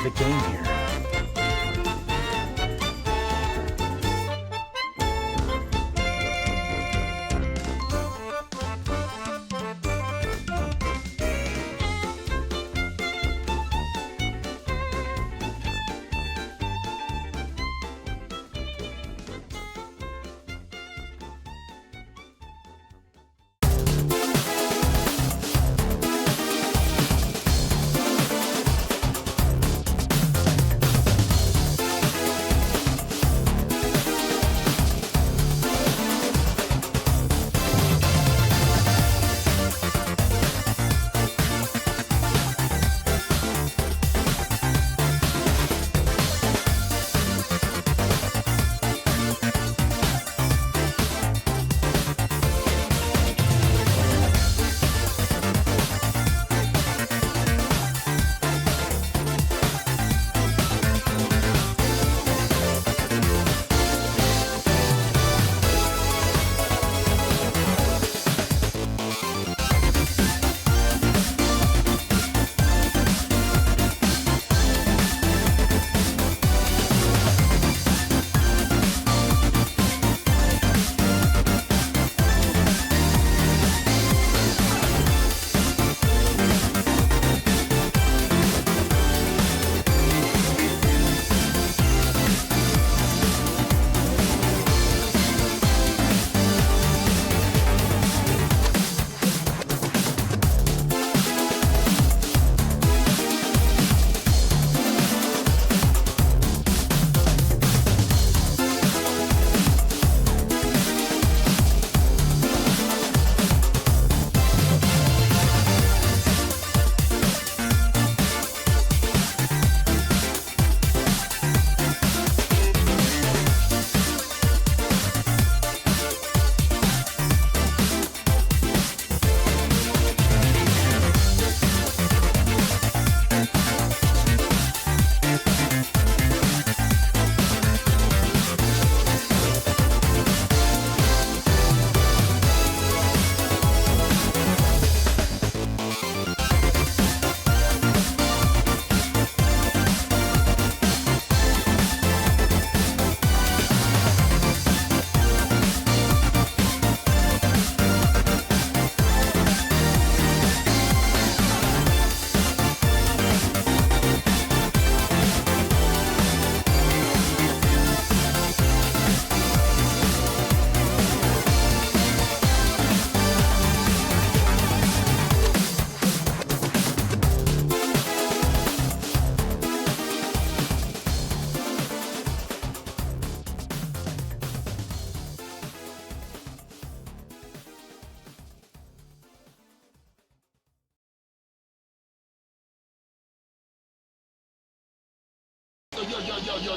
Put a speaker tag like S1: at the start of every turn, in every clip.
S1: the game here.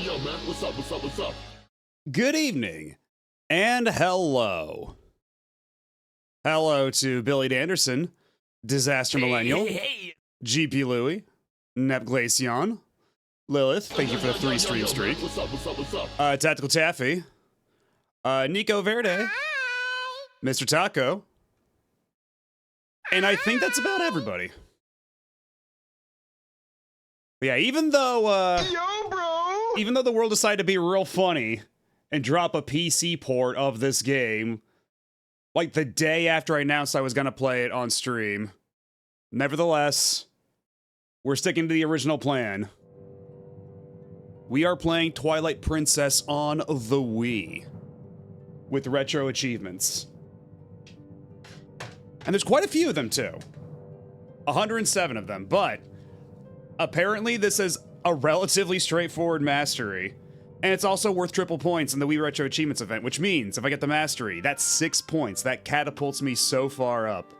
S2: Yo, man. What's up?
S3: Good evening, and hello. Hello to Billy Danderson, Disaster Millennial,
S1: Hey.
S3: GP Louie, Nep Glaceon, Lilith, thank you for the 3-stream streak,
S2: What's up?
S3: Tactical Taffy, Nico Verde, Mr. Taco, and I think that's about everybody. But yeah, even though the world decided to be real funny and drop a PC port of this game, like the day after I announced I was gonna play it on stream, nevertheless, we're sticking to the original plan. We are playing Twilight Princess on the Wii with retro achievements. And there's quite a few of them too. 107 of them, but apparently this is a relatively straightforward mastery. And it's also worth triple points in the Wii Retro Achievements event, which means if I get the mastery, that's 6 points. That catapults me so far up.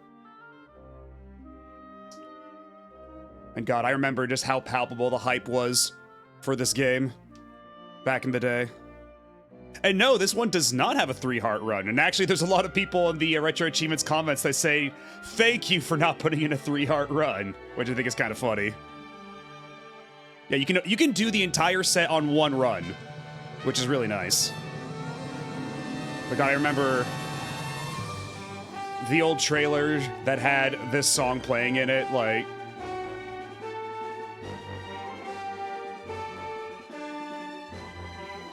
S3: And God, I remember just how palpable the hype was for this game back in the day. And no, this one does not have a 3-heart run. And actually, there's a lot of people in the Retro Achievements comments that say, thank you for not putting in a 3-heart run, which I think is kind of funny. Yeah, you can do the entire set on one run, which is really nice. But God, I remember the old trailer that had this song playing in it, like...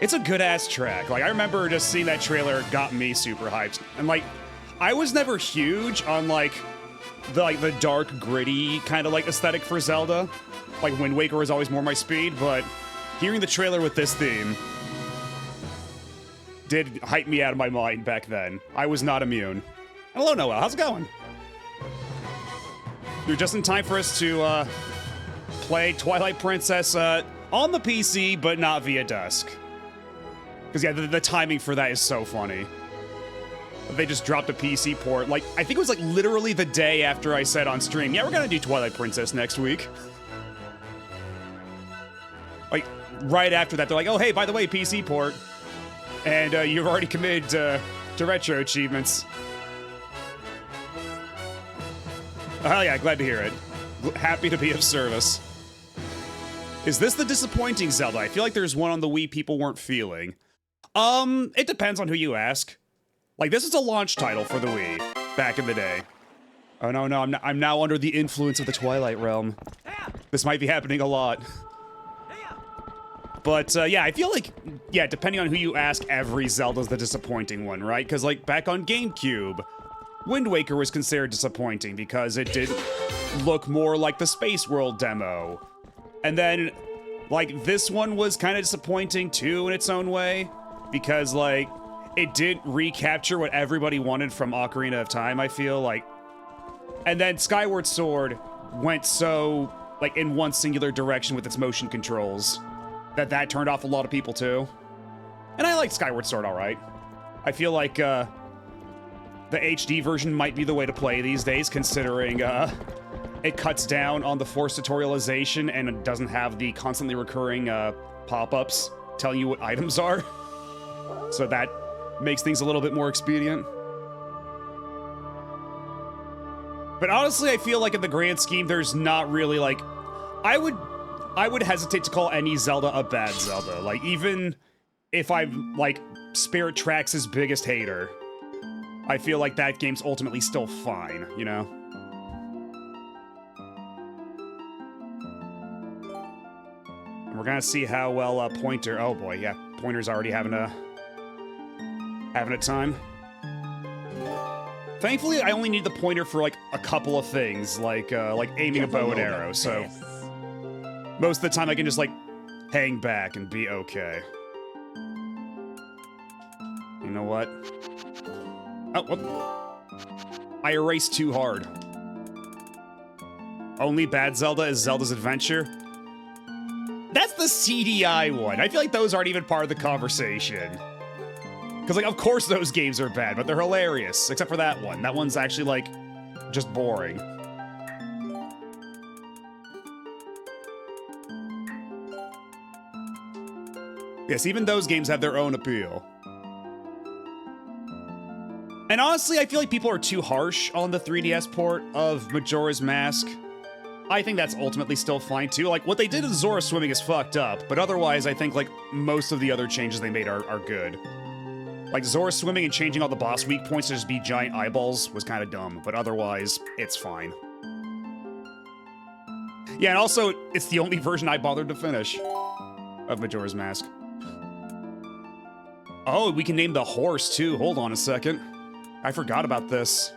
S3: It's a good-ass track. Like, I remember just seeing that trailer got me super hyped. And, like, I was never huge on, like, the dark, gritty kind of, like, aesthetic for Zelda. Like, Wind Waker was always more my speed, but hearing the trailer with this theme did hype me out of my mind back then. I was not immune. Hello, Noel. How's it going? You're just in time for us to, play Twilight Princess, on the PC, but not via Dusk. Because, yeah, the timing for that is so funny. They just dropped a PC port. Like, I think it was, like, literally the day after I said on stream, yeah, we're gonna do Twilight Princess next week. Like, right after that, they're like, oh, hey, by the way, PC port. And, you've already committed, to Retro Achievements. Oh, yeah, glad to hear it. Happy to be of service. Is this the disappointing Zelda? I feel like there's one on the Wii people weren't feeling. It depends on who you ask. Like, this is a launch title for the Wii, back in the day. Oh, no, I'm now under the influence of the Twilight Realm. This might be happening a lot. But, yeah, I feel like, yeah, depending on who you ask, every Zelda's the disappointing one, right? Because, like, back on GameCube, Wind Waker was considered disappointing because it didn't look more like the Space World demo. And then, like, this one was kind of disappointing, too, in its own way. Because, like, it didn't recapture what everybody wanted from Ocarina of Time, I feel like. And then Skyward Sword went so, like, in one singular direction with its motion controls that turned off a lot of people, too. And I liked Skyward Sword all right. I feel like, the HD version might be the way to play these days, considering, it cuts down on the forced tutorialization and it doesn't have the constantly recurring, pop-ups telling you what items are. So that makes things a little bit more expedient. But honestly, I feel like in the grand scheme, there's not really, like... I would hesitate to call any Zelda a bad Zelda. Like, even if I'm, like, Spirit Tracks' biggest hater, I feel like that game's ultimately still fine, you know? And we're gonna see how well, Pointer... Oh boy, yeah, Pointer's already having a time. Thankfully, I only need the pointer for, like, a couple of things, like aiming a bow and arrow, so... Most of the time, I can just, like, hang back and be okay. You know what? Oh, what? I erased too hard. Only bad Zelda is Zelda's Adventure? That's the CDI one. I feel like those aren't even part of the conversation. Because, like, of course those games are bad, but they're hilarious. Except for that one. That one's actually, like, just boring. Yes, even those games have their own appeal. And honestly, I feel like people are too harsh on the 3DS port of Majora's Mask. I think that's ultimately still fine, too. Like, what they did in Zora Swimming is fucked up, but otherwise, I think, like, most of the other changes they made are good. Like, Zora Swimming and changing all the boss weak points to just be giant eyeballs was kind of dumb, but otherwise, it's fine. Yeah, and also, it's the only version I bothered to finish of Majora's Mask. Oh, we can name the horse, too. Hold on a second. I forgot about this.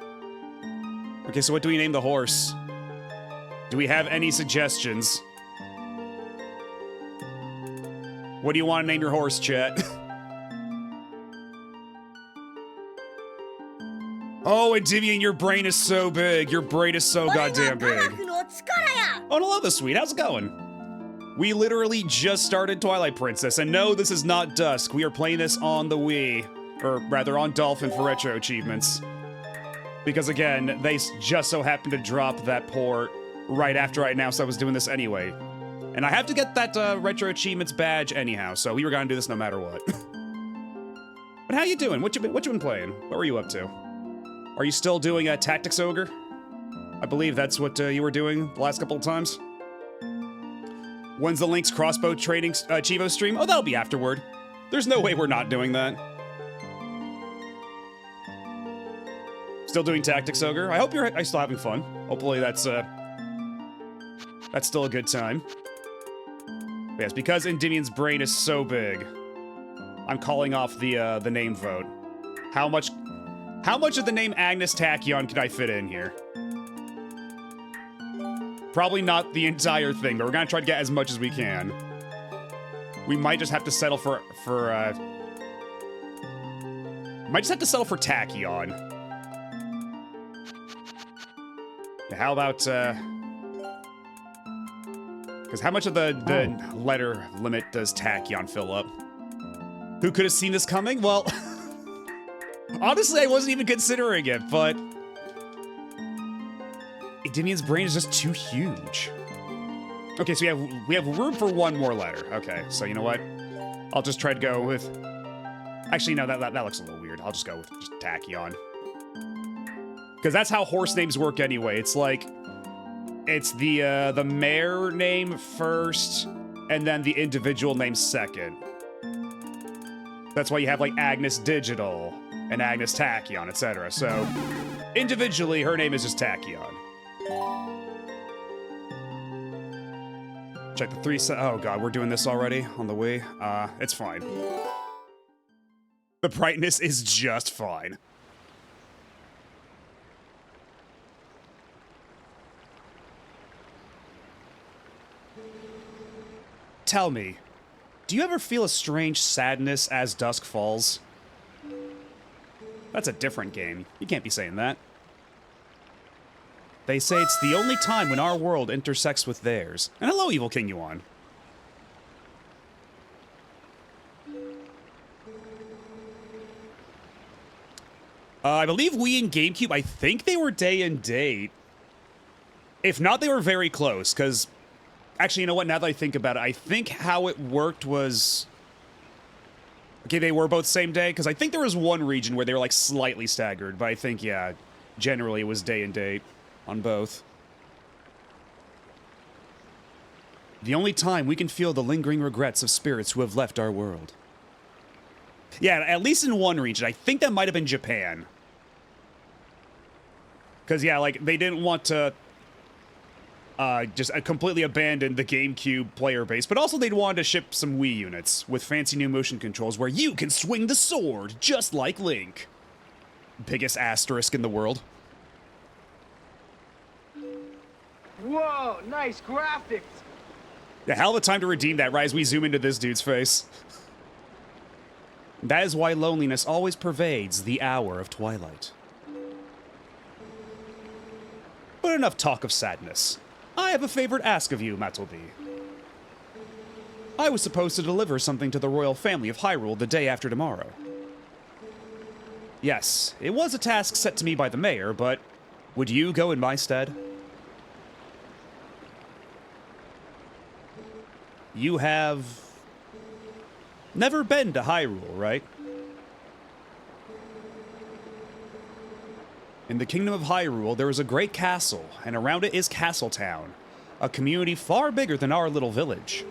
S3: Okay, so what do we name the horse? Do we have any suggestions? What do you want to name your horse, chat? Oh, Endymion, your brain is so big. Your brain is so goddamn big. Oh, hello, the sweet. How's it going? We literally just started Twilight Princess, and no, this is not Dusk. We are playing this on the Wii, or rather on Dolphin for Retro Achievements. Because again, they just so happened to drop that port right after I announced I was doing this anyway. And I have to get that Retro Achievements badge anyhow, so we were gonna do this no matter what. But how you doing? What you been playing? What were you up to? Are you still doing a Tactics Ogre? I believe that's what you were doing the last couple of times. When's the Link's crossbow training Chivo stream? Oh, that'll be afterward. There's no way we're not doing that. Still doing Tactics Ogre? I hope you're still having fun. Hopefully that's still a good time. But yes, because Endymion's brain is so big. I'm calling off the name vote. How much of the name Agnes Tachyon can I fit in here? Probably not the entire thing, but we're gonna try to get as much as we can. We might just have to settle for Tachyon. How about, because how much of the letter limit does Tachyon fill up? Who could have seen this coming? Well, honestly, I wasn't even considering it, but Endymion's brain is just too huge. Okay, so we have room for one more letter. Okay, so you know what? I'll just try to go with... Actually, no, that looks a little weird. I'll just go with just Tachyon. Because that's how horse names work anyway. It's like... It's the mare name first, and then the individual name second. That's why you have, like, Agnes Digital, and Agnes Tachyon, etc. So, individually, her name is just Tachyon. Check the 3 oh god, we're doing this already on the Wii? It's fine. The brightness is just fine. Tell me, do you ever feel a strange sadness as dusk falls? That's a different game. You can't be saying that. They say it's the only time when our world intersects with theirs. And hello, Evil King Yuan. I believe Wii and GameCube, I think they were day and date. If not, they were very close, because... Actually, you know what? Now that I think about it, I think how it worked was... Okay, they were both same day, because I think there was one region where they were, like, slightly staggered, but I think, yeah, generally it was day and date on both. The only time we can feel the lingering regrets of spirits who have left our world. Yeah, at least in one region. I think that might have been Japan. Because, yeah, like, they didn't want to... just completely abandoned the GameCube player base, but also they'd wanted to ship some Wii units with fancy new motion controls where you can swing the sword just like Link. Biggest asterisk in the world.
S1: Whoa, nice graphics!
S3: Yeah, hell of a time to redeem that right as we zoom into this dude's face. That is why loneliness always pervades the hour of twilight. But enough talk of sadness. I have a favor to ask of you, Matleby. I was supposed to deliver something to the royal family of Hyrule the day after tomorrow. Yes, it was a task set to me by the mayor, but would you go in my stead? You have never been to Hyrule, right? In the Kingdom of Hyrule, there is a great castle, and around it is Castletown, a community far bigger than our little village.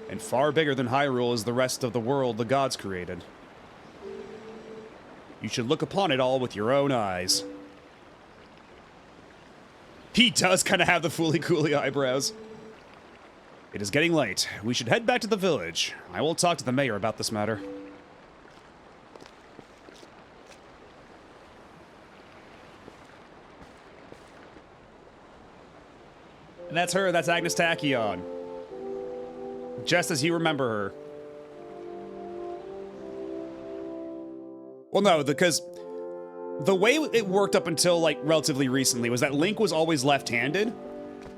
S3: And far bigger than Hyrule is the rest of the world the gods created. You should look upon it all with your own eyes. He does kind of have the fooly-cooly eyebrows. It is getting late. We should head back to the village. I will talk to the mayor about this matter. And that's her, that's Agnes Tachyon. Just as you remember her. Well, no, because the way it worked up until, like, relatively recently was that Link was always left-handed,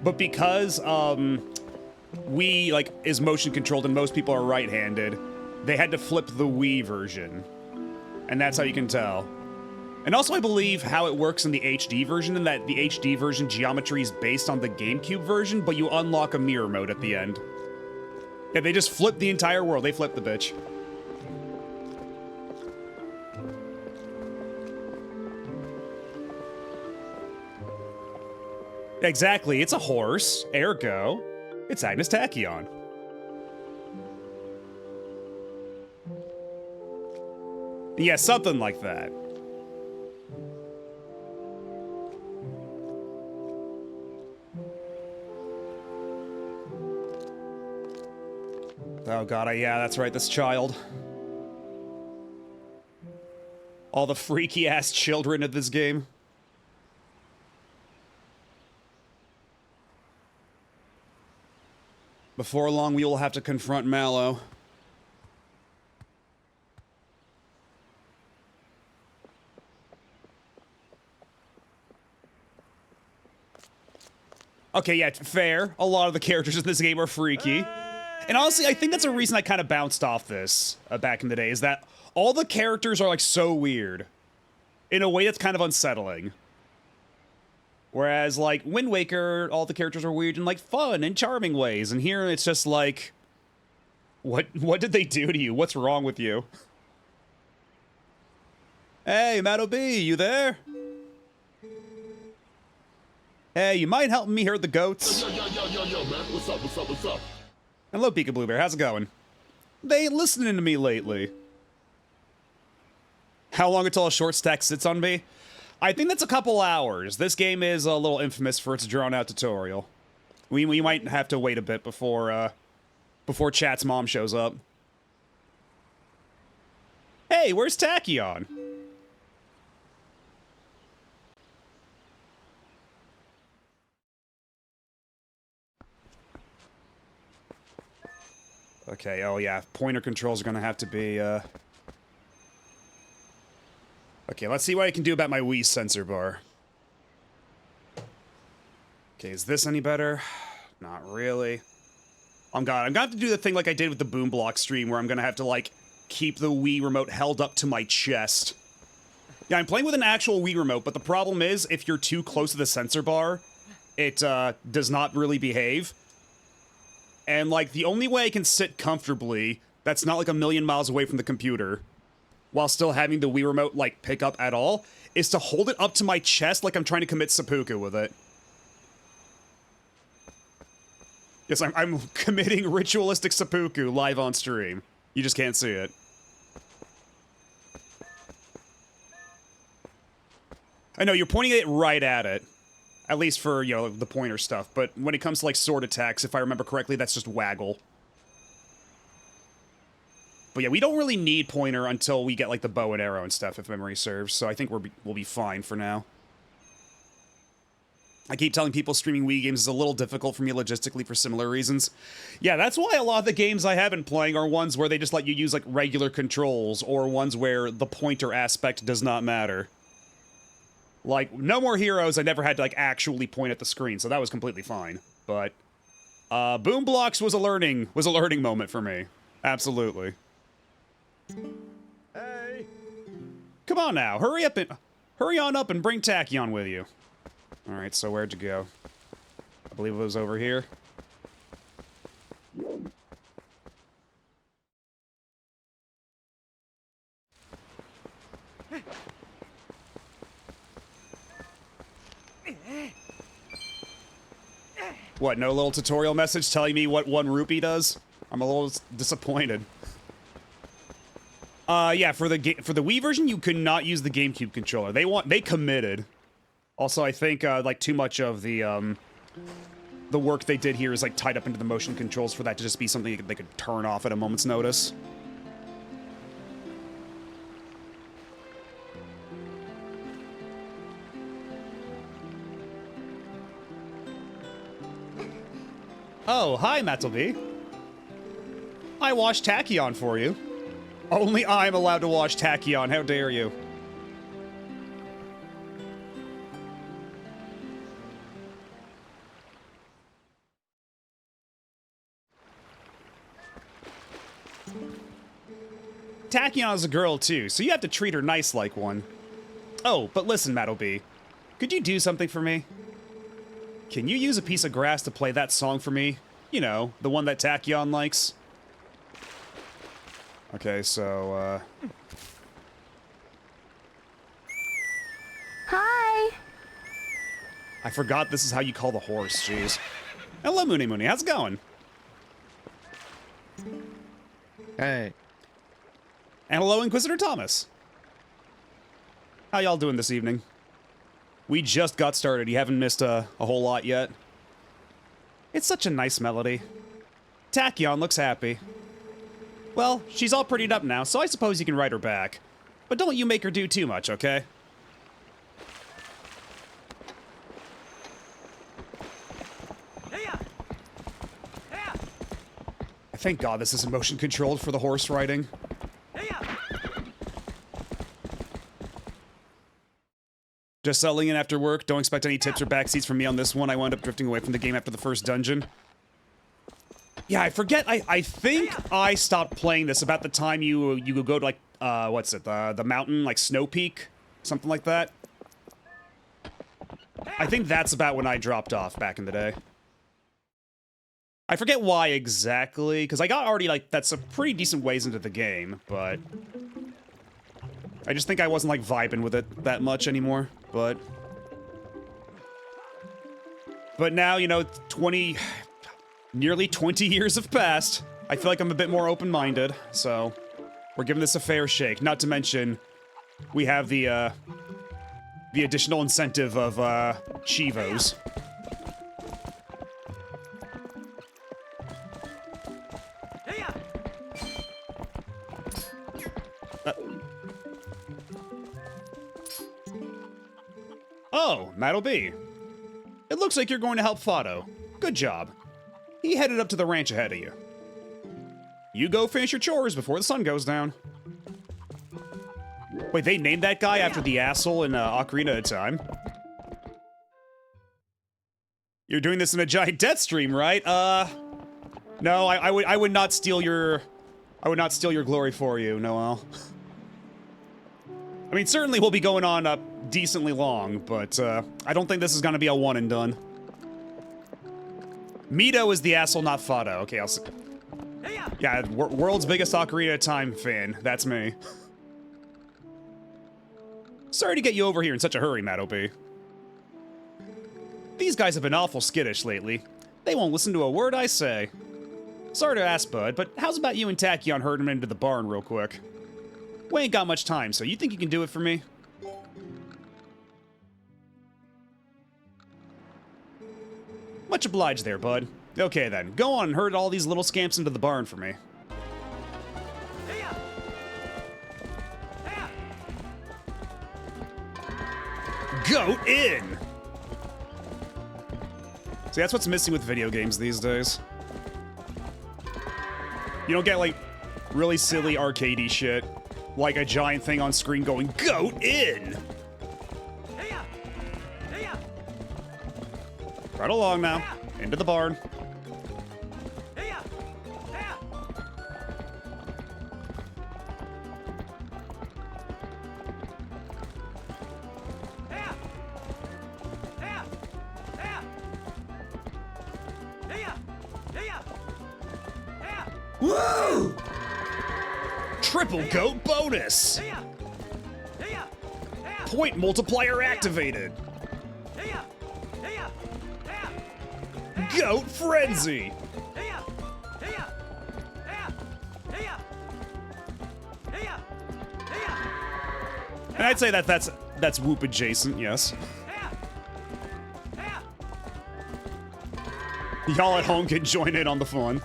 S3: but because, Wii, like, is motion-controlled and most people are right-handed, they had to flip the Wii version. And that's how you can tell. And also, I believe how it works in the HD version, and that the HD version geometry is based on the GameCube version, but you unlock a mirror mode at the end. Yeah, they just flipped the entire world. They flipped the bitch. Exactly, it's a horse. Ergo, it's Agnes Tachyon. Yeah, something like that. Oh god, yeah, that's right, this child. All the freaky-ass children of this game. Before long, we will have to confront Mallow. Okay, yeah, fair. A lot of the characters in this game are freaky. And honestly, I think that's a reason I kind of bounced off this back in the day, is that all the characters are, like, so weird. In a way that's kind of unsettling. Whereas, like, Wind Waker, all the characters are weird in, like, fun and charming ways. And here, it's just like... What did they do to you? What's wrong with you? Hey, Matt B, you there? Hey, you mind helping me herd the goats?
S2: Yo, man. What's up, what's up, what's up?
S3: Hello, Pika Blue Bear. How's it going? They ain't listening to me lately. How long until a short stack sits on me? I think that's a couple hours. This game is a little infamous for its drawn-out tutorial. We might have to wait a bit before Chat's mom shows up. Hey, where's Tachyon? Okay, oh yeah, pointer controls are gonna have to be, Okay, let's see what I can do about my Wii sensor bar. Okay, is this any better? Not really. I'm gonna have to do the thing like I did with the Boom Block stream, where I'm gonna have to, like, keep the Wii remote held up to my chest. Yeah, I'm playing with an actual Wii remote, but the problem is, if you're too close to the sensor bar, it, does not really behave. And, like, the only way I can sit comfortably, that's not, like, a million miles away from the computer, while still having the Wii remote, like, pick up at all, is to hold it up to my chest like I'm trying to commit seppuku with it. Yes, I'm committing ritualistic seppuku live on stream. You just can't see it. I know, you're pointing it right at it. At least for, you know, the pointer stuff. But when it comes to, like, sword attacks, if I remember correctly, that's just waggle. But yeah, we don't really need pointer until we get, like, the bow and arrow and stuff, if memory serves. So I think we'll be fine for now. I keep telling people streaming Wii games is a little difficult for me logistically for similar reasons. Yeah, that's why a lot of the games I have been playing are ones where they just let you use, like, regular controls, or ones where the pointer aspect does not matter. Like, No More Heroes, I never had to, like, actually point at the screen, so that was completely fine. But, Boom Blocks was a learning moment for me. Absolutely.
S1: Hey!
S3: Come on now, hurry on up and bring Tachyon with you. Alright, so where'd you go? I believe it was over here. What, no little tutorial message telling me what 1 rupee does? I'm a little disappointed. Yeah, for the Wii version, you could not use the GameCube controller. They committed. Also, I think, like, too much of the work they did here is, like, tied up into the motion controls for that to just be something they could turn off at a moment's notice. Oh, hi, Mattleby. I washed Tachyon for you. Only I'm allowed to wash Tachyon, how dare you. Tachyon is a girl, too, so you have to treat her nice like one. Oh, but listen, Mattleby. Could you do something for me? Can you use a piece of grass to play that song for me? You know, the one that Tachyon likes. Okay, so,
S4: Hi!
S3: I forgot this is how you call the horse, jeez. Hello, Mooney Mooney, how's it going?
S1: Hey.
S3: And hello, Inquisitor Thomas. How y'all doing this evening? We just got started. You haven't missed a whole lot yet. It's such a nice melody. Tachyon looks happy. Well, she's all prettied up now, so I suppose you can write her back. But don't you make her do too much, okay? Thank God this isn't motion controlled for the horse riding. Just settling in after work. Don't expect any tips or backseats from me on this one. I wound up drifting away from the game after the first dungeon. Yeah, I forget. I think I stopped playing this about the time you go to, like, what's it? The mountain, like Snow Peak? Something like that. I think that's about when I dropped off back in the day. I forget why exactly, because I got already, like, that's a pretty decent ways into the game, but I just think I wasn't, like, vibing with it that much anymore, but now, you know, nearly 20 years have passed. I feel like I'm a bit more open-minded, so we're giving this a fair shake. Not to mention, we have the additional incentive of, Chivos. Oh, Maddle B. It looks like you're going to help Fado. Good job. He headed up to the ranch ahead of you. You go finish your chores before the sun goes down. Wait, they named that guy after the asshole in Ocarina of Time? You're doing this in a giant death stream, right? No, I would not steal your... I would not steal your glory for you, Noel. I mean, certainly we'll be going on decently long, but I don't think this is gonna be a one and done. Mito is the asshole, not Fado. Okay, I'll see. Yeah, world's biggest Ocarina of Time fan. That's me. Sorry to get you over here in such a hurry, Matt OP. These guys have been awful skittish lately. They won't listen to a word I say. Sorry to ask, bud, but how's about you and Tachyon herding them into the barn real quick? We ain't got much time, so you think you can do it for me? Much obliged there, bud. Okay then, go on and herd all these little scamps into the barn for me. Goat in! See, that's what's missing with video games these days. You don't get, like, really silly arcadey shit. Like a giant thing on screen going, goat in! Right along now. Into the barn. Woo! Triple goat bonus! Point multiplier activated! Goat frenzy! And I'd say that's Whoop adjacent, yes. Y'all at home can join in on the fun.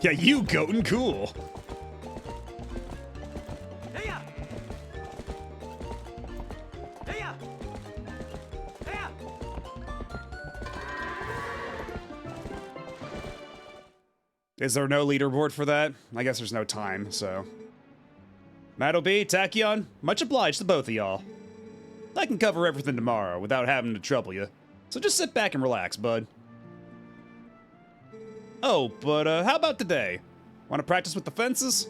S3: Yeah, you goatin' cool. Is there no leaderboard for that? I guess there's no time, so. Maddle B, Tachyon, much obliged to both of y'all. I can cover everything tomorrow without having to trouble you. So just sit back and relax, bud. Oh, but how about today? Want to practice with the fences?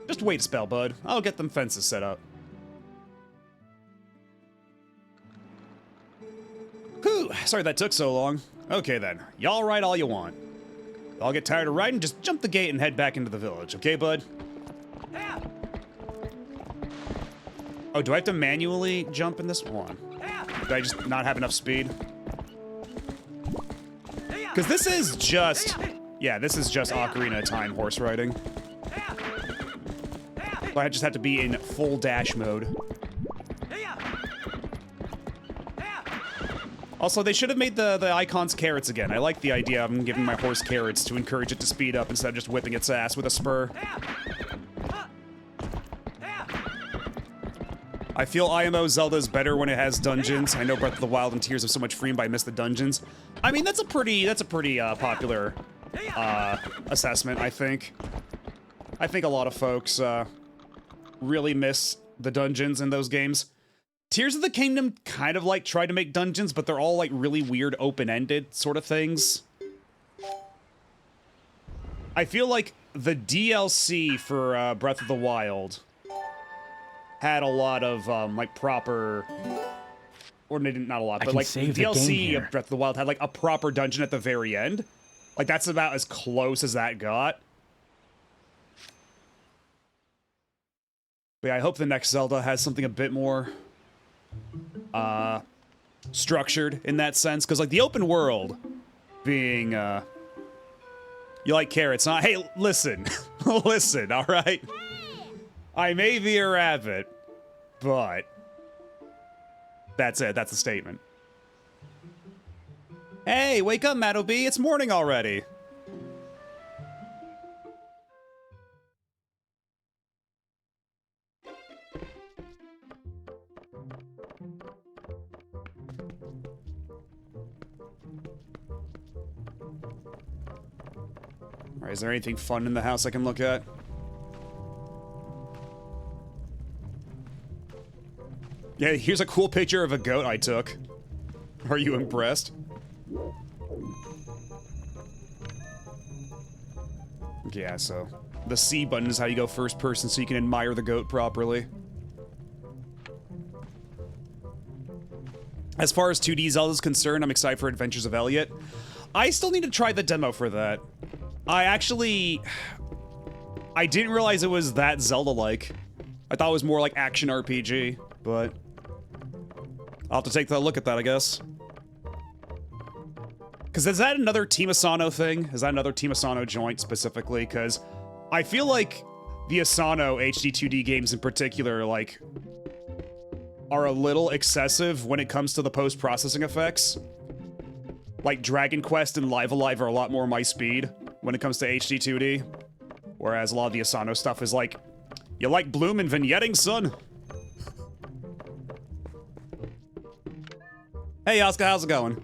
S3: Just wait a spell, bud. I'll get them fences set up. Whew, sorry that took so long. Okay then, y'all ride all you want. If I'll get tired of riding, just jump the gate and head back into the village, okay, bud? Oh, do I have to manually jump in this one? Do I just not have enough speed? Because this is just... Yeah, this is just Ocarina of Time horse riding. So I just have to be in full dash mode. Also, they should have made the icons carrots again. I like the idea of giving my horse carrots to encourage it to speed up instead of just whipping its ass with a spur. I feel IMO Zelda's better when it has dungeons. I know Breath of the Wild and Tears of so much freedom, but I miss the dungeons. I mean, that's a pretty popular assessment, I think. I think a lot of folks really miss the dungeons in those games. Tears of the Kingdom kind of like tried to make dungeons, but they're all like really weird open-ended sort of things. I feel like the DLC for Breath of the Wild had a lot of like proper, or not a lot, but like the DLC of Breath of the Wild had like a proper dungeon at the very end. Like that's about as close as that got. But yeah, I hope the next Zelda has something a bit more structured in that sense, because like the open world being you like carrots, huh? Hey, listen. Listen, all right? I may be a rabbit, but that's it. That's a statement. Hey, wake up, Mato B. It's morning already. All right, is there anything fun in the house I can look at? Yeah, here's a cool picture of a goat I took. Are you impressed? Yeah, so the C button is how you go first person so you can admire the goat properly. As far as 2D Zelda is concerned, I'm excited for Adventures of Elliot. I still need to try the demo for that. I didn't realize it was that Zelda-like. I thought it was more like action RPG, but I'll have to take a look at that, I guess. Because is that another Team Asano thing? Is that another Team Asano joint specifically? Because I feel like the Asano HD 2D games in particular, like, are a little excessive when it comes to the post-processing effects. Like, Dragon Quest and Live Alive are a lot more my speed when it comes to HD 2D. Whereas a lot of the Asano stuff is like, you like bloom and vignetting, son? Hey, Oscar, how's it going?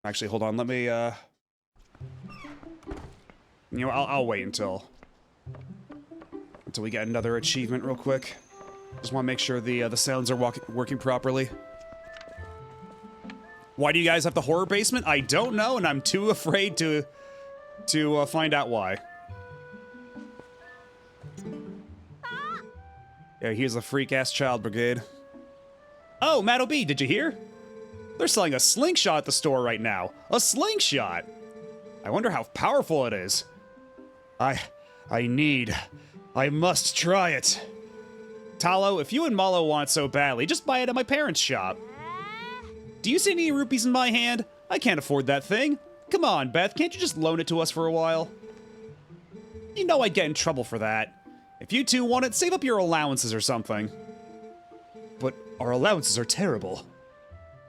S3: Actually, hold on, let me, you know, I'll wait until we get another achievement real quick. Just want to make sure the sounds are working properly. Why do you guys have the horror basement? I don't know, and I'm too afraid to find out why. Yeah, here's the freak-ass child brigade. Oh, Matt B, did you hear? They're selling a slingshot at the store right now. A slingshot! I wonder how powerful it is. I must try it. Talo, if you and Malo want it so badly, just buy it at my parents' shop. Do you see any rupees in my hand? I can't afford that thing. Come on, Beth, can't you just loan it to us for a while? You know I'd get in trouble for that. If you two want it, save up your allowances or something. But our allowances are terrible.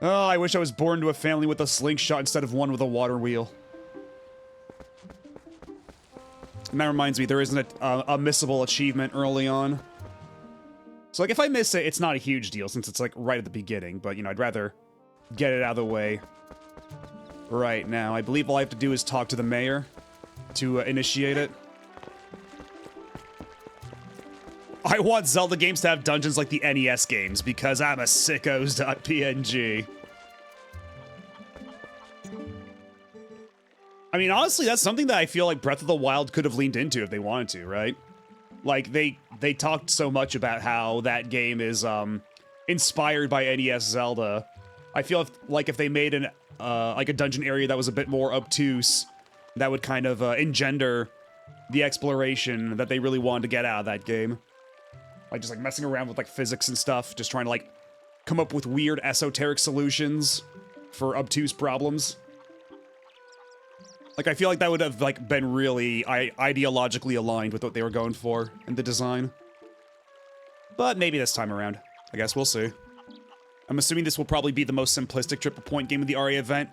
S3: Oh, I wish I was born to a family with a slingshot instead of one with a water wheel. And that reminds me, there isn't a missable achievement early on. So, like, if I miss it, it's not a huge deal since it's, like, right at the beginning. But, you know, I'd rather get it out of the way right now. I believe all I have to do is talk to the mayor to initiate it. I want Zelda games to have dungeons like the NES games because I'm a sickos.png. I mean, honestly, that's something that I feel like Breath of the Wild could have leaned into if they wanted to, right? Like, they talked so much about how that game is inspired by NES Zelda. I feel like if they made an like a dungeon area that was a bit more obtuse, that would kind of engender the exploration that they really wanted to get out of that game. Like, just, like, messing around with, like, physics and stuff. Just trying to, like, come up with weird esoteric solutions for obtuse problems. Like, I feel like that would have, like, been really ideologically aligned with what they were going for in the design. But maybe this time around. I guess we'll see. I'm assuming this will probably be the most simplistic triple point game of the RA event,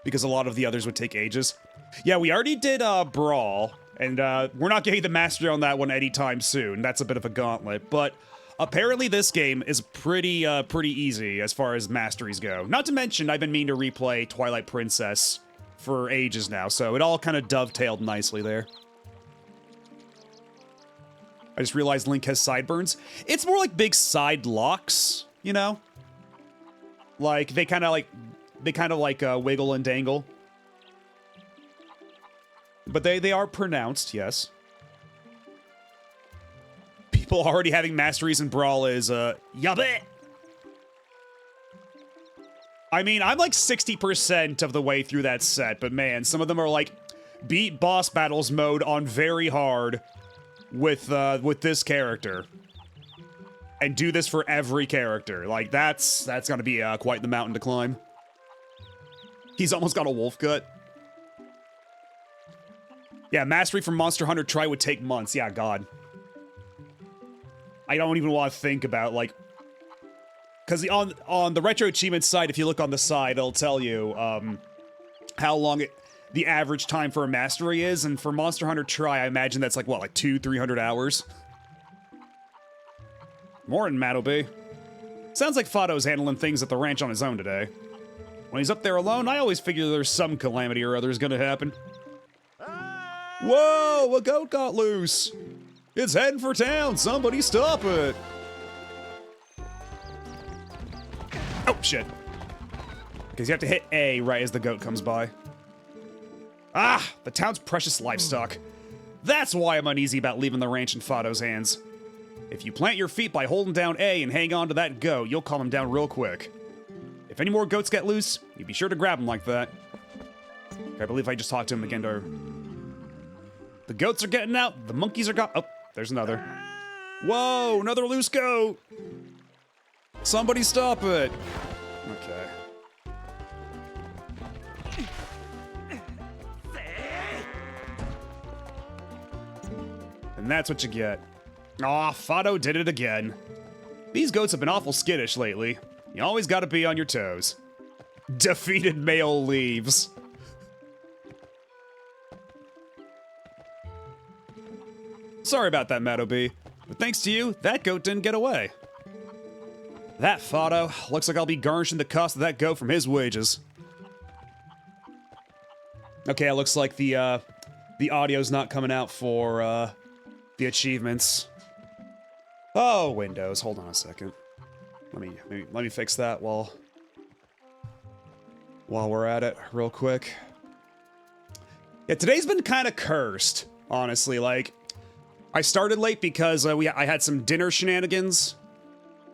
S3: because a lot of the others would take ages. Yeah, we already did Brawl, and we're not getting the mastery on that one anytime soon. That's a bit of a gauntlet, but apparently this game is pretty easy as far as masteries go. Not to mention, I've been meaning to replay Twilight Princess for ages now, so it all kind of dovetailed nicely there. I just realized Link has sideburns. It's more like big side locks, you know? Like, they kind of wiggle and dangle. But they are pronounced, yes. People already having masteries in Brawl is, yabbe! I mean, I'm like 60% of the way through that set, but man, some of them are like, beat boss battles mode on very hard with this character. And do this for every character. Like, that's gonna be, quite the mountain to climb. He's almost got a wolf gut. Yeah, mastery from Monster Hunter Tri would take months. Yeah, God. I don't even want to think about, like... Because on the Retro Achievements site, if you look on the side, it'll tell you how long the average time for a mastery is. And for Monster Hunter Tri, I imagine that's like, what, like 200-300 hours? More than Matt be. Sounds like Fado's handling things at the ranch on his own today. When he's up there alone, I always figure there's some calamity or other is gonna happen. Whoa, a goat got loose. It's heading for town. Somebody stop it. Oh, shit. Because you have to hit A right as the goat comes by. Ah, the town's precious livestock. That's why I'm uneasy about leaving the ranch in Fado's hands. If you plant your feet by holding down A and hang on to that goat, you'll calm him down real quick. If any more goats get loose, you be sure to grab them like that. I believe I just talked to him again to... The goats are getting out. The monkeys are oh, there's another. Whoa, another loose goat. Somebody stop it. Okay. And that's what you get. Aw, Fado did it again. These goats have been awful skittish lately. You always gotta be on your toes. Defeated male leaves. Sorry about that, Madobi. But thanks to you, that goat didn't get away. That Fado. Looks like I'll be garnishing the cost of that goat from his wages. Okay, it looks like the audio's not coming out for, the achievements. Oh, Windows. Hold on a second. Let me fix that while we're at it real quick. Yeah, today's been kind of cursed, honestly. Like, I started late because I had some dinner shenanigans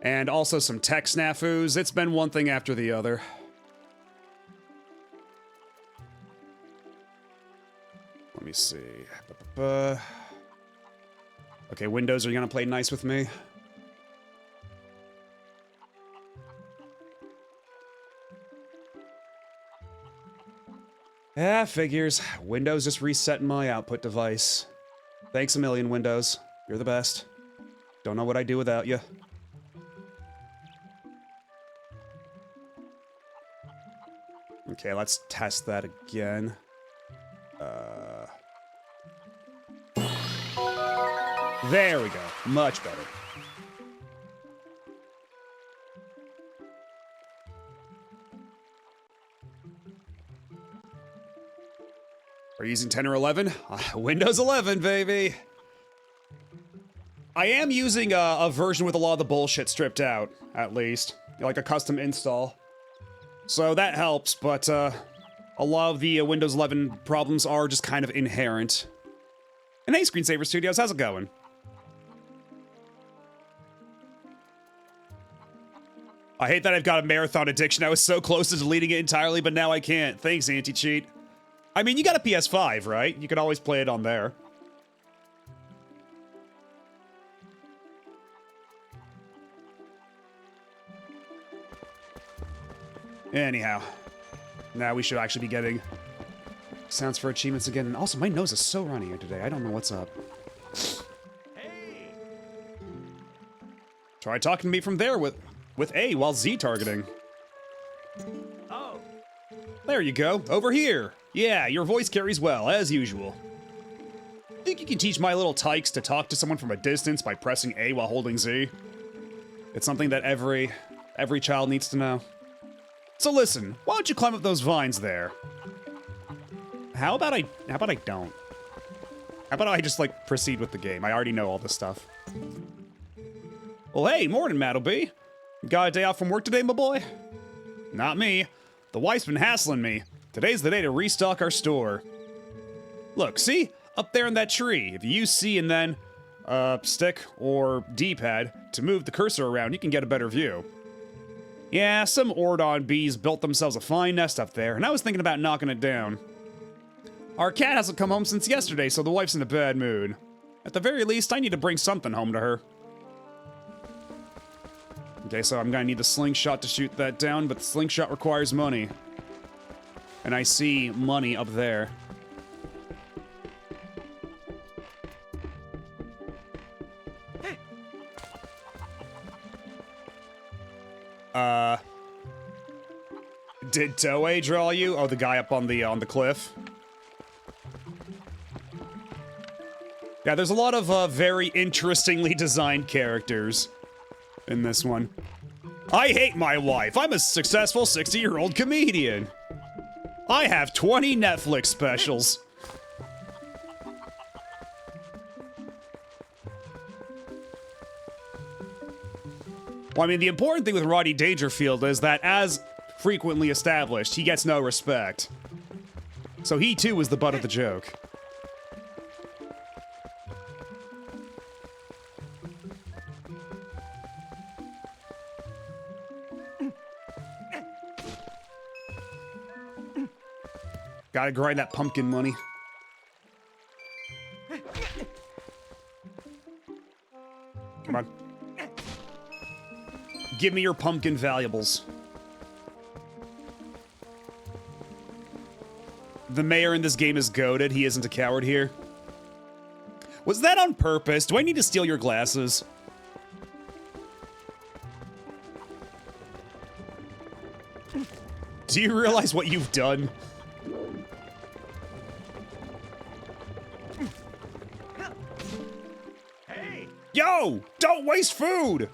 S3: and also some tech snafus. It's been one thing after the other. Let me see. Okay, Windows, are you gonna play nice with me? Yeah, figures. Windows just resetting my output device. Thanks a million, Windows. You're the best. Don't know what I'd do without you. Okay, let's test that again. There we go. Much better. Are you using 10 or 11? Windows 11, baby! I am using a version with a lot of the bullshit stripped out, at least. Like a custom install. So that helps, but a lot of the Windows 11 problems are just kind of inherent. And hey, Screensaver Studios, how's it going? I hate that I've got a marathon addiction. I was so close to deleting it entirely, but now I can't. Thanks, Anti-Cheat. I mean, you got a PS5, right? You can always play it on there. Anyhow. Now we should actually be getting sounds for achievements again. And also, my nose is so runny here today. I don't know what's up. Hey. Try talking to me from there with A while Z targeting. Oh. There you go. Over here. Yeah, your voice carries well, as usual. Think you can teach my little tykes to talk to someone from a distance by pressing A while holding Z? It's something that every child needs to know. So listen, why don't you climb up those vines there? How about I don't? How about I just, like, proceed with the game? I already know all this stuff. Well, hey, morning, Mattleby. Got a day off from work today, my boy? Not me. The wife's been hassling me. Today's the day to restock our store. Look, see? Up there in that tree. If you use C and then, stick or D-pad to move the cursor around, you can get a better view. Yeah, some Ordon bees built themselves a fine nest up there, and I was thinking about knocking it down. Our cat hasn't come home since yesterday, so the wife's in a bad mood. At the very least, I need to bring something home to her. Okay, so I'm gonna need the slingshot to shoot that down, but the slingshot requires money. And I see money up there. Did Toei draw you? Oh, the guy up on the cliff. Yeah, there's a lot of very interestingly designed characters in this one. I hate my wife. I'm a successful 60-year-old comedian. I have 20 Netflix specials. Well, I mean, the important thing with Rodney Dangerfield is that, as frequently established, he gets no respect. So he, too, was the butt of the joke. Gotta grind that pumpkin money. Come on. Give me your pumpkin valuables. The mayor in this game is goated. He isn't a coward here. Was that on purpose? Do I need to steal your glasses? Do you realize what you've done? Yo! Don't waste food!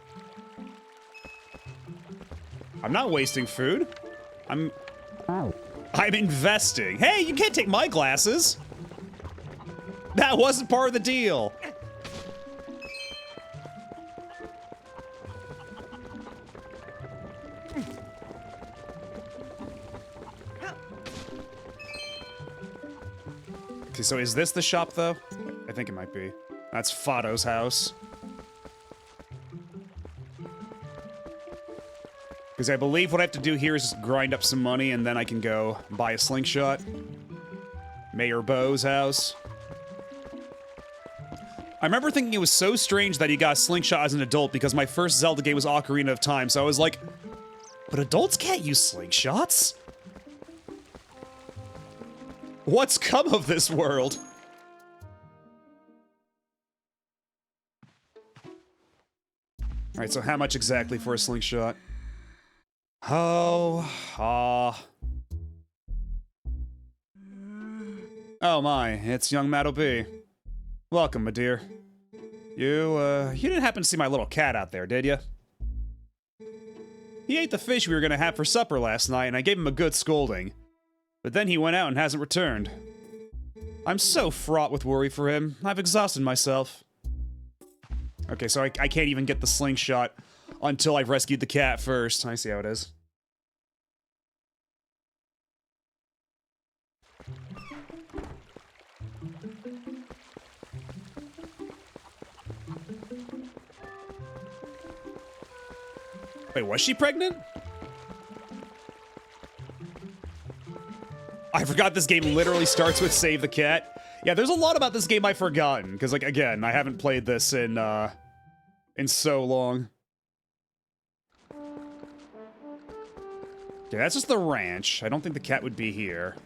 S3: I'm not wasting food. I'm investing. Hey, you can't take my glasses! That wasn't part of the deal! Okay, so is this the shop, though? I think it might be. That's Fado's house. Because I believe what I have to do here is just grind up some money and then I can go buy a slingshot. Mayor Bo's house. I remember thinking it was so strange that he got a slingshot as an adult because my first Zelda game was Ocarina of Time, so I was like, but adults can't use slingshots? What's come of this world? Alright, so how much exactly for a slingshot? Oh, oh my, it's young Mattleby. Welcome, my dear. You didn't happen to see my little cat out there, did you? He ate the fish we were gonna have for supper last night, and I gave him a good scolding. But then he went out and hasn't returned. I'm so fraught with worry for him. I've exhausted myself. Okay, so I can't even get the slingshot until I've rescued the cat first. I see how it is. Wait, was she pregnant? I forgot this game literally starts with save the cat. Yeah, there's a lot about this game I've forgotten, because, like, again, I haven't played this in so long. Okay, that's just the ranch. I don't think the cat would be here.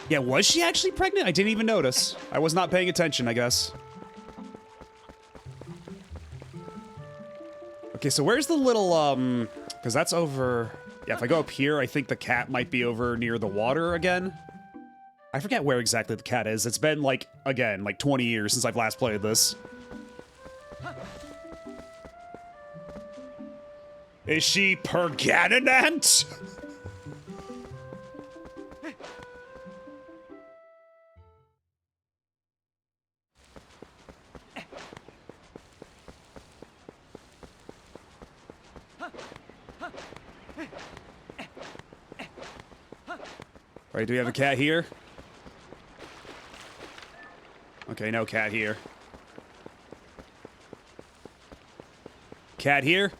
S3: Yeah, was she actually pregnant? I didn't even notice. I was not paying attention, I guess. Okay, so where's the little, because that's over... Yeah, if I go up here, I think the cat might be over near the water again. I forget where exactly the cat is. It's been, like, again, like 20 years since I've last played this. Is she pergananant? Alright, do we have a cat here? Okay, no cat here. Cat here?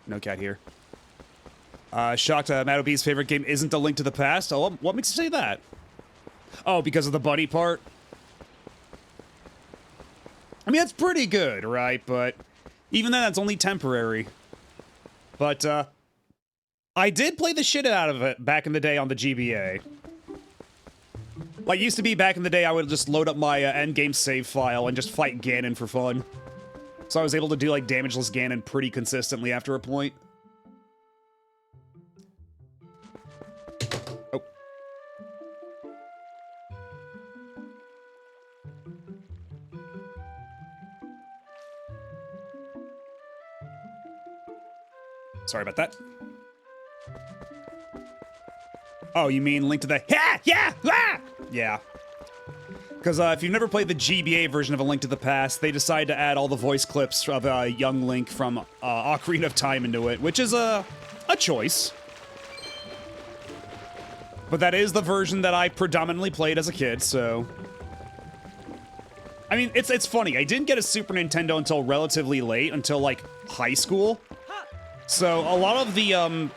S3: No cat here. Shocked Matt O'B's favorite game isn't A Link to the Past? Oh, what makes you say that? Oh, because of the bunny part? I mean, that's pretty good, right? But even then, that's only temporary. But, I did play the shit out of it back in the day on the GBA. Like, used to be back in the day, I would just load up my endgame save file and just fight Ganon for fun. So I was able to do, like, damageless Ganon pretty consistently after a point. Oh. Sorry about that. Oh, you mean Link to the... Yeah. Because if you've never played the GBA version of A Link to the Past, they decided to add all the voice clips of young Link from Ocarina of Time into it, which is a choice. But that is the version that I predominantly played as a kid, so... I mean, it's funny. I didn't get a Super Nintendo until relatively late, until, like, high school. So a lot of the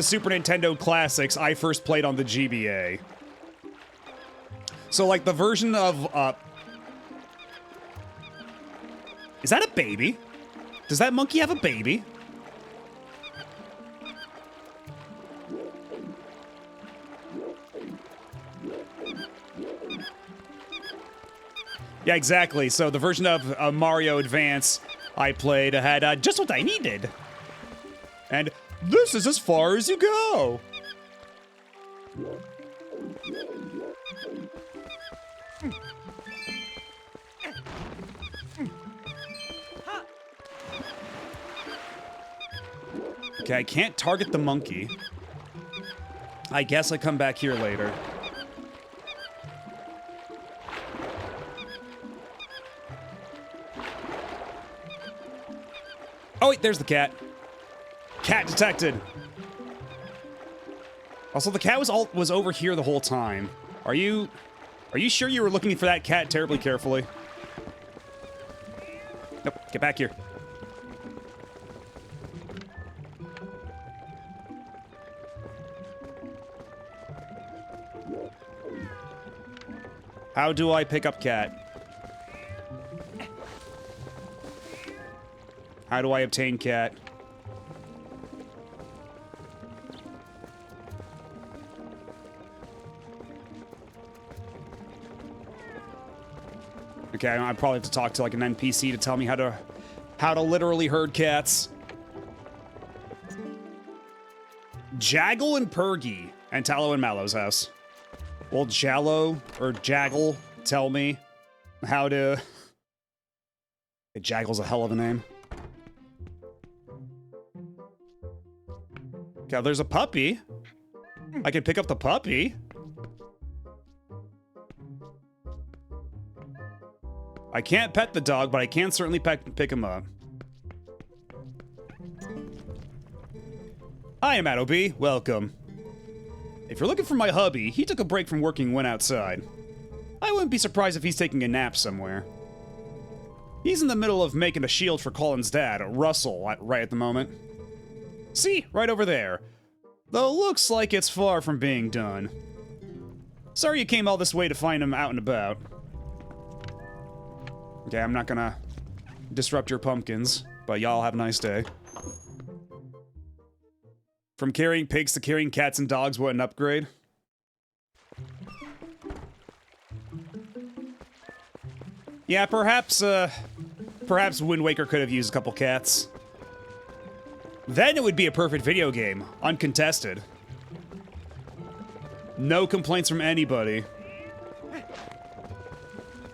S3: Super Nintendo classics I first played on the GBA. So, like, the version of, Is that a baby? Does that monkey have a baby? Yeah, exactly. So the version of Mario Advance I played had just what I needed. And this is as far as you go. Okay, I can't target the monkey. I guess I come back here later. Oh wait, there's the cat. Cat detected. Also, the cat was over here the whole time. Are you sure you were looking for that cat terribly carefully? Nope, get back here. How do I pick up cat? How do I obtain cat? Okay, I probably have to talk to like an NPC to tell me how to literally herd cats. Jaggle and Pergy and Tallow and Mallow's house. Will Jallow or Jaggle tell me how to... Jaggle's a hell of a name. Okay, there's a puppy. I can pick up the puppy. I can't pet the dog, but I can certainly pick him up. Hi, Matt OB. Welcome. If you're looking for my hubby, he took a break from working and went outside. I wouldn't be surprised if he's taking a nap somewhere. He's in the middle of making a shield for Colin's dad, Russell, right at the moment. See, right over there. Though looks like it's far from being done. Sorry you came all this way to find him out and about. Okay, I'm not gonna disrupt your pumpkins, but y'all have a nice day. From carrying pigs to carrying cats and dogs, what an upgrade. Yeah, perhaps Wind Waker could have used a couple cats. Then it would be a perfect video game, uncontested. No complaints from anybody.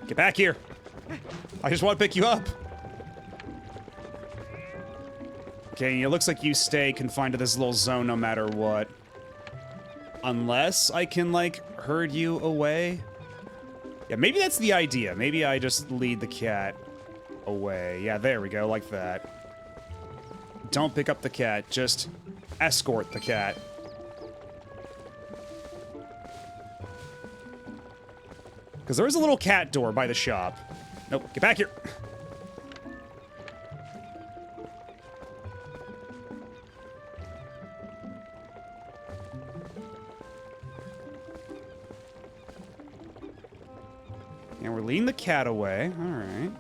S3: Get back here. I just want to pick you up. Okay, it looks like you stay confined to this little zone no matter what. Unless I can, like, herd you away. Yeah, maybe that's the idea. Maybe I just lead the cat away. Yeah, there we go, like that. Don't pick up the cat, just escort the cat. Because there is a little cat door by the shop. Nope, get back here. And we're leading the cat away. All right.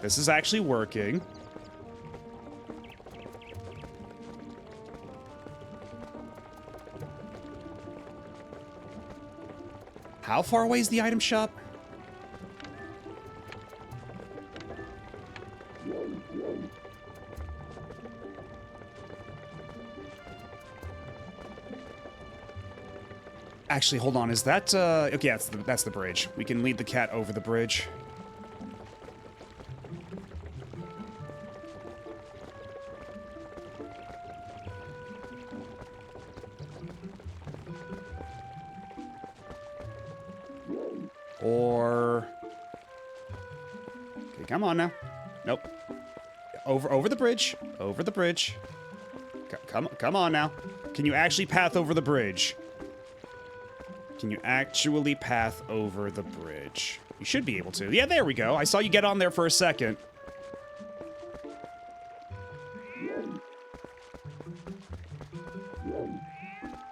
S3: This is actually working. How far away is the item shop? Actually, hold on. Is that, okay, that's the bridge. We can lead the cat over the bridge. Or... Okay, come on now. Nope. Over the bridge. Over the bridge. Come on now. Can you actually path over the bridge? Can you actually path over the bridge? You should be able to. Yeah, there we go. I saw you get on there for a second.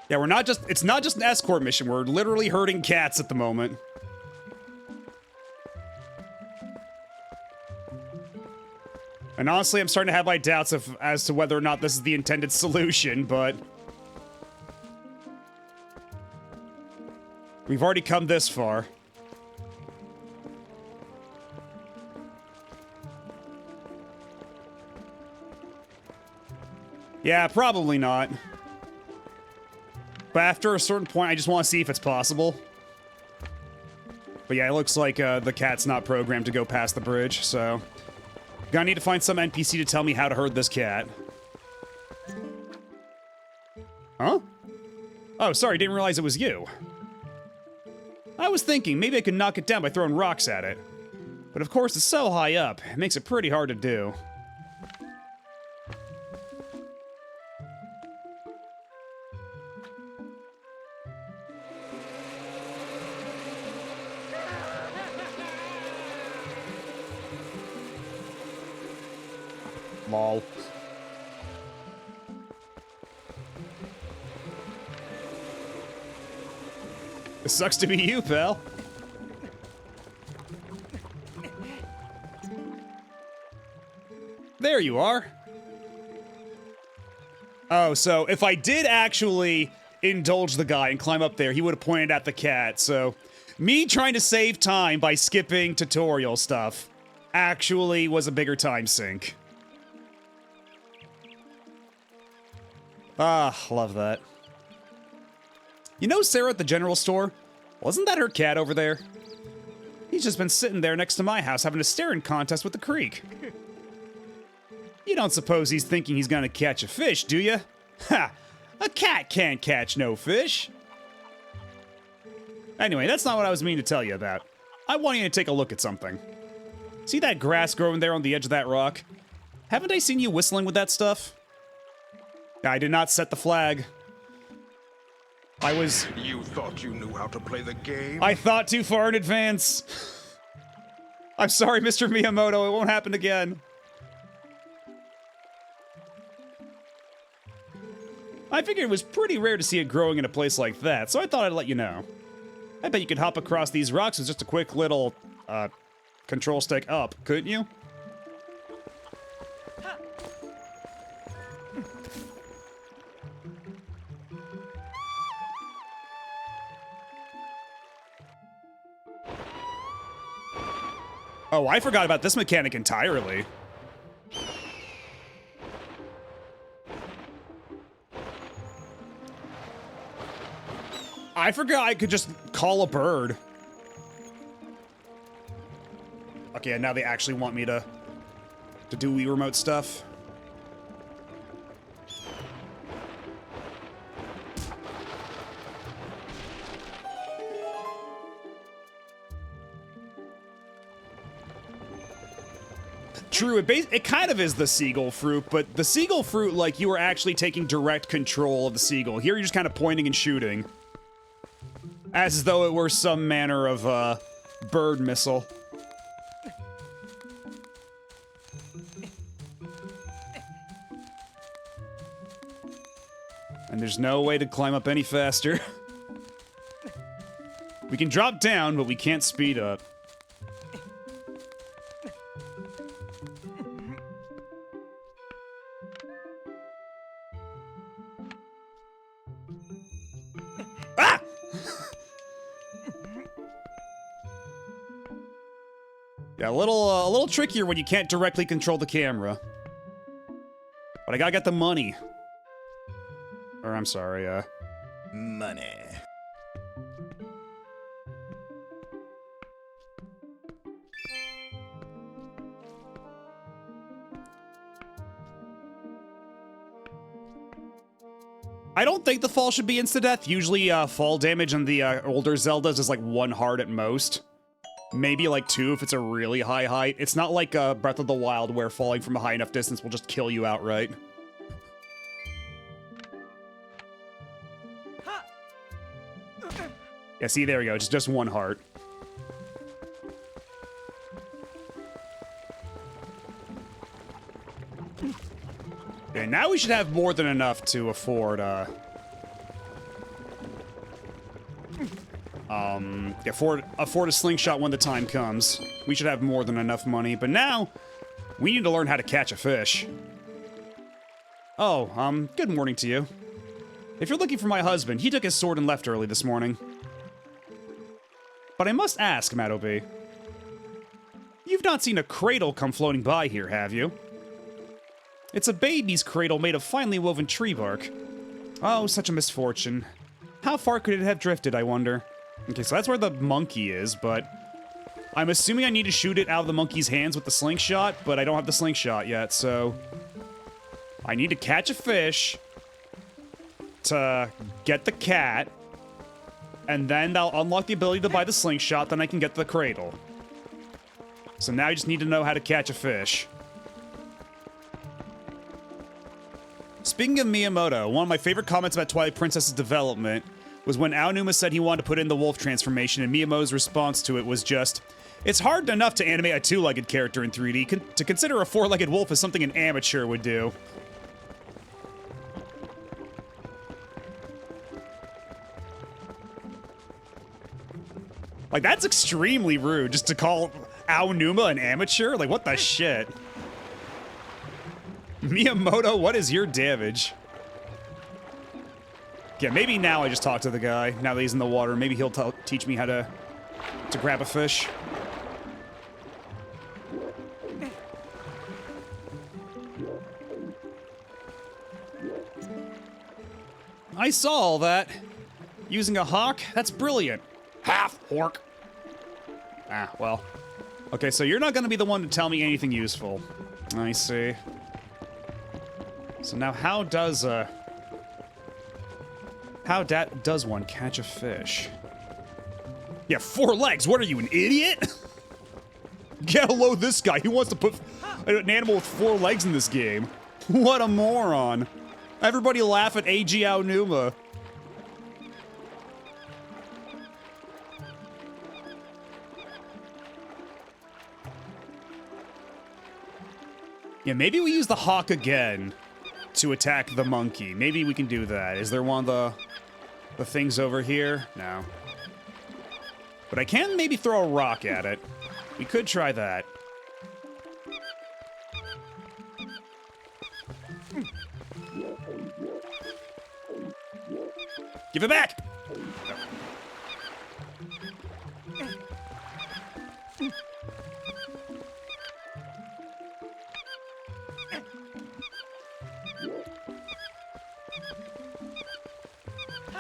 S3: Yeah, we're not just... It's not just an escort mission. We're literally herding cats at the moment. And honestly, I'm starting to have my doubts as to whether or not this is the intended solution, but... We've already come this far. Yeah, probably not. But after a certain point, I just want to see if it's possible. But yeah, it looks like the cat's not programmed to go past the bridge, so... Gonna need to find some NPC to tell me how to herd this cat. Huh? Oh, sorry, didn't realize it was you. I was thinking maybe I could knock it down by throwing rocks at it. But of course, it's so high up, it makes it pretty hard to do. Lol. It sucks to be you, pal. There you are. Oh, so if I did actually indulge the guy and climb up there, he would have pointed at the cat, so... Me trying to save time by skipping tutorial stuff actually was a bigger time sink. Ah, love that. You know Sarah at the general store? Wasn't that her cat over there? He's just been sitting there next to my house having a staring contest with the creek. You don't suppose he's thinking he's gonna catch a fish, do you? Ha! A cat can't catch no fish! Anyway, that's not what I was meaning to tell you about. I want you to take a look at something. See that grass growing there on the edge of that rock? Haven't I seen you whistling with that stuff? I did not set the flag.
S4: You thought you knew how to play the game?
S3: I thought too far in advance. I'm sorry, Mr. Miyamoto, it won't happen again. I figured it was pretty rare to see it growing in a place like that, so I thought I'd let you know. I bet you could hop across these rocks with just a quick little, control stick up, couldn't you? Oh, I forgot about this mechanic entirely. I forgot I could just call a bird. Okay, now they actually want me to do Wii Remote stuff. True, it kind of is the seagull fruit, but the seagull fruit, like, you were actually taking direct control of the seagull. Here you're just kind of pointing and shooting. As though it were some manner of, bird missile. And there's no way to climb up any faster. We can drop down, but we can't speed up. Ah! Yeah, a little trickier when you can't directly control the camera. But I gotta get the money. Or, I'm sorry, money. I don't think the fall should be insta-death. Usually, fall damage on the older Zeldas is like 1 heart at most. Maybe like 2 if it's a really high height. It's not like Breath of the Wild where falling from a high enough distance will just kill you outright. Yeah, see, there we go. It's just 1 heart. Okay, now we should have more than enough to afford, afford a slingshot when the time comes. We should have more than enough money, but now we need to learn how to catch a fish. Oh, good morning to you. If you're looking for my husband, he took his sword and left early this morning. But I must ask, Madobe, you've not seen a cradle come floating by here, have you? It's a baby's cradle made of finely woven tree bark. Oh, such a misfortune. How far could it have drifted, I wonder? Okay, so that's where the monkey is, but I'm assuming I need to shoot it out of the monkey's hands with the slingshot, but I don't have the slingshot yet, so I need to catch a fish to get the cat, and then I'll unlock the ability to buy the slingshot, then I can get the cradle. So now I just need to know how to catch a fish. Speaking of Miyamoto, one of my favorite comments about Twilight Princess's development was when Aonuma said he wanted to put in the wolf transformation, and Miyamoto's response to it was just, it's hard enough to animate a 2-legged character in 3D, to consider a 4-legged wolf is something an amateur would do. Like, that's extremely rude, just to call Aonuma an amateur? Like, what the shit? Miyamoto, what is your damage? Yeah, maybe now I just talk to the guy, now that he's in the water. Maybe he'll teach me how to grab a fish. I saw all that. Using a hawk? That's brilliant. Half orc. Ah, well. Okay, so you're not gonna be the one to tell me anything useful. I see. So now how does one catch a fish? Yeah, 4 legs. What are you, an idiot? Get a load this guy. He wants to put an animal with 4 legs in this game. What a moron. Everybody laugh at AG Aonuma. Yeah, maybe we use the hawk again to attack the monkey. Maybe we can do that. Is there one of the things over here? No. But I can maybe throw a rock at it. We could try that. Give it back!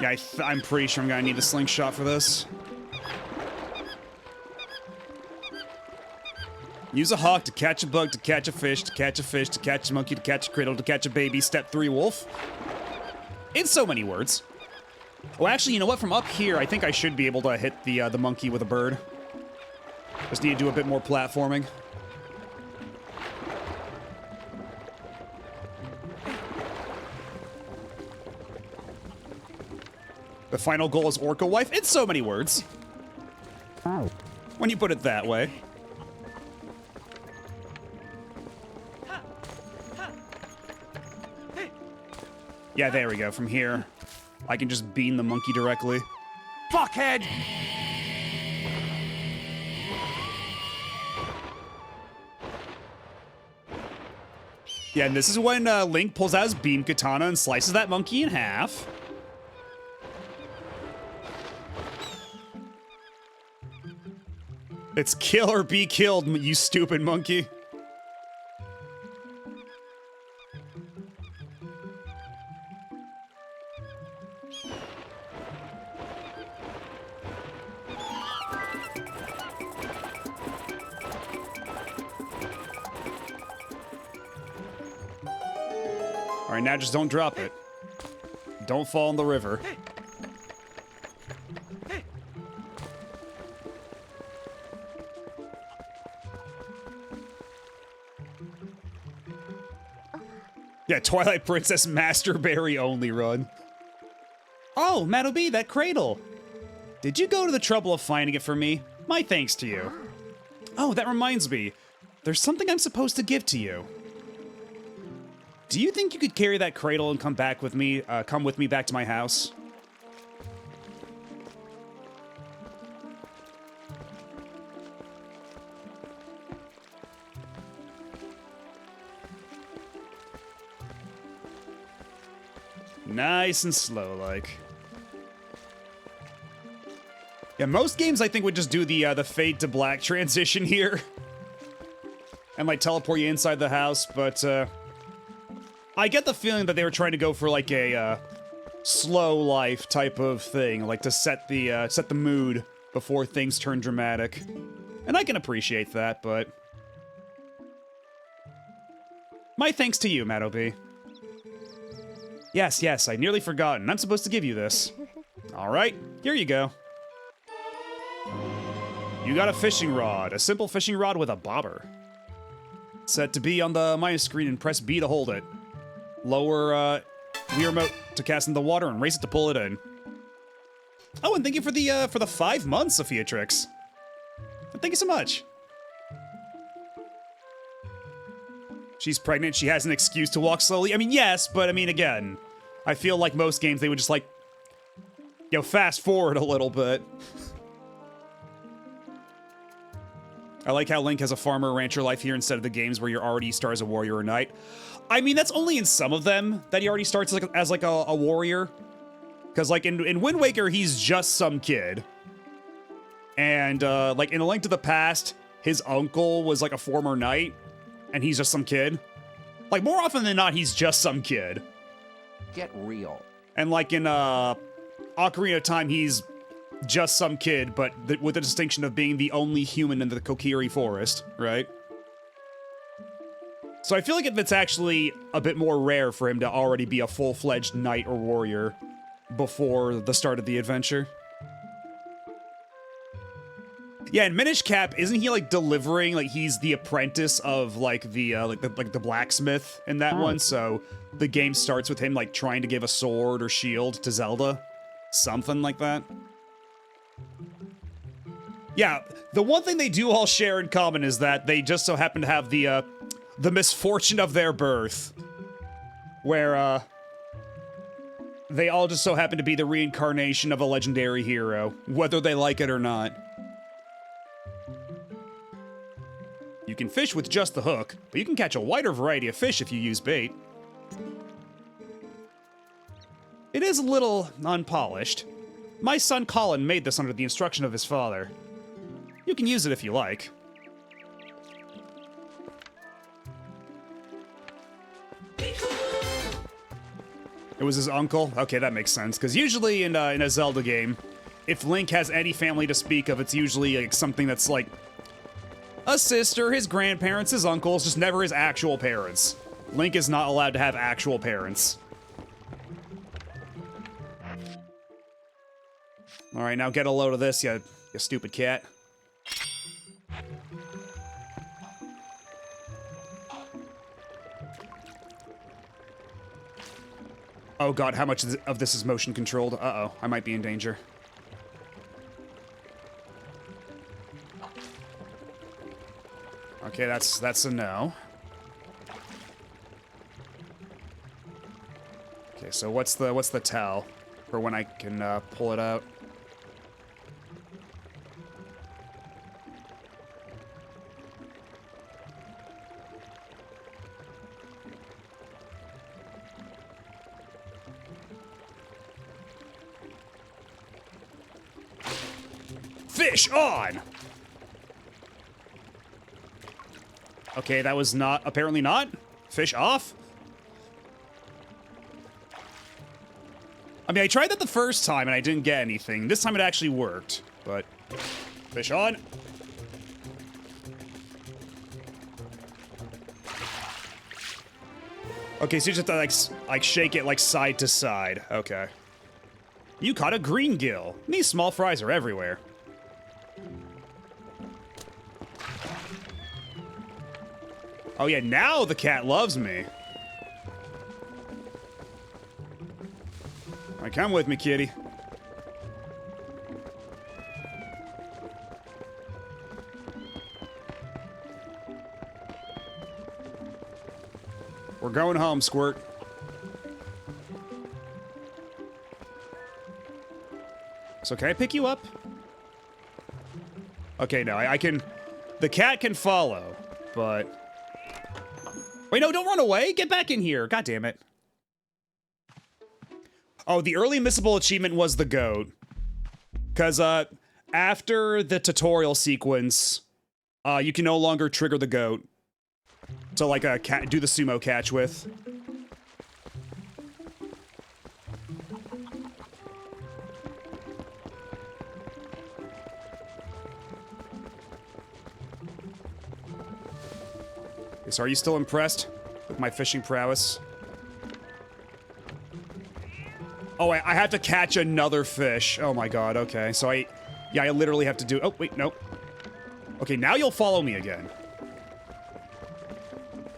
S3: Yeah, I'm pretty sure I'm gonna need a slingshot for this. Use a hawk to catch a bug, to catch a fish, to catch a fish, to catch a monkey, to catch a criddle, to catch a baby. Step 3, wolf. It's so many words. Oh, actually, you know what? From up here, I think I should be able to hit the monkey with a bird. Just need to do a bit more platforming. The final goal is Orca Wife. It's so many words. When you put it that way. Yeah, there we go. From here, I can just beam the monkey directly.
S5: Fuckhead!
S3: Yeah, and this is when Link pulls out his beam katana and slices that monkey in half. It's kill or be killed, you stupid monkey. All right, now just don't drop it. Don't fall in the river. Yeah, Twilight Princess Masterberry only run. Oh, Maddo B, that cradle. Did you go to the trouble of finding it for me? My thanks to you. Oh, that reminds me. There's something I'm supposed to give to you. Do you think you could carry that cradle and come with me back to my house? Nice and slow, like. Yeah, most games I think would just do the fade to black transition here. And like teleport you inside the house, but I get the feeling that they were trying to go for like a slow life type of thing, like to set the mood before things turn dramatic. And I can appreciate that, but my thanks to you, Maddo B. Yes, I'd nearly forgotten. I'm supposed to give you this. All right, here you go. You got a fishing rod, a simple fishing rod with a bobber. Set to B on the minus screen and press B to hold it. Lower Wii remote to cast in the water and raise it to pull it in. Oh, and thank you for the 5 months, Sophiatrix. Thank you so much. She's pregnant, she has an excuse to walk slowly. I mean, yes, but I mean, again, I feel like most games, they would just like, fast forward a little bit. I like how Link has a farmer rancher life here instead of the games where you're already start as a warrior or knight. I mean, that's only in some of them that he already starts as a warrior. Because like in Wind Waker, he's just some kid. And like in A Link to the Past, his uncle was like a former knight. And he's just some kid. Like, more often than not, he's just some kid.
S5: Get real.
S3: And like in Ocarina of Time, he's just some kid, but with the distinction of being the only human in the Kokiri forest, right? So I feel like it's actually a bit more rare for him to already be a full-fledged knight or warrior before the start of the adventure. Yeah, and Minish Cap, isn't he like delivering, like he's the apprentice of like the blacksmith in that one, so the game starts with him like trying to give a sword or shield to Zelda. Something like that. Yeah, the one thing they do all share in common is that they just so happen to have the misfortune of their birth. Where they all just so happen to be the reincarnation of a legendary hero, whether they like it or not. You can fish with just the hook, but you can catch a wider variety of fish if you use bait. It is a little unpolished. My son Colin made this under the instruction of his father. You can use it if you like. It was his uncle? Okay, that makes sense. Because usually in a Zelda game, if Link has any family to speak of, it's usually like something that's like a sister, his grandparents, his uncles, just never his actual parents. Link is not allowed to have actual parents. Alright, now get a load of this, you stupid cat. Oh god, how much of this is motion controlled? Uh-oh, I might be in danger. Okay, that's a no. Okay, so what's the tell for when I can pull it out? Fish on! Okay, that was not... apparently not. Fish off? I mean, I tried that the first time and I didn't get anything. This time it actually worked, but... Fish on. Okay, so you just have to, like shake it, like, side to side. Okay. You caught a green gill. These small fries are everywhere. Oh yeah, now the cat loves me. Alright, come with me, kitty. We're going home, Squirt. So can I pick you up? Okay, no, I can... The cat can follow, but... Wait, no, don't run away! Get back in here! God damn it. Oh, the early missable achievement was the goat. Because, after the tutorial sequence, you can no longer trigger the goat to, like, do the sumo catch with. So are you still impressed with my fishing prowess? Oh, I have to catch another fish. Oh my god, okay. So I literally have to do... Oh, wait, nope. Okay, now you'll follow me again.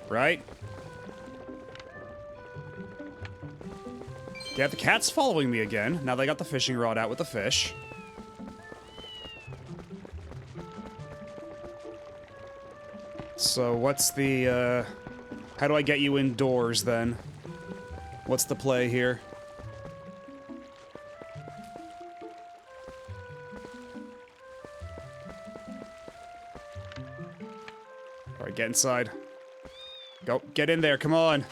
S3: Right? Yeah, the cat's following me again. Now they got the fishing rod out with the fish. So what's the, how do I get you indoors, then? What's the play here? Alright, get inside. Go, get in there, come on!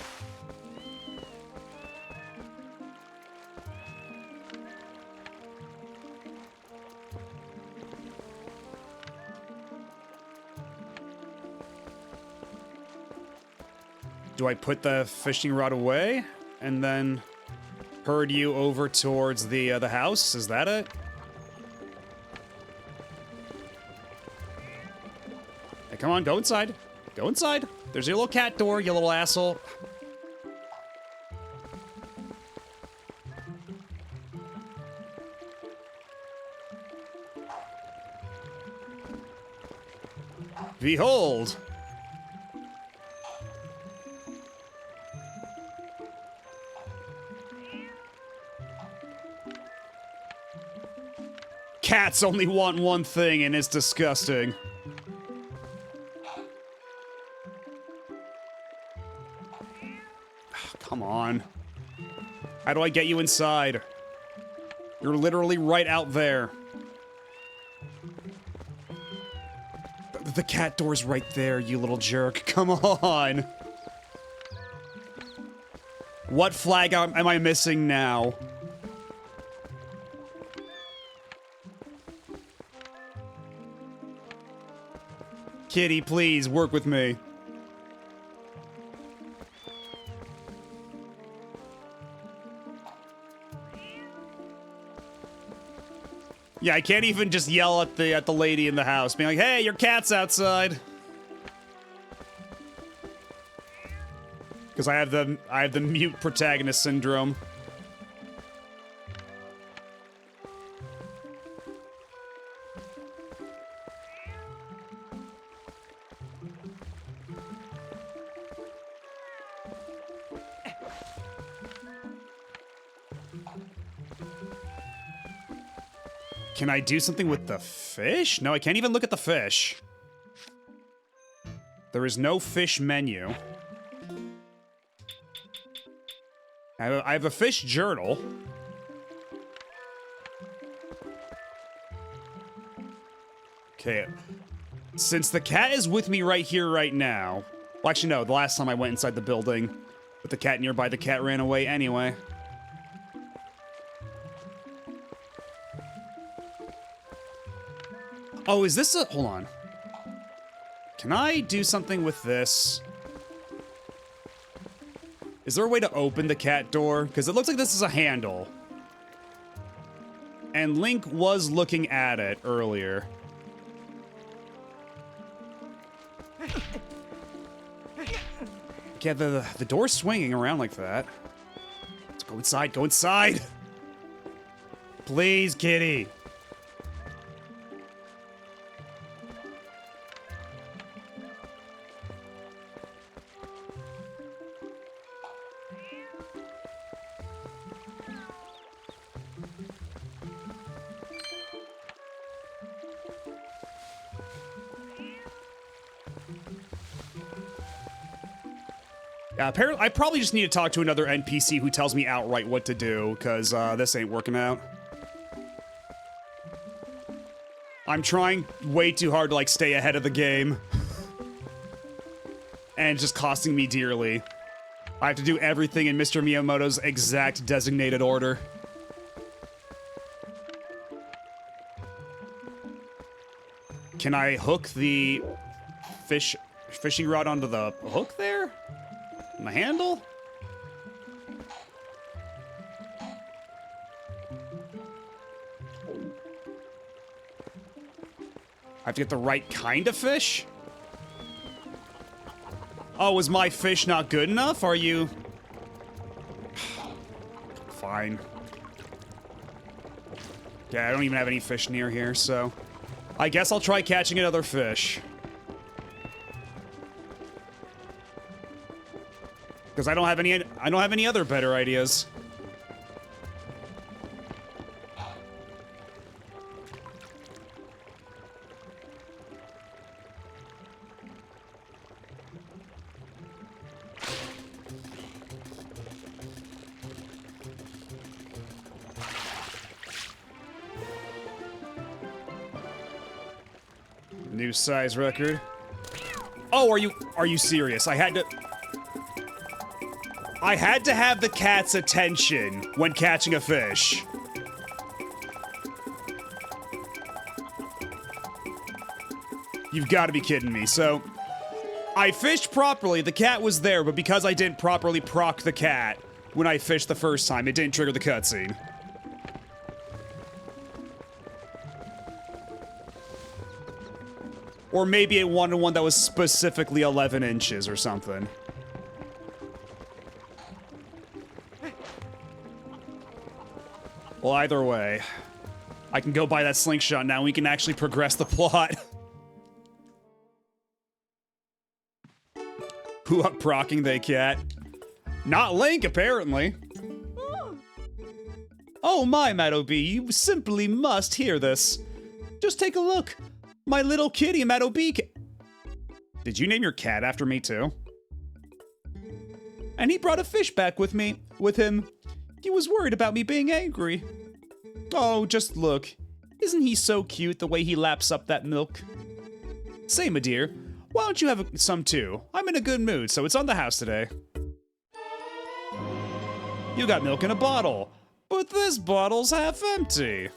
S3: Do I put the fishing rod away and then herd you over towards the house? Is that it? Hey, come on, go inside. Go inside. There's your little cat door, you little asshole. Behold! Cats only want one thing, and it's disgusting. Come on. How do I get you inside? You're literally right out there. The cat door's right there, you little jerk. Come on. What flag am I missing now? Kitty, please, work with me. Yeah, I can't even just yell at the lady in the house, being like, "Hey, your cat's outside." Because I have the mute protagonist syndrome. Can I do something with the fish? No, I can't even look at the fish. There is no fish menu. I have a fish journal. Okay. Since the cat is with me right here, right now. Well, actually, no. The last time I went inside the building with the cat nearby, the cat ran away anyway. Oh, is this a... Hold on. Can I do something with this? Is there a way to open the cat door? Because it looks like this is a handle. And Link was looking at it earlier. Yeah, the door's swinging around like that. Let's go inside, go inside! Please, kitty! Yeah, apparently, I probably just need to talk to another NPC who tells me outright what to do, because this ain't working out. I'm trying way too hard to, like, stay ahead of the game. And it's just costing me dearly. I have to do everything in Mr. Miyamoto's exact designated order. Can I hook the fishing rod onto the hook there? On the handle? I have to get the right kind of fish? Oh, is my fish not good enough? Are you... Fine. Yeah, I don't even have any fish near here, so... I guess I'll try catching another fish. Because I don't have any other better ideas. New size record. Oh, are you serious? I had to have the cat's attention when catching a fish. You've got to be kidding me. So, I fished properly, the cat was there, but because I didn't properly proc the cat when I fished the first time, it didn't trigger the cutscene. Or maybe it wanted one that was specifically 11 inches or something. Well, either way, I can go buy that slingshot now and we can actually progress the plot. Who up procking they cat? Not Link, apparently. Oh my, Madobi, you simply must hear this. Just take a look. My little kitty, Madobi. Did you name your cat after me too? And he brought a fish back with him. He was worried about me being angry. Oh, just look. Isn't he so cute the way he laps up that milk? Say, my dear, why don't you have some too? I'm in a good mood, so it's on the house today. You got milk in a bottle, but this bottle's half empty.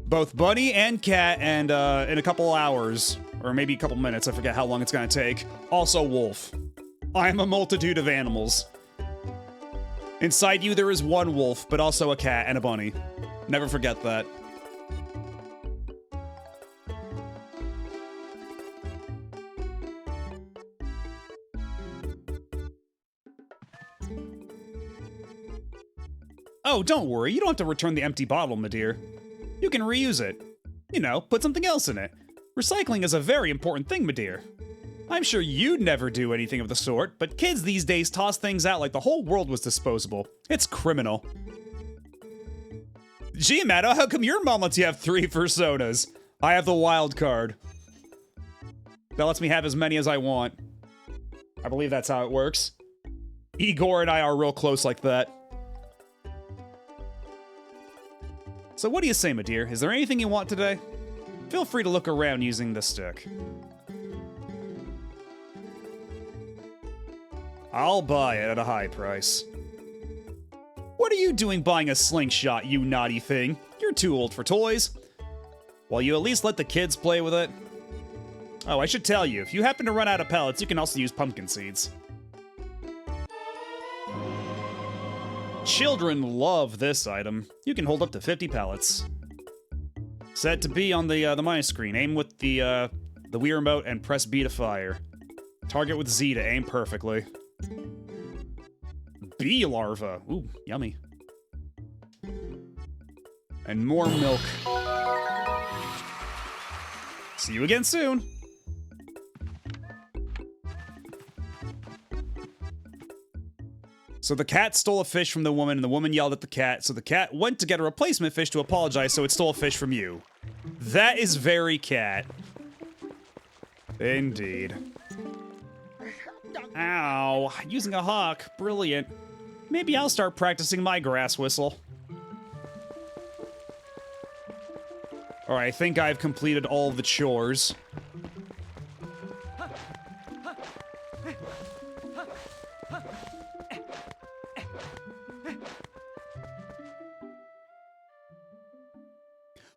S3: Both Bunny and Cat, and in a couple hours, or maybe a couple minutes, I forget how long it's gonna take, also Wolf. I am a multitude of animals. Inside you, there is one wolf, but also a cat and a bunny. Never forget that. Oh, don't worry. You don't have to return the empty bottle, my dear. You can reuse it. You know, put something else in it. Recycling is a very important thing, my dear. I'm sure you'd never do anything of the sort, but kids these days toss things out like the whole world was disposable. It's criminal. Gee, Matto, how come your mom lets you have 3 personas? I have the wild card. That lets me have as many as I want. I believe that's how it works. Igor and I are real close like that. So what do you say, my dear? Is there anything you want today? Feel free to look around using this stick. I'll buy it at a high price. What are you doing buying a slingshot, you naughty thing? You're too old for toys. Well, you at least let the kids play with it. Oh, I should tell you, if you happen to run out of pellets, you can also use pumpkin seeds. Children love this item. You can hold up to 50 pellets. Set to B on the minus screen. Aim with the Wii remote and press B to fire. Target with Z to aim perfectly. Bee larva. Ooh, yummy. And more milk. See you again soon. So the cat stole a fish from the woman, and the woman yelled at the cat, so the cat went to get a replacement fish to apologize, so it stole a fish from you. That is very cat. Indeed. Ow, using a hawk, brilliant. Maybe I'll start practicing my grass whistle. Alright, I think I've completed all the chores.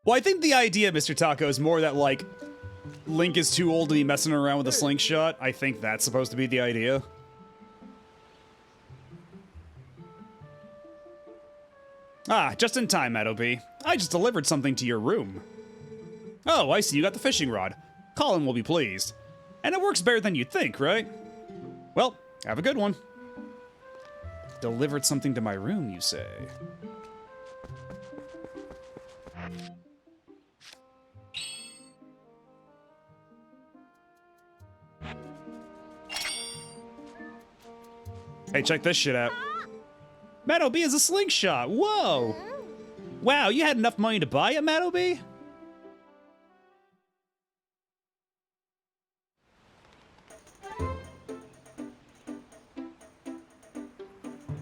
S3: Well, I think the idea, Mr. Taco, is more that, like, Link is too old to be messing around with a slingshot. I think that's supposed to be the idea. Ah, just in time, Meadowbee. I just delivered something to your room. Oh, I see you got the fishing rod. Colin will be pleased. And it works better than you'd think, right? Well, have a good one. Delivered something to my room, you say? Hey, check this shit out. Meadowbee is a slingshot. Whoa. Wow, you had enough money to buy it, Meadowbee?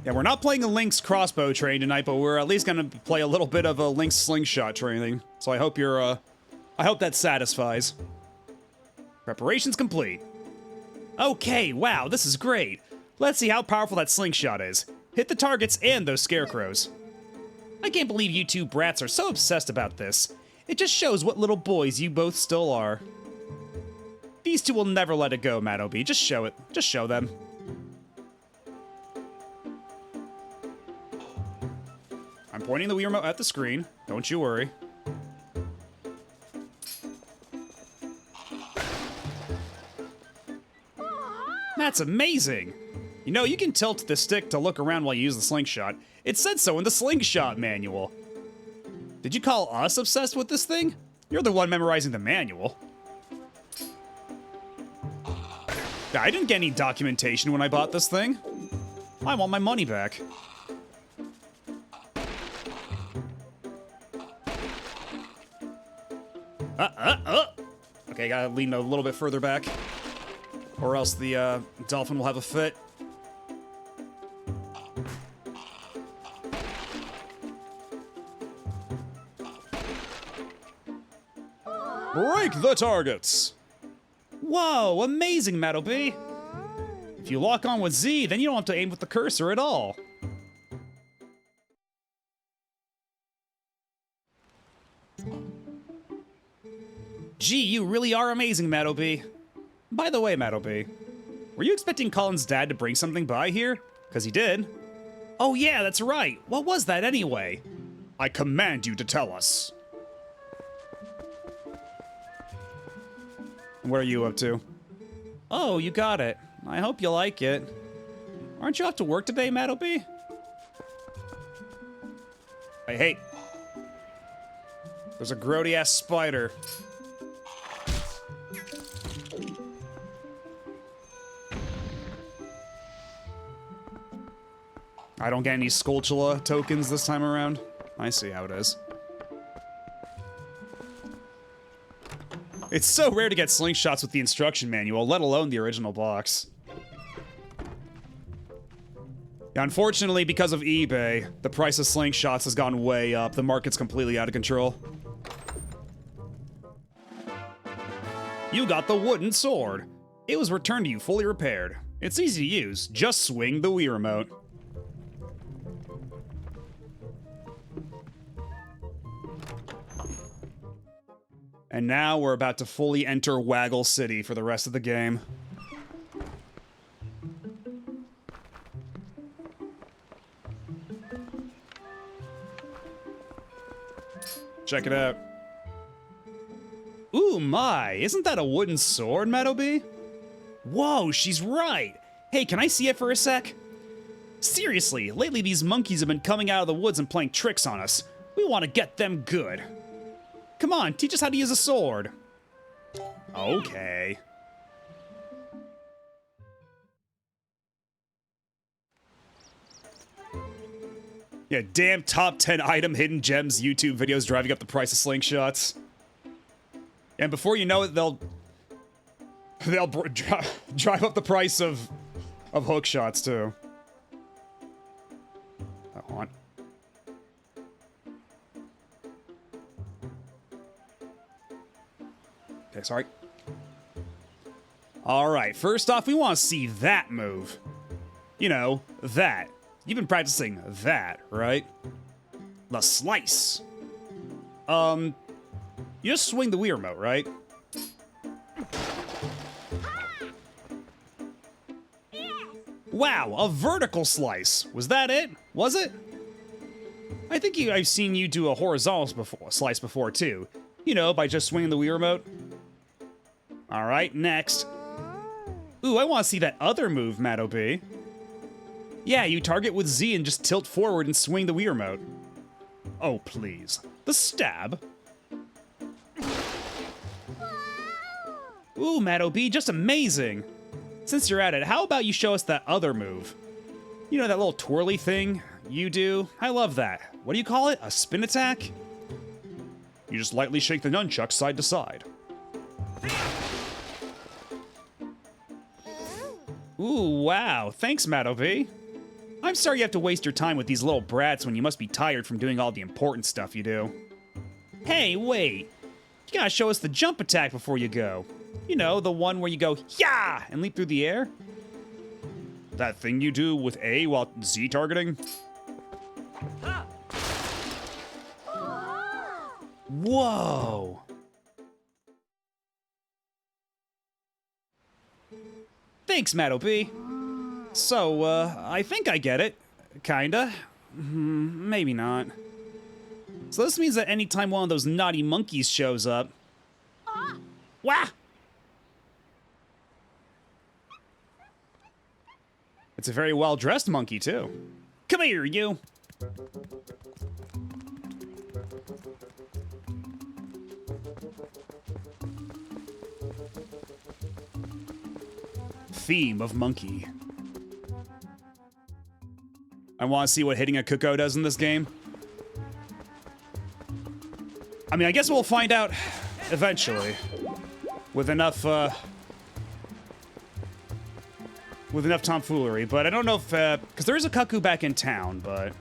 S3: Yeah, we're not playing a Link's crossbow training tonight, but we're at least gonna play a little bit of a Link's slingshot training. So I hope you're, I hope that satisfies. Preparations complete. Okay, wow, this is great. Let's see how powerful that slingshot is. Hit the targets and those scarecrows. I can't believe you two brats are so obsessed about this. It just shows what little boys you both still are. These two will never let it go, Meadowbee. Just show it. Just show them. I'm pointing the Wii remote at the screen. Don't you worry. That's amazing! You know, you can tilt the stick to look around while you use the slingshot. It said so in the slingshot manual. Did you call us obsessed with this thing? You're the one memorizing the manual. I didn't get any documentation when I bought this thing. I want my money back. Okay, gotta lean a little bit further back, or else the dolphin will have a fit. Break the targets! Whoa, amazing, Meadowbee! If you lock on with Z, then you don't have to aim with the cursor at all. Gee, you really are amazing, Meadowbee. By the way, Meadowbee, were you expecting Colin's dad to bring something by here? Because he did. Oh yeah, that's right. What was that anyway? I command you to tell us. What are you up to? Oh, you got it. I hope you like it. Aren't you off to work today, Maddleby? Hey. There's a grody-ass spider. I don't get any Skulltula tokens this time around. I see how it is. It's so rare to get slingshots with the instruction manual, let alone the original box. Yeah, unfortunately, because of eBay, the price of slingshots has gone way up. The market's completely out of control. You got the wooden sword. It was returned to you fully repaired. It's easy to use. Just swing the Wii remote. And now we're about to fully enter Waggle City for the rest of the game. Check it out. Ooh, my, isn't that a wooden sword, Maddleby? Whoa, she's right. Hey, can I see it for a sec? Seriously, lately these monkeys have been coming out of the woods and playing tricks on us. We want to get them good. Come on, teach us how to use a sword. Okay. Yeah, damn top 10 item hidden gems YouTube videos driving up the price of slingshots. And before you know it, they'll drive up the price of hook shots too. Hold on. Okay, sorry. All right, first off, we want to see that move. You know, that. You've been practicing that, right? The slice. You just swing the Wii remote, right? Wow, a vertical slice. Was that it? Was it? I think I've seen you do a horizontal slice before, too. You know, by just swinging the Wii remote. All right, next. Ooh, I want to see that other move, Maddleby. Yeah, you target with Z and just tilt forward and swing the Wii remote. Oh, please. The stab. Ooh, Maddleby, just amazing. Since you're at it, how about you show us that other move? You know, that little twirly thing you do? I love that. What do you call it? A spin attack? You just lightly shake the nunchuck side to side. Ooh, wow. Thanks, Maddleby. I'm sorry you have to waste your time with these little brats when you must be tired from doing all the important stuff you do. Hey, wait. You gotta show us the jump attack before you go. You know, the one where you go, yeah, and leap through the air. That thing you do with A while Z targeting? Whoa. Thanks, Maddleby. So, I think I get it. Kinda. Maybe not. So this means that anytime one of those naughty monkeys shows up... Wah! It's a very well-dressed monkey, too. Come here, you! Theme of monkey. I want to see what hitting a cuckoo does in this game. I mean, I guess we'll find out eventually. With enough tomfoolery, but I don't know if, because there is a cuckoo back in town, but...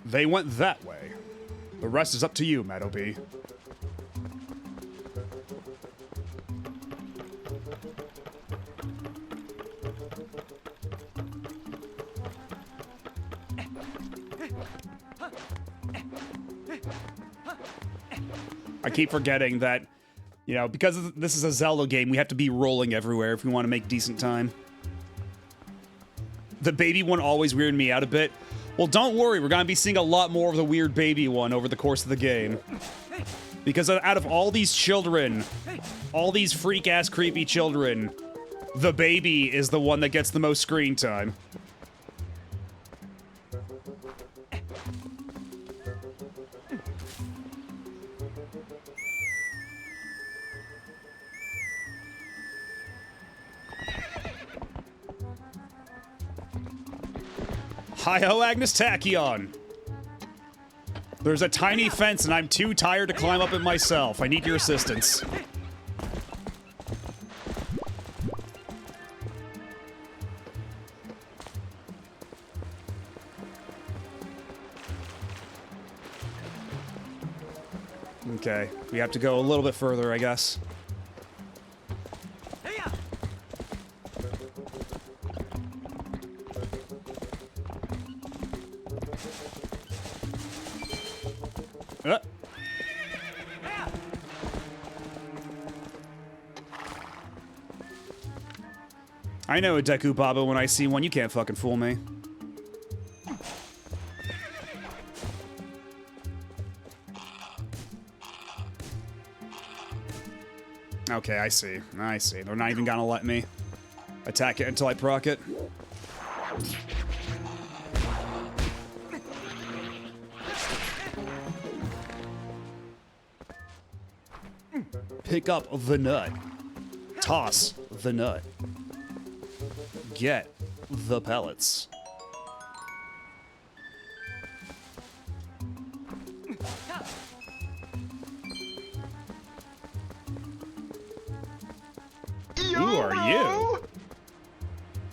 S3: They went that way. The rest is up to you, Maddleby. I keep forgetting that You know, because this is a Zelda game, we have to be rolling everywhere if we want to make decent time. The baby one always weirded me out a bit. Well, don't worry, we're going to be seeing a lot more of the weird baby one over the course of the game. Because out of all these children, all these freak-ass creepy children, the baby is the one that gets the most screen time. Hi-ho, Agnes Tachyon! There's a tiny fence and I'm too tired to climb up it myself. I need your assistance. Okay, we have to go a little bit further, I guess. I know a Deku Baba when I see one. You can't fucking fool me. Okay, I see. I see. They're not even gonna let me attack it until I proc it. Pick up the nut. Toss the nut. Get the pellets. Who are you?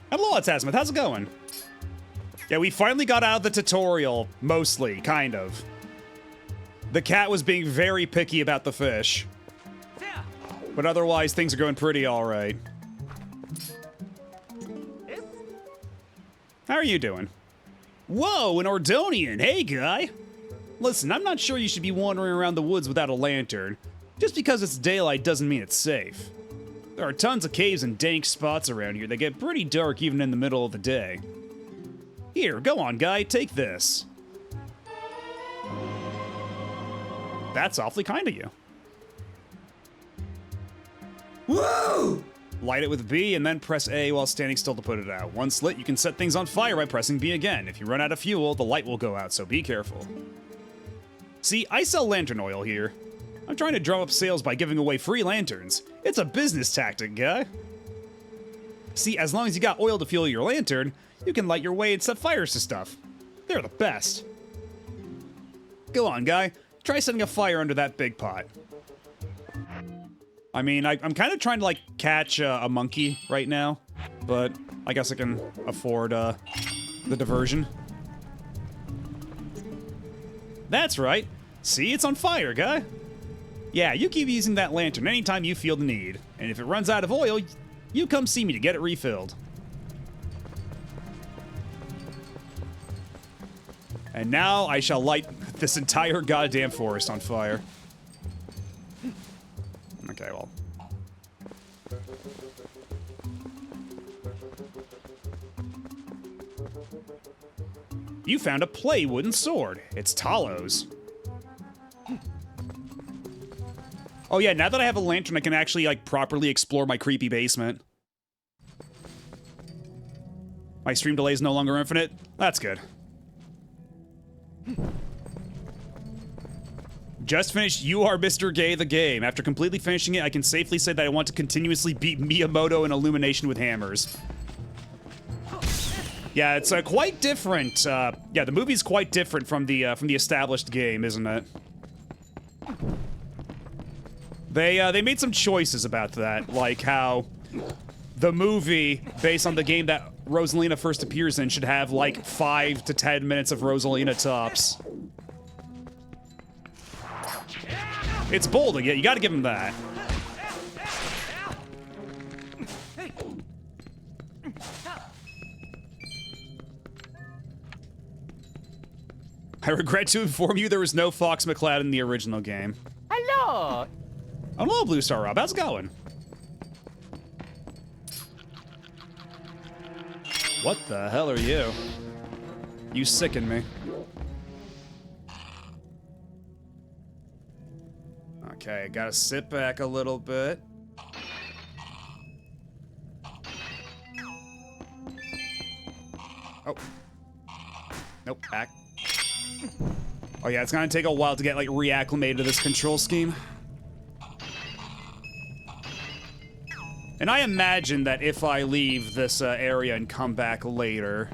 S3: Hello, Tasmith. How's it going? Yeah, we finally got out of the tutorial, mostly, kind of. The cat was being very picky about the fish. But otherwise, things are going pretty alright. How are you doing? Whoa, an Ordonian! Hey, guy! Listen, I'm not sure you should be wandering around the woods without a lantern. Just because it's daylight doesn't mean it's safe. There are tons of caves and dank spots around here that get pretty dark even in the middle of the day. Here, go on, guy, take this. That's awfully kind of you. Whoa! Light it with B and then press A while standing still to put it out. Once lit, you can set things on fire by pressing B again. If you run out of fuel, the light will go out, so be careful. See, I sell lantern oil here. I'm trying to drum up sales by giving away free lanterns. It's a business tactic, guy. See, as long as you got oil to fuel your lantern, you can light your way and set fires to stuff. They're the best. Go on, guy. Try setting a fire under that big pot. I mean, I'm kind of trying to, like, catch a monkey right now, but I guess I can afford the diversion. That's right. See, it's on fire, guy. Yeah, you keep using that lantern anytime you feel the need, and if it runs out of oil, you come see me to get it refilled. And now I shall light this entire goddamn forest on fire. Okay, well. You found a play wooden sword. It's Talos. Oh yeah, now that I have a lantern, I can actually, like, properly explore my creepy basement. My stream delay is no longer infinite. That's good. Just finished You Are Mr. Gay the game. After completely finishing it, I can safely say that I want to continuously beat Miyamoto in Illumination with hammers. Yeah, it's quite different. Yeah, the movie's quite different from the established game, isn't it? They made some choices about that, like how the movie, based on the game that Rosalina first appears in, should have like 5 to 10 minutes of Rosalina tops. It's bold, yeah, you gotta give him that. I regret to inform you there was no Fox McCloud in the original game.
S5: Hello.
S3: I'm a little Blue Star Rob. How's it going? What the hell are you? You sicken me. Okay, gotta sit back a little bit. Oh. Nope, back. Oh yeah, it's gonna take a while to get, like, reacclimated to this control scheme. And I imagine that if I leave this area and come back later...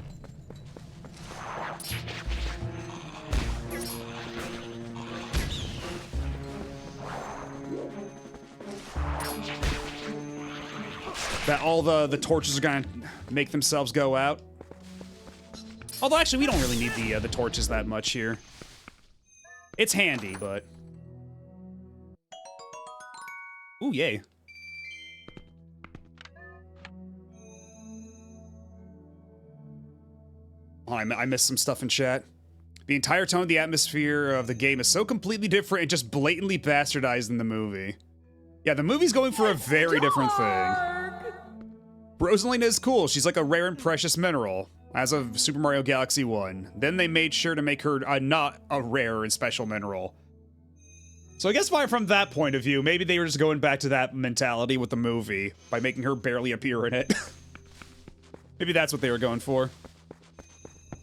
S3: that all the torches are gonna make themselves go out. Although, actually, we don't really need the torches that much here. It's handy, but... Ooh, yay. Oh, I missed some stuff in chat. The entire tone of the atmosphere of the game is so completely different and just blatantly bastardized in the movie. Yeah, the movie's going for a very different thing. Rosalina is cool. She's like a rare and precious mineral, as of Super Mario Galaxy 1. Then they made sure to make her not a rare and special mineral. So I guess from that point of view, maybe they were just going back to that mentality with the movie by making her barely appear in it. Maybe that's what they were going for.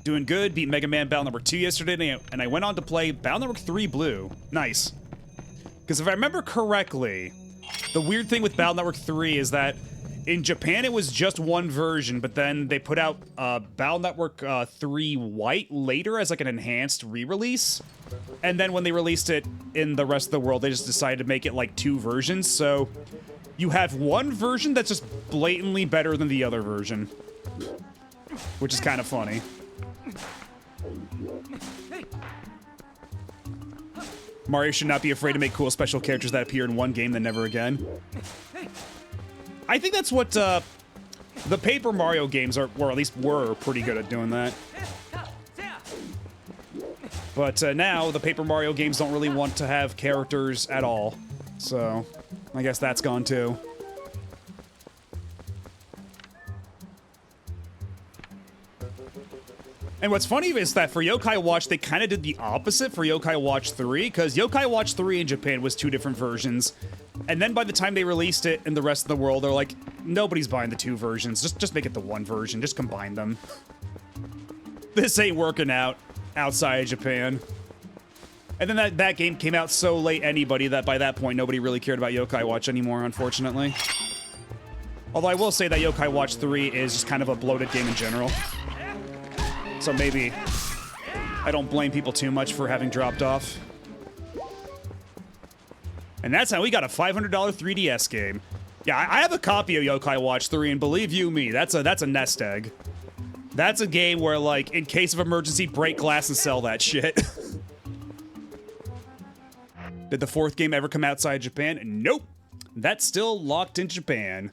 S3: Doing good, beat Mega Man Battle number 2 yesterday, and I went on to play Battle number 3 Blue. Nice. Because if I remember correctly, the weird thing with Battle Network 3 is that in Japan it was just one version, but then they put out Battle Network 3 White later as like an enhanced re-release. And then when they released it in the rest of the world, they just decided to make it like 2 versions. So you have one version that's just blatantly better than the other version, which is kind of funny. Mario should not be afraid to make cool special characters that appear in one game then never again. I think that's what the Paper Mario games are, or at least were pretty good at doing that. But now the Paper Mario games don't really want to have characters at all. So I guess that's gone too. And what's funny is that for Yokai Watch, they kind of did the opposite for Yokai Watch 3, because Yokai Watch 3 in Japan was 2 different versions. And then by the time they released it in the rest of the world, they're like, nobody's buying the 2 versions. Just make it the 1 version. Just combine them. This ain't working out outside of Japan. And then that game came out so late anybody that by that point, nobody really cared about Yokai Watch anymore, unfortunately. Although I will say that Yokai Watch 3 is just kind of a bloated game in general. So maybe I don't blame people too much for having dropped off. And that's how we got a $500 3DS game. Yeah, I have a copy of Yokai Watch 3, and believe you me, that's a nest egg. That's a game where, like, in case of emergency, break glass and sell that shit. Did the 4th game ever come outside Japan? Nope. That's still locked in Japan.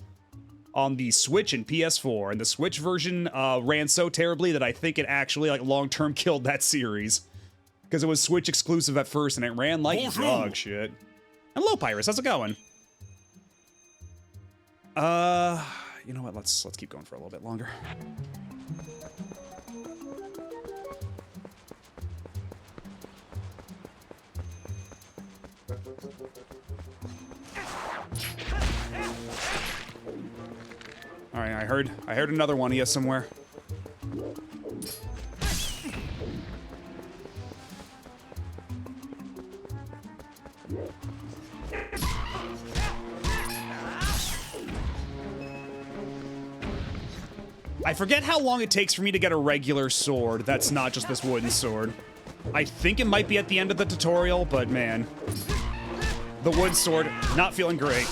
S3: On the Switch and PS4, and the Switch version ran so terribly that I think it actually, like, long-term killed that series. Because it was Switch exclusive at first, and it ran like dog shit. Hello, Pyrus, how's it going? You know what, let's keep going for a little bit longer. All right, I heard another one here somewhere. I forget how long it takes for me to get a regular sword that's not just this wooden sword. I think it might be at the end of the tutorial, but man, the wood sword, not feeling great.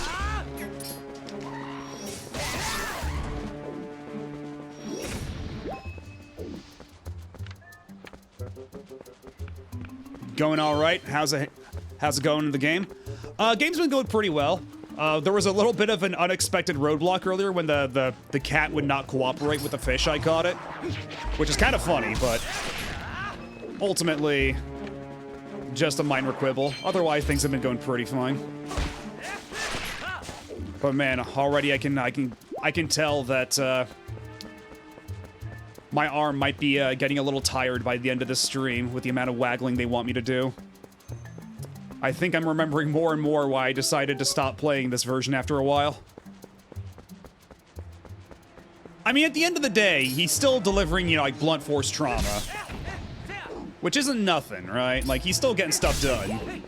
S3: Going all right? How's it going in the game? Game's been going pretty well. There was a little bit of an unexpected roadblock earlier when the cat would not cooperate with the fish I caught it, which is kind of funny, but ultimately just a minor quibble. Otherwise, things have been going pretty fine. But man, already I can tell that my arm might be getting a little tired by the end of this stream with the amount of waggling they want me to do. I think I'm remembering more and more why I decided to stop playing this version after a while. I mean, at the end of the day, he's still delivering, you know, like, blunt force trauma. Which isn't nothing, right? Like, he's still getting stuff done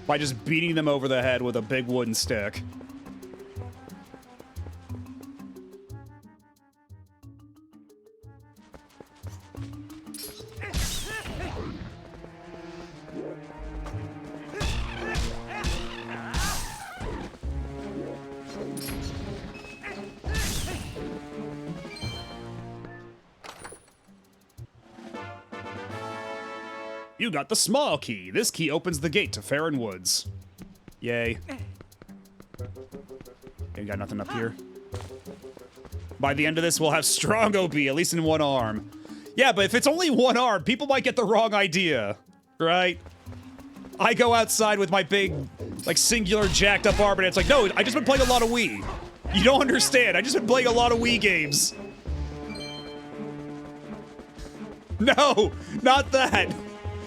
S3: by just beating them over the head with a big wooden stick. You got the small key. This key opens the gate to Farron Woods. Yay. Okay, got nothing up here. By the end of this, we'll have strong OB, at least in one arm. Yeah, but if it's only one arm, people might get the wrong idea, right? I go outside with my big, like, singular jacked up arm, and it's like, no, I just been playing a lot of Wii. You don't understand. I just been playing a lot of Wii games. No, not that.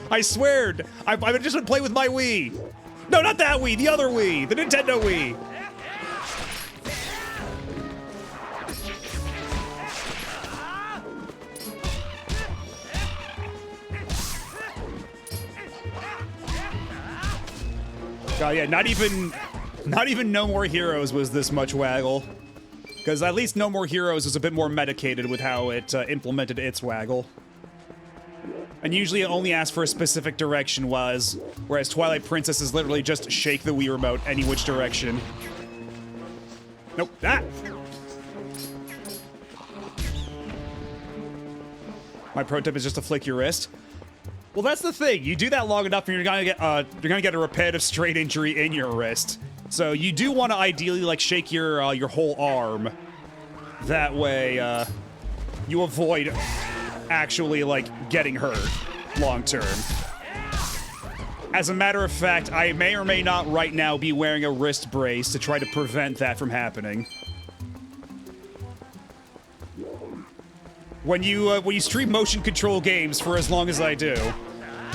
S3: I swear, I've just been playing with my Wii. No, not that Wii, the other Wii, the Nintendo Wii. God, yeah, not even No More Heroes was this much waggle. Because at least No More Heroes is a bit more medicated with how it implemented its waggle. And usually it only asks for a specific direction, whereas Twilight Princess is literally just shake the Wii remote any which direction. Nope, that! My pro tip is just to flick your wrist. Well, that's the thing. You do that long enough and you're gonna get a repetitive strain injury in your wrist. So you do want to ideally, like, shake your whole arm. That way, you avoid actually, like, getting hurt long term. As a matter of fact, I may or may not right now be wearing a wrist brace to try to prevent that from happening. When you stream motion control games for as long as I do,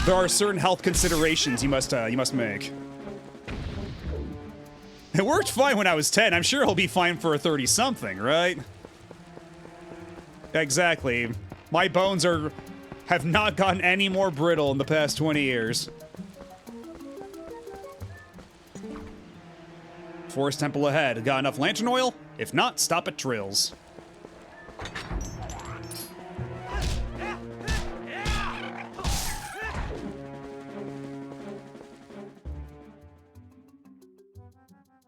S3: there are certain health considerations you must make. It worked fine when I was 10. I'm sure it'll be fine for a 30-something, right? Exactly. My bones have not gotten any more brittle in the past 20 years. Forest Temple ahead. Got enough lantern oil? If not, stop at Trills.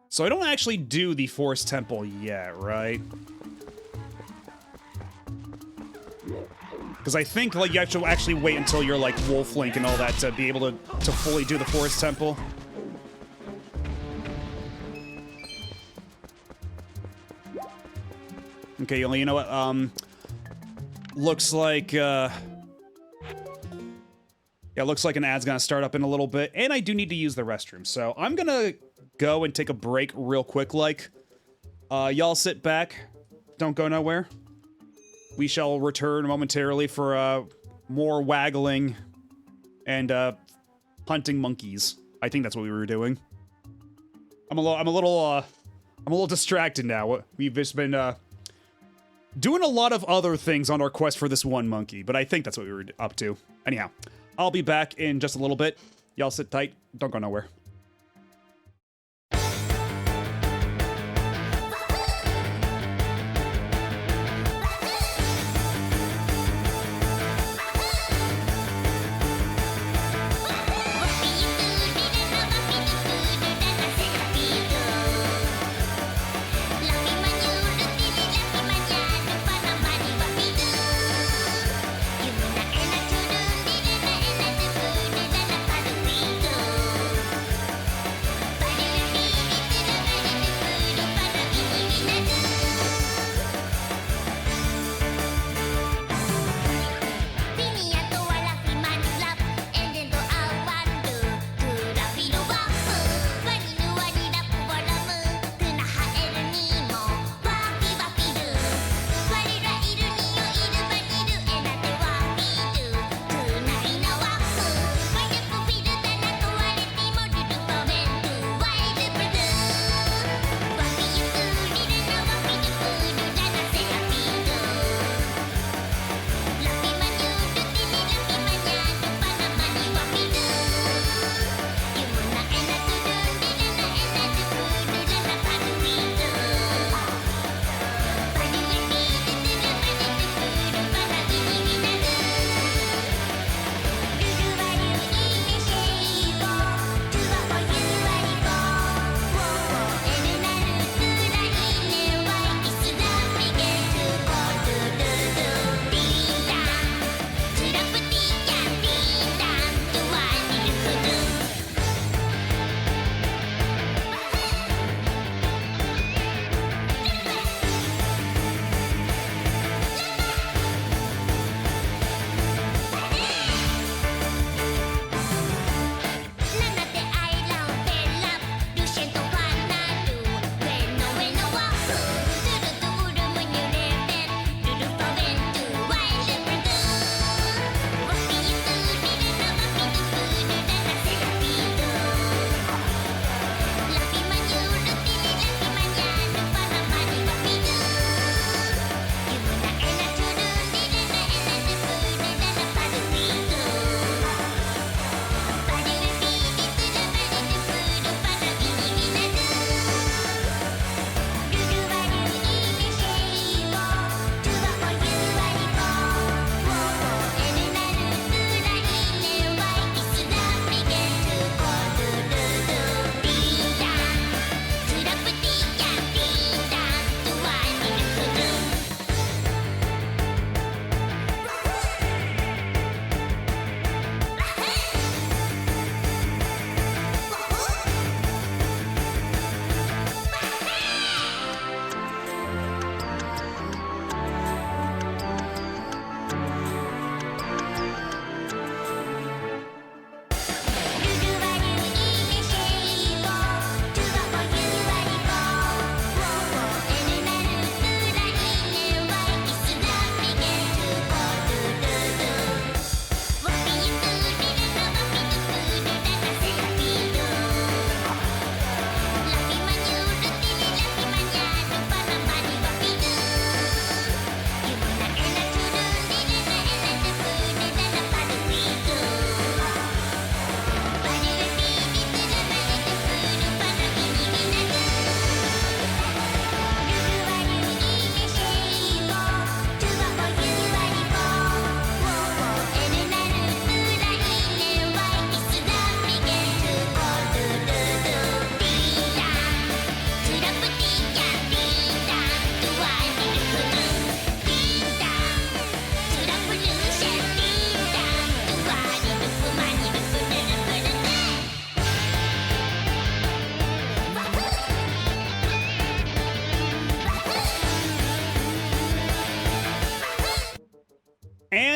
S3: So I don't actually do the Forest Temple yet, right? Because I think, like, you have to actually wait until you're, like, Wolf Link and all that to be able to fully do the Forest Temple. Okay, you know what, looks like, yeah, looks like an ad's gonna start up in a little bit, and I do need to use the restroom, so I'm gonna go and take a break real quick, like. Y'all sit back, don't go nowhere. We shall return momentarily for, more waggling and, hunting monkeys. I think that's what we were doing. I'm a little distracted now. We've just been, doing a lot of other things on our quest for this one monkey, but I think that's what we were up to. Anyhow, I'll be back in just a little bit. Y'all sit tight, don't go nowhere.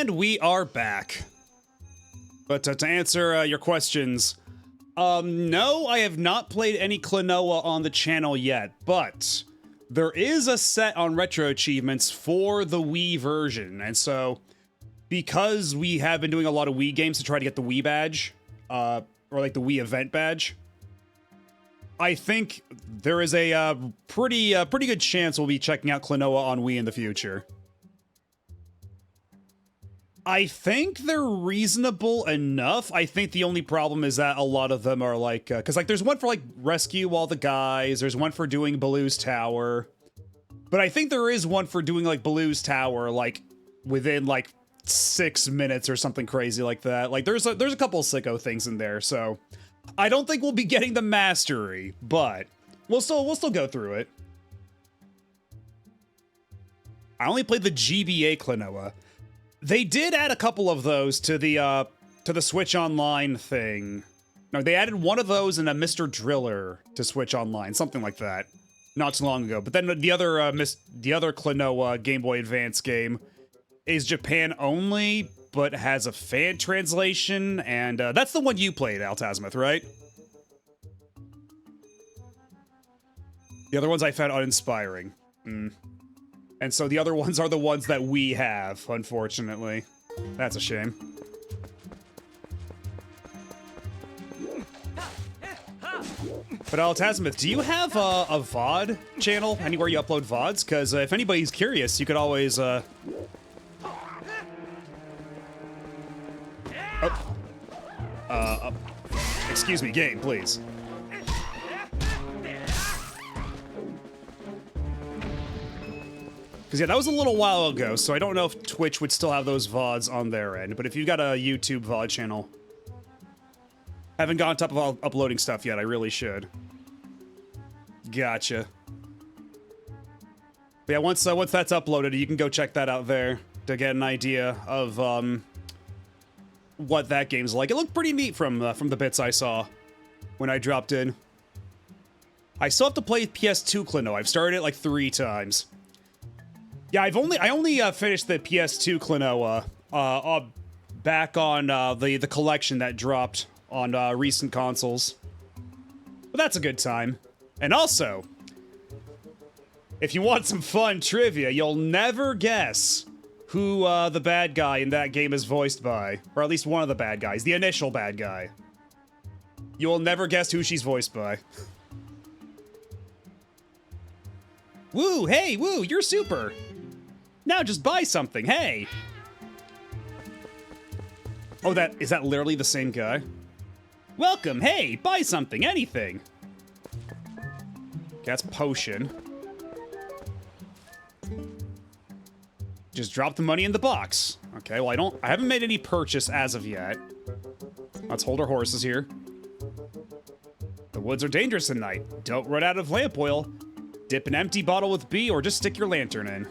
S3: And we are back. But to answer your questions, no, I have not played any Klonoa on the channel yet, but there is a set on RetroAchievements for the Wii version, and so because we have been doing a lot of Wii games to try to get the Wii badge, or like the Wii event badge, I think there is a pretty good chance we'll be checking out Klonoa on Wii in the future. I think they're reasonable enough. I think the only problem is that a lot of them are like, because like there's one for like rescue all the guys, there's one for doing Baloo's Tower, but I think there is one for doing like Baloo's Tower like within like 6 minutes or something crazy like that. Like there's a couple of sicko things in there, so I don't think we'll be getting the mastery, but we'll still go through it. I only played the GBA Klonoa. They did add a couple of those to the Switch Online thing. No, they added one of those and a Mr. Driller to Switch Online, something like that, not too long ago. But then the other Klonoa Game Boy Advance game is Japan only, but has a fan translation, and that's the one you played, Altazimuth, right? The other ones I found uninspiring. And so the other ones are the ones that we have, unfortunately. That's a shame. But Altazimuth, do you have a VOD channel anywhere you upload VODs? Because if anybody's curious, you could always... excuse me, game, please. Because, yeah, that was a little while ago, so I don't know if Twitch would still have those VODs on their end, but if you've got a YouTube VOD channel... Haven't gotten on top of uploading stuff yet, I really should. Gotcha. But yeah, once that's uploaded, you can go check that out there to get an idea of, what that game's like. It looked pretty neat from the bits I saw when I dropped in. I still have to play PS2 Klonoa. I've started it like 3 times. Yeah, I only finished the PS2 Klonoa back on the collection that dropped on recent consoles. But that's a good time. And also, if you want some fun trivia, you'll never guess who the bad guy in that game is voiced by. Or at least one of the bad guys, the initial bad guy. You'll never guess who she's voiced by. Woo, hey, woo, you're super. Now just buy something, hey! Oh, is that literally the same guy? Welcome, hey, buy something, anything! Okay, that's potion. Just drop the money in the box. Okay, well I haven't made any purchase as of yet. Let's hold our horses here. The woods are dangerous at night. Don't run out of lamp oil. Dip an empty bottle with B or just stick your lantern in.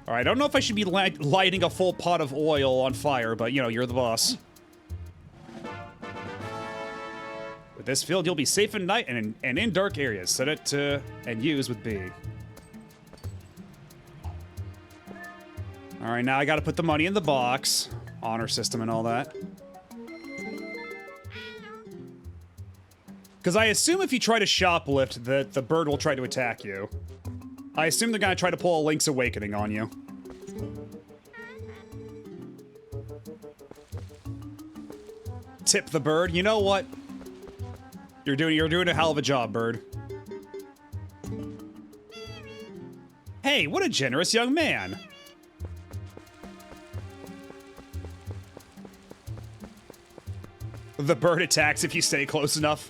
S3: Alright, I don't know if I should be lighting a full pot of oil on fire, but, you know, you're the boss. With this field, you'll be safe at night and in dark areas. Set it to and use with B. Alright, now I gotta put the money in the box. Honor system and all that. Because I assume if you try to shoplift, that the bird will try to attack you. I assume they're gonna try to pull a Link's Awakening on you. Tip the bird. You know what? You're doing a hell of a job, bird. Hey, what a generous young man. The bird attacks if you stay close enough.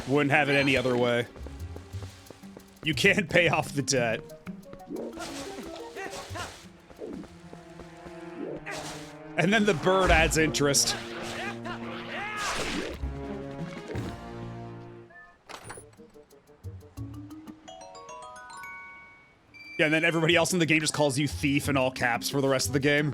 S3: Wouldn't have it any other way. You can't pay off the debt. And then the bird adds interest. Yeah, and then everybody else in the game just calls you thief in all caps for the rest of the game.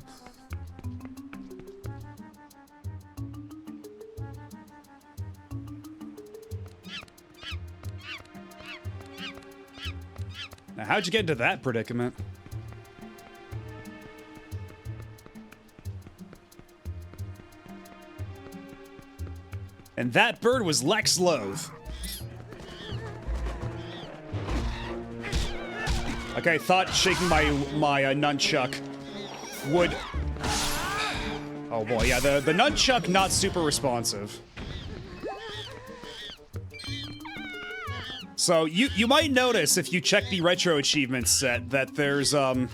S3: Now, how'd you get into that predicament? And that bird was Lex Loath. Okay, thought shaking my nunchuck would... Oh boy, yeah, the nunchuck not super responsive. So you might notice if you check the retro achievements set that there's yeah,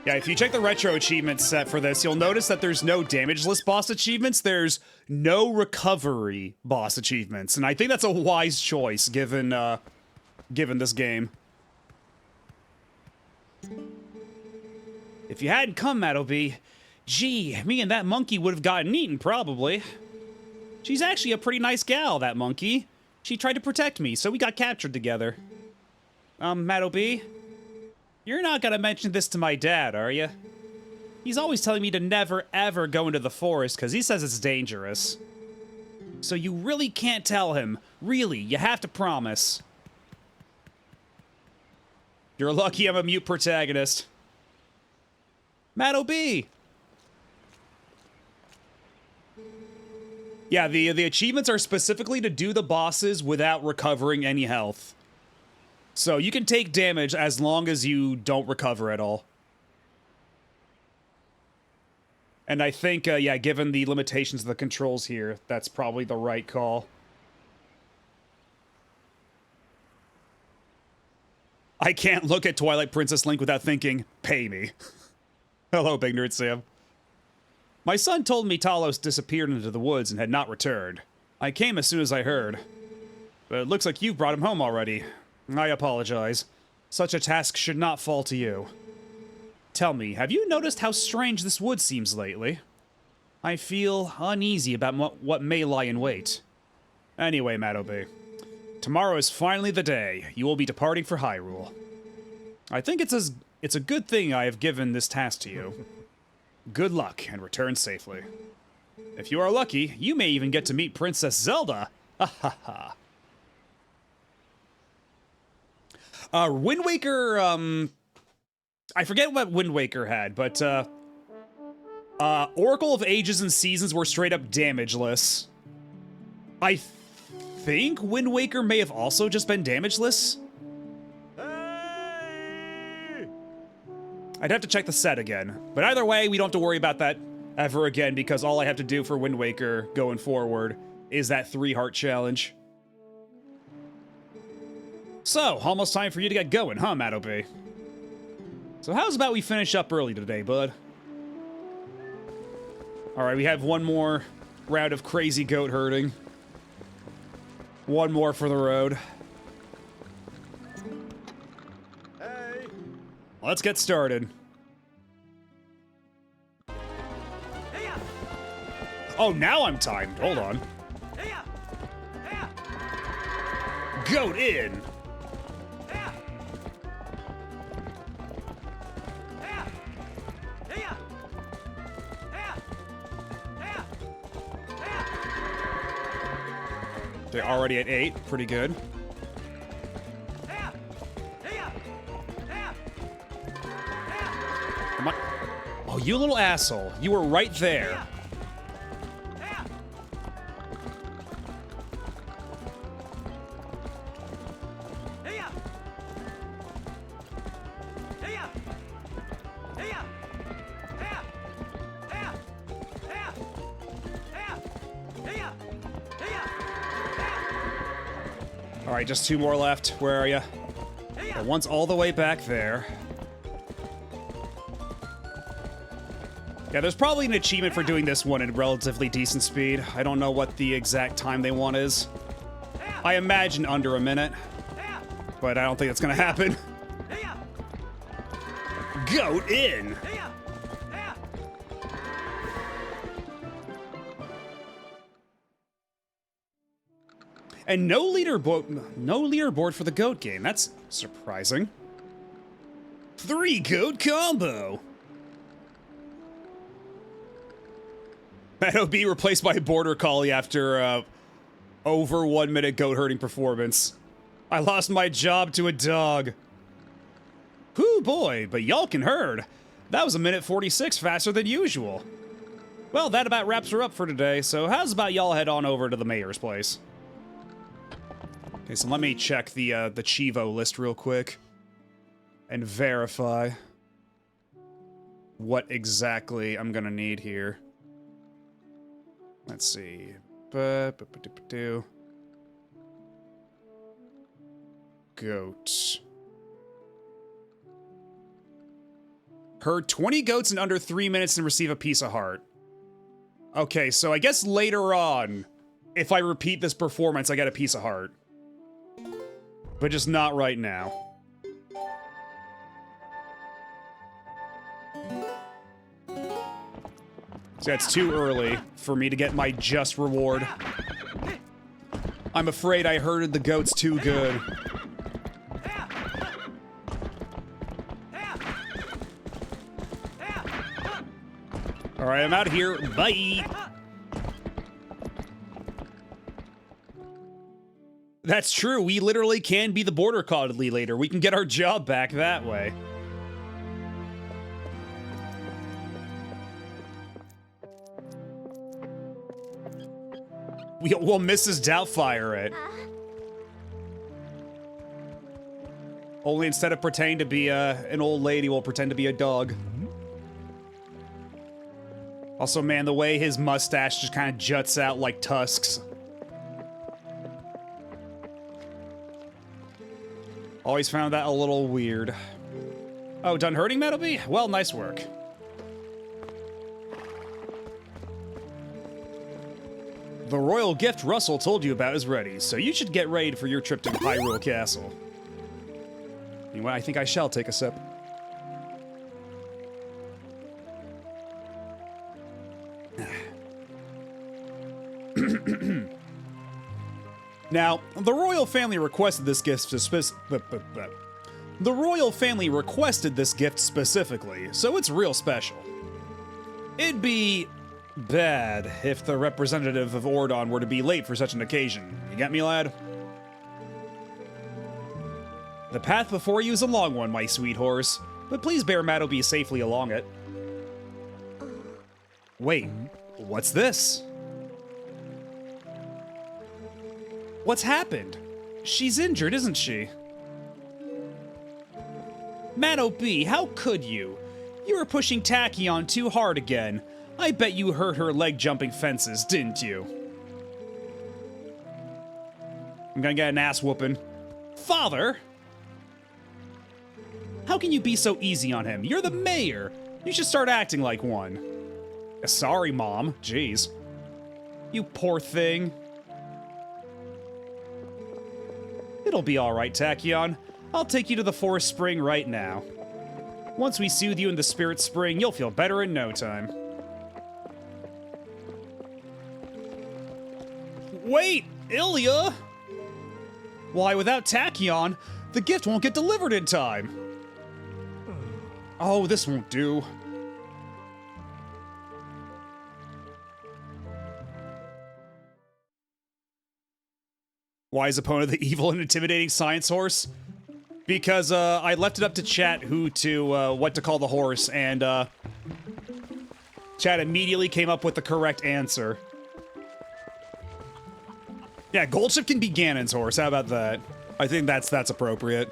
S3: if you check the retro achievement set for this, you'll notice that there's no damageless boss achievements, there's no recovery boss achievements, and I think that's a wise choice given this game. If you hadn't come, Mattobee, gee, me and that monkey would have gotten eaten, probably. She's actually a pretty nice gal, that monkey. She tried to protect me, so we got captured together. Mattobee? You're not gonna mention this to my dad, are you? He's always telling me to never, ever go into the forest because he says it's dangerous. So you really can't tell him. Really, you have to promise. You're lucky I'm a mute protagonist. Mattobee! Yeah, the achievements are specifically to do the bosses without recovering any health. So you can take damage as long as you don't recover at all. And I think, yeah, given the limitations of the controls here, that's probably the right call. I can't look at Twilight Princess Link without thinking, pay me. Hello, Big Nerd Sam. My son told me Talos disappeared into the woods and had not returned. I came as soon as I heard. But it looks like you've brought him home already. I apologize. Such a task should not fall to you. Tell me, have you noticed how strange this wood seems lately? I feel uneasy about what may lie in wait. Anyway, Mattobee, tomorrow is finally the day. You will be departing for Hyrule. I think it's a good thing I have given this task to you. Good luck, and return safely. If you are lucky, you may even get to meet Princess Zelda. Ha ha ha. Wind Waker, I forget what Wind Waker had, but, Oracle of Ages and Seasons were straight up damageless. I think Wind Waker may have also just been damageless. Hey! I'd have to check the set again, but either way, we don't have to worry about that ever again, because all I have to do for Wind Waker going forward is that 3-heart challenge. So, almost time for you to get going, huh, Mattobee? So how's about we finish up early today, bud? Alright, we have one more round of crazy goat herding. One more for the road. Hey! Let's get started. Oh, now I'm timed. Hold on. Goat in! They're already at 8. Pretty good. Come on. Oh, you little asshole. You were right there. Alright, just 2 more left. Where are you? The one's all the way back there. Yeah, there's probably an achievement for doing this one in relatively decent speed. I don't know what the exact time they want is. I imagine under a minute. But I don't think that's gonna happen. Goat in! And no leaderboard for the goat game. That's surprising. 3 goat combo. Mattobee replaced by Border Collie after Over 1 minute goat herding performance. I lost my job to a dog. Whoo boy, but y'all can herd. That was 1:46 faster than usual. Well, that about wraps her up for today, so how's about y'all head on over to the mayor's place? Okay, so let me check the Chivo list real quick and verify what exactly I'm gonna need here. Let's see. Goat. Herd 20 goats in under 3 minutes and receive a piece of heart. Okay, so I guess later on, if I repeat this performance, I get a piece of heart. But just not right now. So that's too early for me to get my just reward. I'm afraid I herded the goats too good. Alright, I'm out of here. Bye! That's true, we literally can be the border collie later. We can get our job back that way. We'll Mrs. Doubtfire it. Only instead of pretending to be an old lady, we'll pretend to be a dog. Also, man, the way his mustache just kind of juts out like tusks. Always found that a little weird. Oh, done herding, Metalby? Well, nice work. The royal gift Russell told you about is ready, so you should get ready for your trip to Hyrule Castle. Anyway, I think I shall take a sip. Now, the royal family requested this gift specifically, so it's real special. It'd be bad if the representative of Ordon were to be late for such an occasion. You get me, lad? The path before you is a long one, my sweet horse, but please bear Metalby safely along it. Wait, what's this? What's happened? She's injured, isn't she? Metalby, how could you? You were pushing Tachyon too hard again. I bet you hurt her leg jumping fences, didn't you? I'm gonna get an ass whooping. Father? How can you be so easy on him? You're the mayor. You should start acting like one. Sorry, Mom. Jeez. You poor thing. It'll be alright, Tachyon. I'll take you to the forest spring right now. Once we soothe you in the spirit spring, you'll feel better in no time. Wait, Ilya! Why, without Tachyon, the gift won't get delivered in time. Oh, this won't do. Wise opponent, the evil and intimidating science horse? Because I left it up to chat what to call the horse, and chat immediately came up with the correct answer. Yeah, Goldship can be Ganon's horse. How about that? I think that's appropriate.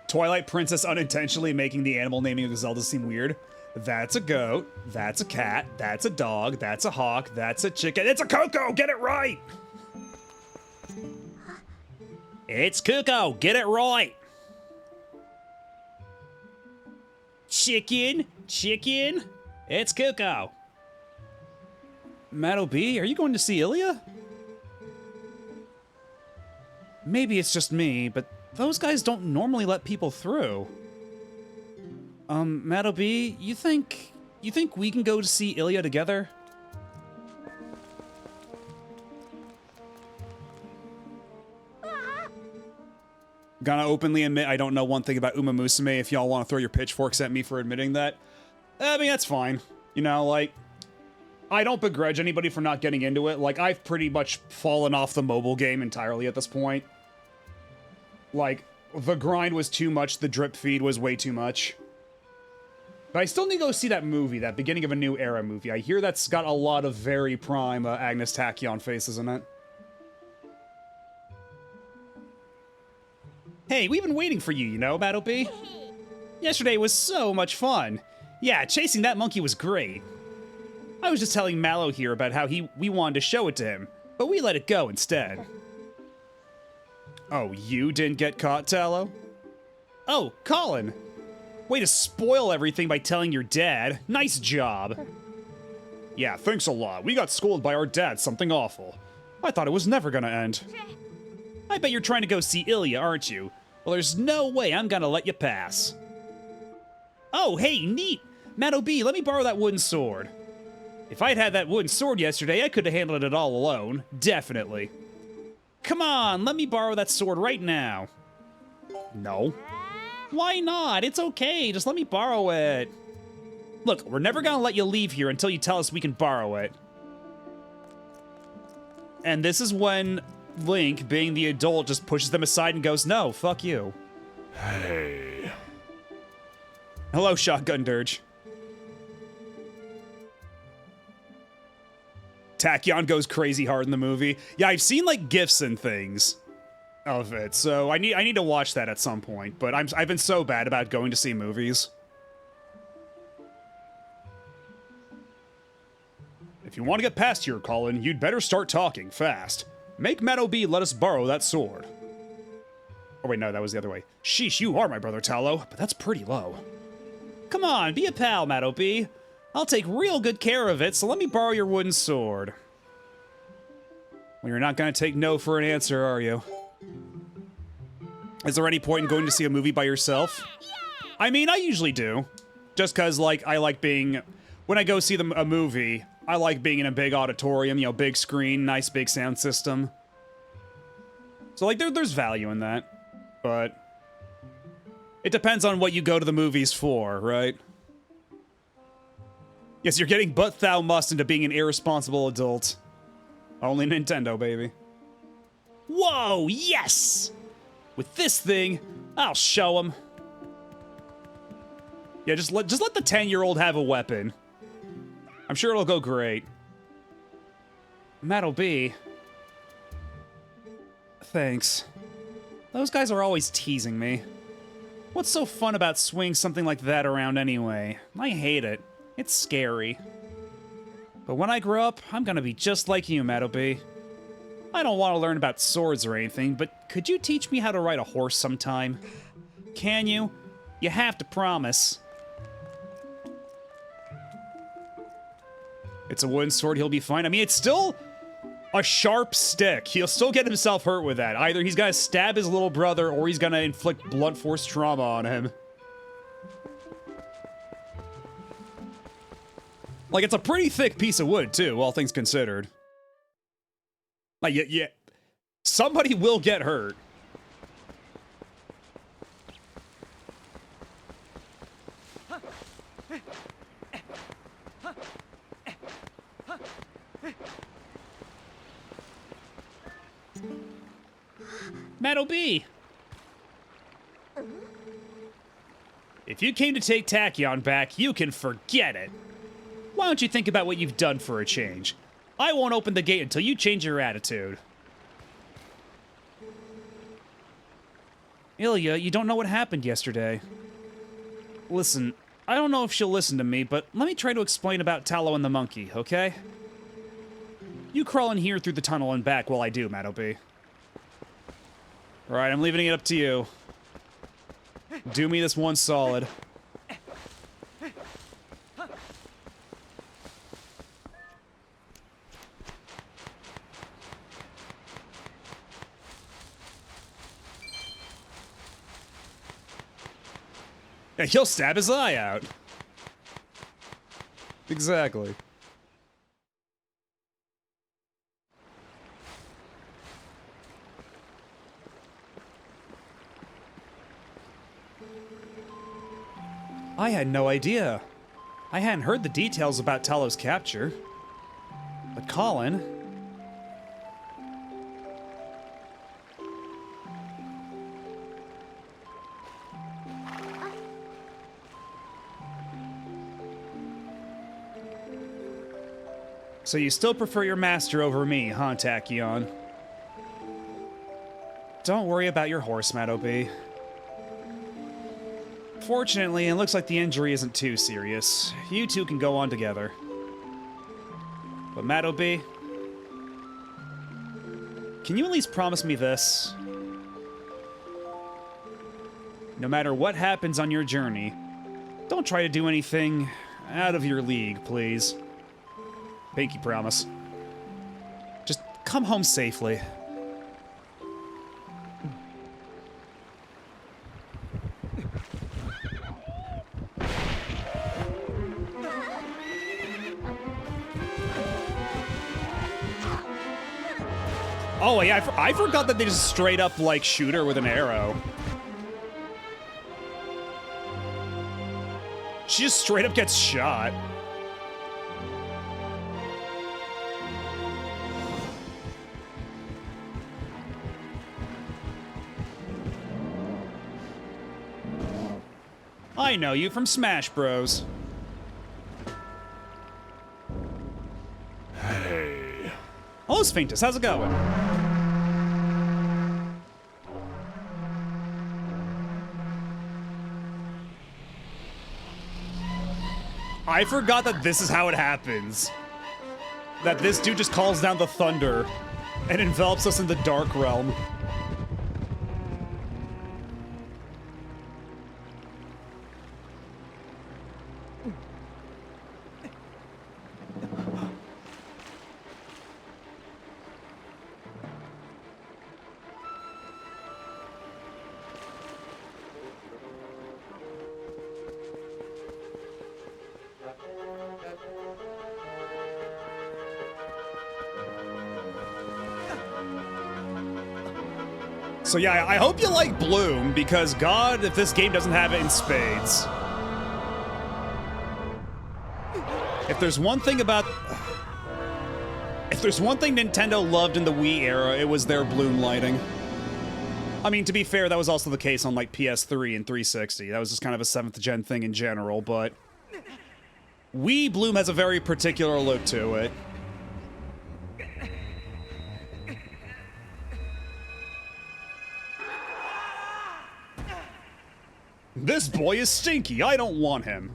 S3: Twilight Princess unintentionally making the animal naming of Zelda seem weird. That's a goat. That's a cat. That's a dog. That's a hawk. That's a chicken. It's a Cuckoo! Get it right! It's Cuckoo! Get it right! Chicken! Chicken! It's Cuckoo! Metalby, are you going to see Ilya? Maybe it's just me, but those guys don't normally let people through. Metalby, you think we can go to see Ilya together? Gonna openly admit I don't know one thing about Uma Musume if y'all want to throw your pitchforks at me for admitting that. I mean, that's fine. You know, like, I don't begrudge anybody for not getting into it. Like, I've pretty much fallen off the mobile game entirely at this point. Like, the grind was too much, the drip feed was way too much. But I still need to go see that movie, that Beginning of a New Era movie. I hear that's got a lot of very prime Agnes Tachyon faces in it. Hey, we've been waiting for you, you know, Battle B. Yesterday was so much fun. Yeah, chasing that monkey was great. I was just telling Mallow here about how we wanted to show it to him, but we let it go instead. Oh, you didn't get caught, Tallow? Oh, Colin! Way to spoil everything by telling your dad. Nice job. Yeah, thanks a lot. We got scolded by our dad something awful. I thought it was never gonna end. I bet you're trying to go see Ilya, aren't you? Well, there's no way I'm gonna let you pass. Oh, hey, neat! Maddo B, let me borrow that wooden sword. If I'd had that wooden sword yesterday, I could have handled it all alone. Definitely. Come on, let me borrow that sword right now. No. Why not? It's okay, just let me borrow it. Look, we're never gonna let you leave here until you tell us we can borrow it. And this is when Link, being the adult, just pushes them aside and goes, no, fuck you.
S2: Hey.
S3: Hello, Shotgun Dirge. Tachyon goes crazy hard in the movie. Yeah, I've seen, like, GIFs and things of it, so I need to watch that at some point, but I've been so bad about going to see movies. If you want to get past here, Colin, you'd better start talking fast. Make Maddo B let us borrow that sword. Oh wait, no, that was the other way. Sheesh, you are my brother, Tallow, but that's pretty low. Come on, be a pal, Maddo B. I'll take real good care of it, so let me borrow your wooden sword. Well, you're not gonna take no for an answer, are you? Is there any point in going to see a movie by yourself? I mean, I usually do. Just cause, like, I like being... When I go see a movie, I like being in a big auditorium, you know, big screen, nice big sound system. So, like, there's value in that. But... it depends on what you go to the movies for, right? Yes, you're getting but thou must into being an irresponsible adult. Only Nintendo, baby. Whoa, yes! With this thing, I'll show him. Yeah, just let the 10-year-old have a weapon. I'm sure it'll go great. Maddo B. Thanks. Those guys are always teasing me. What's so fun about swinging something like that around anyway? I hate it. It's scary. But when I grow up, I'm gonna be just like you, Maddo B. I don't want to learn about swords or anything, but could you teach me how to ride a horse sometime? Can you? You have to promise. It's a wooden sword, he'll be fine. I mean, it's still a sharp stick. He'll still get himself hurt with that. Either he's gonna stab his little brother, or he's gonna inflict blunt force trauma on him. Like, it's a pretty thick piece of wood, too, all things considered. Like, yeah. Somebody will get hurt. Maddo B. If you came to take Tachyon back, you can forget it. Why don't you think about what you've done for a change? I won't open the gate until you change your attitude. Ilya, you don't know what happened yesterday. Listen, I don't know if she'll listen to me, but let me try to explain about Tallow and the monkey, okay? You crawl in here through the tunnel and back while I do, Maddo B. Alright, I'm leaving it up to you. Do me this one solid. Yeah, he'll stab his eye out. Exactly. I had no idea. I hadn't heard the details about Talos' capture. But Colin... So you still prefer your master over me, huh, Tachyon? Don't worry about your horse, Mato B. Fortunately, it looks like the injury isn't too serious. You two can go on together. But Mato B, can you at least promise me this? No matter what happens on your journey, don't try to do anything out of your league, please. Pinky promise. Just come home safely. Oh yeah, I forgot that they just straight up like shoot her with an arrow. She just straight up gets shot. I know you from Smash Bros.
S2: Hey.
S3: Hello, Sphinxus. How's it going? I forgot that this is how it happens. That this dude just calls down the thunder and envelops us in the Dark Realm. So yeah, I hope you like Bloom, because God, if this game doesn't have it in spades. If there's one thing Nintendo loved in the Wii era, it was their Bloom lighting. I mean, to be fair, that was also the case on like PS3 and 360. That was just kind of a 7th gen thing in general, but Wii Bloom has a very particular look to it. This boy is stinky. I don't want him.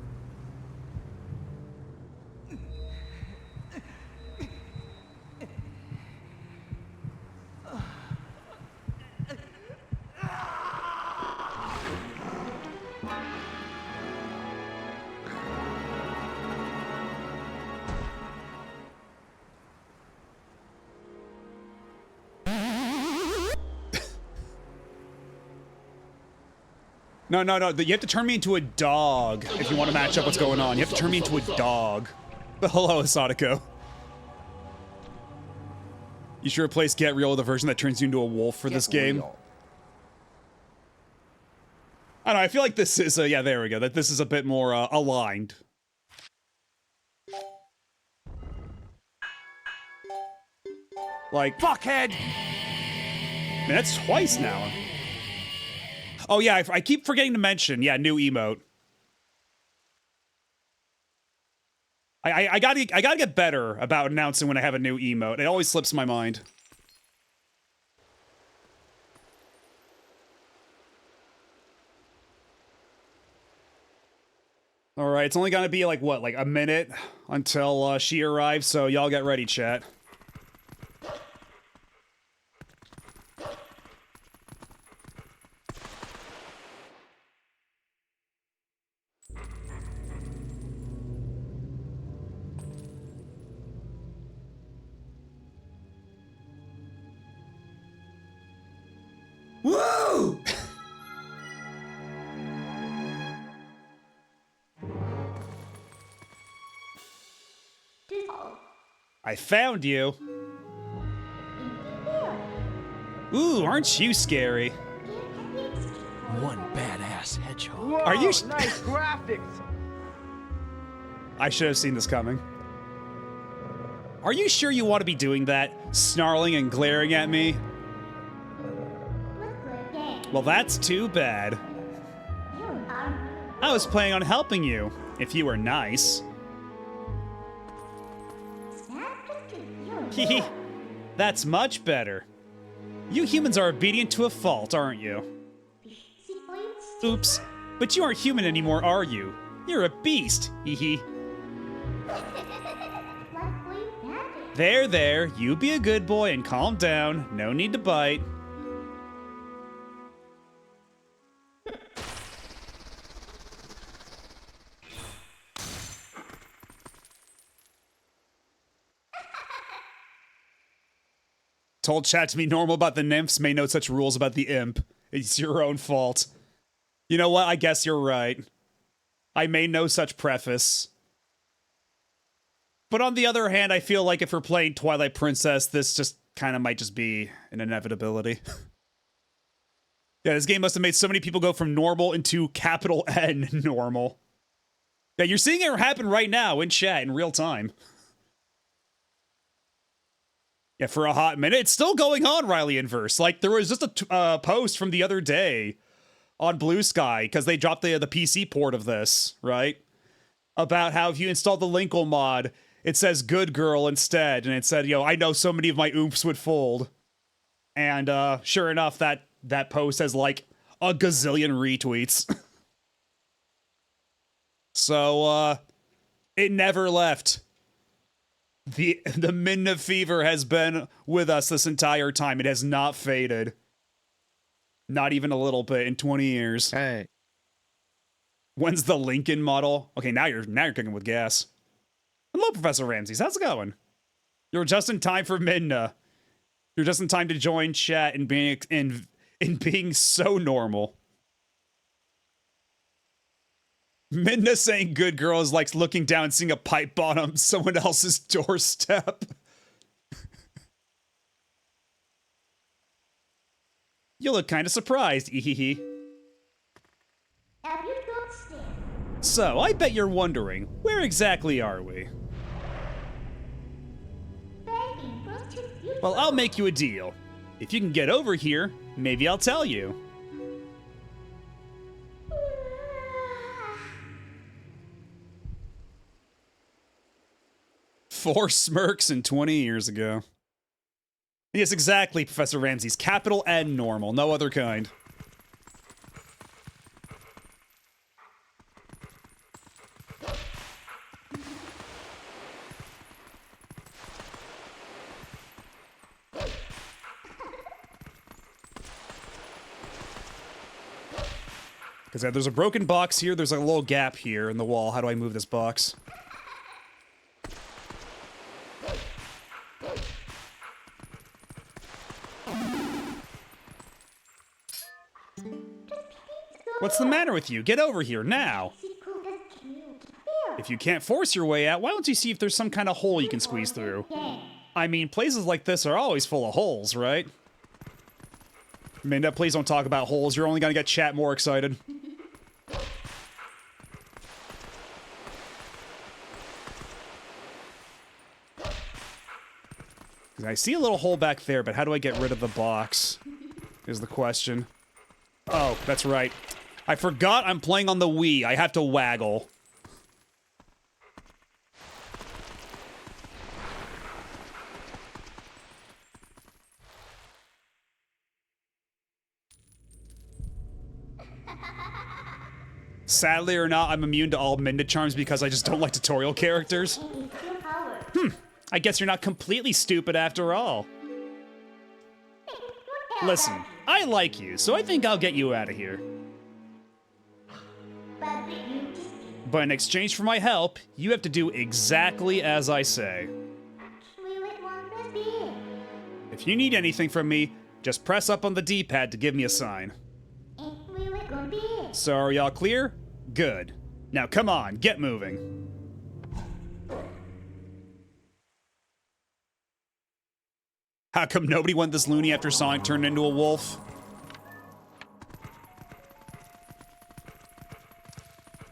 S3: No, no, no. You have to turn me into a dog if you want to match up what's going on. You have to turn me into a dog. But hello, Asatiko. You should replace Get Real with a version that turns you into a wolf for this game.
S5: Real.
S3: I don't know, I feel like this is, yeah, there we go. That this is a bit more aligned. Like,
S5: Fuckhead!
S3: man, that's twice now. Oh yeah, I keep forgetting to mention, yeah, new emote. I gotta get better about announcing when I have a new emote. It always slips my mind. Alright, it's only gonna be like, what, like a minute until she arrives, so y'all get ready, chat. Woo! I found you. Ooh, aren't you scary?
S5: One badass headshot.
S3: Are you?
S6: Nice graphics.
S3: I should have seen this coming. Are you sure you want to be doing that? Snarling and glaring at me? Well, that's too bad. I was planning on helping you, if you were nice. Hehe, that's much better. You humans are obedient to a fault, aren't you? Oops, but you aren't human anymore, are you? You're a beast, hehe. There, you be a good boy and calm down. No need to bite. Told chat to be normal about the nymphs, may note such rules about the imp. It's your own fault. You know what? I guess you're right. I made no such preface. But on the other hand, I feel like if we're playing Twilight Princess, this just kind of might just be an inevitability. Yeah, this game must have made so many people go from normal into capital N normal. Yeah, you're seeing it happen right now in chat in real time. Yeah, for a hot minute. It's still going on, Riley Inverse. Like, there was just a post from the other day on Blue Sky, because they dropped the PC port of this, right? About how if you install the Linkle mod, it says good girl instead, and it said, yo, I know so many of my oomph would fold. And sure enough, that post has like a gazillion retweets. So, it never left. The Minna fever has been with us this entire time. It has not faded. Not even a little bit in 20 years.
S1: Hey.
S3: When's the Lincoln model? Okay, now you're cooking with gas. Hello, Professor Ramses. How's it going? You're just in time for Minna. You're just in time to join chat and being so normal. Minna saying good girl is like looking down and seeing a pipe bottom someone else's doorstep. You look kind of surprised, ehehe. So, I bet you're wondering, where exactly are we? Well, I'll make you a deal. If you can get over here, maybe I'll tell you. Four smirks and 20 years ago. Yes, exactly, Professor Ramses. Capital N normal, no other kind. Because there's a broken box here, there's a little gap here in the wall. How do I move this box? What's the matter with you? Get over here, now! If you can't force your way out, why don't you see if there's some kind of hole you can squeeze through? I mean, places like this are always full of holes, right? Minda, please don't talk about holes. You're only gonna get chat more excited. I see a little hole back there, but how do I get rid of the box? Is the question. Oh, that's right. I forgot I'm playing on the Wii. I have to waggle. Sadly or not, I'm immune to all Minda charms because I just don't like tutorial characters. I guess you're not completely stupid after all. Listen, I like you, so I think I'll get you out of here. But in exchange for my help, you have to do exactly as I say. If you need anything from me, just press up on the D-pad to give me a sign. So are y'all clear? Good. Now come on, get moving. How come nobody went this loony after Sonic turned into a wolf?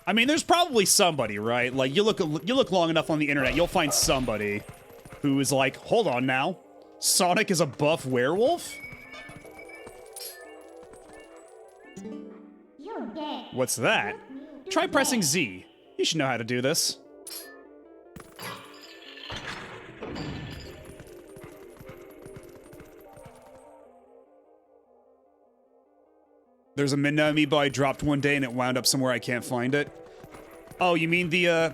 S3: I mean, there's probably somebody, right? Like, you look long enough on the internet, you'll find somebody who is like, hold on now, Sonic is a buff werewolf? What's that? Try pressing Z. You should know how to do this. There's a Midna amiibo I dropped one day and it wound up somewhere I can't find it. Oh, you mean the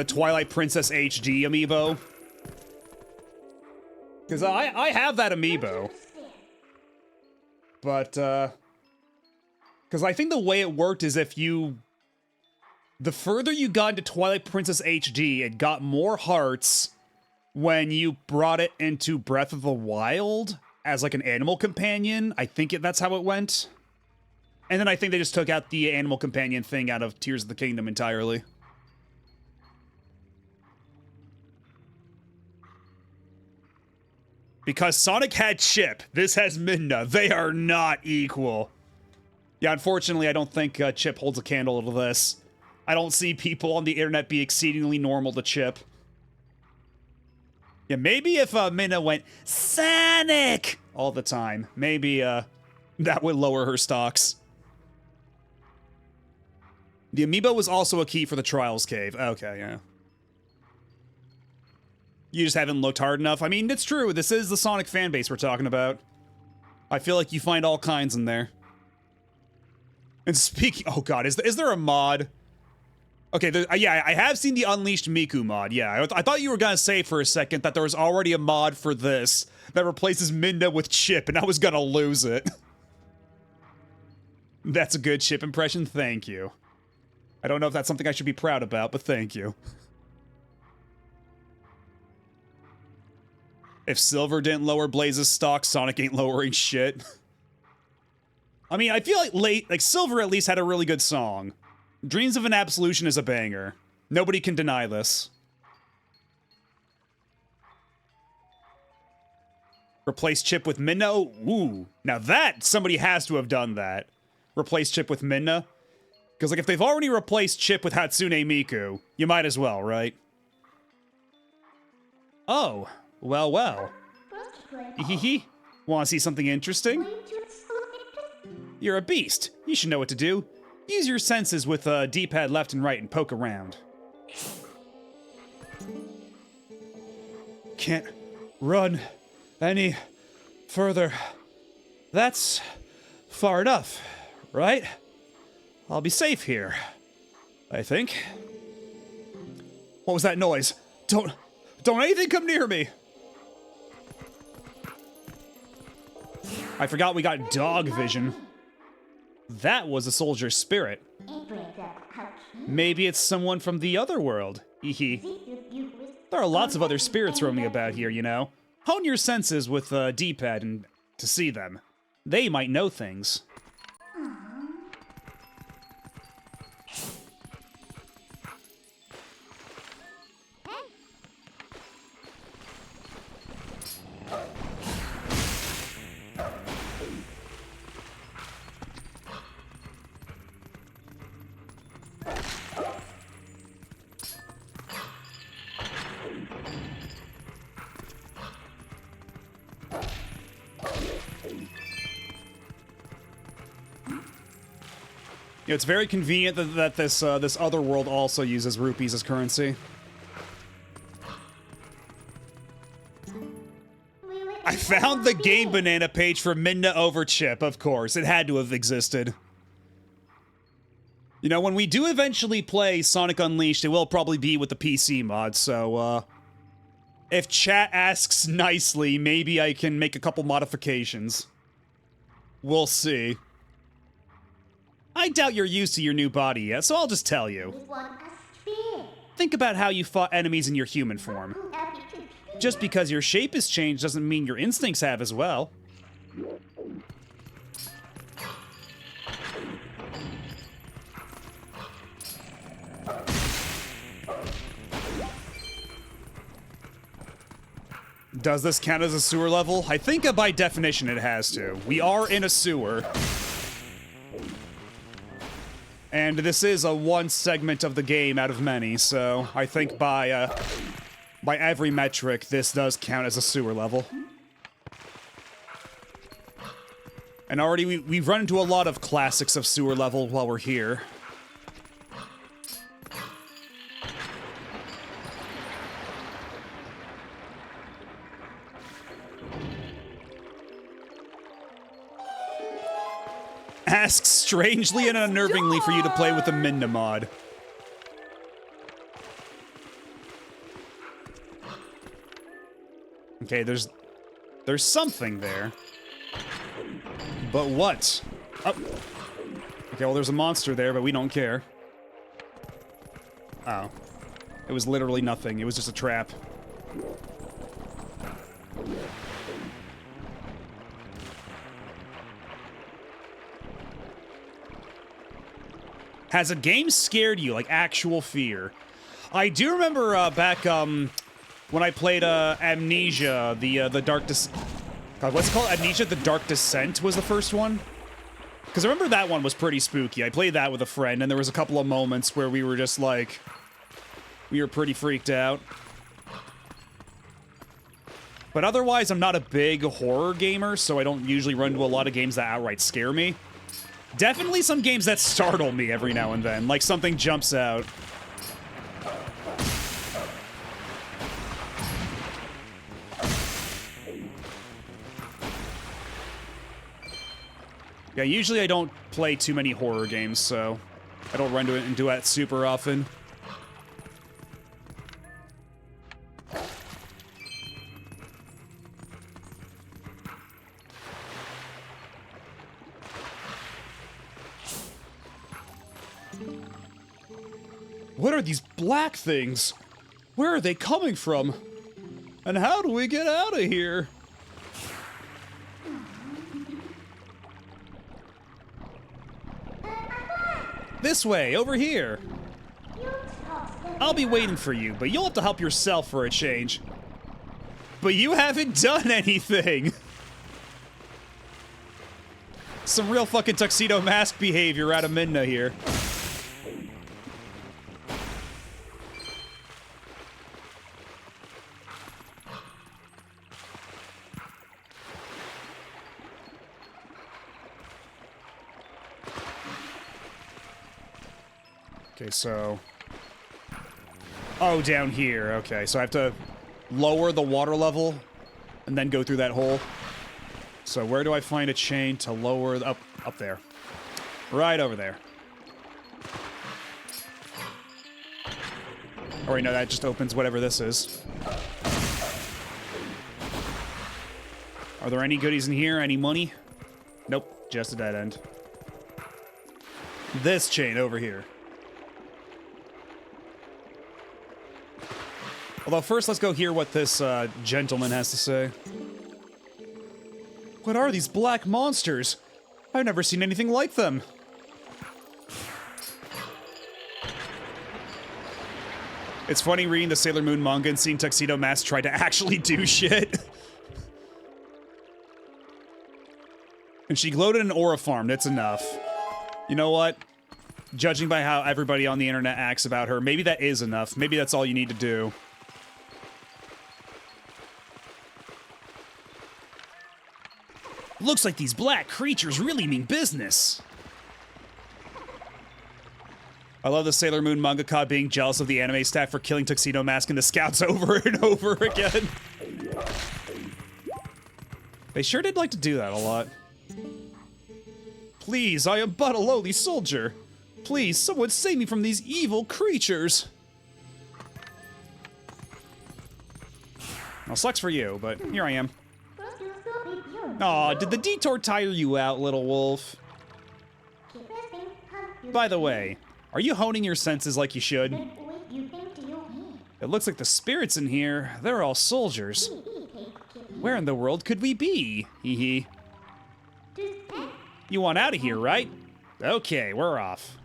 S3: Twilight Princess HD amiibo? Because I have that amiibo. But, because I think the way it worked is if you... The further you got into Twilight Princess HD, it got more hearts when you brought it into Breath of the Wild as like an animal companion. I think that's how it went. And then I think they just took out the animal companion thing out of Tears of the Kingdom entirely. Because Sonic had Chip, this has Midna. They are not equal. Yeah, unfortunately, I don't think Chip holds a candle to this. I don't see people on the internet be exceedingly normal to Chip. Yeah, maybe if Midna went, Sonic! All the time, maybe that would lower her stocks. The amiibo was also a key for the Trials Cave. Okay, yeah. You just haven't looked hard enough. I mean, it's true. This is the Sonic fanbase we're talking about. I feel like you find all kinds in there. And speaking... Oh, God. Is there a mod? Okay, yeah, I have seen the Unleashed Miku mod. Yeah, I thought you were gonna say for a second that there was already a mod for this that replaces Midna with Chip, and I was gonna lose it. That's a good Chip impression. Thank you. I don't know if that's something I should be proud about, but thank you. If Silver didn't lower Blaze's stock, Sonic ain't lowering shit. I mean, I feel like Silver at least had a really good song. Dreams of an Absolution is a banger. Nobody can deny this. Replace Chip with Midna? Oh, ooh. Now that, somebody has to have done that. Replace Chip with Midna? Because, like, if they've already replaced Chip with Hatsune Miku, you might as well, right? Oh. Well, well. Hehe. Want to see something interesting? You're a beast. You should know what to do. Use your senses with D-pad left and right and poke around. Can't run any further. That's far enough, right? I'll be safe here, I think. What was that noise? Don't anything come near me! I forgot we got dog vision. That was a soldier's spirit. Maybe it's someone from the other world. Hehe. There are lots of other spirits roaming about here, you know. Hone your senses with a D-pad and to see them. They might know things. Yeah, it's very convenient that this other world also uses rupees as currency. I found the Game Banana page for Midna over Chip, of course. It had to have existed. You know, when we do eventually play Sonic Unleashed, it will probably be with the PC mod, so, if chat asks nicely, maybe I can make a couple modifications. We'll see. I doubt you're used to your new body yet, so I'll just tell you. Think about how you fought enemies in your human form. Just because your shape has changed doesn't mean your instincts have as well. Does this count as a sewer level? I think by definition it has to. We are in a sewer. And this is a one segment of the game out of many, so I think by every metric, this does count as a sewer level. And already we've run into a lot of classics of sewer level while we're here. Asks strangely and unnervingly for you to play with the Minna mod. Okay, there's something there. But what? Oh. Okay, well there's a monster there, but we don't care. Oh. It was literally nothing. It was just a trap. Has a game scared you, like actual fear? I do remember back when I played Amnesia, the Dark God, what's it called? Amnesia: The Dark Descent was the first one. Because I remember that one was pretty spooky. I played that with a friend, and there was a couple of moments where we were just like, we were pretty freaked out. But otherwise, I'm not a big horror gamer, so I don't usually run into a lot of games that outright scare me. Definitely some games that startle me every now and then, like something jumps out. Yeah, usually I don't play too many horror games, so I don't run into it super often. What are these black things? Where are they coming from? And how do we get out of here? This way, over here. I'll be waiting for you, but you'll have to help yourself for a change. But you haven't done anything! Some real fucking Tuxedo Mask behavior out of Minna here. Okay, so... Oh, down here. Okay, so I have to lower the water level and then go through that hole. So where do I find a chain to lower... Up there. Right over there. Or no, that just opens whatever this is. Are there any goodies in here? Any money? Nope, just a dead end. This chain over here. Although first, let's go hear what this gentleman has to say. What are these black monsters? I've never seen anything like them. It's funny reading the Sailor Moon manga and seeing Tuxedo Mask try to actually do shit. And she glowed in an aura farm, that's enough. You know what? Judging by how everybody on the internet acts about her, maybe that is enough. Maybe that's all you need to do. Looks like these black creatures really mean business. I love the Sailor Moon mangaka being jealous of the anime staff for killing Tuxedo Mask and the scouts over and over again. They sure did like to do that a lot. Please, I am but a lowly soldier. Please, someone save me from these evil creatures. Well, sucks for you, but here I am. Aw, did the detour tire you out, little wolf? By the way, are you honing your senses like you should? It looks like the spirits in here, they're all soldiers. Where in the world could we be? Hee hee. You want out of here, right? Okay, we're off.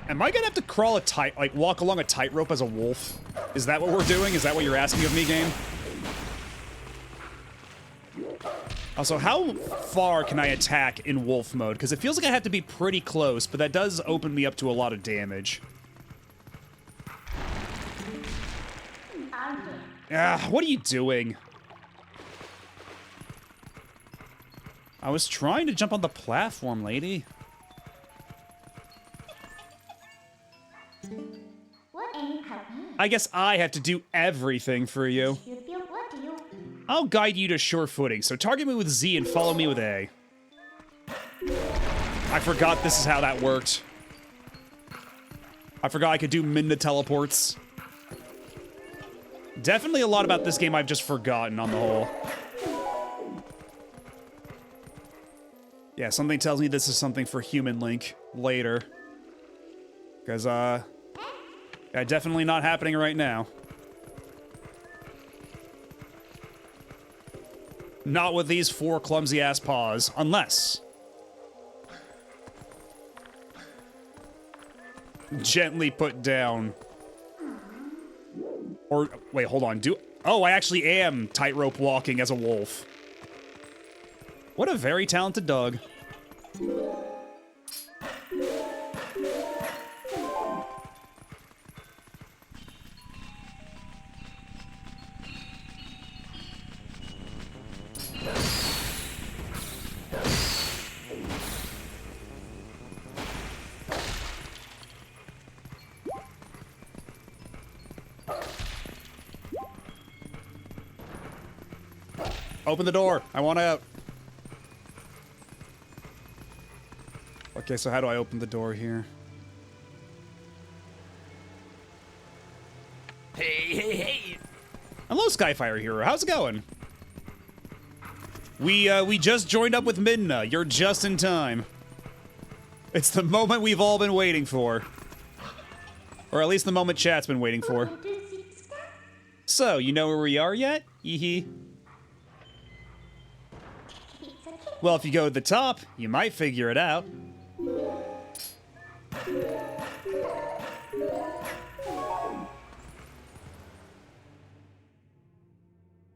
S3: Am I gonna have to crawl walk along a tightrope as a wolf? Is that what we're doing? Is that what you're asking of me, game? Also, how far can I attack in wolf mode? Because it feels like I have to be pretty close, but that does open me up to a lot of damage. Ah, what are you doing? I was trying to jump on the platform, lady. I guess I have to do everything for you. I'll guide you to sure footing, so target me with Z and follow me with A. I forgot this is how that worked. I forgot I could do Minna teleports. Definitely a lot about this game I've just forgotten on the whole. Yeah, something tells me this is something for Human Link later. Because, yeah, definitely not happening right now. Not with these 4 clumsy-ass paws, unless... gently put down. Or, wait, hold on, oh, I actually am tightrope walking as a wolf. What a very talented dog. Open the door. I want out. Okay, so how do I open the door here?
S5: Hey.
S3: Hello, Skyfire Hero. How's it going? We just joined up with Minna. You're just in time. It's the moment we've all been waiting for. Or at least the moment chat's been waiting for. So, you know where we are yet? Hee. Well, if you go to the top, you might figure it out.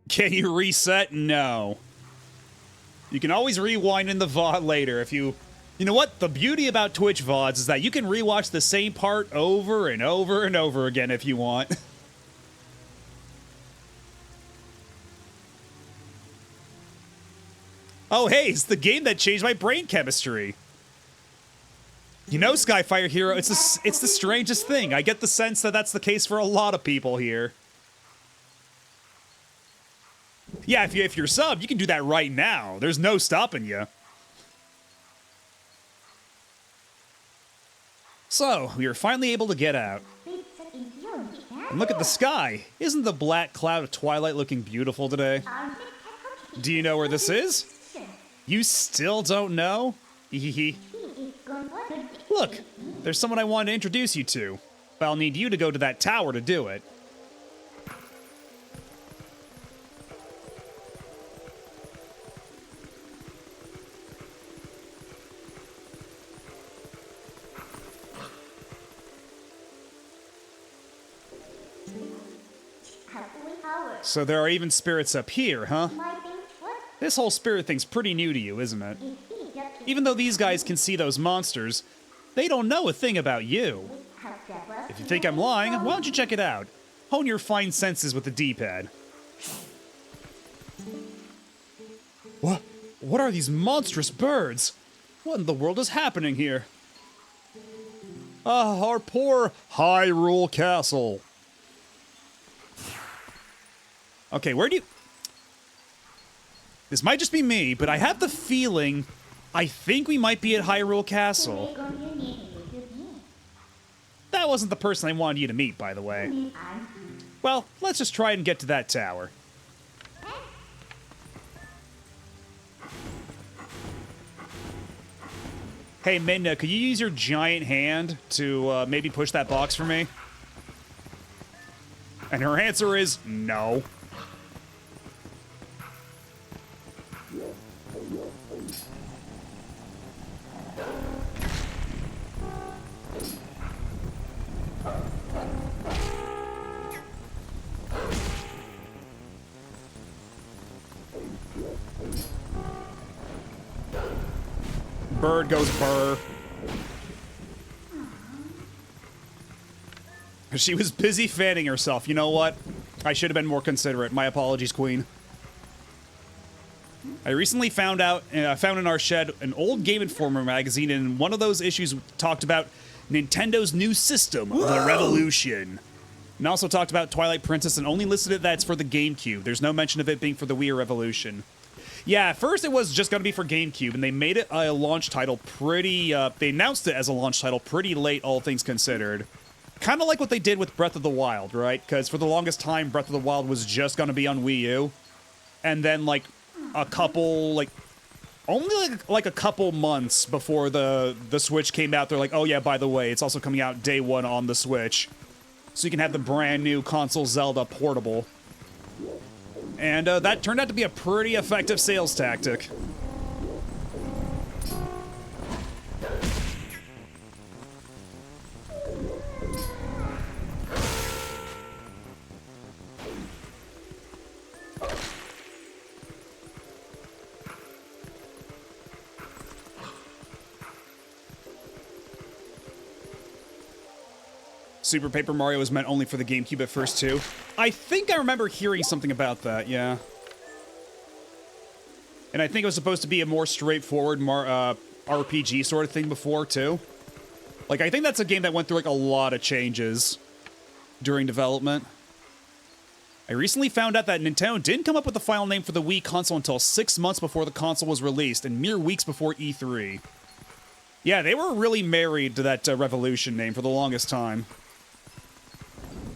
S3: Can you reset? No. You can always rewind in the VOD later if you... You know what? The beauty about Twitch VODs is that you can rewatch the same part over and over and over again if you want. Oh, hey, it's the game that changed my brain chemistry. You know, Skyfire Hero, it's the strangest thing. I get the sense that that's the case for a lot of people here. Yeah, if you're sub, you can do that right now. There's no stopping you. So, we are finally able to get out. And look at the sky. Isn't the black cloud of Twilight looking beautiful today? Do you know where this is? You still don't know? Look, there's someone I wanted to introduce you to. But I'll need you to go to that tower to do it. So there are even spirits up here, huh? This whole spirit thing's pretty new to you, isn't it? Even though these guys can see those monsters, they don't know a thing about you. If you think I'm lying, why don't you check it out? Hone your fine senses with the D-pad. What are these monstrous birds? What in the world is happening here? Ah, our poor Hyrule Castle. Okay, where do you... This might just be me, but I have the feeling I think we might be at Hyrule Castle. That wasn't the person I wanted you to meet, by the way. Well, let's just try and get to that tower. Hey, Minna, could you use your giant hand to maybe push that box for me? And her answer is no. Bird goes burr. She was busy fanning herself. You know what? I should have been more considerate. My apologies, Queen. I recently found in our shed an old Game Informer magazine, and one of those issues talked about Nintendo's new system, the Revolution. And also talked about Twilight Princess and only listed it that's for the GameCube. There's no mention of it being for the Wii or Revolution. Yeah, at first it was just going to be for GameCube, and they made it a launch title pretty, they announced it as a launch title pretty late, all things considered. Kind of like what they did with Breath of the Wild, right? Because for the longest time, Breath of the Wild was just going to be on Wii U. And then, like, a couple, like, only like a couple months before the Switch came out, they're like, oh yeah, by the way, it's also coming out day one on the Switch. So you can have the brand new console Zelda portable. And that turned out to be a pretty effective sales tactic. Super Paper Mario was meant only for the GameCube at first, too. I think I remember hearing something about that, yeah. And I think it was supposed to be a more straightforward RPG sort of thing before, too. Like, I think that's a game that went through, like, a lot of changes during development. I recently found out that Nintendo didn't come up with the final name for the Wii console until 6 months before the console was released, and mere weeks before E3. Yeah, they were really married to that Revolution name for the longest time.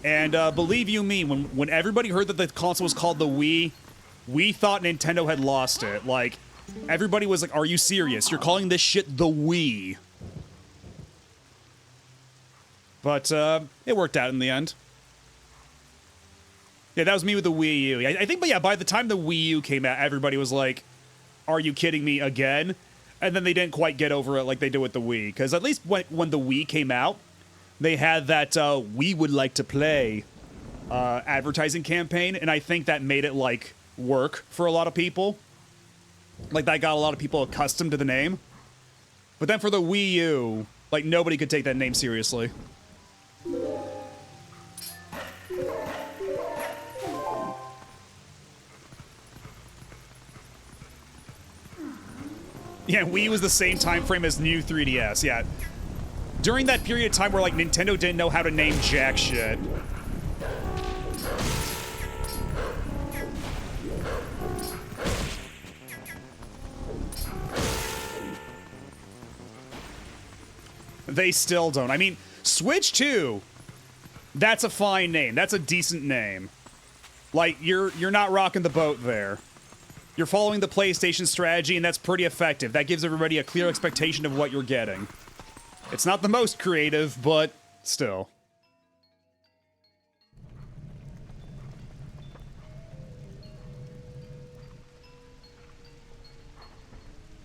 S3: And believe you me, when everybody heard that the console was called the Wii, we thought Nintendo had lost it. Like, everybody was like, are you serious? You're calling this shit the Wii? But it worked out in the end. Yeah, that was me with the Wii U. I think, but yeah, by the time the Wii U came out, everybody was like, are you kidding me again? And then they didn't quite get over it like they did with the Wii. Because at least when the Wii came out, they had that "we would like to play" advertising campaign, and I think that made it, like, work for a lot of people. Like, that got a lot of people accustomed to the name. But then for the Wii U, like, nobody could take that name seriously. Yeah, Wii was the same time frame as new 3DS, yeah. During that period of time where, like, Nintendo didn't know how to name jack shit. They still don't. I mean, Switch 2, that's a fine name. That's a decent name. Like, you're not rocking the boat there. You're following the PlayStation strategy, and that's pretty effective. That gives everybody a clear expectation of what you're getting. It's not the most creative, but still.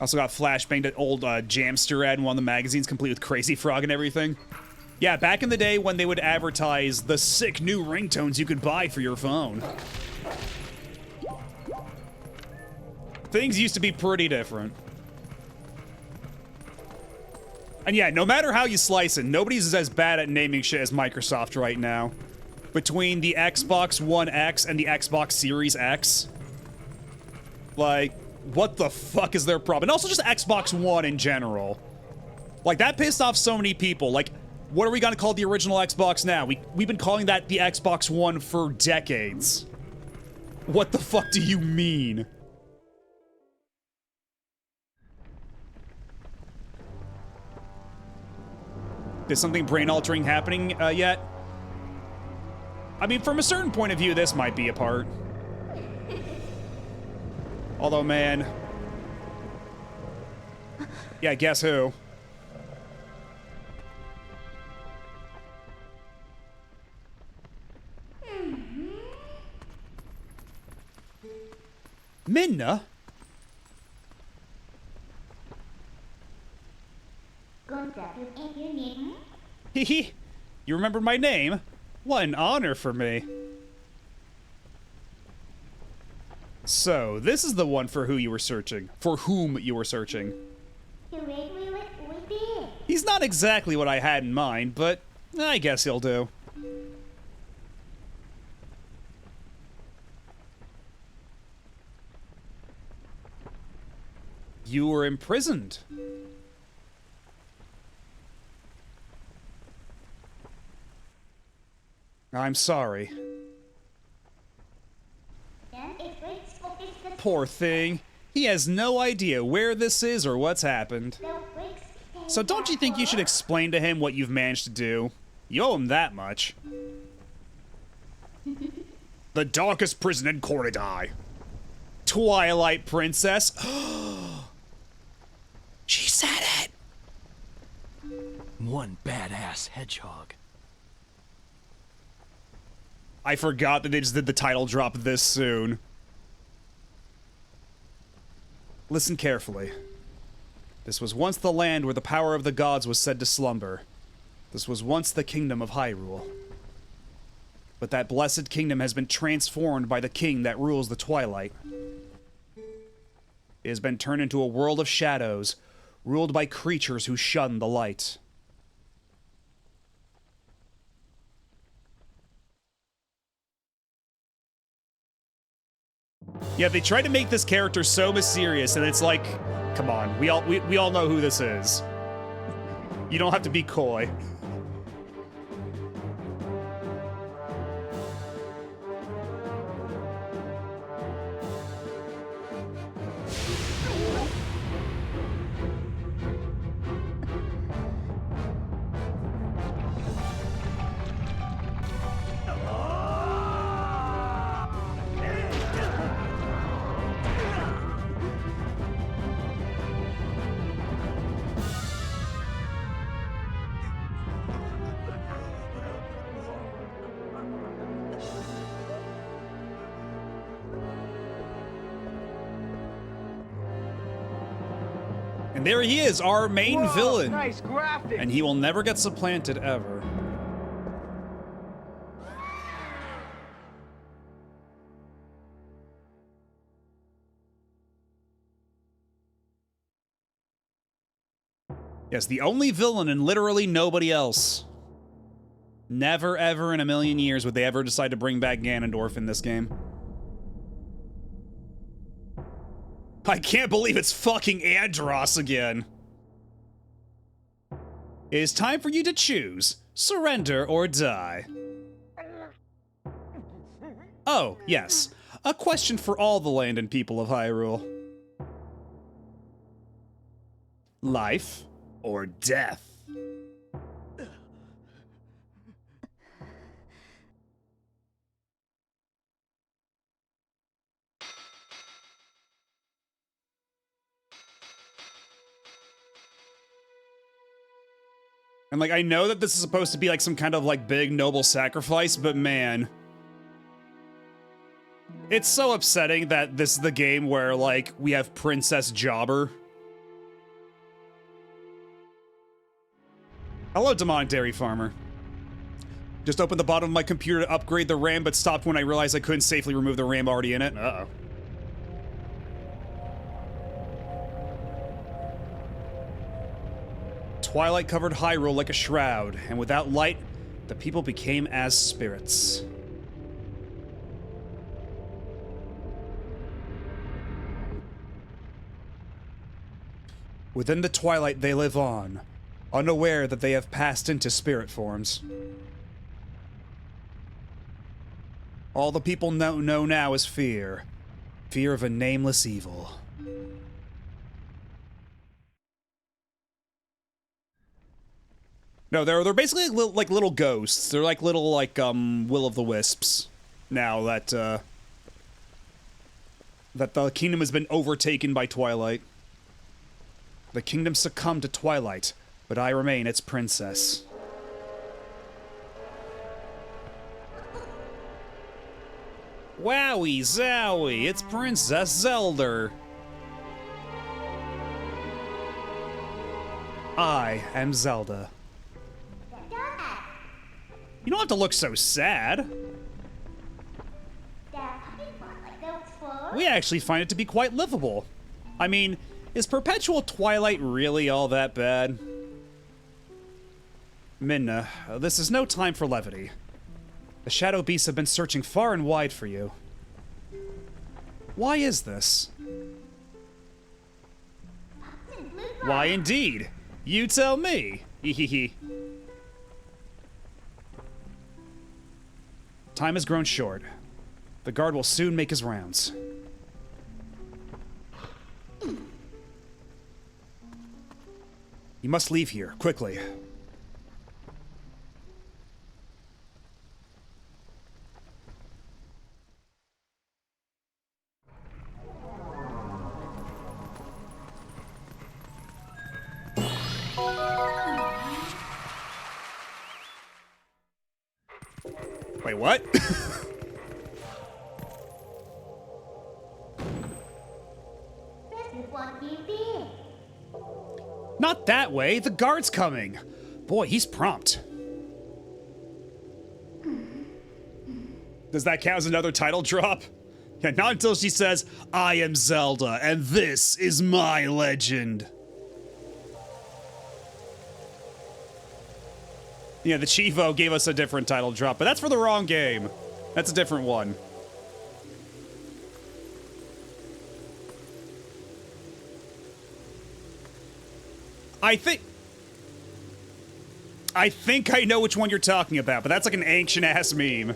S3: Also got flashbanged at old Jamster ad in one of the magazines, complete with Crazy Frog and everything. Yeah, back in the day when they would advertise the sick new ringtones you could buy for your phone. Things used to be pretty different. And yeah, no matter how you slice it, nobody's as bad at naming shit as Microsoft right now. Between the Xbox One X and the Xbox Series X. Like, what the fuck is their problem? And also just Xbox One in general. Like, that pissed off so many people. Like, what are we gonna call the original Xbox now? We've been calling that the Xbox One for decades. What the fuck do you mean? Is something brain-altering happening yet? I mean, from a certain point of view, this might be a part. Although, man... Yeah, guess who? Minna? Hehe, you remember my name? What an honor for me. So, this is the one for who you were searching. For whom you were searching. He's not exactly what I had in mind, but I guess he'll do. You were imprisoned. I'm sorry. Poor thing. He has no idea where this is or what's happened. So don't you think you should explain to him what you've managed to do? You owe him that much. The darkest prison in Corridai. Twilight Princess. She said it!
S6: One badass hedgehog.
S3: I forgot that they just did the title drop this soon. Listen carefully. This was once the land where the power of the gods was said to slumber. This was once the kingdom of Hyrule. But that blessed kingdom has been transformed by the king that rules the Twilight. It has been turned into a world of shadows, ruled by creatures who shun the light. Yeah, they tried to make this character so mysterious, and it's like, come on, we all know who this is. You don't have to be coy. And there he is, our main villain.
S5: Nice graphic.
S3: And he will never get supplanted ever. Yes, the only villain and literally nobody else. Never ever in a million years would they ever decide to bring back Ganondorf in this game. I can't believe it's fucking Andross again. It is time for you to choose. Surrender or die. Oh, yes. A question for all the land and people of Hyrule. Life or death? And, like, I know that this is supposed to be, like, some kind of, like, big, noble sacrifice, but man. It's so upsetting that this is the game where, like, we have Princess Jobber. Hello, Demonic Dairy Farmer. Just opened the bottom of my computer to upgrade the RAM, but stopped when I realized I couldn't safely remove the RAM already in it. Uh-oh. Twilight covered Hyrule like a shroud, and without light, the people became as spirits. Within the Twilight they live on, unaware that they have passed into spirit forms. All the people know now is fear. Fear of a nameless evil. No, they're basically like little ghosts. They're like little, like, will-o'-the-wisps. Now that, that the kingdom has been overtaken by Twilight. The kingdom succumbed to Twilight, but I remain its princess. Wowie zowie, it's Princess Zelda. I am Zelda. You don't have to look so sad. we actually find it to be quite livable. I mean, is perpetual Twilight really all that bad? Minna, this is no time for levity. The Shadow Beasts have been searching far and wide for you. Why is this? Why indeed? You tell me. Hehehe. Time has grown short. The guard will soon make his rounds. You must leave here, quickly. Wait, what? Not that way, the guard's coming. Boy, he's prompt. Does that count as another title drop? Yeah, not until she says, I am Zelda, and this is my legend. Yeah, the Chivo gave us a different title drop, but that's for the wrong game. That's a different one. I think I know which one you're talking about, but that's like an ancient-ass meme.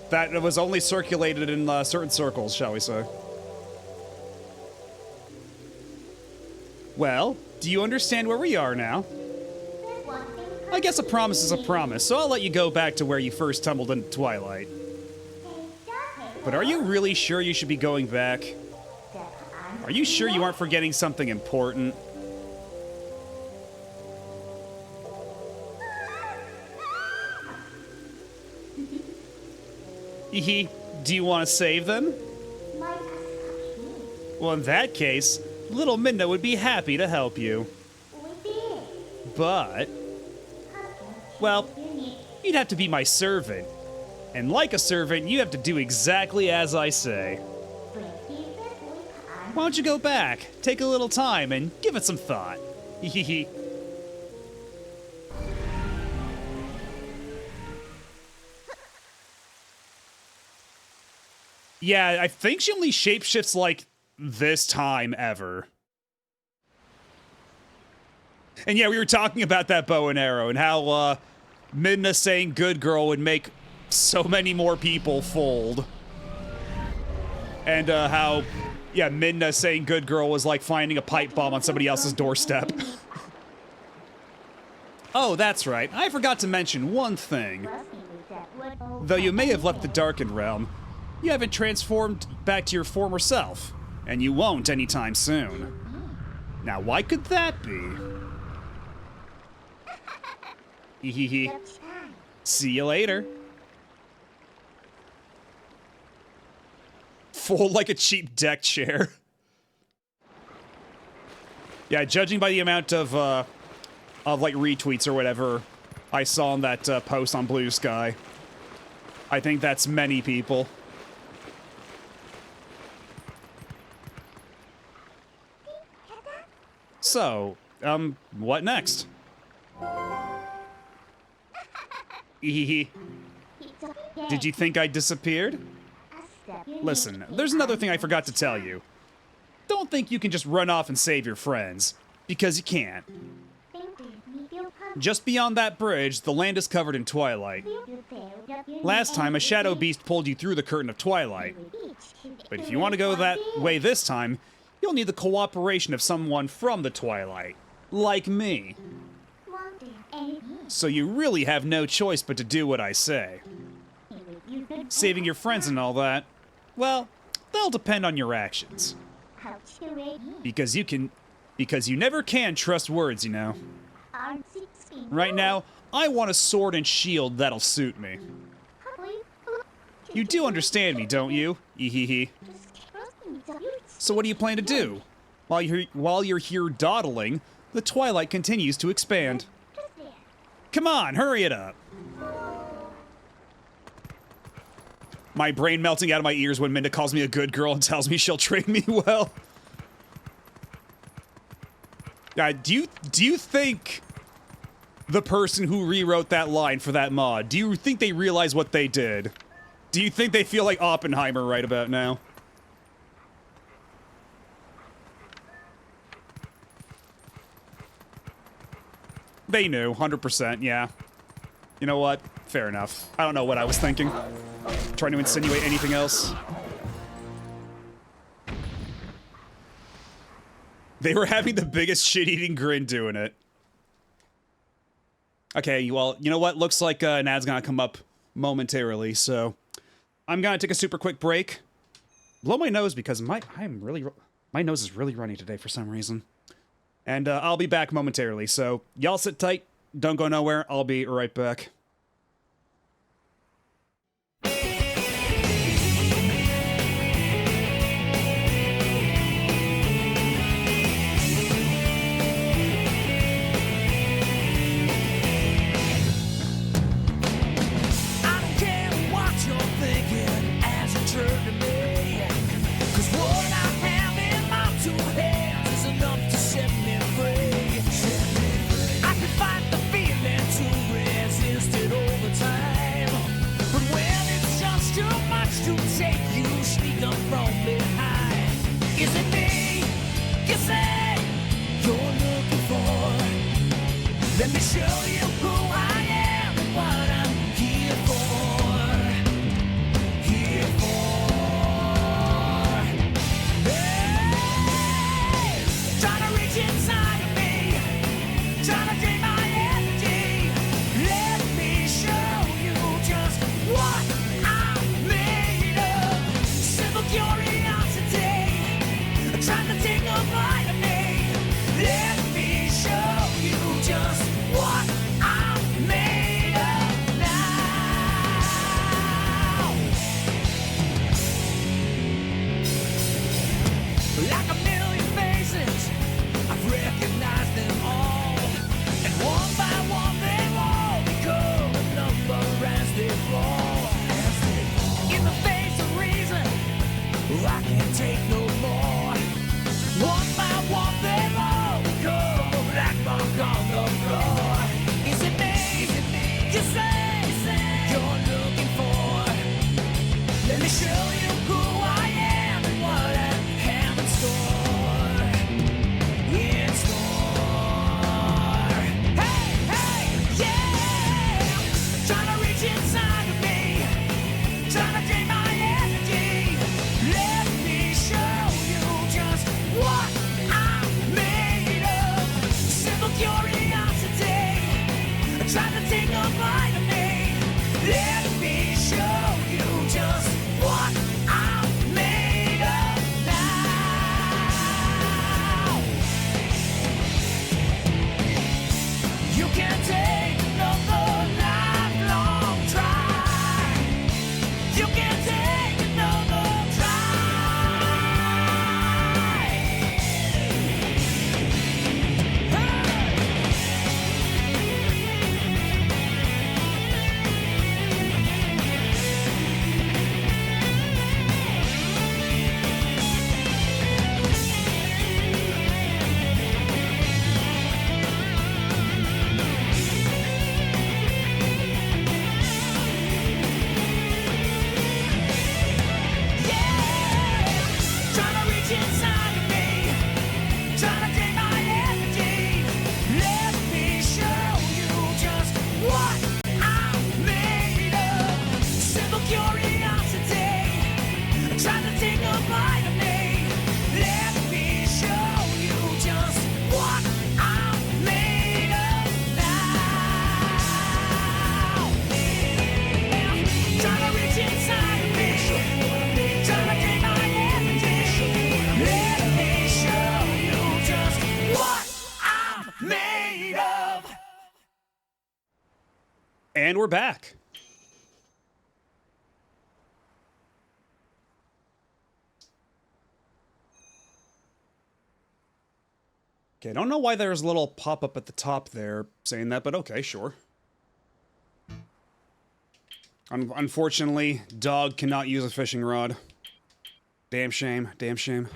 S3: That was only circulated in certain circles, shall we say. Well, do you understand where we are now? I guess a promise is a promise, so I'll let you go back to where you first tumbled into Twilight. But are you really sure you should be going back? Are you sure you aren't forgetting something important? Hehe, do you want to save them? Well, in that case, little Minna would be happy to help you. But, well, you'd have to be my servant. And like a servant, you have to do exactly as I say. Why don't you go back, take a little time, and give it some thought? Hehehe. Yeah, I think she only shapeshifts like this time ever. And yeah, we were talking about that bow and arrow and how Midna saying good girl would make so many more people fold. And how, yeah, Midna saying good girl was like finding a pipe bomb on somebody else's doorstep. Oh, that's right. I forgot to mention one thing. Though you may have left the Darkened Realm, you haven't transformed back to your former self, and you won't anytime soon. Now, why could that be? Hehehe. See you later. Fold like a cheap deck chair. Yeah, judging by the amount of like retweets or whatever I saw on that post on Blue Sky, I think that's many people. So, what next? Did you think I disappeared? Listen, there's another thing I forgot to tell you. Don't think you can just run off and save your friends, because you can't. Just beyond that bridge, the land is covered in twilight. Last time, a shadow beast pulled you through the curtain of twilight. But if you want to go that way this time, you'll need the cooperation of someone from the Twilight, like me. So you really have no choice but to do what I say. Saving your friends and all that, well, that'll depend on your actions. Because you never can trust words, you know. Right now, I want a sword and shield that'll suit me. You do understand me, don't you? Ehehe. So what do you plan to do? While you're here dawdling, the Twilight continues to expand. Come on, hurry it up. My brain melting out of my ears when Minda calls me a good girl and tells me she'll train me well. Do you think the person who rewrote that line for that mod, do you think they realize what they did? Do you think they feel like Oppenheimer right about now? They knew, 100%, yeah. You know what? Fair enough. I don't know what I was thinking. Trying to insinuate anything else. They were having the biggest shit-eating grin doing it. Okay, well, you know what? Looks like an ad's gonna come up momentarily, so I'm gonna take a super quick break. Blow my nose because my nose is really runny today for some reason. And I'll be back momentarily, so y'all sit tight, don't go nowhere, I'll be right back.
S7: Let me show you who I am and what I'm here for. Here for. Hey! Trying to reach inside of me. Trying to drain my energy. Let me show you just what I'm made of. Simple curiosity. Trying to take a bite of me. Let me show you just what I'm made of now. Like a million faces, I've recognized them all. And one by one they've all become a number as they fall. In the face of reason, I can't take no more. One by one they've all become a black mark on the floor. Is it me? You say you're looking for? Let me show you who I am and what I have in store. In store. Hey, hey, yeah! Trying to reach inside of me. Trying to drain my energy. Let me show you just what I'm made of. Simple curiosity. Trying to take a bite of me. Let me show you just what I'm made of now. You can take another lifelong try. You can take another try. Trying to reach inside of me. Trying to drain my energy. Let me show you just what I'm made of. Simple curiosity. Trying to take a bite of me. Let me show you just what I'm made of now. Trying to reach inside of me. Trying to drain my energy. Let me show you just what I'm made of.
S3: And we're back. Okay, I don't know why there's a little pop-up at the top there saying that, but okay, sure. Unfortunately, dog cannot use a fishing rod. Damn shame, damn shame.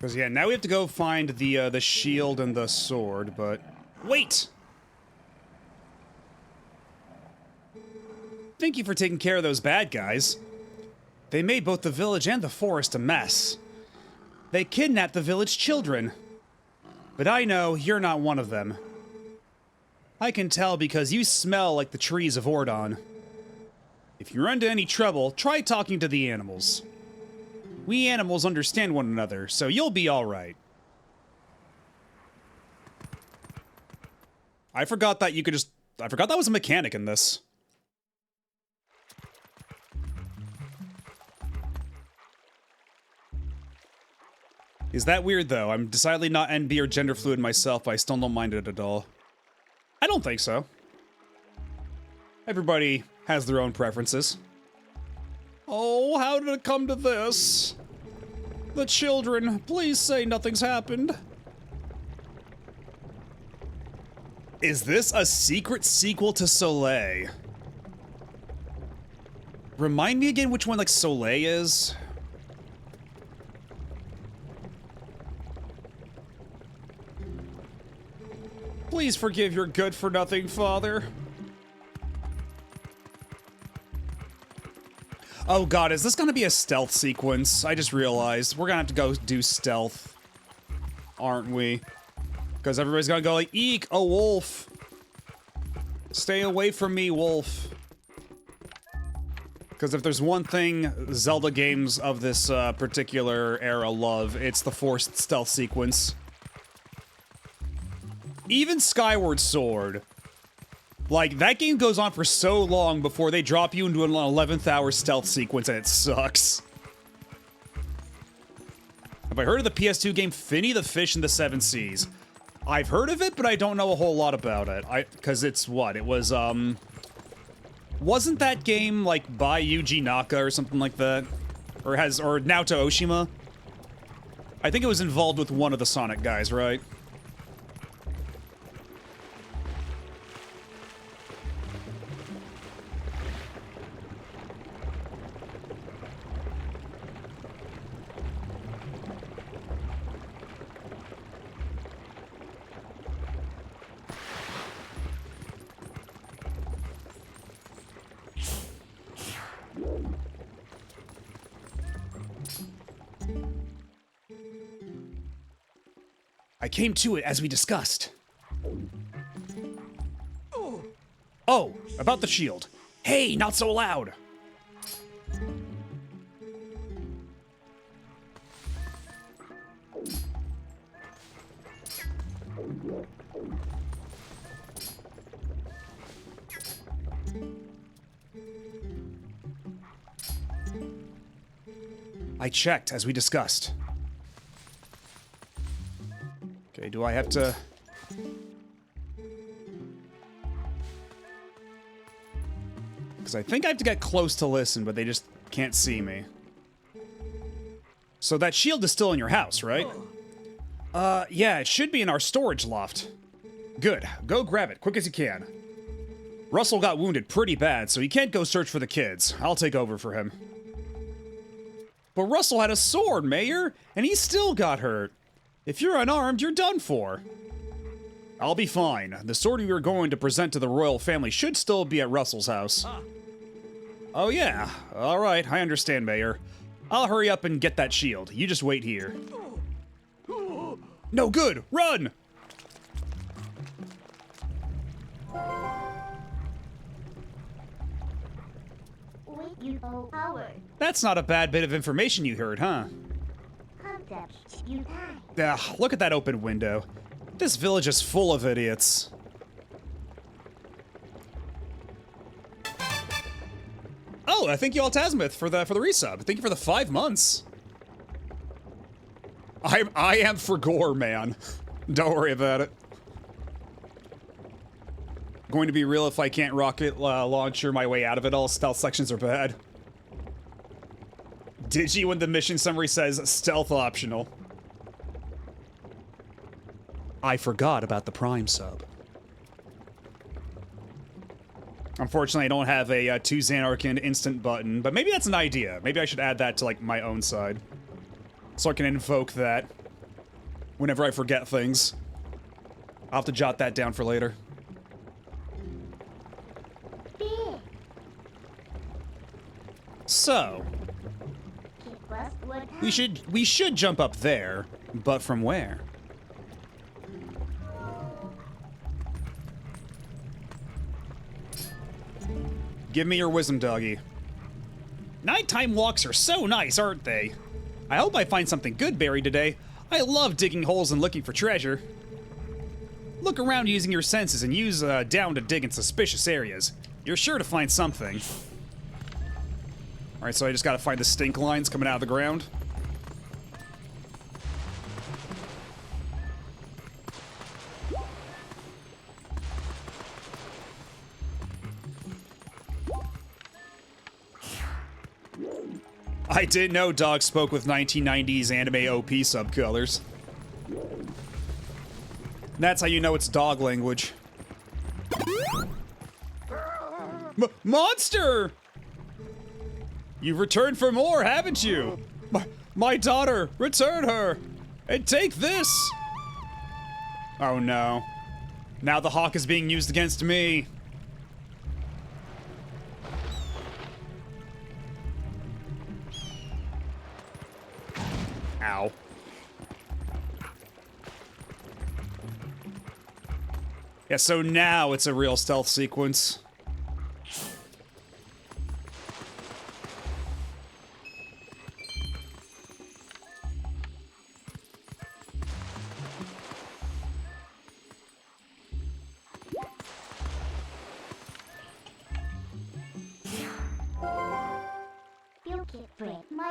S3: Because, yeah, now we have to go find the shield and the sword, but... Wait! Thank you for taking care of those bad guys. They made both the village and the forest a mess. They kidnapped the village children. But I know you're not one of them. I can tell because you smell like the trees of Ordon. If you run into any trouble, try talking to the animals. We animals understand one another, so you'll be alright. I forgot that you could just... I forgot that was a mechanic in this. Is that weird, though? I'm decidedly not NB or gender fluid myself, but I still don't mind it at all. I don't think so. Everybody has their own preferences. Oh, how did it come to this? The children, please say nothing's happened. Is this a secret sequel to Soleil? Remind me again which one, like, Soleil is? Please forgive your good-for-nothing father. Oh god, is this gonna be a stealth sequence? I just realized. We're gonna have to go do stealth. Aren't we? Because everybody's gonna go like, eek, a wolf. Stay away from me, wolf. Because if there's one thing Zelda games of this particular era love, it's the forced stealth sequence. Even Skyward Sword. Like, that game goes on for so long before they drop you into an 11th hour stealth sequence, and it sucks. Have I heard of the PS2 game Finny the Fish in the Seven Seas? I've heard of it, but I don't know a whole lot about it. Because it's what? It was, wasn't that game, like, by Yuji Naka or something like that? Or Naoto Oshima? I think it was involved with one of the Sonic guys, right? I came to it as we discussed. Oh, about the shield. Hey, not so loud. I checked as we discussed. Okay, do I have to... Because I think I have to get close to listen, but they just can't see me. So that shield is still in your house, right? Yeah, it should be in our storage loft. Good. Go grab it, quick as you can. Russell got wounded pretty bad, so he can't go search for the kids. I'll take over for him. But Russell had a sword, Mayor, and he still got hurt. If you're unarmed, you're done for. I'll be fine. The sword we were going to present to the royal family should still be at Russell's house. Oh yeah. Alright, I understand, Mayor. I'll hurry up and get that shield. You just wait here. No good! Run! That's not a bad bit of information you heard, huh? Ugh, look at that open window. This village is full of idiots. Oh, thank you, Altasmith, for the resub. Thank you for the 5 months. I am for gore, man. Don't worry about it. Going to be real if I can't rocket launcher my way out of it all. Stealth sections are bad. Digi when the mission summary says stealth optional. I forgot about the Prime sub. Unfortunately, I don't have a to Xanarkin instant button, but maybe that's an idea. Maybe I should add that to, like, my own side. So I can invoke that whenever I forget things. I'll have to jot that down for later. So, we should jump up there, but from where? Give me your wisdom, doggy. Nighttime walks are so nice, aren't they? I hope I find something good buried today. I love digging holes and looking for treasure. Look around using your senses and use down to dig in suspicious areas. You're sure to find something. Alright, so I just gotta find the stink lines coming out of the ground. I didn't know dogs spoke with 1990s anime OP subcolors. That's how you know it's dog language. Monster! You've returned for more, haven't you? My daughter, return her! And take this! Oh no. Now the hawk is being used against me. Ow. Yeah, so now it's a real stealth sequence.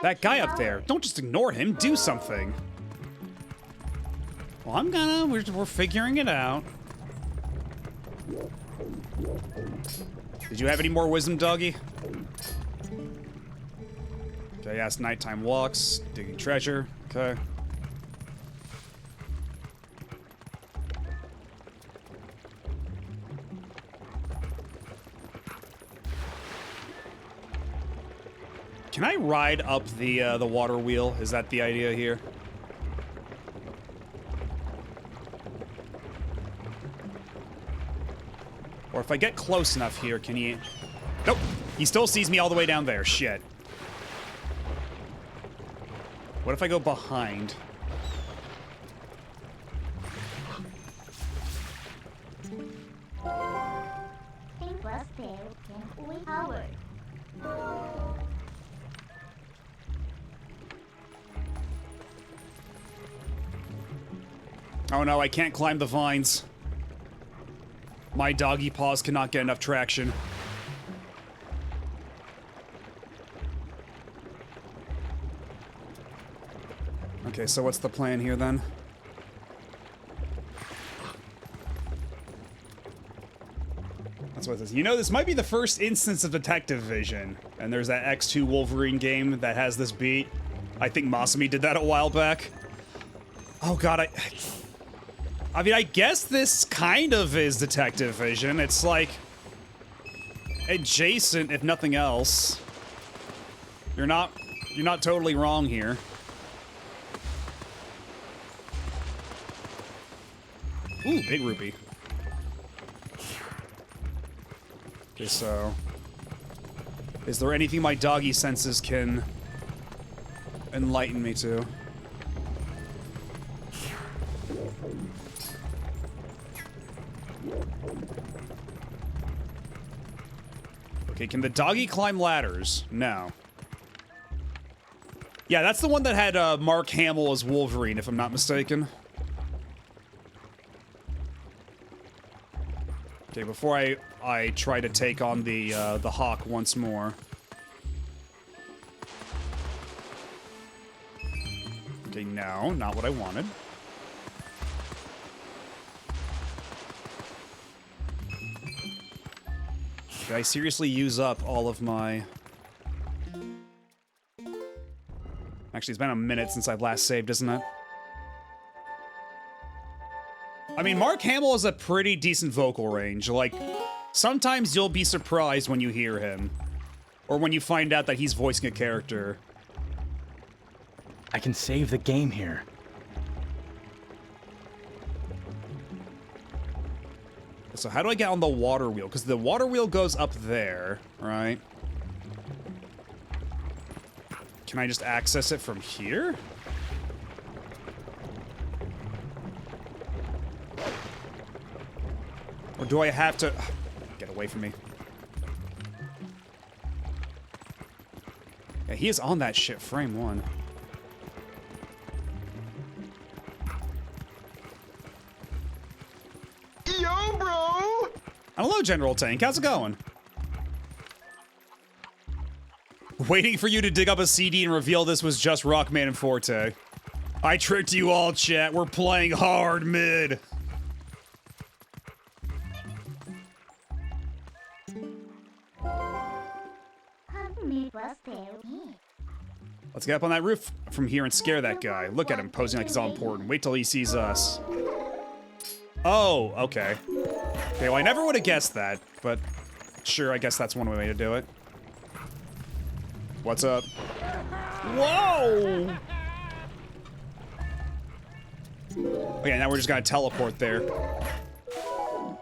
S3: That guy up there, don't just ignore him, do something. Well, we're figuring it out. Did you have any more wisdom, doggy? Okay, yes, nighttime walks, digging treasure, okay. Can I ride up the water wheel? Is that the idea here? Or if I get close enough here, can he... Nope! He still sees me all the way down there. Shit. What if I go behind? Oh no, I can't climb the vines. My doggy paws cannot get enough traction. Okay, so what's the plan here then? That's what it says. You know, this might be the first instance of detective vision. And there's that X2 Wolverine game that has this beat. I think Masumi did that a while back. Oh god, I mean, I guess this kind of is detective vision. It's like adjacent, if nothing else. You're not totally wrong here. Ooh, big rupee. Okay, so is there anything my doggy senses can enlighten me to? Okay, can the doggy climb ladders? No. Yeah, that's the one that had Mark Hamill as Wolverine, if I'm not mistaken. Okay, before I try to take on the Hawk once more. Okay, no, not what I wanted. Did I seriously use up all of my... Actually, it's been a minute since I've last saved, isn't it? I mean, Mark Hamill has a pretty decent vocal range. Like, sometimes you'll be surprised when you hear him. Or when you find out that he's voicing a character.
S6: I can save the game here.
S3: So how do I get on the water wheel? Because the water wheel goes up there, right? Can I just access it from here? Or do I have to... Get away from me. Yeah, he is on that shit, frame 1.
S4: Yo, bro!
S3: Hello, General Tank. How's it going? Waiting for you to dig up a CD and reveal this was just Rockman and Forte. I tricked you all, chat. We're playing hard mid. Let's get up on that roof from here and scare that guy. Look at him posing like he's all important. Wait till he sees us. Oh, okay. Okay, well, I never would have guessed that, but sure, I guess that's one way to do it. What's up? Whoa! Okay, now we're just gonna teleport there.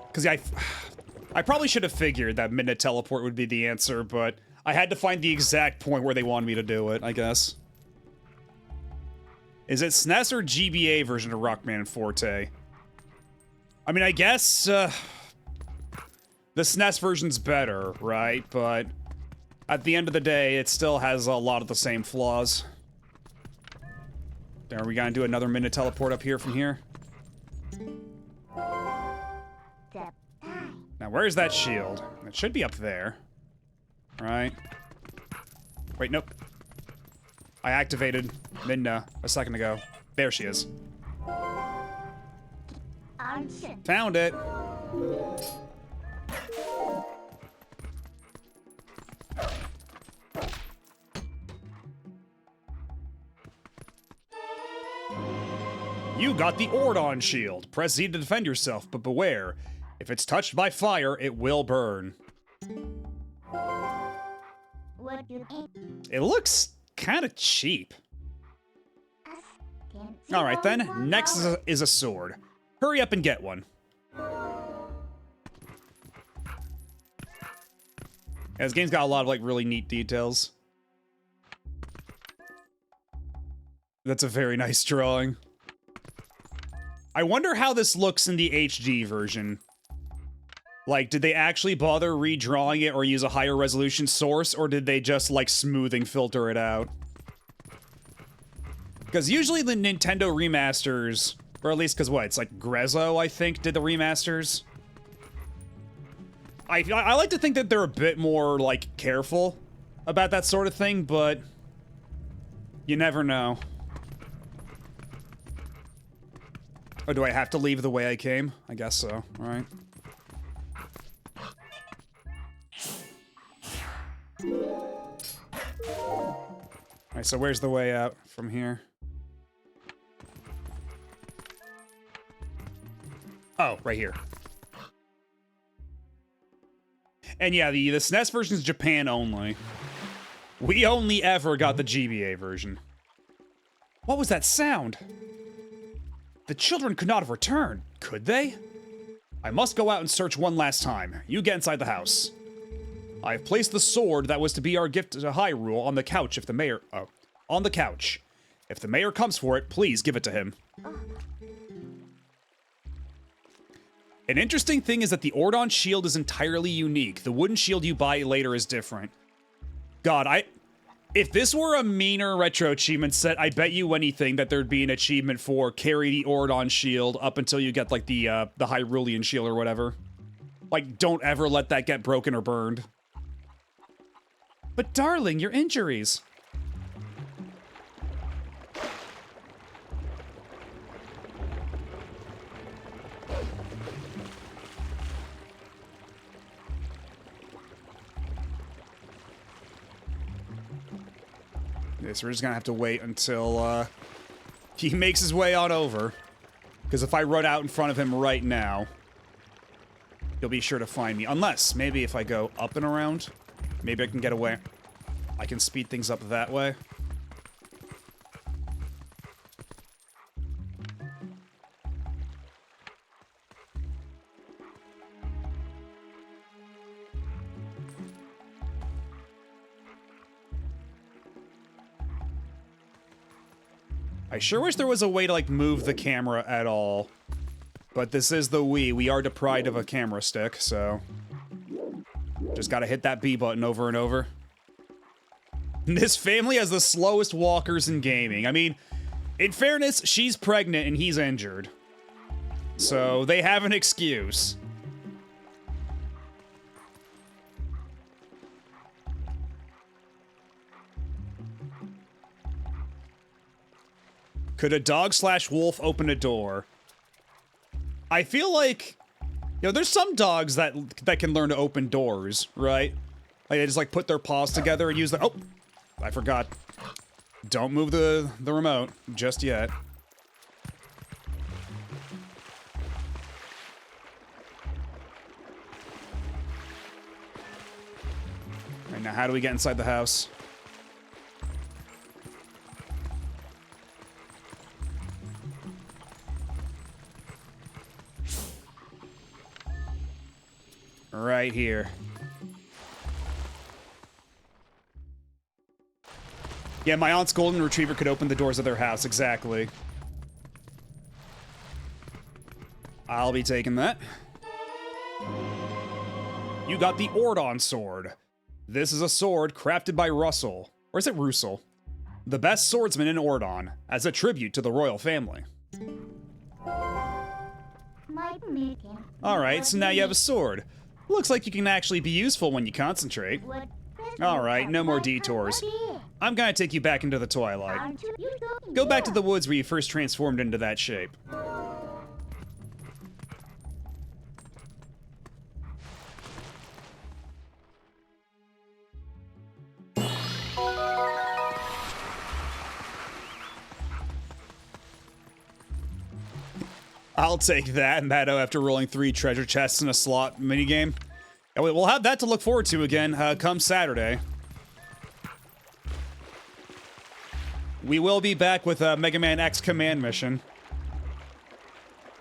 S3: Because I probably should have figured that midnight teleport would be the answer, but I had to find the exact point where they wanted me to do it, I guess. Is it SNES or GBA version of Rockman and Forte? I mean, I guess, the SNES version's better, right? But at the end of the day, it still has a lot of the same flaws. Are we gonna do another minute teleport up here from here? Now, where's that shield? It should be up there. Right? Wait, nope. I activated Midna a second ago. There she is. Found it. You got the Ordon shield. Press Z to defend yourself, but beware. If it's touched by fire, it will burn. It looks kind of cheap. Alright then, next is a sword. Hurry up and get one. Yeah, this game's got a lot of, like, really neat details. That's a very nice drawing. I wonder how this looks in the HD version. Like, did they actually bother redrawing it or use a higher resolution source, or did they just, like, smoothing filter it out? Because usually the Nintendo remasters, or at least because what, it's like Grezzo, I think, did the remasters? I like to think that they're a bit more, like, careful about that sort of thing, but you never know. Or do I have to leave the way I came? I guess so, alright. Alright, so where's the way out from here? Oh, right here. And yeah, the SNES version is Japan only. We only ever got the GBA version. What was that sound? The children could not have returned, could they? I must go out and search one last time. You get inside the house. I have placed the sword that was to be our gift to Hyrule on the couch if the mayor... Oh. On the couch. If the mayor comes for it, please give it to him. An interesting thing is that the Ordon shield is entirely unique. The wooden shield you buy later is different. God, if this were a meaner Retro Achievement set, I bet you anything that there'd be an achievement for carry the Ordon shield up until you get, like, the Hyrulean shield or whatever. Like, don't ever let that get broken or burned. But darling, your injuries. so we're just gonna have to wait until he makes his way on over. Because if I run out in front of him right now, he'll be sure to find me. Unless, maybe if I go up and around, maybe I can get away. I can speed things up that way. I sure wish there was a way to, like, move the camera at all. But this is the Wii. We are deprived of a camera stick, so... just gotta hit that B button over and over. This family has the slowest walkers in gaming. I mean, in fairness, she's pregnant and he's injured. So, they have an excuse. Could a dog/wolf open a door? I feel like, you know, there's some dogs that can learn to open doors, right? Like they just like put their paws together and use the. Oh, I forgot. Don't move the remote just yet. All right, now how do we get inside the house? Right here. Yeah, my aunt's golden retriever could open the doors of their house, exactly. I'll be taking that. You got the Ordon sword. This is a sword crafted by Russell. Or is it Russell? The best swordsman in Ordon, as a tribute to the royal family. Alright, so now you have a sword. Looks like you can actually be useful when you concentrate. Alright, no more detours. I'm gonna take you back into the Twilight. Go back to the woods where you first transformed into that shape. I'll take that and that after rolling 3 treasure chests in a slot minigame. And we'll have that to look forward to again come Saturday. We will be back with a Mega Man X Command mission.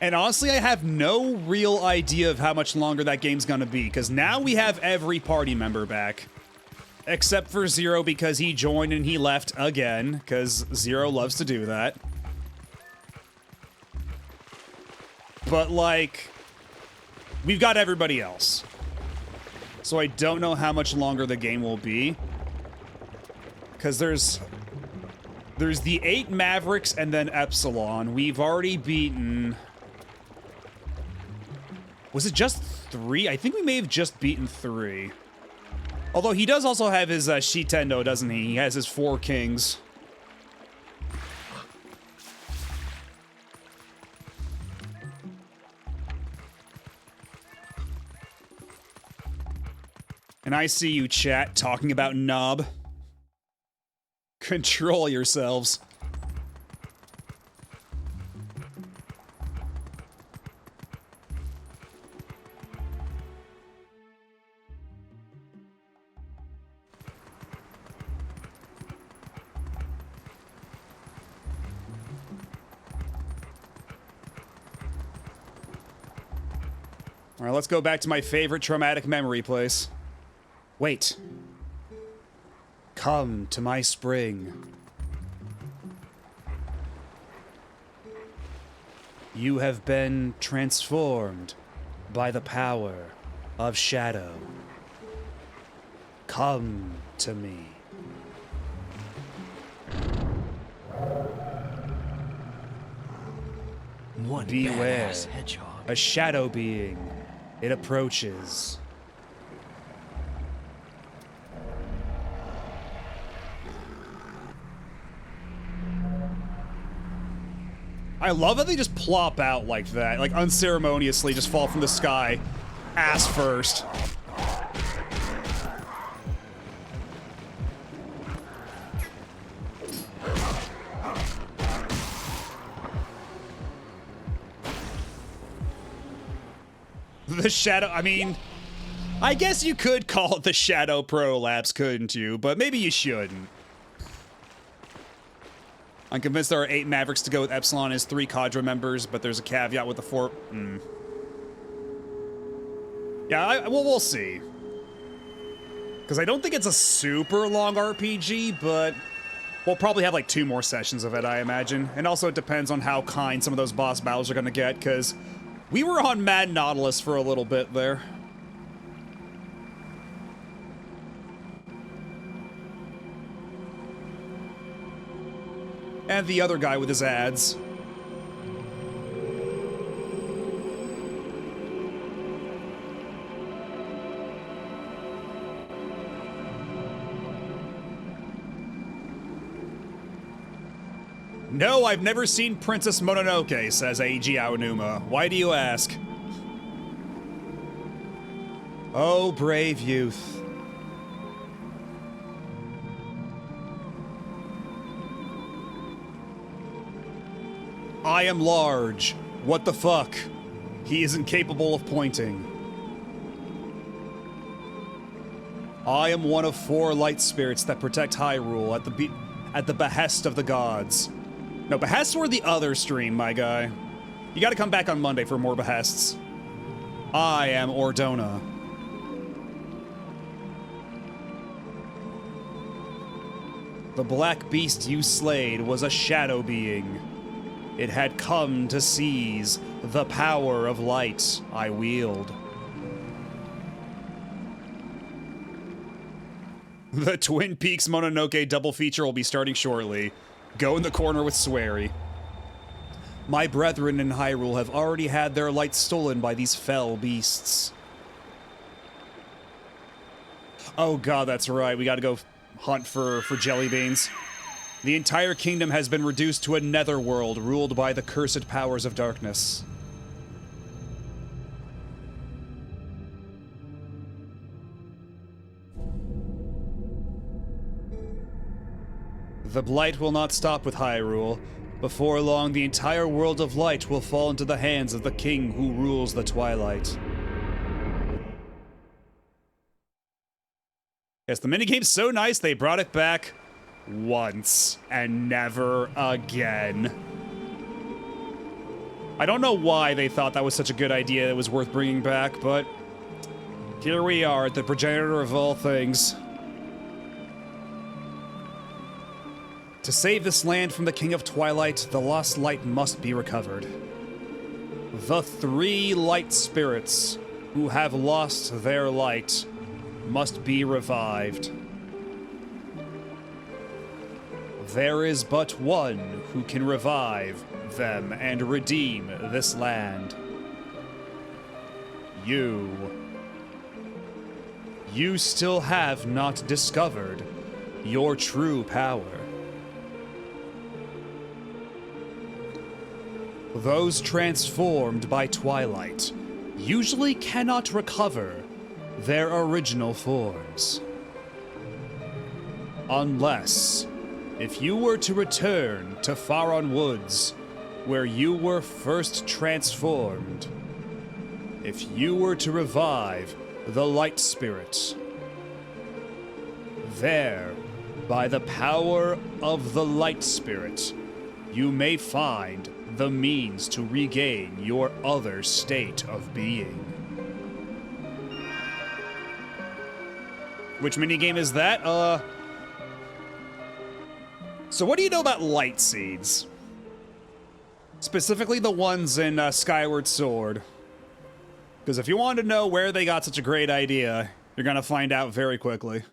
S3: And honestly, I have no real idea of how much longer that game's gonna be, because now we have every party member back. Except for Zero, because he joined and he left again, because Zero loves to do that. But, like, we've got everybody else. So I don't know how much longer the game will be. Because there's the 8 Mavericks and then Epsilon. We've already beaten... Was it just 3? I think we may have just beaten 3. Although he does also have his Shitendo, doesn't he? He has his 4 kings. And I see you, chat, talking about Knob. Control yourselves. All right, let's go back to my favorite traumatic memory place. Wait. Come to my spring. You have been transformed by the power of shadow. Come to me.
S7: One
S3: Beware.
S7: badass hedgehog.
S3: A shadow being. It approaches. I love how they just plop out like that, like unceremoniously just fall from the sky, ass first. The Shadow, I mean, I guess you could call it the Shadow Prolapse, couldn't you? But maybe you shouldn't. I'm convinced there are 8 Mavericks to go with Epsilon as 3 Cadre members, but there's a caveat with the 4. Yeah, well, we'll see. Because I don't think it's a super long RPG, but we'll probably have like 2 more sessions of it, I imagine. And also it depends on how kind some of those boss battles are going to get, because we were on Mad Nautilus for a little bit there. And the other guy with his ads. No, I've never seen Princess Mononoke, says Eiji Aonuma. Why do you ask? Oh, brave youth. I am large. What the fuck? He is incapable of pointing. I am one of 4 light spirits that protect Hyrule at the behest of the gods. No, behests were the other stream, my guy. You gotta come back on Monday for more behests. I am Ordona. The black beast you slayed was a shadow being. It had come to seize the power of light I wield. The Twin Peaks Mononoke double feature will be starting shortly. Go in the corner with Swery. My brethren in Hyrule have already had their light stolen by these fell beasts. Oh god, that's right. We gotta go hunt for jelly beans. The entire kingdom has been reduced to a netherworld ruled by the cursed powers of darkness. The blight will not stop with Hyrule. Before long, the entire world of light will fall into the hands of the king who rules the Twilight. Yes, the minigame's so nice they brought it back once and never again. I don't know why they thought that was such a good idea it was worth bringing back, but here we are at the progenitor of all things. To save this land from the King of Twilight, the lost light must be recovered. The 3 light spirits who have lost their light must be revived. There is but one who can revive them and redeem this land. You. You still have not discovered your true power. Those transformed by Twilight usually cannot recover their original forms. Unless, if you were to return to Faron Woods, where you were first transformed, if you were to revive the Light Spirit, there, by the power of the Light Spirit, you may find the means to regain your other state of being. Which minigame is that? So what do you know about light seeds? Specifically the ones in Skyward Sword. Because if you want to know where they got such a great idea, you're gonna find out very quickly.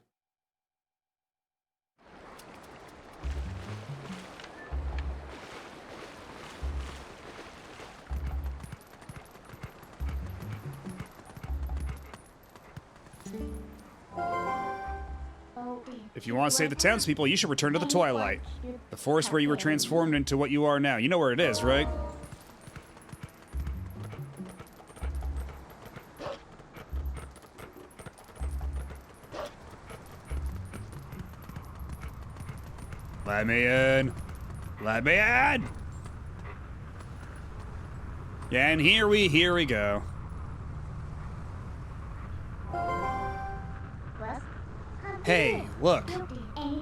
S3: If you want to save the townspeople, you should return to the Twilight. The forest where you were transformed into what you are now. You know where it is, right? Let me in. Let me in! Yeah, and here we go. Hey, look.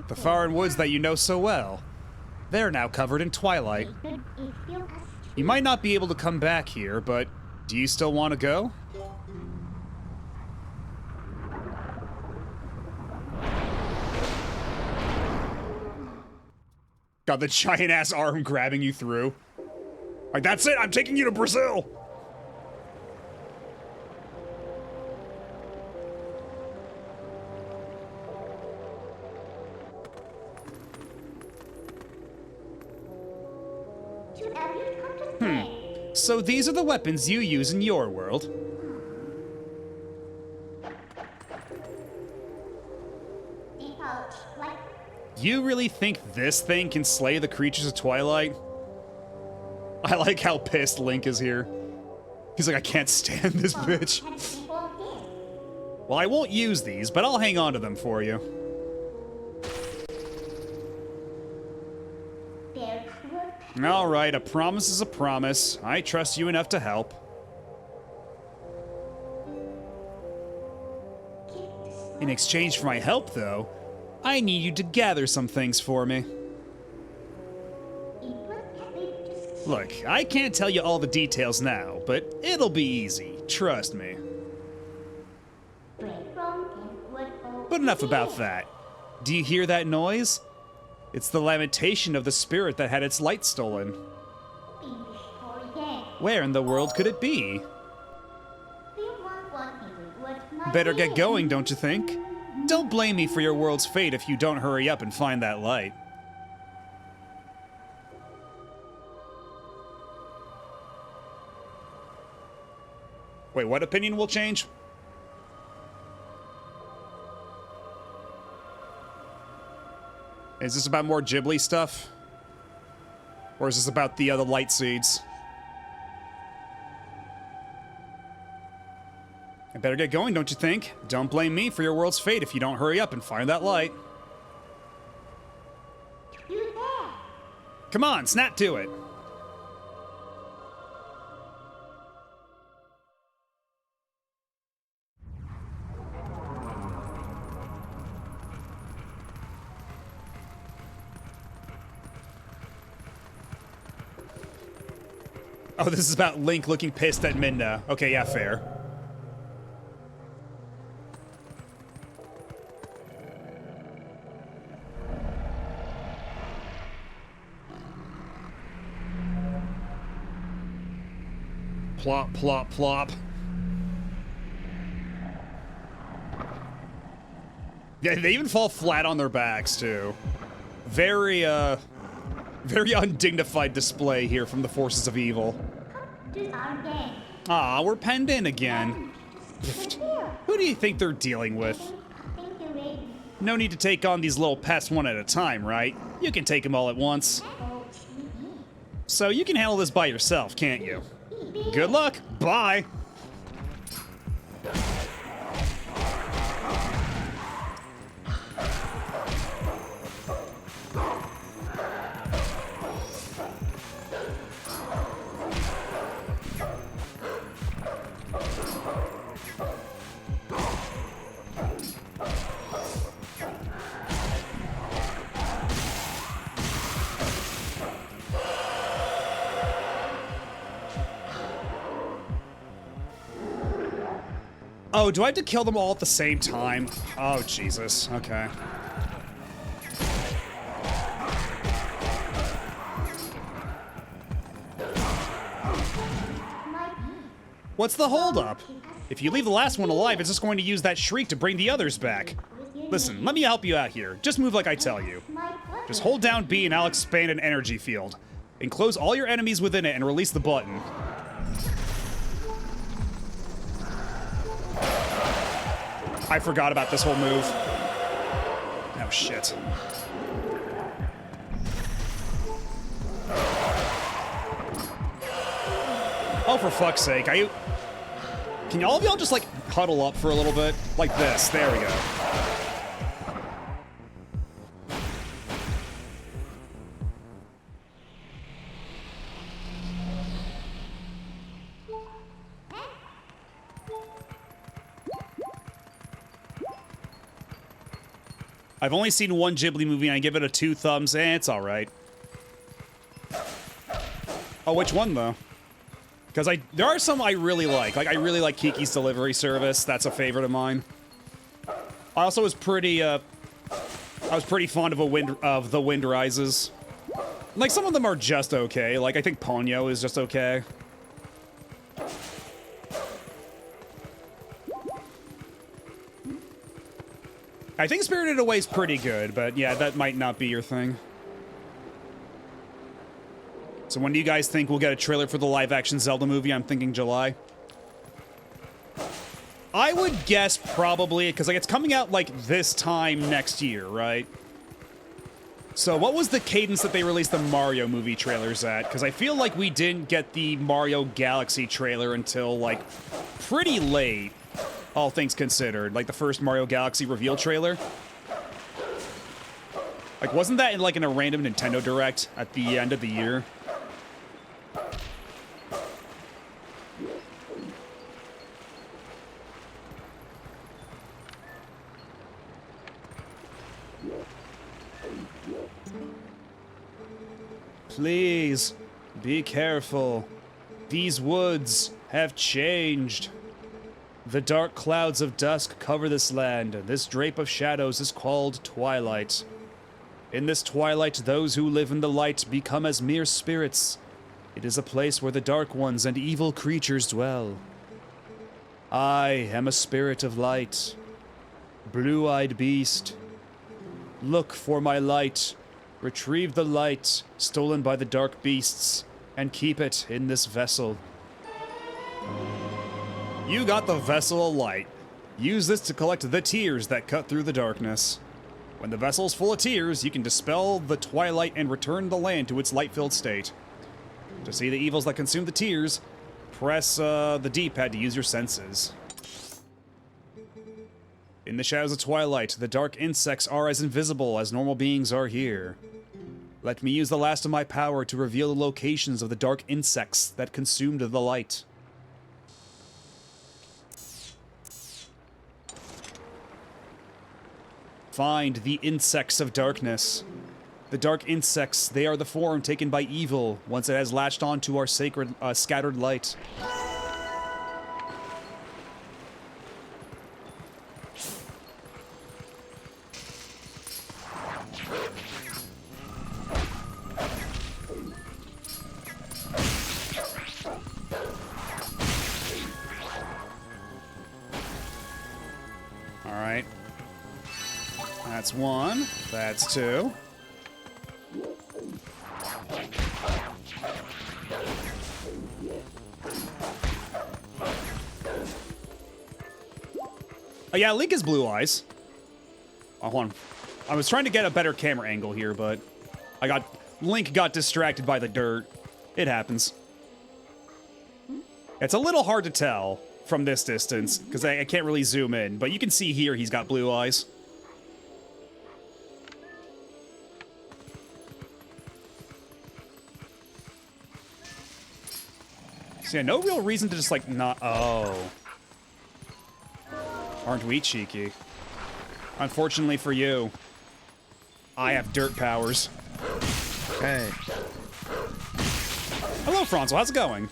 S3: The foreign woods that you know so well. They're now covered in twilight. You might not be able to come back here, but do you still want to go? Got the giant-ass arm grabbing you through. Like, that's it, I'm taking you to Brazil! So these are the weapons you use in your world. You really think this thing can slay the creatures of Twilight? I like how pissed Link is here. He's like, I can't stand this bitch. Well, I won't use these, but I'll hang on to them for you. Alright, a promise is a promise. I trust you enough to help. In exchange for my help, though, I need you to gather some things for me. Look, I can't tell you all the details now, but it'll be easy, trust me. But enough about that. Do you hear that noise? It's the lamentation of the spirit that had its light stolen. Where in the world could it be? Better get going, don't you think? Don't blame me for your world's fate if you don't hurry up and find that light. Wait, what opinion will change? Is this about more Ghibli stuff? Or is this about the other light seeds? I better get going, don't you think? Don't blame me for your world's fate if you don't hurry up and find that light. Come on, snap to it. Oh, this is about Link looking pissed at Midna. Okay, yeah, fair. Plop, plop, plop. Yeah, they even fall flat on their backs, too. Very undignified display here from the forces of evil. Ah, we're penned in again. Who do you think they're dealing with? No need to take on these little pests one at a time, right? You can take them all at once. So you can handle this by yourself, can't you? Good luck. Bye. Oh, do I have to kill them all at the same time? Oh, Jesus. Okay. What's the holdup? If you leave the last one alive, it's just going to use that shriek to bring the others back. Listen, let me help you out here. Just move like I tell you. Just hold down B and I'll expand an energy field. Enclose all your enemies within it and release the button. I forgot about this whole move. Oh, shit. Oh, for fuck's sake, are you... Can all of y'all just, like, huddle up for a little bit? Like this. There we go. I've only seen one Ghibli movie, and I give it a 2 thumbs. It's all right. Oh, which one though? Because there are some I really like. Like I really like Kiki's Delivery Service. That's a favorite of mine. I also was pretty fond of The Wind Rises. Like some of them are just okay. Like I think Ponyo is just okay. I think Spirited Away is pretty good, but yeah, that might not be your thing. So when do you guys think we'll get a trailer for the live-action Zelda movie? I'm thinking July. I would guess probably, because like it's coming out like this time next year, right? So what was the cadence that they released the Mario movie trailers at? Because I feel like we didn't get the Mario Galaxy trailer until like pretty late, all things considered. Like the first Mario Galaxy reveal trailer. Like wasn't that in like in a random Nintendo Direct at the end of the year? Please, be careful. These woods have changed. The dark clouds of dusk cover this land. This drape of shadows is called Twilight. In this twilight, those who live in the light become as mere spirits. It is a place where the dark ones and evil creatures dwell. I am a spirit of light. Blue-eyed beast. Look for my light. Retrieve the light stolen by the dark beasts, and keep it in this vessel. You got the vessel of light. Use this to collect the tears that cut through the darkness. When the vessel's full of tears, you can dispel the twilight and return the land to its light-filled state. To see the evils that consume the tears, press the D-pad to use your senses. In the shadows of twilight, the dark insects are as invisible as normal beings are here. Let me use the last of my power to reveal the locations of the dark insects that consumed the light. Find the insects of darkness. The dark insects, they are the form taken by evil once it has latched onto our sacred, scattered light. Alright. That's one. That's two. Oh yeah, Link has blue eyes. Oh, hold on. I was trying to get a better camera angle here, but Link got distracted by the dirt. It happens. It's a little hard to tell from this distance, because I can't really zoom in, but you can see here he's got blue eyes. So yeah, no real reason to just like not... Oh. Aren't we cheeky? Unfortunately for you, I have dirt powers.
S1: Hey.
S3: Hello, Franzo. How's it going?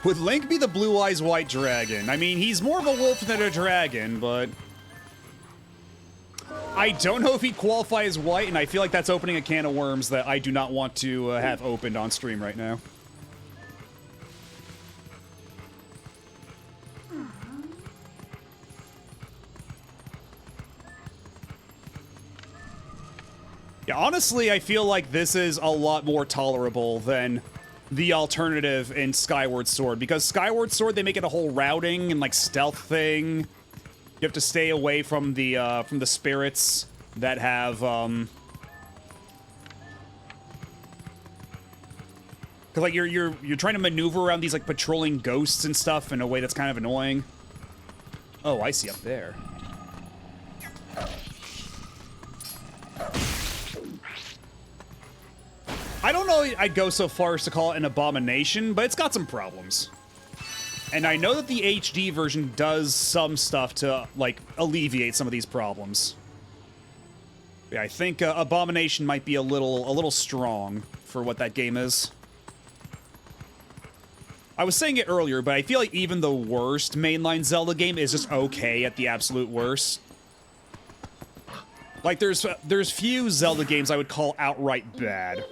S3: Would Link be the Blue Eyes White Dragon? I mean, he's more of a wolf than a dragon, but... I don't know if he'd qualify as white, and I feel like that's opening a can of worms that I do not want to have opened on stream right now. Yeah, honestly, I feel like this is a lot more tolerable than the alternative in Skyward Sword, because Skyward Sword, they make it a whole routing and like stealth thing. You have to stay away from the spirits that have because like you're trying to maneuver around these like patrolling ghosts and stuff in a way that's kind of annoying. Oh, I see up there. I don't know I'd go so far as to call it an abomination, but it's got some problems. And I know that the HD version does some stuff to, like, alleviate some of these problems. Yeah, I think Abomination might be a little strong for what that game is. I was saying it earlier, but I feel like even the worst mainline Zelda game is just okay at the absolute worst. Like, there's few Zelda games I would call outright bad.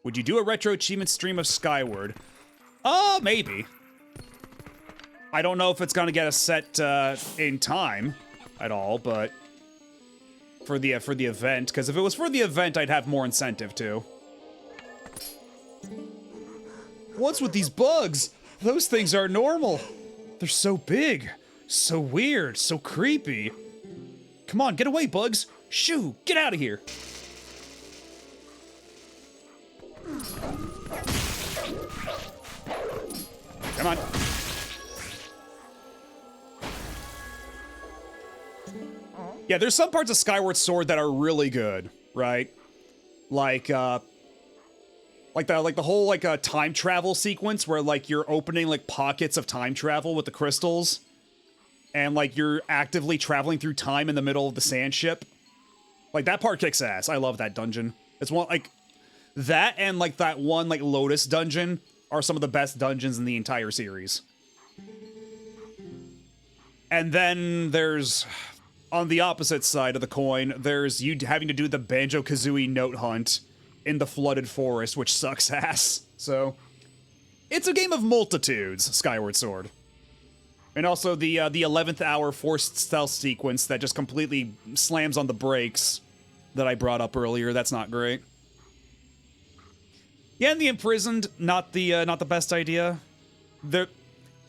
S3: Would you do a Retro Achievement stream of Skyward? Maybe. I don't know if it's gonna get us set in time at all, but for the event, because if it was for the event, I'd have more incentive to. What's with these bugs? Those things are normal. They're so big, so weird, so creepy. Come on, get away, bugs. Shoo, get out of here. Come on. Yeah, there's some parts of Skyward Sword that are really good, right? Like the whole time travel sequence where like you're opening like pockets of time travel with the crystals, and like you're actively traveling through time in the middle of the sand ship. Like that part kicks ass. I love that dungeon. It's one like that and like that one like Lotus dungeon are some of the best dungeons in the entire series. And then there's, on the opposite side of the coin, there's you having to do the Banjo-Kazooie note hunt in the flooded forest, which sucks ass. So, it's a game of multitudes, Skyward Sword. And also the 11th hour forced stealth sequence that just completely slams on the brakes that I brought up earlier. That's not great. Yeah, and the imprisoned, not the best idea.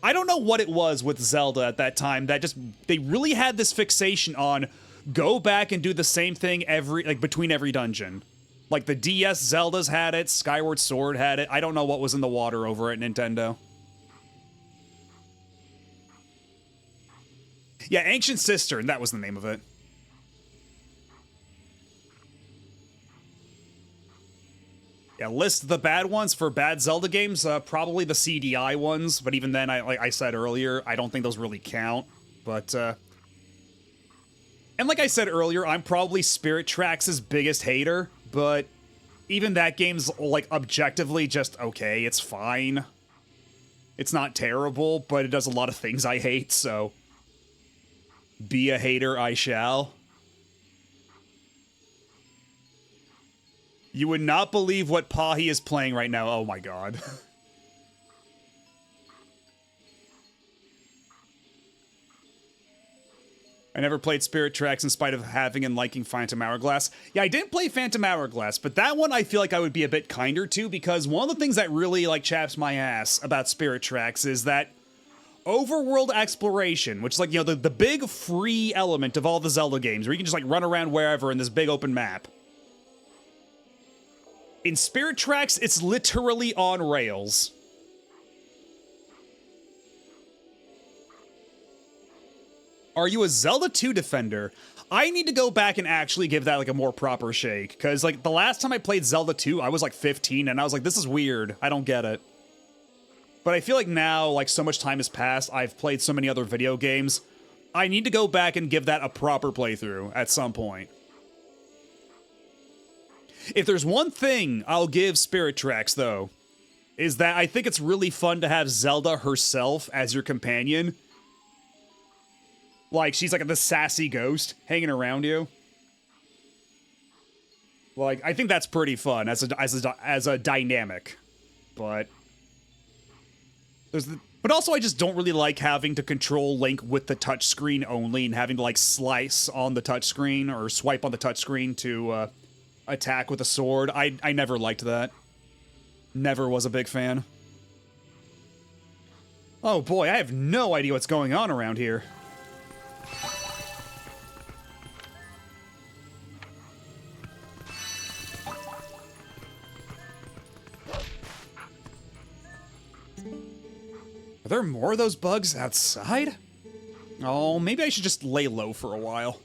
S3: I don't know what it was with Zelda at that time that just they really had this fixation on go back and do the same thing between every dungeon. Like the DS Zeldas had it, Skyward Sword had it. I don't know what was in the water over at Nintendo. Yeah, Ancient Cistern, that was the name of it. Yeah, list the bad ones for bad Zelda games, probably the CDI ones, but even then, like I said earlier, I don't think those really count, but, and like I said earlier, I'm probably Spirit Tracks' biggest hater, but even that game's, like, objectively just okay, it's fine. It's not terrible, but it does a lot of things I hate, so be a hater I shall. You would not believe what Pahi is playing right now. Oh my god. I never played Spirit Tracks in spite of having and liking Phantom Hourglass. Yeah, I didn't play Phantom Hourglass, but that one I feel like I would be a bit kinder to, because one of the things that really, like, chaps my ass about Spirit Tracks is that overworld exploration, which is like, you know, the big free element of all the Zelda games, where you can just, like, run around wherever in this big open map. In Spirit Tracks, it's literally on rails. Are you a Zelda 2 defender? I need to go back and actually give that, like, a more proper shake, because, like, the last time I played Zelda 2, I was, like, 15, and I was like, this is weird. I don't get it. But I feel like now, like, so much time has passed, I've played so many other video games, I need to go back and give that a proper playthrough at some point. If there's one thing I'll give Spirit Tracks, though, is that I think it's really fun to have Zelda herself as your companion. Like, she's like the sassy ghost hanging around you. Like, I think that's pretty fun as a dynamic. But but also I just don't really like having to control Link with the touchscreen only and having to, like, slice on the touchscreen or swipe on the touchscreen to attack with a sword. I never liked that. Never was a big fan. Oh boy, I have no idea what's going on around here. Are there more of those bugs outside? Oh, maybe I should just lay low for a while.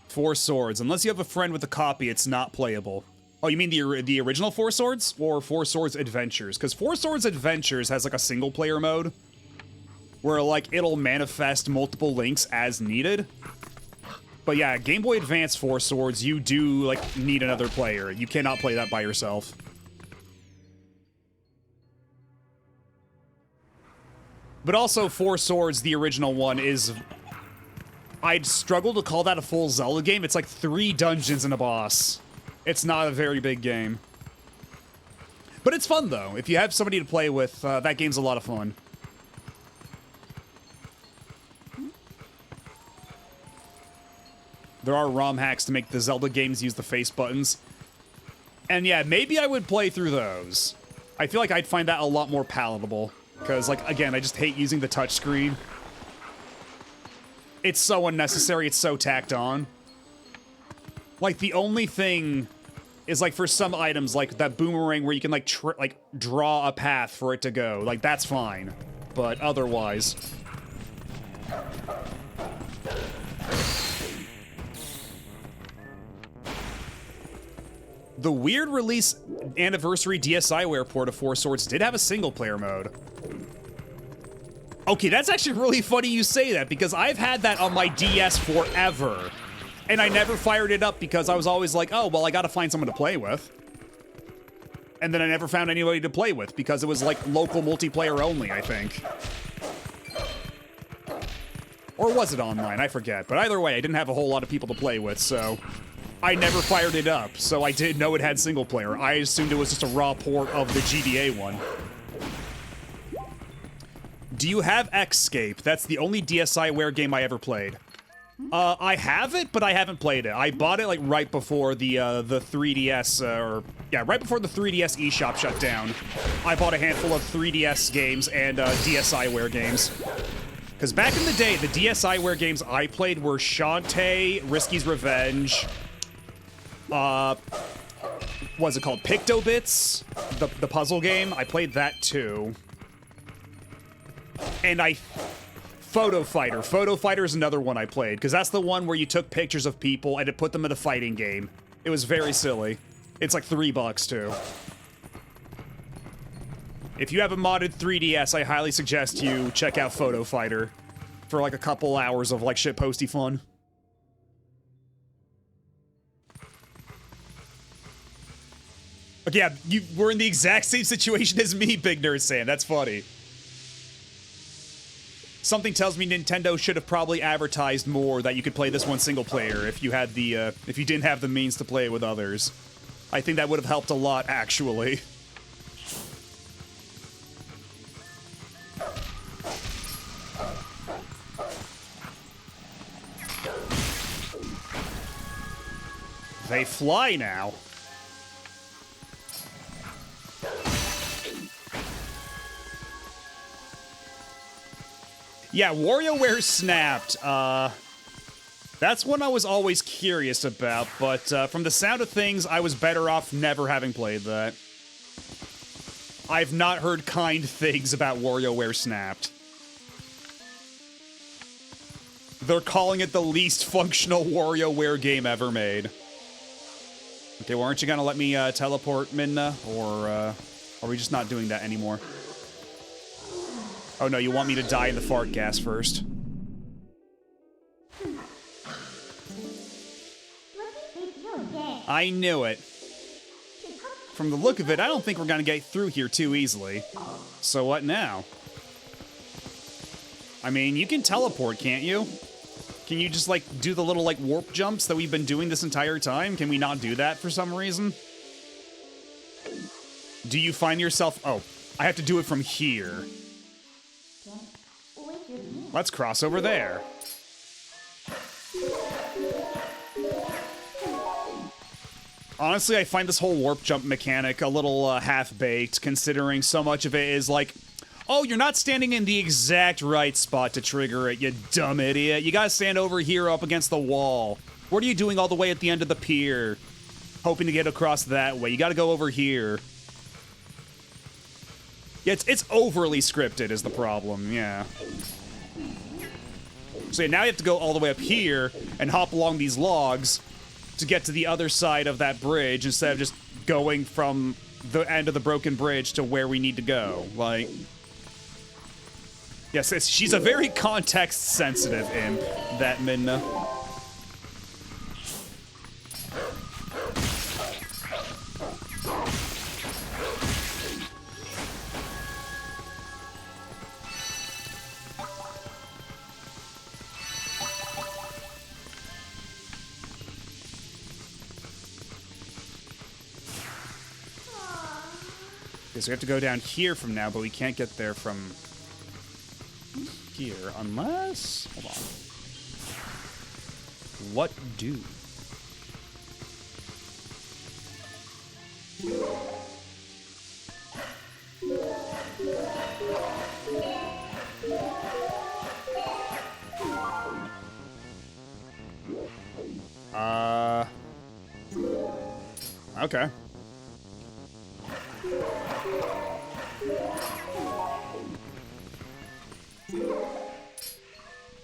S3: 4 swords. Unless you have a friend with a copy, it's not playable. Oh, you mean the original Four Swords or Four Swords Adventures? Because Four Swords Adventures has like a single player mode where like it'll manifest multiple links as needed. But yeah, Game Boy Advance Four Swords, you do like need another player. You cannot play that by yourself. But also Four Swords, the original one, is... I'd struggle to call that a full Zelda game. It's like 3 dungeons and a boss. It's not a very big game. But it's fun, though. If you have somebody to play with, that game's a lot of fun. There are ROM hacks to make the Zelda games use the face buttons. And yeah, maybe I would play through those. I feel like I'd find that a lot more palatable. Because, like, again, I just hate using the touchscreen. It's so unnecessary, it's so tacked on. Like, the only thing is, like, for some items, like that boomerang where you can, like, draw a path for it to go. Like, that's fine. But otherwise... The weird release anniversary DSiWare port of Four Swords did have a single-player mode. Okay, that's actually really funny you say that, because I've had that on my DS forever. And I never fired it up because I was always like, oh, well, I gotta find someone to play with. And then I never found anybody to play with, because it was, like, local multiplayer only, I think. Or was it online? I forget. But either way, I didn't have a whole lot of people to play with, so... I never fired it up, so I didn't know it had single player. I assumed it was just a raw port of the GBA one. Do you have Escape? That's the only DSiWare game I ever played. I have it, but I haven't played it. I bought it like right before the 3DS, right before the 3DS eShop shut down. I bought a handful of 3DS games and DSiWare games. Because back in the day, the DSiWare games I played were Shantae, Risky's Revenge, what's it called? Pictobits, the puzzle game. I played that too. And Photo Fighter. Photo Fighter is another one I played, because that's the one where you took pictures of people and it put them in a fighting game. It was very silly. It's like $3 too. If you have a modded 3DS, I highly suggest you check out Photo Fighter for like a couple hours of like shitposty fun. Okay, yeah, you were in the exact same situation as me, Big Nerd Sam. That's funny. Something tells me Nintendo should have probably advertised more that you could play this one single player if you had the, if you didn't have the means to play it with others. I think that would have helped a lot, actually. They fly now. Yeah, WarioWare Snapped. That's one I was always curious about, but from the sound of things, I was better off never having played that. I've not heard kind things about WarioWare Snapped. They're calling it the least functional WarioWare game ever made. Okay, well, aren't you gonna let me teleport, Minna? Or are we just not doing that anymore? Oh no, you want me to die in the fart gas first. I knew it. From the look of it, I don't think we're gonna get through here too easily. So what now? I mean, you can teleport, can't you? Can you just, like, do the little, like, warp jumps that we've been doing this entire time? Can we not do that for some reason? Do you find yourself... Oh, I have to do it from here. Let's cross over there. Honestly, I find this whole warp jump mechanic a little half-baked, considering so much of it is like, oh, you're not standing in the exact right spot to trigger it, you dumb idiot. You gotta stand over here up against the wall. What are you doing all the way at the end of the pier? Hoping to get across that way. You gotta go over here. Yeah, it's overly scripted is the problem, yeah. So yeah, now you have to go all the way up here and hop along these logs to get to the other side of that bridge instead of just going from the end of the broken bridge to where we need to go. Like, yes, she's a very context-sensitive imp, that Midna. Okay, so we have to go down here from now, but we can't get there from here unless... Hold on. What do? Okay.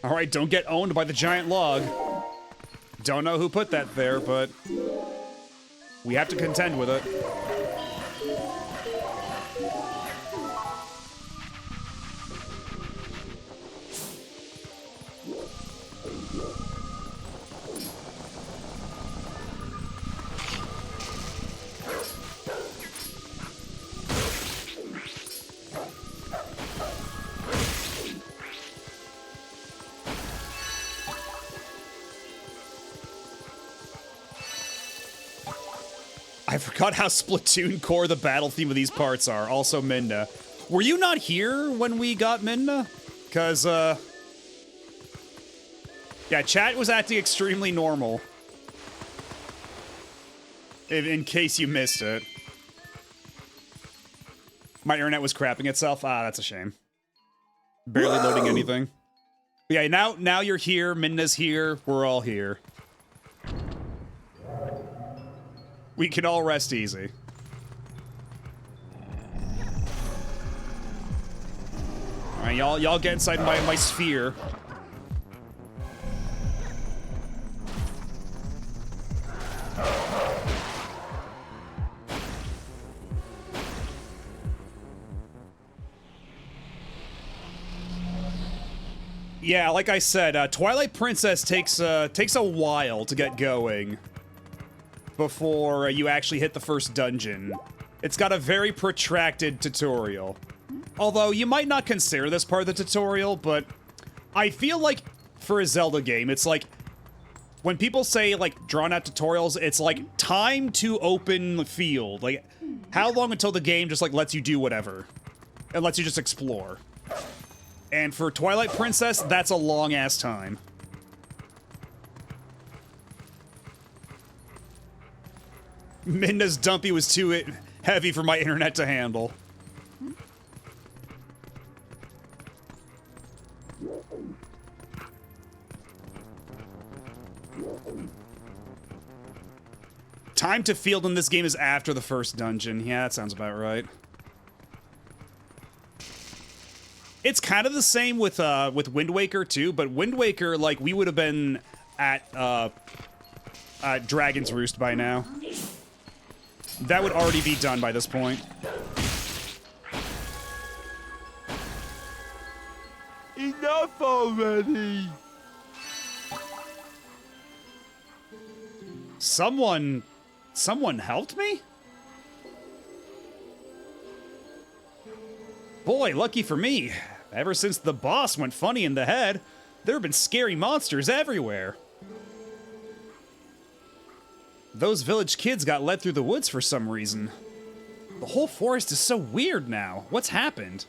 S3: Alright, don't get owned by the giant log. Don't know who put that there, but we have to contend with it. I forgot how Splatoon core the battle theme of these parts are. Also Midna. Were you not here when we got Midna? Cause, yeah, chat was acting extremely normal. In case you missed it. My internet was crapping itself. Ah, that's a shame. Barely loading anything. But yeah, now you're here, Midna's here, we're all here. We can all rest easy. Alright, y'all get inside my sphere. Yeah, like I said, Twilight Princess takes a while to get going before you actually hit the first dungeon. It's got a very protracted tutorial. Although, you might not consider this part of the tutorial, but I feel like for a Zelda game, it's like, when people say, like, drawn-out tutorials, it's like, time to open the field. Like, how long until the game just, like, lets you do whatever? And lets you just explore. And for Twilight Princess, that's a long-ass time. Midna's dumpy was too heavy for my internet to handle. Time to field in this game is after the first dungeon. Yeah, that sounds about right. It's kind of the same with Wind Waker too, but Wind Waker, like, we would have been at Dragon's Roost by now. That would already be done by this point.
S4: Enough already!
S3: Someone helped me? Boy, lucky for me. Ever since the boss went funny in the head, there have been scary monsters everywhere. Those village kids got led through the woods for some reason. The whole forest is so weird now. What's happened?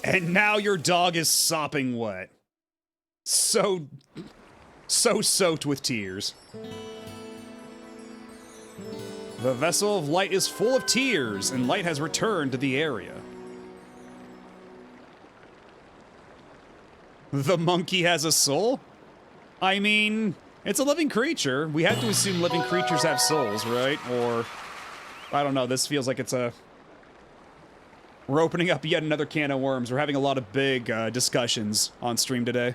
S3: And now your dog is sopping wet. So soaked with tears. The vessel of Light is full of tears, and Light has returned to the area. The monkey has a soul? I mean, it's a living creature. We have to assume living creatures have souls, right? Or, I don't know, this feels like it's a We're opening up yet another can of worms. We're having a lot of big discussions on stream today.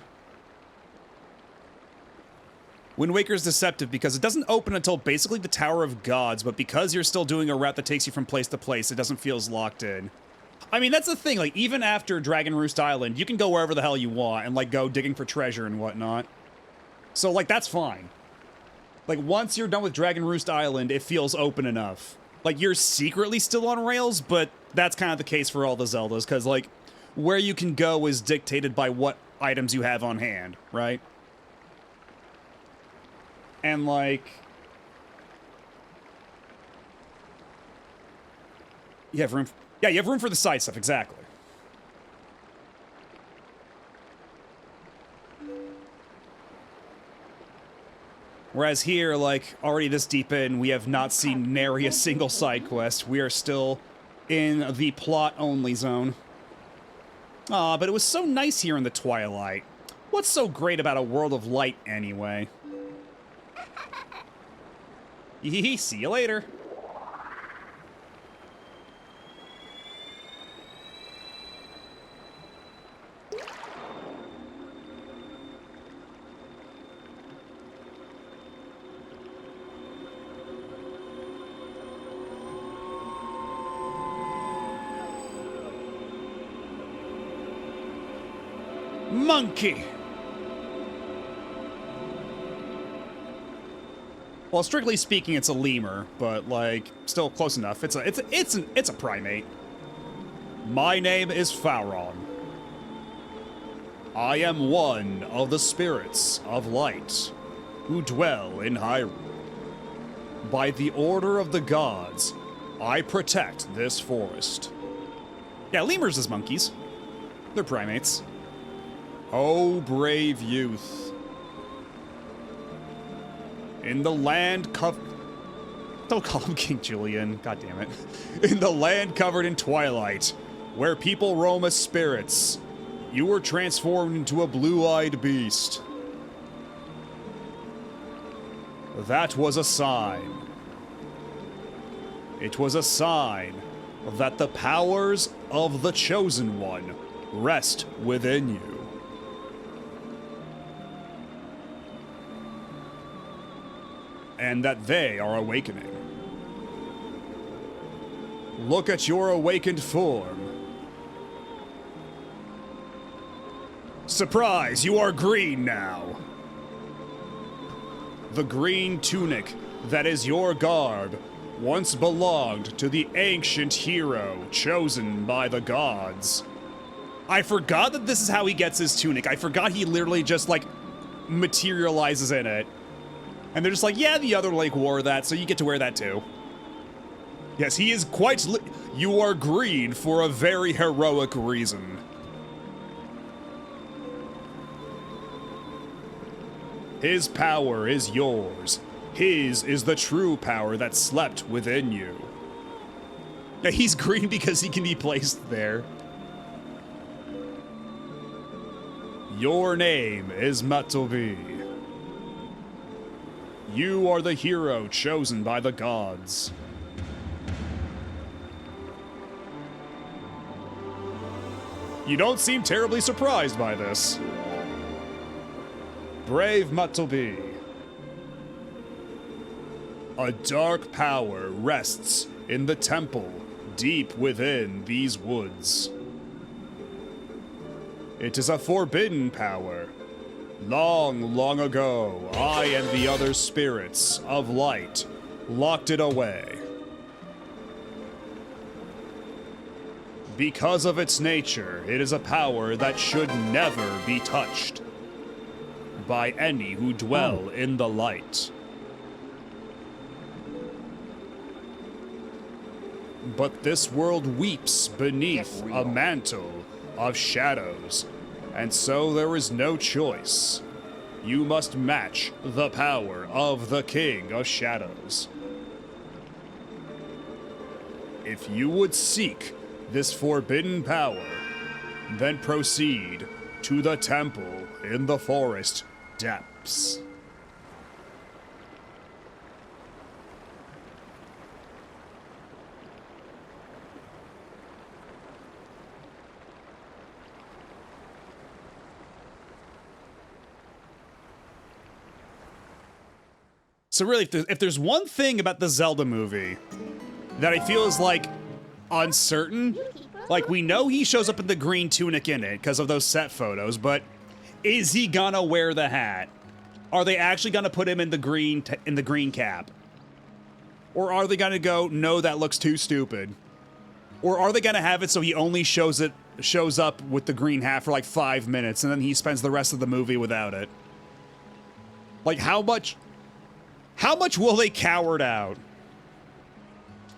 S3: Wind Waker's deceptive because it doesn't open until basically the Tower of Gods, but because you're still doing a route that takes you from place to place, it doesn't feel as locked in. I mean, that's the thing, like, even after Dragon Roost Island, you can go wherever the hell you want and, like, go digging for treasure and whatnot. So, like, that's fine. Like, once you're done with Dragon Roost Island, it feels open enough. Like, you're secretly still on rails, but that's kind of the case for all the Zeldas, because, like, where you can go is dictated by what items you have on hand, right? And, like... you have room... yeah, you have room for the side stuff, exactly. Whereas here, like, already this deep in, we have not seen nary a single side quest. We are still in the plot-only zone. Aw, but it was so nice here in the Twilight. What's so great about a world of light, anyway? See you later. Monkey! Well, strictly speaking, it's a lemur, but, like, still close enough. It's a primate. My name is Pharaon. I am one of the spirits of light who dwell in Hyrule. By the order of the gods, I protect this forest. Yeah, lemurs is monkeys. They're primates. Oh, brave youth. In the land don't call him King Julian, god damn it. In the land covered in twilight, where people roam as spirits, you were transformed into a blue-eyed beast. That was a sign. It was a sign that the powers of the Chosen One rest within you. And that they are awakening. Look at your awakened form. Surprise, you are green now. The green tunic that is your garb once belonged to the ancient hero chosen by the gods. I forgot that this is how he gets his tunic. I forgot he literally just, like, materializes in it. And they're just like, yeah, the other Link wore that, so you get to wear that too. Yes, he is quite you are green for a very heroic reason. His power is yours. His is the true power that slept within you. Yeah, he's green because he can be placed there. Your name is Matobi. You are the hero chosen by the gods. You don't seem terribly surprised by this. Brave Matobi. A dark power rests in the temple deep within these woods. It is a forbidden power. Long, long ago, I and the other spirits of light locked it away. Because of its nature, it is a power that should never be touched by any who dwell in the light. But this world weeps beneath a mantle of shadows. And so there is no choice. You must match the power of the King of Shadows. If you would seek this forbidden power, then proceed to the temple in the forest depths. So really, if there's one thing about the Zelda movie that I feel is, like, uncertain, like, we know he shows up in the green tunic in it because of those set photos, but is he gonna wear the hat? Are they actually gonna put him in the green cap? Or are they gonna go, no, that looks too stupid? Or are they gonna have it so he only shows up with the green hat for like 5 minutes and then he spends the rest of the movie without it? Like, how much will they coward out?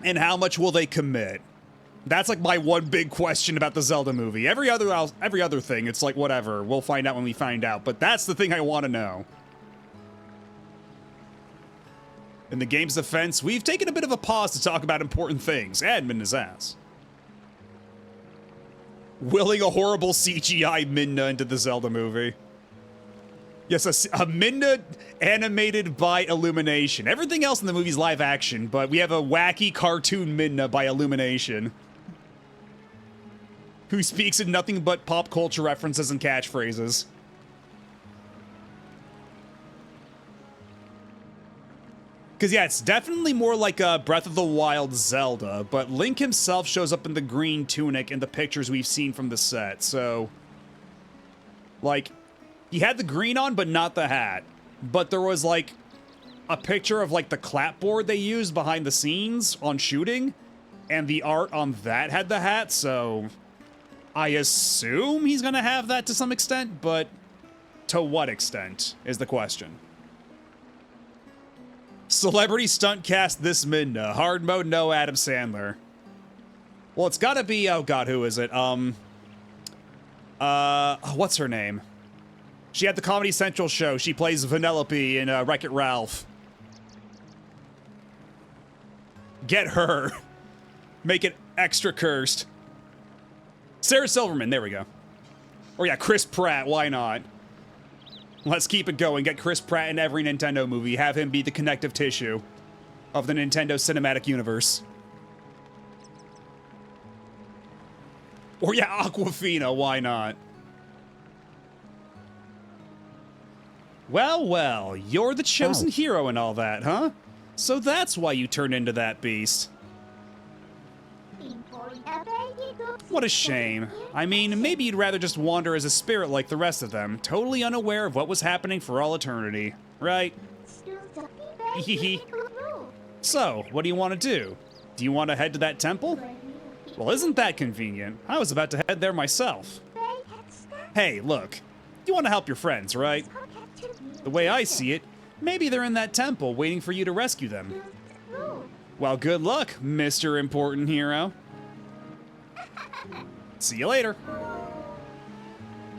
S3: And how much will they commit? That's like my one big question about the Zelda movie. Every other thing, it's like, whatever, we'll find out when we find out. But that's the thing I want to know. In the game's defense, we've taken a bit of a pause to talk about important things. Admin his ass. Willing a horrible CGI Midna into the Zelda movie. Yes, a Midna animated by Illumination. Everything else in the movie's live action, but we have a wacky cartoon Midna by Illumination. Who speaks in nothing but pop culture references and catchphrases. Because, yeah, it's definitely more like a Breath of the Wild Zelda, but Link himself shows up in the green tunic in the pictures we've seen from the set, so... Like, he had the green on, but not the hat. But there was, like, a picture of, like, the clapboard they used behind the scenes on shooting, and the art on that had the hat, so... I assume he's gonna have that to some extent, but to what extent is the question. Celebrity stunt cast this Midna. Hard mode, no Adam Sandler. Well, it's gotta be, oh god, who is it? What's her name? She had the Comedy Central show. She plays Vanellope in Wreck-It Ralph. Get her. Make it extra cursed. Sarah Silverman, there we go. Or yeah, Chris Pratt, why not? Let's keep it going. Get Chris Pratt in every Nintendo movie. Have him be the connective tissue of the Nintendo Cinematic Universe. Or yeah, Aquafina, why not? Well, well, you're the chosen hero and all that, huh? So that's why you turned into that beast. What a shame. I mean, maybe you'd rather just wander as a spirit like the rest of them, totally unaware of what was happening for all eternity, right? So, what do you want to do? Do you want to head to that temple? Well, isn't that convenient? I was about to head there myself. Hey, look. You want to help your friends, right? The way I see it, maybe they're in that temple waiting for you to rescue them. Well, good luck, Mr. Important Hero. See you later.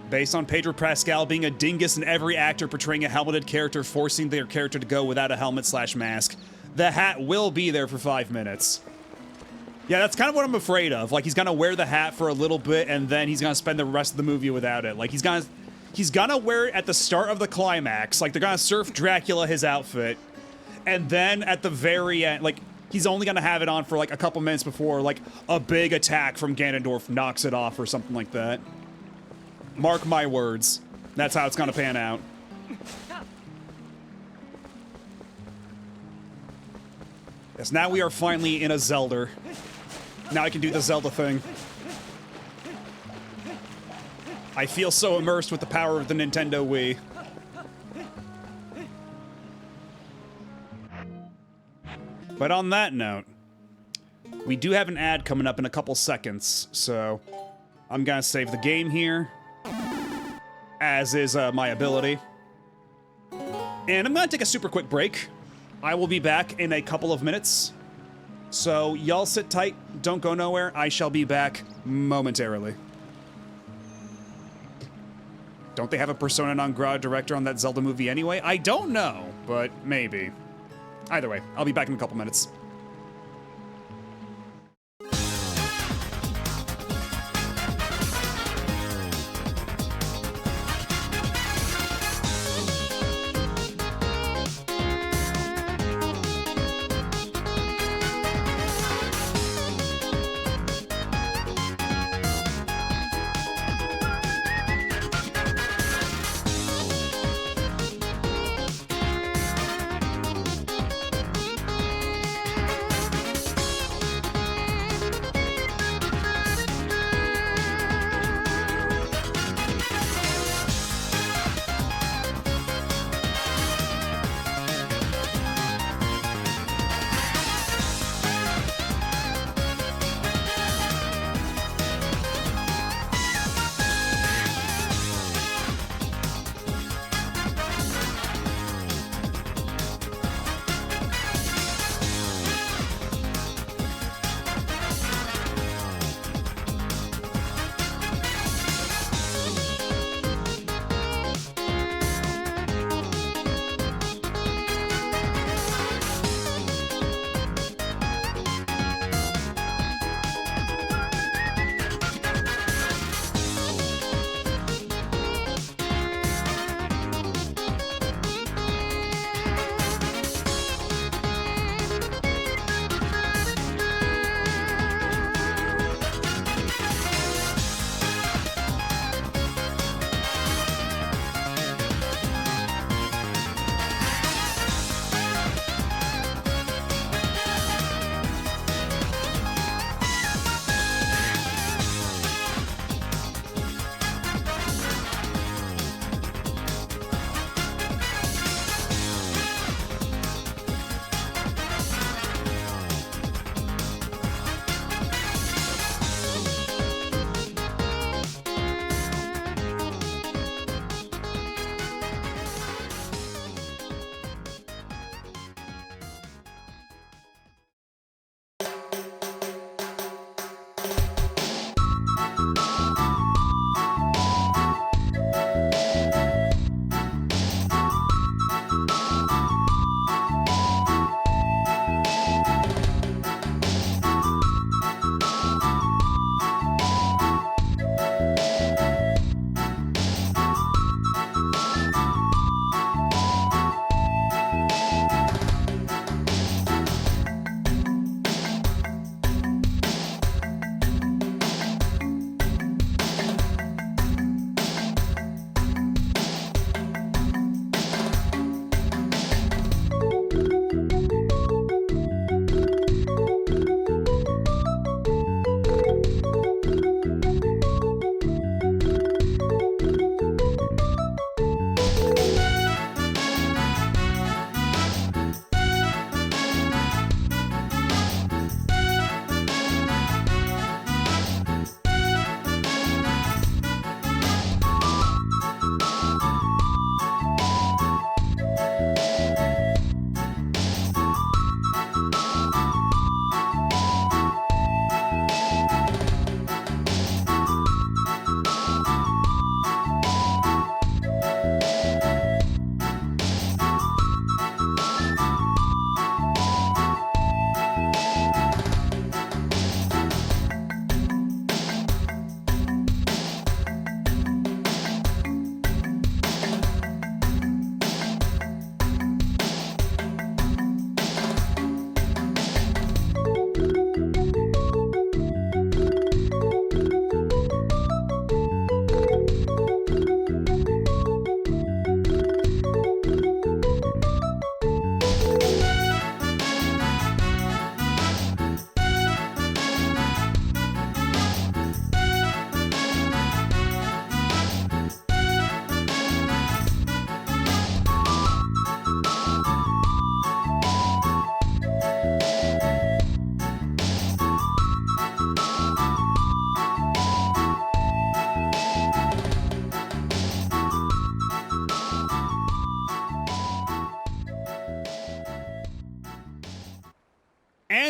S3: Based on Pedro Pascal being a dingus and every actor portraying a helmeted character forcing their character to go without a helmet/mask, the hat will be there for 5 minutes. Yeah, that's kind of what I'm afraid of. Like, he's gonna wear the hat for a little bit and then he's gonna spend the rest of the movie without it. Like, he's gonna wear it at the start of the climax. Like, they're gonna surf Dracula his outfit. And then at the very end, like, he's only gonna have it on for like a couple minutes before like a big attack from Ganondorf knocks it off or something like that. Mark my words. That's how it's gonna pan out. Yes, now we are finally in a Zelda. Now I can do the Zelda thing. I feel so immersed with the power of the Nintendo Wii. But on that note, we do have an ad coming up in a couple seconds, so I'm gonna save the game here, as is my ability. And I'm gonna take a super quick break. I will be back in a couple of minutes. So y'all sit tight, don't go nowhere. I shall be back momentarily. Don't they have a persona non grata director on that Zelda movie anyway? I don't know, but maybe. Either way, I'll be back in a couple minutes.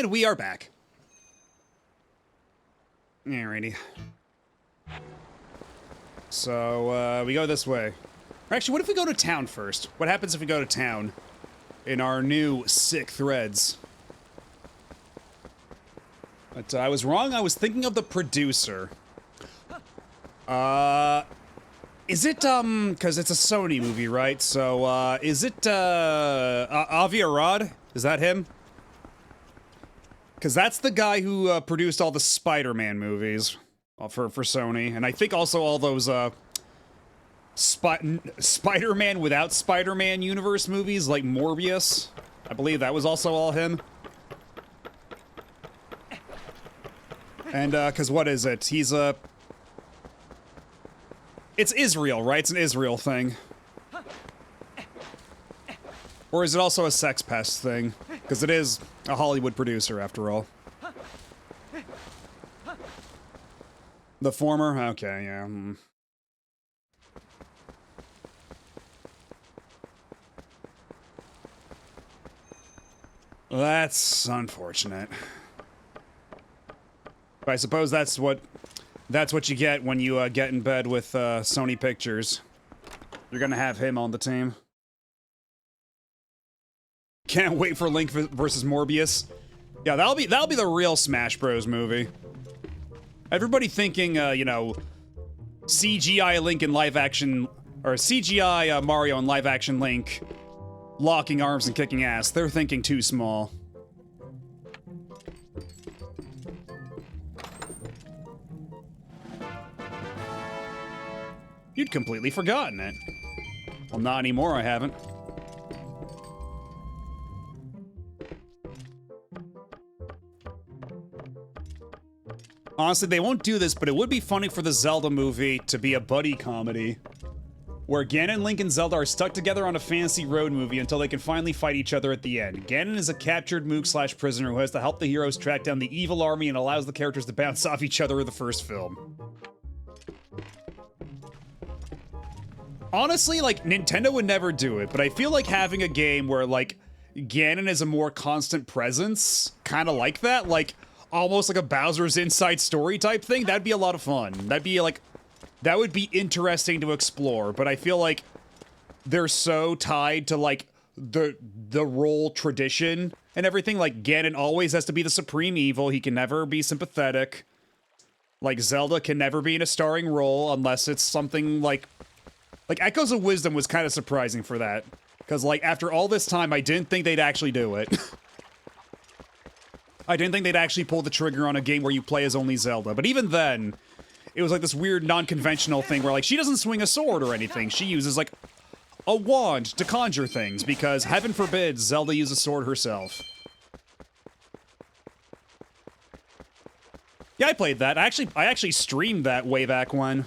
S3: And we are back. Alrighty. So, we go this way. Or actually, what if we go to town first? What happens if we go to town in our new sick threads? But I was wrong. I was thinking of the producer. Is it, because it's a Sony movie, right? So, is it, Avi Arad? Is that him? Because that's the guy who, produced all the Spider-Man movies for Sony. And I think also all those, Spider-Man without Spider-Man universe movies, like Morbius. I believe that was also all him. And, because what is it? He's, it's Israel, right? It's an Israel thing. Or is it also a sex pest thing? Because it is a Hollywood producer, after all. The former? Okay, yeah. That's unfortunate. But I suppose that's what you get when you get in bed with Sony Pictures. You're gonna have him on the team. Can't wait for Link versus Morbius. Yeah, that'll be the real Smash Bros. Movie. Everybody thinking, you know, CGI Link in live action, or CGI Mario and live action Link locking arms and kicking ass. They're thinking too small. You'd completely forgotten it. Well, not anymore, I haven't. Honestly, they won't do this, but it would be funny for the Zelda movie to be a buddy comedy. Where Ganon, Link, and Zelda are stuck together on a fantasy road movie until they can finally fight each other at the end. Ganon is a captured Mook/prisoner who has to help the heroes track down the evil army and allows the characters to bounce off each other in the first film. Honestly, like, Nintendo would never do it, but I feel like having a game where, like, Ganon is a more constant presence, kind of like that, like, almost like a Bowser's Inside Story type thing, that'd be a lot of fun. That'd be, like, that would be interesting to explore, but I feel like they're so tied to, like, the role tradition and everything. Like, Ganon always has to be the supreme evil, he can never be sympathetic. Like, Zelda can never be in a starring role unless it's something, like, Echoes of Wisdom was kind of surprising for that. Because, like, after all this time, I didn't think they'd actually do it. I didn't think they'd actually pull the trigger on a game where you play as only Zelda. But even then, it was like this weird non-conventional thing where, like, she doesn't swing a sword or anything. She uses, like, a wand to conjure things, because heaven forbid Zelda use a sword herself. Yeah, I played that. I actually streamed that way back when.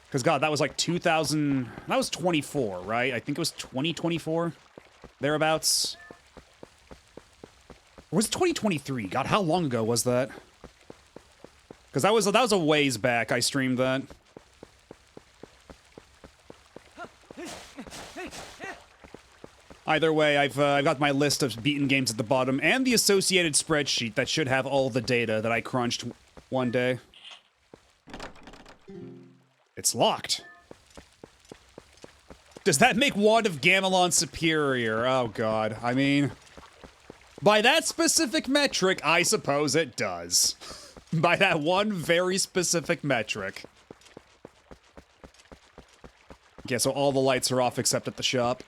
S3: Because, God, that was like 2000... That was 24, right? I think it was 2024? Thereabouts. Or was it 2023? God, how long ago was that? Because that was a ways back I streamed that. Either way, I've got my list of beaten games at the bottom, and the associated spreadsheet that should have all the data that I crunched one day. It's locked. Does that make Wand of Gamelon superior? Oh, God. I mean, by that specific metric, I suppose it does. By that one very specific metric. Okay, so all the lights are off except at the shop.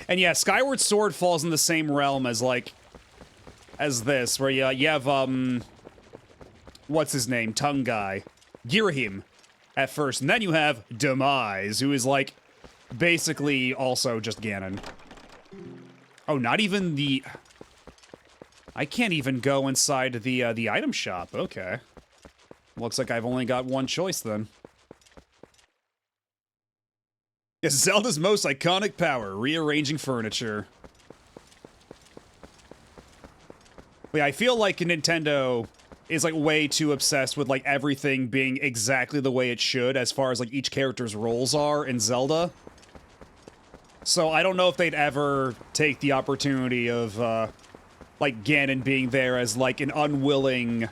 S3: And yeah, Skyward Sword falls in the same realm as, like, as this, where you have, what's his name? Tongue guy. Girahim at first, and then you have Demise, who is, like, basically also just Ganon. Oh, not even the... I can't even go inside the item shop. Okay. Looks like I've only got one choice, then. Yes, Zelda's most iconic power, rearranging furniture. Wait, I feel like Nintendo is, like, way too obsessed with, like, everything being exactly the way it should as far as, like, each character's roles are in Zelda. So I don't know if they'd ever take the opportunity of, like, Ganon being there as, like, an unwilling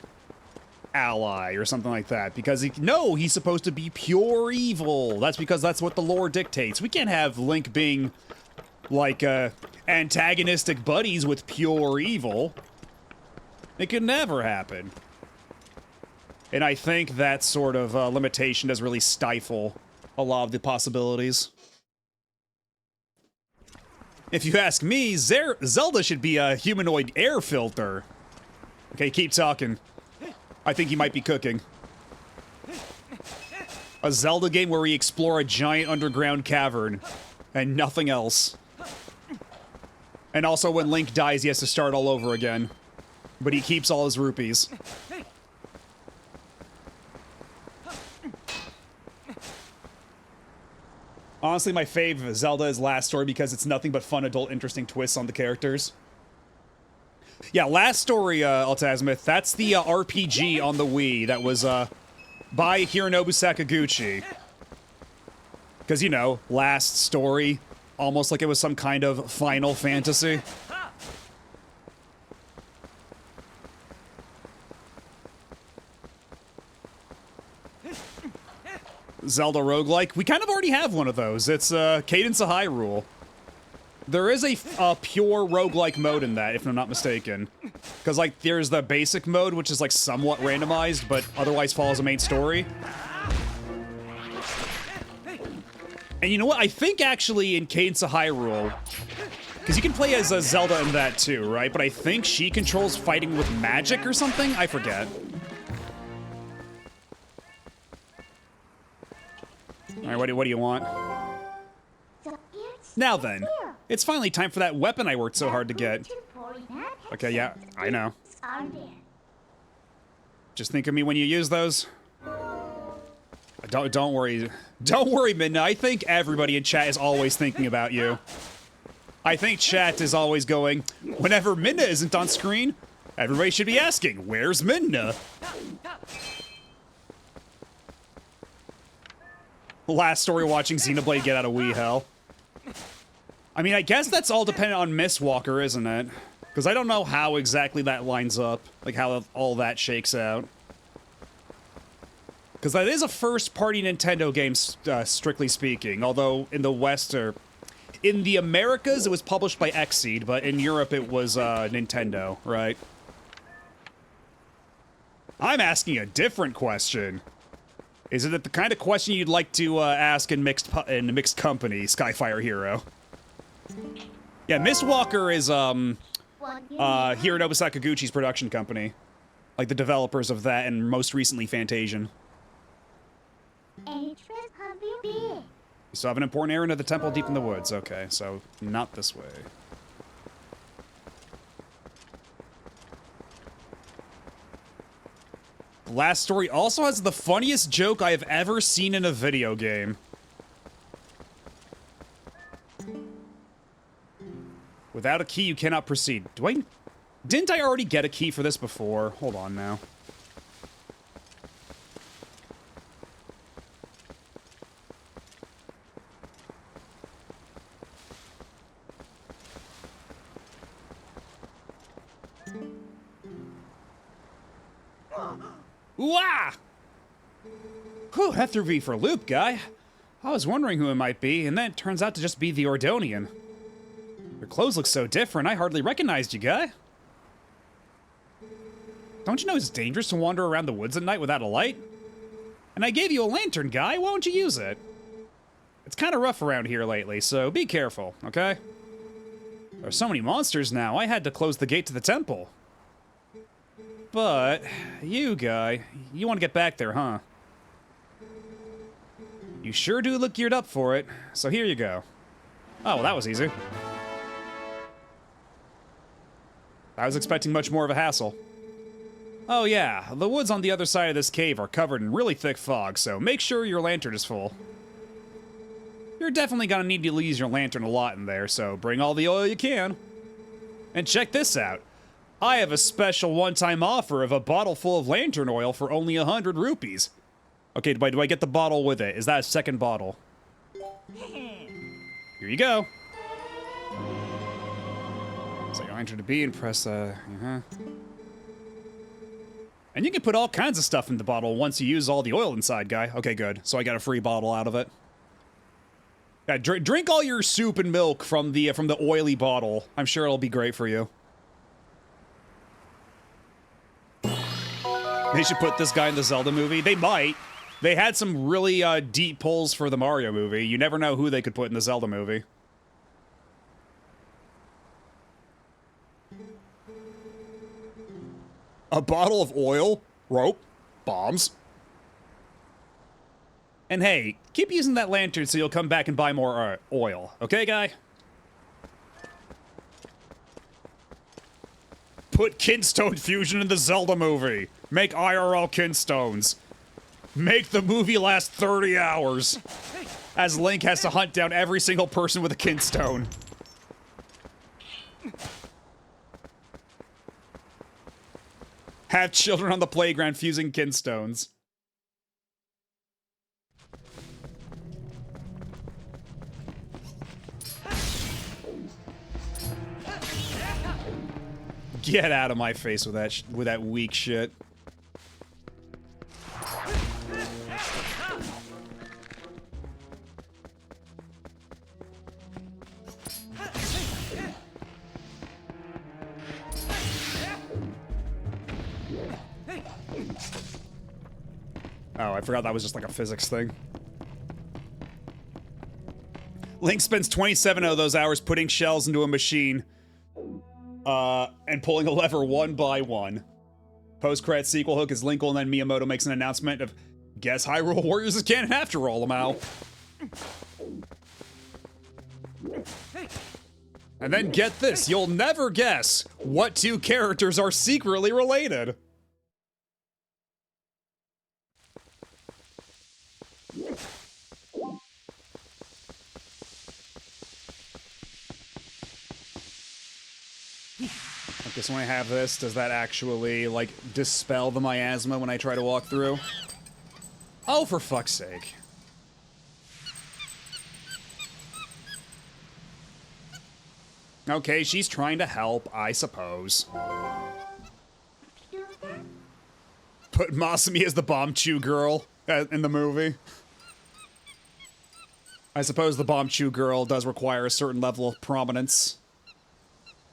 S3: ally or something like that. Because, he's supposed to be pure evil. That's because that's what the lore dictates. We can't have Link being, like, antagonistic buddies with pure evil. It could never happen. And I think that sort of limitation does really stifle a lot of the possibilities. If you ask me, Zelda should be a humanoid air filter. Okay, keep talking. I think you might be cooking. A Zelda game where we explore a giant underground cavern and nothing else. And also when Link dies, he has to start all over again. But he keeps all his rupees. Honestly, my fave of Zelda is Last Story because it's nothing but fun, adult, interesting twists on the characters. Yeah, Last Story, Altazimuth, that's the RPG on the Wii that was by Hironobu Sakaguchi. Because, you know, Last Story, almost like it was some kind of Final Fantasy. Zelda roguelike. We kind of already have one of those. It's Cadence of Hyrule. There is a pure roguelike mode in that, if I'm not mistaken. Because, like, there's the basic mode, which is, like, somewhat randomized, but otherwise follows a main story. And you know what? I think, actually, in Cadence of Hyrule, because you can play as a Zelda in that, too, right? But I think she controls fighting with magic or something? I forget. Alright, what do you want? Now then, it's finally time for that weapon I worked so hard to get. Okay, yeah, I know. Just think of me when you use those. Don't worry. Don't worry, Midna. I think everybody in chat is always thinking about you. I think chat is always going, whenever Midna isn't on screen, everybody should be asking, where's Midna? Last Story watching Xenoblade get out of Wii hell. I mean, I guess that's all dependent on Mistwalker, isn't it? Because I don't know how exactly that lines up. Like, how all that shakes out. Because that is a first-party Nintendo game, strictly speaking. Although, in the West, or... in the Americas, it was published by Xseed, but in Europe, it was, Nintendo, right? I'm asking a different question. Is it the kind of question you'd like to ask in mixed company, Skyfire Hero? Yeah, Mistwalker is Hironobu Sakaguchi's production company, like the developers of that, and most recently Fantasian. You still have an important errand at the temple deep in the woods. Okay, so not this way. Last Story also has the funniest joke I have ever seen in a video game. Without a key, you cannot proceed. Didn't I already get a key for this before? Hold on now. Ooh-ah! Whew, that threw me for a loop, guy. I was wondering who it might be, and then it turns out to just be the Ordonian. Your clothes look so different, I hardly recognized you, guy. Don't you know it's dangerous to wander around the woods at night without a light? And I gave you a lantern, guy. Why don't you use it? It's kind of rough around here lately, so be careful, okay? There are so many monsters now, I had to close the gate to the temple. But, you guy, you want to get back there, huh? You sure do look geared up for it, so here you go. Oh, well, that was easy. I was expecting much more of a hassle. Oh yeah, the woods on the other side of this cave are covered in really thick fog, so make sure your lantern is full. You're definitely gonna need to use your lantern a lot in there, so bring all the oil you can. And check this out. I have a special one-time offer of a bottle full of lantern oil for only 100 rupees. Okay, do I get the bottle with it? Is that a second bottle? Here you go. So you enter to B and press, And you can put all kinds of stuff in the bottle once you use all the oil inside, guy. Okay, good. So I got a free bottle out of it. Yeah, drink all your soup and milk from the oily bottle. I'm sure it'll be great for you. They should put this guy in the Zelda movie. They might. They had some really deep pulls for the Mario movie. You never know who they could put in the Zelda movie. A bottle of oil, rope, bombs. And hey, keep using that lantern so you'll come back and buy more oil. Okay, guy? Put Kinstone Fusion in the Zelda movie. Make IRL Kinstones. Make the movie last 30 hours. As Link has to hunt down every single person with a Kinstone. Have children on the playground fusing Kinstones. Get out of my face with that weak shit. Oh, I forgot that was just like a physics thing. Link spends 27 of those hours putting shells into a machine. And pulling a lever one by one. Post-credit sequel hook is Linkle, and then Miyamoto makes an announcement of, guess Hyrule Warriors is canon after all, Lamau. And then get this, you'll never guess what two characters are secretly related. Okay, so when I have this, does that actually, like, dispel the miasma when I try to walk through? Oh, for fuck's sake. Okay, she's trying to help, I suppose. Put Masumi as the bomb chew girl in the movie. I suppose the bomb chew girl does require a certain level of prominence.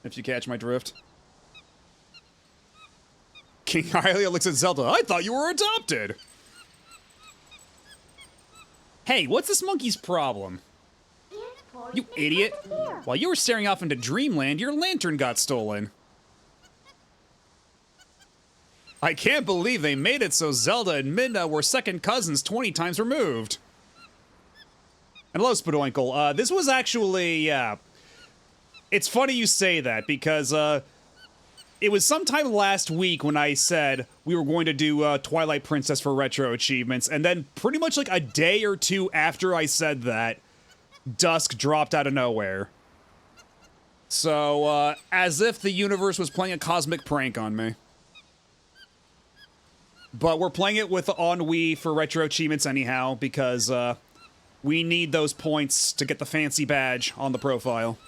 S3: If you catch my drift. King Hylia looks at Zelda. I thought you were adopted! Hey, what's this monkey's problem? You idiot! While you were staring off into dreamland, your lantern got stolen. I can't believe they made it so Zelda and Midna were second cousins 20 times removed. And hello, Spadoinkle. This was actually, it's funny you say that, because, it was sometime last week when I said we were going to do Twilight Princess for Retro Achievements, and then pretty much like a day or two after I said that, Dusk dropped out of nowhere. So, as if the universe was playing a cosmic prank on me. But we're playing it with Ennui for Retro Achievements anyhow, because, we need those points to get the fancy badge on the profile.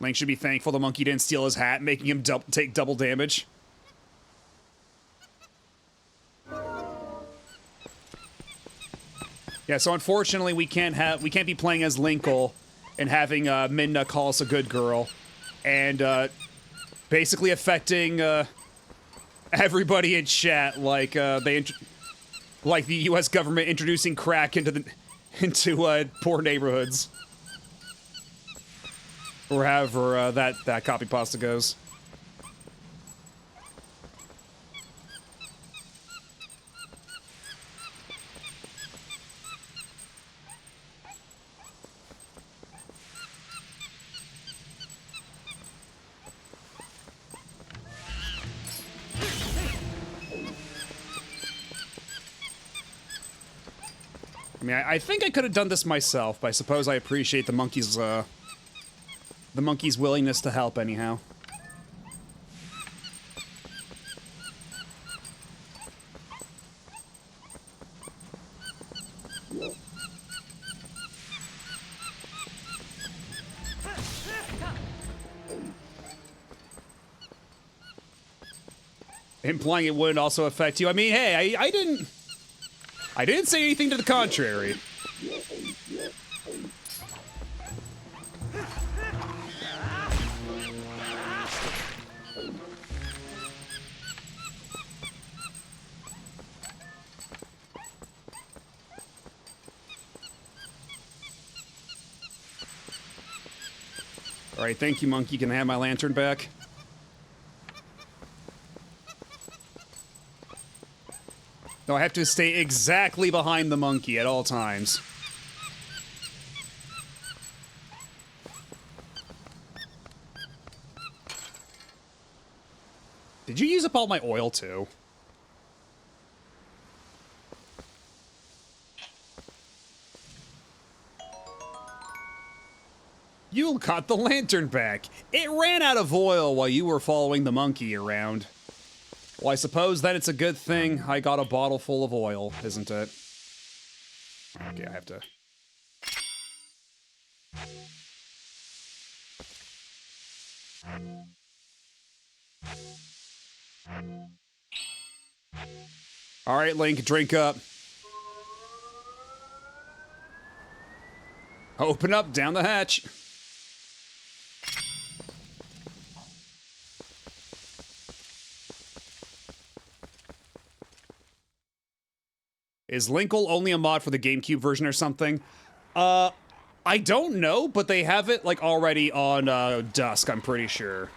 S3: Link should be thankful the monkey didn't steal his hat, making him take double damage. Yeah, so unfortunately we can't be playing as Linkle and having Midna call us a good girl, and basically affecting everybody in chat like like the U.S. government introducing crack into poor neighborhoods. Or however that copy pasta goes. I mean, I think I could have done this myself, but I suppose I appreciate the monkey's willingness to help anyhow. Implying it wouldn't also affect you. I mean, hey, I didn't say anything to the contrary. All right, thank you, monkey. Can I have my lantern back? No, I have to stay exactly behind the monkey at all times. Did you use up all my oil, too? You got the lantern back. It ran out of oil while you were following the monkey around. Well, I suppose that it's a good thing I got a bottle full of oil, isn't it? Okay, I have to... All right, Link, drink up. Open up, down the hatch. Is Linkle only a mod for the GameCube version or something? I don't know, but they have it, like, already on, Dusk, I'm pretty sure.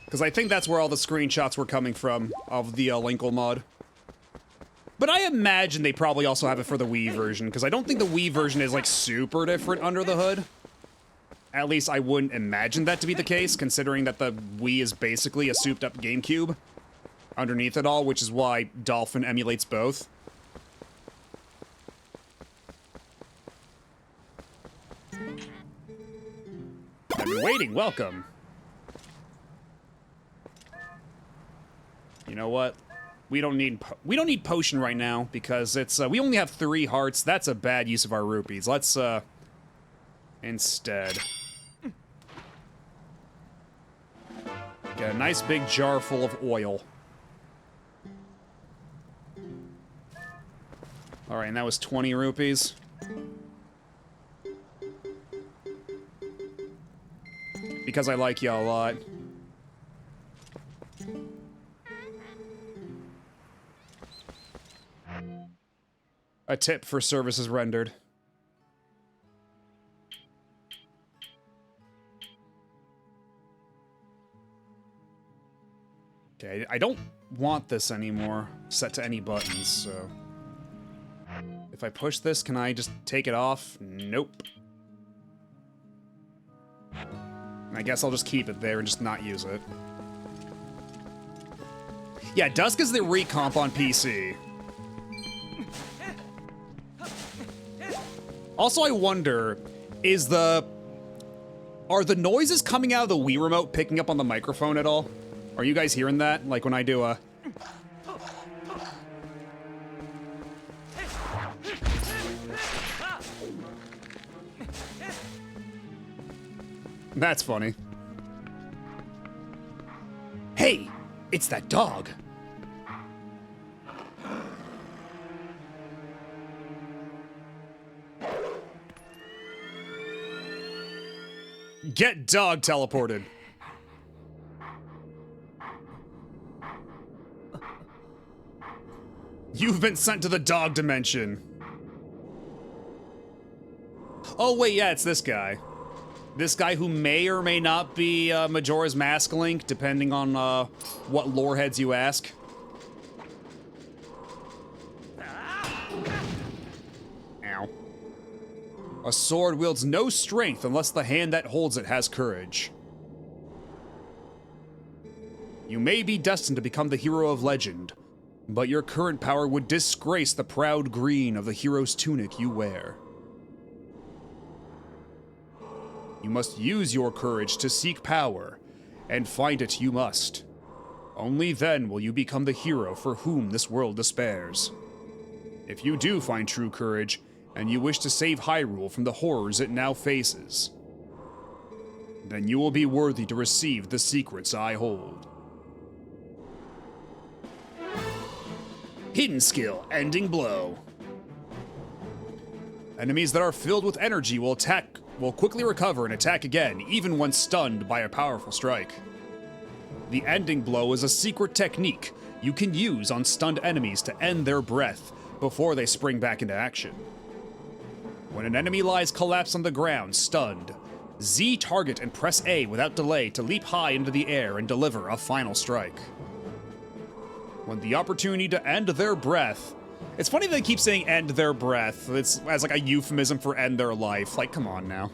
S3: Because I think that's where all the screenshots were coming from, of the, Linkle mod. But I imagine they probably also have it for the Wii version, because I don't think the Wii version is, like, super different under the hood. At least I wouldn't imagine that to be the case, considering that the Wii is basically a souped-up GameCube underneath it all, which is why Dolphin emulates both. I've been waiting, welcome. You know what? We don't need potion right now, because it's, we only have 3 hearts. That's a bad use of our rupees. Let's, instead... get a nice big jar full of oil. Alright, and that was 20 rupees. Because I like you a lot. A tip for services rendered. Okay, I don't want this anymore, set to any buttons, so... If I push this, can I just take it off? Nope. I guess I'll just keep it there and just not use it. Yeah, Dusk is the recomp on PC. Also, I wonder, are the noises coming out of the Wii remote picking up on the microphone at all? Are you guys hearing that? Like when I do a... That's funny. Hey, it's that dog. Get dog teleported. You've been sent to the dog dimension. Oh wait, yeah, it's this guy. This guy who may or may not be Majora's Mask Link, depending on what lore heads you ask. Ow. A sword wields no strength unless the hand that holds it has courage. You may be destined to become the hero of legend, but your current power would disgrace the proud green of the hero's tunic you wear. You must use your courage to seek power, and find it you must. Only then will you become the hero for whom this world despairs. If you do find true courage, and you wish to save Hyrule from the horrors it now faces, then you will be worthy to receive the secrets I hold. Hidden skill, Ending Blow. Enemies that are filled with energy will quickly recover and attack again, even when stunned by a powerful strike. The Ending Blow is a secret technique you can use on stunned enemies to end their breath before they spring back into action. When an enemy lies collapsed on the ground, stunned, Z target and press A without delay to leap high into the air and deliver a final strike. When the opportunity to end their breath... It's funny they keep saying end their breath. It's as like a euphemism for end their life. Like, come on now.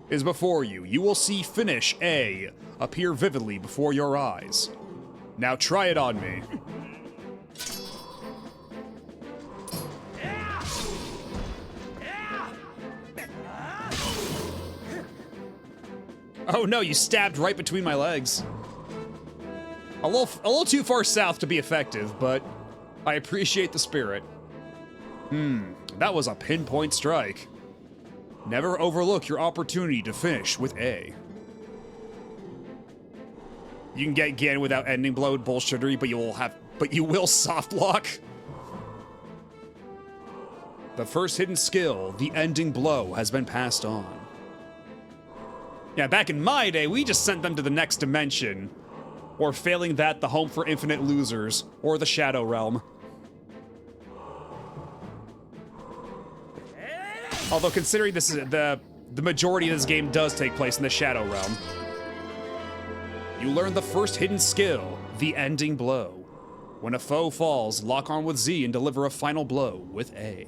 S3: Is before you. You will see finish A appear vividly before your eyes. Now try it on me. Oh no, you stabbed right between my legs. A little too far south to be effective, but I appreciate the spirit. That was a pinpoint strike. Never overlook your opportunity to finish with A. You can get Ganon without Ending Blow bullshittery, but you will soft lock. The first hidden skill, the Ending Blow, has been passed on. Yeah, back in my day, we just sent them to the next dimension. Or failing that, the home for infinite losers, or the Shadow Realm. Although considering this is the majority of this game does take place in the Shadow Realm. You learn the first hidden skill, the Ending Blow. When a foe falls, lock on with Z and deliver a final blow with A.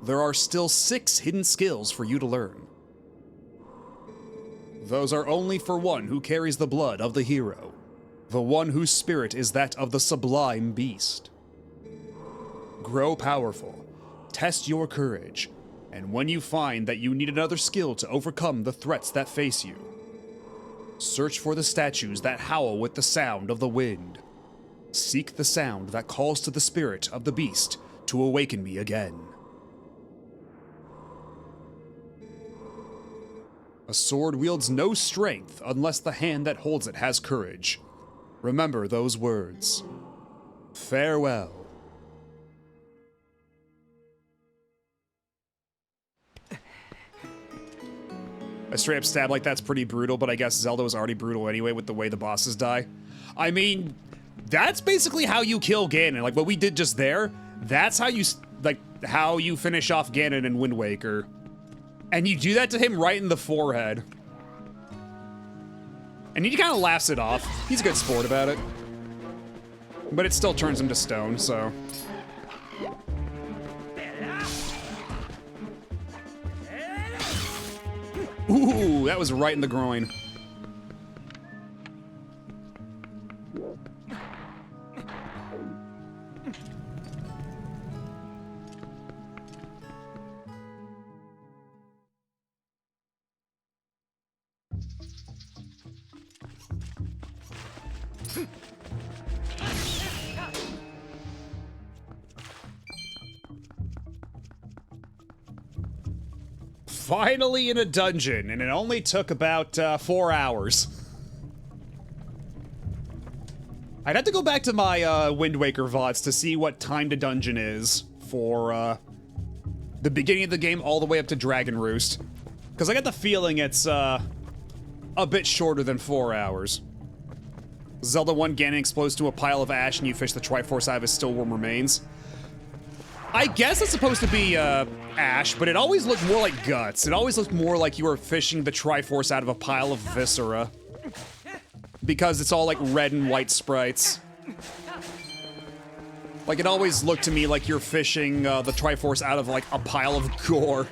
S3: There are still 6 hidden skills for you to learn. Those are only for one who carries the blood of the hero, the one whose spirit is that of the sublime beast. Grow powerful, test your courage, and when you find that you need another skill to overcome the threats that face you, search for the statues that howl with the sound of the wind. Seek the sound that calls to the spirit of the beast to awaken me again. A sword wields no strength unless the hand that holds it has courage. Remember those words. Farewell. A straight up stab like that's pretty brutal, but I guess Zelda was already brutal anyway with the way the bosses die. I mean, that's basically how you kill Ganon. Like what we did just there, that's how you finish off Ganon in Wind Waker. And you do that to him right in the forehead. And he kind of laughs it off. He's a good sport about it. But it still turns him to stone, so... Ooh, that was right in the groin. Finally in a dungeon, and it only took about 4 hours. I'd have to go back to my Wind Waker VODs to see what time to dungeon is for the beginning of the game all the way up to Dragon Roost. Because I got the feeling it's a bit shorter than 4 hours. Zelda 1 Ganon explodes to a pile of ash and you fish the Triforce out of his still warm remains. I guess it's supposed to be ash, but it always looked more like guts. It always looked more like you were fishing the Triforce out of a pile of viscera. Because it's all like red and white sprites. Like it always looked to me like you're fishing the Triforce out of like a pile of gore.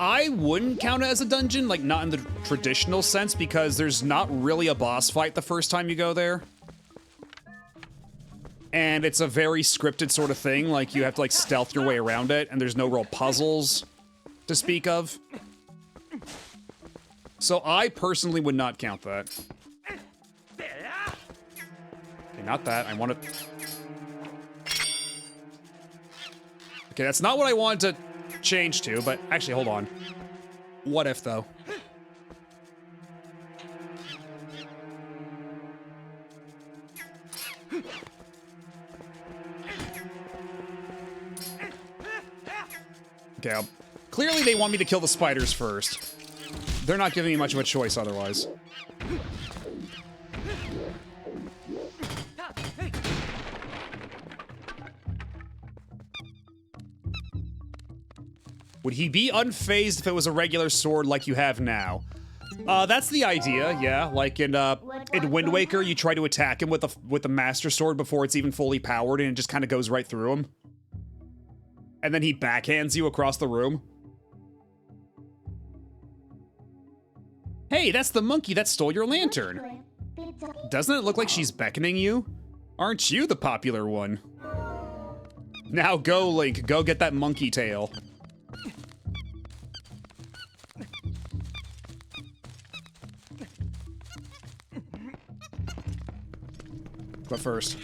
S3: I wouldn't count it as a dungeon, like not in the traditional sense, because there's not really a boss fight the first time you go there. And it's a very scripted sort of thing, like you have to like stealth your way around it, and there's no real puzzles to speak of. So I personally would not count that. Okay, not that. I want to... Okay, that's not what I wanted to change to, but actually, hold on. What if, though? Okay, clearly they want me to kill the spiders first. They're not giving me much of a choice otherwise. Would he be unfazed if it was a regular sword like you have now? That's the idea, yeah. Like in Wind Waker, you try to attack him with the Master Sword before it's even fully powered, and it just kind of goes right through him. And then he backhands you across the room. Hey, that's the monkey that stole your lantern. Doesn't it look like she's beckoning you? Aren't you the popular one? Now go, Link. Go get that monkey tail. But first.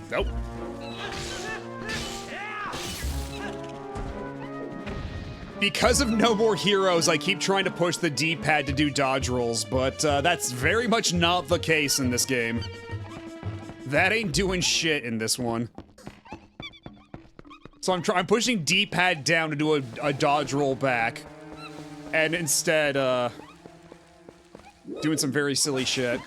S3: Nope. Because of no more heroes, I keep trying to push the D-pad to do dodge rolls, but that's very much not the case in this game. That ain't doing shit in this one. So I'm pushing D-pad down to do a dodge roll back, and instead, doing some very silly shit.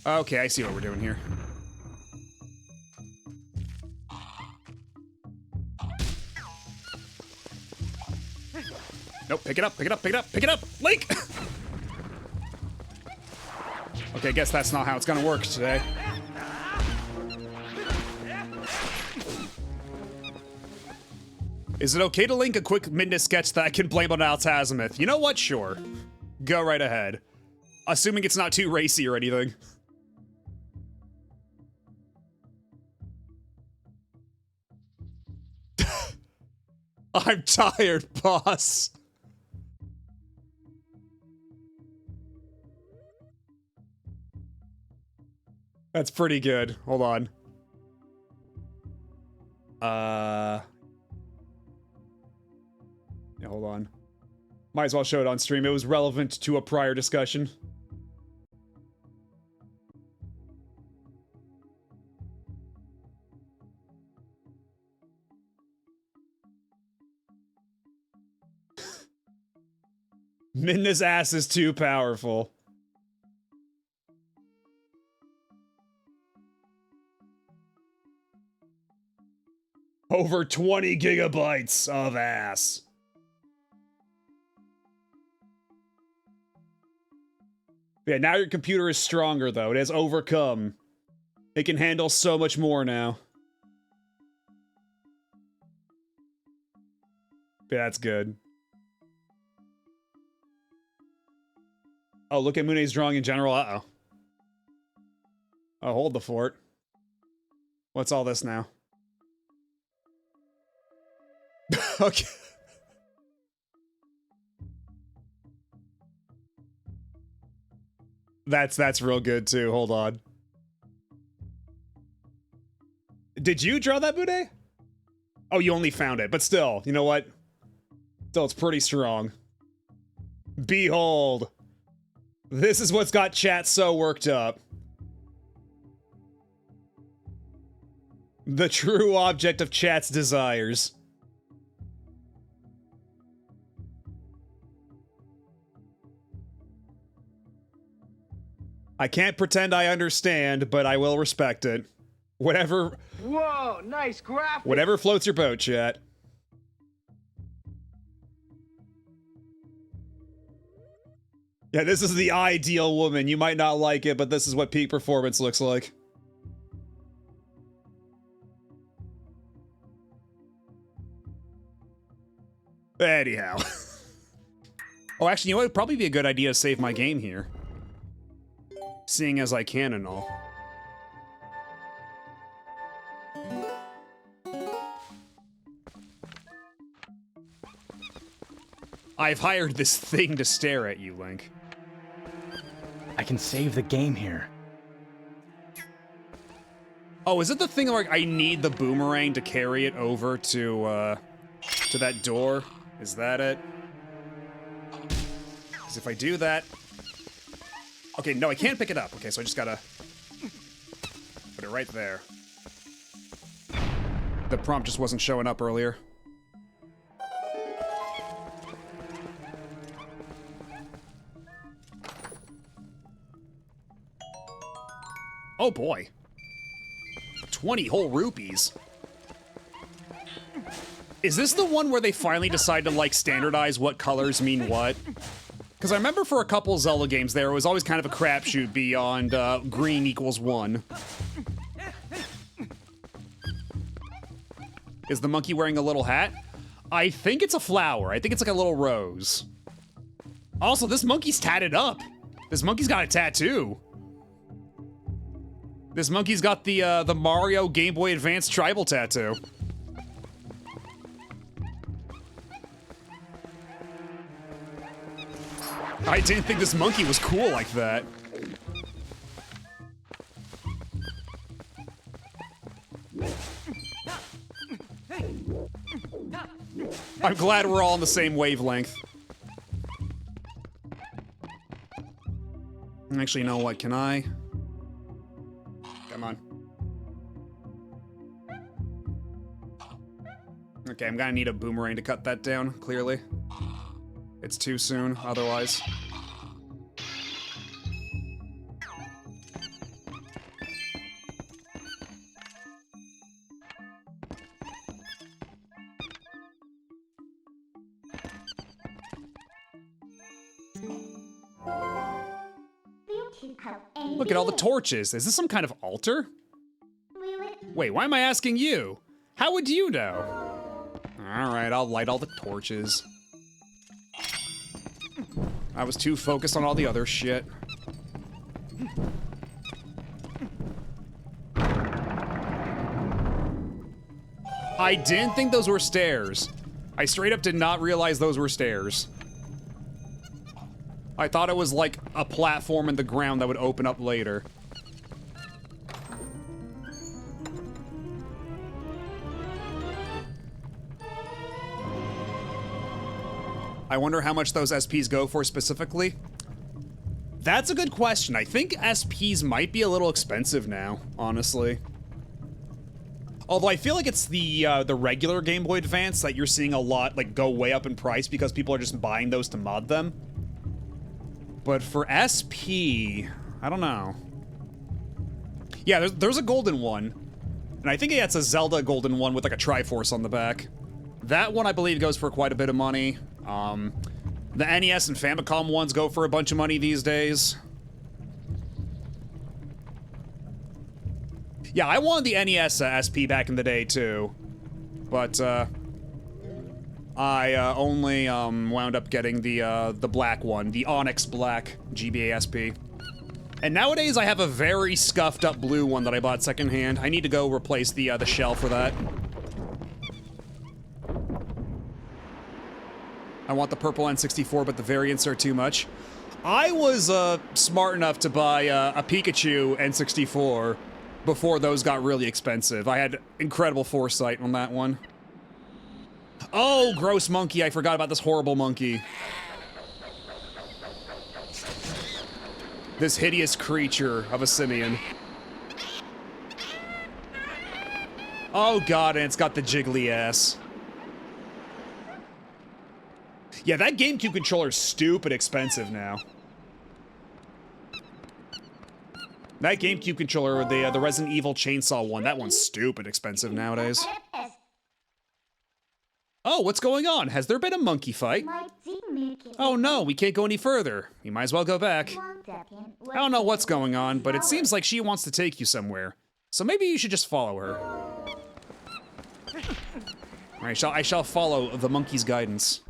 S3: Okay, I see what we're doing here. Nope, pick it up, pick it up, pick it up, pick it up! Link! Okay, I guess that's not how it's gonna work today. Is it okay to link a quick Midna sketch that I can blame on Altazimuth? You know what? Sure. Go right ahead. Assuming it's not too racy or anything. I'm tired, boss. That's pretty good. Hold on. Yeah, hold on. Might as well show it on stream. It was relevant to a prior discussion. Midna's ass is too powerful. Over 20 gigabytes of ass. Yeah, now your computer is stronger, though. It has overcome. It can handle so much more now. Yeah, that's good. Oh, look at Mune's drawing in general. Uh-oh. Oh, hold the fort. What's all this now? Okay. That's real good too. Hold on. Did you draw that, Bude? Oh, you only found it, but still, you know what? Still, it's pretty strong. Behold. This is what's got chat so worked up. The true object of chat's desires. I can't pretend I understand, but I will respect it. Whatever.
S5: Whoa, nice graphic.
S3: Whatever floats your boat, chat. Yeah, this is the ideal woman. You might not like it, but this is what peak performance looks like. Anyhow. Oh, actually, you know what? It'd probably be a good idea to save my game here. Seeing as I can and all. I've hired this thing to stare at you, Link.
S6: I can save the game here.
S3: Oh, is it the thing where I need the boomerang to carry it over to that door? Is that it? Because if I do that... Okay, no, I can't pick it up. Okay, so I just gotta... put it right there. The prompt just wasn't showing up earlier. Oh boy. 20 whole rupees. Is this the one where they finally decide to, like, standardize what colors mean what? Because I remember for a couple Zelda games there, it was always kind of a crapshoot beyond green equals 1. Is the monkey wearing a little hat? I think it's a flower. I think it's like a little rose. Also, this monkey's tatted up. This monkey's got a tattoo. This monkey's got the Mario Game Boy Advance tribal tattoo. I didn't think this monkey was cool like that. I'm glad we're all on the same wavelength. Actually, you know what? Can I? Come on. Okay, I'm gonna need a boomerang to cut that down, clearly. It's too soon, otherwise. Look at all the torches. Is this some kind of altar? Wait, why am I asking you? How would you know? Alright, I'll light all the torches. I was too focused on all the other shit. I didn't think those were stairs. I straight up did not realize those were stairs. I thought it was like a platform in the ground that would open up later. I wonder how much those SPs go for specifically. That's a good question. I think SPs might be a little expensive now, honestly. Although I feel like it's the regular Game Boy Advance that you're seeing a lot like go way up in price because people are just buying those to mod them. But for SP, I don't know. Yeah, there's a golden one. And I think yeah, it's a Zelda golden one with like a Triforce on the back. That one I believe goes for quite a bit of money. The NES and Famicom ones go for a bunch of money these days. Yeah, I wanted the NES SP back in the day too. But I only wound up getting the black one, the Onyx Black GBA SP. And nowadays I have a very scuffed up blue one that I bought secondhand. I need to go replace the shell for that. I want the purple N64, but the variants are too much. I was smart enough to buy a Pikachu N64 before those got really expensive. I had incredible foresight on that one. Oh, gross monkey. I forgot about this horrible monkey. This hideous creature of a simian. Oh god, and it's got the jiggly ass. Yeah, that GameCube controller's stupid expensive now. That GameCube controller, the Resident Evil Chainsaw one, that one's stupid expensive nowadays. Oh, what's going on? Has there been a monkey fight? Oh no, we can't go any further. We might as well go back. I don't know what's going on, but it seems like she wants to take you somewhere. So maybe you should just follow her. Alright, I shall follow the monkey's guidance.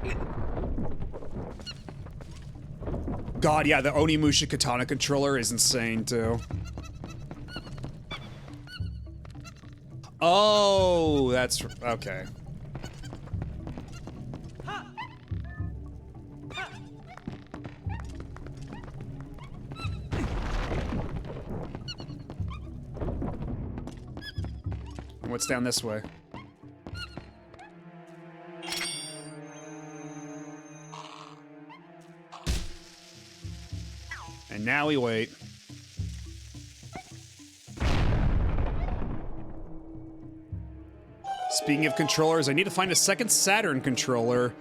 S3: God, yeah, the Onimusha Katana controller is insane, too. Oh, that's... okay. What's down this way? And now we wait. Speaking of controllers, I need to find a second Saturn controller.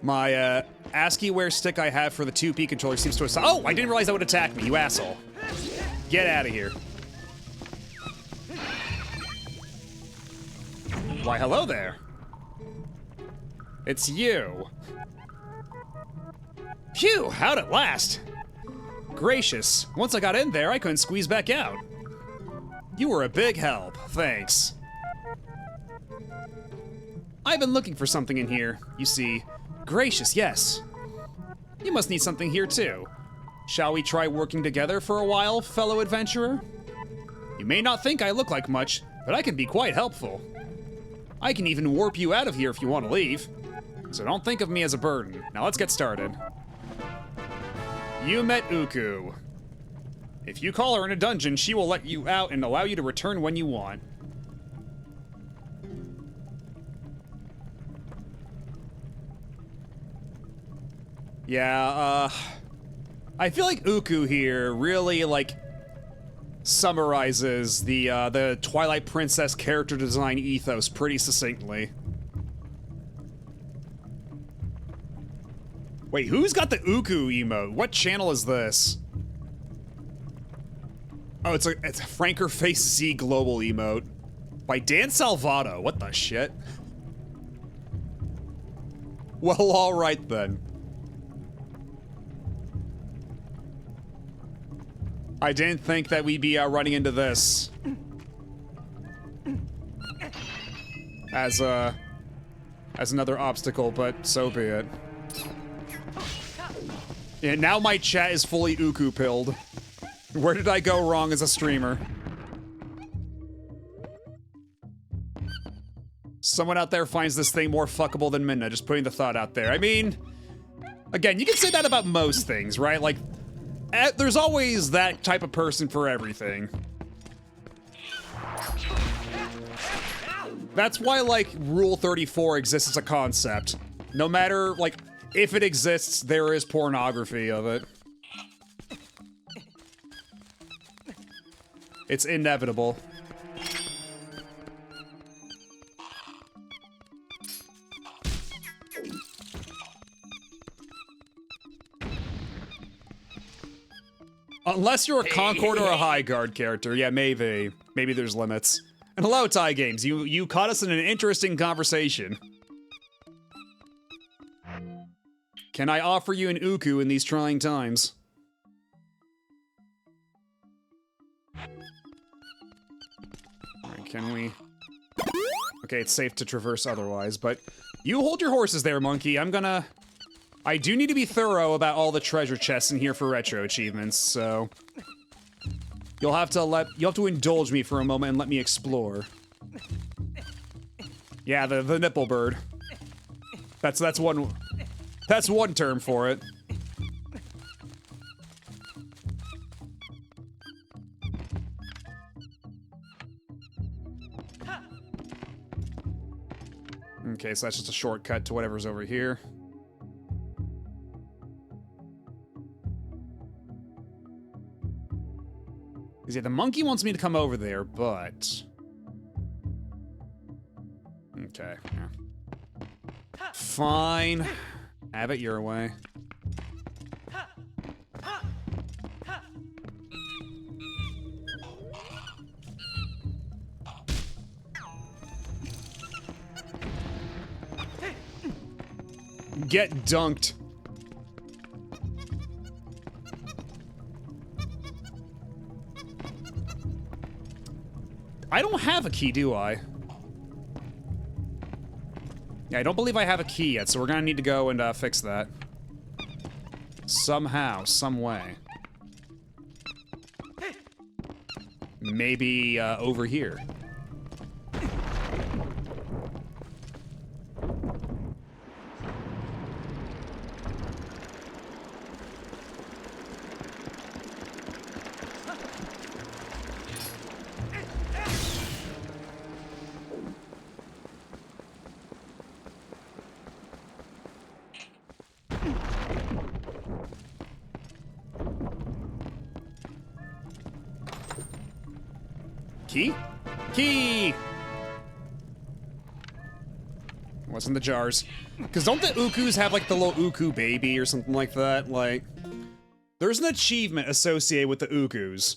S3: My ASCII-ware stick I have for the 2P controller seems to have... Oh, I didn't realize that would attack me, you asshole. Get out of here. Why, hello there. It's you. Phew, how'd it last? Gracious, once I got in there, I couldn't squeeze back out. You were a big help, thanks. I've been looking for something in here, you see. Gracious, yes. You must need something here too. Shall we try working together for a while, fellow adventurer? You may not think I look like much, but I can be quite helpful. I can even warp you out of here if you want to leave. So don't think of me as a burden. Now let's get started. You met Uku. If you call her in a dungeon, she will let you out and allow you to return when you want. Yeah, I feel like Uku here really, like, summarizes the Twilight Princess character design ethos pretty succinctly. Wait, who's got the Uku emote? What channel is this? Oh, it's a Franker Face Z Global emote. By Dan Salvato. What the shit? Well, alright then. I didn't think that we'd be running into this. As another obstacle, but so be it. Yeah, now my chat is fully Uku-pilled. Where did I go wrong as a streamer? Someone out there finds this thing more fuckable than Minna, just putting the thought out there. I mean, again, you can say that about most things, right? Like, there's always that type of person for everything. That's why, like, Rule 34 exists as a concept. No matter, like, if it exists, there is pornography of it. It's inevitable. Unless you're a Concord or a High Guard character, yeah, maybe. Maybe there's limits. And hello, Ty Games. You caught us in an interesting conversation. Can I offer you an Uku in these trying times? Alright, can we... Okay, it's safe to traverse otherwise, but... You hold your horses there, monkey. I do need to be thorough about all the treasure chests in here for retro achievements, so... You'll have to indulge me for a moment and let me explore. Yeah, the nipple bird. That's one term for it. Okay, so that's just a shortcut to whatever's over here. Because yeah, the monkey wants me to come over there, but... Okay, yeah. Fine. Have it your way. Get dunked. I don't have a key, do I? Yeah, I don't believe I have a key yet, so we're gonna need to go and fix that. Somehow, some way. Maybe over here. Key? Key! What's in the jars? Because don't the Ukus have, like, the little Uku baby or something like that? Like, there's an achievement associated with the Ukus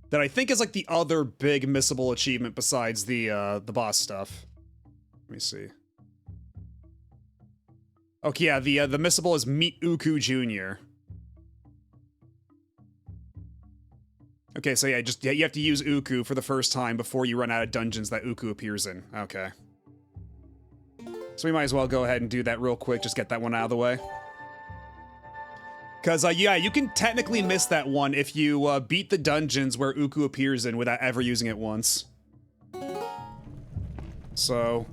S3: that I think is, like, the other big missable achievement besides the boss stuff. Let me see. Okay, yeah, the missable is Meet Uku Jr. Okay, so yeah, you have to use Uku for the first time before you run out of dungeons that Uku appears in. Okay. So we might as well go ahead and do that real quick, just get that one out of the way. Because, yeah, you can technically miss that one if you beat the dungeons where Uku appears in without ever using it once. So,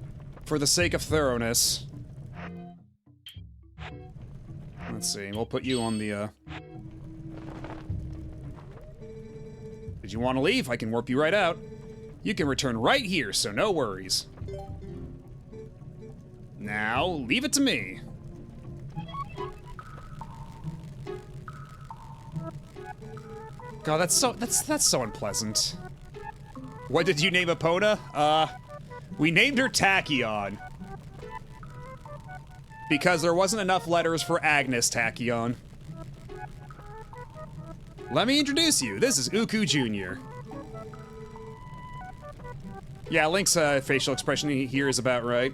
S3: for the sake of thoroughness... Let's see, we'll put you on the, Did you want to leave? I can warp you right out. You can return right here, so no worries. Now, leave it to me. God, that's so unpleasant. What did you name Epona? We named her Tachyon. Because there wasn't enough letters for Agnes Tachyon. Let me introduce you. This is Uku Jr. Yeah, Link's facial expression here is about right.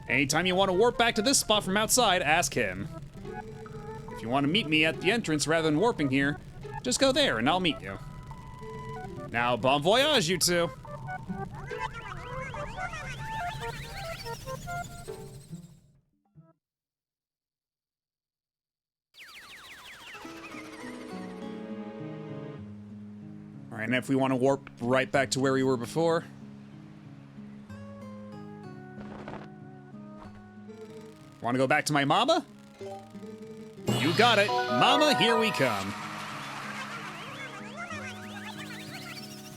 S3: Anytime you want to warp back to this spot from outside, ask him. If you want to meet me at the entrance rather than warping here, just go there and I'll meet you. Now, bon voyage, you two. Alright, and if we want to warp right back to where we were before. Want to go back to my mama? You got it. Mama, here we come.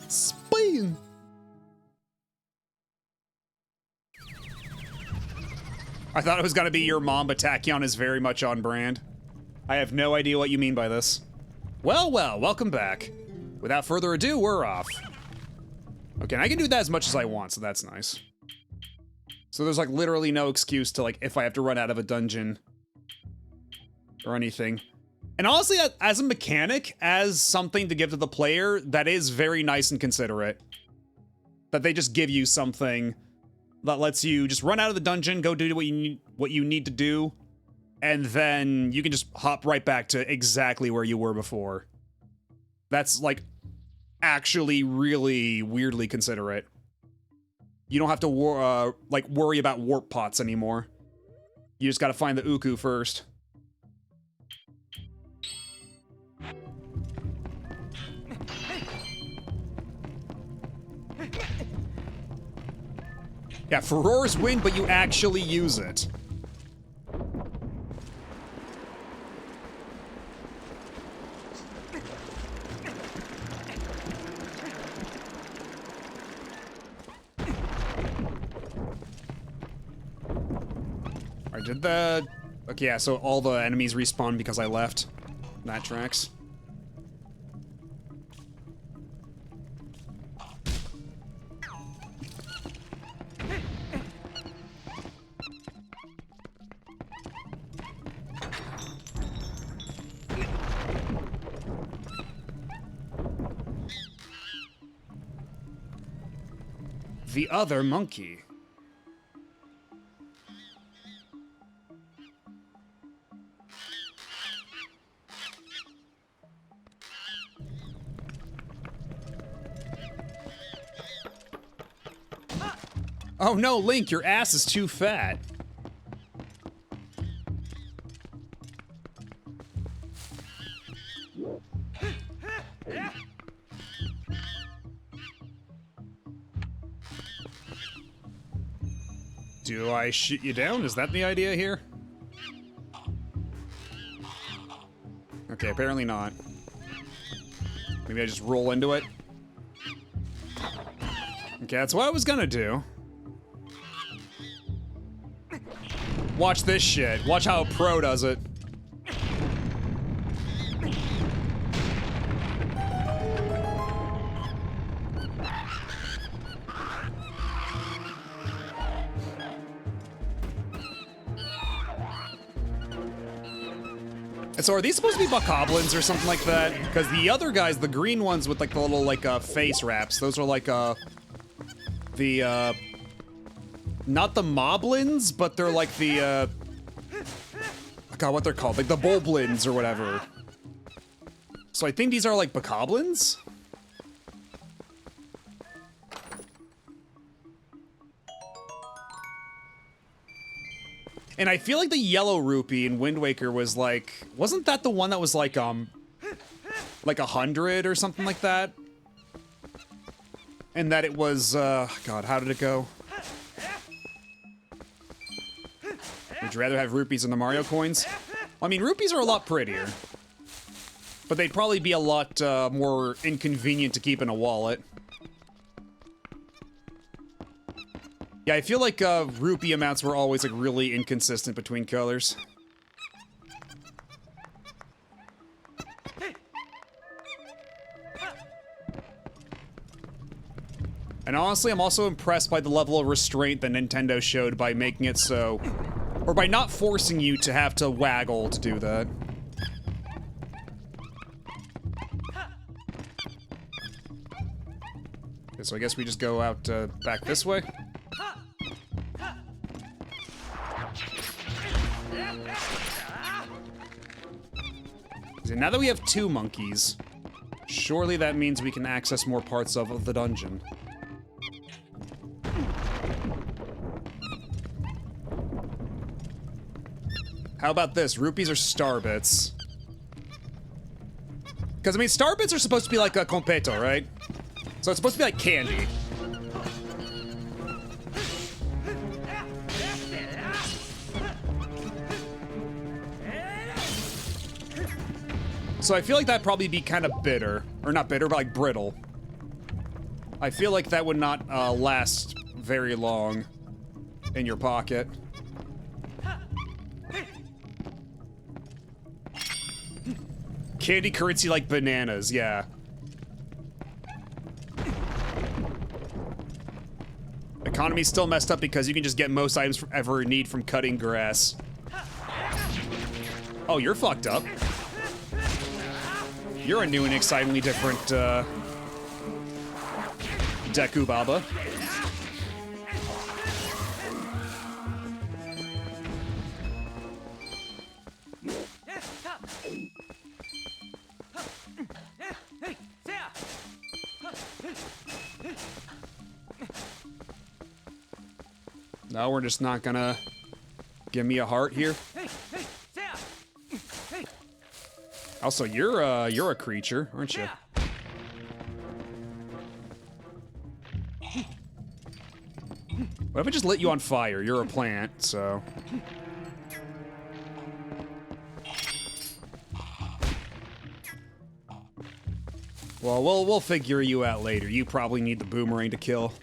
S3: Spin. I thought it was gonna be your mom, but Tachyon is very much on brand. I have no idea what you mean by this. Well, well, welcome back. Without further ado, we're off. Okay, and I can do that as much as I want, so that's nice. So there's like literally no excuse to like if I have to run out of a dungeon or anything. And honestly, as a mechanic, as something to give to the player, that is very nice and considerate. That they just give you something that lets you just run out of the dungeon, go do what you need to do, and then you can just hop right back to exactly where you were before. That's like actually really weirdly considerate. You don't have to worry about warp pots anymore. You just gotta find the Uku first. Yeah, furores win, but you actually use it. Alright, did the... Okay, yeah, so all the enemies respawn because I left. That tracks. The other monkey. Oh no, Link, your ass is too fat. Do I shoot you down? Is that the idea here? Okay, apparently not. Maybe I just roll into it. Okay, that's what I was gonna do. Watch this shit. Watch how a pro does it. And so are these supposed to be bokoblins or something like that? Because the other guys, the green ones with like the little like face wraps, those are like the not the moblins, but they're like the God, what they're called, like the boblins or whatever. So I think these are like bokoblins? And I feel like the yellow rupee in Wind Waker was like, wasn't that the one that was like 100 or something like that? And that it was, God, how did it go? Would you rather have rupees than the Mario coins? I mean, rupees are a lot prettier. But they'd probably be a lot more inconvenient to keep in a wallet. Yeah, I feel like rupee amounts were always like really inconsistent between colors. And honestly, I'm also impressed by the level of restraint that Nintendo showed by making it so, or by not forcing you to have to waggle to do that. Okay, so I guess we just go out back this way. So now that we have 2 monkeys, surely that means we can access more parts of the dungeon. How about this? Rupees or star bits? Because, I mean, star bits are supposed to be like a completo, right? So it's supposed to be like candy. So I feel like that'd probably be kind of bitter. Or not bitter, but like brittle. I feel like that would not last very long in your pocket. Candy currency like bananas, yeah. Economy's still messed up because you can just get most items ever need from cutting grass. Oh, you're fucked up. You're a new and excitingly different, Deku Baba. No, we're just not gonna give me a heart here. Also, you're a creature, aren't you? What if I just lit you on fire? You're a plant, so. Well, we'll figure you out later. You probably need the boomerang to kill.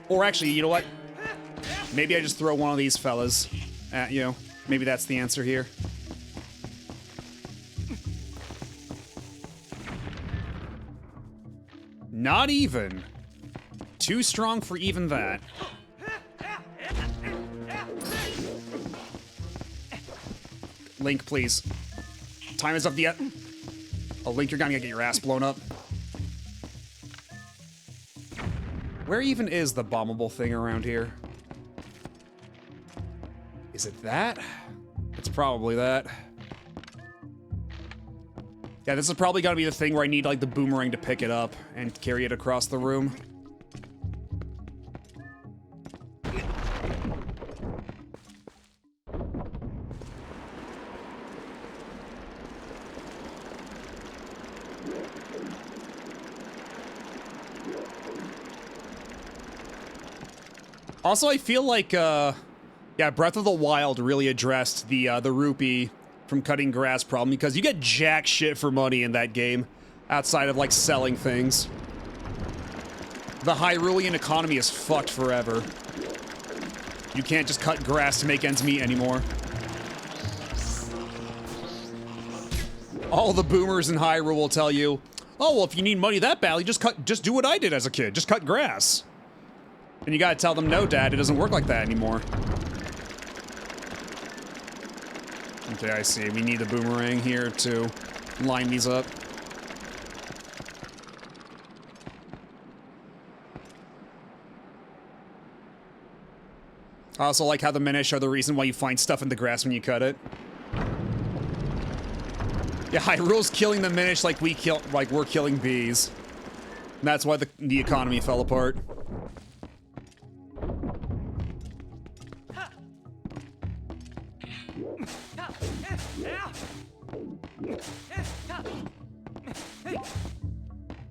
S3: Or actually, you know what? Maybe I just throw one of these fellas at you. Maybe that's the answer here. Not even. Too strong for even that. Link, please. Time is up yet. Oh, Link, you're gonna get your ass blown up. Where even is the bombable thing around here? Is it that? It's probably that. Yeah, this is probably gonna be the thing where I need, like, the boomerang to pick it up and carry it across the room. Also, I feel like, yeah, Breath of the Wild really addressed the rupee from cutting grass problem, because you get jack shit for money in that game, outside of, like, selling things. The Hyrulean economy is fucked forever. You can't just cut grass to make ends meet anymore. All the boomers in Hyrule will tell you, oh, well, if you need money that badly, just do what I did as a kid, just cut grass. And you gotta tell them, no, Dad, it doesn't work like that anymore. Okay, I see. We need a boomerang here to line these up. I also like how the Minish are the reason why you find stuff in the grass when you cut it. Yeah, Hyrule's killing the Minish like we're killing bees. And that's why the economy fell apart.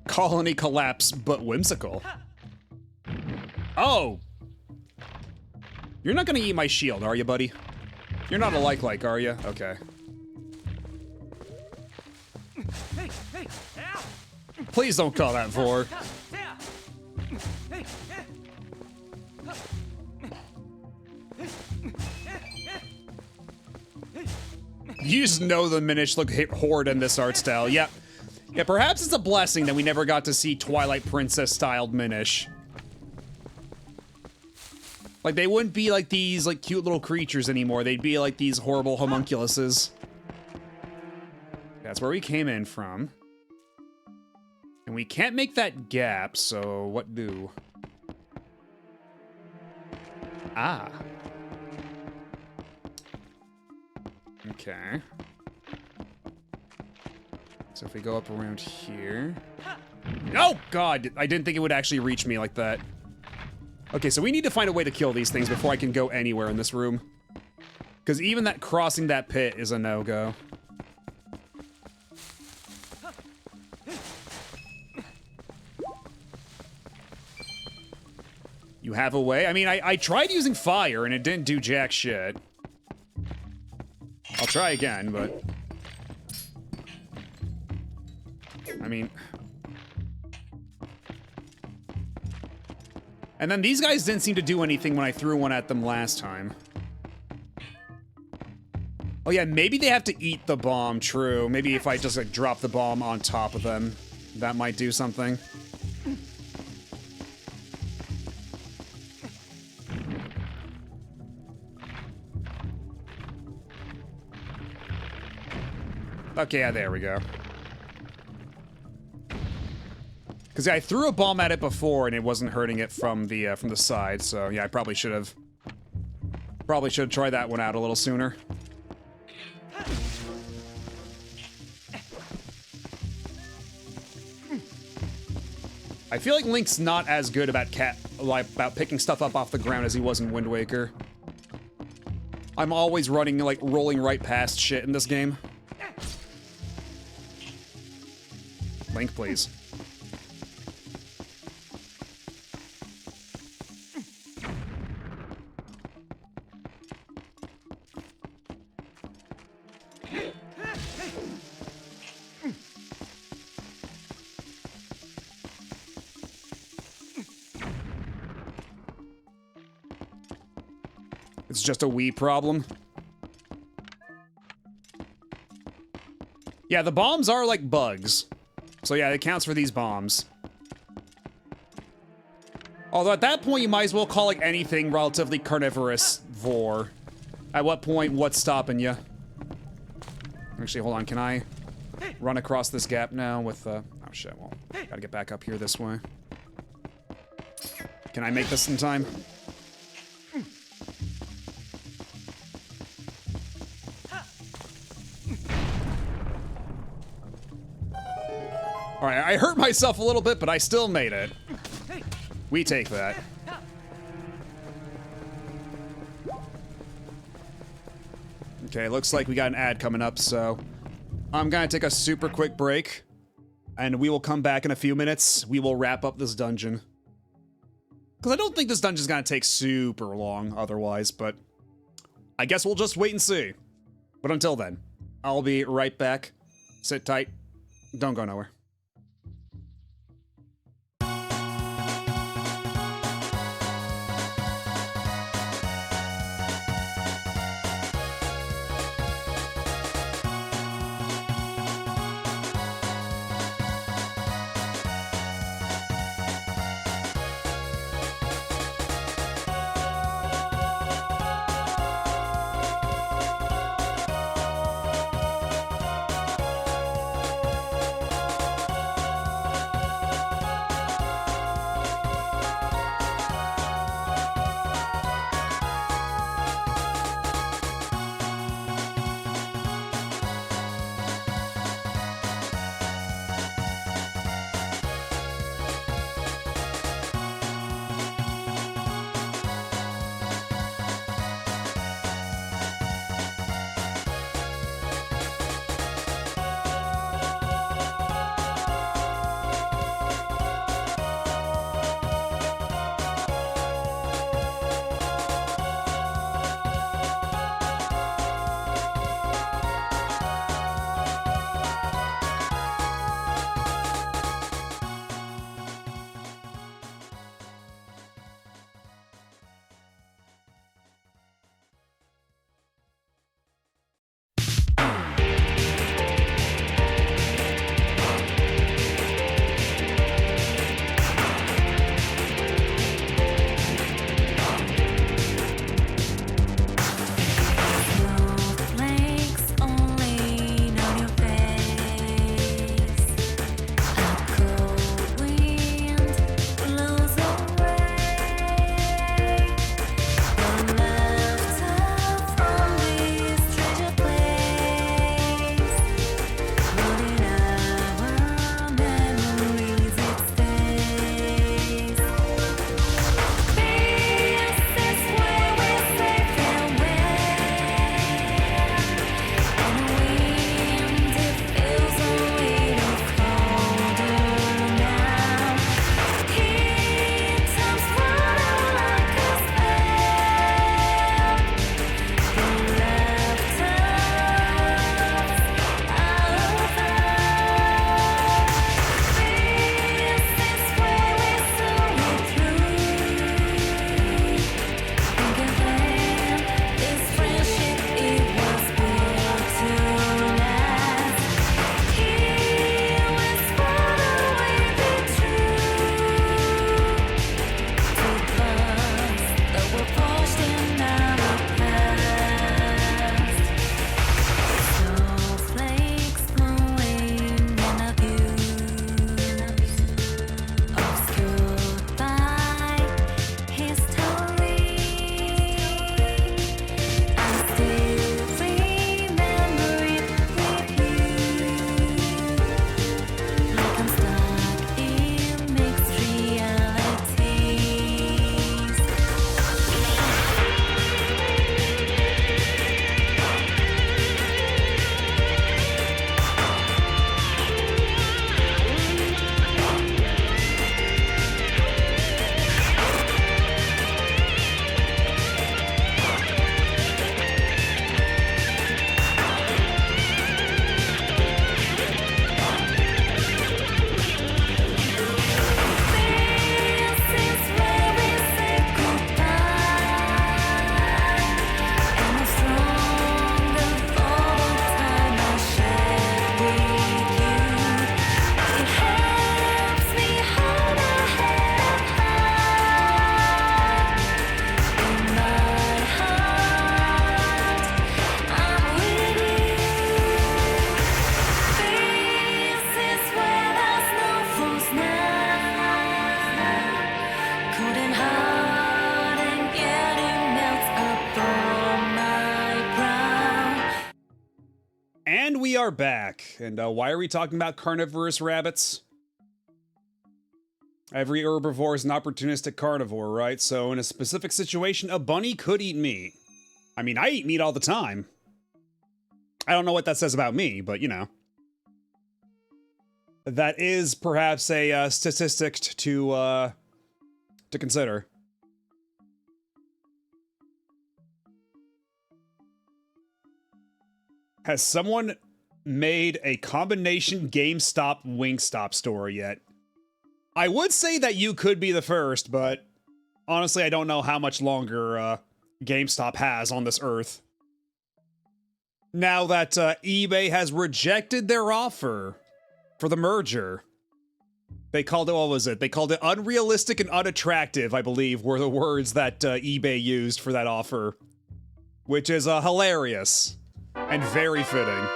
S3: Colony collapse, but whimsical. Oh! You're not gonna eat my shield, are you, buddy? You're not a like, are you? Okay. Please don't call that vor. You just know the Minish look horrid in this art style. Yep. Yeah, perhaps it's a blessing that we never got to see Twilight Princess-styled Minish. Like, they wouldn't be like these, like, cute little creatures anymore. They'd be like these horrible homunculuses. That's where we came in from. And we can't make that gap, so what do? Ah. Okay. So if we go up around here... Oh, God! I didn't think it would actually reach me like that. Okay, so we need to find a way to kill these things before I can go anywhere in this room. Because even that crossing that pit is a no-go. You have a way? I mean, I tried using fire and it didn't do jack shit. I'll try again, but... I mean... And then these guys didn't seem to do anything when I threw one at them last time. Oh yeah, maybe they have to eat the bomb, true. Maybe if I just, like, drop the bomb on top of them, that might do something. Okay, yeah, there we go. Because yeah, I threw a bomb at it before and it wasn't hurting it from the side, so yeah, I probably should have tried that one out a little sooner. I feel like Link's not as good about picking stuff up off the ground as he was in Wind Waker. I'm always running, like, rolling right past shit in this game. Link, please. It's just a Wii problem. Yeah, the bombs are like bugs. So yeah, it counts for these bombs. Although at that point, you might as well call like anything relatively carnivorous vor. At what point, what's stopping you? Actually, hold on, can I run across this gap now with, oh shit, well, gotta get back up here this way. Can I make this in time? All right, I hurt myself a little bit, but I still made it. We take that. Okay, looks like we got an ad coming up, so I'm gonna take a super quick break, and we will come back in a few minutes. We will wrap up this dungeon. Because I don't think this dungeon's gonna take super long otherwise, but I guess we'll just wait and see. But until then, I'll be right back. Sit tight. Don't go nowhere. And we are back. And why are we talking about carnivorous rabbits? Every herbivore is an opportunistic carnivore, right? So in a specific situation, a bunny could eat meat. I mean, I eat meat all the time. I don't know what that says about me, but you know. That is perhaps a statistic to consider. Has someone made a combination GameStop Wingstop store yet? I would say that you could be the first, but honestly, I don't know how much longer GameStop has on this earth. Now that eBay has rejected their offer for the merger. They called it, what was it? They called it unrealistic and unattractive, I believe, were the words that eBay used for that offer. Which is hilarious and very fitting.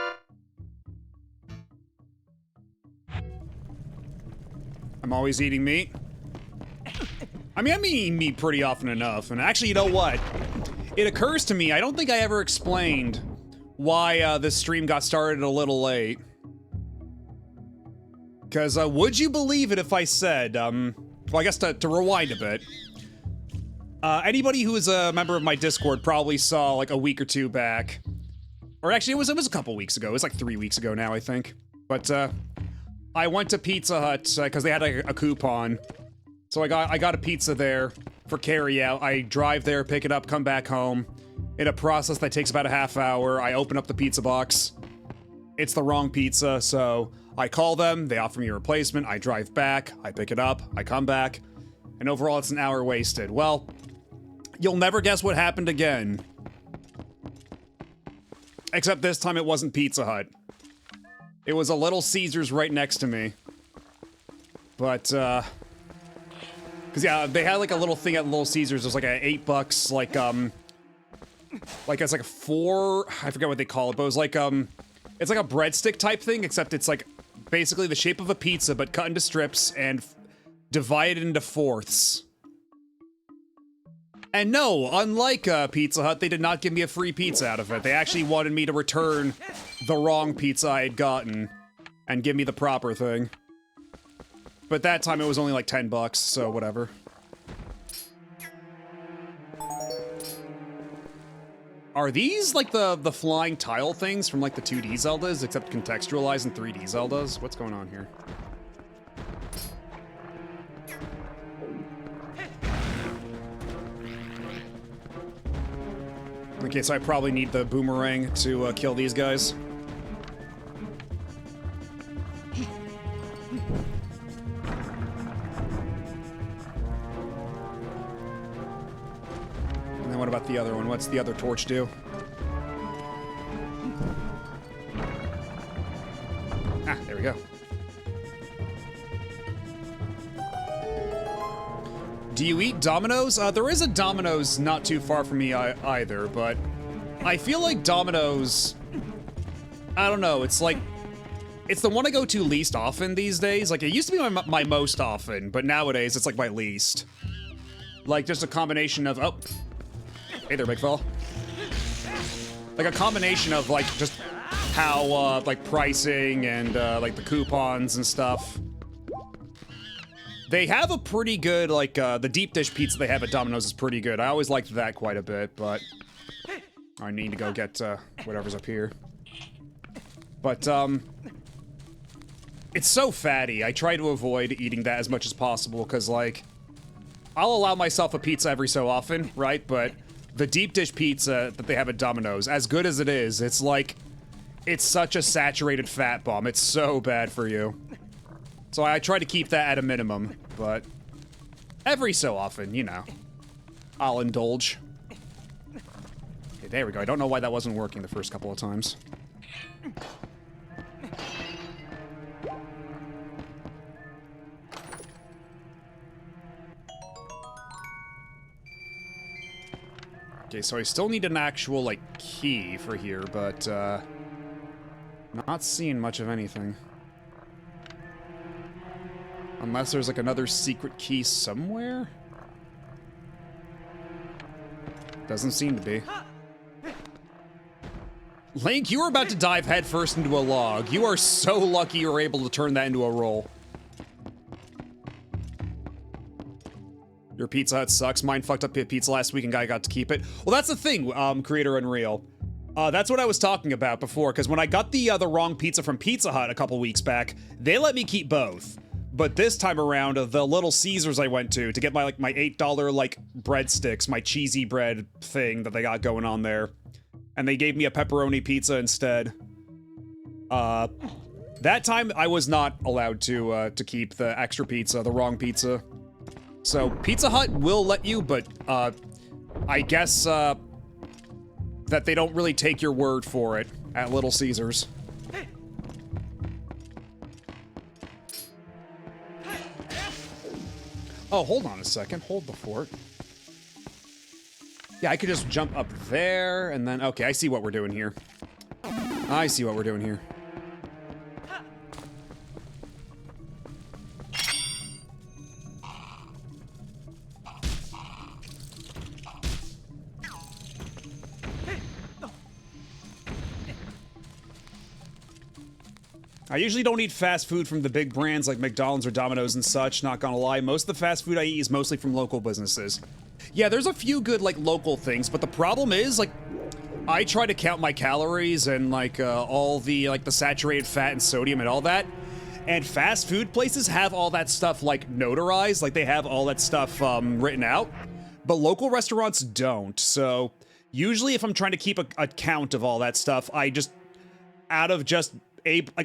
S3: I'm always eating meat. I mean, I'm eating meat pretty often enough. And actually, you know what? It occurs to me, I don't think I ever explained why this stream got started a little late. Because would you believe it if I said, well, I guess to rewind a bit. Anybody who is a member of my Discord probably saw like a week or two back. Or actually, it was a couple weeks ago. It was like 3 weeks ago now, I think. But I went to Pizza Hut because they had a coupon. So I got a pizza there for carryout. I drive there, pick it up, come back home. In a process that takes about a half hour, I open up the pizza box. It's the wrong pizza, so I call them, they offer me a replacement, I drive back, I pick it up, I come back, and overall it's an hour wasted. Well, you'll never guess what happened again. Except this time it wasn't Pizza Hut. It was a Little Caesars right next to me. But, cause yeah, they had like a little thing at Little Caesars, it was like $8, like it's like a 4, I forget what they call it, but it was like, it's like a breadstick type thing, except it's like basically the shape of a pizza, but cut into strips and divided into fourths. And no, unlike Pizza Hut, they did not give me a free pizza out of it. They actually wanted me to return the wrong pizza I had gotten and give me the proper thing. But that time it was only like $10, so whatever. Are these like the flying tile things from like the 2D Zeldas, except contextualized in 3D Zeldas? What's going on here? Okay, so I probably need the boomerang to kill these guys. And then what about the other one? What's the other torch do? Ah, there we go. Do you eat Domino's? There is a Domino's not too far from me either, but I feel like Domino's, I don't know, it's like, it's the one I go to least often these days. Like, it used to be my most often, but nowadays it's like my least. Like, just a combination of, oh, hey there, big fella. Like a combination of like, just how, like pricing and like the coupons and stuff. They have a pretty good, like, the deep dish pizza they have at Domino's is pretty good. I always liked that quite a bit, but I need to go get, whatever's up here. But, it's so fatty. I try to avoid eating that as much as possible, because, like, I'll allow myself a pizza every so often, right? But the deep dish pizza that they have at Domino's, as good as it is, it's like, it's such a saturated fat bomb. It's so bad for you. So I try to keep that at a minimum, but every so often, you know, I'll indulge. Okay, there we go. I don't know why that wasn't working the first couple of times. Okay, so I still need an actual, like, key for here, but, not seeing much of anything. Unless there's like another secret key somewhere? Doesn't seem to be. Link, you were about to dive headfirst into a log. You are so lucky you were able to turn that into a roll. Your Pizza Hut sucks. Mine fucked up pizza last week and guy got to keep it. Well, that's the thing, Creator Unreal. That's what I was talking about before, because when I got the wrong pizza from Pizza Hut a couple weeks back, they let me keep both. But this time around, the Little Caesars I went to get my $8 like breadsticks, my cheesy bread thing that they got going on there, and they gave me a pepperoni pizza instead. That time I was not allowed to keep the extra pizza, the wrong pizza. So Pizza Hut will let you, but I guess that they don't really take your word for it at Little Caesars. Oh, hold on a second. Hold the fort. Yeah, I could just jump up there and then... Okay, I see what we're doing here. I see what we're doing here. I usually don't eat fast food from the big brands like McDonald's or Domino's and such, not gonna lie. Most of the fast food I eat is mostly from local businesses. Yeah, there's a few good, like, local things, but the problem is, like, I try to count my calories and, like, all the, like, the saturated fat and sodium and all that, and fast food places have all that stuff, like, notarized, like, they have all that stuff, written out, but local restaurants don't, so usually if I'm trying to keep a count of all that stuff, I just, out of just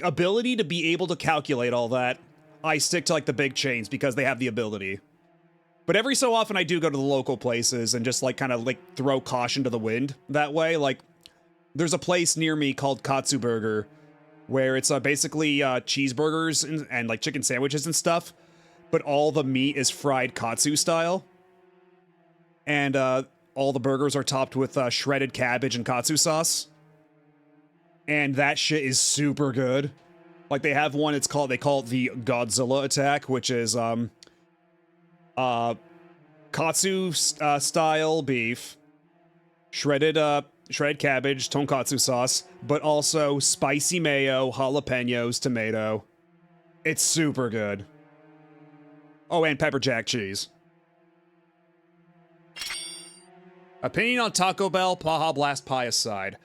S3: ability to be able to calculate all that, I stick to like the big chains because they have the ability. But every so often I do go to the local places and just like kind of like throw caution to the wind that way. Like there's a place near me called Katsu Burger where it's basically cheeseburgers and like chicken sandwiches and stuff, but all the meat is fried katsu style. And all the burgers are topped with shredded cabbage and katsu sauce. And that shit is super good. Like they have one, they call it the Godzilla attack, which is katsu style beef, shredded cabbage, tonkatsu sauce, but also spicy mayo, jalapenos, tomato. It's super good. Oh, and pepper jack cheese. Opinion on Taco Bell, Baja Blast pie aside.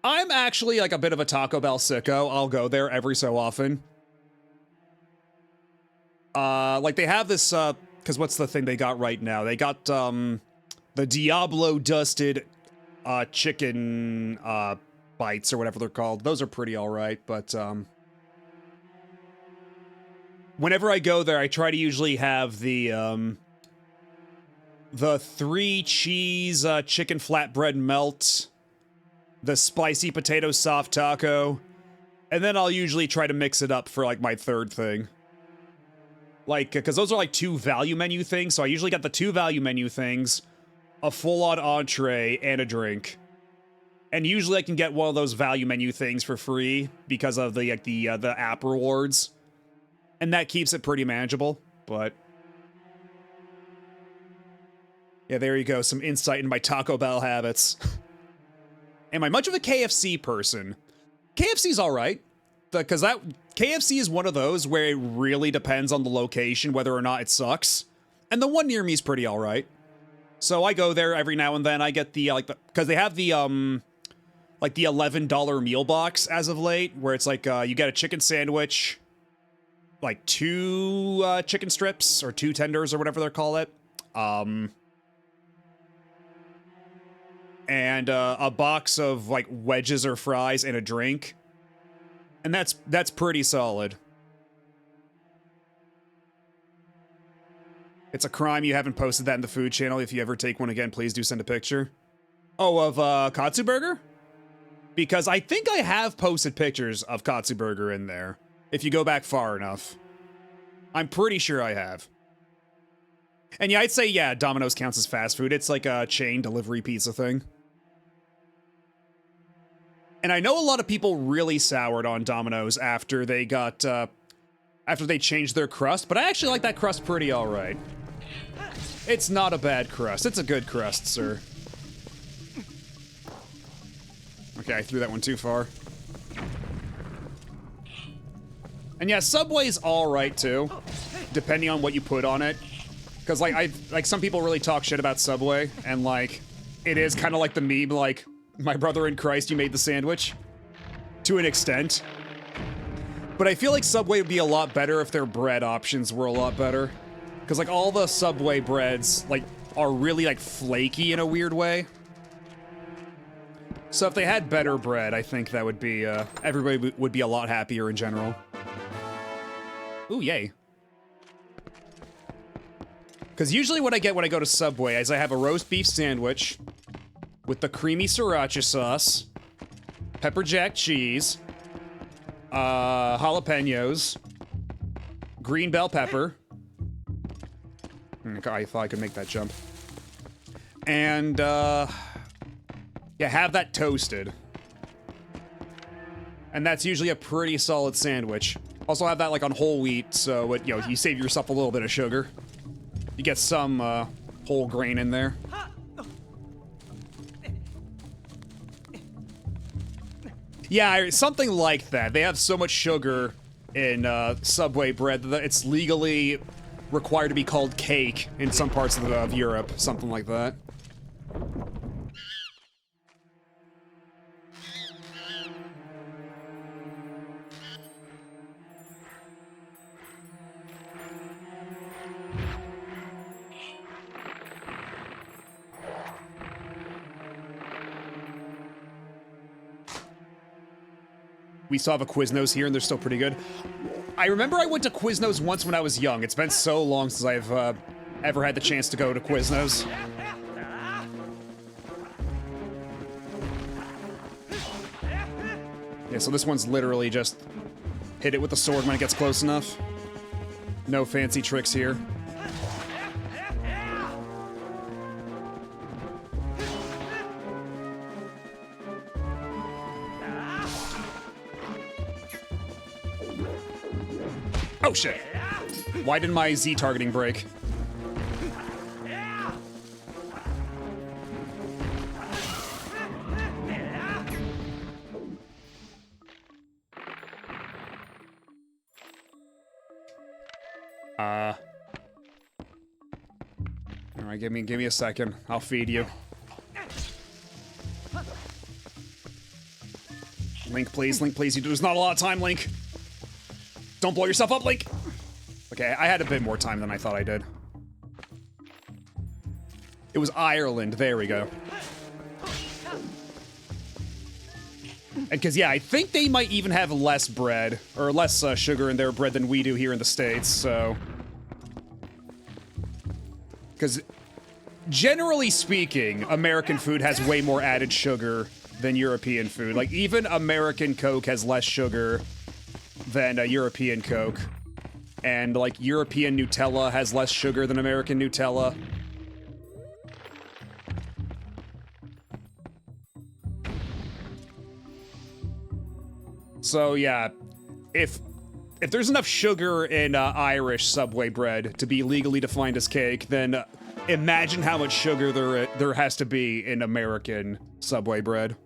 S3: I'm actually like a bit of a Taco Bell sicko. I'll go there every so often. Like they have this, cause what's the thing they got right now? They got, the Diablo dusted, chicken, bites or whatever they're called. Those are pretty alright, but, whenever I go there, I try to usually have the 3 cheese, chicken flatbread melt, the spicy potato soft taco, and then I'll usually try to mix it up for like my third thing. Like, because those are like 2 value menu things, so I usually got the 2 value menu things, a full-on entree, and a drink. And usually I can get one of those value menu things for free because of the like the app rewards, and that keeps it pretty manageable. But yeah, there you go, some insight into my Taco Bell habits. Am I much of a KFC person? KFC's alright, because that KFC is one of those where it really depends on the location whether or not it sucks. And the one near me is pretty alright. So I go there every now and then. I get the, because they have the, like the $11 meal box as of late, where it's like, you get a chicken sandwich, like 2 chicken strips, or 2 tenders, or whatever they call it. And a box of like wedges or fries and a drink. And that's pretty solid. It's a crime you haven't posted that in the food channel. If you ever take one again, please do send a picture. Oh, of Katsu Burger? Because I think I have posted pictures of Katsu Burger in there, if you go back far enough. I'm pretty sure I have. And yeah, I'd say, yeah, Domino's counts as fast food. It's like a chain delivery pizza thing. And I know a lot of people really soured on Domino's after they got, after they changed their crust, but I actually like that crust pretty alright. It's not a bad crust. It's a good crust, sir. Okay, I threw that one too far. And yeah, Subway's alright too, depending on what you put on it. Because, like, some people really talk shit about Subway, and, like, it is kind of like the meme, like, my brother in Christ, you made the sandwich. To an extent. But I feel like Subway would be a lot better if their bread options were a lot better. Because, like, all the Subway breads, like, are really, like, flaky in a weird way. So if they had better bread, I think that would be, everybody would be a lot happier in general. Ooh, yay. Because usually what I get when I go to Subway is I have a roast beef sandwich with the creamy sriracha sauce, pepper jack cheese, jalapenos, green bell pepper. I thought I could make that jump. And, yeah, have that toasted. And that's usually a pretty solid sandwich. Also have that, like, on whole wheat, so, you know, you save yourself a little bit of sugar. You get some, whole grain in there. Yeah, something like that. They have so much sugar in, Subway bread that it's legally required to be called cake in some parts of Europe. Something like that. We still have a Quiznos here, and they're still pretty good. I remember I went to Quiznos once when I was young. It's been so long since I've ever had the chance to go to Quiznos. Yeah, so this one's literally just hit it with the sword when it gets close enough. No fancy tricks here. Oh shit! Why did my Z targeting break? Alright, give me a second. I'll feed you. Link, please, Link, please. There's not a lot of time, Link. Don't blow yourself up, Link! Okay, I had a bit more time than I thought I did. It was Ireland. There we go. And because, yeah, I think they might even have less bread, or less sugar in their bread than we do here in the States, so... Because, generally speaking, American food has way more added sugar than European food. Like, even American Coke has less sugar than European Coke. And, like, European Nutella has less sugar than American Nutella. So, yeah, if there's enough sugar in Irish Subway bread to be legally defined as cake, then imagine how much sugar there has to be in American Subway bread.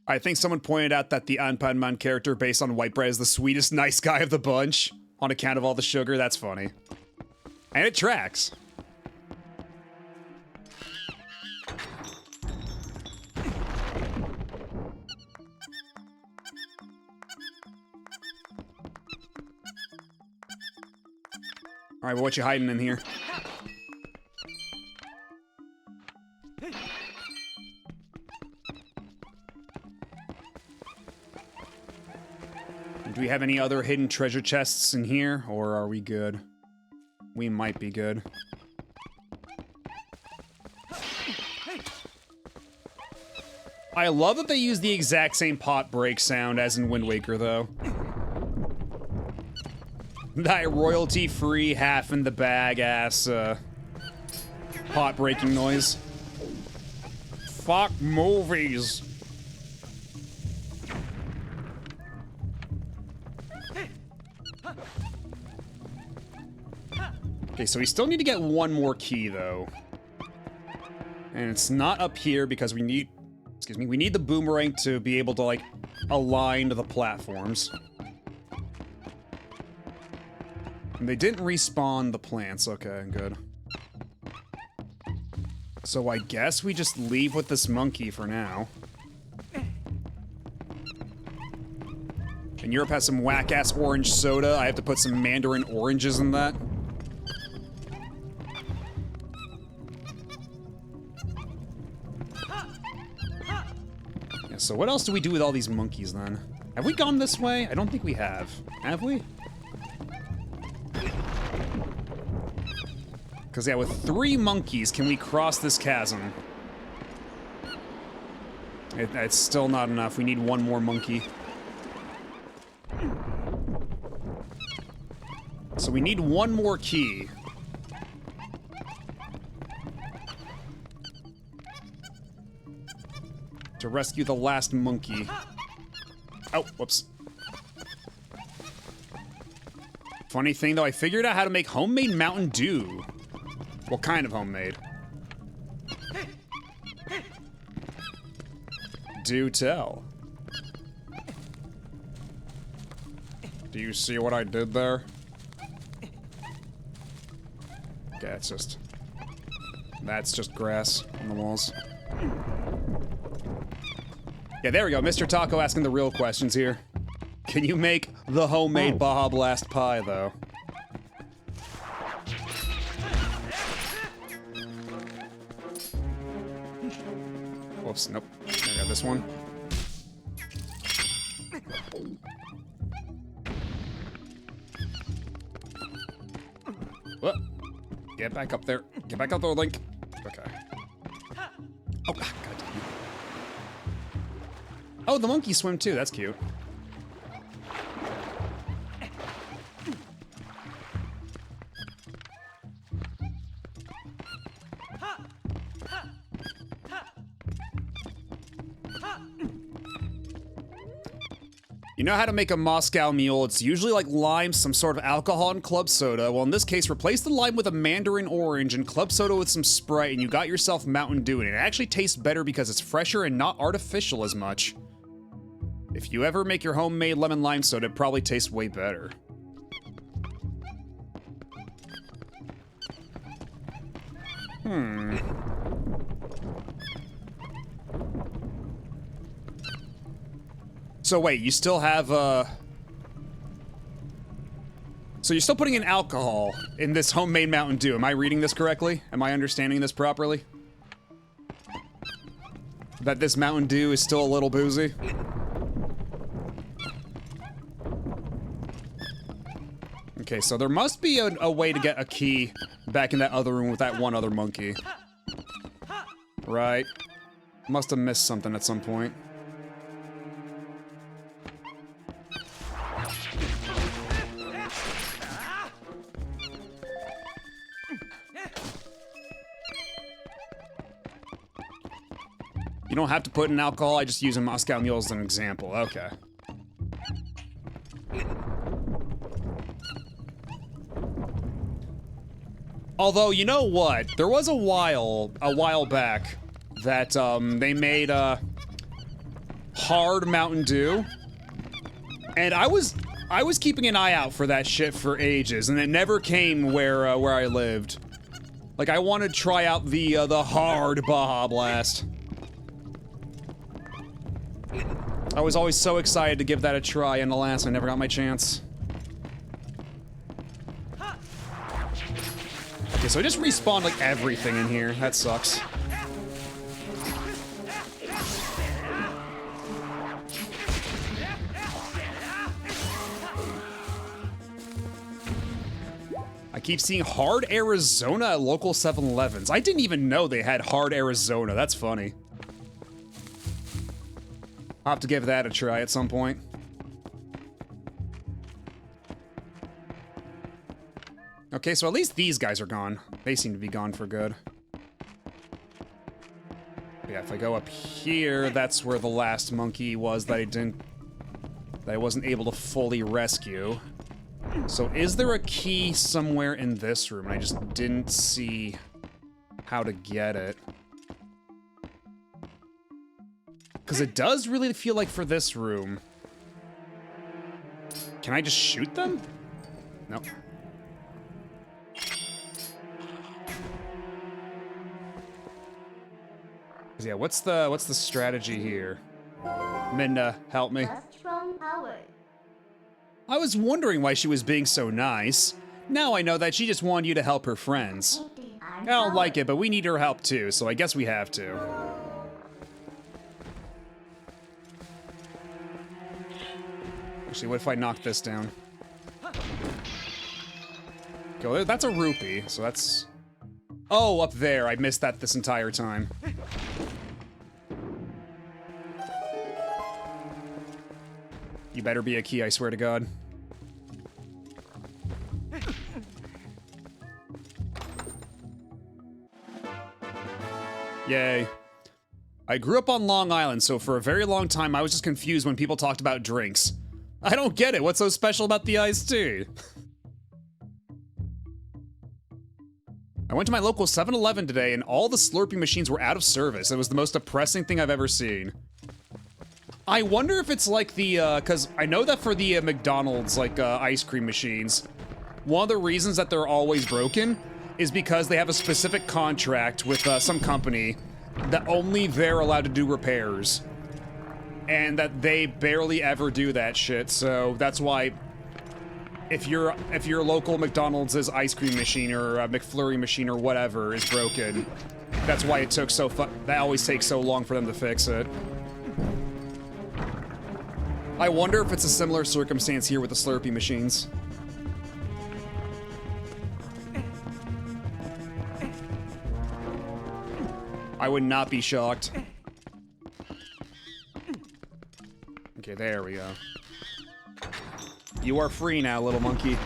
S3: I think someone pointed out that the Anpanman character based on white bread is the sweetest nice guy of the bunch on account of all the sugar. That's funny. And it tracks. Alright, well, what you hiding in here? Do we have any other hidden treasure chests in here, or are we good? We might be good. I love that they use the exact same pot break sound as in Wind Waker, though. That royalty-free, half-in-the-bag-ass, pot breaking noise. Fuck movies. Okay, so we still need to get one more key, though. And it's not up here because we need... Excuse me, we need the boomerang to be able to, like, align to the platforms. And they didn't respawn the plants. Okay, good. So I guess we just leave with this monkey for now. And Europe has some whack-ass orange soda. I have to put some mandarin oranges in that. Yeah, so what else do we do with all these monkeys, then? Have we gone this way? I don't think we have. Have we? Because, yeah, with 3 monkeys, can we cross this chasm? It's still not enough. We need 1 more monkey. So we need 1 more key. To rescue the last monkey. Oh, whoops. Funny thing, though, I figured out how to make homemade Mountain Dew. Well, kind of homemade. Do tell. Do you see what I did there? Okay, it's just... That's just grass on the walls. Yeah, there we go. Mr. Taco asking the real questions here. Can you make the homemade Baja Blast pie, though? Whoops, nope. I got this one. What? Get back up there. Get back up there, Link. Okay. Oh, God damn it. Oh, the monkeys swim too. That's cute. You know how to make a Moscow Mule? It's usually like lime, some sort of alcohol, and club soda. Well, in this case, replace the lime with a mandarin orange and club soda with some Sprite, and you got yourself Mountain Dew. And it actually tastes better because it's fresher and not artificial as much. If you ever make your homemade lemon lime soda, it probably tastes way better. So wait, you still have, So you're still putting in alcohol in this homemade Mountain Dew. Am I reading this correctly? Am I understanding this properly? That this Mountain Dew is still a little boozy? Okay, so there must be a way to get a key back in that other room with that one other monkey. Right. Must have missed something at some point. You don't have to put in alcohol, I just use a Moscow Mule as an example. Okay. Although, you know what? There was a while back that they made hard Mountain Dew, and I was keeping an eye out for that shit for ages, and it never came where I lived. Like, I wanted to try out the hard Baja Blast. I was always so excited to give that a try, and alas, I never got my chance. Okay, so I just respawned, like, everything in here. That sucks. I keep seeing Hard Arizona at local 7-Elevens. I didn't even know they had Hard Arizona. That's funny. I'll have to give that a try at some point. Okay, so at least these guys are gone. They seem to be gone for good. Yeah, if I go up here, that's where the last monkey was that I wasn't able to fully rescue. So is there a key somewhere in this room? I just didn't see how to get it. Because it does really feel like for this room. Can I just shoot them? Nope. Yeah, what's the strategy here? Minna, help me.
S8: Strong power.
S3: I was wondering why she was being so nice. Now I know that she just wanted you to help her friends. I don't like it, but we need her help too, so I guess we have to. Actually, what if I knock this down? Go, that's a rupee, so that's... Oh, up there. I missed that this entire time. You better be a key, I swear to God. Yay. I grew up on Long Island, so for a very long time I was just confused when people talked about drinks. I don't get it. What's so special about the iced tea? I went to my local 7-Eleven today and all the Slurpee machines were out of service. It was the most depressing thing I've ever seen. I wonder if it's like the, cause I know that for the McDonald's, like, ice cream machines, one of the reasons that they're always broken is because they have a specific contract with some company that only they're allowed to do repairs. And that they barely ever do that shit, so that's why if your local McDonald's ice cream machine or McFlurry machine or whatever is broken, that's why it took that always takes so long for them to fix it. I wonder if it's a similar circumstance here with the Slurpee machines. I would not be shocked. Okay, there we go. You are free now, little monkey.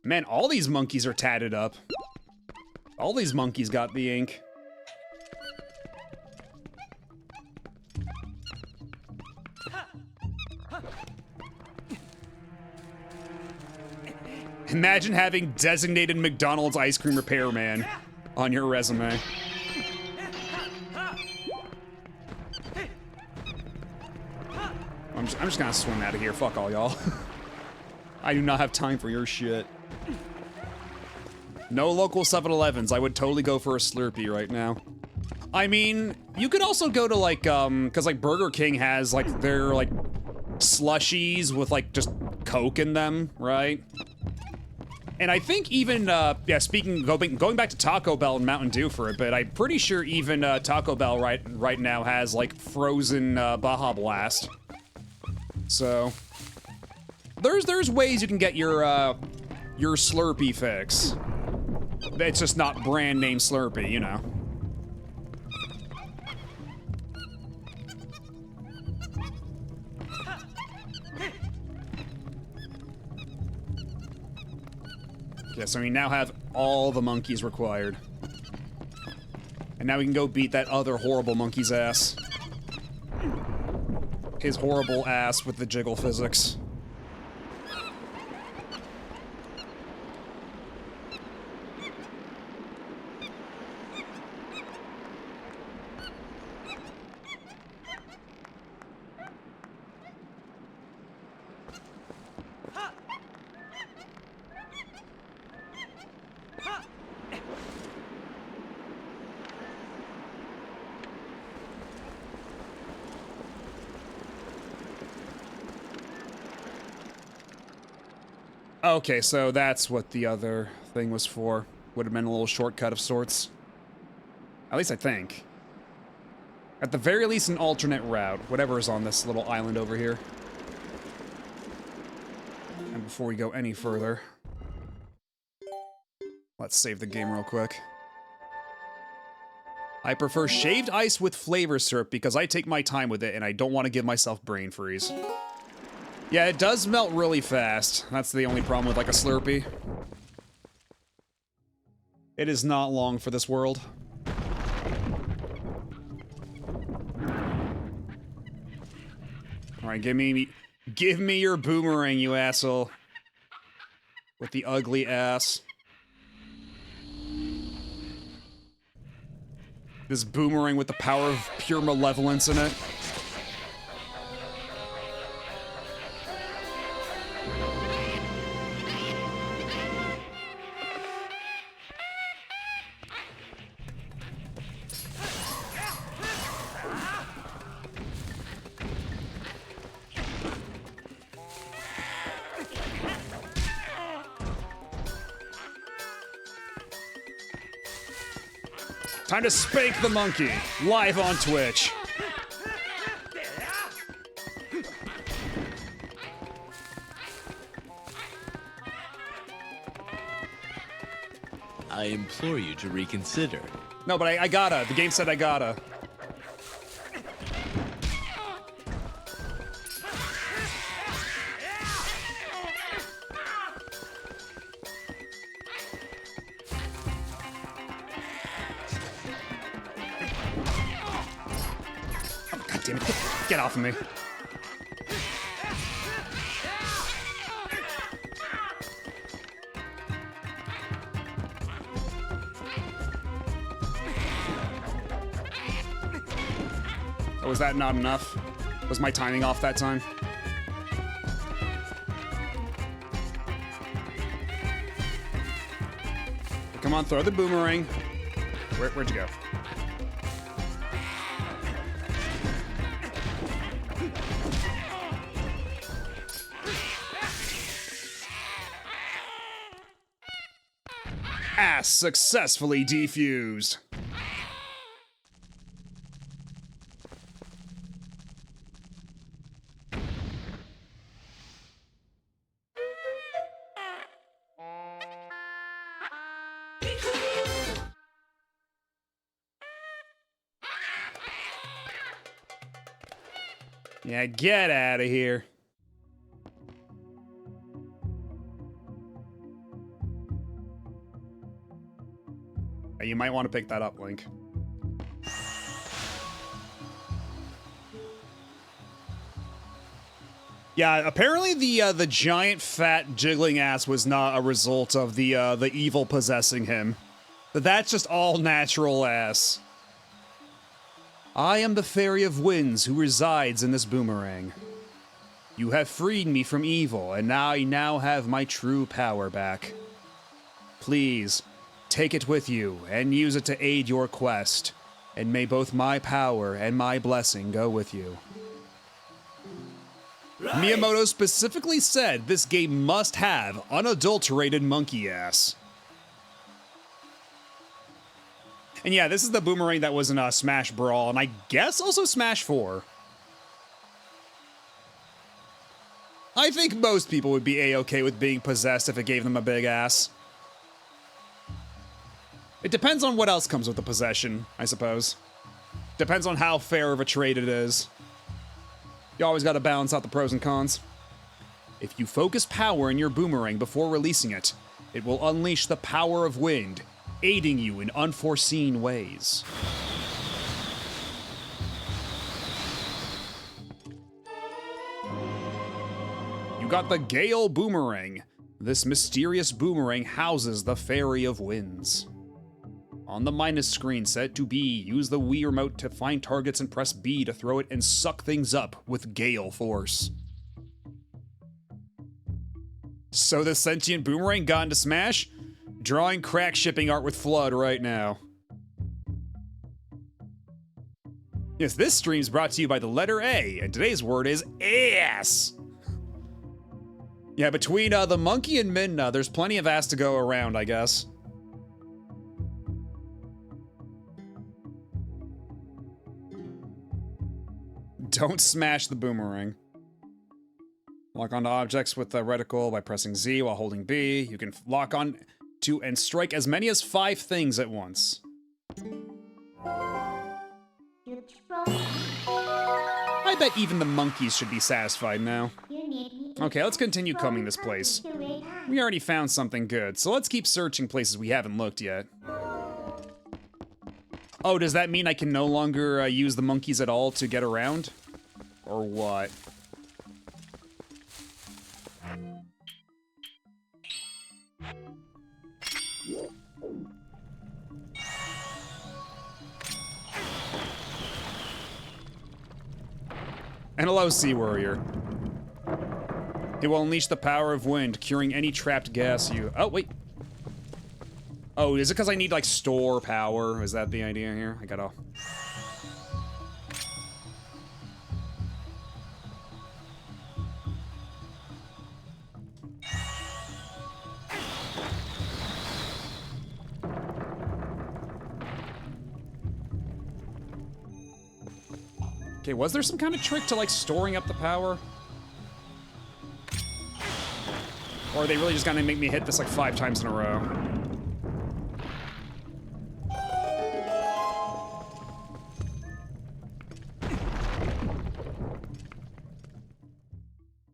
S3: Man, all these monkeys are tatted up. All these monkeys got the ink. Imagine having designated McDonald's ice cream repairman on your resume. I'm just gonna swim out of here. Fuck all y'all. I do not have time for your shit. No local 7-Elevens. I would totally go for a Slurpee right now. I mean, you could also go to like, cause like Burger King has like their like slushies with like just Coke in them, right? And I think even, yeah, going back to Taco Bell and Mountain Dew for a bit, I'm pretty sure even Taco Bell right now has like frozen Baja Blast. So there's ways you can get your Slurpee fix. It's just not brand name Slurpee, you know. Yeah, so we now have all the monkeys required. And now we can go beat that other horrible monkey's ass. His horrible ass with the jiggle physics. Okay, so that's what the other thing was for. Would have been a little shortcut of sorts. At least I think. At the very least, an alternate route. Whatever is on this little island over here. And before we go any further, let's save the game real quick. I prefer shaved ice with flavor syrup because I take my time with it and I don't want to give myself brain freeze. Yeah, it does melt really fast. That's the only problem with like a Slurpee. It is not long for this world. All right, give me your boomerang, you asshole. With the ugly ass. This boomerang with the power of pure malevolence in it. Time to spank the monkey, live on Twitch.
S8: I implore you to reconsider.
S3: No, but I gotta. The game said I gotta. Oh, God damn it. Get off of me. Oh, was that not enough? Was my timing off that time? Come on, throw the boomerang. Where'd you go? Ass successfully defused. Yeah, get out of here. You might want to pick that up, Link. Yeah, apparently the giant fat jiggling ass was not a result of the evil possessing him. That's just all natural ass. I am the Fairy of Winds who resides in this boomerang. You have freed me from evil, and I now have my true power back. Please, take it with you and use it to aid your quest, and may both my power and my blessing go with you. Right. Miyamoto specifically said this game must have unadulterated monkey ass. And yeah, this is the boomerang that was in Smash Brawl, and I guess also Smash 4. I think most people would be a-okay with being possessed if it gave them a big ass. It depends on what else comes with the possession, I suppose. Depends on how fair of a trade it is. You always gotta balance out the pros and cons. If you focus power in your boomerang before releasing it, it will unleash the power of wind, aiding you in unforeseen ways. You got the Gale Boomerang. This mysterious boomerang houses the Fairy of Winds. On the minus screen set to B, use the Wii remote to find targets and press B to throw it and suck things up with Gale Force. So the sentient boomerang got into Smash? Drawing crack shipping art with Flood right now. Yes, this stream's brought to you by the letter A, and today's word is ass. Yeah, between the monkey and Midna, there's plenty of ass to go around, I guess. Don't smash the boomerang. Lock onto objects with the reticle by pressing Z while holding B. You can lock on to and strike as many as 5 things at once. I bet even the monkeys should be satisfied now. Okay, let's continue combing this place. We already found something good, so let's keep searching places we haven't looked yet. Oh, does that mean I can no longer use the monkeys at all to get around? Or what? And hello, Sea Warrior. It will unleash the power of wind, curing any trapped gas you... Oh, wait. Oh, is it because I need, like, store power? Is that the idea here? I gotta... Okay, was there some kind of trick to, like, storing up the power? Or are they really just gonna make me hit this, like, 5 times in a row?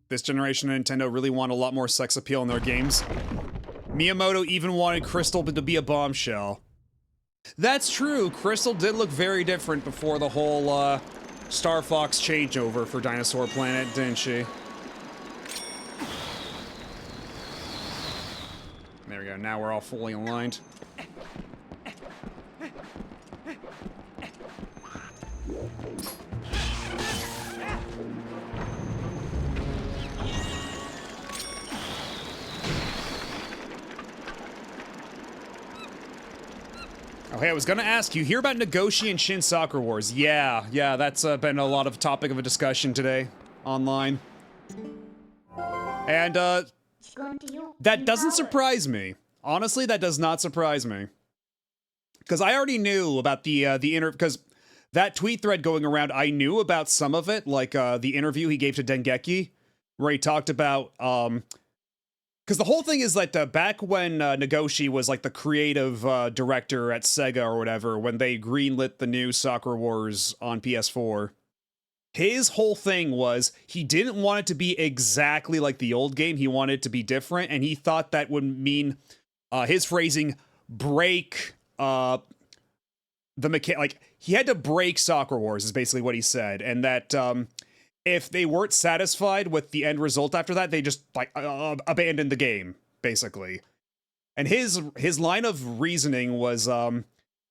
S3: This generation of Nintendo really want a lot more sex appeal in their games. Miyamoto even wanted Crystal to be a bombshell. That's true, Crystal did look very different before the whole, Star Fox changeover for Dinosaur Planet, didn't she? There we go, now we're all fully aligned. Oh, hey, I was gonna ask, you hear about Nagoshi and Shin Sakura Wars? Yeah, that's been a lot of topic of a discussion today, online. And, that doesn't surprise me. Honestly, that does not surprise me. Because I already knew about because that tweet thread going around, I knew about some of it, like, the interview he gave to Dengeki, where he talked about, because the whole thing is that back when Nagoshi was like the creative director at Sega or whatever, when they greenlit the new Sakura Wars on PS4, his whole thing was he didn't want it to be exactly like the old game. He wanted it to be different, and he thought that would mean, his phrasing, break the like he had to break Sakura Wars is basically what he said, and that if they weren't satisfied with the end result after that, they just, like, abandoned the game, basically. And his line of reasoning was,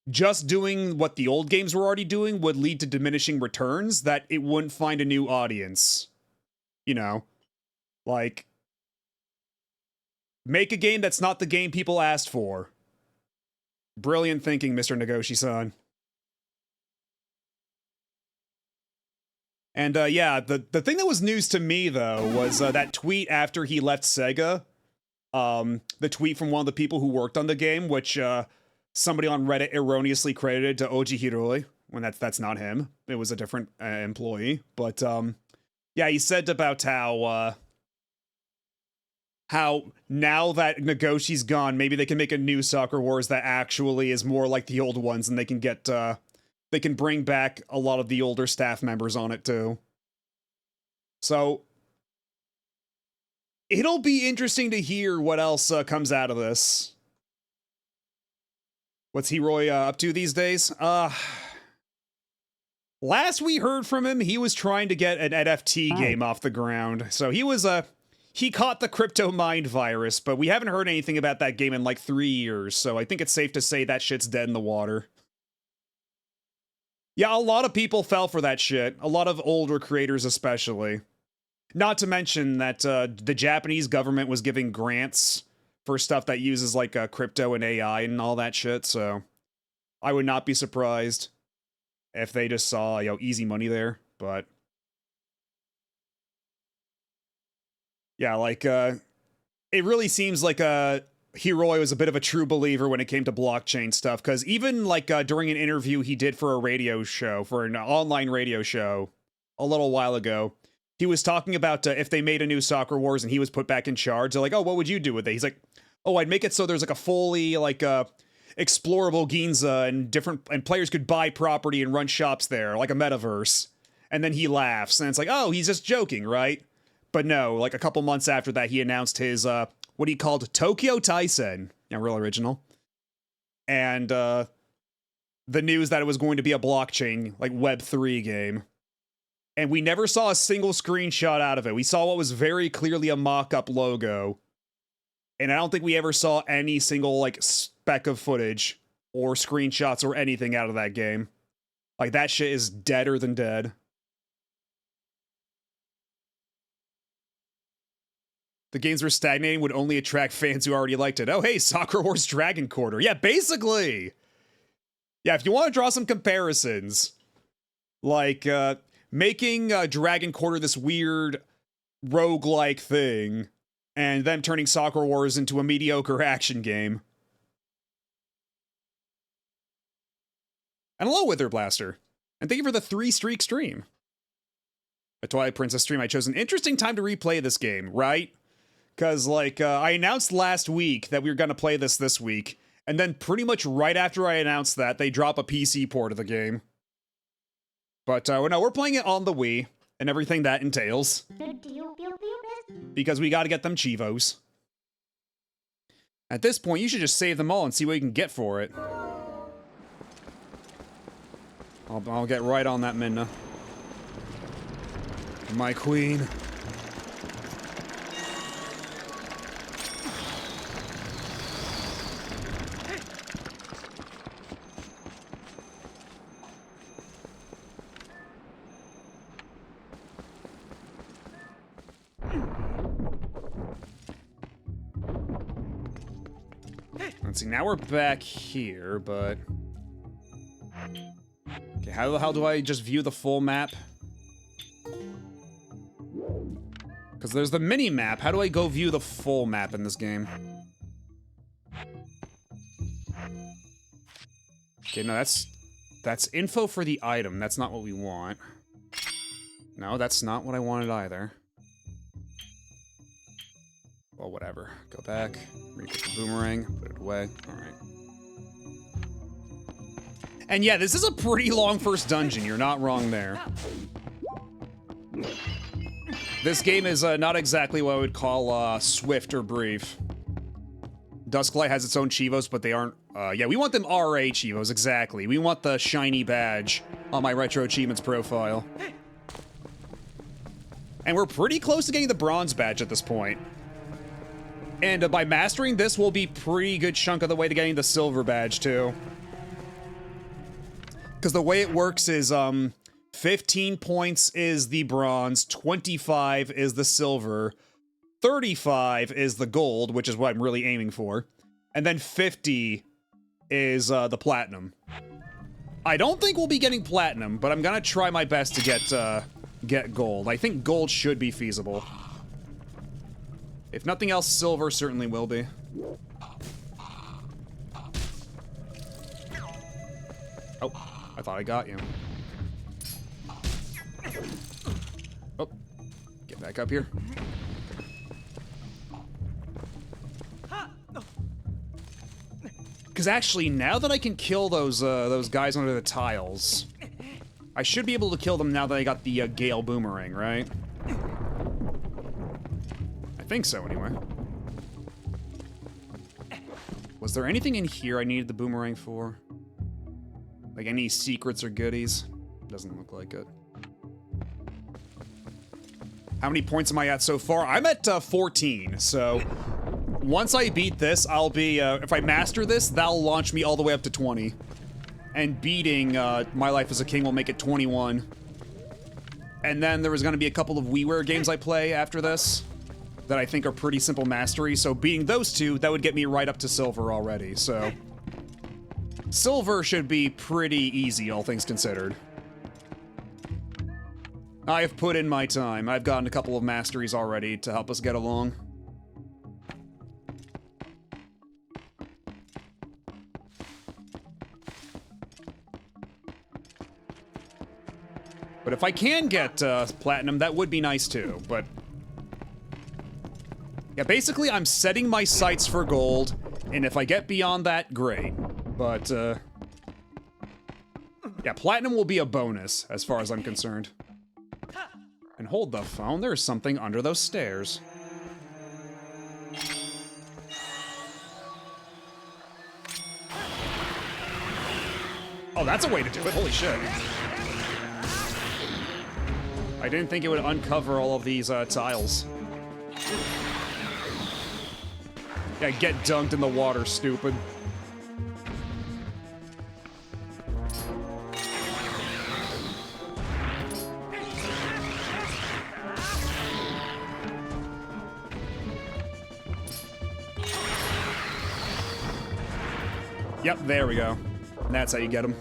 S3: just doing what the old games were already doing would lead to diminishing returns, that it wouldn't find a new audience. You know? Like, make a game that's not the game people asked for. Brilliant thinking, Mr. Nagoshi-san. And, yeah, the thing that was news to me, though, was that tweet after he left Sega. The tweet from one of the people who worked on the game, which, somebody on Reddit erroneously credited to Oji Hiroi, when that's not him. It was a different employee. But, yeah, he said about how now that Nagoshi's gone, maybe they can make a new Sakura Wars that actually is more like the old ones, and they can get, they can bring back a lot of the older staff members on it, too. So, it'll be interesting to hear what else comes out of this. What's Hiroi up to these days? Last we heard from him, he was trying to get an NFT game off the ground. So he caught the crypto mind virus, but we haven't heard anything about that game in like 3 years. So I think it's safe to say that shit's dead in the water. Yeah, a lot of people fell for that shit. A lot of older creators especially. Not to mention that the Japanese government was giving grants for stuff that uses like crypto and AI and all that shit, so I would not be surprised if they just saw, you know, easy money there, but yeah, like, it really seems like Hiroi was a bit of a true believer when it came to blockchain stuff, because even, like, during an interview he did for a radio show, for an online radio show, a little while ago, he was talking about if they made a new Sakura Wars and he was put back in charge, they're like, oh, what would you do with it? He's like, oh, I'd make it so there's, like, a fully, like, explorable Ginza, and players could buy property and run shops there, like a metaverse. And then he laughs, and it's like, oh, he's just joking, right? But no, like, a couple months after that, he announced his, what he called Tokyo Taisen. Yeah, real original. And, the news that it was going to be a blockchain, like, Web3 game. And we never saw a single screenshot out of it. We saw what was very clearly a mock-up logo. And I don't think we ever saw any single, like, speck of footage or screenshots or anything out of that game. Like, that shit is deader than dead. The games were stagnating would only attract fans who already liked it. Oh, hey, Sakura Wars Dragon Quarter. Yeah, basically. Yeah, if you want to draw some comparisons, like, making Dragon Quarter this weird roguelike thing, and them turning Sakura Wars into a mediocre action game. And hello, Wither Blaster. And thank you for the 3-streak stream. a Twilight Princess stream, I chose an interesting time to replay this game, right? Because, like, I announced last week that we were going to play this week, and then pretty much right after I announced that, they drop a PC port of the game. But, no, we're playing it on the Wii, and everything that entails. Because we gotta get them Chivos. At this point, you should just save them all and see what you can get for it. I'll get right on that, Minna. My queen. Let's see, now we're back here, but... Okay, how the hell do I just view the full map? Because there's the mini-map. How do I go view the full map in this game? Okay, no, that's info for the item. That's not what we want. No, that's not what I wanted either. Well, whatever. Go back, re-put the boomerang, put it away. Alright. And yeah, this is a pretty long first dungeon. You're not wrong there. This game is not exactly what I would call swift or brief. Dusklight has its own Chivos, but they aren't... yeah, we want them RA Chivos, exactly. We want the shiny badge on my Retro Achievements profile. And we're pretty close to getting the bronze badge at this point. And by mastering this, we'll be pretty good chunk of the way to getting the silver badge, too. Because the way it works is, 15 points is the bronze, 25 is the silver, 35 is the gold, which is what I'm really aiming for, and then 50 is the platinum. I don't think we'll be getting platinum, but I'm gonna try my best to get gold. I think gold should be feasible. If nothing else, silver certainly will be. Oh, I thought I got you. Oh, get back up here. Because actually, now that I can kill those guys under the tiles, I should be able to kill them now that I got the Gale Boomerang, right? I think so, anyway. Was there anything in here I needed the boomerang for? Like any secrets or goodies? Doesn't look like it. How many points am I at so far? I'm at 14, so once I beat this, I'll be, if I master this, that'll launch me all the way up to 20. And beating My Life as a King will make it 21. And then there was going to be a couple of WiiWare games I play after this that I think are pretty simple mastery, so beating those two, that would get me right up to silver already, so... Silver should be pretty easy, all things considered. I have put in my time. I've gotten a couple of masteries already to help us get along. But if I can get platinum, that would be nice too, but... Yeah, basically I'm setting my sights for gold, and if I get beyond that, great. But, yeah, platinum will be a bonus, as far as I'm concerned. And hold the phone, there's something under those stairs. Oh, that's a way to do it, holy shit. I didn't think it would uncover all of these tiles. Yeah, get dunked in the water, stupid. Yep, there we go. And that's how you get them.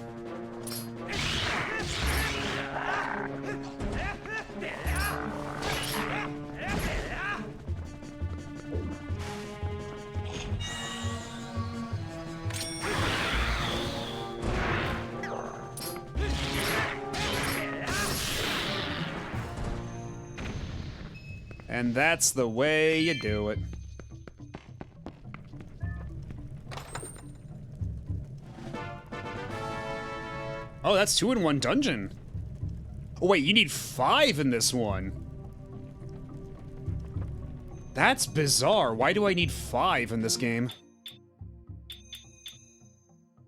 S3: And that's the way you do it. Oh, that's 2 in 1 dungeon. Oh, wait, you need 5 in this one. That's bizarre. Why do I need 5 in this game?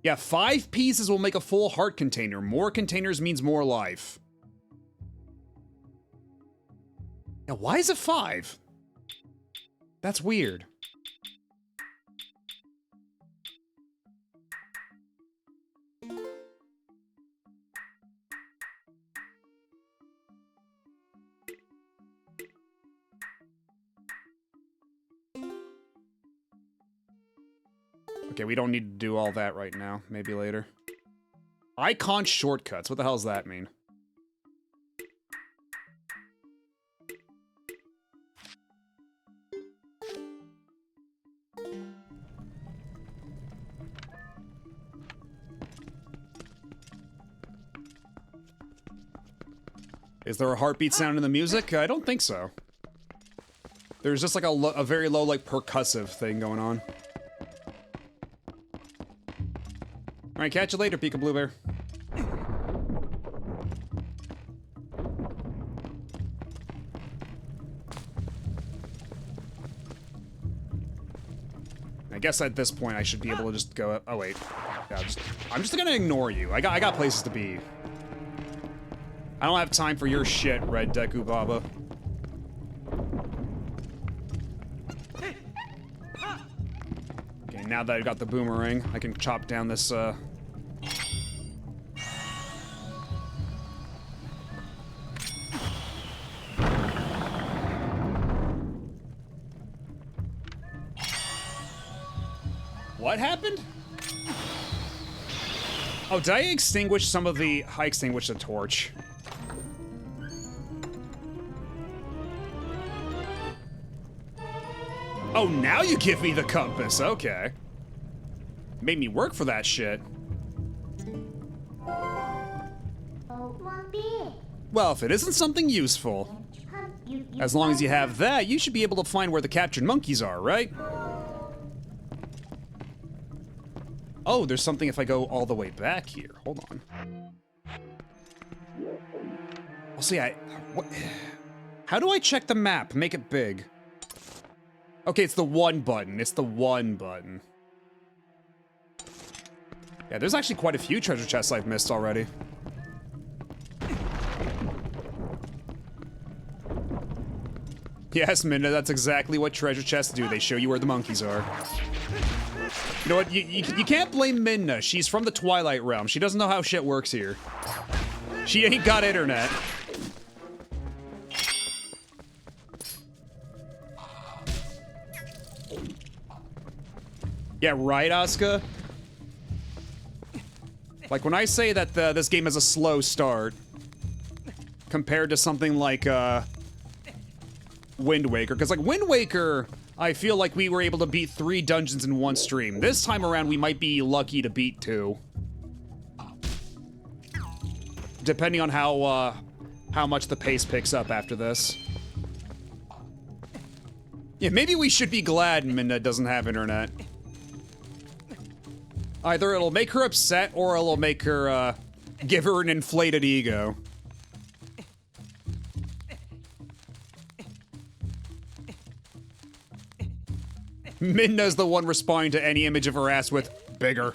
S3: Yeah, 5 pieces will make a full heart container. More containers means more life. Now, why is it 5? That's weird. Okay, we don't need to do all that right now. Maybe later. Icon shortcuts. What the hell does that mean? Is there a heartbeat sound in the music? I don't think so. There's just like a very low, like, percussive thing going on. Alright, catch you later, Pika Blue Bear. I guess at this point I should be able to just go. Oh wait, yeah, I'm just gonna ignore you. I got places to be. I don't have time for your shit, Red Deku Baba. Okay, now that I've got the boomerang, I can chop down this. What happened? Oh, did I extinguish some of the... I extinguished the torch. Oh, now you give me the compass. Okay. Made me work for that shit. Well, if it isn't something useful, as long as you have that, you should be able to find where the captured monkeys are, right? Oh, there's something if I go all the way back here. Hold on. I'll see, what? How do I check the map? Make it big. Okay, it's the 1 button. It's the 1 button. Yeah, there's actually quite a few treasure chests I've missed already. Yes, Minda, that's exactly what treasure chests do. They show you where the monkeys are. You know what? You can't blame Minna. She's from the Twilight realm. She doesn't know how shit works here. She ain't got internet. Yeah, right, Asuka? Like, when I say that this game has a slow start, compared to something like, Wind Waker, because, like, Wind Waker, I feel like we were able to beat 3 dungeons in 1 stream. This time around, we might be lucky to beat 2. Depending on how much the pace picks up after this. Yeah, maybe we should be glad Minna doesn't have internet. Either it'll make her upset, or it'll make her, give her an inflated ego. Minna's the one responding to any image of her ass with, bigger.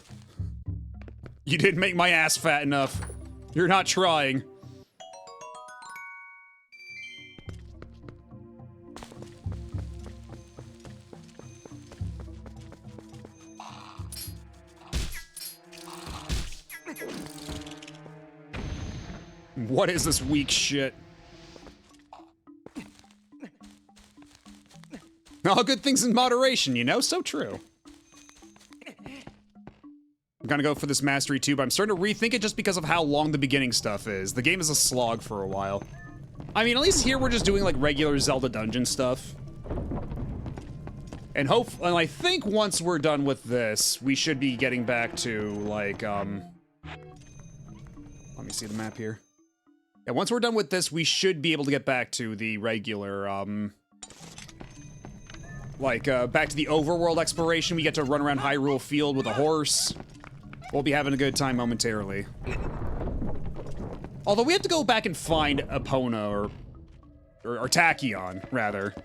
S3: You didn't make my ass fat enough. You're not trying. What is this weak shit? All good things in moderation, you know? So true. I'm gonna go for this mastery too, but I'm starting to rethink it just because of how long the beginning stuff is. The game is a slog for a while. I mean, at least here we're just doing like regular Zelda dungeon stuff. And I think once we're done with this, we should be getting back to like, let me see the map here. Yeah, once we're done with this, we should be able to get back to the regular, Like, back to the overworld exploration, we get to run around Hyrule Field with a horse. We'll be having a good time momentarily. Although we have to go back and find Epona, or Tachyon, rather.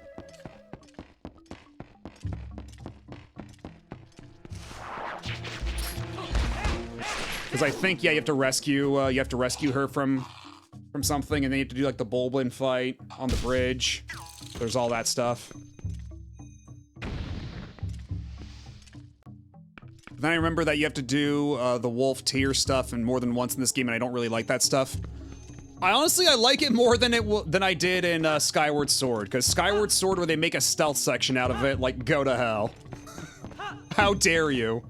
S3: Because I think, yeah, you have to rescue her from something, and then you have to do like the Bulblin fight on the bridge. There's all that stuff. Then I remember that you have to do the wolf tear stuff and more than once in this game, and I don't really like that stuff. I like it more than I did in Skyward Sword, because Skyward Sword, where they make a stealth section out of it, like, go to hell. How dare you?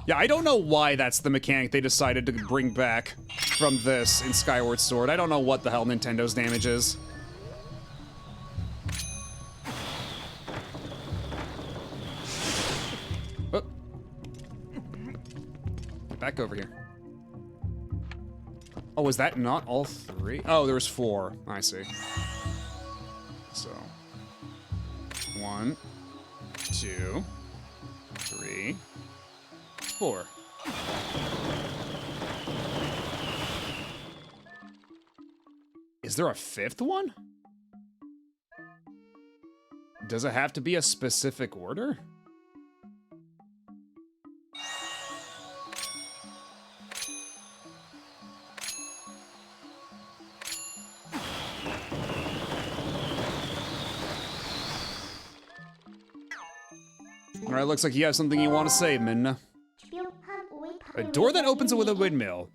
S3: Yeah, I don't know why that's the mechanic they decided to bring back from this in Skyward Sword. I don't know what the hell Nintendo's damage is. Oh. Get back over here. Oh, was that not all three? Oh, there was 4. I see. So, 1, 2, 3, 4. Is there a 5th one? Does it have to be a specific order? Alright, looks like you have something you want to say, Minna. A door that opens with a windmill.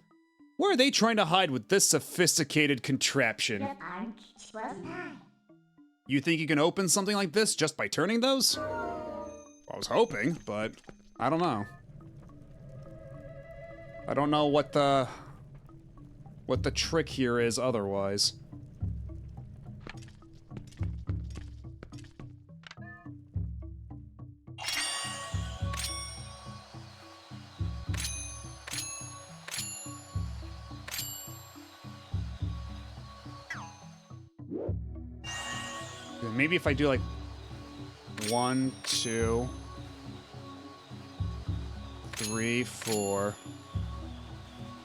S3: Where are they trying to hide with this sophisticated contraption? You think you can open something like this just by turning those? I was hoping, but I don't know. I don't know what the trick here is otherwise. Maybe if I do like 1, 2, 3, 4,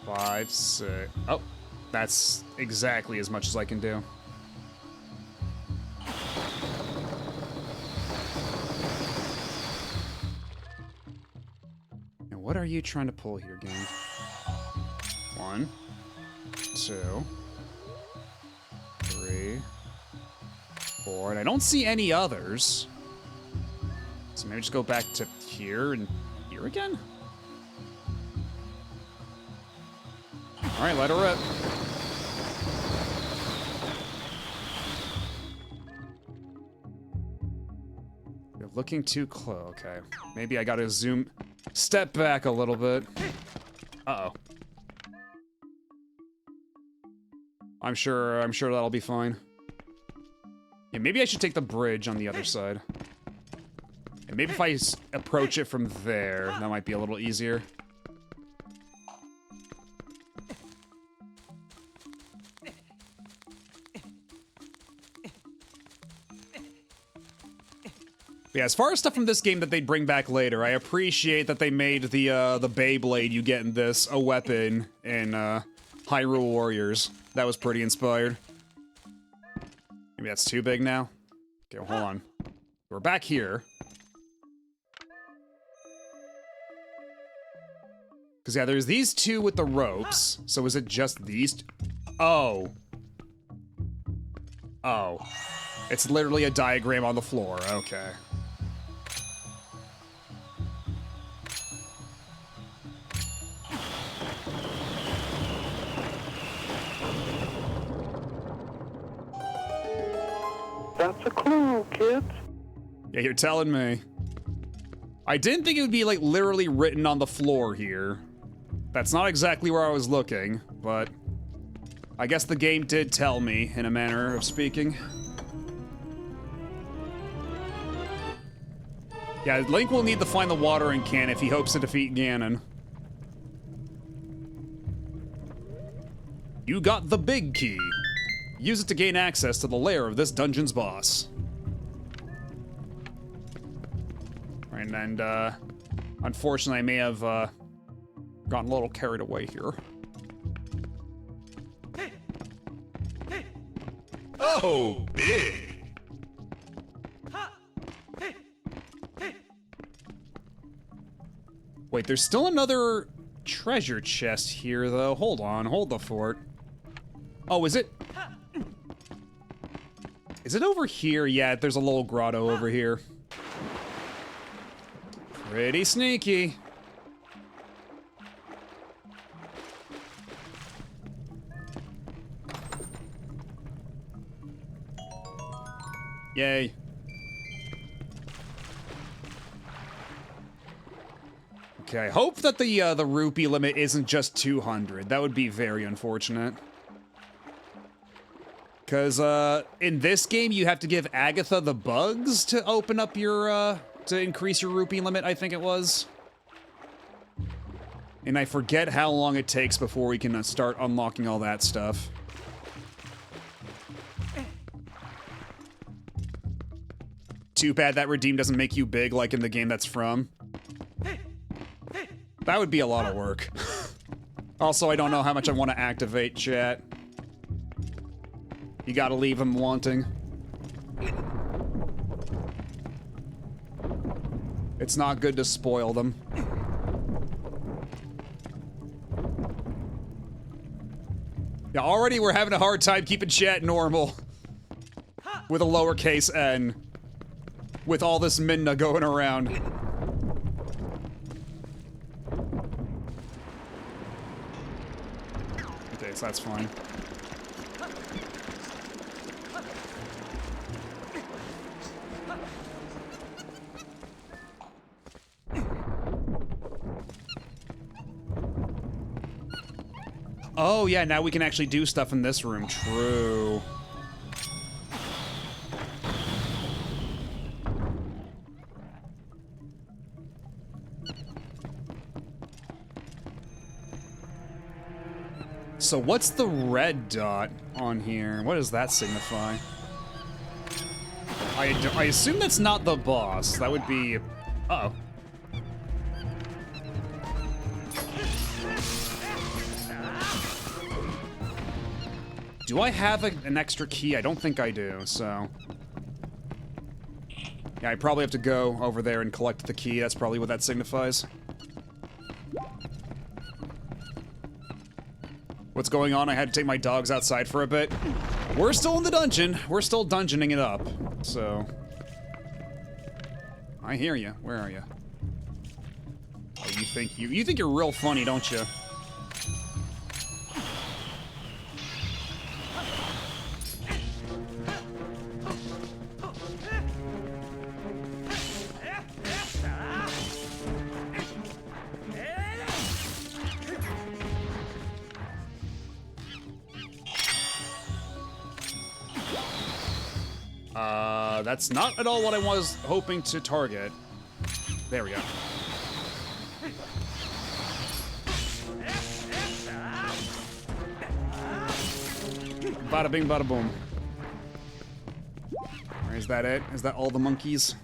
S3: 5, 6. Oh, that's exactly as much as I can do. Now, what are you trying to pull here, game? 1, 2, 3, 4, and I don't see any others. So maybe just go back to here and here again? Alright, let her rip. You're looking too close. Okay. Maybe I gotta zoom. Step back a little bit. Uh-oh. I'm sure that'll be fine. Yeah, maybe I should take the bridge on the other side. And maybe if I approach it from there, that might be a little easier. Yeah, as far as stuff from this game that they'd bring back later, I appreciate that they made the Beyblade you get in this a weapon in Hyrule Warriors. That was pretty inspired. Maybe that's too big now? Okay, well, hold on. We're back here. Because, yeah, there's these two with the ropes. So is it just these? Oh. Oh. It's literally a diagram on the floor. Okay.
S4: That's a clue, kids.
S3: Yeah, you're telling me. I didn't think it would be, like, literally written on the floor here. That's not exactly where I was looking, but I guess the game did tell me, in a manner of speaking. Yeah, Link will need to find the watering can if he hopes to defeat Ganon. You got the big key. Use it to gain access to the lair of this dungeon's boss. And unfortunately, I may have gotten a little carried away here.
S2: Oh, big.
S3: Wait, there's still another treasure chest here, though. Hold on, hold the fort. Oh, is it? Is it over here? Yeah, there's a little grotto over here. Pretty sneaky. Yay. Okay, I hope that the rupee limit isn't just 200. That would be very unfortunate. Because, in this game, you have to give Agatha the bugs to open up your, to increase your rupee limit, I think it was. And I forget how long it takes before we can start unlocking all that stuff. Too bad that redeem doesn't make you big like in the game that's from. That would be a lot of work. Also, I don't know how much I want to activate chat. You gotta leave them wanting. It's not good to spoil them. Yeah, already we're having a hard time keeping chat normal. With a lowercase n. With all this Minna going around. Okay, so that's fine. Oh, yeah, now we can actually do stuff in this room. True. So what's the red dot on here? What does that signify? I assume that's not the boss. That would be... Uh-oh. Do I have an extra key? I don't think I do, so... Yeah, I probably have to go over there and collect the key. That's probably what that signifies. What's going on? I had to take my dogs outside for a bit. We're still in the dungeon. We're still dungeoning it up, so... I hear you. Where are you? Oh, you think you're real funny, don't you? That's not at all what I was hoping to target. There we go. Bada bing, bada boom. Or is that it? Is that all the monkeys?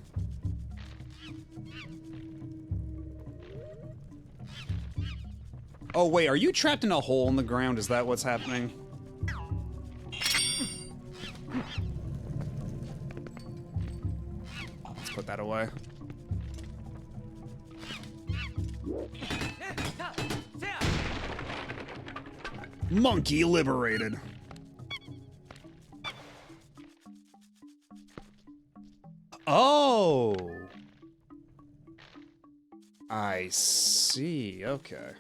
S3: Oh wait, are you trapped in a hole in the ground? Is that what's happening? Put that away. Monkey liberated. Oh. I see. Okay.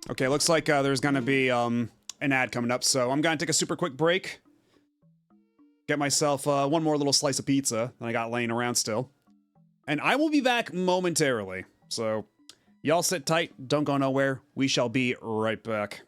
S3: Okay, looks like there's gonna be an ad coming up, so I'm gonna take a super quick break. Get myself one more little slice of pizza that I got laying around still. And I will be back momentarily. So, y'all sit tight, don't go nowhere. We shall be right back.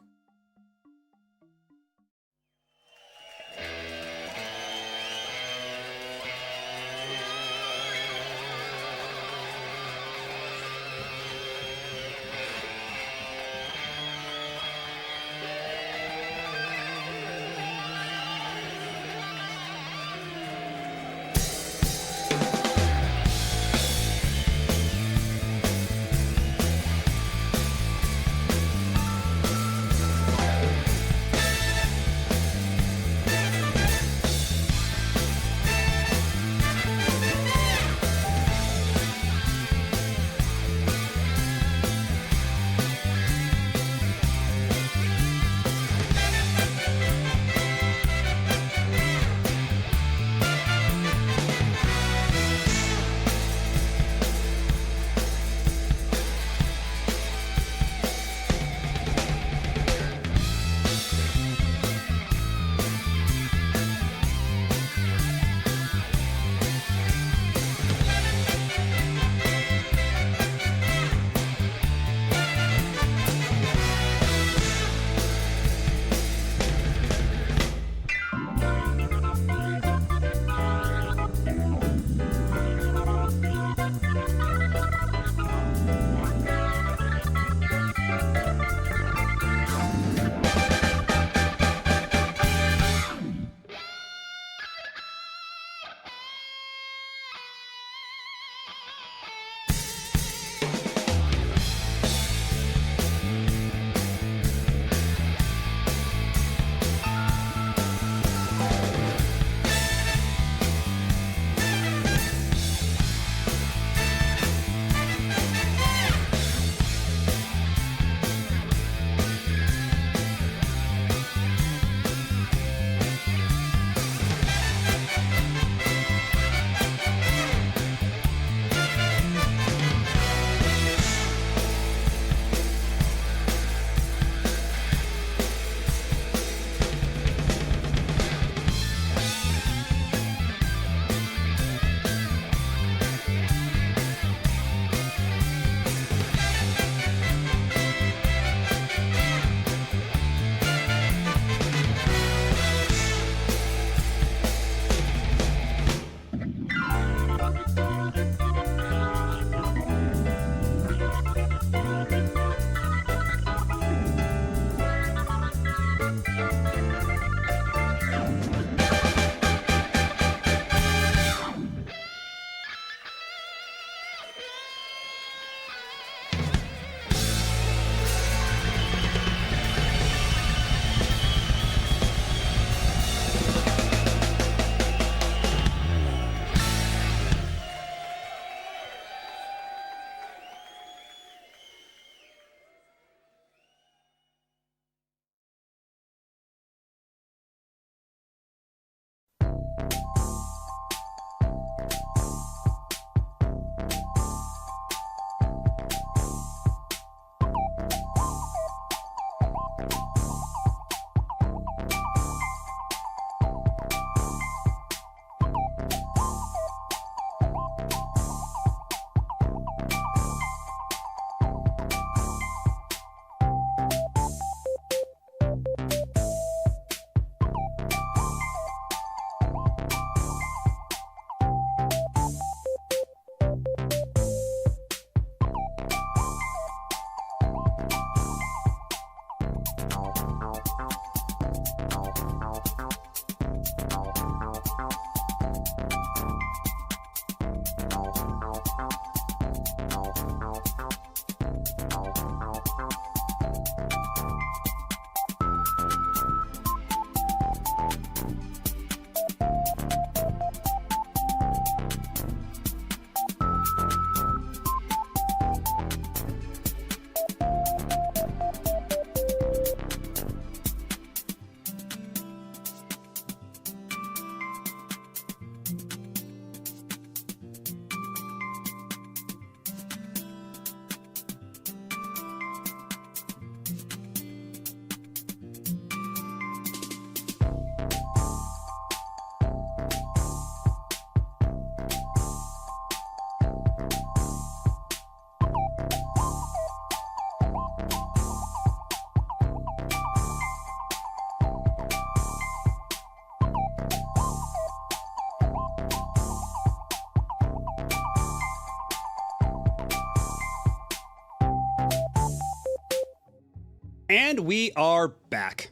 S3: And we are back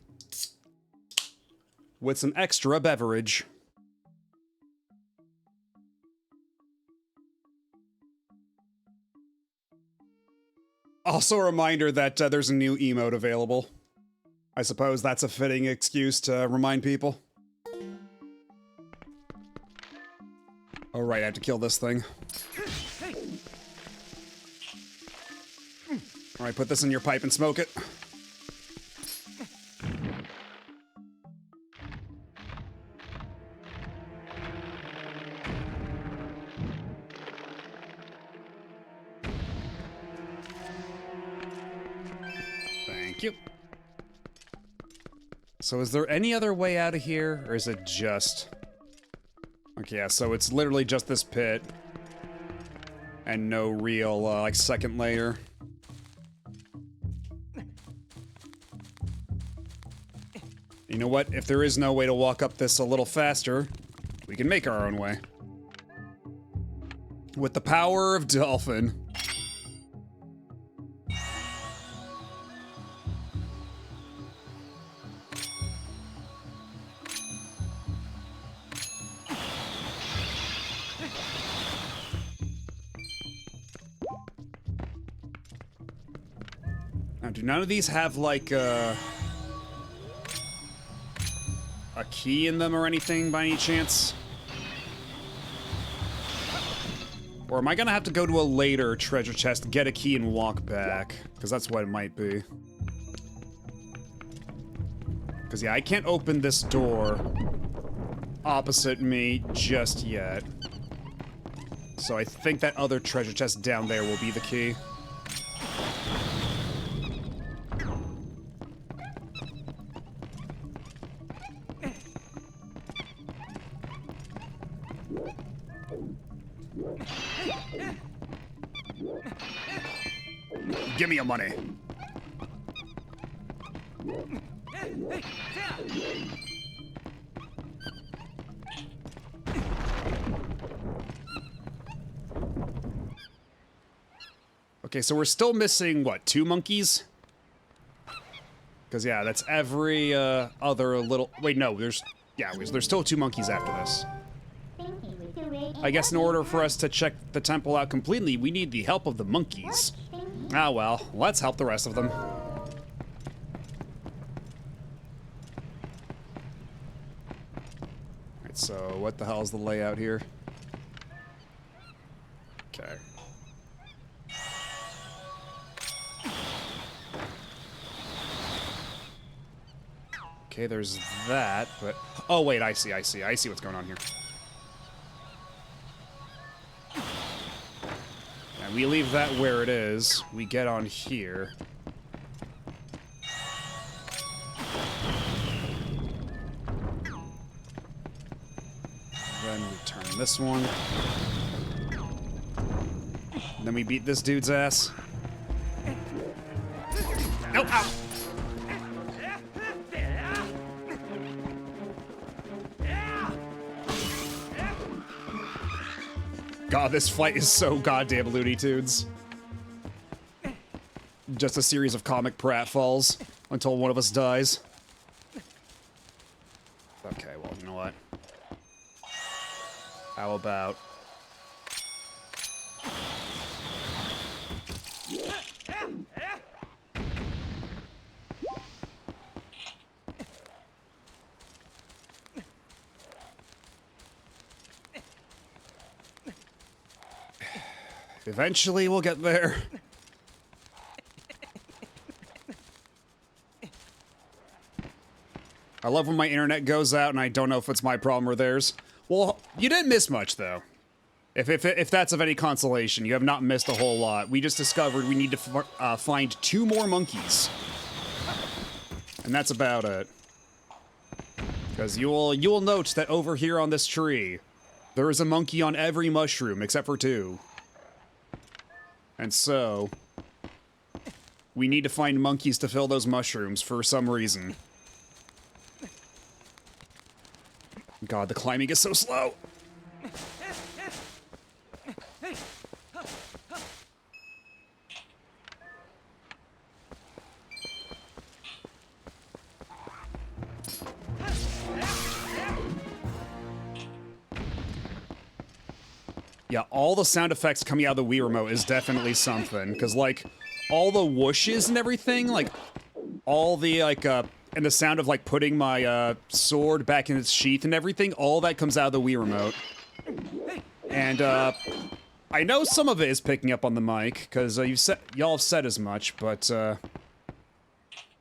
S3: with some extra beverage. Also a reminder that there's a new emote available. I suppose that's a fitting excuse to remind people. Oh right, I have to kill this thing. Alright, put this in your pipe and smoke it. Thank you. So is there any other way out of here, or is it just... Okay, yeah, so it's literally just this pit. And no real, like, second layer. You know what? If there is no way to walk up this a little faster, we can make our own way. With the power of Dolphin. Now, do none of these have, like, a key in them or anything by any chance? Or am I gonna have to go to a later treasure chest, get a key, and walk back? Because that's what it might be. Because, yeah, I can't open this door opposite me just yet. So I think that other treasure chest down there will be the key. Give me your money. Okay, so we're still missing, what, 2 monkeys? Because, yeah, that's every other little... Wait, no, there's still 2 monkeys after this. I guess in order for us to check the temple out completely, we need the help of the monkeys. Ah, well, let's help the rest of them. Alright, so what the hell is the layout here? Okay. Okay, there's that, but... Oh, wait, I see what's going on here. And we leave that where it is. We get on here. Then we turn this one. And then we beat this dude's ass. Nope, ow! God, this fight is so goddamn Looney Tunes. Just a series of comic pratfalls until one of us dies. Okay, well, you know what? How about... Eventually, we'll get there. I love when my internet goes out and I don't know if it's my problem or theirs. Well, you didn't miss much, though. If that's of any consolation, you have not missed a whole lot. We just discovered we need to find 2 more monkeys. And that's about it. Because you'll note that over here on this tree, there is a monkey on every mushroom except for 2. And so, we need to find monkeys to fill those mushrooms for some reason. God, the climbing is so slow! Yeah, all the sound effects coming out of the Wii remote is definitely something, because, like, all the whooshes and everything, like, all the, like, and the sound of, like, putting my, sword back in its sheath and everything, all that comes out of the Wii remote. And, I know some of it is picking up on the mic, because, y'all have said as much, but,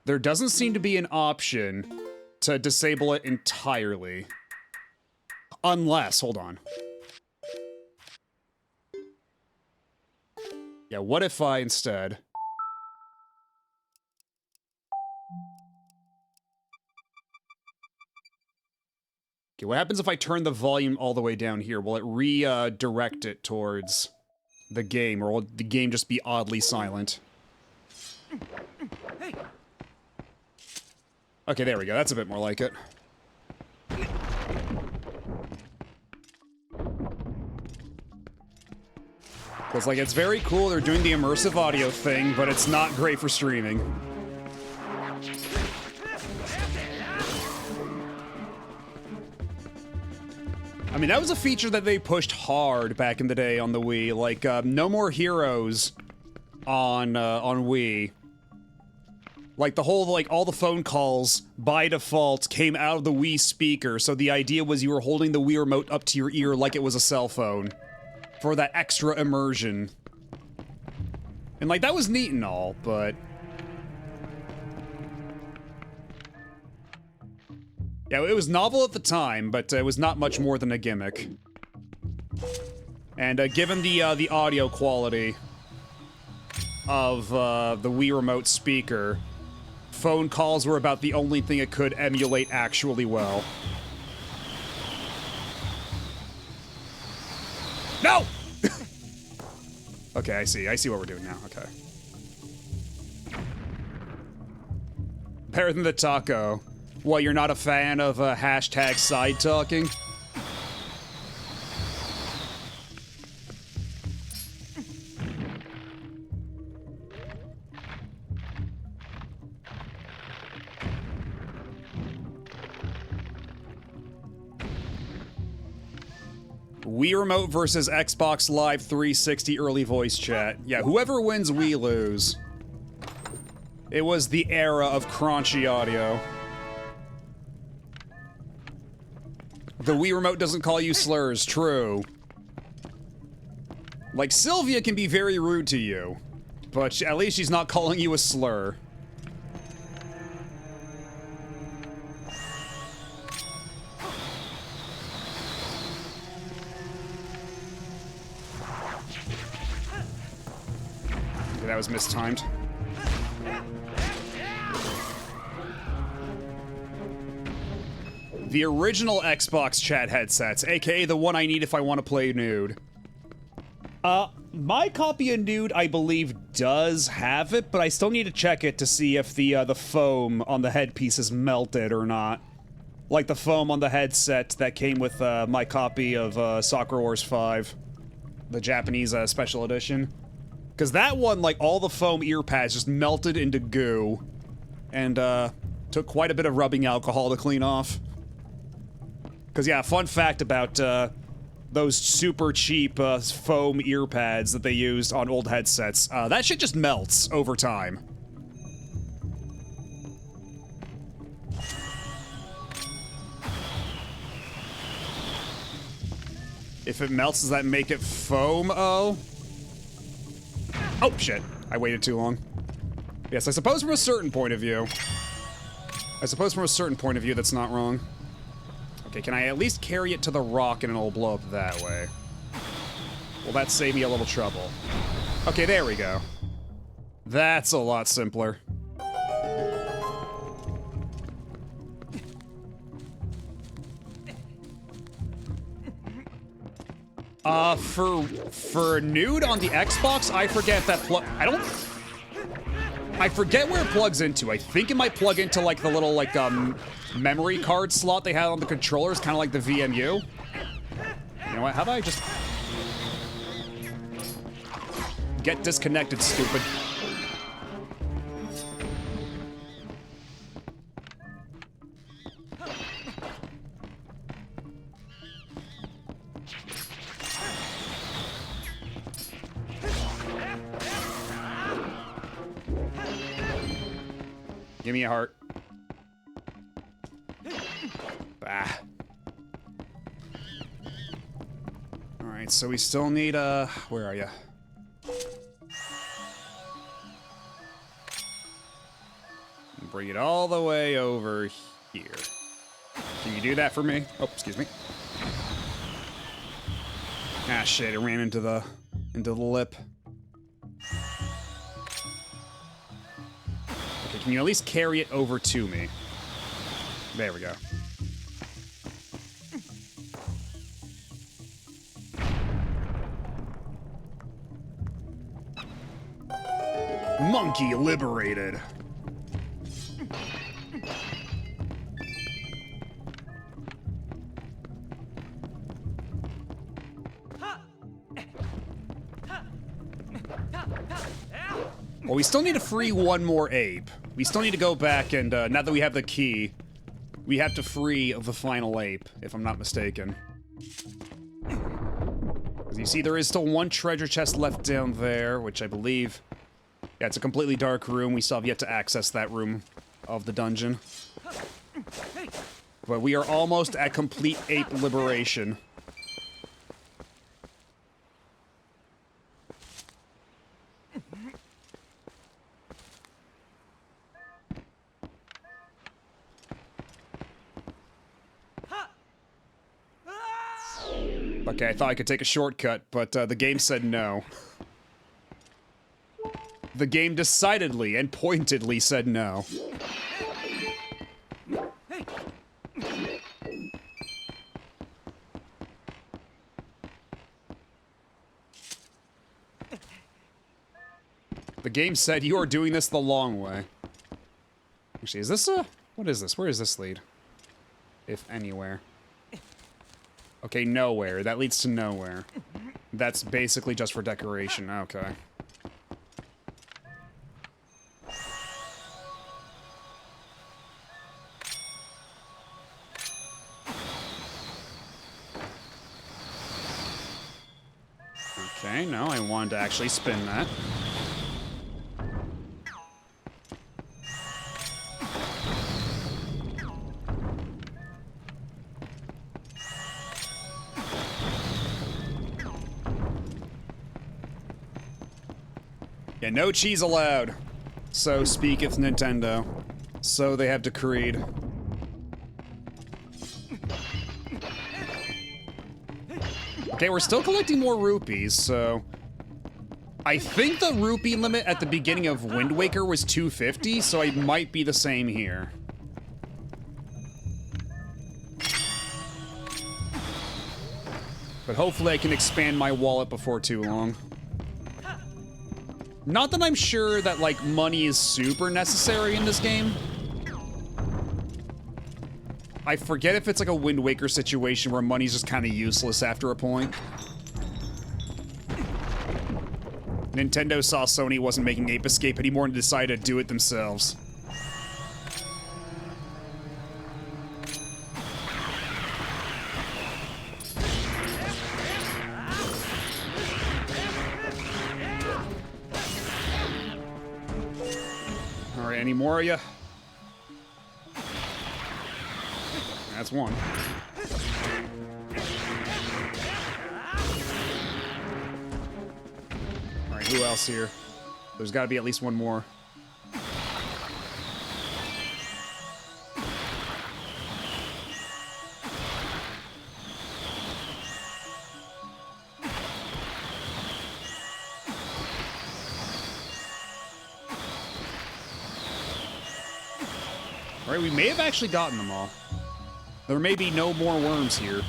S3: there doesn't seem to be an option to disable it entirely. Unless, hold on. Yeah, what if I instead... Okay, what happens if I turn the volume all the way down here? Will it redirect it towards the game, or will the game just be oddly silent? Okay, there we go. That's a bit more like it. Because, like, it's very cool, they're doing the immersive audio thing, but it's not great for streaming. I mean, that was a feature that they pushed hard back in the day on the Wii. Like, no more heroes on Wii. Like, the whole, like, all the phone calls, by default, came out of the Wii speaker, so the idea was you were holding the Wii remote up to your ear like it was a cell phone. For that extra immersion. And, like, that was neat and all, but... yeah, it was novel at the time, but it was not much more than a gimmick. And, given the audio quality of, the Wii remote speaker, phone calls were about the only thing it could emulate actually well. No! Okay, I see what we're doing now, okay. Better than the taco. What, you're not a fan of, hashtag side talking? Wii Remote versus Xbox Live 360 early voice chat. Yeah, whoever wins, we lose. It was the era of crunchy audio. The Wii Remote doesn't call you slurs, true. Like, Sylvia can be very rude to you, but at least she's not calling you a slur. That was mistimed. The original Xbox chat headsets, aka the one I need if I want to play nude. My copy of Nude, I believe, does have it, but I still need to check it to see if the foam on the headpiece is melted or not. Like the foam on the headset that came with my copy of Soccer Wars 5, the Japanese special edition. Because that one, like, all the foam ear pads just melted into goo, and took quite a bit of rubbing alcohol to clean off. Because, yeah, fun fact about those super cheap foam ear pads that they used on old headsets, that shit just melts over time. If it melts, does that make it foam-o? Oh, shit. I waited too long. Yes, I suppose from a certain point of view. That's not wrong. Okay, can I at least carry it to the rock and it'll blow up that way? Will that save me a little trouble? Okay, there we go. That's a lot simpler. For Nude on the Xbox, I forget that I forget where it plugs into. I think it might plug into, like, the little, like, memory card slot they had on the controllers, kind of like the VMU. You know what, how about I just... get disconnected, stupid. Give me a heart. Bah. Alright, so we still need, where are you? Bring it all the way over here. Can you do that for me? Oh, excuse me. Ah, shit, it ran into the lip. Okay, can you at least carry it over to me? There we go. Monkey liberated. Well, we still need to free one more ape. We still need to go back and, now that we have the key, we have to free the final ape, if I'm not mistaken. As you see, there is still one treasure chest left down there, which I believe Yeah, it's a completely dark room. We still have yet to access that room of the dungeon. But we are almost at complete ape liberation. Okay, I thought I could take a shortcut, but the game said no. The game decidedly and pointedly said no. The game said you are doing this the long way. Actually, is this a... What is this? Where does this lead? If anywhere. Okay, nowhere. That leads to nowhere. That's basically just for decoration. Okay. Okay, no, I wanted to actually spin that. Yeah, no cheese allowed. So speaketh Nintendo. So they have decreed. Okay, we're still collecting more rupees, so... I think the rupee limit at the beginning of Wind Waker was 250, so it might be the same here. But hopefully I can expand my wallet before too long. Not that I'm sure that, like, money is super necessary in this game. I forget if it's like a Wind Waker situation where money's just kind of useless after a point. Nintendo saw Sony wasn't making Ape Escape anymore and decided to do it themselves. Alright, any more of ya? That's one. Alright, who else here? There's gotta be at least one more. Alright, we may have actually gotten them all. There may be no more worms here.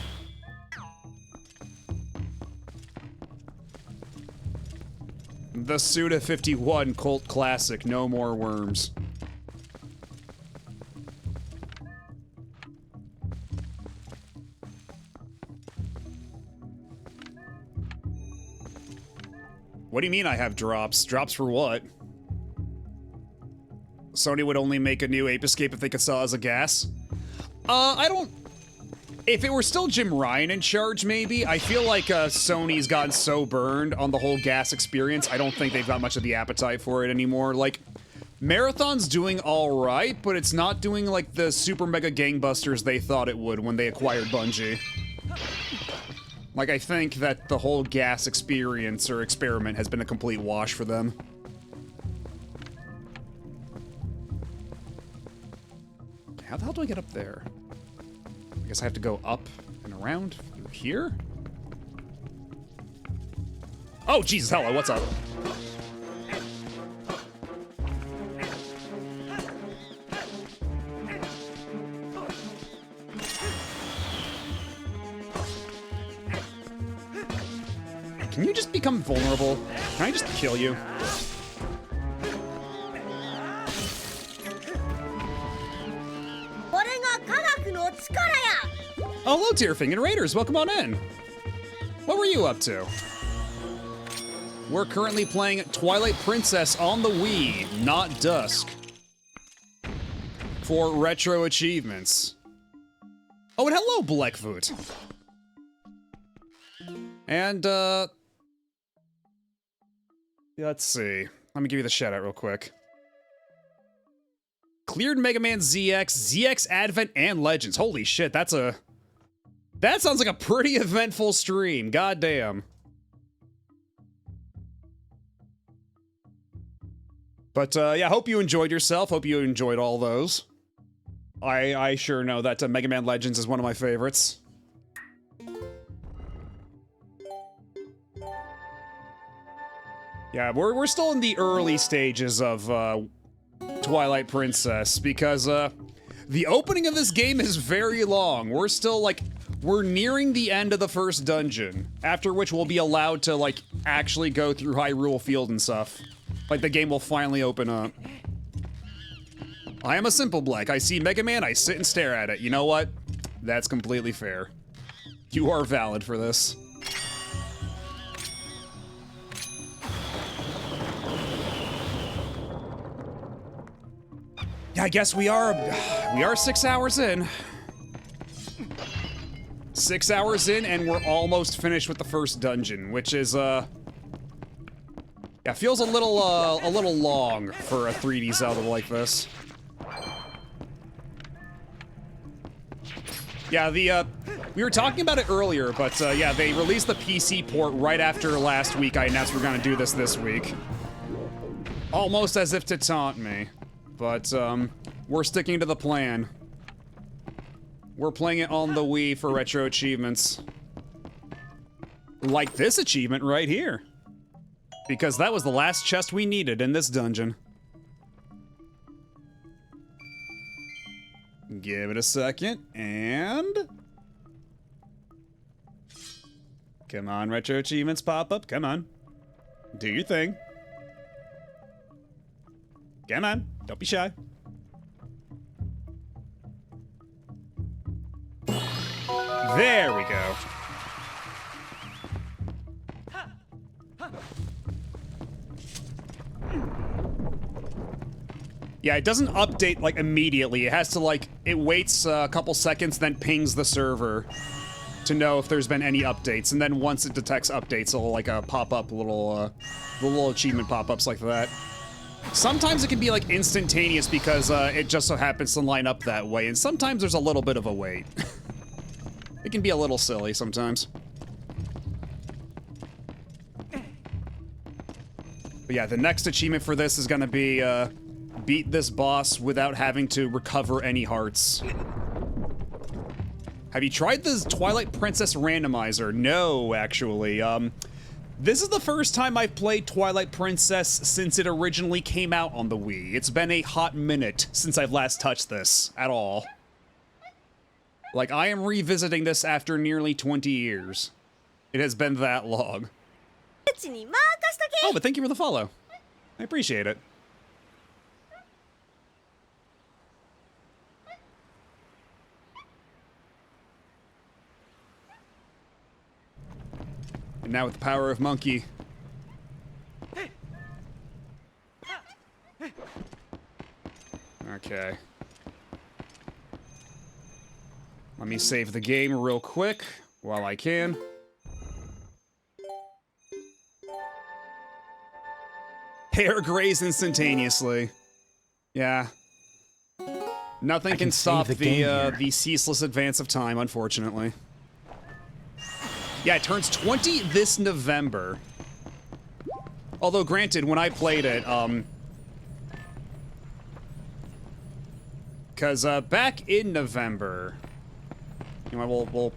S3: The Suda 51 Cult Classic, no more worms. What do you mean I have drops? Drops for what? Sony would only make a new Ape Escape if they could sell it as a gas? I don't... If it were still Jim Ryan in charge, maybe. I feel like Sony's gotten so burned on the whole gas experience, I don't think they've got much of the appetite for it anymore. Like, Marathon's doing alright, but it's not doing like the super mega gangbusters they thought it would when they acquired Bungie. Like, I think that the whole gas experience or experiment has been a complete wash for them. How the hell do I get up there? I guess I have to go up and around here? Oh, Jesus, hello, what's up? Can you just become vulnerable? Can I just kill you? Oh, hello, Tearfing and Raiders. Welcome on in. What were you up to? We're currently playing Twilight Princess on the Wii, not Dusk. For Retro Achievements. Oh, and hello, Blackfoot. And, let's see. Let me give you the shout out real quick. Cleared Mega Man ZX, ZX Advent, and Legends. Holy shit, that sounds like a pretty eventful stream. God damn. But yeah, hope you enjoyed yourself. Hope you enjoyed all those. I sure know that Mega Man Legends is one of my favorites. Yeah, we're still in the early stages of Twilight Princess because the opening of this game is very long. We're still like we're nearing the end of the first dungeon, after which we'll be allowed to like actually go through Hyrule Field and stuff. Like the game will finally open up. I am a simple black. I see Mega Man, I sit and stare at it. You know what? That's completely fair. You are valid for this. Yeah, I guess we are 6 hours in. 6 hours in, and we're almost finished with the first dungeon, which is yeah, feels a little long for a 3D Zelda like this. Yeah, we were talking about it earlier, but yeah, they released the PC port right after last week. I announced we're gonna do this week. Almost as if to taunt me. But, we're sticking to the plan. We're playing it on the Wii for Retro Achievements. Like this achievement right here. Because that was the last chest we needed in this dungeon. Give it a second, and... Come on, Retro Achievements pop up, come on. Do your thing. Come on, don't be shy. There we go. Yeah, it doesn't update, like, immediately. It has to, like, it waits a couple seconds, then pings the server to know if there's been any updates. And then once it detects updates, it'll, like, pop up little, the little achievement pop-ups like that. Sometimes it can be, like, instantaneous because it just so happens to line up that way, and sometimes there's a little bit of a wait. It can be a little silly sometimes. But yeah, the next achievement for this is gonna be, beat this boss without having to recover any hearts. Have you tried the Twilight Princess randomizer? No, actually. This is the first time I've played Twilight Princess since it originally came out on the Wii. It's been a hot minute since I've last touched this, at all. Like, I am revisiting this after nearly 20 years. It has been that long. Oh, but thank you for the follow. I appreciate it. And now with the power of Monkey. Okay. Let me save the game real quick while I can. Hair grays instantaneously. Yeah. Nothing can stop the ceaseless advance of time, unfortunately. Yeah, it turns 20 this November. Although, granted, when I played it, because back in November, you know, we'll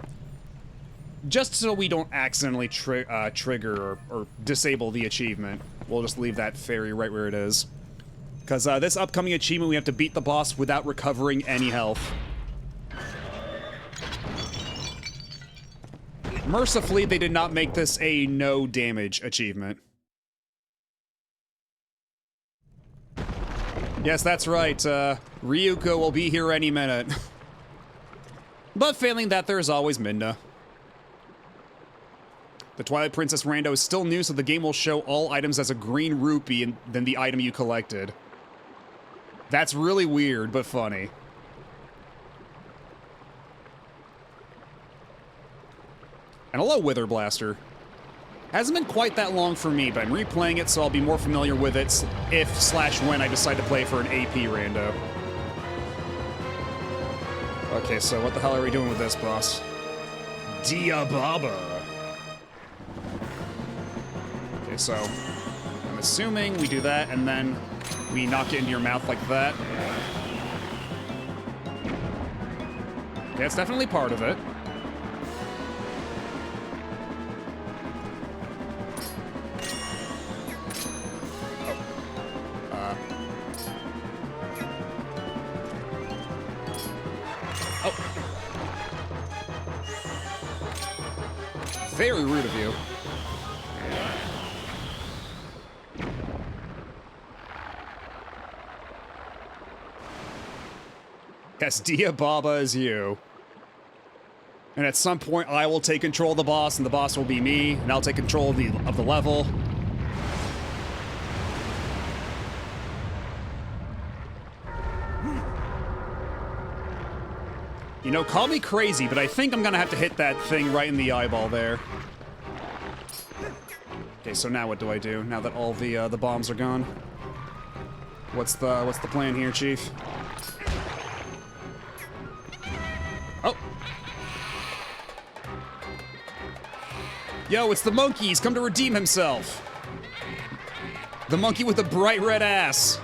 S3: just so we don't accidentally trigger or disable the achievement, we'll just leave that fairy right where it is. Because this upcoming achievement, we have to beat the boss without recovering any health. Mercifully, they did not make this a no damage achievement. Yes, that's right. Ryuko will be here any minute. But failing that, there's always Midna. The Twilight Princess Rando is still new, so the game will show all items as a green rupee and then the item you collected. That's really weird, but funny. And hello, Wither Blaster. Hasn't been quite that long for me, but I'm replaying it, so I'll be more familiar with it if/when I decide to play for an AP rando. Okay, so what the hell are we doing with this, boss? Diababa. Okay, so I'm assuming we do that, and then we knock it into your mouth like that. Okay, that's definitely part of it. Very rude of you. Yes, Diababa is you. And at some point, I will take control of the boss, and the boss will be me, and I'll take control of the level. You know, call me crazy, but I think I'm gonna have to hit that thing right in the eyeball there. Okay, so now what do I do? Now that all the bombs are gone, what's the plan here, Chief? Oh, yo, it's the monkey. He's come to redeem himself. The monkey with the bright red ass.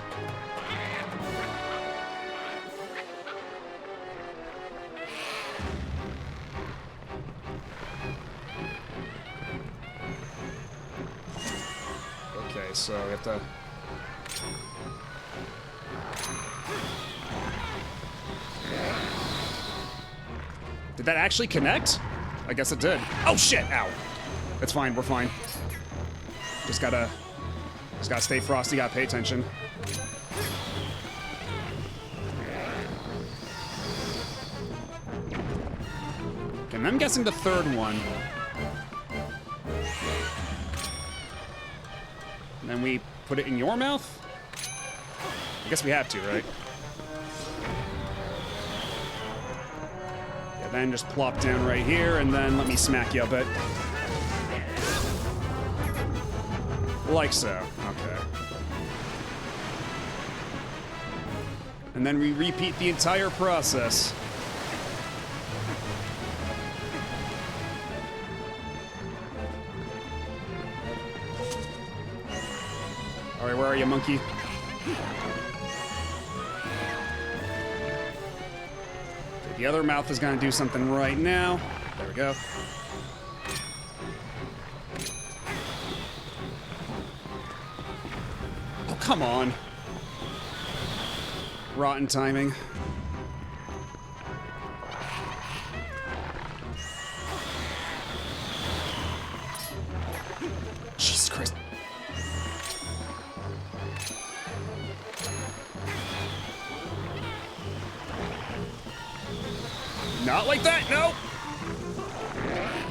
S3: So we have to... Did that actually connect? I guess it did. Oh shit! Ow. It's fine, we're fine. Just gotta stay frosty, gotta pay attention. Okay, and I'm guessing the third one. And then we put it in your mouth? I guess we have to, right? Yeah, then just plop down right here, and then let me smack you a bit. Like so. Okay. And then we repeat the entire process. Alright, where are you, monkey? The other mouth is gonna do something right now. There we go. Oh, come on. Rotten timing. Jesus Christ. Not like that, no!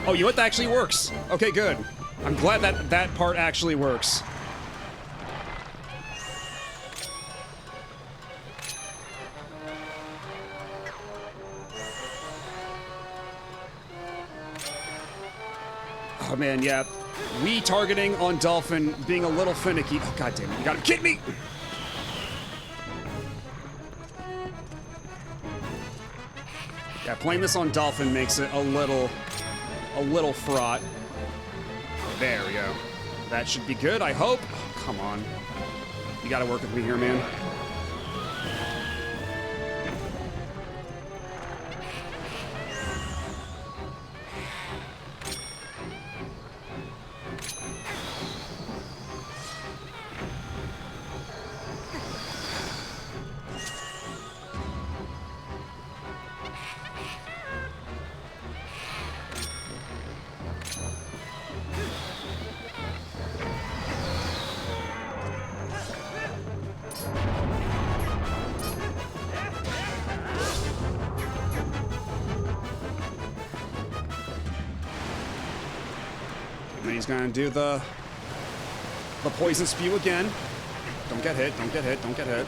S3: Oh, you know what? That actually works. Okay, good. I'm glad that that part actually works. Oh man, yeah. We targeting on Dolphin being a little finicky. Oh, god damn it, you gotta kid me! Yeah, playing this on Dolphin makes it a little fraught. There we go. That should be good, I hope. Oh, come on. You gotta work with me here, man. And he's gonna do the poison spew again. Don't get hit, don't get hit, don't get hit.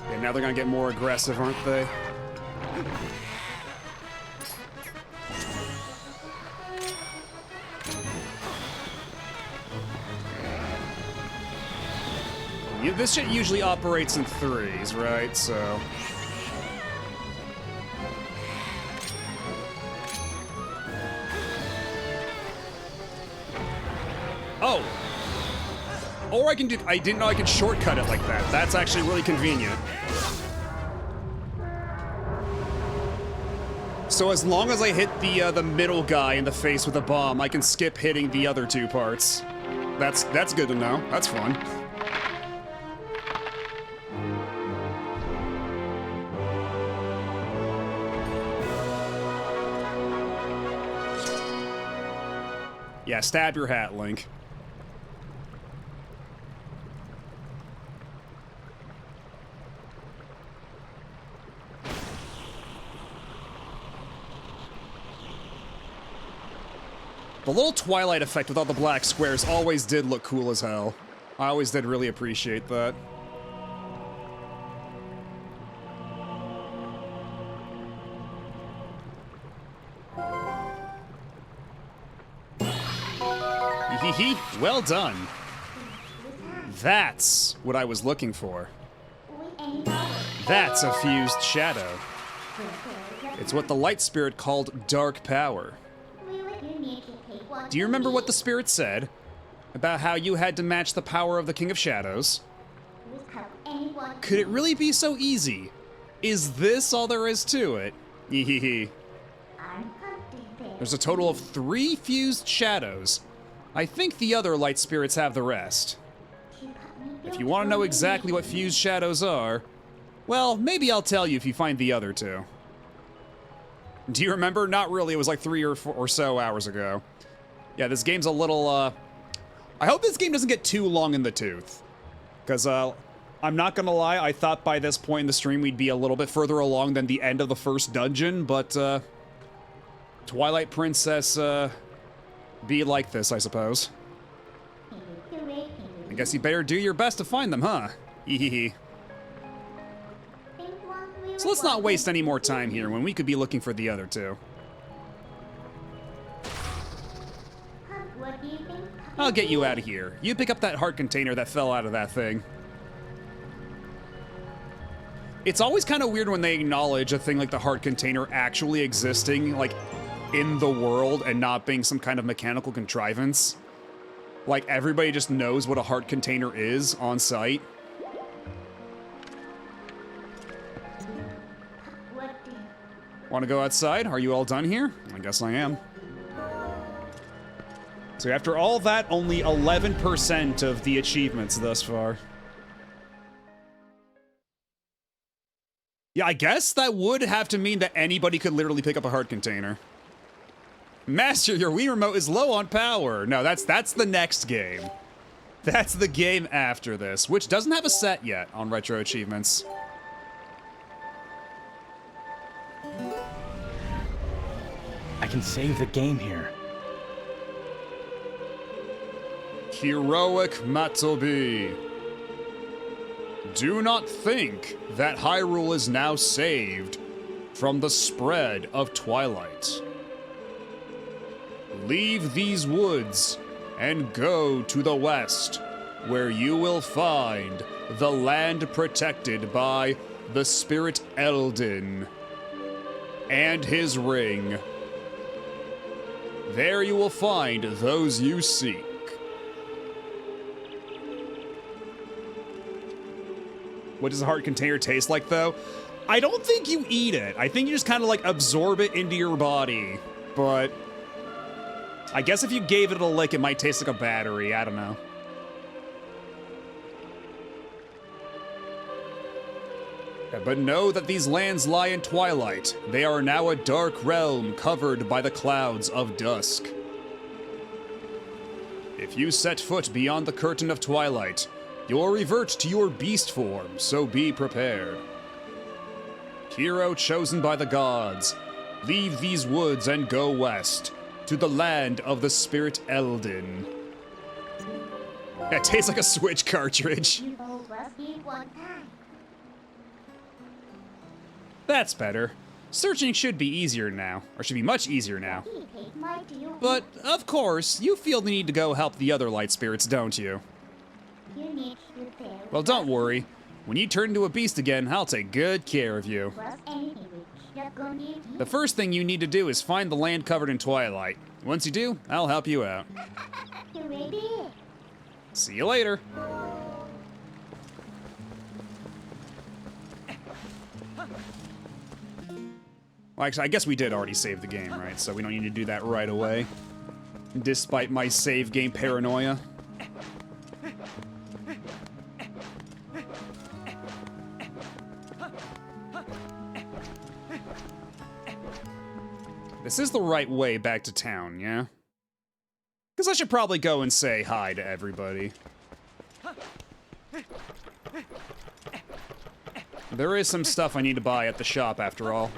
S3: Yeah, now they're gonna get more aggressive, aren't they? Yeah, this shit usually operates in threes, right? So... Oh! Or I can do... I didn't know I could shortcut it like that. That's actually really convenient. So as long as I hit the middle guy in the face with a bomb, I can skip hitting the other two parts. That's good to know. That's fun. Yeah, stab your hat, Link. The little Twilight effect with all the black squares always did look cool as hell. I always did really appreciate that. Hee well done. That's what I was looking for. That's a fused shadow. It's what the light spirit called dark power. Do you remember what the spirit said about how you had to match the power of the King of Shadows? Could it really be so easy? Is this all there is to it? Hehehe. There's a total of 3 fused shadows. I think the other light spirits have the rest. If you want to know exactly what fused shadows are, well, maybe I'll tell you if you find the other 2. Do you remember? Not really, it was like 3 or 4 or so hours ago. Yeah, this game's a little, I hope this game doesn't get too long in the tooth. Because, I'm not gonna lie, I thought by this point in the stream we'd be a little bit further along than the end of the first dungeon, but, Twilight Princess, be like this, I suppose. I guess you better do your best to find them, huh? Hehehe. So let's not waste any more time here when we could be looking for the other 2. I'll get you out of here. You pick up that heart container that fell out of that thing. It's always kind of weird when they acknowledge a thing like the heart container actually existing, like, in the world and not being some kind of mechanical contrivance. Like, everybody just knows what a heart container is on site. Want to go outside? Are you all done here? I guess I am. So after all that, only 11% of the achievements thus far. Yeah, I guess that would have to mean that anybody could literally pick up a heart container. Master, your Wii remote is low on power. No, that's the next game. That's the game after this, which doesn't have a set yet on Retro Achievements.
S6: I can save the game here.
S3: Heroic Matobi. Do not think that Hyrule is now saved from the spread of Twilight. Leave these woods and go to the west, where you will find the land protected by the Spirit Eldin and his ring. There you will find those you seek. What does a heart container taste like, though? I don't think you eat it. I think you just kind of, like, absorb it into your body. But I guess if you gave it a lick, it might taste like a battery. I don't know. But know that these lands lie in twilight. They are now a dark realm covered by the clouds of dusk. If you set foot beyond the curtain of twilight, you'll revert to your beast form, so be prepared. Hero chosen by the gods, leave these woods and go west, to the land of the Spirit Eldin. It tastes like a Switch cartridge. That's better. Searching should be easier now, or should be much easier now. But, of course, you feel the need to go help the other light spirits, don't you? Well, don't worry. When you turn into a beast again, I'll take good care of you. The first thing you need to do is find the land covered in Twilight. Once you do, I'll help you out. See you later. Well, actually, I guess we did already save the game, right? So we don't need to do that right away. Despite my save game paranoia. This is the right way back to town, yeah? Because I should probably go and say hi to everybody. There is some stuff I need to buy at the shop, after all.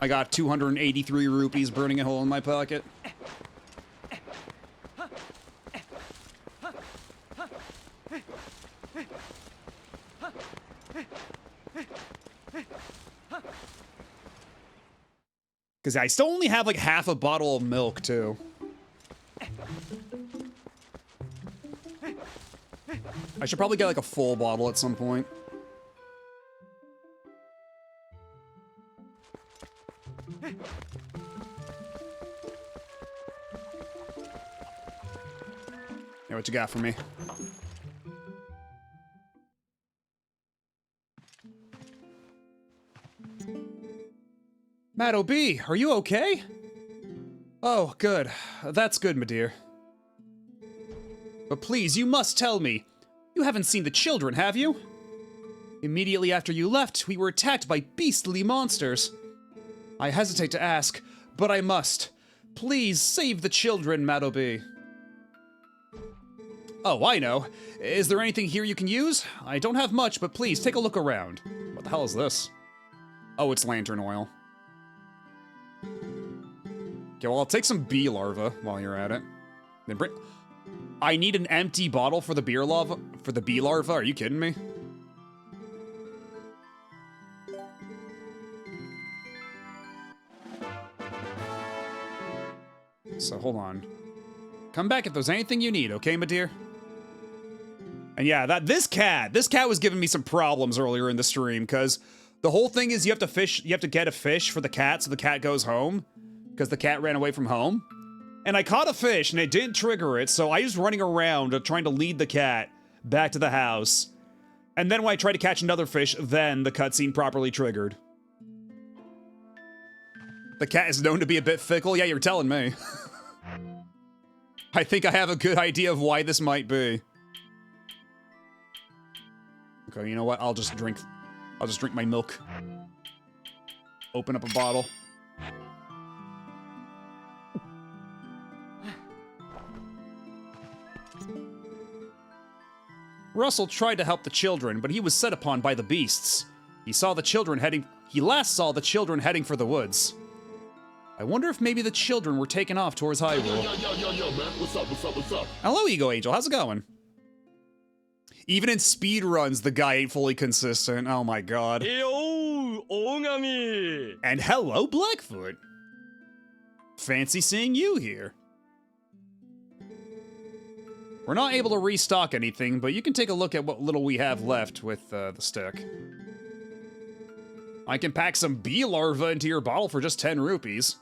S3: I got 283 rupees burning a hole in my pocket. Because I still only have like half a bottle of milk, too. I should probably get like a full bottle at some point. Yeah, what you got for me? Maddo B, are you okay? Oh, good. That's good, my dear. But please, you must tell me. You haven't seen the children, have you? Immediately after you left, we were attacked by beastly monsters. I hesitate to ask, but I must. Please save the children, Maddo B. Oh, I know. Is there anything here you can use? I don't have much, but please take a look around. What the hell is this? Oh, it's lantern oil. Okay, well, I'll take some bee larva while you're at it. Then bring... I need an empty bottle for the beer larva? For the bee larva? Are you kidding me? So, hold on. Come back if there's anything you need, okay, my dear? And yeah, this cat was giving me some problems earlier in the stream, because the whole thing is you have to get a fish for the cat so the cat goes home. Because the cat ran away from home. And I caught a fish and it didn't trigger it, so I was running around trying to lead the cat back to the house. And then when I tried to catch another fish, then the cutscene properly triggered. The cat is known to be a bit fickle. Yeah, you're telling me. I think I have a good idea of why this might be. Okay, you know what? I'll just drink my milk. Open up a bottle. Russell tried to help the children, but he was set upon by the beasts. He last saw the children heading for the woods. I wonder if maybe the children were taken off towards Hyrule.
S2: Yo, man. What's up?
S3: Hello, Ego Angel. How's it going? Even in speed runs, the guy ain't fully consistent. Oh my god. And hello, Blackfoot. Fancy seeing you here. We're not able to restock anything, but you can take a look at what little we have left with the stick. I can pack some bee larva into your bottle for just 10 rupees.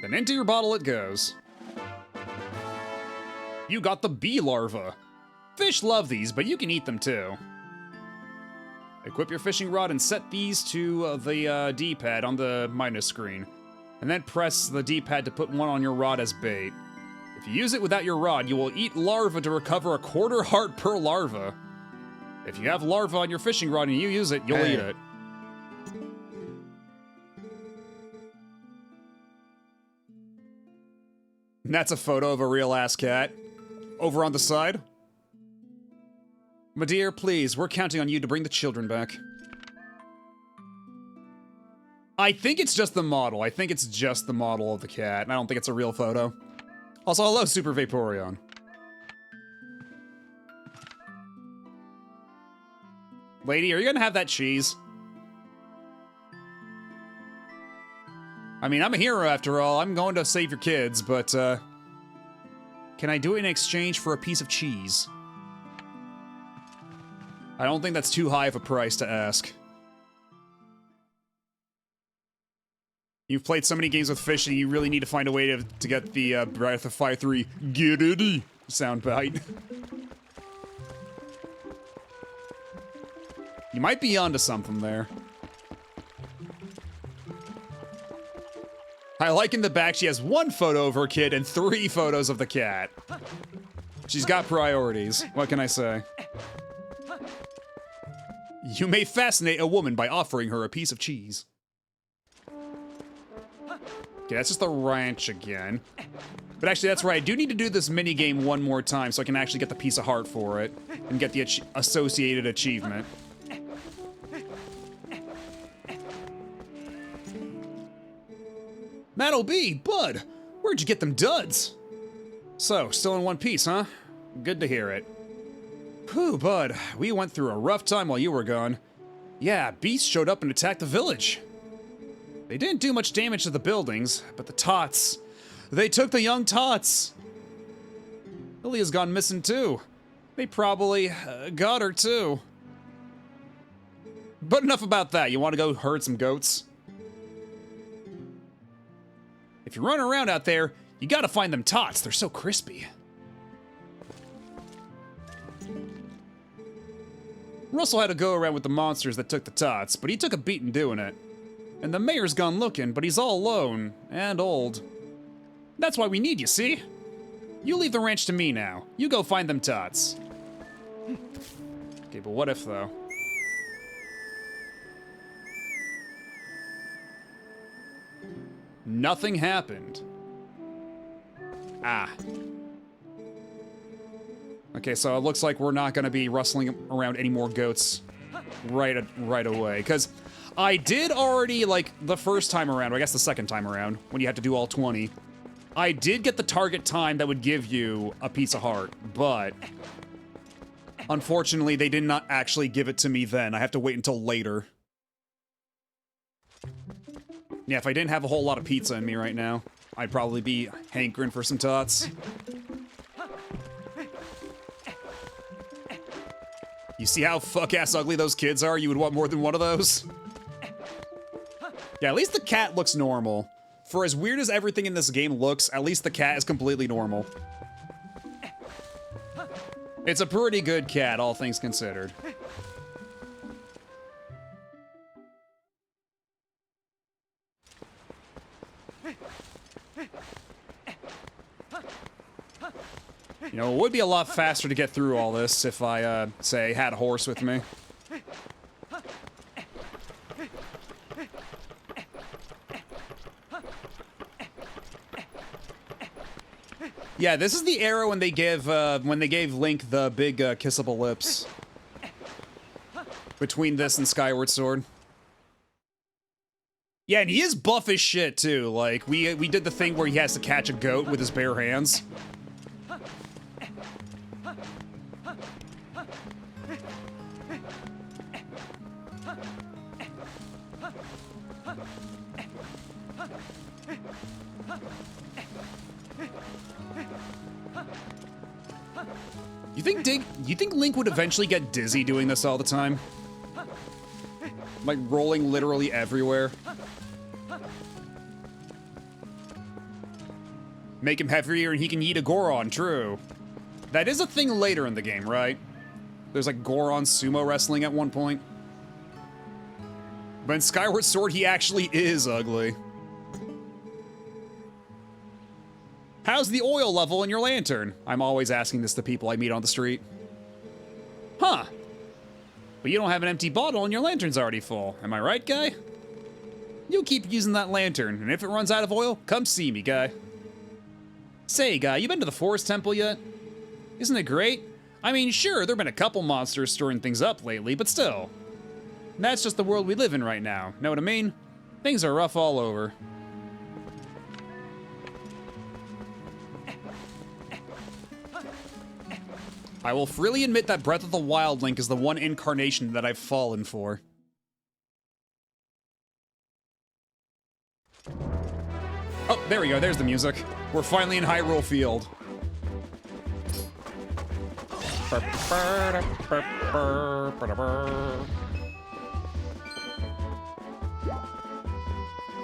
S3: Then into your bottle it goes. You got the bee larva. Fish love these, but you can eat them too. Equip your fishing rod and set these to the D-pad on the minus screen. And then press the D-pad to put one on your rod as bait. If you use it without your rod, you will eat larva to recover a quarter heart per larva. If you have larva on your fishing rod and you use it, you'll eat it. And that's a photo of a real-ass cat. Over on the side. My dear, please, we're counting on you to bring the children back. I think it's just the model. I think it's just the model of the cat, and I don't think it's a real photo. Also, hello, Super Vaporeon. Lady, are you gonna have that cheese? I mean, I'm a hero after all. I'm going to save your kids, but, can I do it in exchange for a piece of cheese? I don't think that's too high of a price to ask. You've played so many games with fishing, you really need to find a way to get the Breath of Fire 3 get it soundbite. You might be onto something there. I like in the back she has 1 photo of her kid and 3 photos of the cat. She's got priorities. What can I say? You may fascinate a woman by offering her a piece of cheese. Okay, that's just the ranch again. But actually, that's right. I do need to do this mini-game one more time so I can actually get the piece of heart for it and get the associated achievement. That'll be, Bud, where'd you get them duds? So, still in one piece, huh? Good to hear it. Whew, Bud, we went through a rough time while you were gone. Yeah, beasts showed up and attacked the village. They didn't do much damage to the buildings, but the tots, they took the young tots. Lilia's gone missing too. They probably got her too. But enough about that. You want to go herd some goats? If you're running around out there, you gotta find them tots. They're so crispy. Russell had to go around with the monsters that took the tots, but he took a beating doing it. And the mayor's gone looking, but he's all alone and old. That's why we need you, see? You leave the ranch to me now. You go find them tots. Okay, but what if, though? Nothing happened. Ah. Okay, so it looks like we're not gonna be rustling around any more goats right away, because I did already, like, the first time around, or I guess the second time around, when you had to do all 20, I did get the target time that would give you a piece of heart, but unfortunately, they did not actually give it to me then. I have to wait until later. Yeah, if I didn't have a whole lot of pizza in me right now, I'd probably be hankering for some tots. You see how fuck-ass ugly those kids are? You would want more than one of those? Yeah, at least the cat looks normal. For as weird as everything in this game looks, at least the cat is completely normal. It's a pretty good cat, all things considered. You know, it would be a lot faster to get through all this if I, say, had a horse with me. Yeah, this is the era when they gave Link the big, kissable lips. Between this and Skyward Sword. Yeah, and he is buff as shit, too. Like, we did the thing where he has to catch a goat with his bare hands. You think Link would eventually get dizzy doing this all the time? Like, rolling literally everywhere? Make him heavier and he can eat a Goron, true. That is a thing later in the game, right? There's like Goron sumo wrestling at one point. But in Skyward Sword, he actually is ugly. How's the oil level in your lantern? I'm always asking this to people I meet on the street. Huh. But you don't have an empty bottle and your lantern's already full. Am I right, guy? You keep using that lantern, and if it runs out of oil, come see me, guy. Say, guy, you been to the Forest Temple yet? Isn't it great? I mean, sure, there've been a couple monsters stirring things up lately, but still. That's just the world we live in right now. Know what I mean? Things are rough all over. I will freely admit that Breath of the Wild Link is the one incarnation that I've fallen for. Oh, there we go, there's the music. We're finally in Hyrule Field.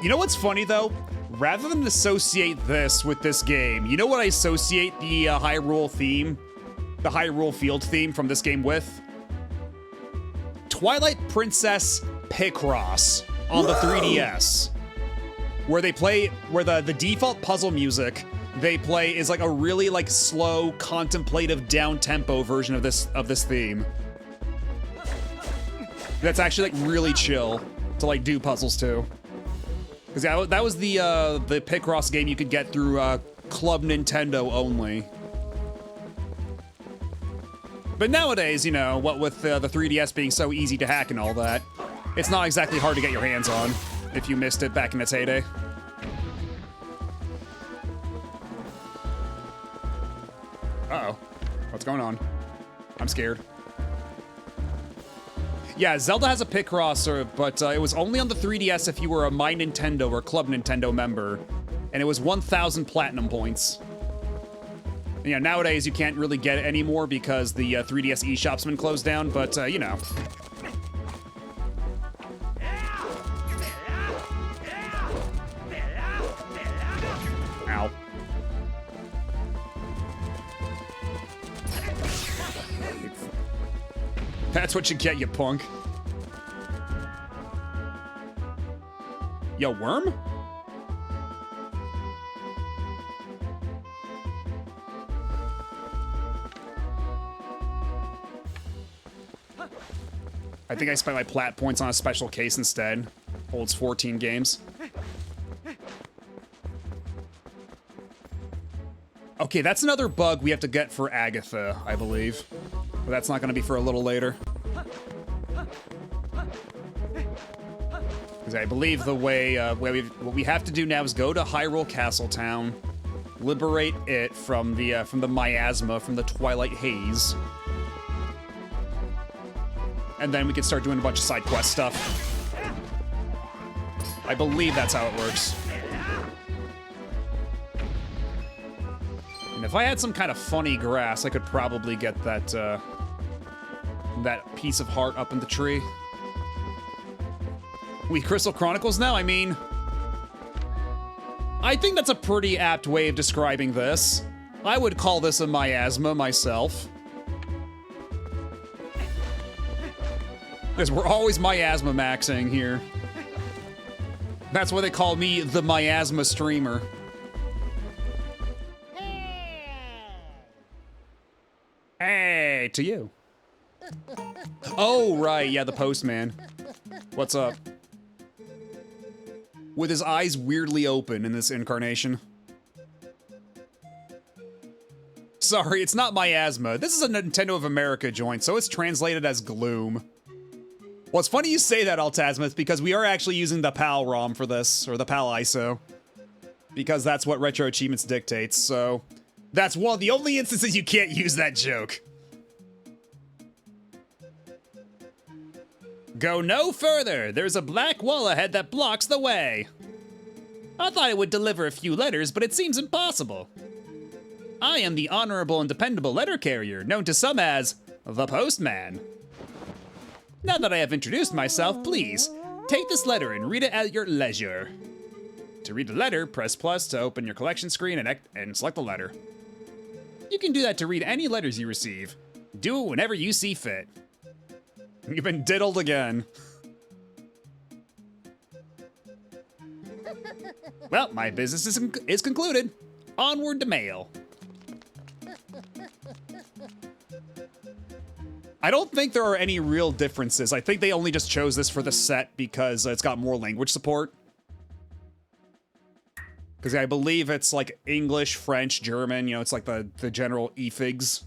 S3: You know what's funny though? Rather than associate this with this game, you know what I associate the Hyrule theme, the Hyrule Field theme from this game with? Twilight Princess Picross on the 3DS, where they play, where the default puzzle music they play is like a really like slow, contemplative, down-tempo version of this theme. That's actually like really chill to like do puzzles to. Because that was the Picross game you could get through Club Nintendo only. But nowadays, you know, what with the 3DS being so easy to hack and all that, it's not exactly hard to get your hands on if you missed it back in its heyday. Uh-oh. What's going on? I'm scared. Yeah, Zelda has a Picross, but it was only on the 3DS if you were a My Nintendo or Club Nintendo member, and it was 1,000 platinum points. And, you know, nowadays you can't really get it anymore because the 3DS eShop's been closed down, but, you know. Ow. That's what you get, you punk. Yo, worm? I think I spent my plat points on a special case instead. Holds 14 games. Okay, that's another bug we have to get for Agatha, I believe. But that's not going to be for a little later. Because I believe the way, what we have to do now is go to Hyrule Castle Town, liberate it from the miasma, from the Twilight Haze, and then we can start doing a bunch of side quest stuff. I believe that's how it works. And if I had some kind of funny grass, I could probably get that, that piece of heart up in the tree. We Crystal Chronicles now? I mean, I think that's a pretty apt way of describing this. I would call this a miasma myself. Because we're always miasma maxing here. That's why they call me the miasma streamer. Hey, to you. Oh, right, yeah, the postman. What's up? With his eyes weirdly open in this incarnation. Sorry, it's not miasma. This is a Nintendo of America joint, so it's translated as gloom. Well, it's funny you say that, Altasmith, because we are actually using the PAL ROM for this, or the PAL ISO. Because that's what Retro Achievements dictates, so... That's one of the only instances you can't use that joke. Go no further. There's a black wall ahead that blocks the way. I thought I would deliver a few letters, but it seems impossible. I am the honorable and dependable letter carrier, known to some as the Postman. Now that I have introduced myself, please take this letter and read it at your leisure. To read the letter, press plus to open your collection screen and select the letter. You can do that to read any letters you receive. Do it whenever you see fit. You've been diddled again. Well, my business is concluded. Onward to mail. I don't think there are any real differences. I think they only just chose this for the set because it's got more language support. Because I believe it's like English, French, German, you know, it's like the general efigs.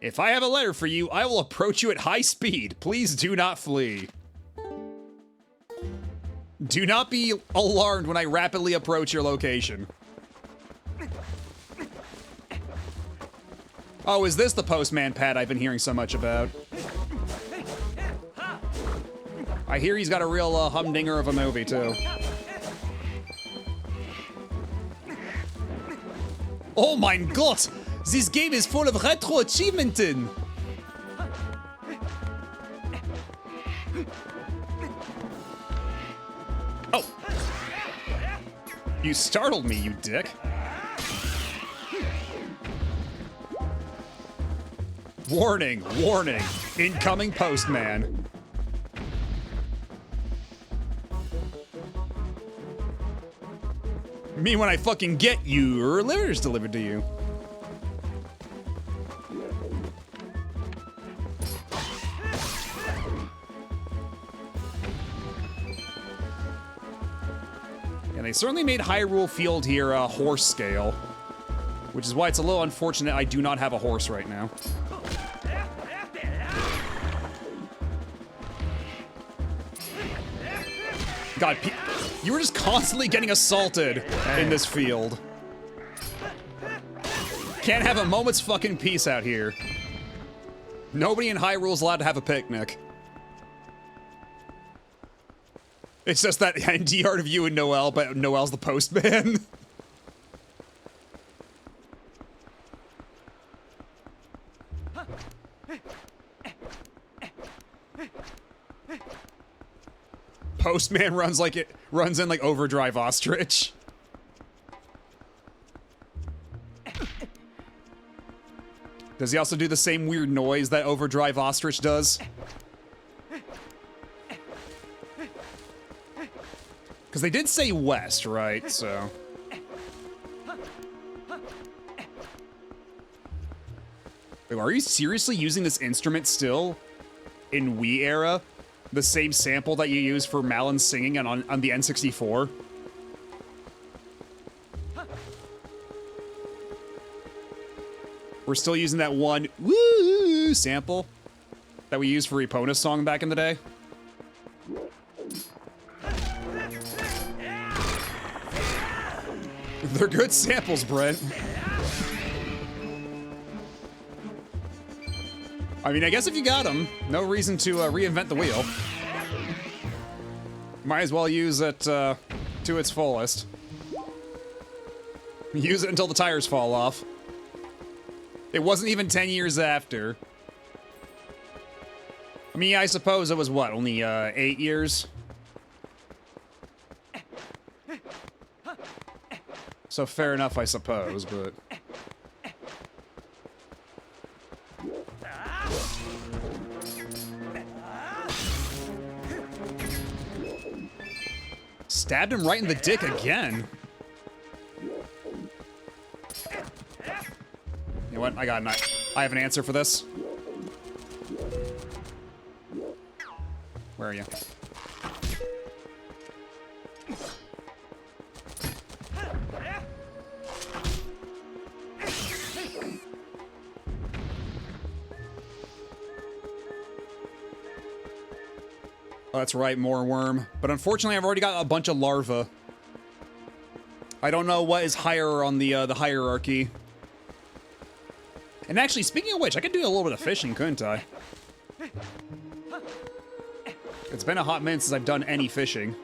S3: If I have a letter for you, I will approach you at high speed. Please do not flee. Do not be alarmed when I rapidly approach your location. Oh, is this the postman pad I've been hearing so much about? I hear he's got a real humdinger of a movie, too. Oh mein Gott! This game is full of retro achievements! Oh! You startled me, you dick. Warning, warning. Incoming postman. Me when I fucking get your letters delivered to you. And they certainly made Hyrule Field here a horse scale, which is why it's a little unfortunate I do not have a horse right now. God, you were just constantly getting assaulted in this field. Can't have a moment's fucking peace out here. Nobody in Hyrule's allowed to have a picnic. It's just that ND art of you and Noelle, but Noelle's the postman. Postman runs in like Overdrive Ostrich. Does he also do the same weird noise that Overdrive Ostrich does? Because they did say west, right? So. Wait, are you seriously using this instrument still in Wii era? The same sample that you use for Malin singing on the N64? We're still using that one woo sample that we used for Epona's song back in the day. They're good samples, Brent. I mean, I guess if you got them, no reason to reinvent the wheel. Might as well use it to its fullest. Use it until the tires fall off. It wasn't even 10 years after. I mean, I suppose it was, what, only 8 years? So fair enough, I suppose, but... Stabbed him right in the dick again. You know what? I have an answer for this. Where are you? Oh, that's right, more worm. But unfortunately, I've already got a bunch of larvae. I don't know what is higher on the hierarchy. And actually, speaking of which, I could do a little bit of fishing, couldn't I? It's been a hot minute since I've done any fishing.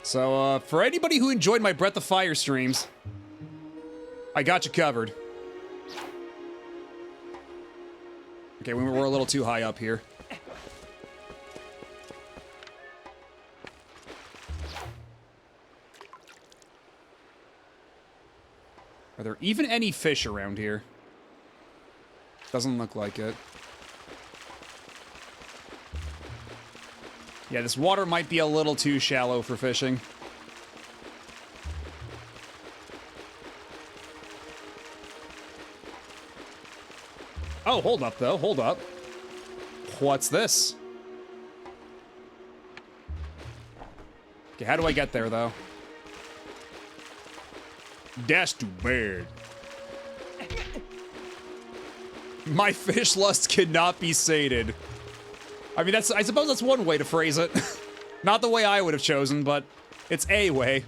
S3: So, for anybody who enjoyed my Breath of Fire streams, I got you covered. Okay, we're a little too high up here. Are there even any fish around here? Doesn't look like it. Yeah, this water might be a little too shallow for fishing. Oh, hold up, though. Hold up. What's this? Okay, how do I get there, though? That's too bad. My fish lust cannot be sated. I mean, I suppose that's one way to phrase it. Not the way I would have chosen, but it's a way.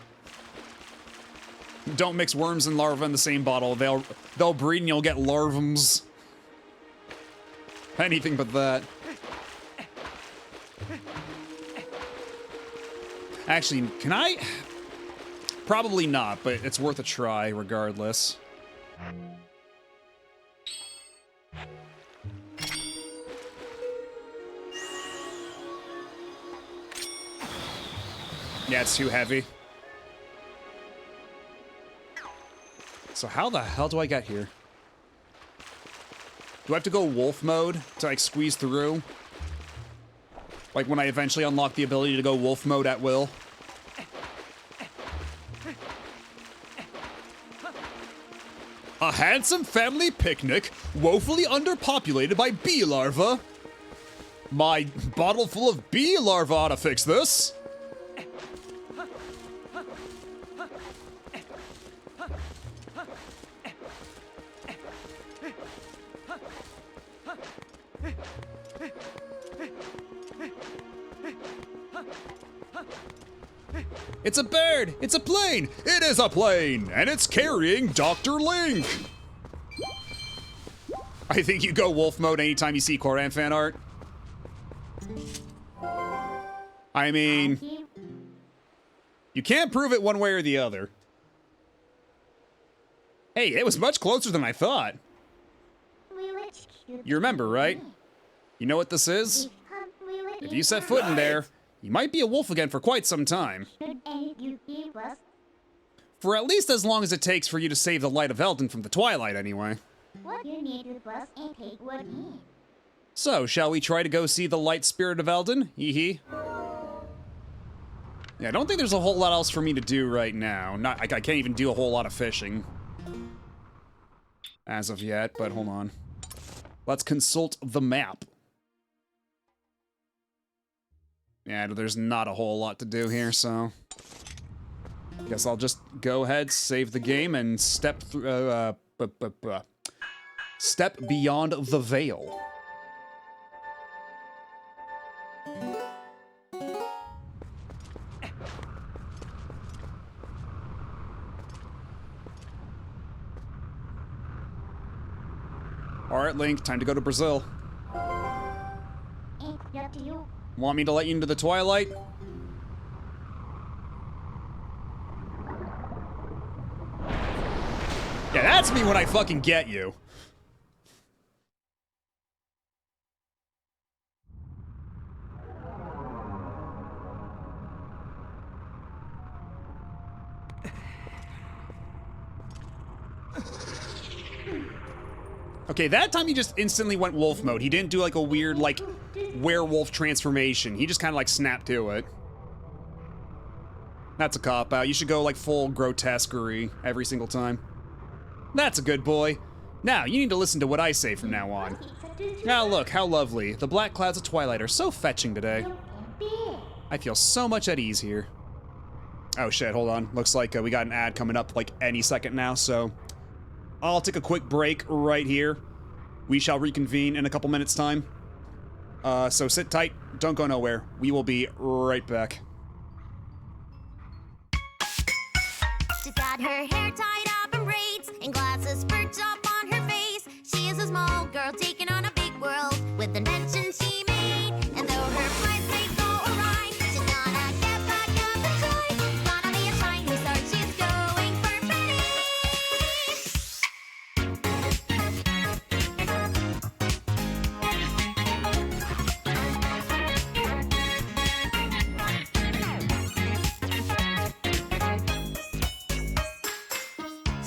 S3: Don't mix worms and larvae in the same bottle. They'll breed and you'll get larvums. Anything but that. Actually, can I Probably not, but it's worth a try regardless. Yeah, it's too heavy. So how the hell do I get here? Do I have to go wolf mode to like squeeze through? Like when I eventually unlock the ability to go wolf mode at will? A handsome family picnic, woefully underpopulated by bee larvae. My bottle full of bee larvae ought to fix this. It's a bird! It's a plane! It is a plane! And it's carrying Dr. Link! I think you go wolf mode anytime you see Koran fan art. I mean, you can't prove it one way or the other. Hey, it was much closer than I thought. You remember, right? You know what this is? If you set foot in there, you might be a wolf again for quite some time. For at least as long as it takes for you to save the light of Eldon from the Twilight, anyway. So, shall we try to go see the light spirit of Eldon? Hee hee. Yeah, I don't think there's a whole lot else for me to do right now. I can't even do a whole lot of fishing. As of yet, but hold on. Let's consult the map. Yeah, there's not a whole lot to do here, so... Guess I'll just go ahead, save the game, and step through, step beyond the veil. Alright, Link, time to go to Brazil. Want me to let you into the Twilight? Yeah, that's me when I fucking get you. Okay, that time he just instantly went wolf mode. He didn't do like a weird, like, werewolf transformation. He just kind of like snapped to it. That's a cop-out. You should go like full grotesquerie every single time. That's a good boy. Now, you need to listen to what I say from now on. Now look, how lovely. The black clouds of Twilight are so fetching today. I feel so much at ease here. Oh shit, hold on. Looks like we got an ad coming up like any second now, so... I'll take a quick break right here. We shall reconvene in a couple minutes' time. So sit tight, don't go nowhere. We will be right back.
S9: She's got her hair tied up in braids and glasses perched up on her face. She is a small girl taking on a big world with inventions she made. And though her plans may go awry, she's gonna get back up and try. Gonna be a shining star, she's going for Betty.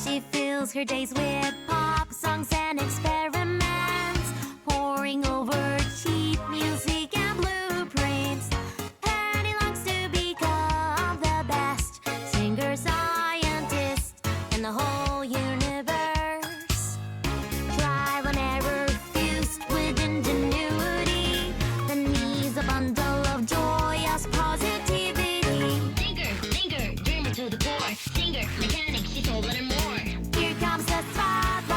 S9: She fills her days with pop songs and experiments, poring over cheap music and blueprints. Patty longs to become the best singer scientist in the whole universe. Trial and error fused with ingenuity, then needs a bundle of joyous positivity. Thinker, dreamer to the core. Singer, mechanic, she's all and more. Here comes the spotlight.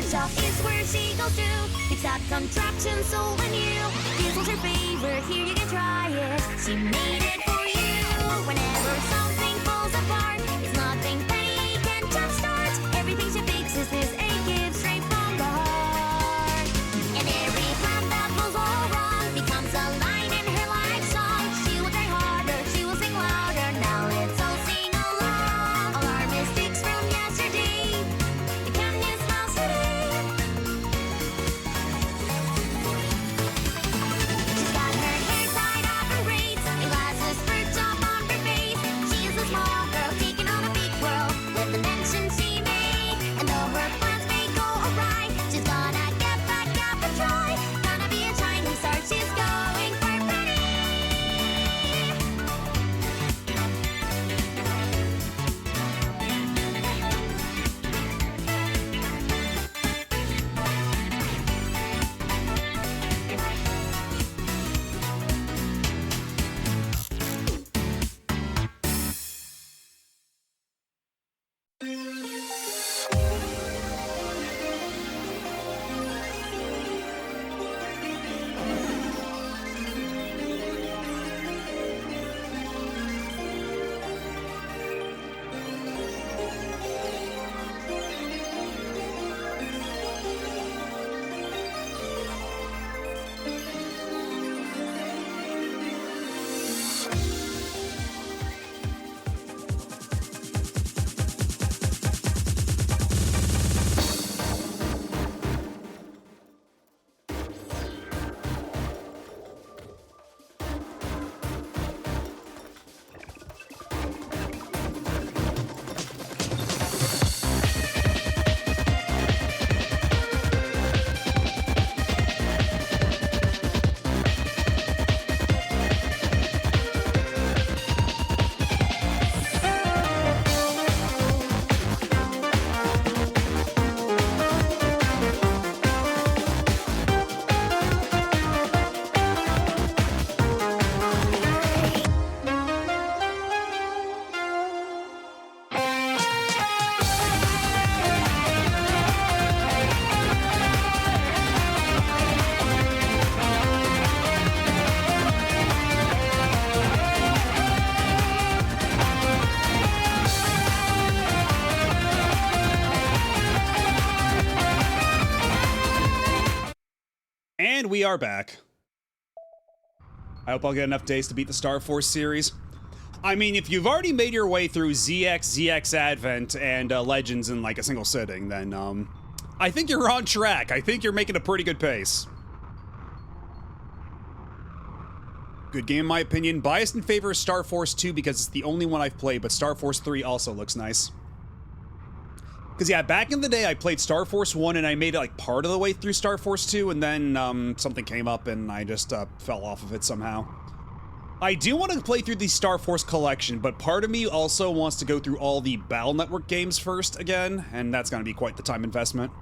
S9: shop is where she goes to. It's that contraption so new. This was her favorite, here you can try it. She made it for you. Whenever something falls apart, it's nothing they can jumpstart. Everything she fixes is a gift straight from the heart. And every time that goes all wrong becomes a line in her life song. She will try harder, she will sing louder. Now let's all sing along. All our mistakes from yesterday become new smiles today. She's got her hair tied up in braids and glasses perched up on her face. She is a small girl taking on a big world with the invention she made. And though her plans may go awry, she's gonna get back up and try. Gonna be a shining star, she's going for pretty.
S3: And we are back. I hope I'll get enough days to beat the Star Force series. I mean, if you've already made your way through ZX, ZX Advent, and Legends in like a single sitting, then I think you're on track. I think you're making a pretty good pace. Good game in my opinion. Biased in favor of Star Force 2 because it's the only one I've played, but Star Force 3 also looks nice. Because, yeah, back in the day, I played Star Force 1, and I made it, like, part of the way through Star Force 2, and then, something came up, and I just, fell off of it somehow. I do want to play through the Star Force collection, but part of me also wants to go through all the Battle Network games first again, and that's gonna be quite the time investment.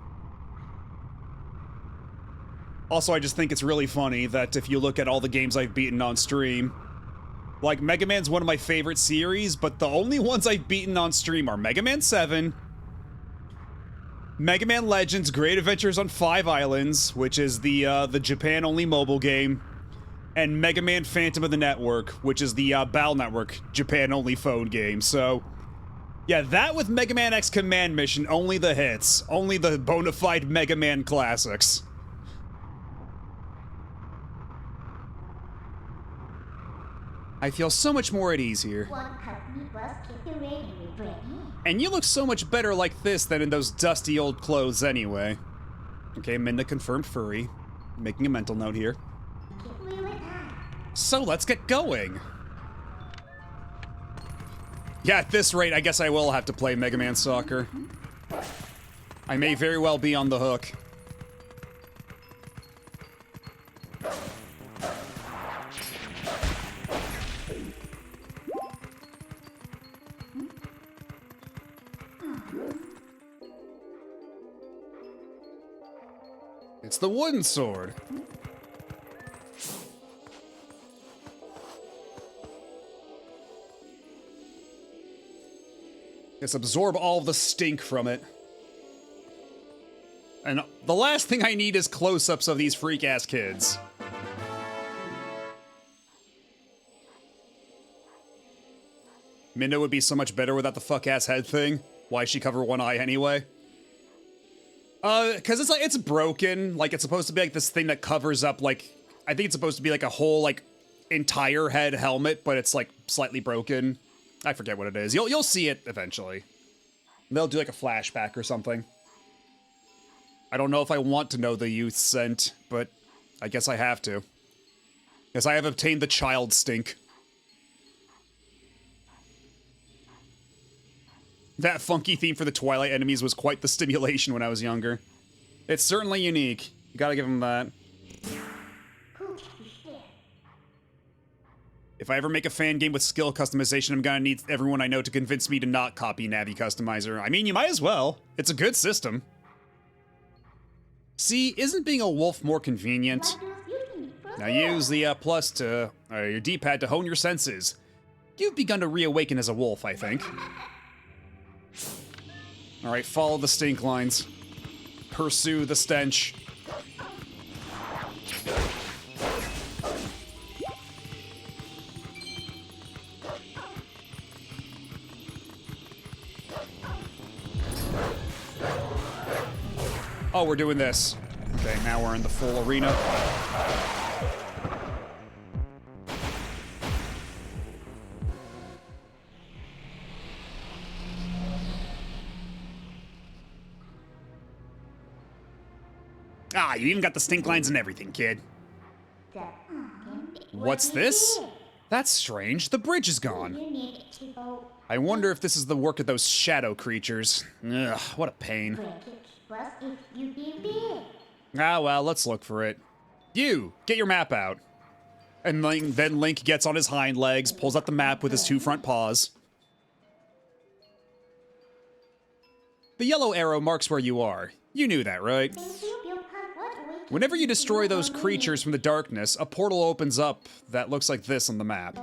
S3: Also, I just think it's really funny that if you look at all the games I've beaten on stream, like, Mega Man's one of my favorite series, but the only ones I've beaten on stream are Mega Man 7, Mega Man Legends Great Adventures on 5 Islands, which is the Japan-only mobile game, and Mega Man Phantom of the Network, which is the Battle Network Japan-only phone game. So, yeah, that with Mega Man X Command Mission, only the hits. Only the bona fide Mega Man classics. I feel so much more at ease here. And you look so much better like this than in those dusty old clothes anyway. Okay, I'm in the confirmed furry. Making a mental note here. So let's get going. Yeah, at this rate, I guess I will have to play Mega Man Soccer. I may very well be on the hook. It's the wooden sword. Let's absorb all the stink from it. And the last thing I need is close-ups of these freak-ass kids. Minna would be so much better without the fuck-ass head thing. Why'd she cover one eye anyway? Cause it's broken. Like, it's supposed to be like this thing that covers up, like, I think it's supposed to be like a whole, like, entire head helmet, but it's, like, slightly broken. I forget what it is. You'll see it eventually. They'll do, like, a flashback or something. I don't know if I want to know the youth scent, but I guess I have to. Yes, I have obtained the child stink. That funky theme for the Twilight enemies was quite the stimulation when I was younger. It's certainly unique. You gotta give them that. If I ever make a fan game with skill customization, I'm gonna need everyone I know to convince me to not copy Navi Customizer. I mean, you might as well. It's a good system. See, isn't being a wolf more convenient? Now use the plus to your D-pad to hone your senses. You've begun to reawaken as a wolf, I think. Alright, follow the stink lines. Pursue the stench. Oh, we're doing this. Okay, now we're in the full arena. Ah, you even got the stink lines and everything, kid. What's this? That's strange. The bridge is gone. I wonder if this is the work of those shadow creatures. Ugh, what a pain. Ah, well, let's look for it. You, get your map out. And then Link gets on his hind legs, pulls out the map with his two front paws. The yellow arrow marks where you are. You knew that, right? Whenever you destroy those creatures from the darkness, a portal opens up that looks like this on the map.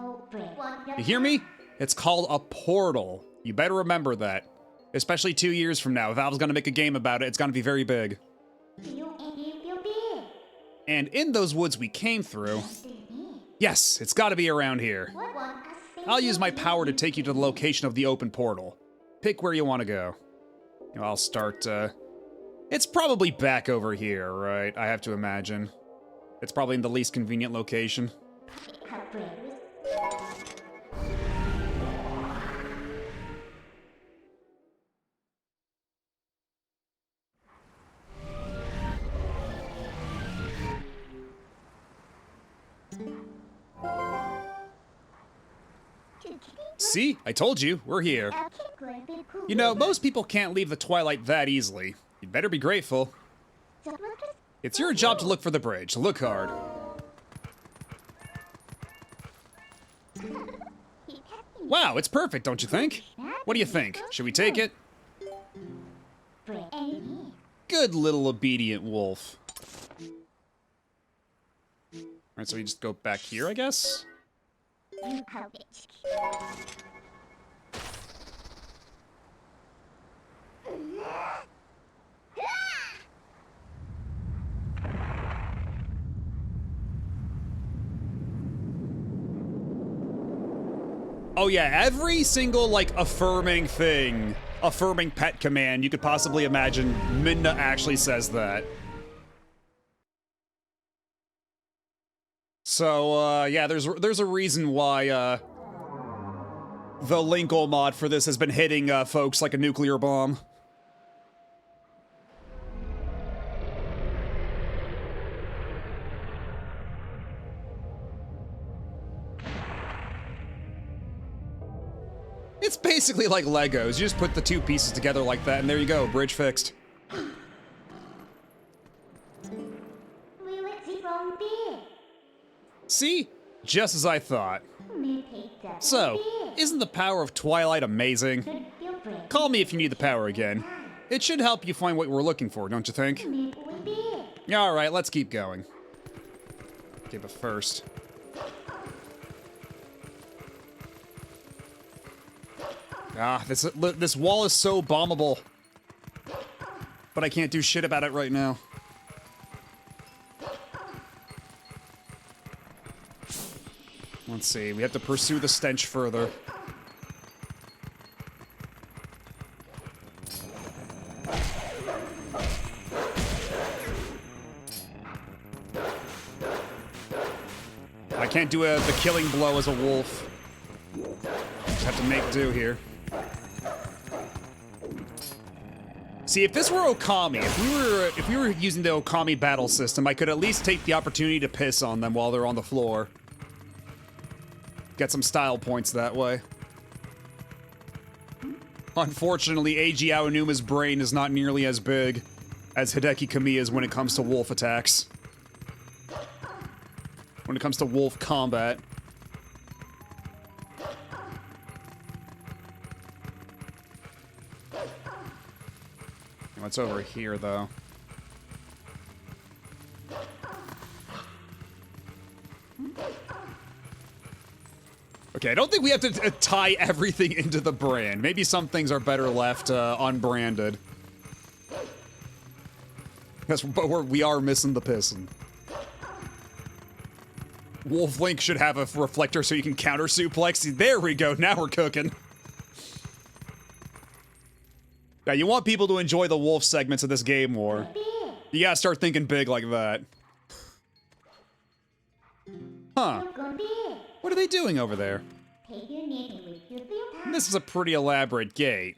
S3: You hear me? It's called a portal. You better remember that. Especially 2 years from now. If Valve's gonna make a game about it, it's gonna be very big. And in those woods we came through... Yes, it's gotta be around here. I'll use my power to take you to the location of the open portal. Pick where you want to go. I'll start, It's probably back over here, right? I have to imagine. It's probably in the least convenient location. See? I told you, we're here. You know, most people can't leave the Twilight that easily. You'd better be grateful. It's your job to look for the bridge. Look hard. Wow, it's perfect, don't you think? What do you think? Should we take it? Good little obedient wolf. Alright, so we just go back here, I guess? Oh yeah, every single, like, affirming thing, affirming pet command you could possibly imagine, Minna actually says that. So, yeah, there's a reason why, the Linkle mod for this has been hitting, folks like a nuclear bomb. It's basically like Legos. You just put the two pieces together like that, and there you go, bridge fixed. See? Just as I thought. So, isn't the power of Twilight amazing? Call me if you need the power again. It should help you find what we're looking for, don't you think? Alright, let's keep going. Okay, but first... Ah, this wall is so bombable. but I can't do shit about it right now. Let's see, we have to pursue the stench further. I can't do the killing blow as a wolf. Just have to make do here. See, if this were Okami, if we were using the Okami battle system, I could at least take the opportunity to piss on them while they're on the floor. Get some style points that way. Unfortunately, Eiji Aonuma's brain is not nearly as big as Hideki Kamiya's when it comes to wolf attacks. When it comes to wolf combat. What's over here, though? Okay, I don't think we have to tie everything into the brand. Maybe some things are better left unbranded. But we are missing the pissin'. Wolf Link should have a reflector so you can counter suplex. There we go, now we're cooking. Yeah, you want people to enjoy the wolf segments of this game more. You gotta start thinking big like that. Huh. What are they doing over there? This is a pretty elaborate gate.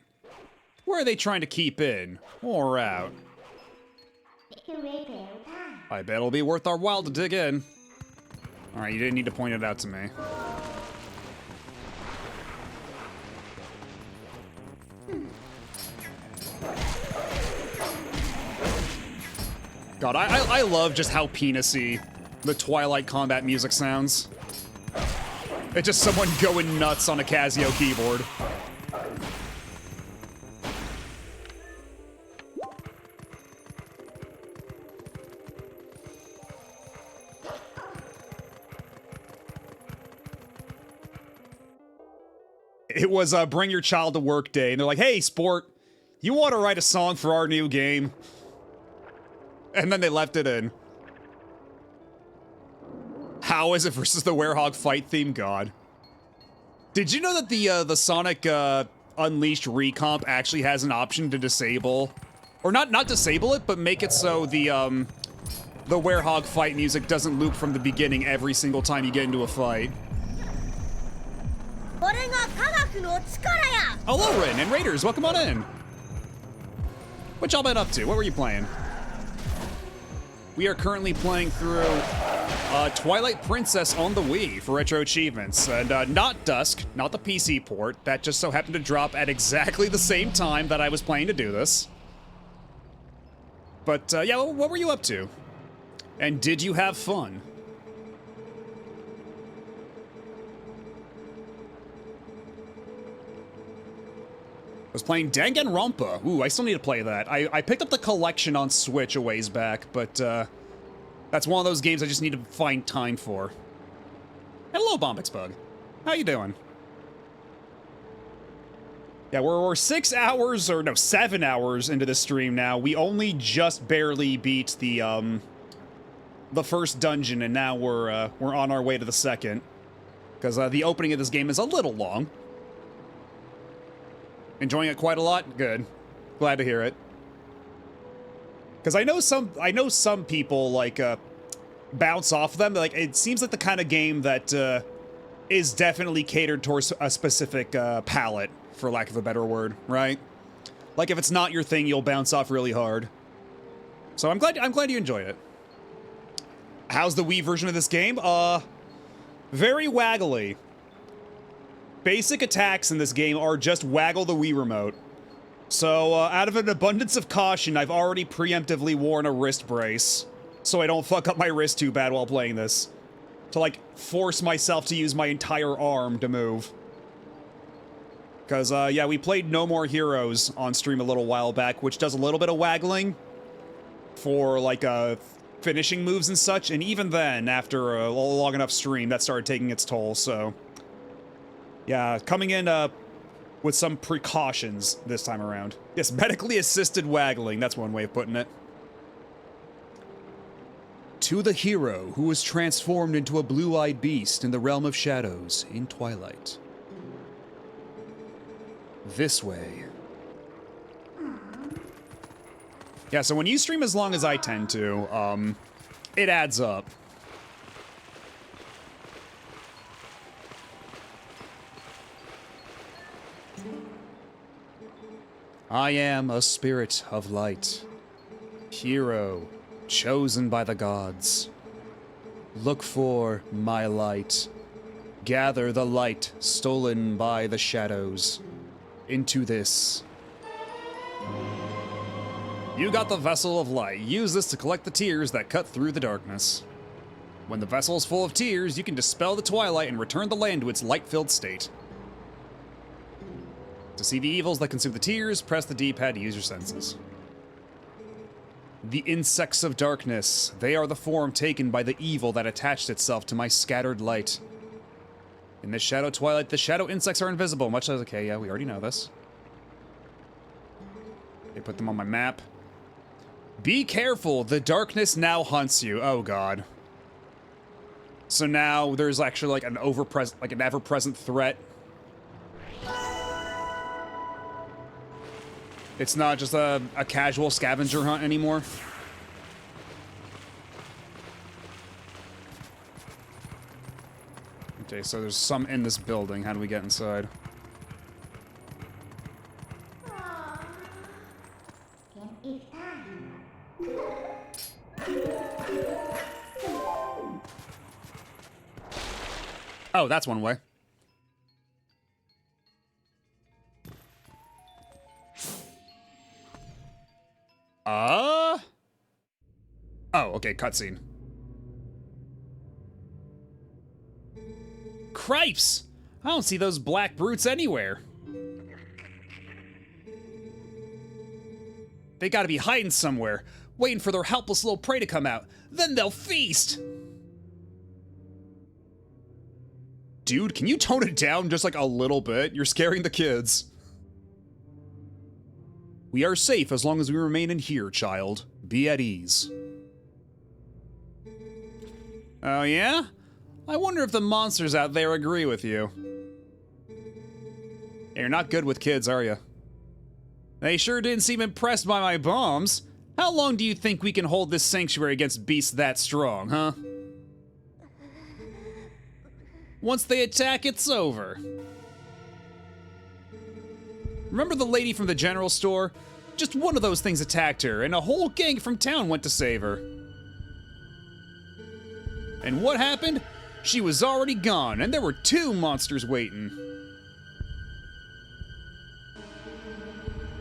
S3: Where are they trying to keep in? Or out? I bet it'll be worth our while to dig in. Alright, you didn't need to point it out to me. God, I love just how penisy the Twilight combat music sounds. It's just someone going nuts on a Casio keyboard. It was Bring Your Child to Work Day, and they're like, hey, sport, you want to write a song for our new game? And then they left it in. How is it versus the Werehog fight theme? God. Did you know that the Sonic Unleashed recomp actually has an option to disable, or not disable it, but make it so the Werehog fight music doesn't loop from the beginning every single time you get into a fight? Hello, Rin, and Raiders, welcome on in. What y'all been up to? What were you playing? We are currently playing through Twilight Princess on the Wii for Retro Achievements, and not Dusk, not the PC port. That just so happened to drop at exactly the same time that I was planning to do this. But yeah, what were you up to? And did you have fun? I was playing Danganronpa. Ooh, I still need to play that. I picked up the collection on Switch a ways back, but that's one of those games I just need to find time for. Hello, Bombix Bug. How you doing? Yeah, we're 6 hours, or no, 7 hours into the stream now. We only just barely beat the first dungeon, and now we're on our way to the second. Because the opening of this game is a little long. Enjoying it quite a lot? Good. Glad to hear it. Because I know some people, like, bounce off them. Like, it seems like the kind of game that is definitely catered towards a specific palette, for lack of a better word, right? Like, if it's not your thing, you'll bounce off really hard. So I'm glad you enjoyed it. How's the Wii version of this game? Very waggly. Basic attacks in this game are just waggle the Wii remote. So, out of an abundance of caution, I've already preemptively worn a wrist brace, so I don't fuck up my wrist too bad while playing this. To, like, force myself to use my entire arm to move. Because, yeah, we played No More Heroes on stream a little while back, which does a little bit of waggling for, like, finishing moves and such, and even then, after a long enough stream, that started taking its toll, so... Yeah, coming in with some precautions this time around. Yes, medically assisted waggling. That's one way of putting it. To the hero who was transformed into a blue-eyed beast in the realm of shadows in Twilight. This way. Yeah, so when you stream as long as I tend to, it adds up. I am a spirit of light, hero chosen by the gods. Look for my light. Gather the light stolen by the shadows into this. You got the vessel of light. Use this to collect the tears that cut through the darkness. When the vessel is full of tears, you can dispel the twilight and return the land to its light-filled state. To see the evils that consume the tears, press the D-pad to use your senses. The insects of darkness, they are the form taken by the evil that attached itself to my scattered light. In this shadow twilight, the shadow insects are invisible, much as, okay, yeah, we already know this. They put them on my map. Be careful, the darkness now hunts you. Oh god. So now there's actually like an ever-present threat. It's not just a casual scavenger hunt anymore. Okay, so there's some in this building. How do we get inside? Oh, that's one way. Oh, okay, cutscene. Cripes! I don't see those black brutes anywhere. They gotta be hiding somewhere, waiting for their helpless little prey to come out. Then they'll feast! Dude, can you tone it down just like a little bit? You're scaring the kids. We are safe as long as we remain in here, child. Be at ease. Oh yeah? I wonder if the monsters out there agree with you. You're not good with kids, are you? They sure didn't seem impressed by my bombs. How long do you think we can hold this sanctuary against beasts that strong, huh? Once they attack, it's over. Remember the lady from the general store? Just one of those things attacked her, and a whole gang from town went to save her. And what happened? She was already gone, and there were 2 monsters waiting.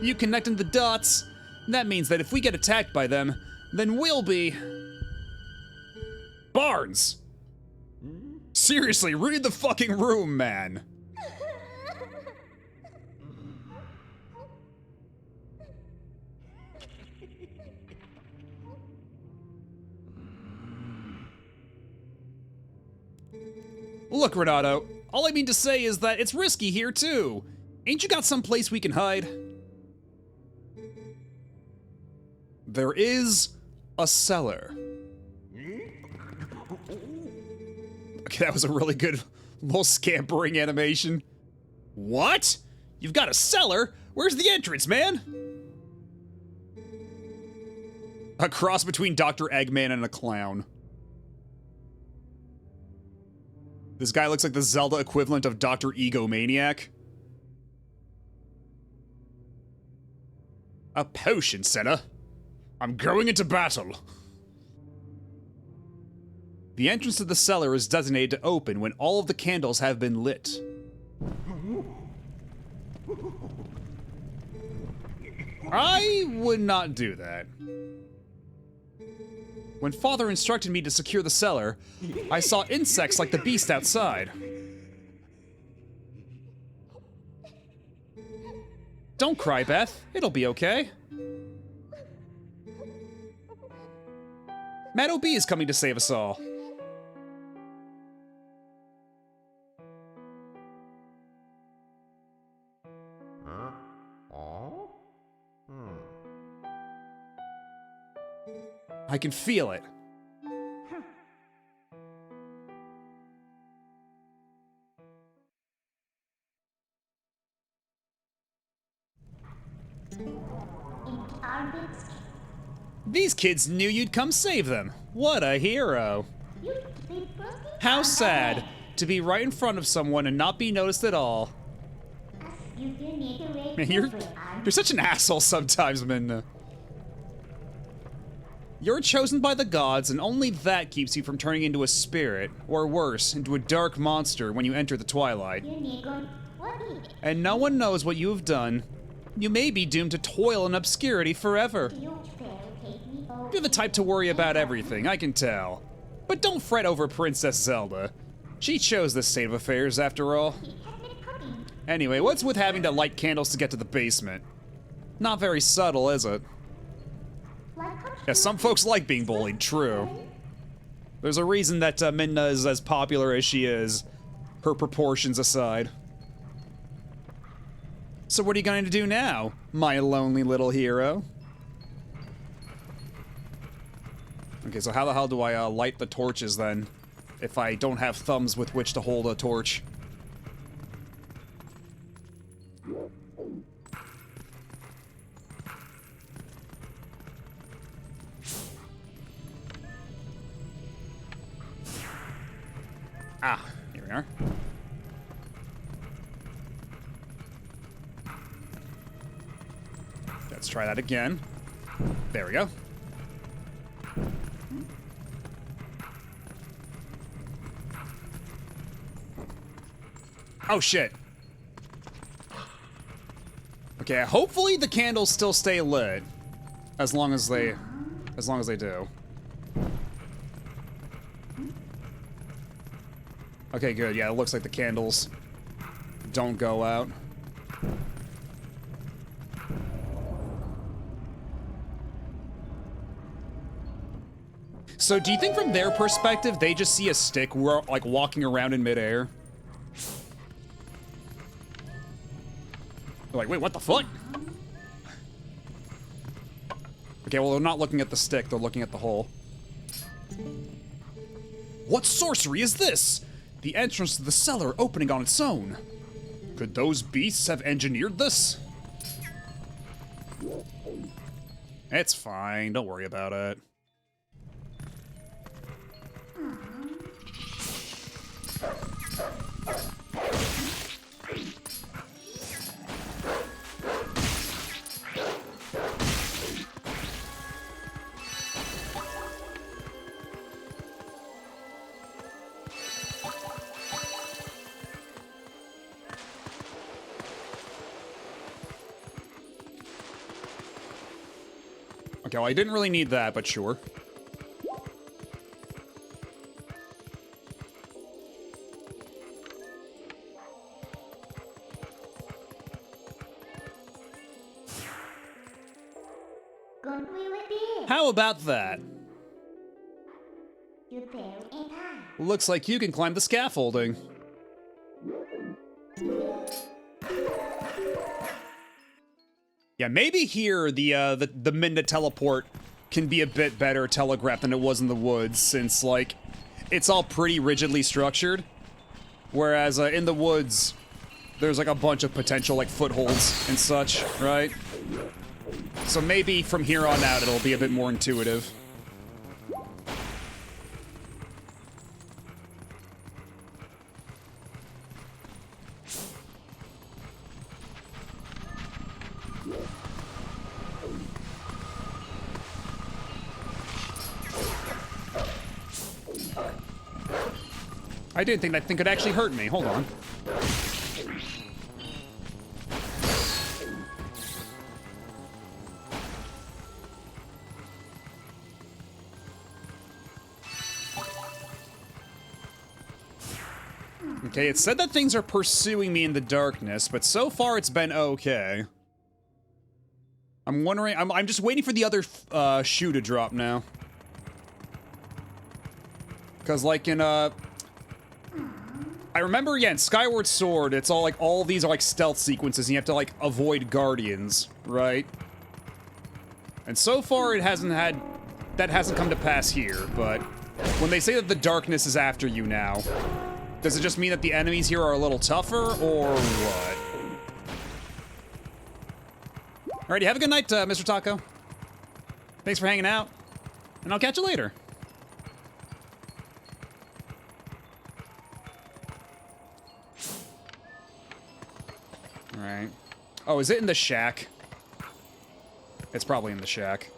S3: You connecting the dots? That means that if we get attacked by them, then we'll be... Barnes! Seriously, read the fucking room, man. Look, Renato, all I mean to say is that it's risky here, too. Ain't you got some place we can hide? There is a cellar. Okay, that was a really good little scampering animation. What? You've got a cellar? Where's the entrance, man? A cross between Dr. Eggman and a clown. This guy looks like the Zelda equivalent of Dr. Egomaniac. A potion, Senna. I'm going into battle. The entrance to the cellar is designated to open when all of the candles have been lit. I would not do that. When Father instructed me to secure the cellar, I saw insects like the beast outside. Don't cry, Beth. It'll be okay. Maddo B is coming to save us all. I can feel it. These kids knew you'd come save them. What a hero. How sad to be right in front of someone and not be noticed at all. Man, you're such an asshole sometimes, Minna. You're chosen by the gods, and only that keeps you from turning into a spirit, or worse, into a dark monster when you enter the Twilight. And no one knows what you have done. You may be doomed to toil in obscurity forever. You're the type to worry about everything, I can tell. But don't fret over Princess Zelda. She chose this state of affairs, after all. Anyway, what's with having to light candles to get to the basement? Not very subtle, is it? Yeah, some folks like being bullied, true. There's a reason that Minna is as popular as she is, her proportions aside. So what are you going to do now, my lonely little hero? Okay, so how the hell do I light the torches then, if I don't have thumbs with which to hold a torch? Ah, here we are. Let's try that again. There we go. Oh shit. Okay, hopefully the candles still stay lit. As long as they do. Okay, good. Yeah, it looks like the candles don't go out. So do you think from their perspective, they just see a stick like walking around in midair? They're like, wait, what the fuck? Okay, well, they're not looking at the stick, they're looking at the hole. What sorcery is this? The entrance to the cellar opening on its own. Could those beasts have engineered this? It's fine, don't worry about it. Okay, well, I didn't really need that, but sure. How about that? Looks like you can climb the scaffolding. Yeah, maybe here the Minna teleport can be a bit better telegraphed than it was in the woods, since like it's all pretty rigidly structured. Whereas in the woods, there's like a bunch of potential like footholds and such, right? So maybe from here on out it'll be a bit more intuitive. I didn't think that thing could actually hurt me. Hold on. Okay, it said that things are pursuing me in the darkness, but so far it's been okay. I'm wondering, I'm just waiting for the other shoe to drop now. Because like in I remember, yeah, in Skyward Sword, it's all like, all these are like stealth sequences, and you have to like avoid guardians, right? And so far it hasn't had that hasn't come to pass here, but when they say that the darkness is after you now, does it just mean that the enemies here are a little tougher, or what? Alrighty, have a good night, Mr. Taco. Thanks for hanging out, and I'll catch you later. Alright. Oh, is it in the shack? It's probably in the shack.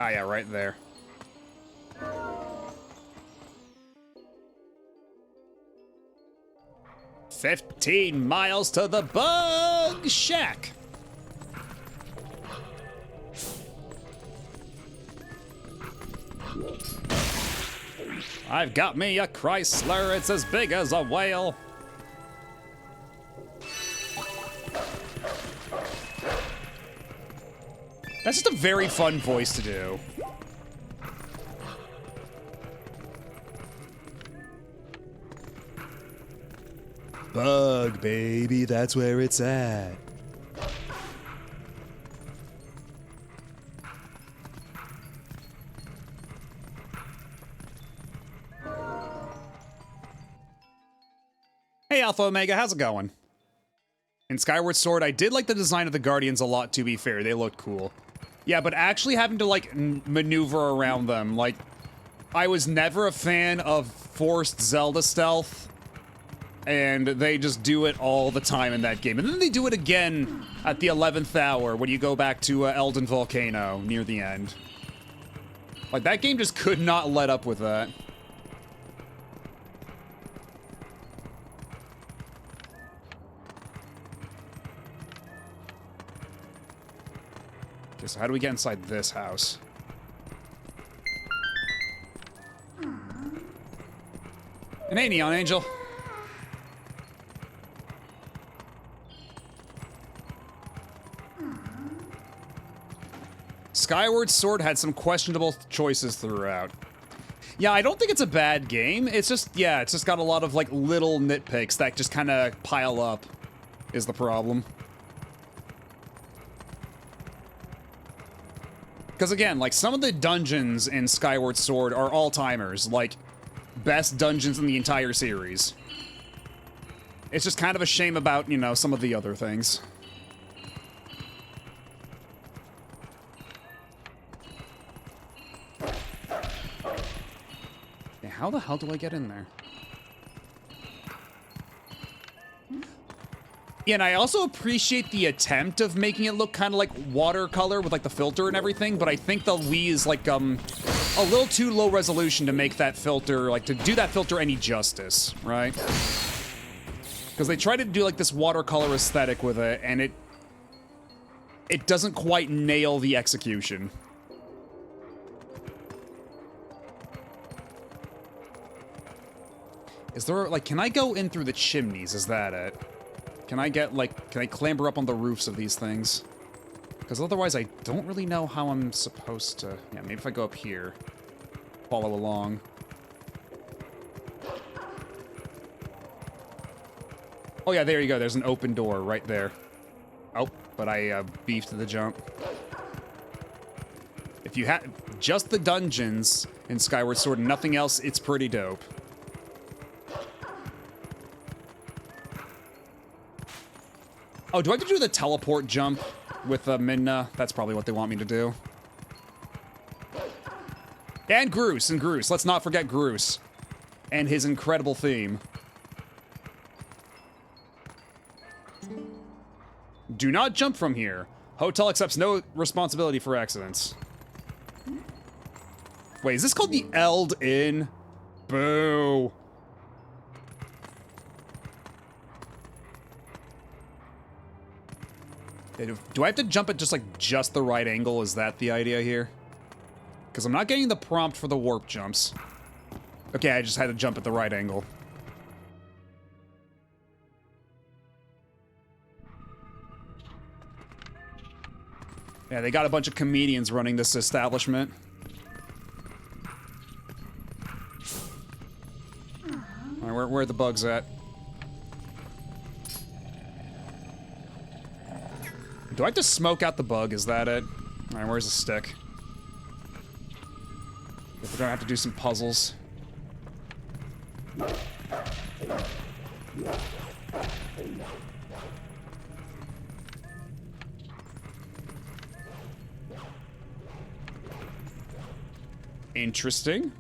S3: Ah, yeah, right there. "15 miles to the bug shack." "I've got me a Chrysler, it's as big as a whale." That's just a very fun voice to do. "Bug, baby, that's where it's at." Hey, Alpha Omega, how's it going? In Skyward Sword, I did like the design of the Guardians a lot, to be fair. They looked cool. Yeah, but actually having to, like, maneuver around them, like, I was never a fan of forced Zelda stealth, and they just do it all the time in that game. And then they do it again at the 11th hour when you go back to Elden Volcano near the end. Like, that game just could not let up with that. Okay, so how do we get inside this house? And hey, Neon Angel. Skyward Sword had some questionable choices throughout. Yeah, I don't think it's a bad game. It's just, yeah, it's just got a lot of, like, little nitpicks that just kind of pile up, is the problem. Because again, like, some of the dungeons in Skyward Sword are all-timers, like, best dungeons in the entire series. It's just kind of a shame about, you know, some of the other things. Yeah, how the hell do I get in there? Yeah, and I also appreciate the attempt of making it look kind of like watercolor with, like, the filter and everything, but I think the Wii is, like, a little too low resolution to make that filter, like, to do that filter any justice, right? Because they try to do, like, this watercolor aesthetic with it, and it doesn't quite nail the execution. Is there, like, can I go in through the chimneys? Is that it? Can I get, like, can I clamber up on the roofs of these things? Because otherwise I don't really know how I'm supposed to... Yeah, maybe if I go up here, follow along. Oh yeah, there you go. There's an open door right there. Oh, but I beefed the jump. If you had just the dungeons in Skyward Sword and nothing else, it's pretty dope. Oh, do I have to do the teleport jump with Midna? That's probably what they want me to do. And Groose. Let's not forget Groose. And his incredible theme. Do not jump from here. Hotel accepts no responsibility for accidents. Wait, is this called the Eld Inn? Boo. Do I have to jump at just the right angle? Is that the idea here? Because I'm not getting the prompt for the warp jumps. Okay, I just had to jump at the right angle. Yeah, they got a bunch of comedians running this establishment. Alright, where are the bugs at? Do I have to smoke out the bug? Is that it? Alright, where's the stick? If we're gonna have to do some puzzles. Interesting.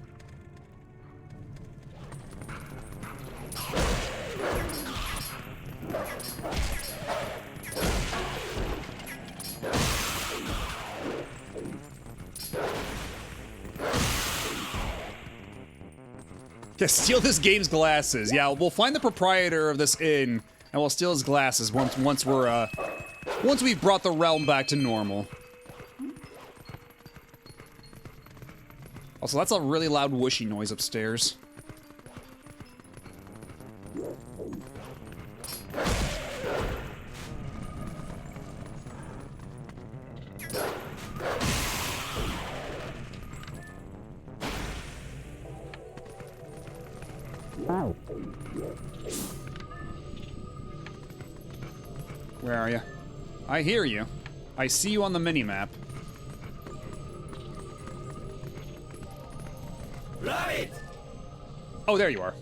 S3: Yeah, steal this game's glasses. Yeah, we'll find the proprietor of this inn, and we'll steal his glasses once we've brought the realm back to normal. Also, that's a really loud whooshy noise upstairs. Where are you? I hear you. I see you on the mini-map.
S7: Right!
S3: Oh, there you are.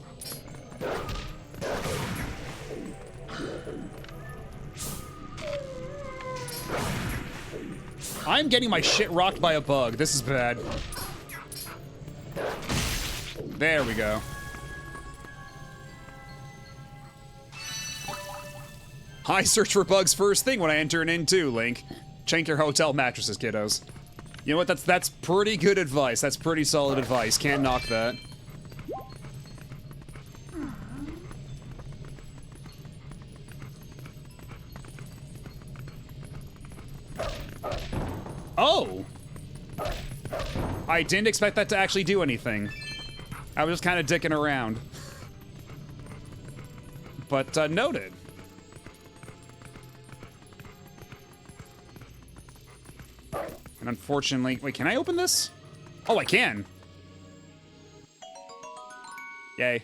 S3: I'm getting my shit rocked by a bug. This is bad. There we go. I search for bugs first thing when I enter an inn too, Link. Check your hotel mattresses, kiddos. You know what? That's pretty good advice. That's pretty solid advice. Can't knock that. Oh! I didn't expect that to actually do anything. I was just kind of dicking around. But, noted. And unfortunately, wait, can I open this? Oh, I can. Yay.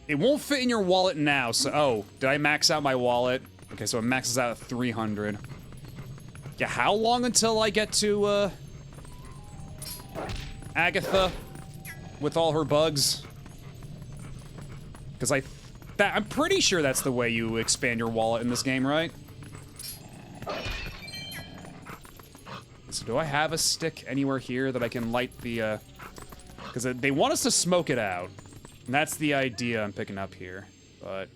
S3: It won't fit in your wallet now, so, oh, did I max out my wallet? Okay, so it maxes out at 300. Yeah, how long until I get to, Agatha with all her bugs? Because I'm pretty sure that's the way you expand your wallet in this game, right? So do I have a stick anywhere here that I can light the, because they want us to smoke it out. And that's the idea I'm picking up here, but...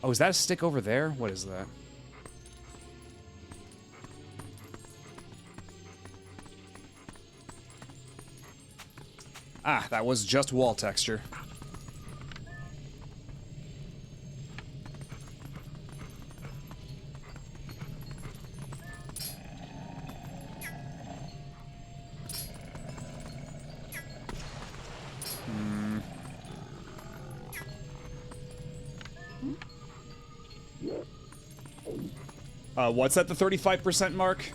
S3: Oh, is that a stick over there? What is that? Ah, that was just wall texture. What's at the 35% mark?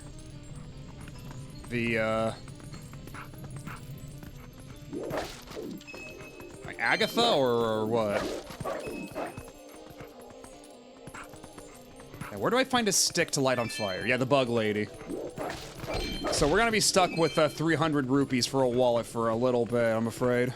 S3: The, like Agatha or what? Yeah, where do I find a stick to light on fire? Yeah, the bug lady. So we're gonna be stuck with 300 rupees for a wallet for a little bit, I'm afraid.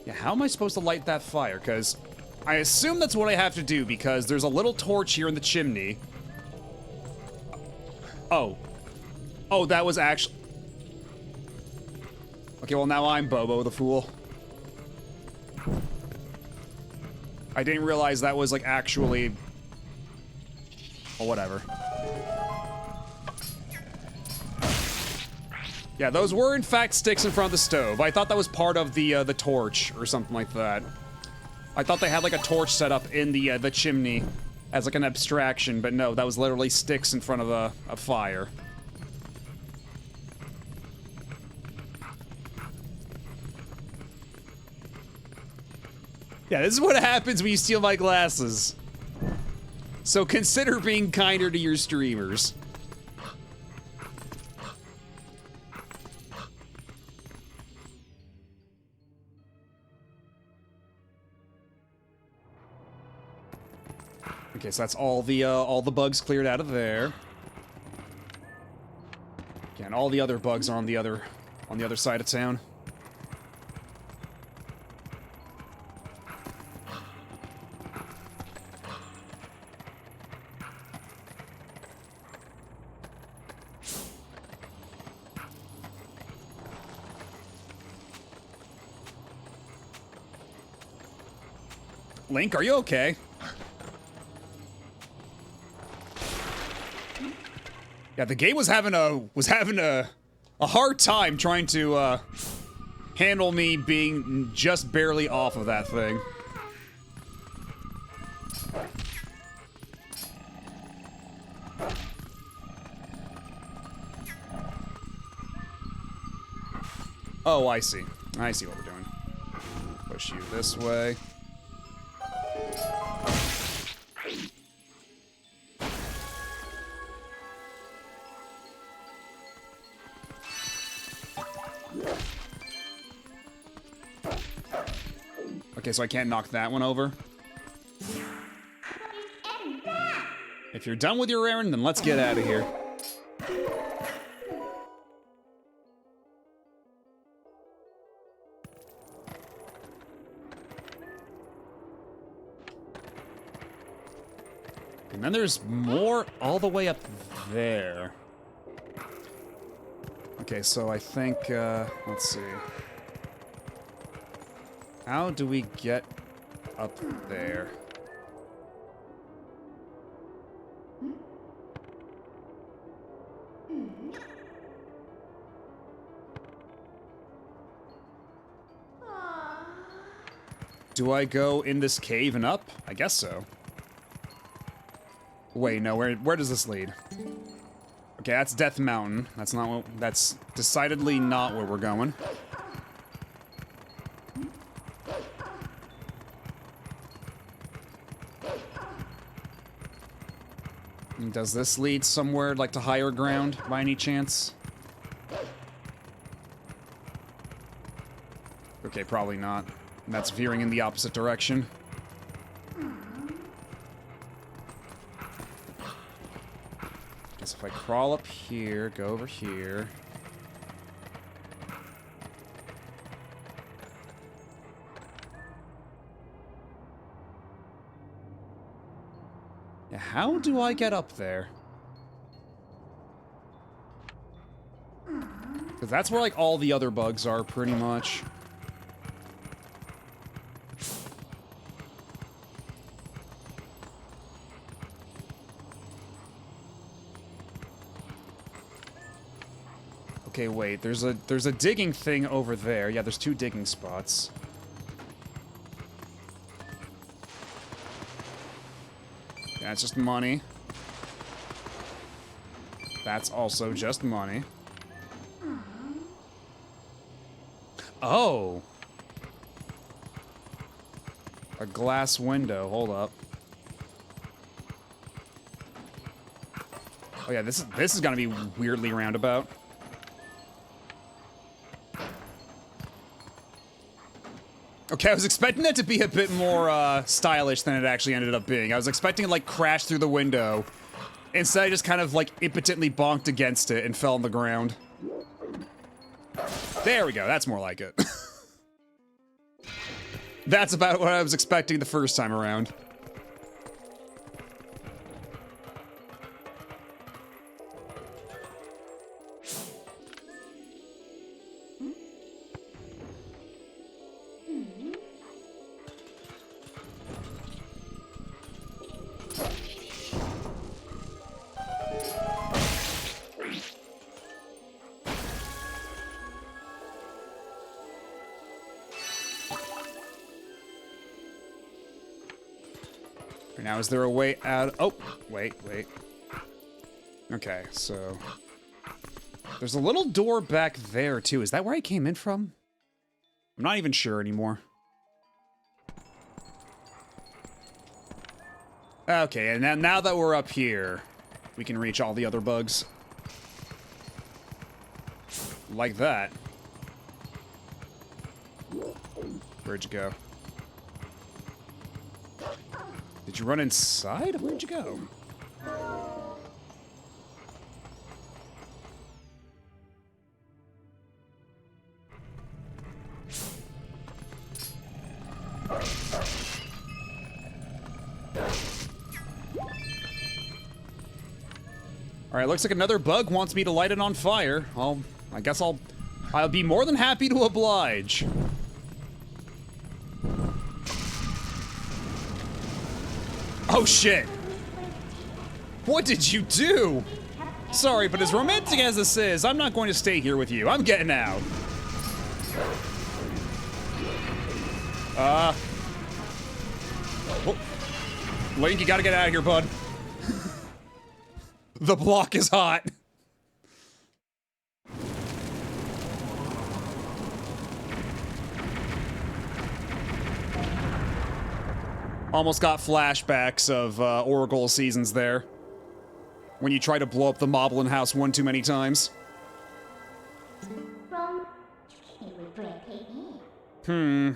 S3: Yeah, how am I supposed to light that fire? Because I assume that's what I have to do, because there's a little torch here in the chimney. Oh. Oh, that was actually... Okay, well now I'm Bobo the Fool. I didn't realize that was, like, actually... Oh, whatever. Yeah, those were in fact sticks in front of the stove. I thought that was part of the torch or something like that. I thought they had like a torch set up in the chimney as like an abstraction, but no, that was literally sticks in front of a fire. Yeah, this is what happens when you steal my glasses. So consider being kinder to your streamers. Okay, so that's all the bugs cleared out of there. Yeah, and all the other bugs are on the other side of town. Link, are you okay? Yeah, the game was having a hard time trying to handle me being just barely off of that thing. Oh, I see. I see what we're doing. Push you this way. Okay, so I can't knock that one over. If you're done with your errand, then let's get out of here. And then there's more all the way up there. Okay, so I think, let's see. How do we get up there? Do I go in this cave and up? I guess so. Wait, no, where does this lead? Okay, that's Death Mountain. That's decidedly not where we're going. And does this lead somewhere, like, to higher ground, by any chance? Okay, probably not. That's veering in the opposite direction. Guess if I crawl up here, go over here... Yeah, how do I get up there? Because that's where, like, all the other bugs are, pretty much. Okay, wait, there's a digging thing over there. Yeah, there's 2 digging spots. That's just money. That's also just money. Oh! A glass window. Hold up. Oh yeah, this is gonna be weirdly roundabout. Okay, I was expecting that to be a bit more stylish than it actually ended up being. I was expecting it, like, crash through the window. Instead, I just kind of, like, impotently bonked against it and fell on the ground. There we go, that's more like it. That's about what I was expecting the first time around. Now, is there a way out? Oh, wait. Okay, so... There's a little door back there, too. Is that where I came in from? I'm not even sure anymore. Okay, and now that we're up here, we can reach all the other bugs. Like that. Where'd you go? Did you run inside? Where'd you go? Alright, looks like another bug wants me to light it on fire. I guess I'll be more than happy to oblige. Oh shit! What did you do? Sorry, but as romantic as this is, I'm not going to stay here with you. I'm getting out. Oh. Link, you gotta get out of here, bud. The block is hot. Almost got flashbacks of Oracle seasons there. When you try to blow up the Moblin house one too many times. I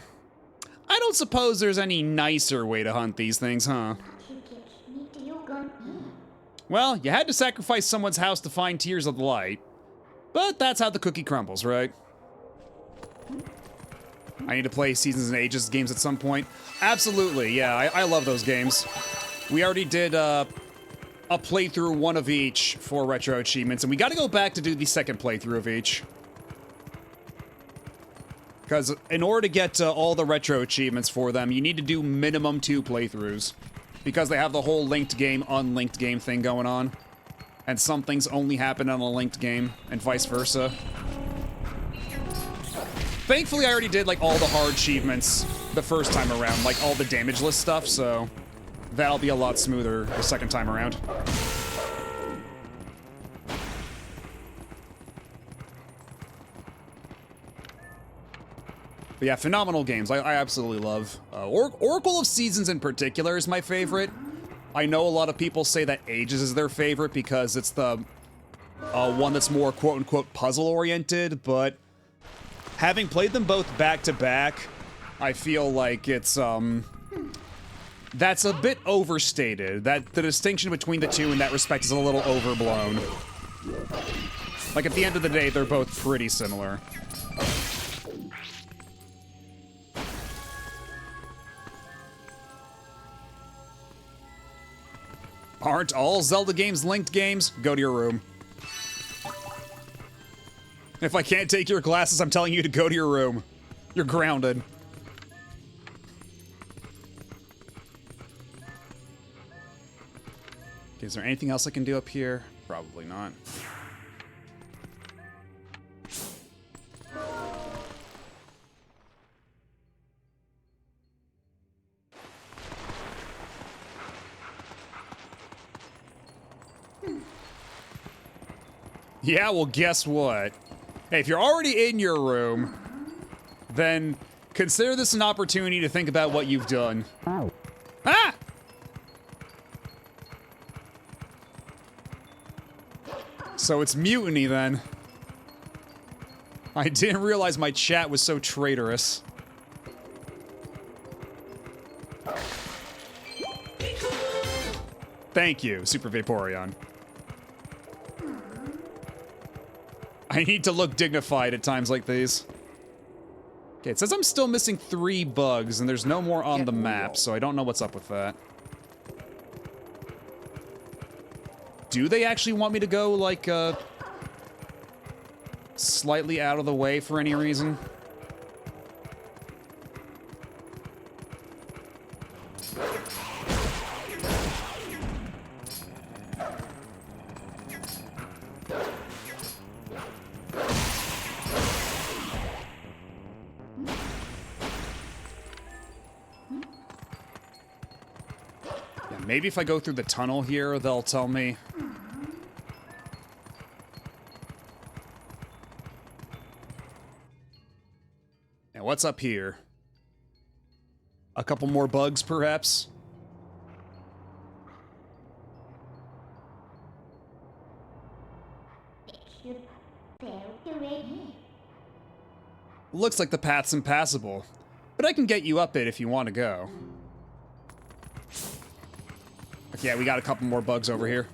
S3: don't suppose there's any nicer way to hunt these things, huh? Well, you had to sacrifice someone's house to find Tears of the Light. But that's how the cookie crumbles, right? I need to play Seasons and Ages games at some point. Absolutely, yeah, I love those games. We already did a playthrough, one of each, for Retro Achievements, and we gotta go back to do the second playthrough of each. Because in order to get all the Retro Achievements for them, you need to do minimum 2 playthroughs. Because they have the whole linked game, unlinked game thing going on. And some things only happen on a linked game, and vice versa. Thankfully, I already did, like, all the hard achievements the first time around, like, all the damageless stuff, so that'll be a lot smoother the second time around. But yeah, phenomenal games. I absolutely love. Oracle of Seasons in particular is my favorite. I know a lot of people say that Ages is their favorite because it's the one that's more quote-unquote puzzle-oriented, but having played them both back-to-back, I feel like it's, that's a bit overstated. That the distinction between the two in that respect is a little overblown. Like, at the end of the day, they're both pretty similar. Aren't all Zelda games linked games? Go to your room. If I can't take your glasses, I'm telling you to go to your room. You're grounded. Okay, is there anything else I can do up here? Probably not. Yeah, well, guess what? Hey, if you're already in your room, then consider this an opportunity to think about what you've done. Oh. Ah! So it's mutiny, then. I didn't realize my chat was so traitorous. Thank you, Super Vaporeon. I need to look dignified at times like these. Okay, it says I'm still missing 3 bugs, and there's no more on the map, so I don't know what's up with that. Do they actually want me to go, like, slightly out of the way for any reason? Maybe if I go through the tunnel here, they'll tell me. Now, what's up here? A couple more bugs, perhaps? Looks like the path's impassable, but I can get you up it if you want to go. back. Yeah, we got a couple more bugs over here.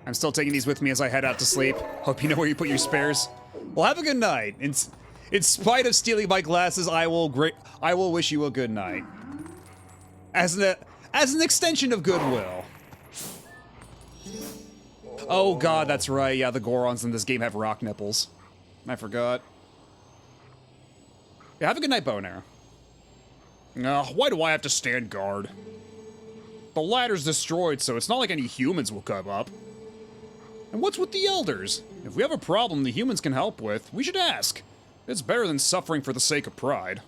S3: I'm still taking these with me as I head out to sleep. Hope you know where you put your spares. Well, have a good night. In spite of stealing my glasses, I will wish you a good night. As an extension of goodwill. Oh god, that's right. Yeah, the Gorons in this game have rock nipples. I forgot. Yeah, have a good night, bow and arrow. Why do I have to stand guard? The ladder's destroyed, so it's not like any humans will come up. And what's with the elders? If we have a problem the humans can help with, we should ask. It's better than suffering for the sake of pride.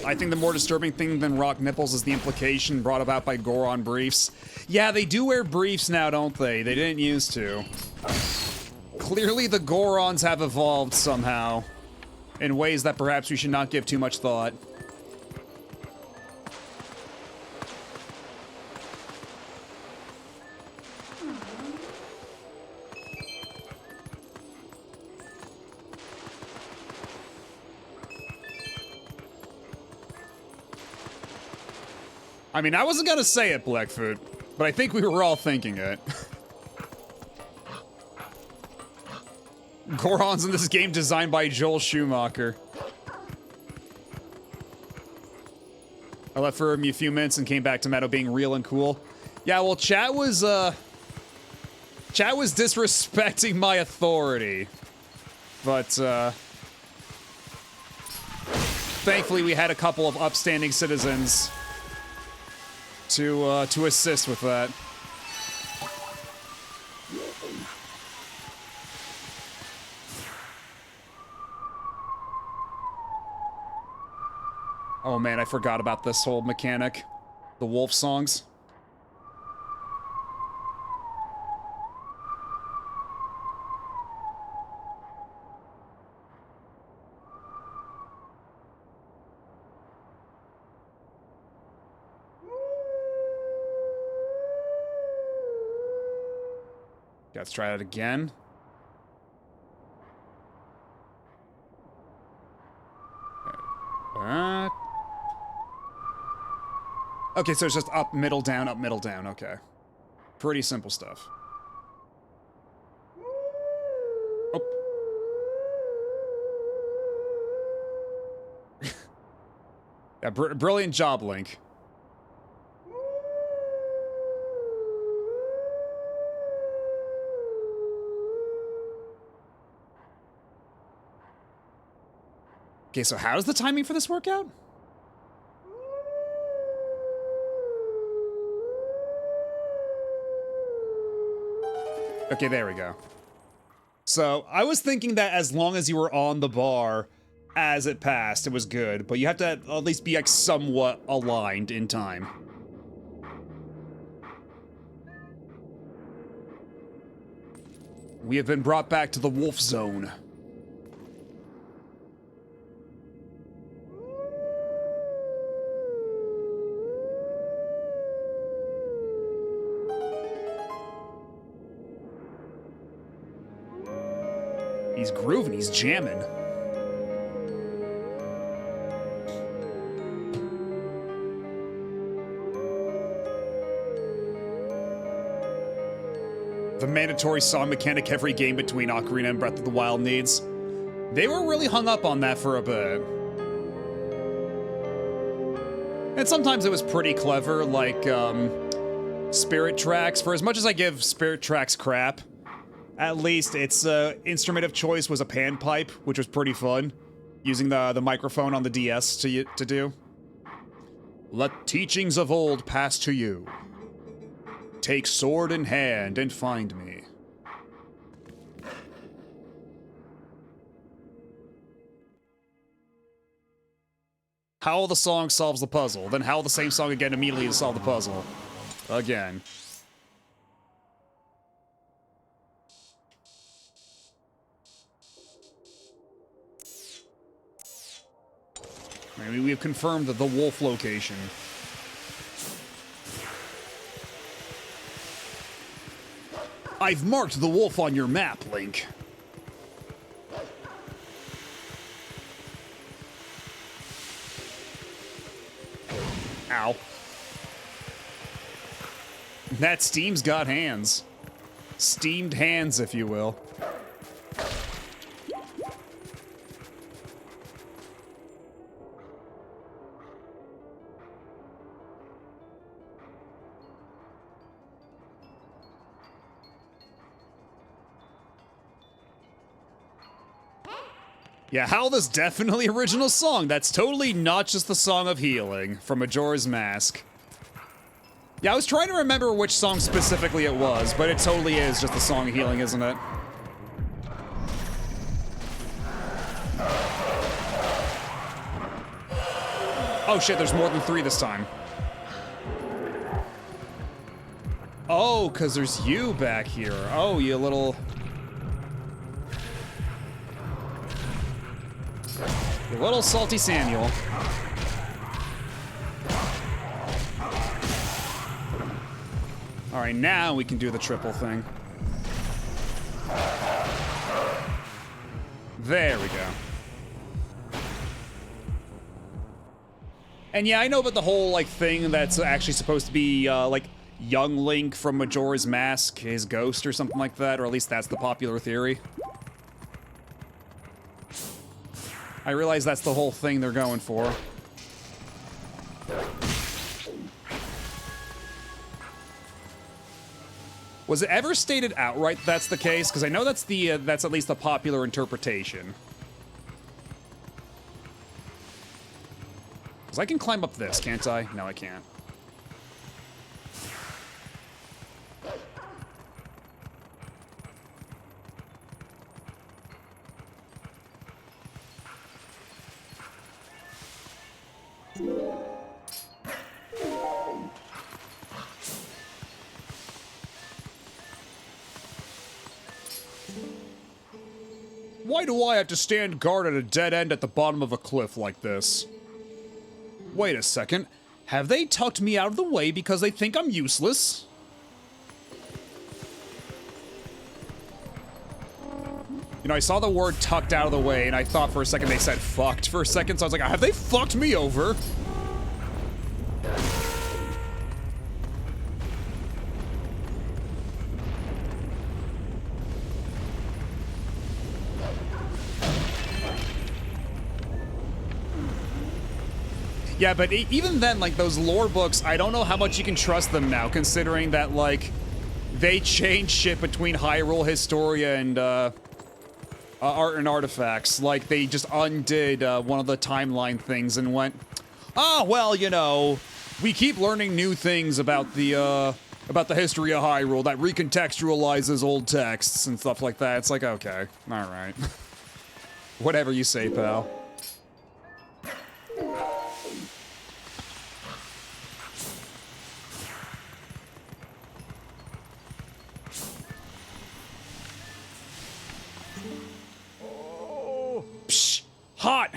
S3: I think the more disturbing thing than rock nipples is the implication brought about by Goron briefs. Yeah, they do wear briefs now, don't they? They didn't used to. Clearly the Gorons have evolved somehow, in ways that perhaps we should not give too much thought. I mean, I wasn't gonna say it, Blackfoot, but I think we were all thinking it. Gorons in this game designed by Joel Schumacher. I left for a few minutes and came back to Meadow being real and cool. Yeah, well, chat was disrespecting my authority. But, thankfully we had a couple of upstanding citizens to assist with that. Oh man, I forgot about this whole mechanic. The wolf songs. Let's try that again. Okay, so it's just up, middle, down, okay. Pretty simple stuff. Oh. Yeah, brilliant job, Link. Okay, so how does the timing for this work out? Okay, there we go. So, I was thinking that as long as you were on the bar as it passed, it was good, but you have to at least be, like, somewhat aligned in time. We have been brought back to the Wolf Zone. He's grooving, he's jamming. The mandatory song mechanic every game between Ocarina and Breath of the Wild needs. They were really hung up on that for a bit. And sometimes it was pretty clever, like, Spirit Tracks. For as much as I give Spirit Tracks crap, at least its instrument of choice was a panpipe, which was pretty fun, using the microphone on the DS to do. Let teachings of old pass to you. Take sword in hand and find me. How the song solves the puzzle, then how the same song again immediately to solve the puzzle. Again. I mean, we have confirmed the wolf location. I've marked the wolf on your map, Link. Ow. That steam's got hands. Steamed hands, if you will. Yeah, Howl's definitely original song. That's totally not just the Song of Healing from Majora's Mask. Yeah, I was trying to remember which song specifically it was, but it totally is just the Song of Healing, isn't it? Oh shit, there's more than 3 this time. Oh, because there's you back here. Oh, you little... You little salty Samuel. Alright, now we can do the triple thing. There we go. And yeah, I know about the whole, like, thing that's actually supposed to be, like, young Link from Majora's Mask, his ghost or something like that, or at least that's the popular theory. I realize that's the whole thing they're going for. Was it ever stated outright that's the case? Because I know that's the that's at least the popular interpretation. Because I can climb up this, can't I? No, I can't. Why do I have to stand guard at a dead end at the bottom of a cliff like this? Wait a second. Have they tucked me out of the way because they think I'm useless? You know, I saw the word tucked out of the way, and I thought for a second they said fucked for a second, so I was like, have they fucked me over? Yeah, but even then, like, those lore books, I don't know how much you can trust them now, considering that, like, they changed shit between Hyrule Historia and, Art and Artifacts. Like, they just undid, one of the timeline things and went, ah, well, you know, we keep learning new things about the history of Hyrule that recontextualizes old texts and stuff like that. It's like, okay, alright. Whatever you say, pal. Hot!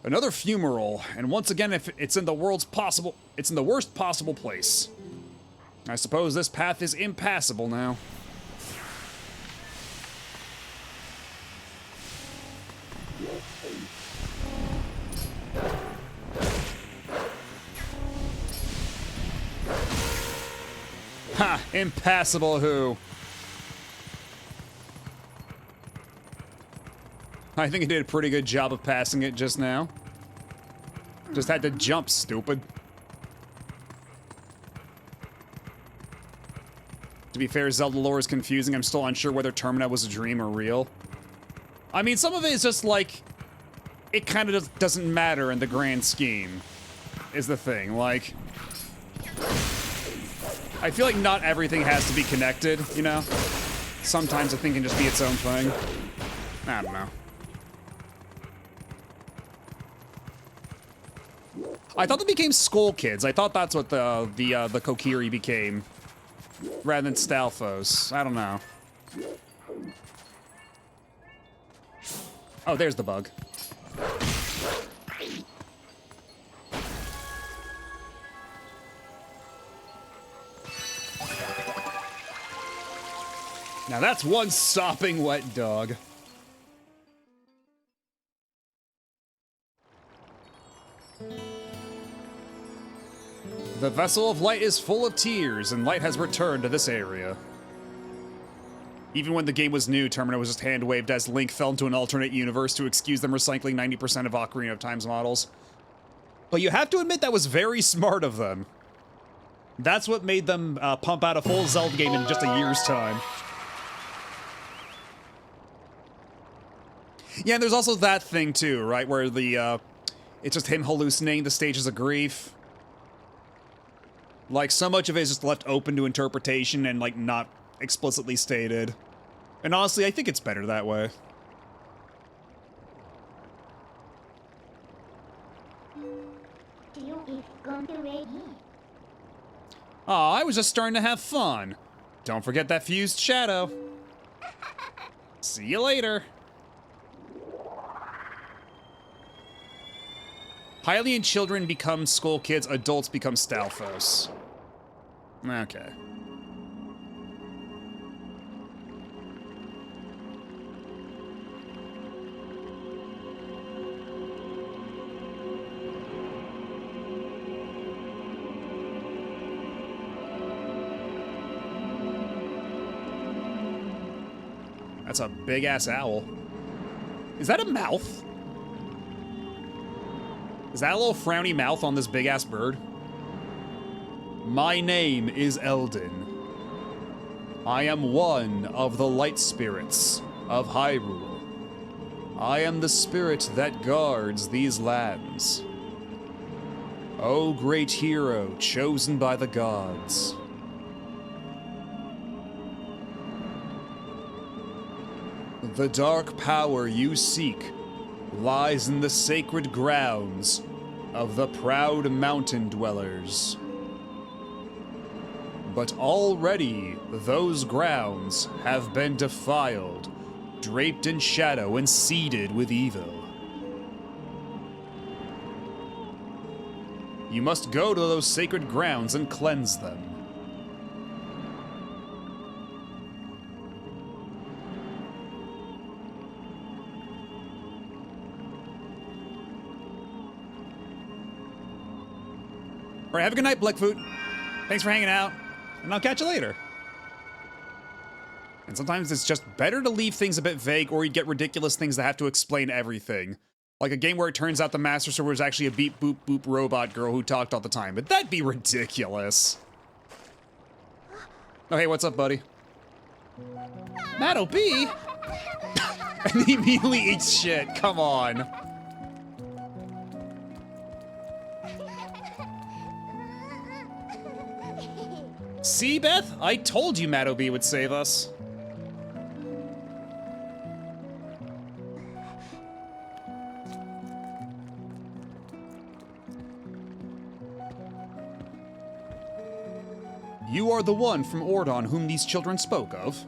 S3: Another fumarole, and once again, if it's in the worst possible place. I suppose this path is impassable now. Ha! Impassable who? I think it did a pretty good job of passing it just now. Just had to jump, stupid. To be fair, Zelda lore is confusing. I'm still unsure whether Termina was a dream or real. I mean, some of it is just like... It kind of just doesn't matter in the grand scheme, is the thing. Like... I feel like not everything has to be connected, you know? Sometimes a thing can just be its own thing. I don't know. I thought they became Skull Kids. I thought that's what the Kokiri became, rather than Stalfos. I don't know. Oh, there's the bug. Now that's one sopping wet dog. The vessel of Light is full of tears, and Light has returned to this area. Even when the game was new, Termina was just hand-waved as Link fell into an alternate universe to excuse them recycling 90% of Ocarina of Time's models. But you have to admit that was very smart of them. That's what made them pump out a full Zelda game in just a year's time. Yeah, and there's also that thing too, right, where the, it's just him hallucinating the stages of grief. Like, so much of it is just left open to interpretation and, like, not explicitly stated. And honestly, I think it's better that way. Aw, I was just starting to have fun. Don't forget that fused shadow. See you later. Hylian children become school kids, adults become Stalfos. Okay. That's a big-ass owl. Is that a mouth? Is that a little frowny mouth on this big-ass bird? My name is Eldin. I am one of the light spirits of Hyrule. I am the spirit that guards these lands. O great hero chosen by the gods. The dark power you seek lies in the sacred grounds of the proud mountain dwellers. But already those grounds have been defiled, draped in shadow and seeded with evil. You must go to those sacred grounds and cleanse them. Alright, have a good night, Blackfoot. Thanks for hanging out, and I'll catch you later. And sometimes it's just better to leave things a bit vague, or you get ridiculous things that have to explain everything. Like a game where it turns out the Master Sword was actually a beep boop boop robot girl who talked all the time, but that'd be ridiculous. Oh, hey, what's up, buddy? Matt O.B.? And he immediately eats shit, come on. See, Beth? I told you Matt O.B. would save us. You are the one from Ordon whom these children spoke of.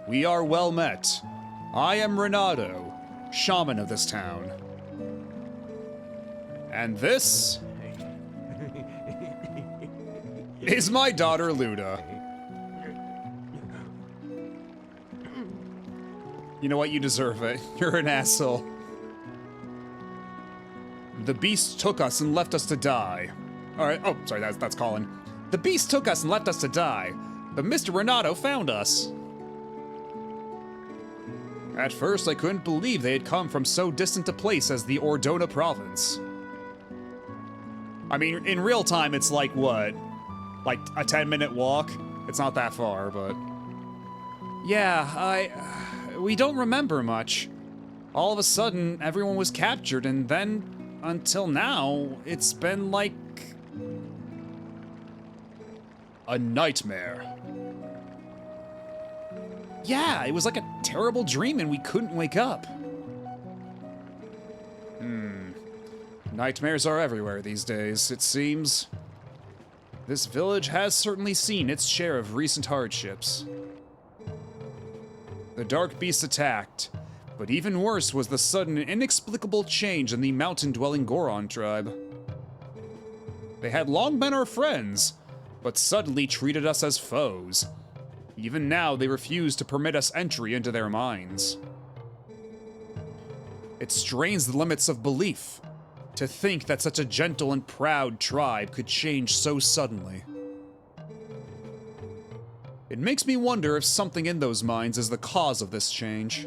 S3: We are well met. I am Renato, shaman of this town. And this is my daughter, Luda. You know what? You deserve it. You're an asshole. The beast took us and left us to die. Alright, oh, sorry, that's Colin. The beast took us and left us to die, but Mr. Renato found us. At first, I couldn't believe they had come from so distant a place as the Ordona province. I mean, in real time, it's like, what? Like a 10-minute walk? It's not that far, but... Yeah, we don't remember much. All of a sudden, everyone was captured, and then, until now, it's been like... a nightmare. Yeah, it was like a terrible dream and we couldn't wake up. Nightmares are everywhere these days, it seems. This village has certainly seen its share of recent hardships. The Dark Beast attacked, but even worse was the sudden and inexplicable change in the mountain-dwelling Goron tribe. They had long been our friends, but suddenly treated us as foes. Even now, they refuse to permit us entry into their minds. It strains the limits of belief to think that such a gentle and proud tribe could change so suddenly. It makes me wonder if something in those minds is the cause of this change.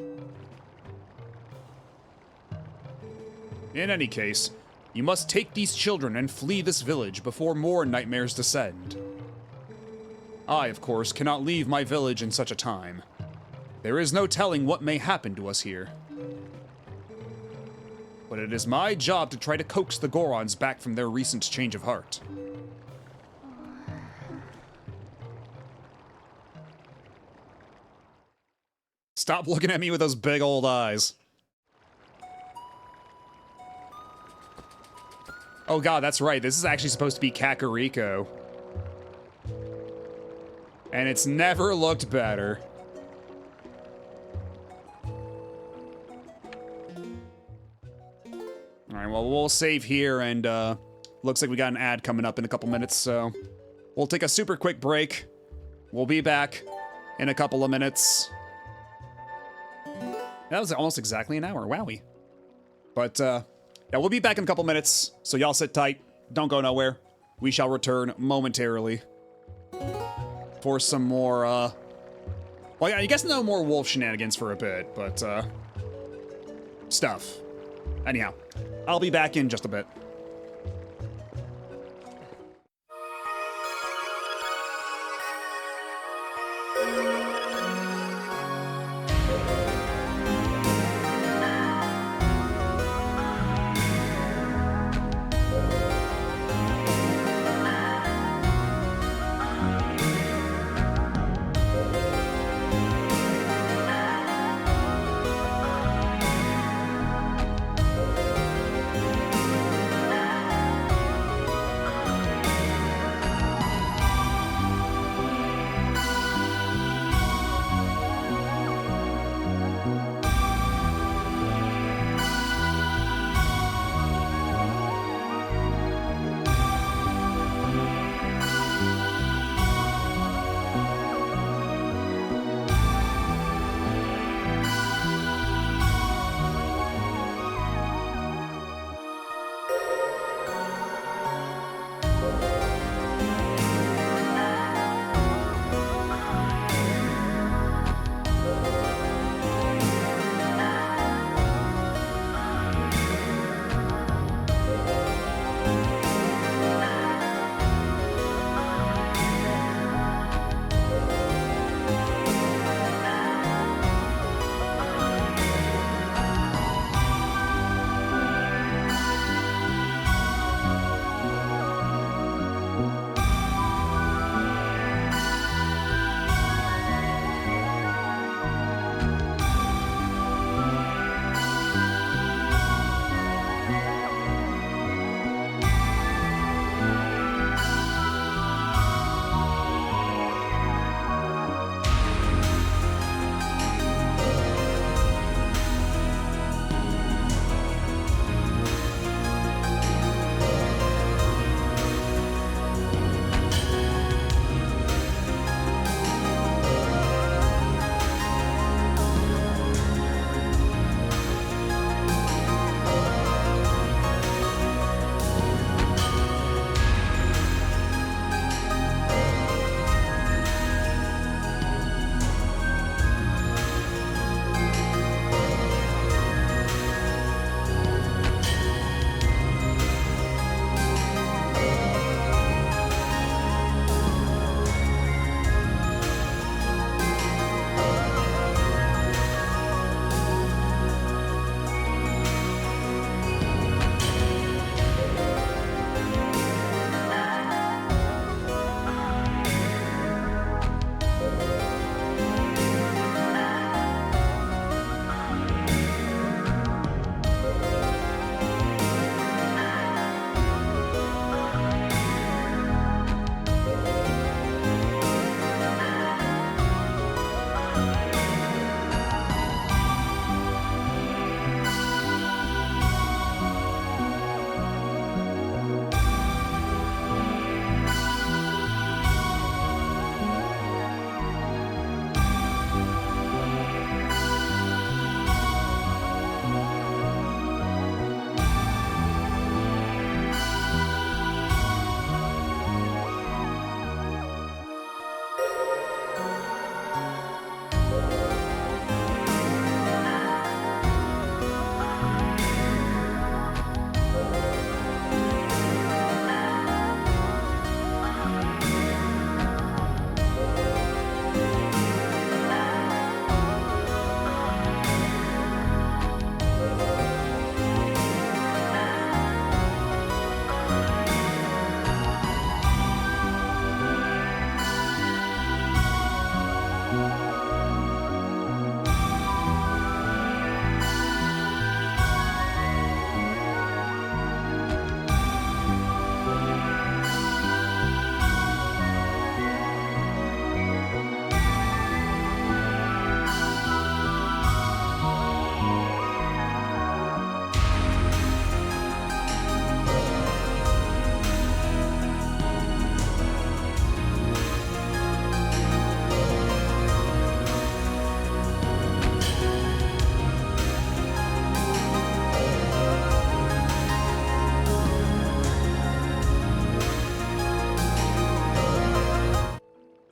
S3: In any case, you must take these children and flee this village before more nightmares descend. I, of course, cannot leave my village in such a time. There is no telling what may happen to us here. But it is my job to try to coax the Gorons back from their recent change of heart. Stop looking at me with those big old eyes. Oh god, that's right. This is actually supposed to be Kakariko. And it's never looked better. Alright, well, we'll save here, and looks like we got an ad coming up in a couple minutes, so we'll take a super quick break. We'll be back in a couple of minutes. That was almost exactly an hour, wowie. But, yeah, we'll be back in a couple minutes, so y'all sit tight. Don't go nowhere. We shall return momentarily for some more, well, yeah, I guess no more wolf shenanigans for a bit, but, stuff. Anyhow, I'll be back in just a bit.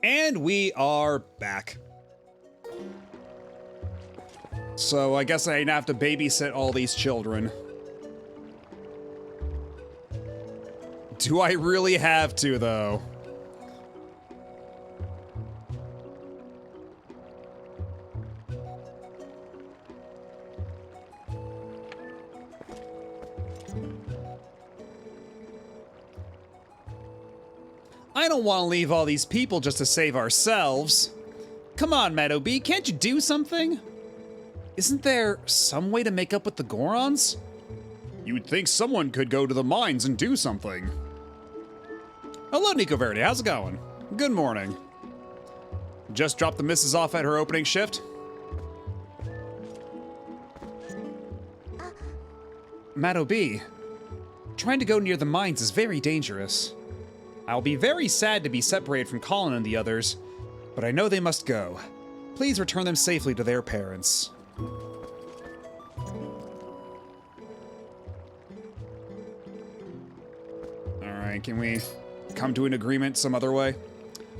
S3: And we are back. So I guess I ain't have to babysit all these children. Do I really have to, though? I don't want to leave all these people just to save ourselves. Come on, Meadowbee, can't you do something? Isn't there some way to make up with the Gorons? You'd think someone could go to the mines and do something. Hello, Nico Verde, how's it going? Good morning. Just dropped the missus off at her opening shift. Meadowbee, trying to go near the mines is very dangerous. I'll be very sad to be separated from Colin and the others, but I know they must go. Please return them safely to their parents. Alright, can we come to an agreement some other way?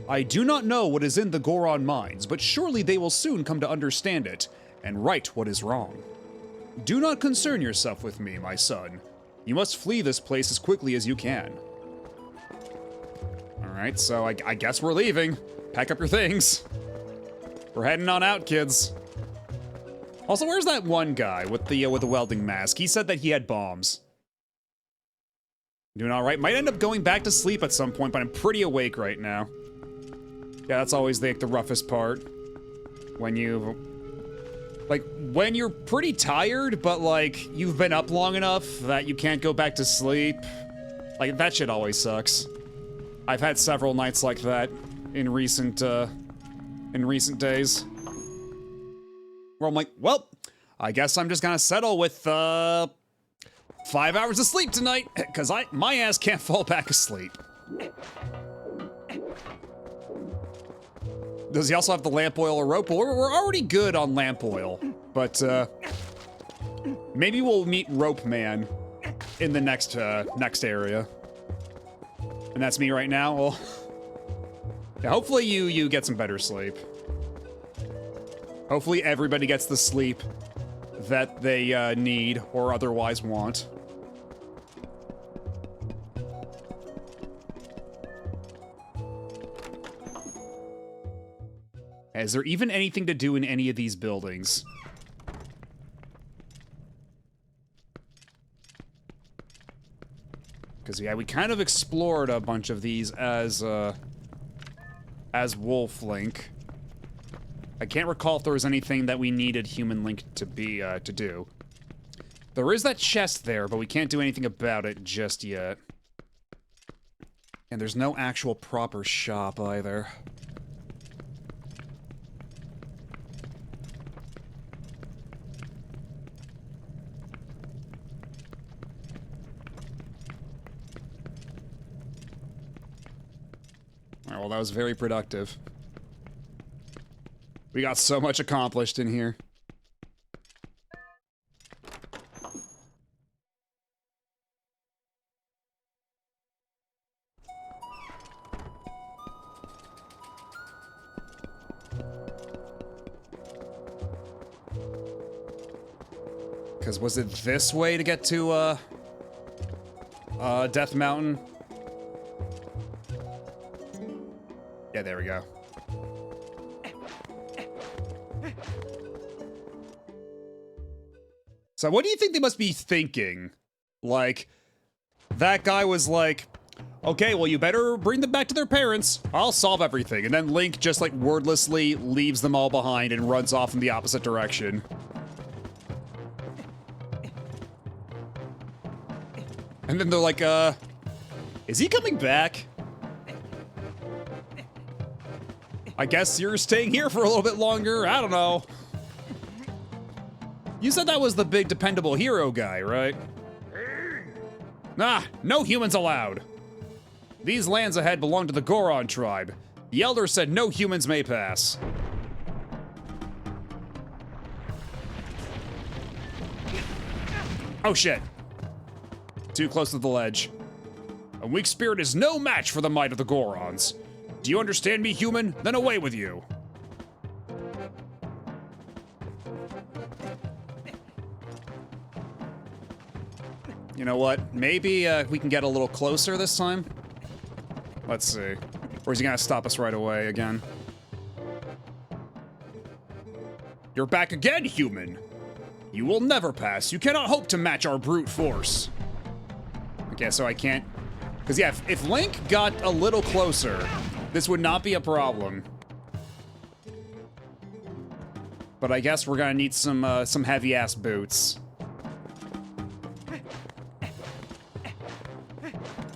S3: I do not know what is in the Goron mines, but surely they will soon come to understand it, and right what is wrong. Do not concern yourself with me, my son. You must flee this place as quickly as you can. Alright, so I guess we're leaving. Pack up your things. We're heading on out, kids. Also, where's that one guy with the welding mask? He said that he had bombs. Doing alright. Might end up going back to sleep at some point, but I'm pretty awake right now. Yeah, that's always like the roughest part. When you... like, when you're pretty tired, but like, you've been up long enough that you can't go back to sleep. Like, that shit always sucks. I've had several nights like that in recent days. Where I'm like, well, I guess I'm just gonna settle with, 5 hours of sleep tonight, because my ass can't fall back asleep. Does he also have the lamp oil or rope? Well, we're already good on lamp oil, but, maybe we'll meet Rope Man in the next area. And that's me right now. Well, yeah, hopefully you get some better sleep. Hopefully everybody gets the sleep that they need or otherwise want. Is there even anything to do in any of these buildings? Because, yeah, we kind of explored a bunch of these as Wolf Link. I can't recall if there was anything that we needed Human Link to do. There is that chest there, but we can't do anything about it just yet. And there's no actual proper shop either. Well, that was very productive. We got so much accomplished in here. Because was it this way to get to, Death Mountain? Yeah, there we go. So what do you think they must be thinking? Like, that guy was like, okay, well, you better bring them back to their parents. I'll solve everything. And then Link just, like, wordlessly leaves them all behind and runs off in the opposite direction. And then they're like, is he coming back? I guess you're staying here for a little bit longer. I don't know. You said that was the big dependable hero guy, right? Nah, no humans allowed. These lands ahead belong to the Goron tribe. The Elder said no humans may pass. Oh shit. Too close to the ledge. A weak spirit is no match for the might of the Gorons. Do you understand me, human? Then away with you. You know what? Maybe we can get a little closer this time? Let's see. Or is he gonna stop us right away again? You're back again, human! You will never pass. You cannot hope to match our brute force. Okay, so I can't... Because, yeah, if Link got a little closer, this would not be a problem. But I guess we're gonna need some heavy-ass boots.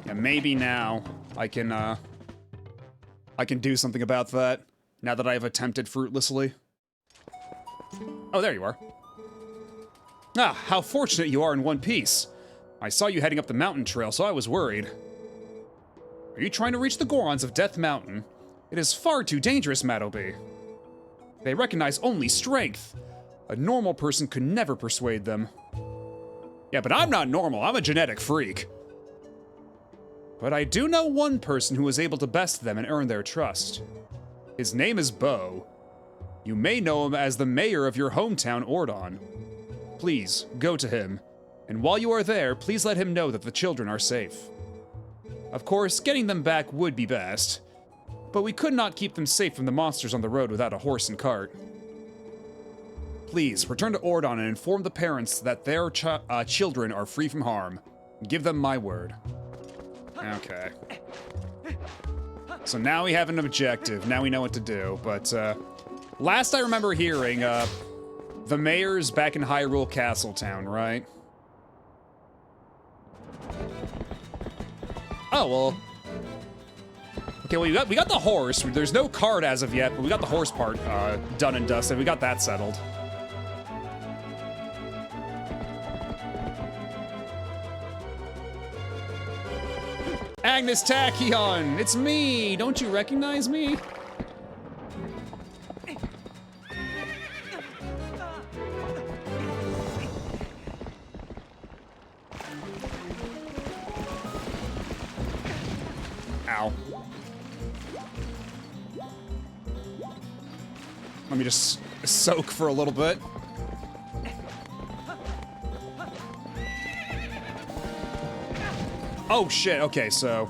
S3: Yeah, maybe now I can do something about that, now that I've attempted fruitlessly. Oh, there you are. Ah, how fortunate you are in one piece. I saw you heading up the mountain trail, so I was worried. Are you trying to reach the Gorons of Death Mountain? It is far too dangerous, Madobe. They recognize only strength. A normal person could never persuade them. Yeah, but I'm not normal. I'm a genetic freak. But I do know one person who was able to best them and earn their trust. His name is Bo. You may know him as the mayor of your hometown, Ordon. Please, go to him. And while you are there, please let him know that the children are safe. Of course, getting them back would be best. But we could not keep them safe from the monsters on the road without a horse and cart. Please, return to Ordon and inform the parents that their children are free from harm. Give them my word. Okay. So now we have an objective. Now we know what to do. But, last I remember hearing, the mayor's back in Hyrule Castletown, right? Oh, well. Okay, well, we got the horse. There's no cart as of yet, but we got the horse part done and dusted. We got that settled. Agnes Tachyon! It's me! Don't you recognize me? Ow. Let me just soak for a little bit. Oh shit, okay, so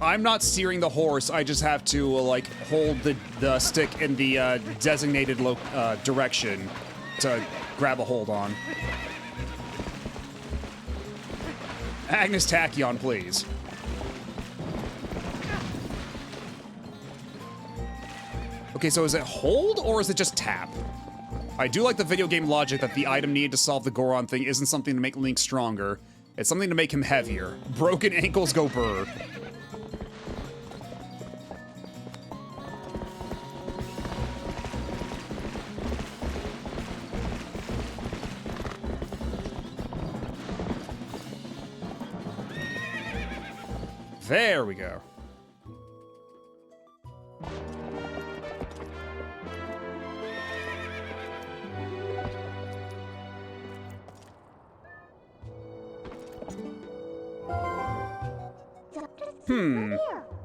S3: I'm not steering the horse, I just have to, like, hold the stick in the designated direction to grab a hold on. Agnes Tachyon, please. Okay, so is it hold, or is it just tap? I do like the video game logic that the item needed to solve the Goron thing isn't something to make Link stronger. It's something to make him heavier. Broken ankles go burr. There we go.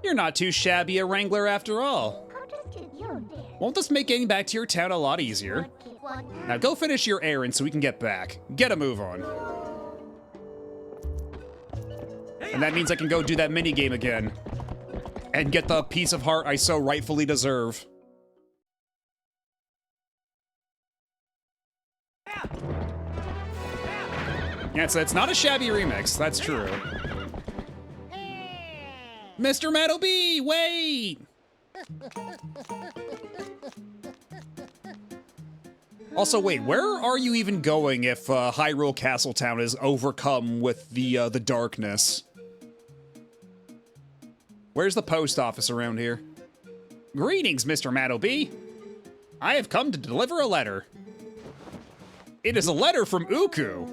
S3: You're not too shabby a wrangler after all. Won't this make getting back to your town a lot easier? Now go finish your errand so we can get back. Get a move on. And that means I can go do that minigame again. And get the piece of heart I so rightfully deserve. Yeah, it's not a shabby remix, that's true. Mr. Madobe, wait! Also, wait, where are you even going if Hyrule Castletown is overcome with the darkness? Where's the post office around here? Greetings, Mr. Madobe. I have come to deliver a letter. It is a letter from Uku.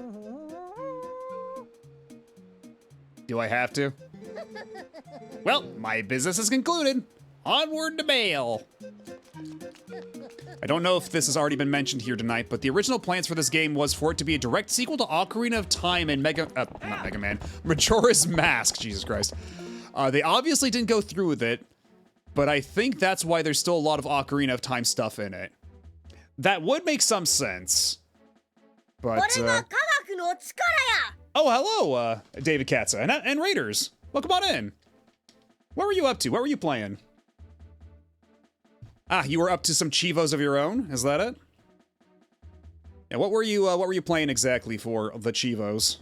S3: Do I have to? Well, my business is concluded. Onward to mail. I don't know if this has already been mentioned here tonight, but the original plans for this game was for it to be a direct sequel to Ocarina of Time and not Mega Man, Majora's Mask, Jesus Christ. They obviously didn't go through with it, but I think that's why there's still a lot of Ocarina of Time stuff in it. That would make some sense. But, oh, hello, David Katza and Raiders. Welcome on in. What were you up to? What were you playing? Ah, you were up to some Chivos of your own? Is that it? Yeah, what were you playing exactly for the Chivos?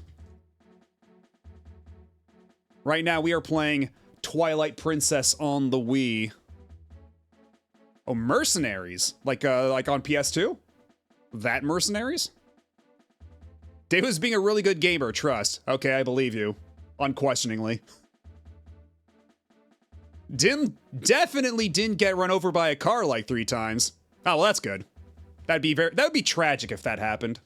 S3: Right now we are playing Twilight Princess on the Wii. Oh, Mercenaries? Like on PS2? That Mercenaries? Dave was being a really good gamer, trust. Okay, I believe you. Unquestioningly. Definitely didn't get run over by a car like 3 times. Oh, well, that's good. That would be tragic if that happened.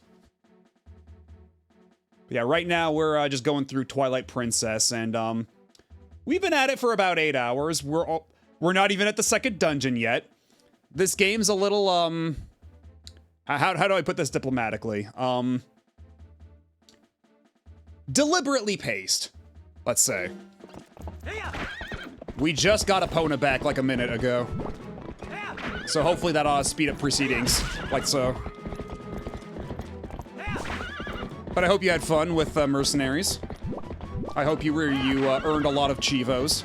S3: But yeah, right now we're just going through Twilight Princess, and we've been at it for about 8 hours. We're not even at the second dungeon yet. This game's a little how do I put this diplomatically? Deliberately paced, let's say. We just got Epona back like a minute ago. So hopefully that ought to speed up proceedings, like so. But I hope you had fun with Mercenaries. I hope you earned a lot of Chivos.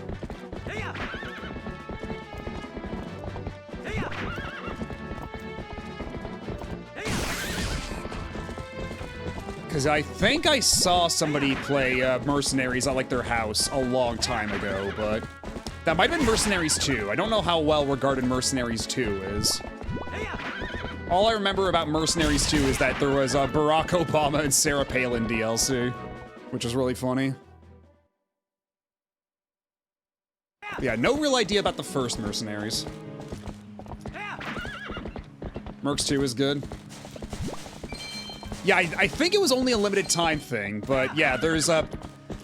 S3: Because I think I saw somebody play Mercenaries at like their house a long time ago, but that might have been Mercenaries 2. I don't know how well regarded Mercenaries 2 is. All I remember about Mercenaries 2 is that there was a Barack Obama and Sarah Palin DLC, which was really funny. Yeah, no real idea about the first Mercenaries. Mercs 2 is good. Yeah, I think it was only a limited time thing, but yeah, there's a...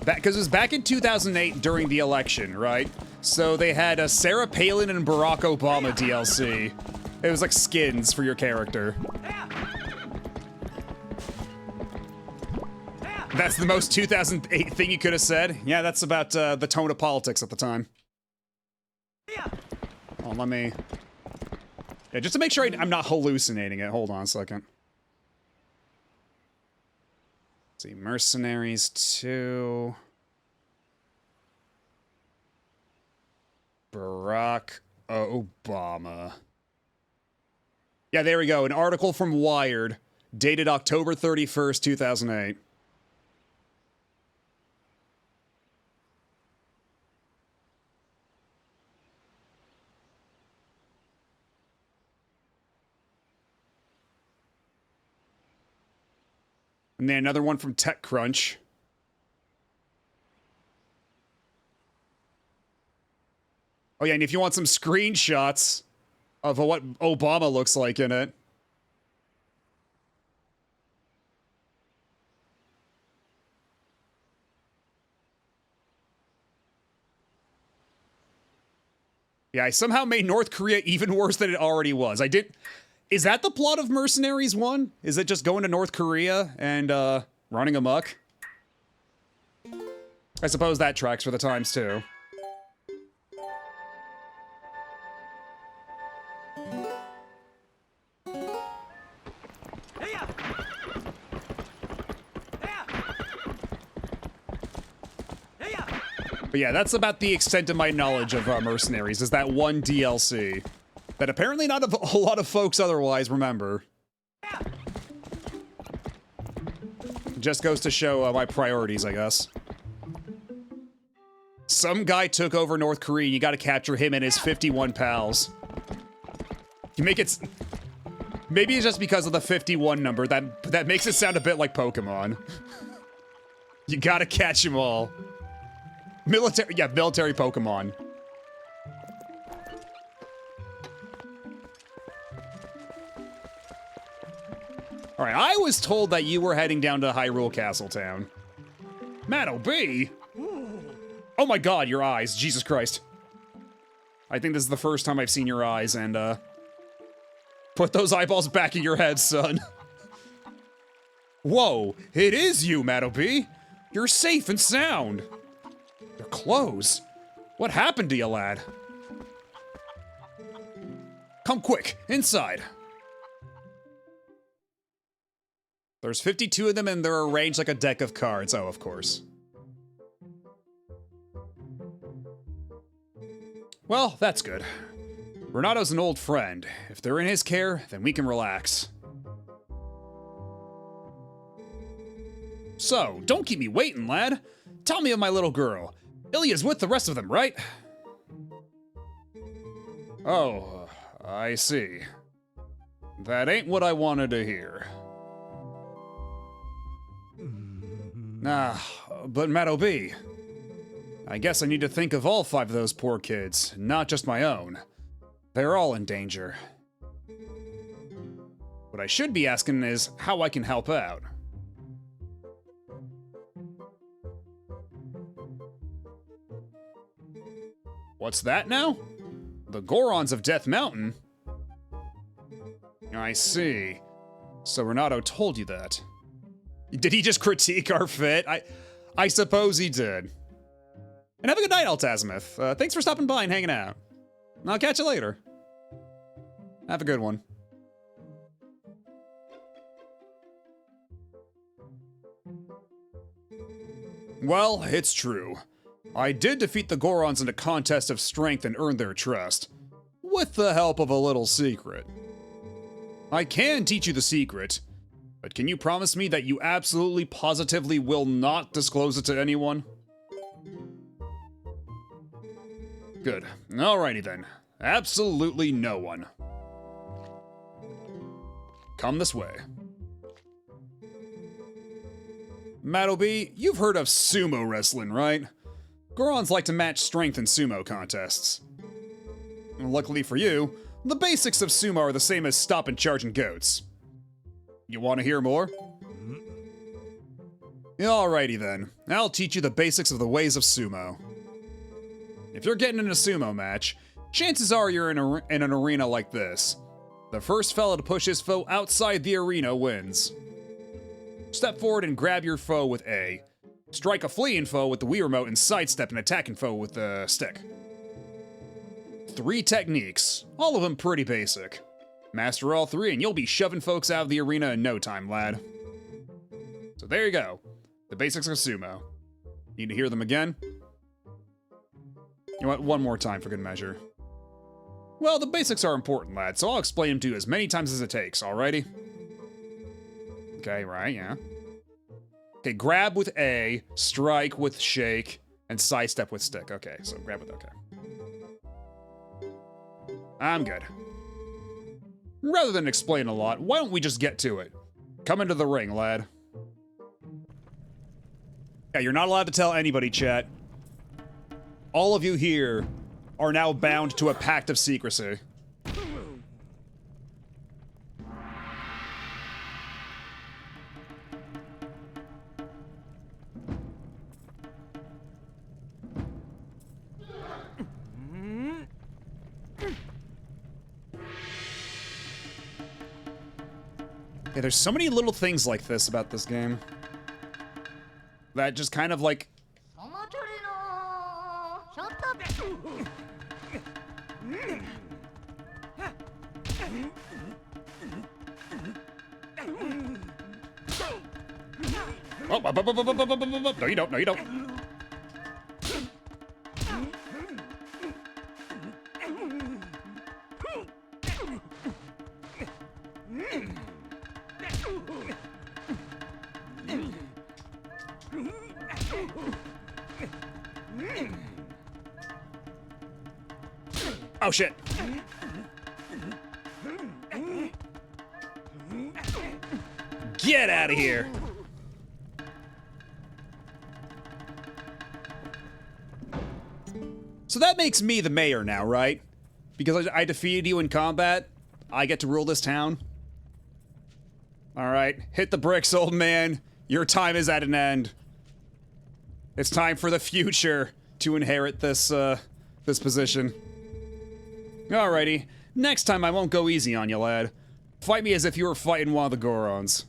S3: Because it was back in 2008 during the election, right? So they had a Sarah Palin and Barack Obama DLC. It was like skins for your character. That's the most 2008 thing you could have said? Yeah, that's about the tone of politics at the time. Oh, let me... Yeah, just to make sure I'm not hallucinating it. Hold on a second. Let's see, Mercenaries 2... Barack Obama. Yeah, there we go. An article from Wired, dated October 31st, 2008. And then another one from TechCrunch. Oh yeah, and if you want some screenshots of what Obama looks like in it. Yeah, I somehow made North Korea even worse than it already was. I did... Is that the plot of Mercenaries 1? Is it just going to North Korea and, running amok? I suppose that tracks for the times, too. But yeah, that's about the extent of my knowledge of Mercenaries, is that one DLC. That apparently not a whole lot of folks otherwise remember. Just goes to show my priorities, I guess. Some guy took over North Korea, and you gotta capture him and his 51 pals. You make it... Maybe it's just because of the 51 number, that makes it sound a bit like Pokemon. You gotta catch them all. Military Pokemon. Alright, I was told that you were heading down to Hyrule Castletown. Matto B? Oh my god, your eyes. Jesus Christ. I think this is the first time I've seen your eyes, and, put those eyeballs back in your head, son. Whoa, it is you, Matto B. You're safe and sound. Your clothes? What happened to you, lad? Come quick, inside. There's 52 of them and they're arranged like a deck of cards. Oh, of course. Well, that's good. Renato's an old friend. If they're in his care, then we can relax. So, don't keep me waiting, lad. Tell me of my little girl. Ilya's with the rest of them, right? Oh, I see. That ain't what I wanted to hear. But Maddo B, I guess I need to think of all 5 of those poor kids, not just my own. They're all in danger. What I should be asking is how I can help out. What's that now? The Gorons of Death Mountain? I see. So Renato told you that. Did he just critique our fit? I suppose he did. And have a good night, Altazimuth. Thanks for stopping by and hanging out. I'll catch you later. Have a good one. Well, it's true. I did defeat the Gorons in a contest of strength and earn their trust. With the help of a little secret. I can teach you the secret, but can you promise me that you absolutely positively will not disclose it to anyone? Good. Alrighty then. Absolutely no one. Come this way. Maddo B, you've heard of sumo wrestling, right? Gorons like to match strength in sumo contests. Luckily for you, the basics of sumo are the same as stop and charging goats. You want to hear more? Alrighty then, I'll teach you the basics of the ways of sumo. If you're getting in a sumo match, chances are you're in an arena like this. The first fella to push his foe outside the arena wins. Step forward and grab your foe with A. Strike a fleeing foe with the Wii Remote and sidestep an attacking foe with the stick. 3 techniques, all of them pretty basic. Master all 3 and you'll be shoving folks out of the arena in no time, lad. So there you go, the basics of sumo. Need to hear them again? You know what, one more time for good measure. Well, the basics are important, lad, so I'll explain them to you as many times as it takes, alrighty? Okay, right, yeah. Okay, grab with A, strike with shake, and sidestep with stick. Okay, so grab with okay. I'm good. Rather than explain a lot, why don't we just get to it? Come into the ring, lad. Yeah, you're not allowed to tell anybody, chat. All of you here are now bound to a pact of secrecy. Yeah, there's so many little things like this about this game. That just kind of like... Oh, no you don't, no you don't. Oh shit. Get out of here. So that makes me the mayor now, right? Because I defeated you in combat, I get to rule this town. Alright, hit the bricks, old man. Your time is at an end. It's time for the future to inherit this, this position. Alrighty, next time I won't go easy on you, lad. Fight me as if you were fighting one of the Gorons.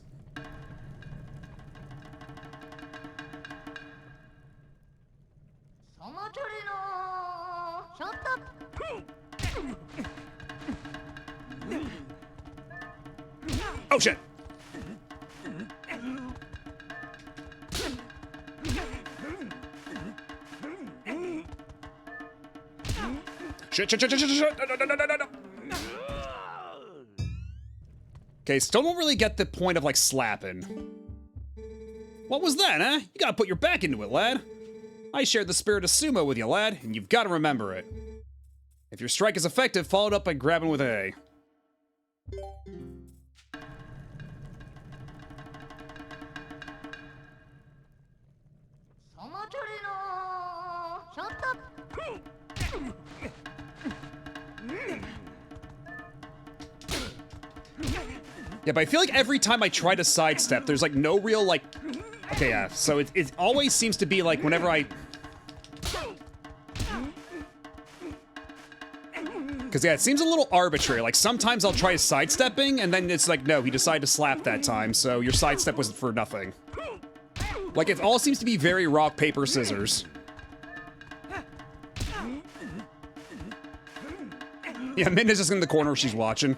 S3: Oh, shit! Shit, shit, shit, shit, shit, shit. No. Okay, still don't really get the point of, like, slapping. What was that, huh? You gotta put your back into it, lad. I shared the spirit of sumo with you, lad, and you've gotta remember it. If your strike is effective, follow it up by grabbing with A. Yeah, but I feel like every time I try to sidestep, there's like no real like... Okay, yeah, so it always seems to be like whenever I... Because yeah, it seems a little arbitrary. Like sometimes I'll try sidestepping and then it's like, no, he decided to slap that time, so your sidestep was for nothing. Like it all seems to be very rock, paper, scissors. Yeah, Midna's just in the corner, she's watching.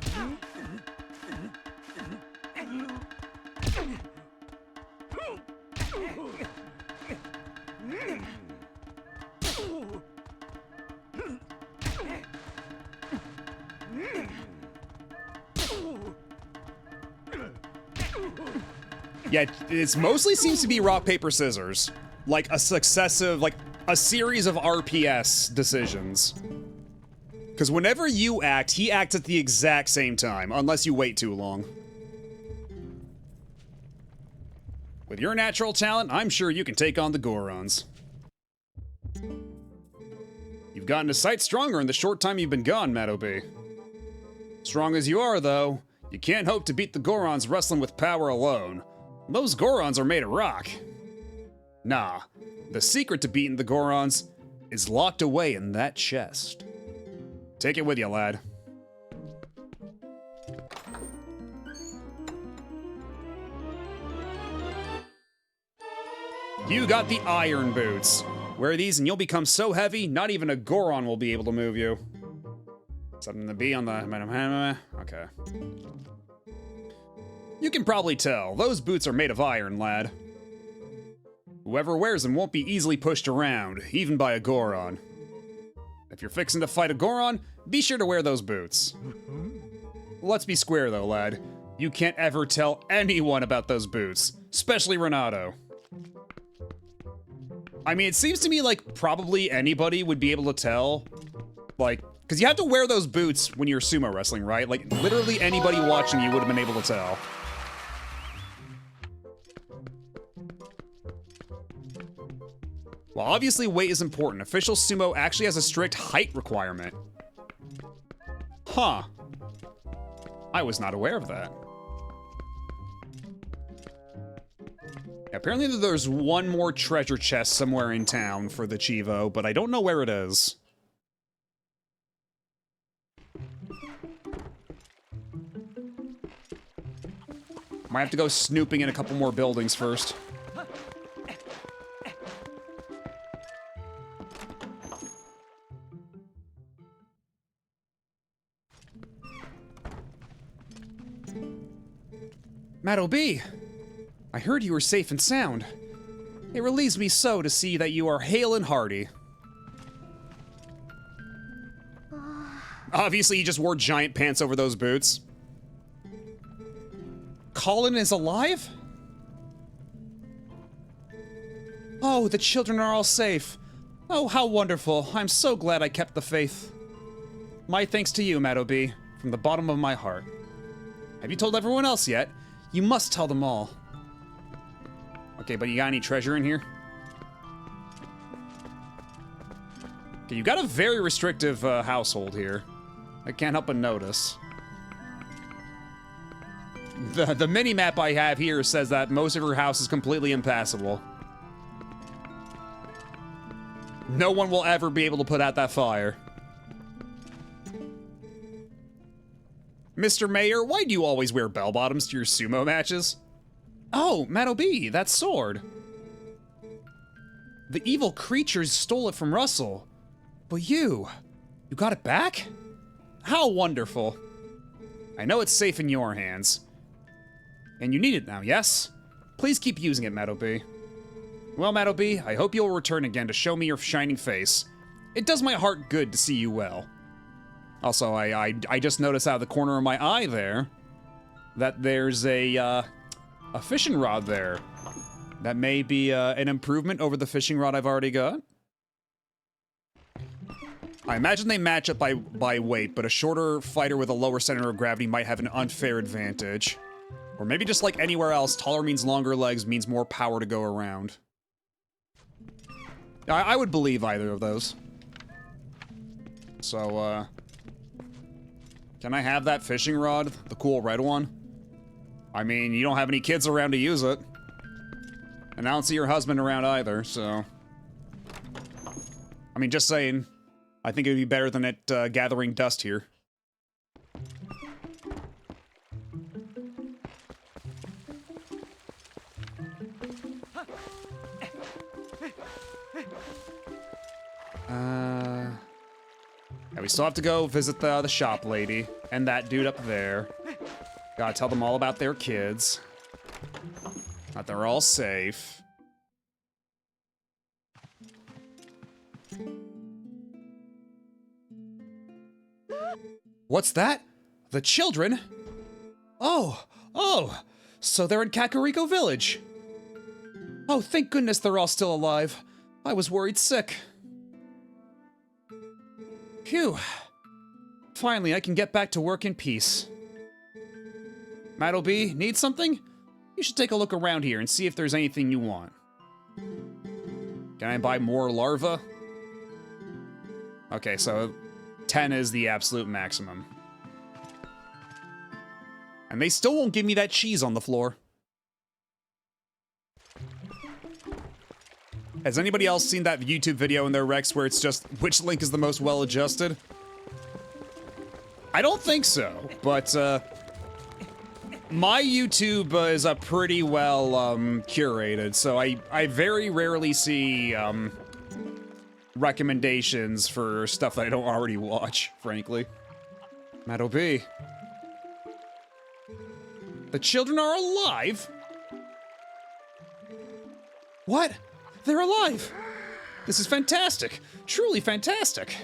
S3: Yeah, it mostly seems to be rock, paper, scissors. Like a successive, like a series of RPS decisions. Because whenever you act, he acts at the exact same time, unless you wait too long. With your natural talent, I'm sure you can take on the Gorons. You've gotten a sight stronger in the short time you've been gone, Meadowbee. Strong as you are, though, you can't hope to beat the Gorons wrestling with power alone. Those Gorons are made of rock. Nah, the secret to beating the Gorons is locked away in that chest. Take it with you, lad. You got the iron boots. Wear these and you'll become so heavy, not even a Goron will be able to move you. Something to be on the... Okay. You can probably tell, those boots are made of iron, lad. Whoever wears them won't be easily pushed around, even by a Goron. If you're fixing to fight a Goron, be sure to wear those boots. Let's be square though, lad. You can't ever tell anyone about those boots, especially Renato. I mean, it seems to me like probably anybody would be able to tell, like, because you have to wear those boots when you're sumo wrestling, right? Like, literally anybody watching you would have been able to tell. Well, obviously weight is important. Official sumo actually has a strict height requirement. Huh. I was not aware of that. Apparently there's one more treasure chest somewhere in town for the Chivo, but I don't know where it is. Might have to go snooping in a couple more buildings first. Meadowbee, I heard you were safe and sound. It relieves me so to see that you are hale and hearty. Obviously, you just wore giant pants over those boots. Colin is alive? Oh, the children are all safe. Oh, how wonderful. I'm so glad I kept the faith. My thanks to you, Meadowbee, from the bottom of my heart. Have you told everyone else yet? You must tell them all. Okay, but you got any treasure in here? Okay, you got a very restrictive household here. I can't help but notice. The mini-map I have here says that most of her house is completely impassable. No one will ever be able to put out that fire. Mr. Mayor, why do you always wear bell-bottoms to your sumo matches? Oh, Meadowbee, that sword. The evil creatures stole it from Russell. But you got it back? How wonderful. I know it's safe in your hands. And you need it now, yes? Please keep using it, Meadowbee. Well, Meadowbee, I hope you'll return again to show me your shining face. It does my heart good to see you well. Also, I just noticed out of the corner of my eye there that there's a fishing rod there. That may be an improvement over the fishing rod I've already got. I imagine they match up by weight, but a shorter fighter with a lower center of gravity might have an unfair advantage. Or maybe just like anywhere else, taller means longer legs means more power to go around. I would believe either of those. So, can I have that fishing rod? The cool red one? I mean, you don't have any kids around to use it. And I don't see your husband around either, so... I mean, just saying. I think it would be better than it gathering dust here. Yeah, we still have to go visit the shop lady and that dude up there. Gotta tell them all about their kids. That they're all safe. What's that? The children? Oh, so they're in Kakariko Village. Oh, thank goodness they're all still alive. I was worried sick. Phew. Finally, I can get back to work in peace. Meadowbee, need something? You should take a look around here and see if there's anything you want. Can I buy more larvae? Okay, so 10 is the absolute maximum. And they still won't give me that cheese on the floor. Has anybody else seen that YouTube video in their Rex where it's just which link is the most well-adjusted? I don't think so, but my YouTube is pretty well curated, so I very rarely see recommendations for stuff that I don't already watch, frankly. Meadowbee. The children are alive? What? They're alive! This is fantastic! Truly fantastic!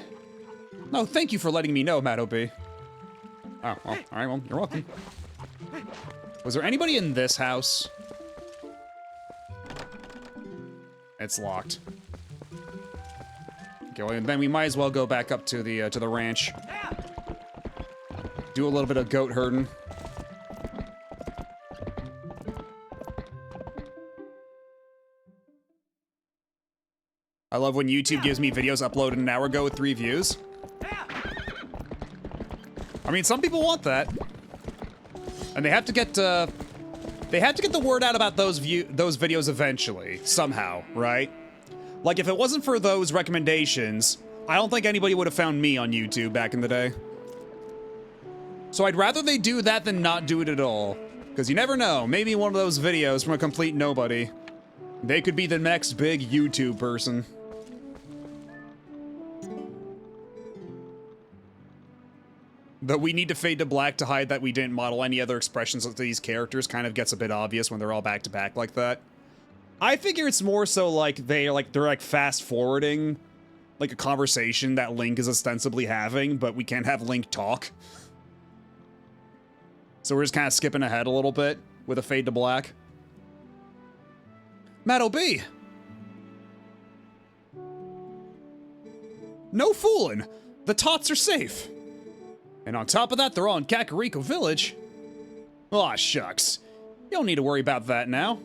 S3: No, thank you for letting me know, Meadowbee. Oh, well, alright, well, you're welcome. Was there anybody in this house? It's locked. Okay, well, then we might as well go back up to the ranch. Do a little bit of goat herding. I love when YouTube gives me videos uploaded an hour ago with 3 views. I mean, some people want that. And they have to get the word out about those videos eventually, somehow, right? Like, if it wasn't for those recommendations, I don't think anybody would have found me on YouTube back in the day. So I'd rather they do that than not do it at all. Because you never know, maybe one of those videos from a complete nobody, they could be the next big YouTube person. Though we need to fade to black to hide that we didn't model any other expressions of these characters kind of gets a bit obvious when they're all back to back like that. I figure it's more so like they're fast forwarding like a conversation that Link is ostensibly having, but we can't have Link talk. So we're just kind of skipping ahead a little bit with a fade to black. Meadowbee! No fooling! The tots are safe! And on top of that, they're all in Kakariko Village. Aw, shucks. You don't need to worry about that now.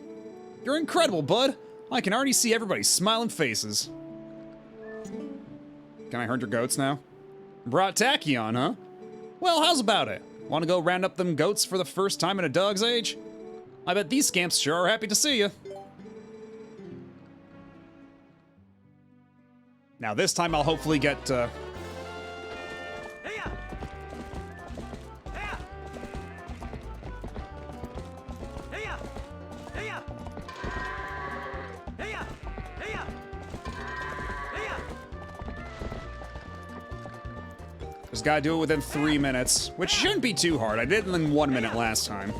S3: You're incredible, bud. I can already see everybody's smiling faces. Can I herd your goats now? Brought Tachyon, huh? Well, how's about it? Want to go round up them goats for the first time in a dog's age? I bet these scamps sure are happy to see you. Now this time I'll hopefully get, Just gotta do it within 3 minutes, which shouldn't be too hard. I did it in 1 minute last time.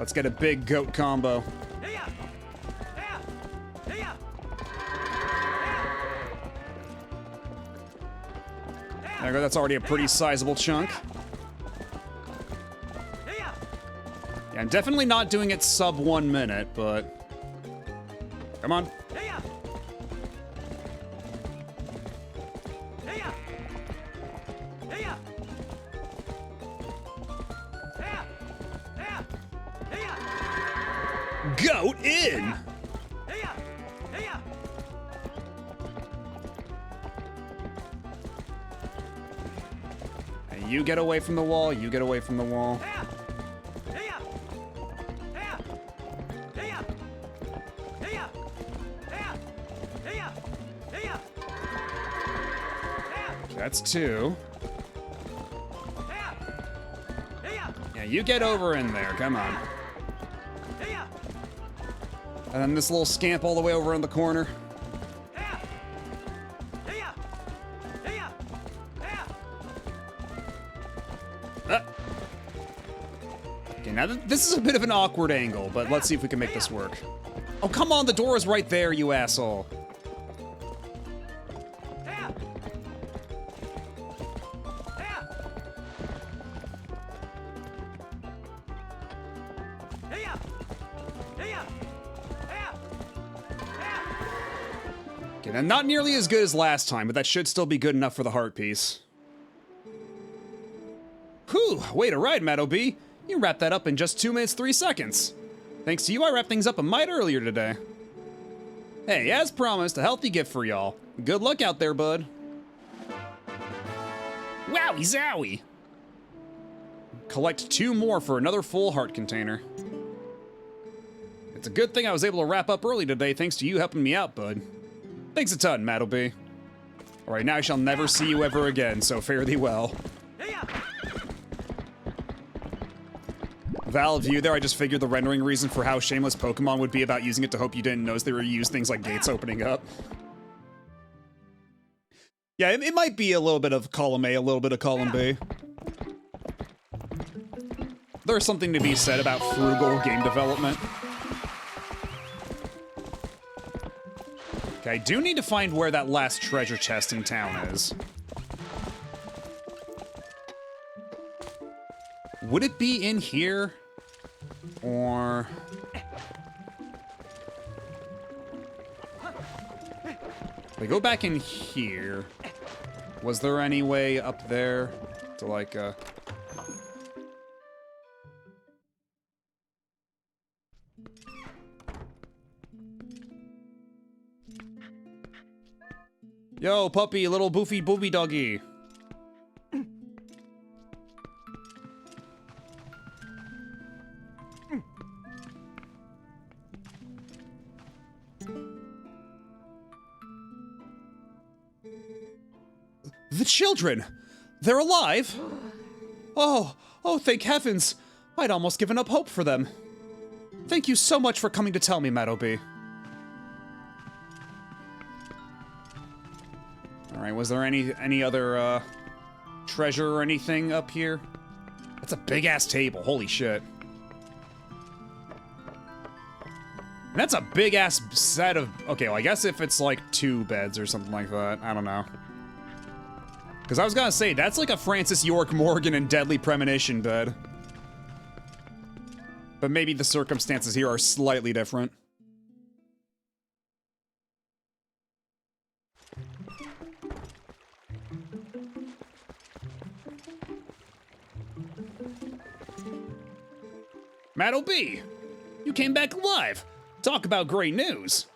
S3: Let's get a big goat combo. There we go, that's already a pretty sizable chunk. Yeah, I'm definitely not doing it sub 1 minute, but... Come on. Goat in! Hey, you get away from the wall, you get away from the wall. Okay, that's 2. Yeah, you get over in there, come on. And then this little scamp all the way over in the corner. Okay, now this is a bit of an awkward angle, but let's see if we can make this work. Oh, come on, the door is right there, you asshole. Okay, now not nearly as good as last time, but that should still be good enough for the heart piece. Whew, way to ride, Matt OB. You wrapped that up in just 2 minutes, 3 seconds. Thanks to you, I wrapped things up a mite earlier today. Hey, as promised, a healthy gift for y'all. Good luck out there, bud. Wowie zowie! Collect 2 more for another full heart container. It's a good thing I was able to wrap up early today thanks to you helping me out, bud. Thanks a ton, Mattleby. Alright, now I shall never see you ever again, so fare thee well. Valve view there, I just figured the rendering reason for how shameless Pokemon would be about using it to hope you didn't notice they were use things like gates opening up. Yeah, it might be a little bit of column A, a little bit of column B. There's something to be said about frugal game development. Okay, I do need to find where that last treasure chest in town is. Would it be in here? Or... we go back in here. Was there any way up there to like, Yo, puppy, little boofy booby doggy. The children! They're alive! Oh, thank heavens! I'd almost given up hope for them. Thank you so much for coming to tell me, Mattleby. Alright, was there any other, treasure or anything up here? That's a big-ass table, holy shit. And that's a big-ass set of... okay, well, I guess if it's, like, 2 beds or something like that, I don't know. Because I was gonna say, that's like a Francis York Morgan and Deadly Premonition bed. But maybe the circumstances here are slightly different. Mattleby, you came back alive. Talk about great news.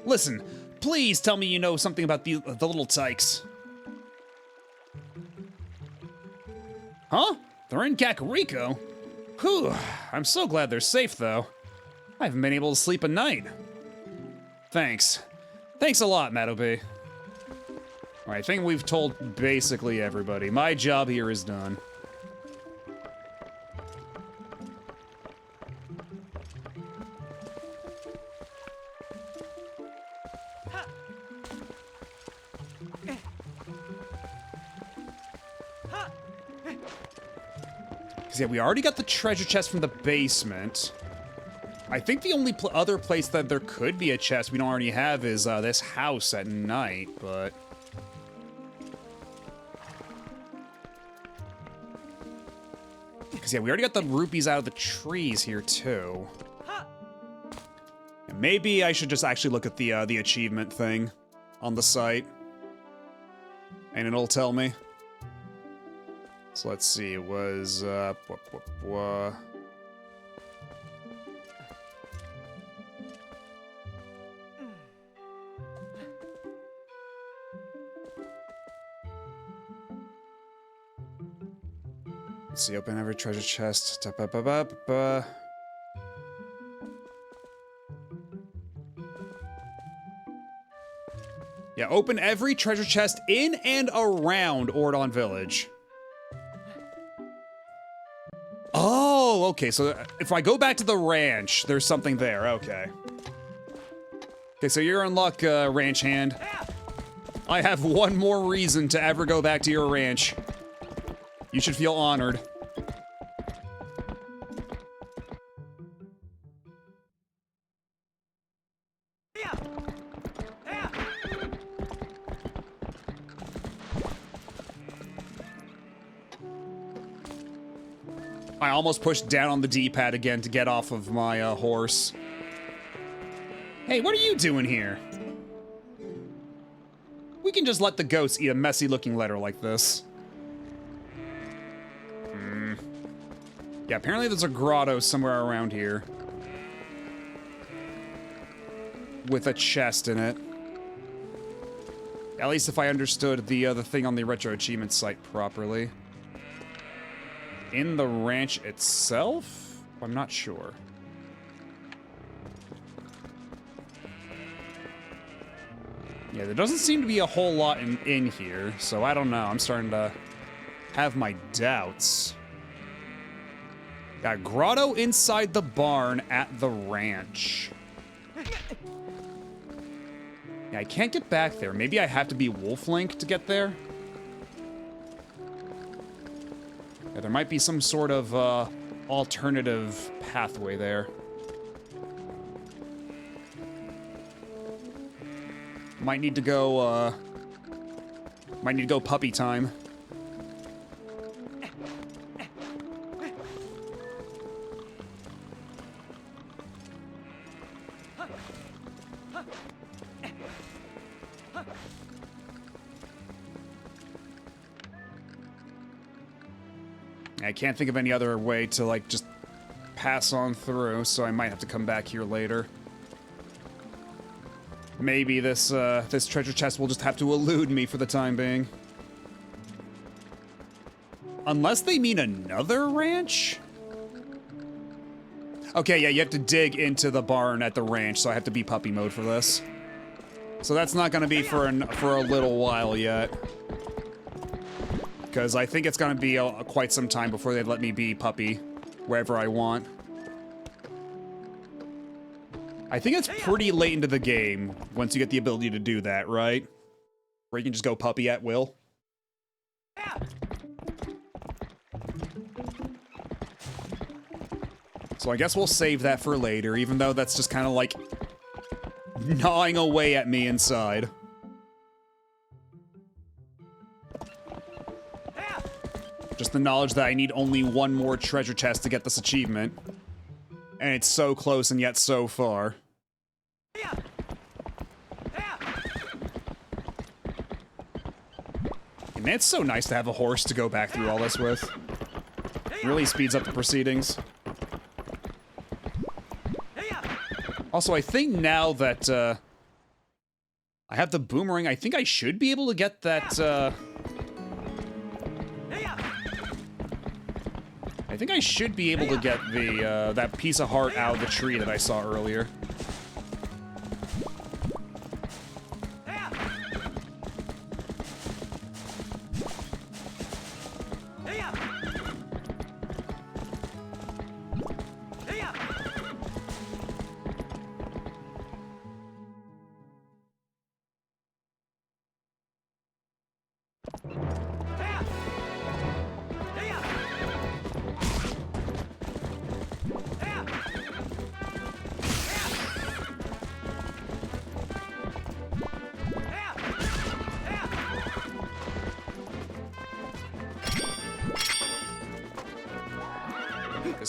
S3: Listen, please tell me you know something about the little tykes. Huh? They're in Kakariko? Whew, I'm so glad they're safe, though. I haven't been able to sleep a night. Thanks. Thanks a lot, Mattleby. Alright, I think we've told basically everybody. My job here is done. Because, yeah, we already got the treasure chest from the basement. I think the only other place that there could be a chest we don't already have is this house at night, but... Because, yeah, we already got the rupees out of the trees here, too. And maybe I should just actually look at the achievement thing on the site. And it'll tell me. So let's see, it was, let's see, open every treasure chest. Yeah, open every treasure chest in and around Ordon Village. Oh, okay, so if I go back to the ranch, there's something there, okay. Okay, so you're in luck, ranch hand. I have one more reason to ever go back to your ranch. You should feel honored. I almost pushed down on the D-pad again to get off of my horse. Hey, what are you doing here? We can just let the ghosts eat a messy-looking letter like this. Yeah, apparently there's a grotto somewhere around here. With a chest in it. At least if I understood the thing on the Retro Achievements site properly. In the ranch itself? I'm not sure. Yeah, there doesn't seem to be a whole lot in here, so I don't know. I'm starting to have my doubts. Got grotto inside the barn at the ranch. Yeah, I can't get back there. Maybe I have to be Wolf Link to get there? Yeah, there might be some sort of alternative pathway there. Might need to go puppy time. I can't think of any other way to, like, just pass on through, so I might have to come back here later. Maybe this treasure chest will just have to elude me for the time being. Unless they mean another ranch? Okay, yeah, you have to dig into the barn at the ranch, so I have to be puppy mode for this. So that's not gonna be for a little while yet. Because I think it's gonna be quite some time before they let me be puppy wherever I want. I think it's pretty late into the game once you get the ability to do that, right? Where you can just go puppy at will. So I guess we'll save that for later, even though that's just kind of like gnawing away at me inside. Just the knowledge that I need only one more treasure chest to get this achievement. And it's so close and yet so far. And it's so nice to have a horse to go back through all this with. Really speeds up the proceedings. Also, I think now that I have the boomerang, I think I should be able to get that I think I should be able to get the that piece of heart out of the tree that I saw earlier.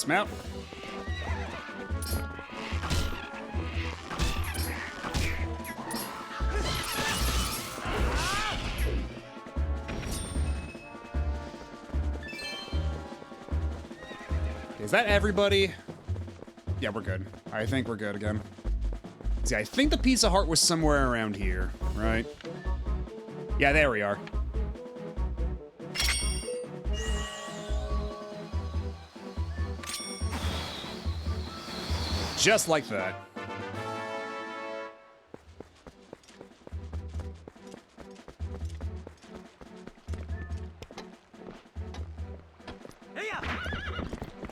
S3: Dismount. Is that everybody? Yeah, we're good. I think we're good again. See, I think the piece of heart was somewhere around here, right? Yeah, there we are. Just like that.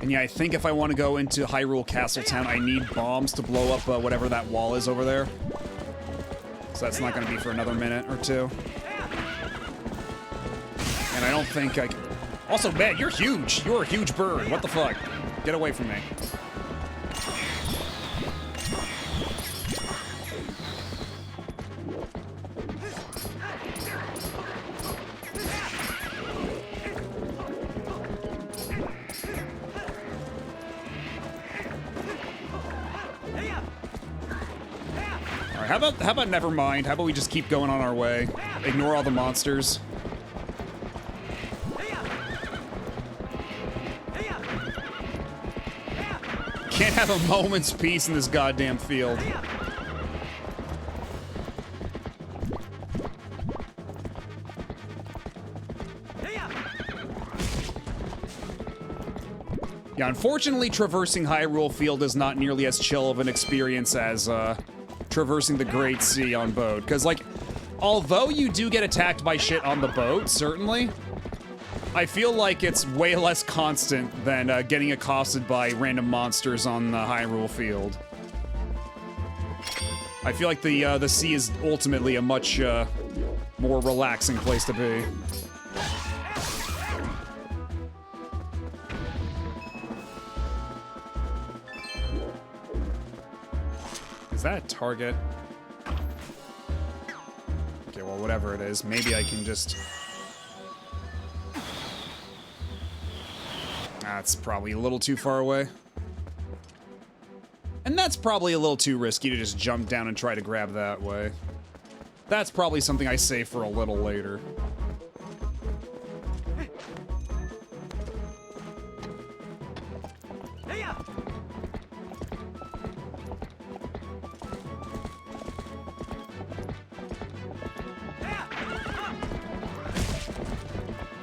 S3: And yeah, I think if I want to go into Hyrule Castletown, I need bombs to blow up whatever that wall is over there. So that's not going to be for another minute or two. And I don't think I can... Also, man, you're huge. You're a huge bird. What the fuck? Get away from me. How about never mind? How about we just keep going on our way? Ignore all the monsters. Can't have a moment's peace in this goddamn field. Yeah, unfortunately, traversing Hyrule Field is not nearly as chill of an experience as, traversing the Great Sea on boat. Because, like, although you do get attacked by shit on the boat, certainly, I feel like it's way less constant than getting accosted by random monsters on the Hyrule Field. I feel like the sea is ultimately a much more relaxing place to be. Is that a target? Okay, well, whatever it is, maybe I can just... That's probably a little too far away. And that's probably a little too risky to just jump down and try to grab that way. That's probably something I save for a little later.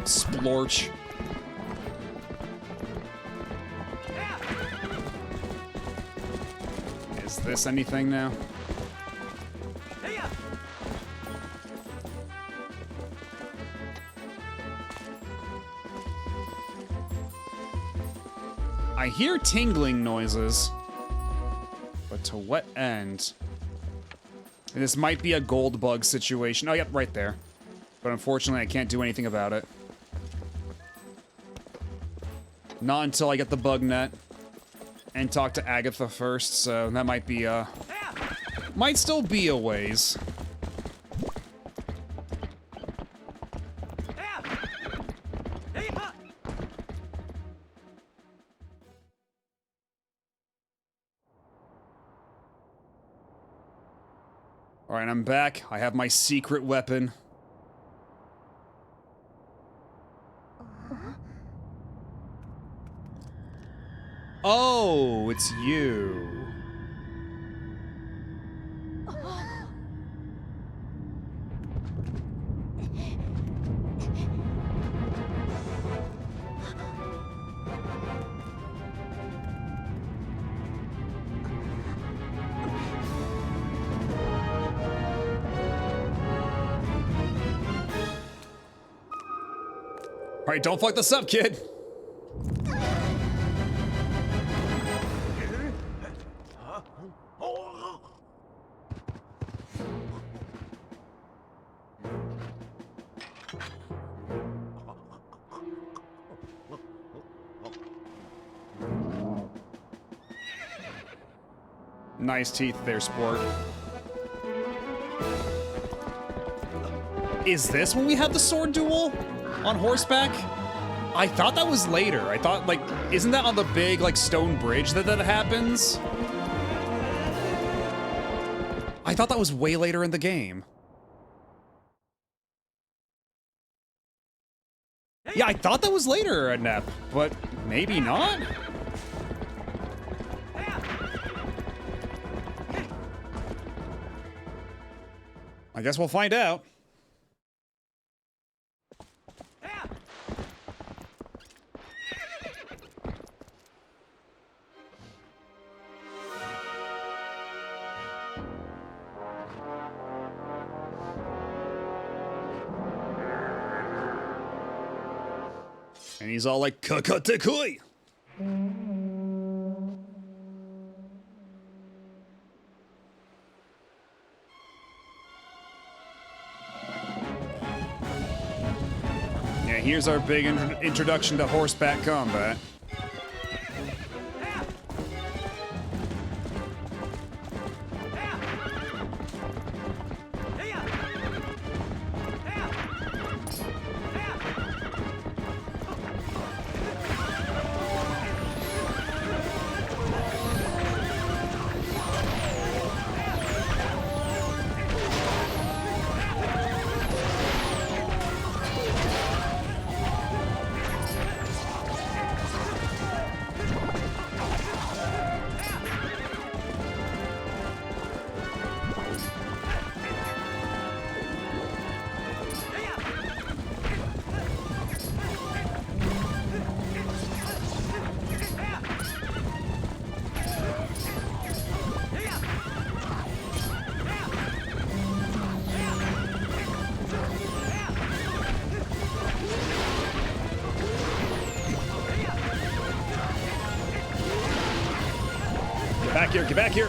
S3: Splorch. Is this anything now? I hear tingling noises, but to what end? This might be a gold bug situation. Oh, yep, right there. But unfortunately, I can't do anything about it. Not until I get the bug net and talk to Agatha first, so that might be, might still be a ways. Alright, I'm back. I have my secret weapon. Oh, it's you. All right, don't fuck this up, kid. Nice teeth there, sport. Is this when we had the sword duel? On horseback? I thought that was later. I thought, like, isn't that on the big, like, stone bridge that happens? I thought that was way later in the game. Yeah, I thought that was later, Nep, but maybe not? I guess we'll find out. And he's all like, "Kakatekoi!" Yeah, here's our big introduction to horseback combat. Get back here.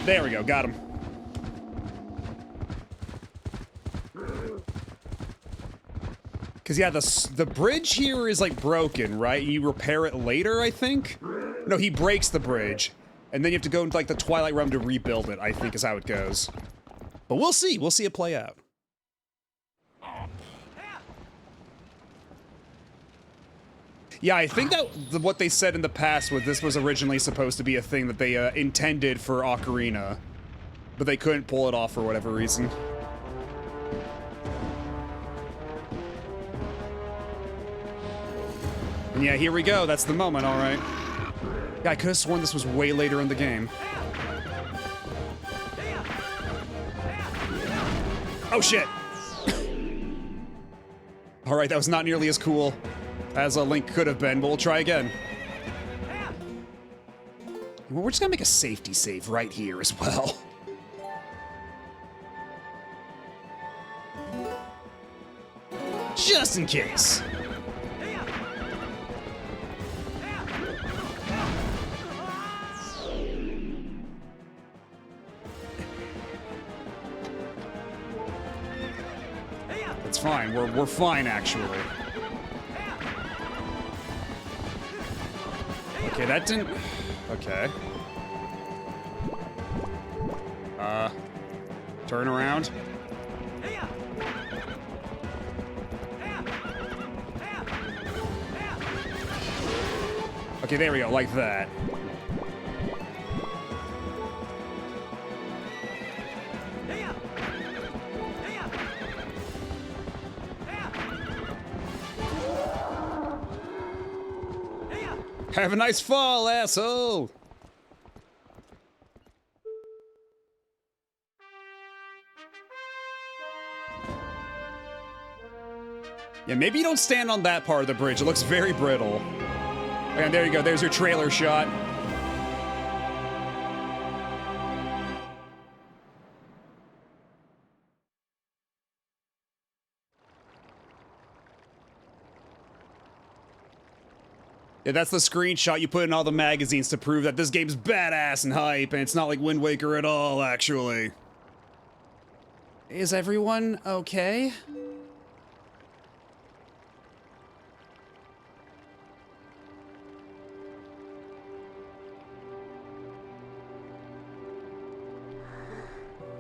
S3: There we go, got him. Cause yeah, the bridge here is like broken, right? You repair it later, I think? No, he breaks the bridge. And then you have to go into like the Twilight realm to rebuild it, I think is how it goes. But we'll see it play out. Yeah, I think that what they said in the past was this was originally supposed to be a thing that they intended for Ocarina, but they couldn't pull it off for whatever reason. And yeah, here we go. That's the moment, all right. Yeah, I could have sworn this was way later in the game. Oh, shit. All right, that was not nearly as cool as a Link could have been, but we'll try again. Well, we're just gonna make a safety save right here as well. Just in case. It's fine, we're fine actually. Okay, that didn't... Okay. Turn around. Okay, there we go, like that. Have a nice fall, asshole! Yeah, maybe you don't stand on that part of the bridge. It looks very brittle. And there you go, there's your trailer shot. Yeah, that's the screenshot you put in all the magazines to prove that this game's badass and hype, and it's not like Wind Waker at all, actually. Is everyone okay?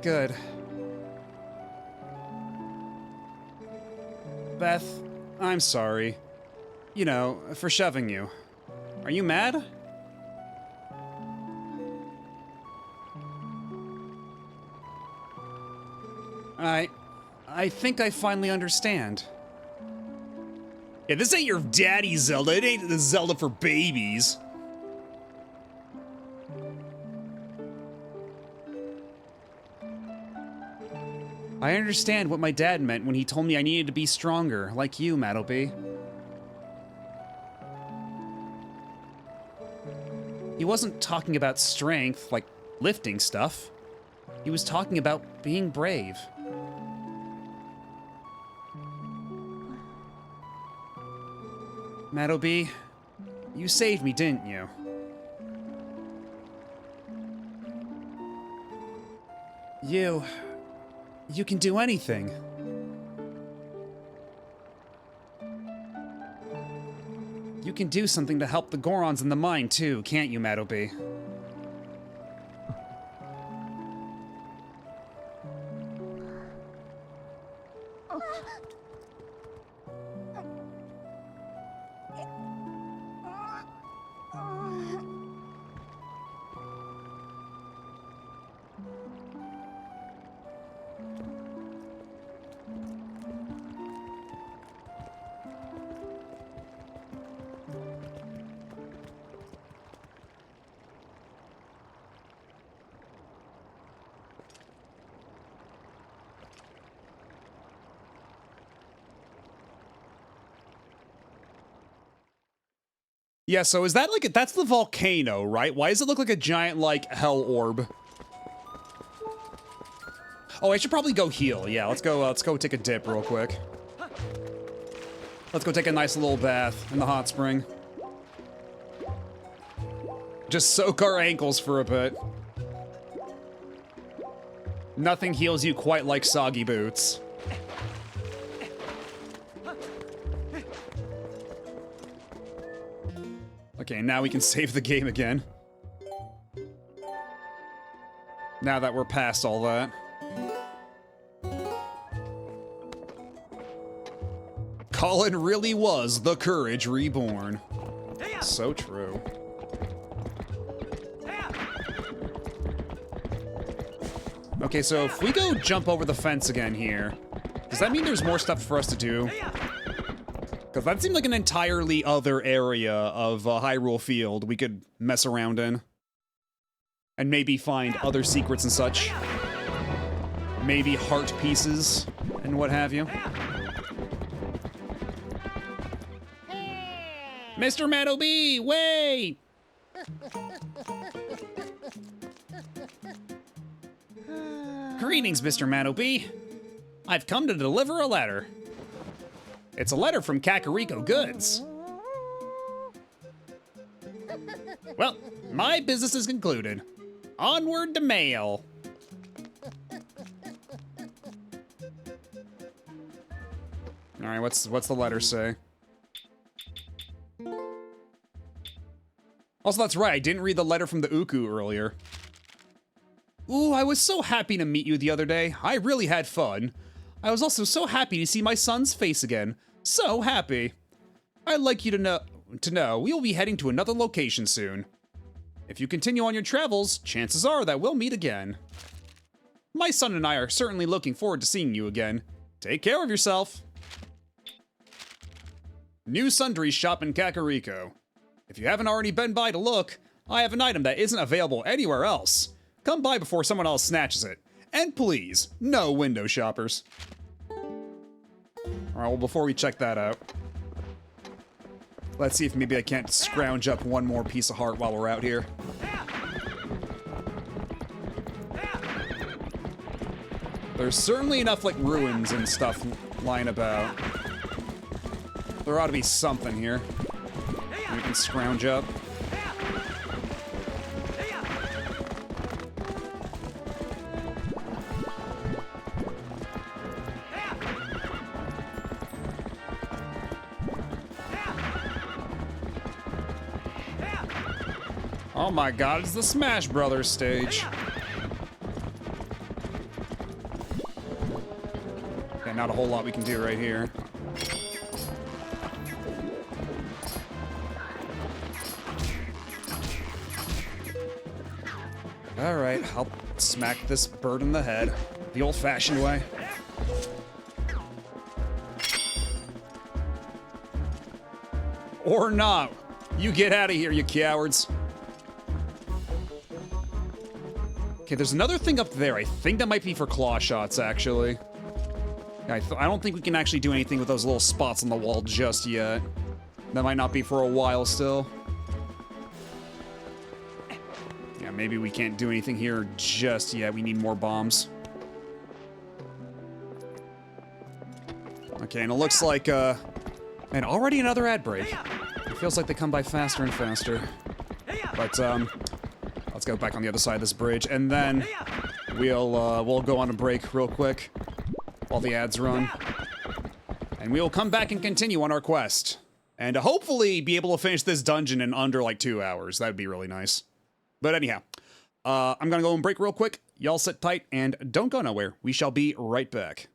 S3: Good. Beth, I'm sorry. You know, for shoving you. Are you mad? I think I finally understand. Yeah, this ain't your daddy's Zelda. It ain't the Zelda for babies. I understand what my dad meant when he told me I needed to be stronger, like you, Mattleby. He wasn't talking about strength, like lifting stuff. He was talking about being brave. Mattleby, you saved me, didn't you? You can do anything. You can do something to help the Gorons in the mine, too, can't you, Mattleby? Yeah, so is that like that's the volcano, right? Why does it look like a giant, like, hell orb? Oh, I should probably go heal. Yeah, let's go take a dip real quick. Let's go take a nice little bath in the hot spring. Just soak our ankles for a bit. Nothing heals you quite like soggy boots. Okay, now we can save the game again. Now that we're past all that. Colin really was the Courage Reborn. So true. Okay, so if we go jump over the fence again here, does that mean there's more stuff for us to do? Because that seemed like an entirely other area of Hyrule Field we could mess around in. And maybe find other secrets and such. Maybe heart pieces and what have you. Mr. Mattleby, wait! Greetings, Mr. Mattleby. I've come to deliver a letter. It's a letter from Kakariko Goods. Well, my business is concluded. Onward to mail. All right, what's the letter say? Also, that's right, I didn't read the letter from the Uku earlier. Ooh, I was so happy to meet you the other day. I really had fun. I was also so happy to see my son's face again. So happy. I'd like you to know we will be heading to another location soon. If you continue on your travels, chances are that we'll meet again. My son and I are certainly looking forward to seeing you again. Take care of yourself. New Sundry Shop in Kakariko. If you haven't already been by to look, I have an item that isn't available anywhere else. Come by before someone else snatches it. And please, no window shoppers. Alright, well, before we check that out, let's see if maybe I can't scrounge up one more piece of heart while we're out here. There's certainly enough, like, ruins and stuff lying about. There ought to be something here we can scrounge up. Oh my god, it's the Smash Brothers stage. Okay, not a whole lot we can do right here. Alright, I'll smack this bird in the head. The old-fashioned way. Or not. You get out of here, you cowards. Okay, there's another thing up there. I think that might be for claw shots, actually. I don't think we can actually do anything with those little spots on the wall just yet. That might not be for a while still. Yeah, maybe we can't do anything here just yet. We need more bombs. Okay, and it looks like, and already another ad break. It feels like they come by faster and faster. But, let's go back on the other side of this bridge, and then we'll go on a break real quick while the ads run. And we will come back and continue on our quest. And hopefully be able to finish this dungeon in under, like, 2 hours. That would be really nice. But anyhow, I'm gonna go and break real quick. Y'all sit tight and don't go nowhere. We shall be right back.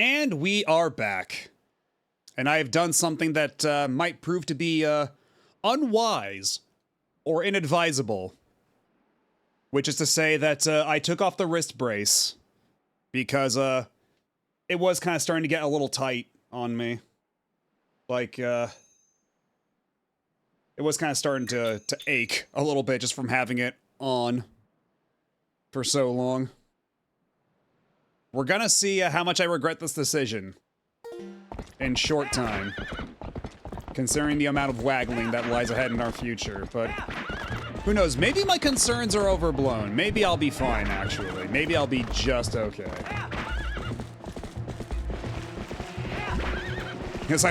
S3: And we are back. And I have done something that might prove to be unwise or inadvisable. Which is to say that I took off the wrist brace because it was kind of starting to get a little tight on me. Like, it it was kind of starting to ache a little bit just from having it on for so long. We're gonna see how much I regret this decision in short time, considering the amount of waggling that lies ahead in our future, but who knows, maybe my concerns are overblown. Maybe I'll be fine, actually. Maybe I'll be just okay. Because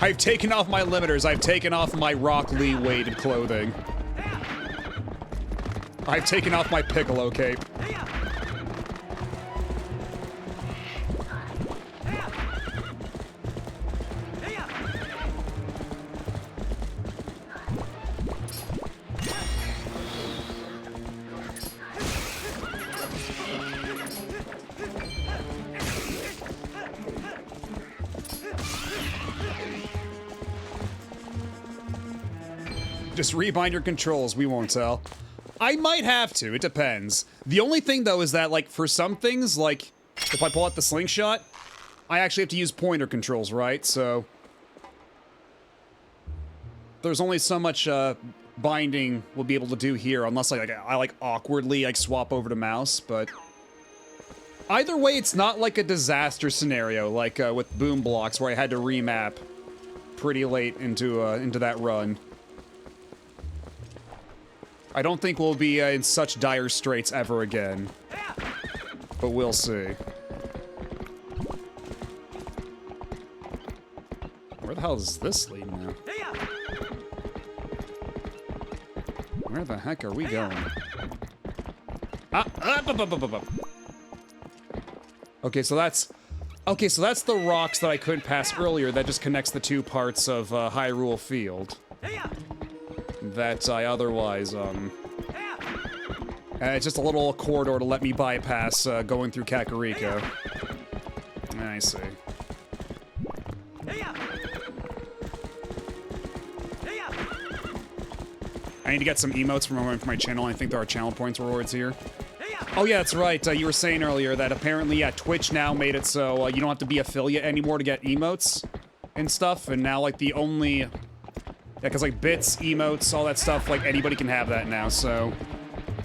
S3: I've taken off my limiters, I've taken off my Rock Lee weighted clothing. I've taken off my Piccolo cape. Just rebind your controls, we won't tell. I might have to, it depends. The only thing though is that, like, for some things, like, if I pull out the slingshot, I actually have to use pointer controls, right? So there's only so much binding we'll be able to do here, unless I awkwardly swap over to mouse, but either way, it's not like a disaster scenario like with Boom Blocks, where I had to remap pretty late into that run. I don't think we'll be in such dire straits ever again, but we'll see. Where the hell does this lead now? Where the heck are we going? Okay, so that's the rocks that I couldn't pass earlier. That just connects the two parts of Hyrule Field that I otherwise, it's just a little corridor to let me bypass going through Kakariko. I see. I need to get some emotes from my channel. I think there are channel points rewards here. Oh yeah, that's right. You were saying earlier that apparently, yeah, Twitch now made it so you don't have to be affiliate anymore to get emotes and stuff, and now, like, the only... Yeah, because, like, bits, emotes, all that stuff, like, anybody can have that now, so...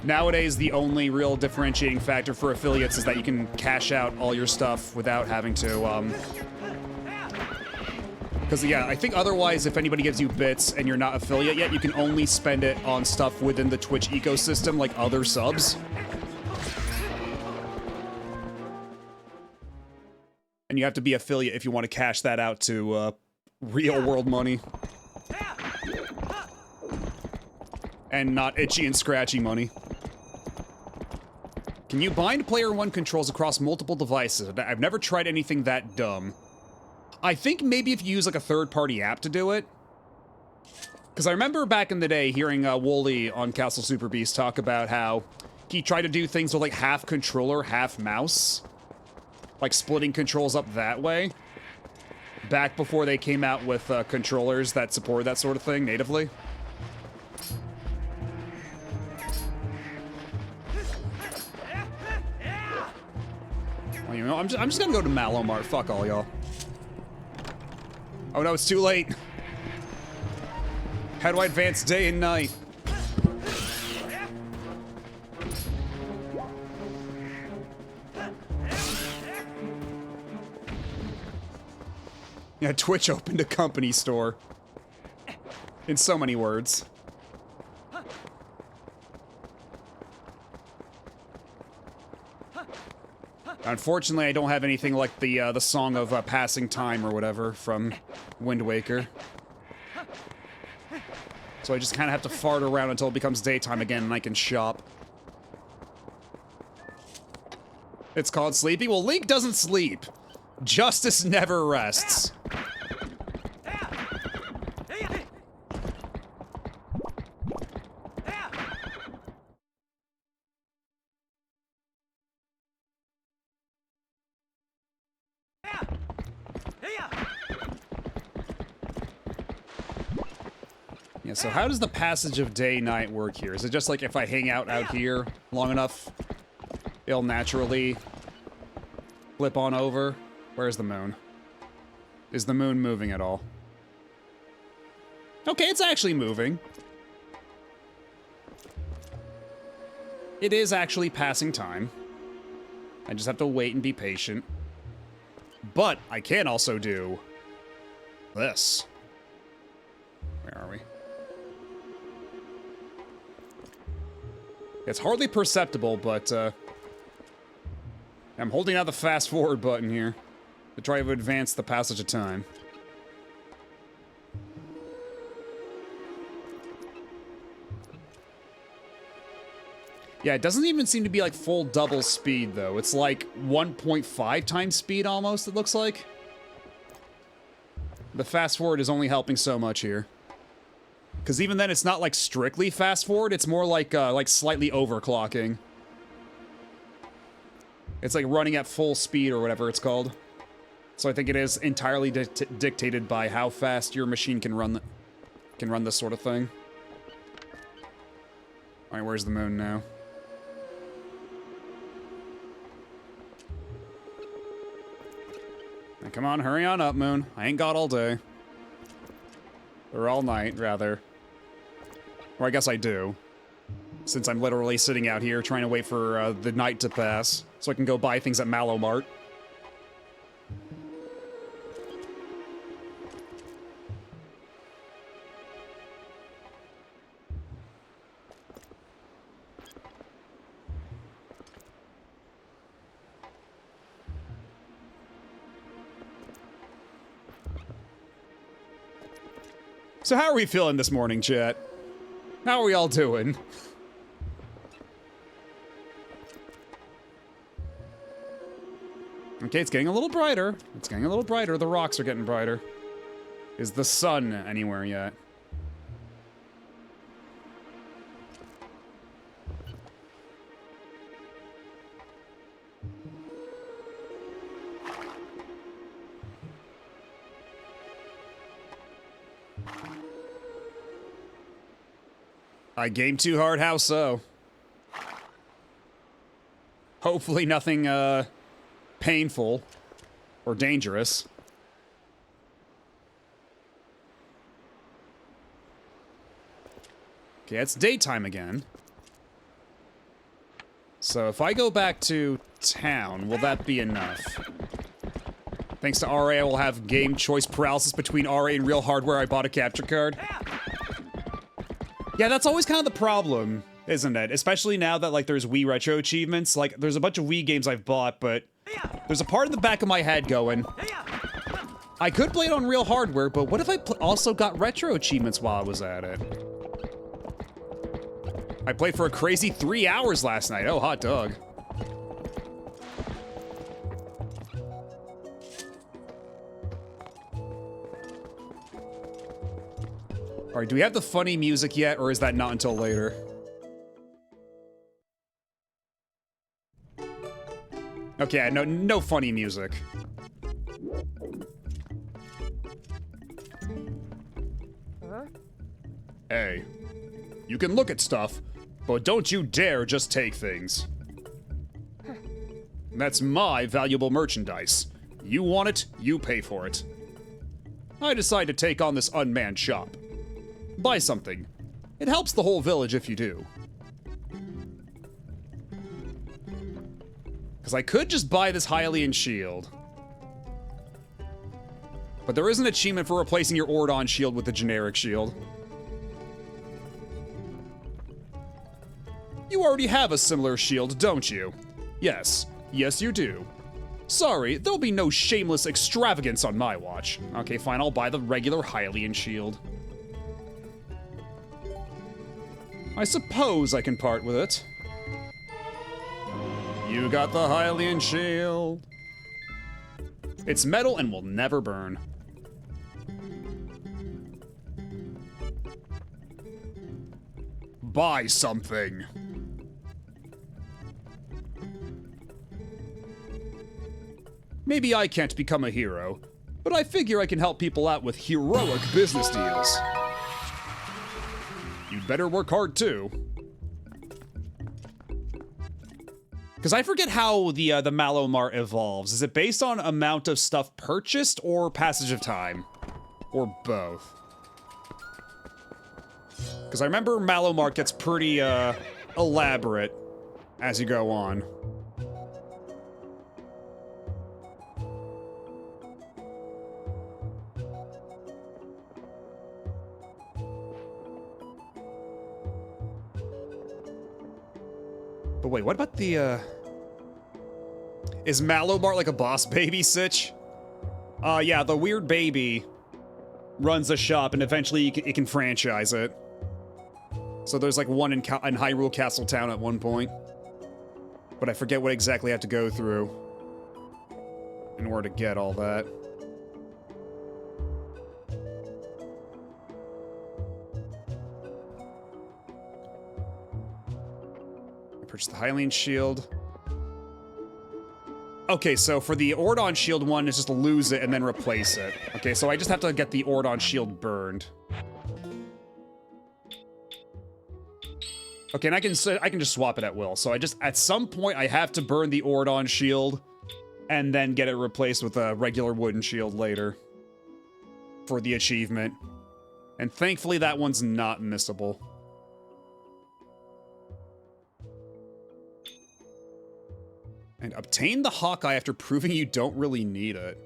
S3: Nowadays, the only real differentiating factor for affiliates is that you can cash out all your stuff without having to, Because, yeah, I think otherwise, if anybody gives you bits and you're not affiliate yet, you can only spend it on stuff within the Twitch ecosystem, like other subs. And you have to be affiliate if you want to cash that out to, real-world money. And not itchy and scratchy money. Can you bind player 1 controls across multiple devices? I've never tried anything that dumb. I think maybe if you use, like, a third-party app to do it. Because I remember back in the day hearing Wooly on Castle Super Beast talk about how he tried to do things with, like, half controller, half mouse. Like, splitting controls up that way. Back before they came out with controllers that supported that sort of thing natively. Well, you know, I'm just gonna go to Malomart. Fuck all y'all. Oh no, it's too late. How do I advance day and night? Yeah, Twitch opened a company store. In so many words. Unfortunately, I don't have anything like the song of Passing Time or whatever from Wind Waker. So I just kind of have to fart around until it becomes daytime again and I can shop. It's called sleeping? Well, Link doesn't sleep. Justice never rests. Yeah, so how does the passage of day-night work here? Is it just like if I hang out here long enough, it'll naturally flip on over? Where's the moon? Is the moon moving at all? Okay, it's actually moving. It is actually passing time. I just have to wait and be patient. But I can also do this. Where are we? It's hardly perceptible, but I'm holding out the fast forward button here to try to advance the passage of time. Yeah, it doesn't even seem to be like full double speed though. It's like 1.5 times speed almost, it looks like. The fast forward is only helping so much here. Because even then, it's not like strictly fast forward, it's more like slightly overclocking. It's like running at full speed or whatever it's called. So I think it is entirely dictated by how fast your machine can run this sort of thing. Alright, where's the moon now? Now, come on, hurry on up, moon. I ain't got all day. Or all night, rather. Or I guess I do. Since I'm literally sitting out here trying to wait for the night to pass, so I can go buy things at Mallow Mart. So how are we feeling this morning, chat? How are we all doing? Okay, it's getting a little brighter. It's getting a little brighter. The rocks are getting brighter. Is the sun anywhere yet? I gamed too hard, how so? Hopefully nothing, painful or dangerous. Okay, it's daytime again. So if I go back to town, will that be enough? Thanks to RA, I will have game choice paralysis between RA and real hardware. I bought a capture card. Yeah, that's always kind of the problem, isn't it? Especially now that, like, there's Wii Retro Achievements. Like, there's a bunch of Wii games I've bought, but there's a part in the back of my head going, I could play it on real hardware, but what if I also got Retro Achievements while I was at it? I played for a crazy 3 hours last night. Oh, hot dog. Alright, do we have the funny music yet, or is that not until later? Okay, no funny music. Hey, you can look at stuff, but don't you dare just take things. That's my valuable merchandise. You want it, you pay for it. I decide to take on this unmanned shop. Buy something. It helps the whole village if you do. Because I could just buy this Hylian shield. But there is an achievement for replacing your Ordon shield with a generic shield. You already have a similar shield, don't you? Yes. Yes, you do. Sorry, there'll be no shameless extravagance on my watch. Okay, fine, I'll buy the regular Hylian shield. I suppose I can part with it. You got the Hylian shield. It's metal and will never burn. Buy something. Maybe I can't become a hero, but I figure I can help people out with heroic business deals. You'd better work hard too. Because I forget how the Mallow Mart evolves. Is it based on amount of stuff purchased or passage of time? Or both? Because I remember Mallow Mark gets pretty, elaborate as you go on. But wait, what about the, Is Mallow Mart like a boss baby sitch? Yeah, the weird baby runs a shop and eventually it can franchise it. So there's like one in Hyrule Castle Town at one point. But I forget what exactly I have to go through in order to get all that. I purchased the Hylian Shield. Okay, so for the Ordon Shield one, it's just to lose it and then replace it. Okay, so I just have to get the Ordon Shield burned. Okay, and I can just swap it at will. So at some point, I have to burn the Ordon Shield and then get it replaced with a regular wooden shield later for the achievement. And thankfully, that one's not missable. And obtain the Hawkeye after proving you don't really need it.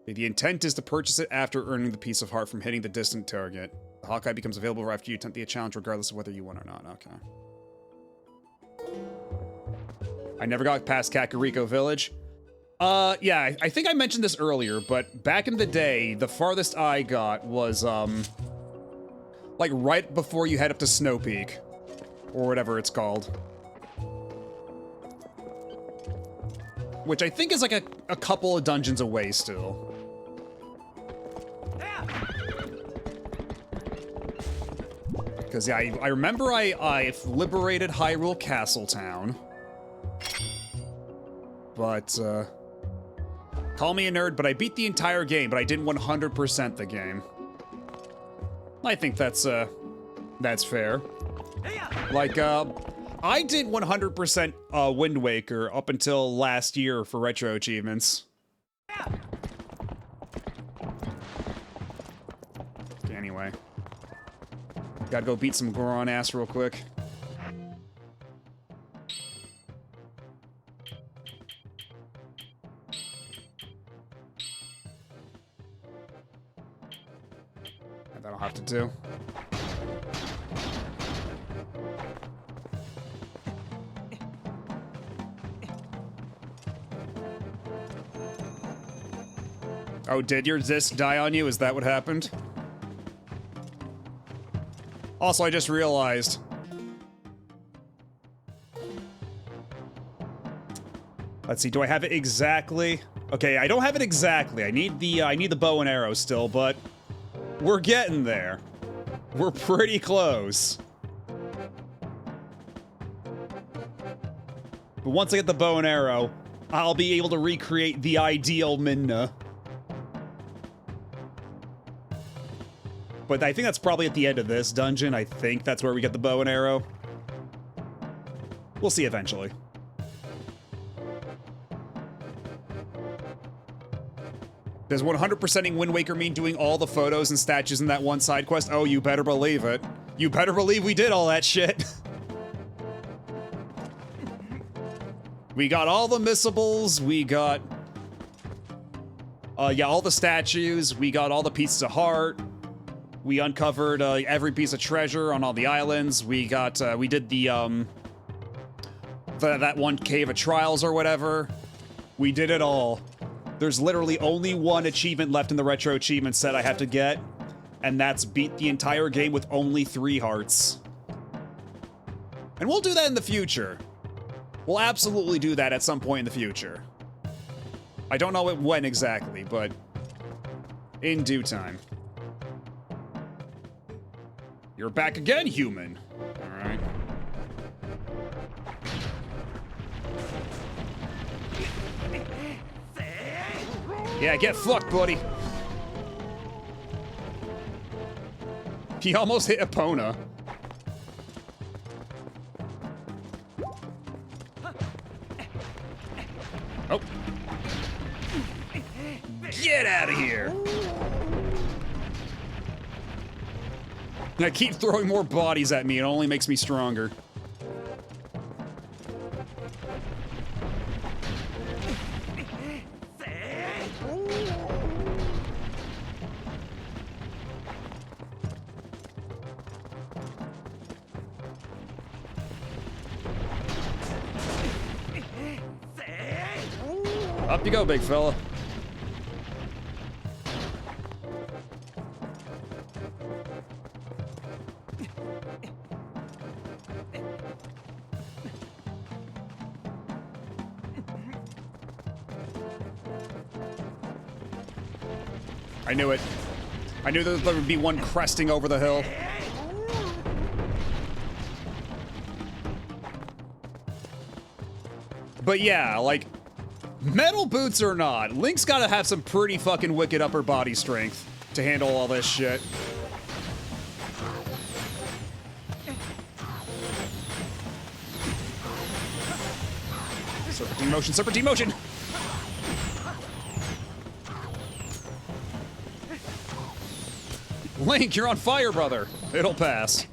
S3: The intent is to purchase it after earning the piece of heart from hitting the distant target. The Hawkeye becomes available after you attempt the challenge, regardless of whether you win or not. Okay. I never got past Kakariko Village. Yeah, I think I mentioned this earlier, but back in the day, the farthest I got was, like right before you head up to Snow Peak. Or whatever it's called. Which I think is like a couple of dungeons away still. Because yeah, I remember I've liberated Hyrule Castle Town. But, call me a nerd, but I beat the entire game, but I didn't 100% the game. I think that's fair. Like, I did 100% Wind Waker up until last year for Retro Achievements. Okay, anyway. Gotta go beat some Goron ass real quick. That'll have to do. Oh, did your disc die on you? Is that what happened? Also, I just realized. Let's see, do I have it exactly? Okay, I don't have it exactly. I need the bow and arrow still, but we're getting there. We're pretty close. But once I get the bow and arrow, I'll be able to recreate the ideal Minna. But I think that's probably at the end of this dungeon. I think that's where we get the bow and arrow. We'll see eventually. Does 100%ing Wind Waker mean doing all the photos and statues in that one side quest? Oh, you better believe it. You better believe we did all that shit. We got all the missables. We got... yeah, all the statues. We got all the pieces of heart. We uncovered every piece of treasure on all the islands. We got, we did the, that one cave of trials or whatever. We did it all. There's literally only one achievement left in the Retro Achievement set I have to get, and that's beat the entire game with only 3 hearts. And we'll do that in the future. We'll absolutely do that at some point in the future. I don't know when exactly, but in due time. You're back again, human. All right. Yeah, get fucked, buddy. He almost hit Epona. Oh. Get out of here. And I keep throwing more bodies at me, it only makes me stronger. Up you go, big fella. I knew it. I knew there would be one cresting over the hill. But yeah, like, metal boots or not, Link's gotta have some pretty fucking wicked upper body strength to handle all this shit. Serpentine motion, serpentine motion! Link, you're on fire, brother. It'll pass.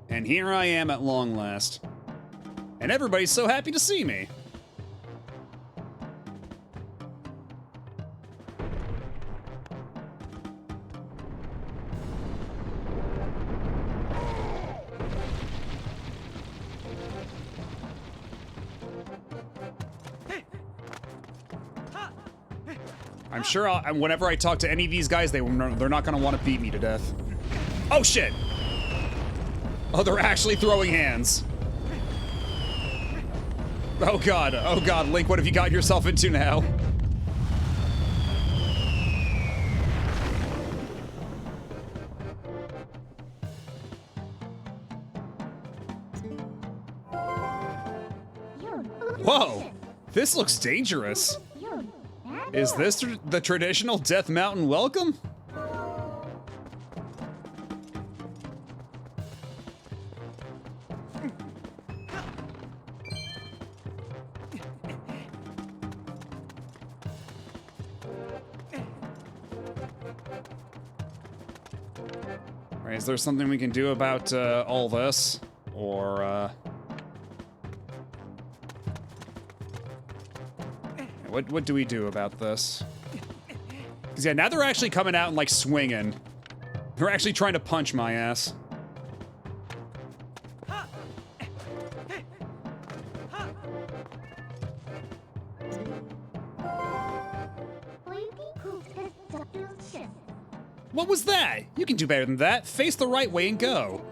S3: And here I am at long last. And everybody's so happy to see me. I'm sure whenever I talk to any of these guys, they're not gonna want to beat me to death. Oh shit! Oh, they're actually throwing hands. Oh god, Link, what have you got yourself into now? Whoa, this looks dangerous. Is this the traditional Death Mountain welcome? Is there something we can do about all this? Or, what do we do about this? Because, yeah, now they're actually coming out and, like, swinging. They're actually trying to punch my ass. What was that? You can do better than that. Face the right way and go.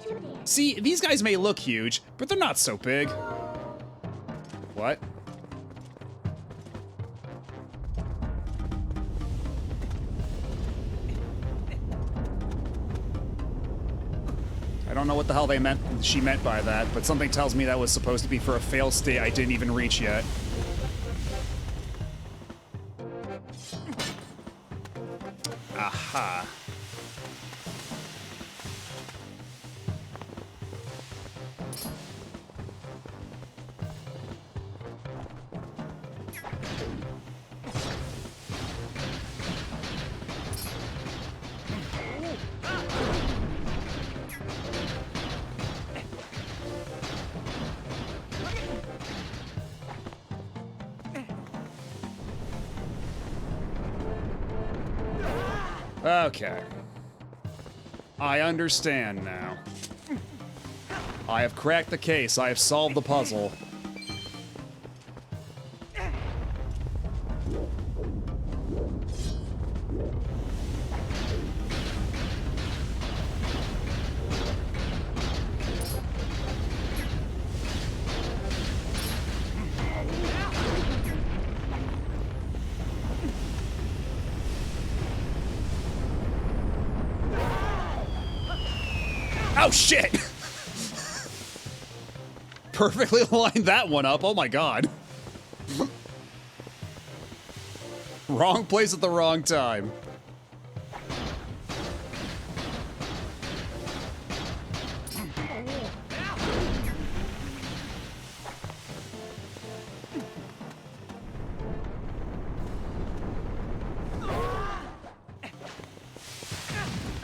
S3: See, these guys may look huge, but they're not so big. What? I don't know what the hell she meant by that, but something tells me that was supposed to be for a fail state I didn't even reach yet. Aha. Okay. I understand now. I have cracked the case. I have solved the puzzle. Oh, shit! Perfectly lined that one up. Oh, my God. Wrong place at the wrong time.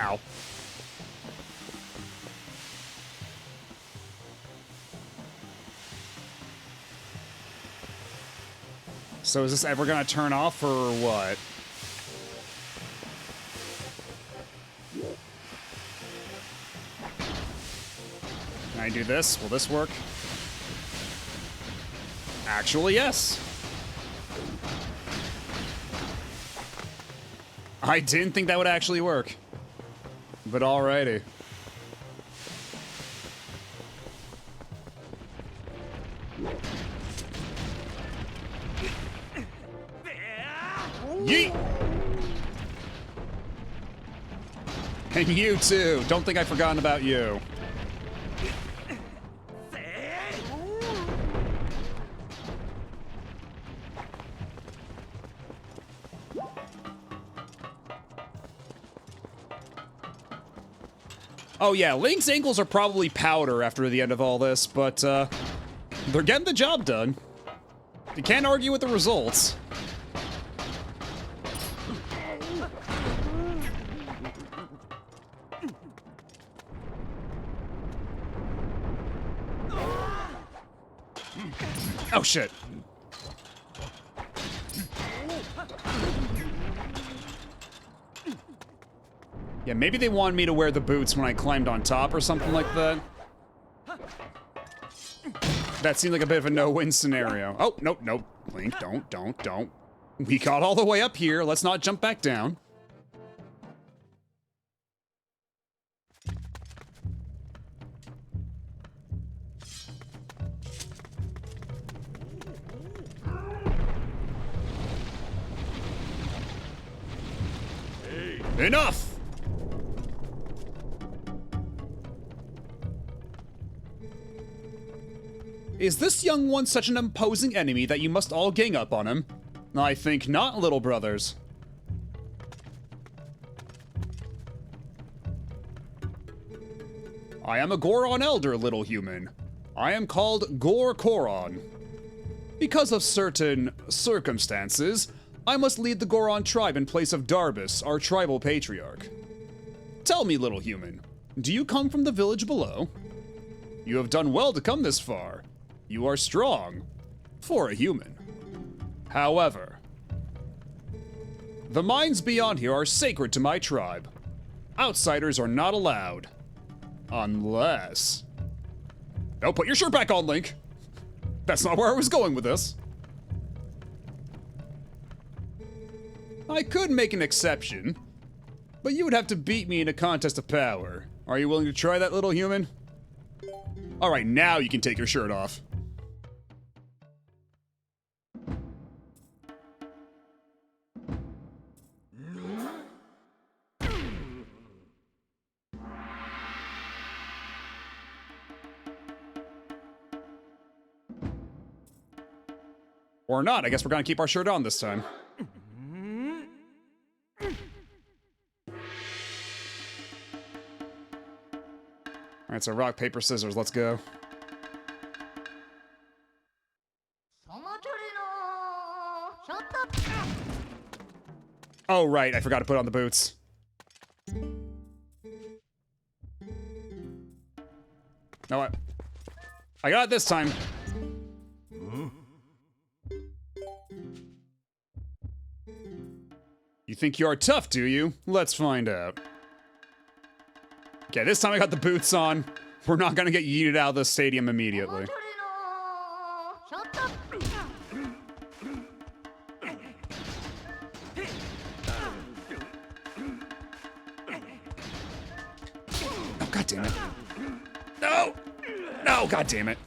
S3: Ow. So is this ever gonna turn off or what? Can I do this? Will this work? Actually, yes. I didn't think that would actually work. But alrighty. Yeet! And you too. Don't think I've forgotten about you. Oh yeah, Link's ankles are probably powder after the end of all this, but they're getting the job done. You can't argue with the results. Oh shit. Yeah, maybe they wanted me to wear the boots when I climbed on top or something like that. That seemed like a bit of a no-win scenario. Oh, nope, nope. Link, don't. We got all the way up here. Let's not jump back down. Enough! Is this young one such an imposing enemy that you must all gang up on him? I think not, little brothers. I am a Goron elder, little human. I am called Goron. Because of certain circumstances, I must lead the Goron tribe in place of Darbus, our tribal patriarch. Tell me, little human, do you come from the village below? You have done well to come this far. You are strong, for a human. However, the mines beyond here are sacred to my tribe. Outsiders are not allowed. Unless... Oh, put your shirt back on, Link. That's not where I was going with this. I could make an exception, but you would have to beat me in a contest of power. Are you willing to try that, little human? Alright, now you can take your shirt off. Or not, I guess we're gonna keep our shirt on this time. Alright, so rock, paper, scissors, let's go. Oh, right, I forgot to put on the boots. No, I got it this time. You think you are tough, do you? Let's find out. Okay, this time I got the boots on. We're not gonna get yeeted out of the stadium immediately. Oh, god damn it. No! No, god damn it.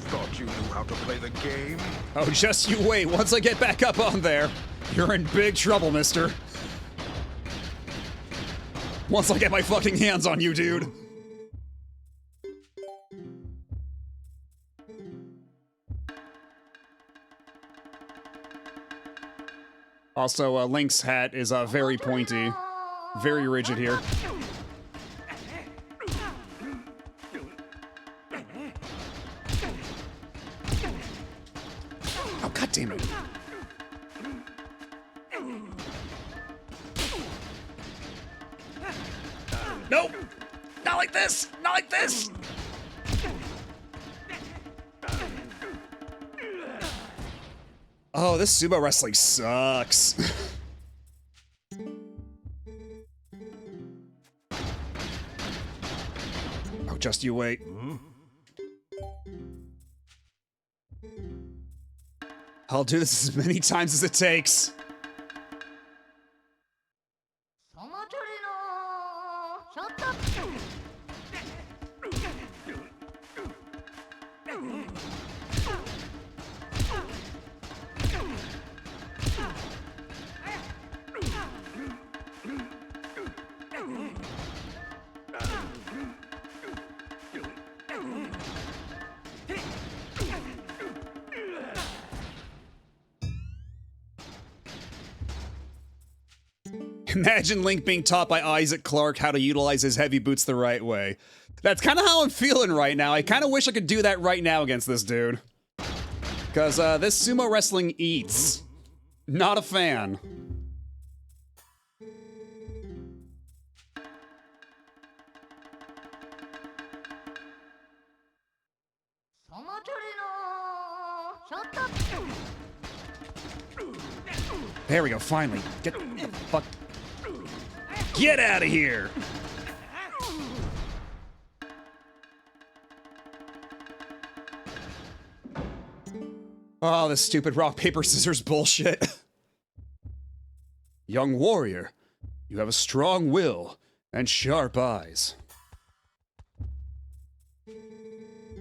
S10: Thought you knew how to play the game?
S3: Oh, just you wait. Once I get back up on there, you're in big trouble, mister. Once I get my fucking hands on you, dude. Also, Link's hat is very pointy, very rigid here. Oh, god damn it. Nope! Not like this! Not like this! Oh, this sumo wrestling sucks. Oh, just you wait. I'll do this as many times as it takes. Imagine Link being taught by Isaac Clarke how to utilize his heavy boots the right way. That's kind of how I'm feeling right now. I kind of wish I could do that right now against this dude. Because this sumo wrestling eats. Not a fan. There we go, finally. Get the fuck. Get out of here! Oh, this stupid rock, paper, scissors bullshit. Young warrior, you have a strong will and sharp eyes.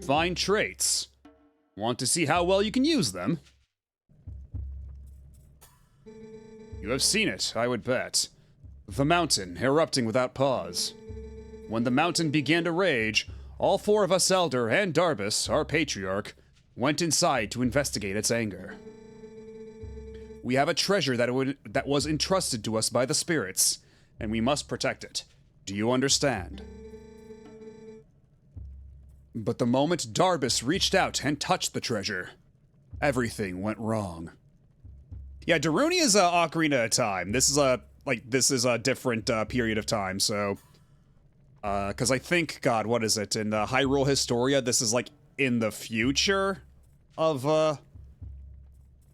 S3: Fine traits. Want to see how well you can use them? You have seen it, I would bet. The mountain erupting without pause. When the mountain began to rage, all four of us Elder and Darbus, our patriarch, went inside to investigate its anger. We have a treasure that was entrusted to us by the spirits, and we must protect it. Do you understand? But the moment Darbus reached out and touched the treasure, everything went wrong. Yeah, Darunia is Ocarina of Time. This is a different period of time, so... Because I think, God, what is it? In Hyrule Historia, this is, like, in the future of,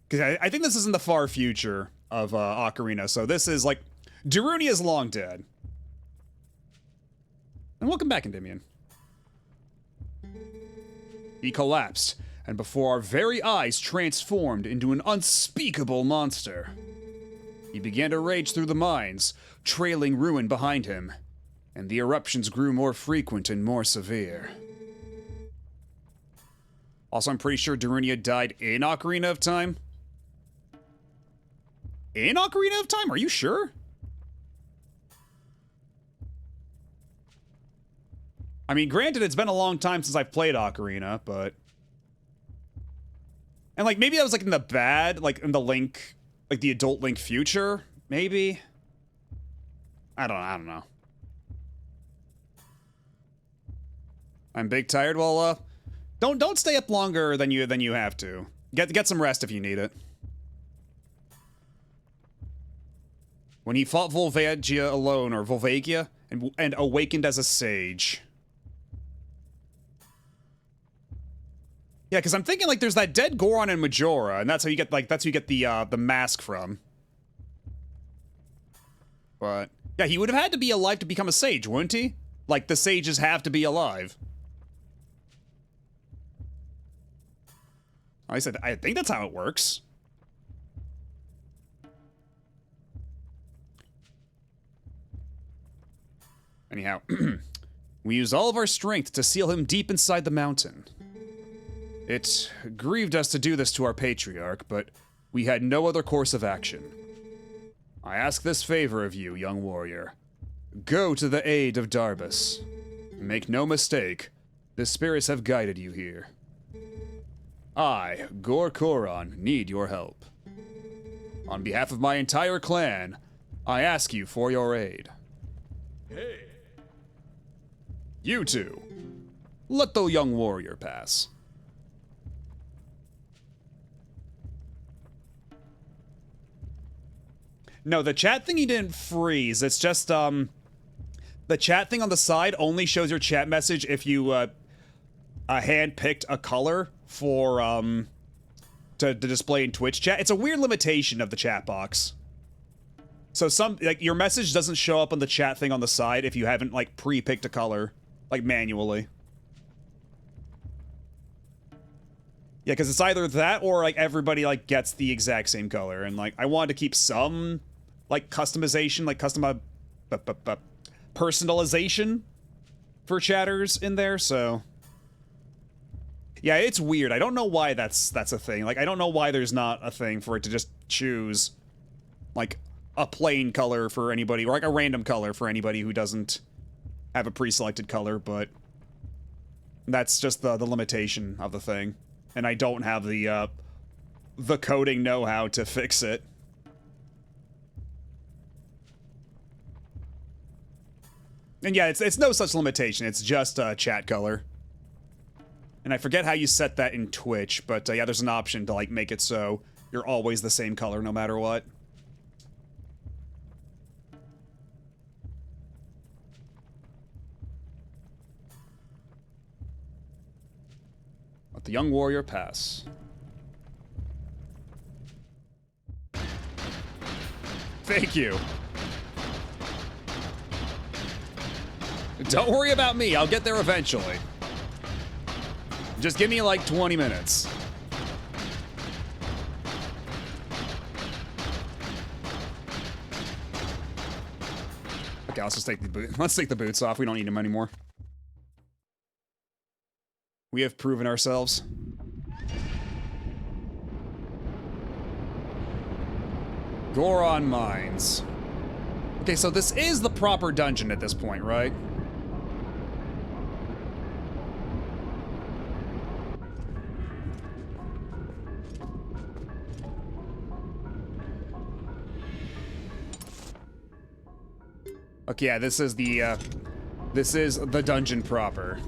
S3: Because I think this is in the far future of Ocarina, so this is, like... Darunia is long dead. And welcome back, Endymion. He collapsed, and before our very eyes transformed into an unspeakable monster. He began to rage through the mines, trailing ruin behind him, and the eruptions grew more frequent and more severe. Also, I'm pretty sure Darunia died in Ocarina of Time. In Ocarina of Time? Are you sure? I mean, granted, it's been a long time since I've played Ocarina, but... And, like, maybe I was, like, in the bad, like, in the Link... Like, the adult Link future? Maybe? I don't know. I'm big tired? Well, don't stay up longer than you have to. Get some rest if you need it. When he fought Volvagia alone, or Volvagia, and awakened as a sage... Yeah, because I'm thinking, like, there's that dead Goron in Majora, and that's how you get, like, the mask from. But, yeah, he would have had to be alive to become a sage, wouldn't he? Like, the sages have to be alive. I said, I think that's how it works. Anyhow, we used all of our strength to seal him deep inside the mountain. It grieved us to do this to our patriarch, but we had no other course of action. I ask this favor of you, young warrior. Go to the aid of Darbus. Make no mistake, the spirits have guided you here. I, Gor Koron, need your help. On behalf of my entire clan, I ask you for your aid.
S2: Hey,
S3: You two, let the young warrior pass. No, the chat thingy didn't freeze. It's just, the chat thing on the side only shows your chat message if you, hand-picked a color for, to display in Twitch chat. It's a weird limitation of the chat box. So your message doesn't show up on the chat thing on the side if you haven't, like, pre-picked a color, like, manually. Yeah, because it's either that or, like, everybody, like, gets the exact same color. And, like, I wanted to keep some, like, customization, like, personalization for chatters in there, so... Yeah, it's weird. I don't know why that's a thing. Like, I don't know why there's not a thing for it to just choose, like, a plain color for anybody, or, like, a random color for anybody who doesn't have a pre-selected color, but... That's just the limitation of the thing. And I don't have the coding know-how to fix it. And yeah, it's no such limitation, it's just chat color. And I forget how you set that in Twitch, but yeah, there's an option to, like, make it so you're always the same color no matter what. Let the young warrior pass. Thank you. Don't worry about me, I'll get there eventually. Just give me like 20 minutes. Okay, let's just take the let's take the boots off. We don't need them anymore. We have proven ourselves. Goron Mines. Okay, so this is the proper dungeon at this point, right? Okay, yeah, this is the dungeon proper.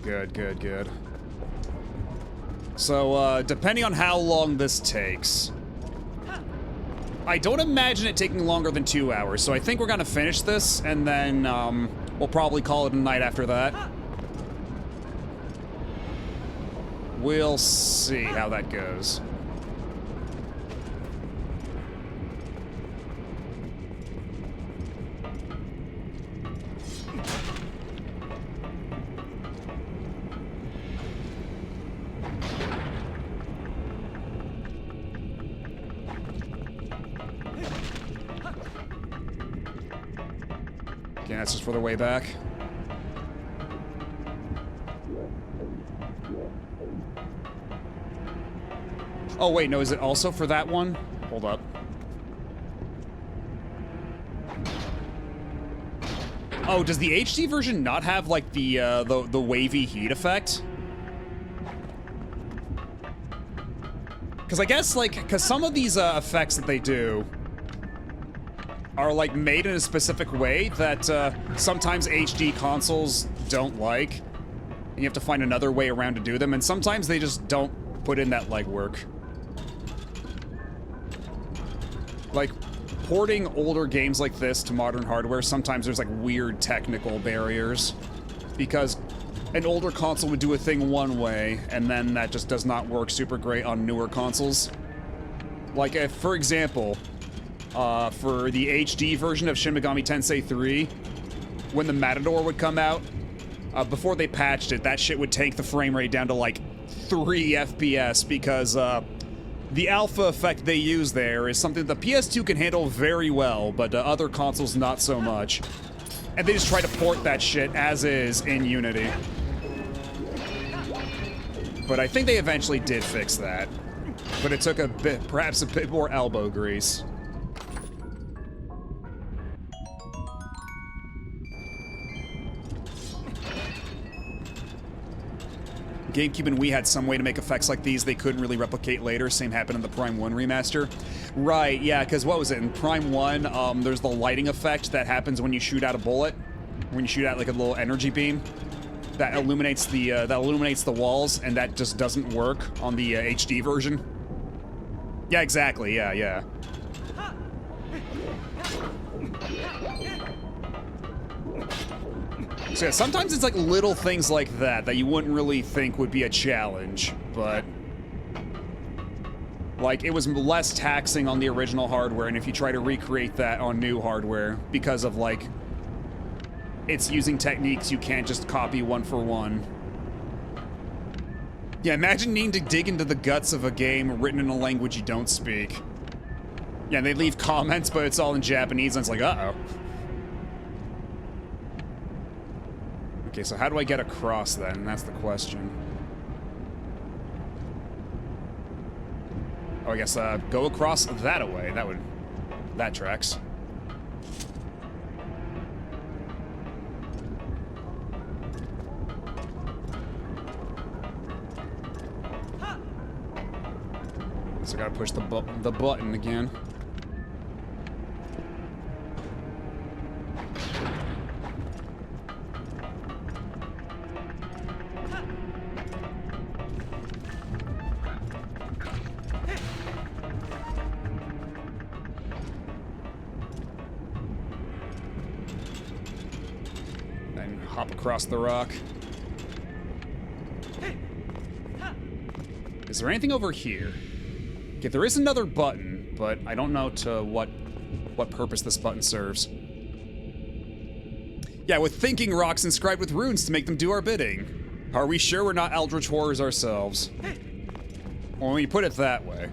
S3: Good, good, good. So, depending on how long this takes, I don't imagine it taking longer than 2 hours, so I think we're gonna finish this, and then, we'll probably call it a night after that. We'll see how that goes. Okay, that's just for the way back. Oh wait, no, is it also for that one? Hold up. Oh, does the HD version not have like the wavy heat effect? Because I guess like, because some of these effects that they do are like made in a specific way that sometimes HD consoles don't like, and you have to find another way around to do them, and sometimes they just don't put in that legwork. Like, porting older games like this to modern hardware, sometimes there's like weird technical barriers, because an older console would do a thing one way, and then that just does not work super great on newer consoles. Like, if, for example, for the HD version of Shin Megami Tensei 3, when the Matador would come out, before they patched it, that shit would tank the frame rate down to like 3 FPS because the alpha effect they use there is something the PS2 can handle very well, but other consoles not so much. And they just try to port that shit as is in Unity. But I think they eventually did fix that. But it took a bit, perhaps a bit more elbow grease. GameCube and Wii had some way to make effects like these they couldn't really replicate later. Same happened in the Prime 1 remaster. Right, yeah, because what was it? In Prime 1, there's the lighting effect that happens when you shoot out a bullet. When you shoot out like a little energy beam. That illuminates the walls, and that just doesn't work on the HD version. Yeah, exactly, yeah. So yeah, sometimes it's like little things like that you wouldn't really think would be a challenge, but... Like, it was less taxing on the original hardware, and if you try to recreate that on new hardware, because of, like, it's using techniques you can't just copy one for one. Yeah, imagine needing to dig into the guts of a game written in a language you don't speak. Yeah, they leave comments, but it's all in Japanese, and it's like, uh-oh. Okay, so how do I get across then? That's the question. Oh, I guess, go across that-a-way. That tracks. So I gotta push the button again. Then hop across the rock. Is there anything over here? Okay, there is another button, but I don't know to what purpose this button serves. Yeah, with thinking rocks inscribed with runes to make them do our bidding. Are we sure we're not eldritch horrors ourselves? Well, when you put it that way.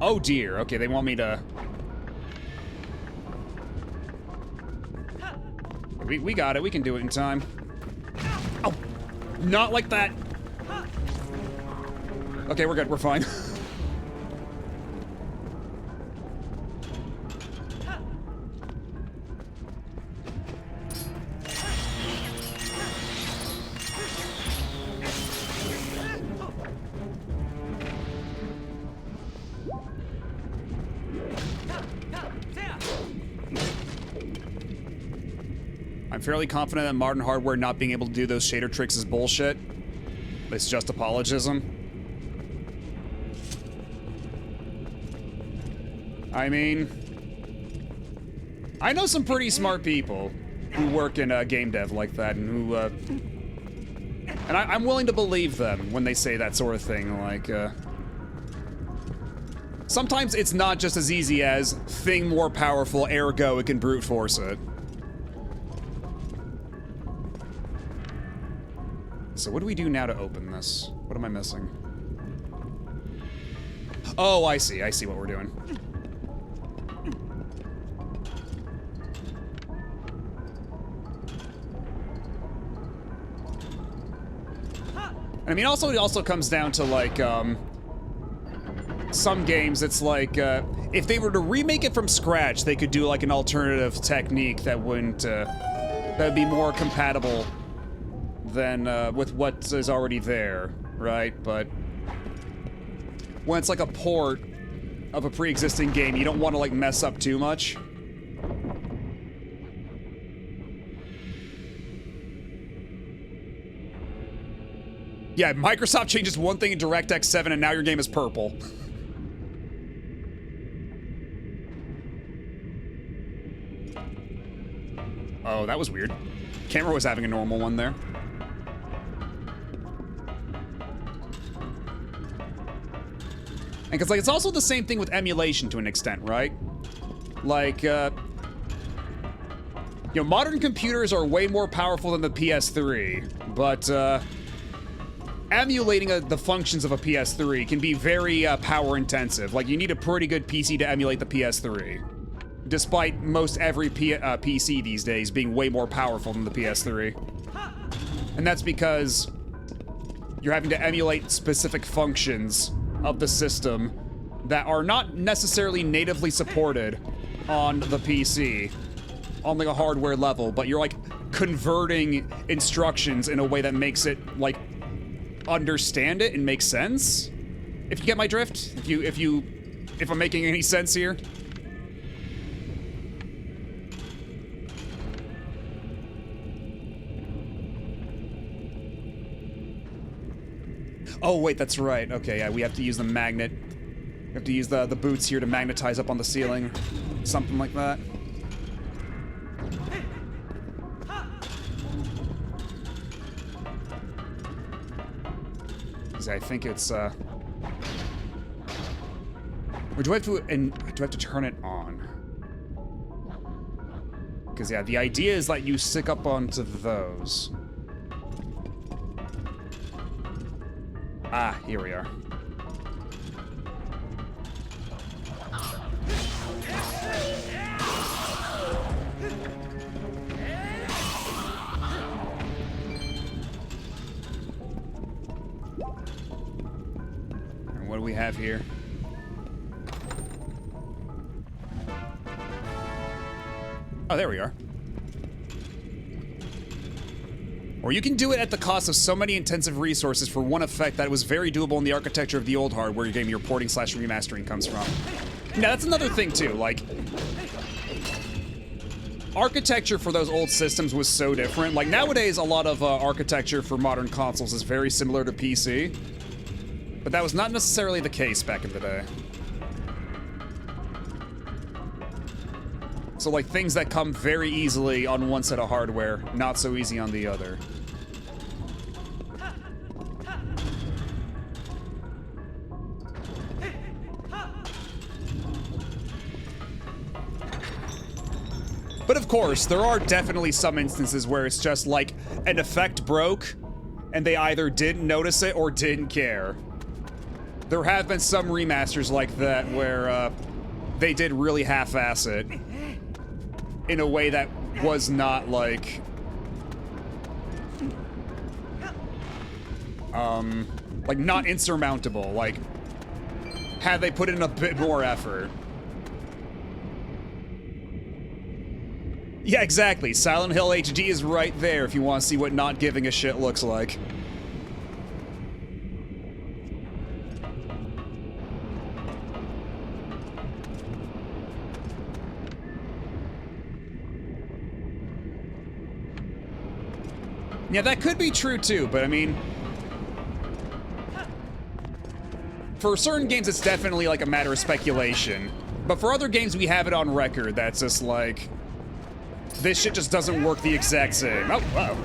S3: Oh dear, okay, they want me to... We got it, we can do it in time. Oh, not like that. Okay, we're good, we're fine. I'm fairly confident that modern hardware not being able to do those shader tricks is bullshit. It's just apologism. I mean, I know some pretty smart people who work in game dev like that, and who, and I'm willing to believe them when they say that sort of thing, like, sometimes it's not just as easy as thing more powerful, ergo it can brute force it. So what do we do now to open this? What am I missing? Oh, I see what we're doing. I mean, also, it also comes down to, like, some games, it's like, if they were to remake it from scratch, they could do, like, an alternative technique that wouldn't, that would be more compatible than, with what is already there, right? But when it's like a port of a pre-existing game, you don't want to, like, mess up too much. Yeah, Microsoft changes one thing in DirectX 7 and now your game is purple. Oh, that was weird. Camera was having a normal one there. And because, like, it's also the same thing with emulation to an extent, right? Like, you know, modern computers are way more powerful than the PS3, but, emulating the functions of a PS3 can be very, power intensive. Like, you need a pretty good PC to emulate the PS3. Despite most every PC these days being way more powerful than the PS3. And that's because you're having to emulate specific functions of the system that are not necessarily natively supported on the PC on like a hardware level, but you're like converting instructions in a way that makes it like understand it and make sense. If you get my drift, if I'm making any sense here. Oh wait, that's right. Okay, yeah, we have to use the magnet. We have to use the boots here to magnetize up on the ceiling. Something like that. I think it's or do I have to turn it on? Because yeah, the idea is that you stick up onto those. Ah, here we are. And what do we have here? Oh, there we are. Or you can do it at the cost of so many intensive resources for one effect that was very doable in the architecture of the old hardware your game your porting / remastering comes from. Now, that's another thing, too. Like, architecture for those old systems was so different. Like, nowadays, a lot of architecture for modern consoles is very similar to PC. But that was not necessarily the case back in the day. So, like, things that come very easily on one set of hardware, not so easy on the other. But of course, there are definitely some instances where it's just like an effect broke, and they either didn't notice it or didn't care. There have been some remasters like that where they did really half-ass it in a way that was not like not insurmountable. Like, had they put in a bit more effort. Yeah, exactly. Silent Hill HD is right there if you want to see what not giving a shit looks like. Yeah, that could be true too, but I mean, for certain games it's definitely like a matter of speculation. But for other games we have it on record that's just like, this shit just doesn't work the exact same. Oh, wow.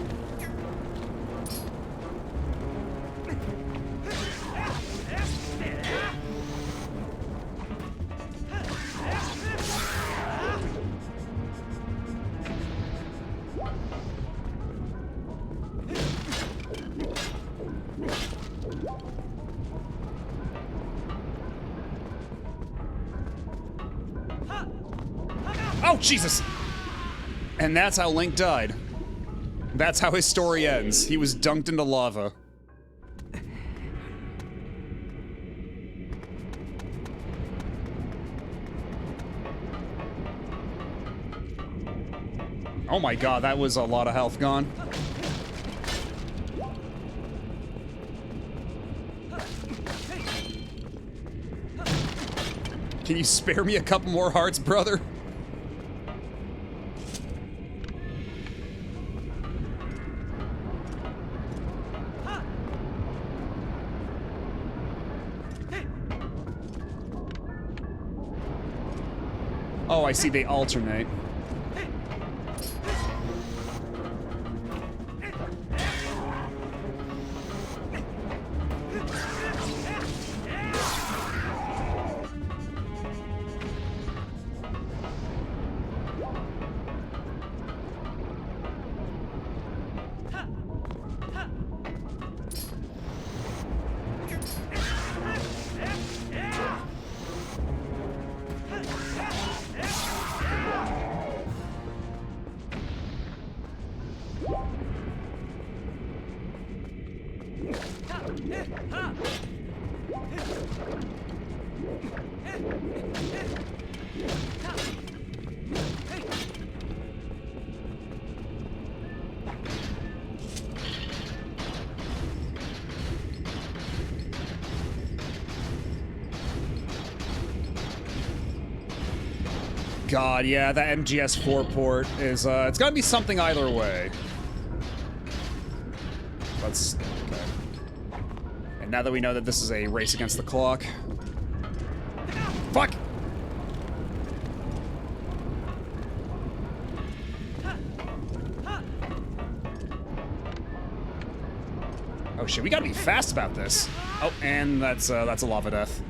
S3: Oh, Jesus! And that's how Link died. That's how his story ends. He was dunked into lava. Oh my god, that was a lot of health gone. Can you spare me a couple more hearts, brother? Oh, I see, they alternate. God, yeah, that MGS4 port is, it's gotta be something either way. Let's, okay. And now that we know that this is a race against the clock. Fuck! Oh shit, we gotta be fast about this. Oh, and that's a lava death.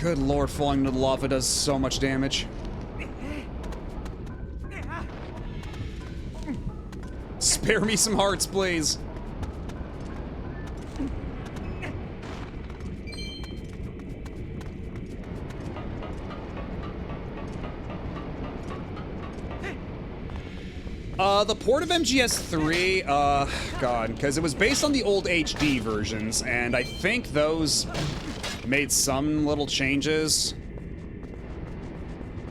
S3: Good lord, falling into the lava does so much damage. Spare me some hearts, please. The port of MGS3, God, because it was based on the old HD versions, and I think those made some little changes.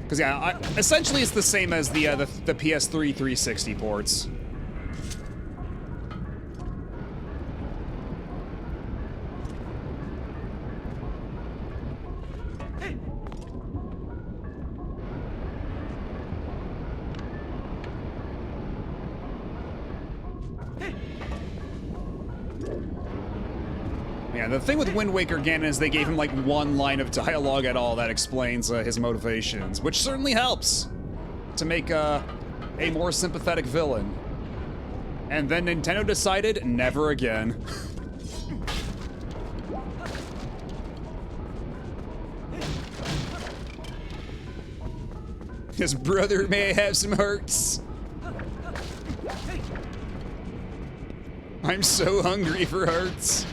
S3: Because, yeah, essentially it's the same as the PS3 360 ports. Yeah, the thing with Wind Waker Ganon is they gave him like one line of dialogue at all that explains his motivations, which certainly helps to make a more sympathetic villain. And then Nintendo decided never again. His brother may have some hurts. I'm so hungry for hearts.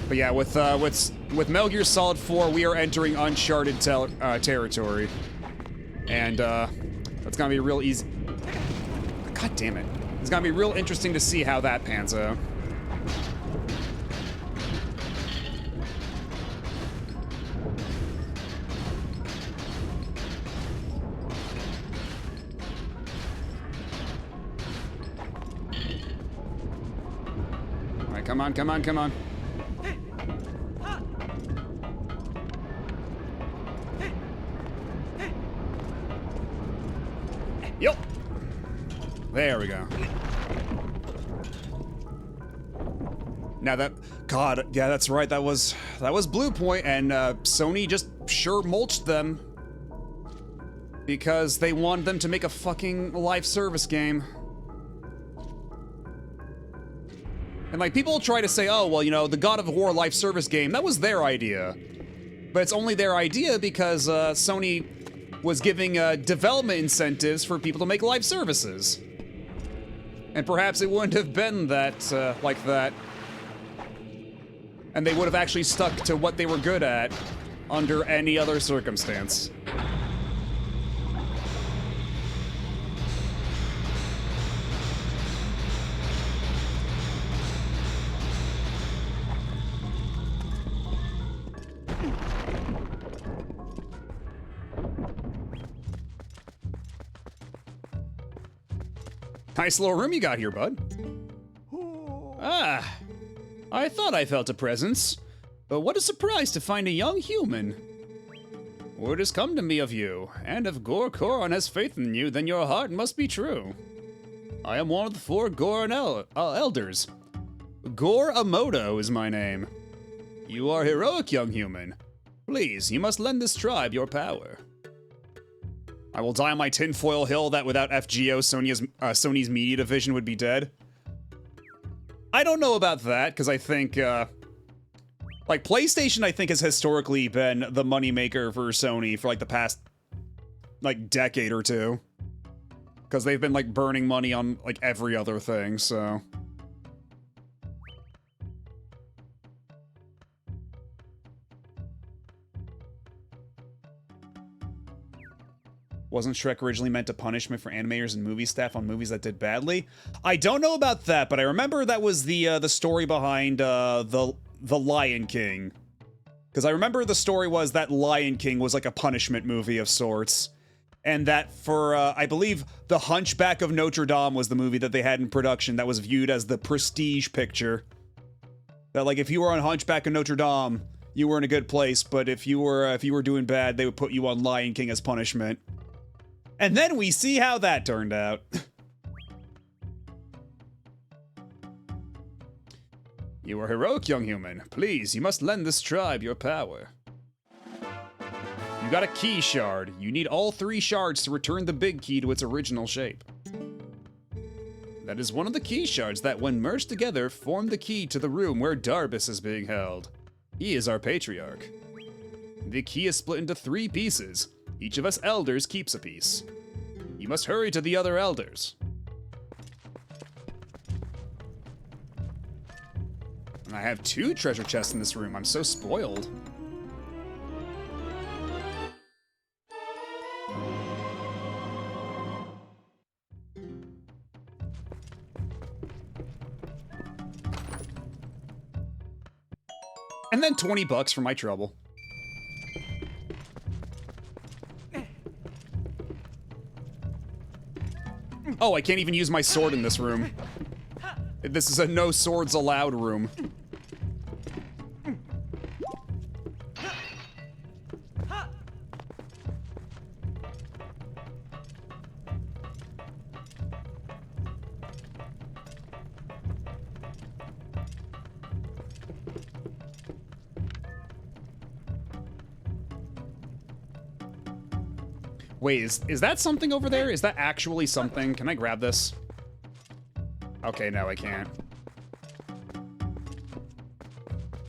S3: But yeah, with Metal Gear Solid 4, we are entering uncharted territory, and that's gonna be real easy. God damn it! It's gonna be real interesting to see how that pans out. All right, come on, come on, come on. Yep. There we go. Now that, God, yeah, that's right. That was Blue Point, and Sony just sure mulched them because they wanted them to make a fucking live service game. And like people try to say, oh, well, you know, the God of War live service game, that was their idea. But it's only their idea because Sony was giving development incentives for people to make live services. And perhaps it wouldn't have been that, like that. And they would have actually stuck to what they were good at under any other circumstance. Nice little room you got here, bud. Ah, I thought I felt a presence, but what a surprise to find a young human. Word has come to me of you, and if Gore Koron has faith in you, then your heart must be true. I am one of the 4 Goron elders. Gore Amoto is my name. You are heroic, young human. Please, you must lend this tribe your power. I will die on my tinfoil hill that without FGO, Sony's media division would be dead. I don't know about that, because I think, like, PlayStation, I think, has historically been the moneymaker for Sony for, like, the past, like, decade or two. Because they've been, like, burning money on, like, every other thing, so... Wasn't Shrek originally meant to punishment for animators and movie staff on movies that did badly? I don't know about that, but I remember that was the story behind the Lion King, Because I remember the story was that Lion King was like a punishment movie of sorts. And that for, I believe, The Hunchback of Notre Dame was the movie that they had in production that was viewed as the prestige picture. That, like, if you were on Hunchback of Notre Dame, you were in a good place, but if you were doing bad, they would put you on Lion King as punishment. And then we see how that turned out. You are heroic, young human. Please, you must lend this tribe your power. You got a key shard. You need all 3 shards to return the big key to its original shape. That is one of the key shards that, when merged together, form the key to the room where Darbus is being held. He is our patriarch. The key is split into 3 pieces. Each of us elders keeps a piece. You must hurry to the other elders. And I have 2 treasure chests in this room. I'm so spoiled. And then 20 bucks for my trouble. Oh, I can't even use my sword in this room. This is a no swords allowed room. Wait, is that something over there? Is that actually something? Can I grab this? Okay, no, I can't.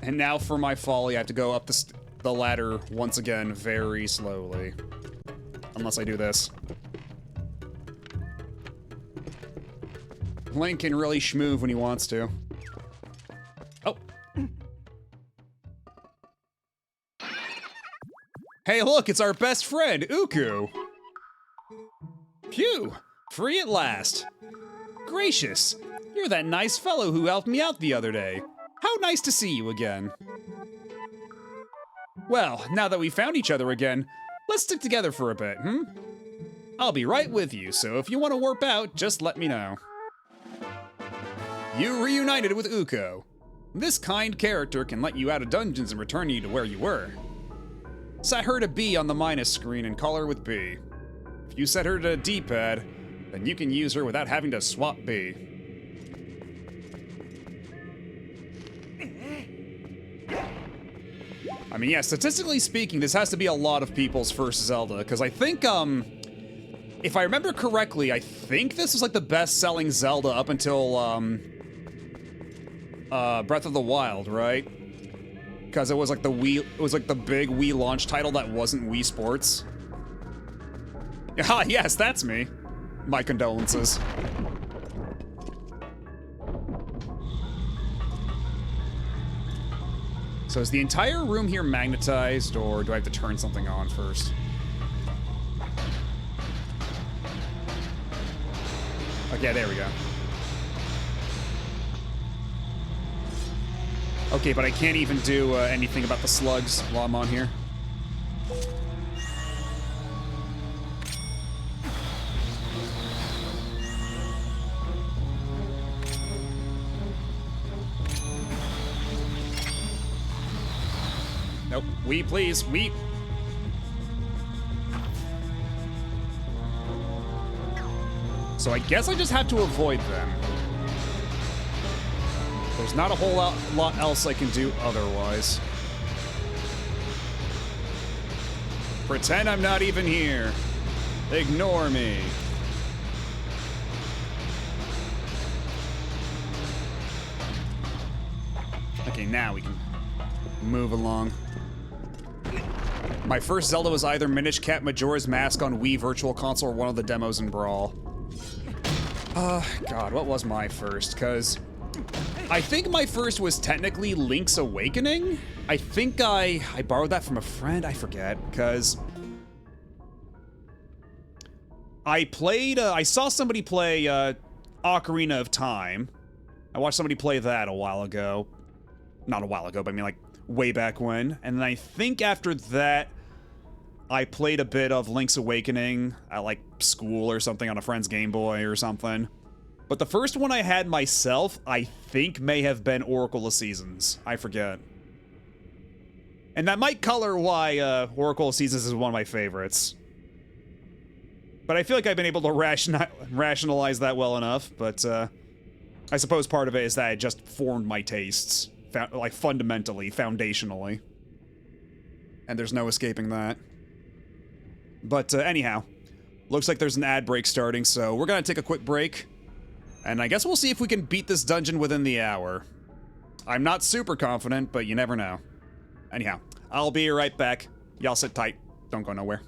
S3: And now for my folly, I have to go up the ladder once again very slowly. Unless I do this. Link can really schmoove when he wants to. Oh. Hey, look, it's our best friend, Uku. Phew, free at last. Gracious, you're that nice fellow who helped me out the other day. How nice to see you again. Well, now that we found each other again, let's stick together for a bit, hmm? I'll be right with you, so if you want to warp out, just let me know. You reunited with Uko. This kind character can let you out of dungeons and return you to where you were. Set her to B on the minus screen and call her with B. If you set her to D-pad, then you can use her without having to swap B. I mean, yeah, statistically speaking, this has to be a lot of people's first Zelda, because I think, if I remember correctly, I think this was like the best-selling Zelda up until, Breath of the Wild, right? Because it was like the big Wii launch title that wasn't Wii Sports. Ah, yes, that's me. My condolences. So is the entire room here magnetized, or do I have to turn something on first? Okay, there we go. Okay, but I can't even do anything about the slugs while I'm on here. Nope. We, please. We. So I guess I just have to avoid them. There's not a whole lot else I can do otherwise. Pretend I'm not even here. Ignore me. Okay, now we can move along. My first Zelda was either Minish Cap Majora's Mask on Wii Virtual Console or one of the demos in Brawl. God, what was my first? Because I think my first was technically Link's Awakening. I think I borrowed that from a friend. I forget, because I saw somebody play Ocarina of Time. I watched somebody play that a while ago. Not a while ago, but I mean like way back when. And then I think after that, I played a bit of Link's Awakening at like school or something on a friend's Game Boy or something. But the first one I had myself, I think may have been Oracle of Seasons. I forget. And that might color why Oracle of Seasons is one of my favorites. But I feel like I've been able to rationalize that well enough, but I suppose part of it is that it just formed my tastes, like fundamentally, foundationally. And there's no escaping that. But anyhow, looks like there's an ad break starting, so we're gonna take a quick break. And I guess we'll see if we can beat this dungeon within the hour. I'm not super confident, but you never know. Anyhow, I'll be right back. Y'all sit tight. Don't go nowhere.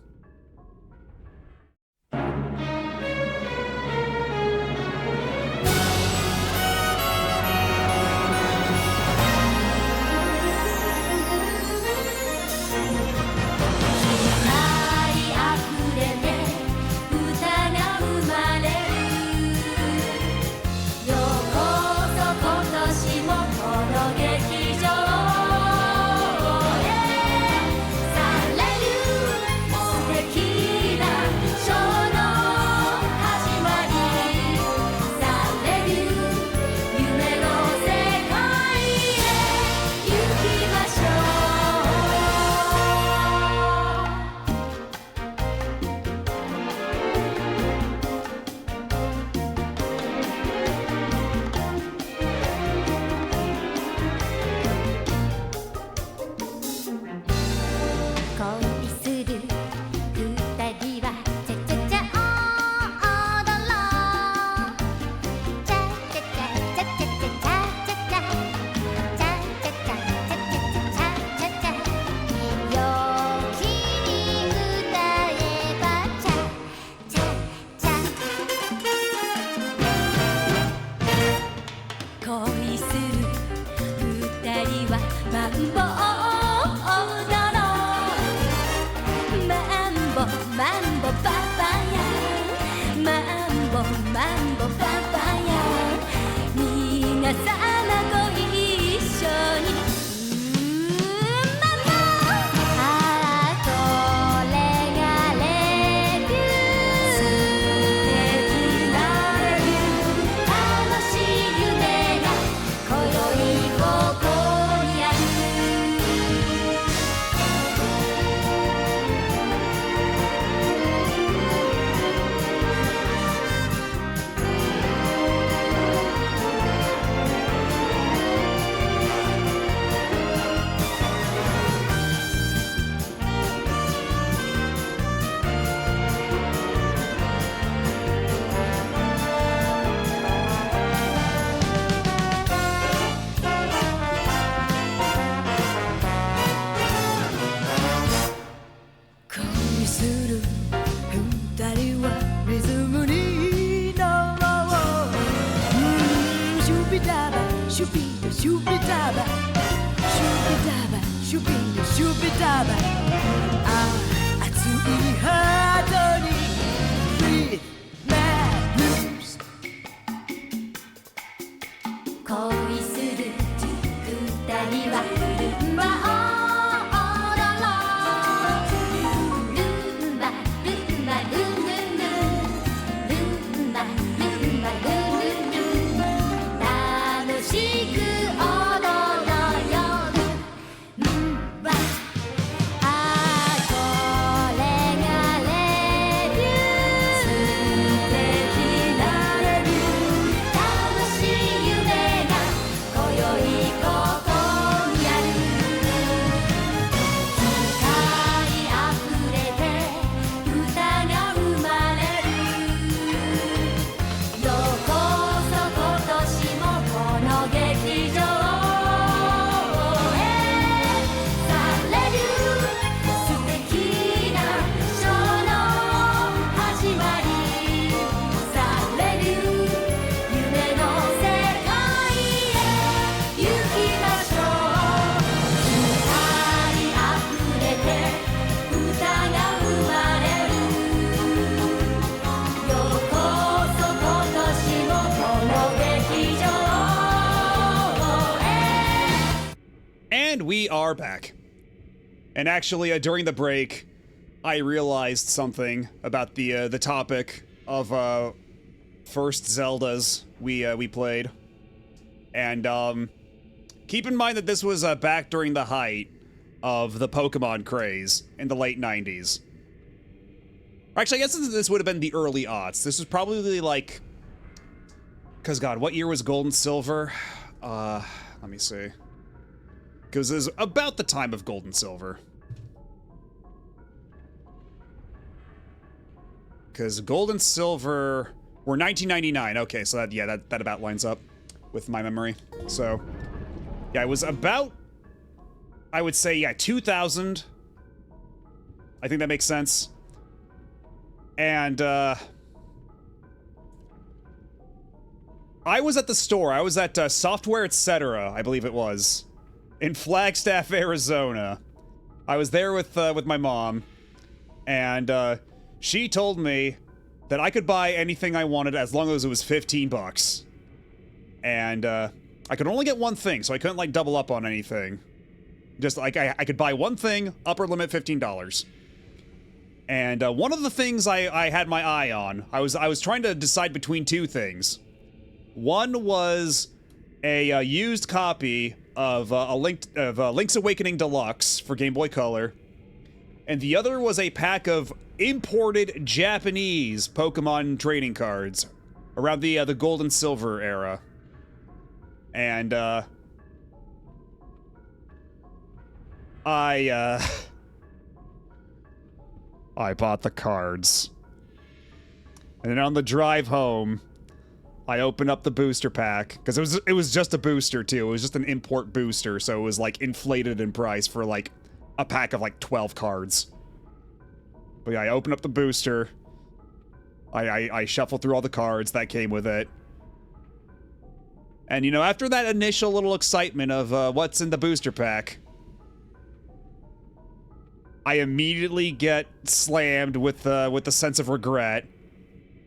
S3: And we are back. And actually, during the break, I realized something about the topic of first Zeldas we played. And keep in mind that this was back during the height of the Pokemon craze in the late 90s. Actually, I guess this would have been the early aughts. This was probably like... Because, God, what year was Gold and Silver? Let me see. Because it was about the time of Gold and Silver. Because Gold and Silver were 1999. Okay, so that about lines up with my memory. So, yeah, it was about, I would say, 2000. I think that makes sense. And, I was at the store. I was at Software Etc., I believe it was, in Flagstaff, Arizona. I was there with my mom, and she told me that I could buy anything I wanted as long as it was 15 bucks. And I could only get one thing, so I couldn't like double up on anything. Just like I could buy one thing, upper limit $15. And one of the things I had my eye on, I was trying to decide between two things. One was a used copy of Link's Awakening Deluxe for Game Boy Color, and the other was a pack of imported Japanese Pokemon trading cards around the Gold and Silver era. And I bought the cards, and then on the drive home, I opened up the booster pack, because it was just a booster too. It was just an import booster, so it was like inflated in price for like a pack of like 12 cards. But yeah, I opened up the booster. I shuffled through all the cards that came with it. And you know, after that initial little excitement of what's in the booster pack, I immediately get slammed with the sense of regret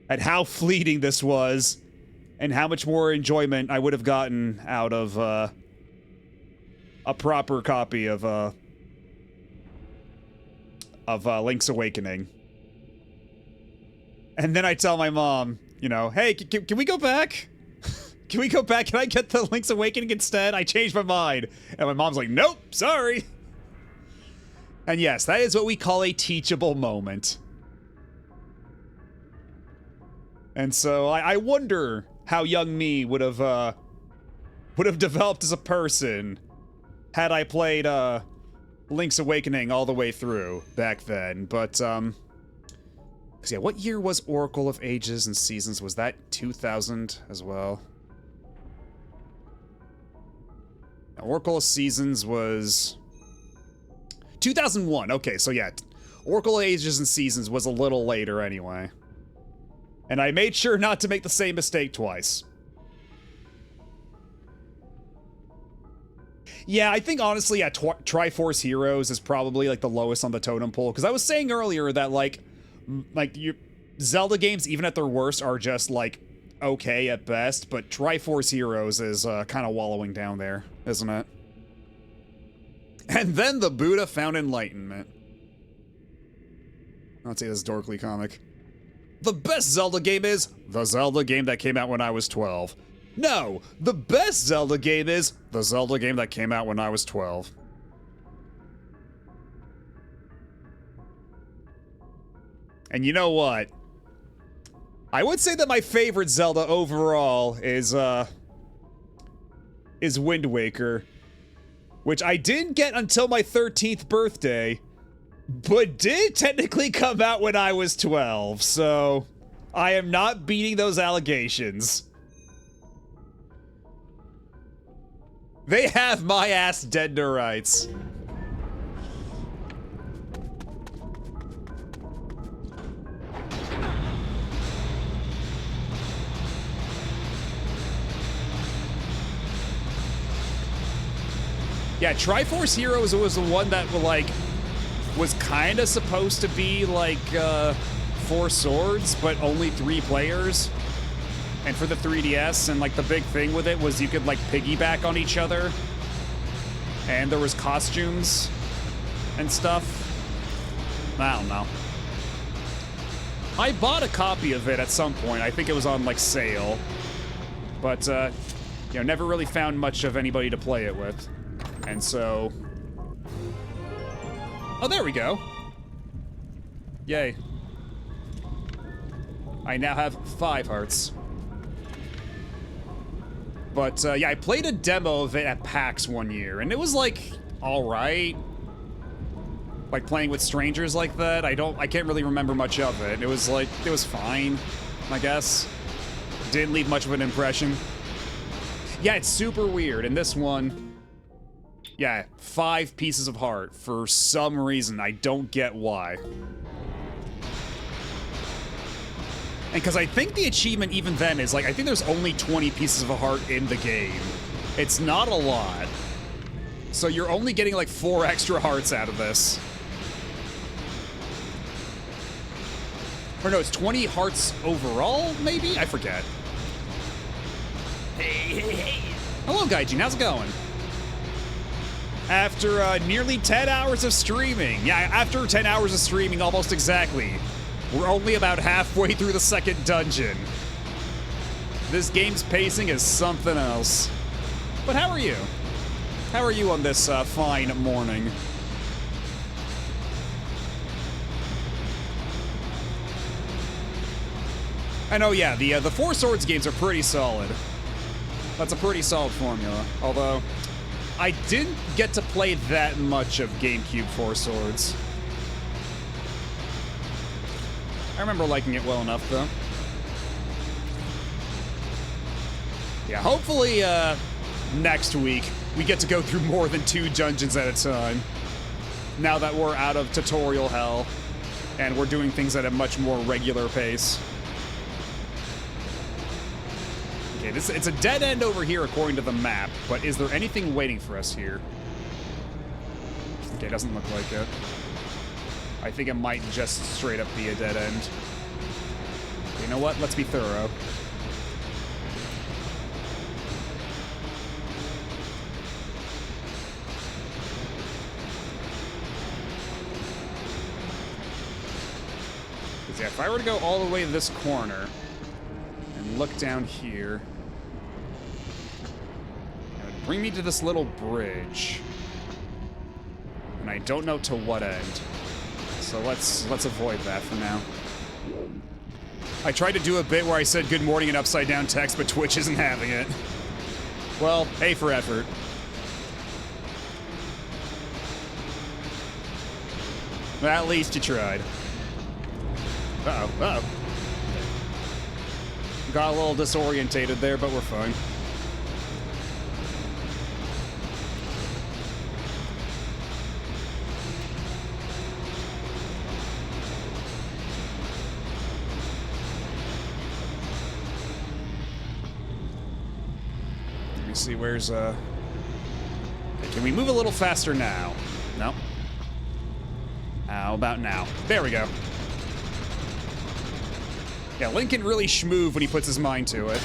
S3: at how fleeting this was. And how much more enjoyment I would have gotten out of a proper copy of Link's Awakening. And then I tell my mom, you know, hey, can we go back? Can we go back? Can I get the Link's Awakening instead? I changed my mind. And my mom's like, nope, sorry. And yes, that is what we call a teachable moment. And so I wonder how young me would have developed as a person had I played Link's Awakening all the way through back then. But yeah, what year was Oracle of Ages and Seasons? Was that 2000 as well? Oracle of Seasons was 2001. Okay, so yeah, Oracle of Ages and Seasons was a little later anyway. And I made sure not to make the same mistake twice. Yeah, I think honestly, yeah, Triforce Heroes is probably like the lowest on the totem pole. Because I was saying earlier that like Zelda games, even at their worst, are just like okay at best. But Triforce Heroes is kind of wallowing down there, isn't it? And then the Buddha found enlightenment. Let's say this dorkly comic. The best Zelda game is the Zelda game that came out when I was 12. No, the best Zelda game is the Zelda game that came out when I was 12. And you know what? I would say that my favorite Zelda overall is Wind Waker, which I didn't get until my 13th birthday. But did technically come out when I was 12, so I am not beating those allegations. They have my ass dead to rights. Yeah, Triforce Heroes was the one that was kind of supposed to be like 4 swords, but only 3 players. And for the 3DS, and like the big thing with it was you could like piggyback on each other. And there was costumes and stuff. I don't know. I bought a copy of it at some point. I think it was on, like, sale. But, you know, never really found much of anybody to play it with. And so... Oh, there we go. Yay. I now have 5 hearts. But, yeah, I played a demo of it at PAX one year, and it was, like, alright. Like, playing with strangers like that, I can't really remember much of it. It was, like, it was fine, I guess. Didn't leave much of an impression. Yeah, it's super weird, and this one... Yeah, 5 pieces of heart, for some reason, I don't get why. And because I think the achievement even then is, like, I think there's only 20 pieces of a heart in the game. It's not a lot. So you're only getting, like, 4 extra hearts out of this. Or no, it's 20 hearts overall, maybe? I forget. Hey. Hello, Gaijin, how's it going? After nearly 10 hours of streaming. Yeah, after 10 hours of streaming, almost exactly. We're only about halfway through the 2nd dungeon. This game's pacing is something else. But how are you? How are you on this fine morning? I know, yeah, the Four Swords games are pretty solid. That's a pretty solid formula. Although, I didn't get to play that much of GameCube Four Swords. I remember liking it well enough, though. Yeah, hopefully, next week, we get to go through more than 2 dungeons at a time. Now that we're out of tutorial hell, and we're doing things at a much more regular pace. Okay, it's a dead end over here according to the map, but is there anything waiting for us here? Okay, doesn't look like it. I think it might just straight up be a dead end. You know what? Let's be thorough. Because yeah, if I were to go all the way to this corner and look down here, it would bring me to this little bridge. And I don't know to what end. So let's avoid that for now. I tried to do a bit where I said good morning in upside down text, but Twitch isn't having it. Well, A for effort. Well, at least you tried. Uh-oh, uh-oh. Got a little disorientated there, but we're fine. See, where's, okay, can we move a little faster now? No. How about now? There we go. Yeah, Link can really schmoove when he puts his mind to it.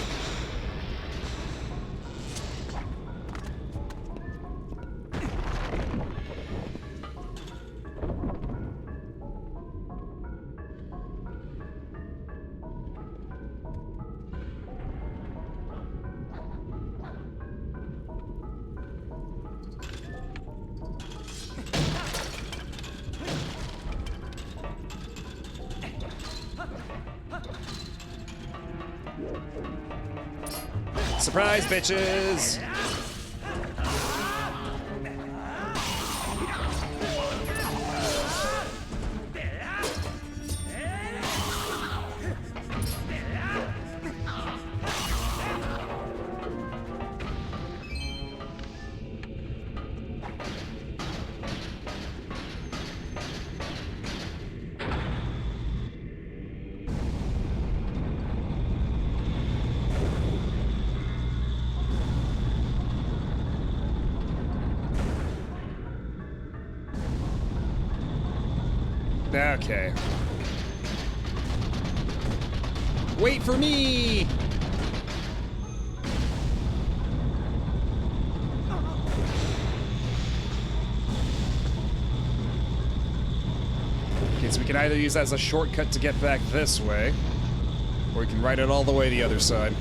S3: Surprise, bitches! Okay. Wait for me! can either use that as a shortcut to get back this way, or we can ride it all the way the other side.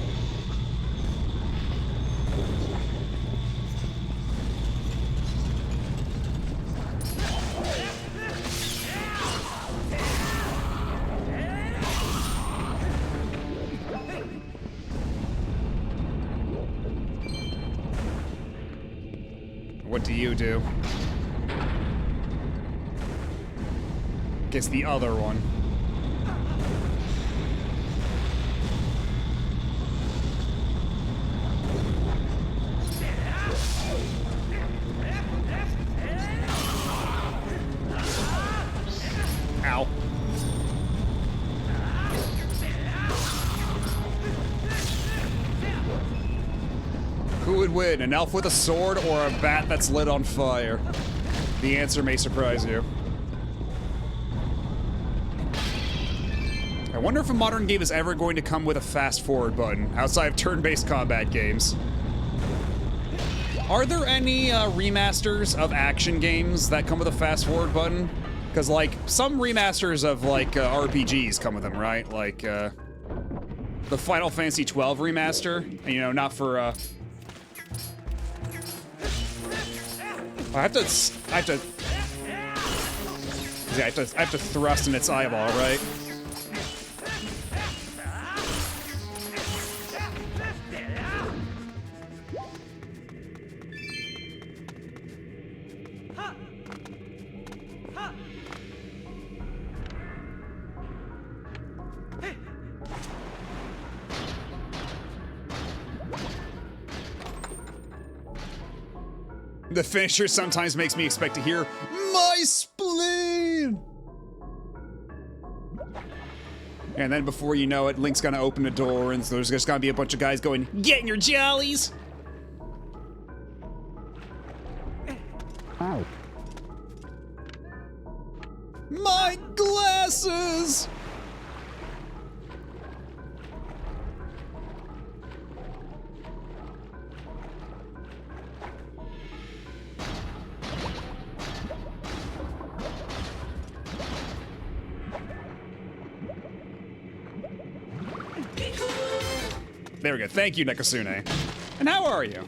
S3: What do you do? Guess the other one. Ow. Who would win, an elf with a sword or a bat that's lit on fire? The answer may surprise you. I wonder if a modern game is ever going to come with a fast forward button, outside of turn-based combat games. Are there any remasters of action games that come with a fast forward button? Because, like, some remasters of, like, RPGs come with them, right? Like, the Final Fantasy XII remaster, you know, not for, I have to thrust in its eyeball, right? The finisher sometimes makes me expect to hear, "My spleen!" And then before you know it, Link's gonna open a door and there's just gonna be a bunch of guys going, "Get in your jollies!"
S1: Ow.
S3: My glasses! There we go. Thank you, Nekasune. And how are you?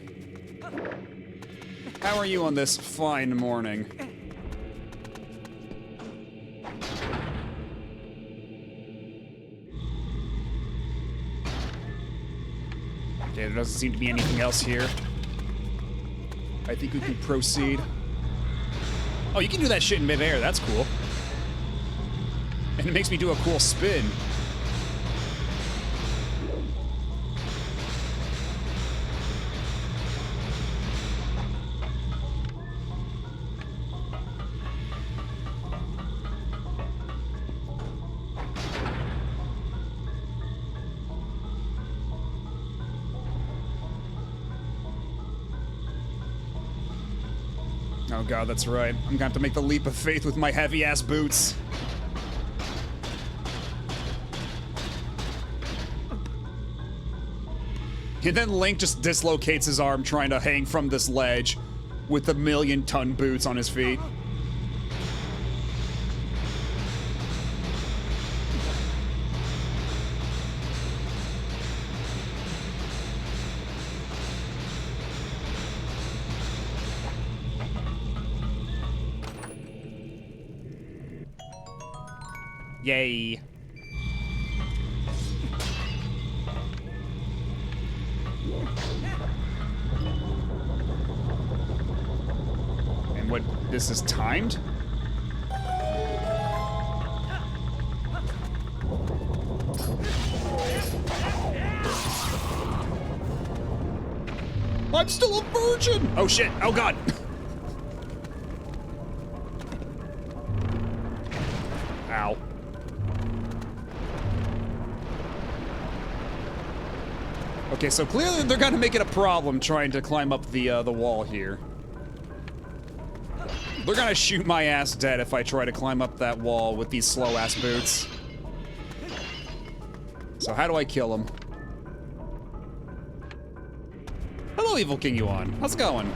S3: How are you on this fine morning? Okay, there doesn't seem to be anything else here. I think we can proceed. Oh, you can do that shit in midair. That's cool. And it makes me do a cool spin. Oh god, that's right. I'm gonna have to make the leap of faith with my heavy-ass boots. And then Link just dislocates his arm trying to hang from this ledge with the million-ton boots on his feet. Yay. And what, this is timed? I'm still a virgin! Oh shit, oh god. Ow. Okay, so clearly they're gonna make it a problem trying to climb up the wall here. They're gonna shoot my ass dead if I try to climb up that wall with these slow-ass boots. So how do I kill them? Hello, Evil King Yuan. How's it going?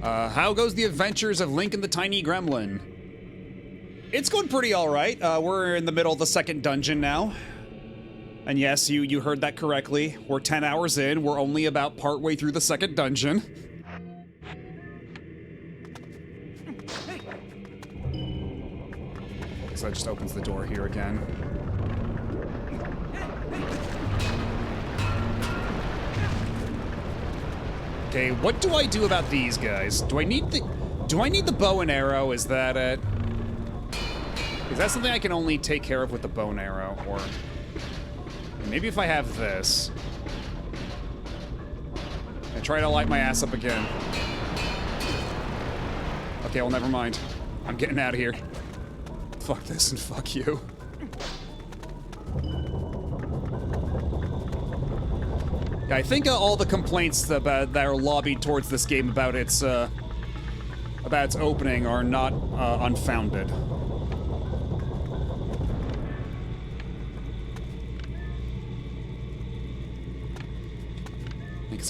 S3: How goes the adventures of Link and the Tiny Gremlin? It's going pretty all right. We're in the middle of the second dungeon now. And yes, you heard that correctly. We're 10 hours in. We're only about partway through the second dungeon. So that just opens the door here again. Okay, what do I do about these guys? Do I need the bow and arrow? Is that it? Is that something I can only take care of with the bow and arrow? Or maybe if I have this. I try to light my ass up again. Okay, well, never mind. I'm getting out of here. Fuck this and fuck you. Yeah, I think all the complaints that are lobbied towards this game about its opening are not unfounded.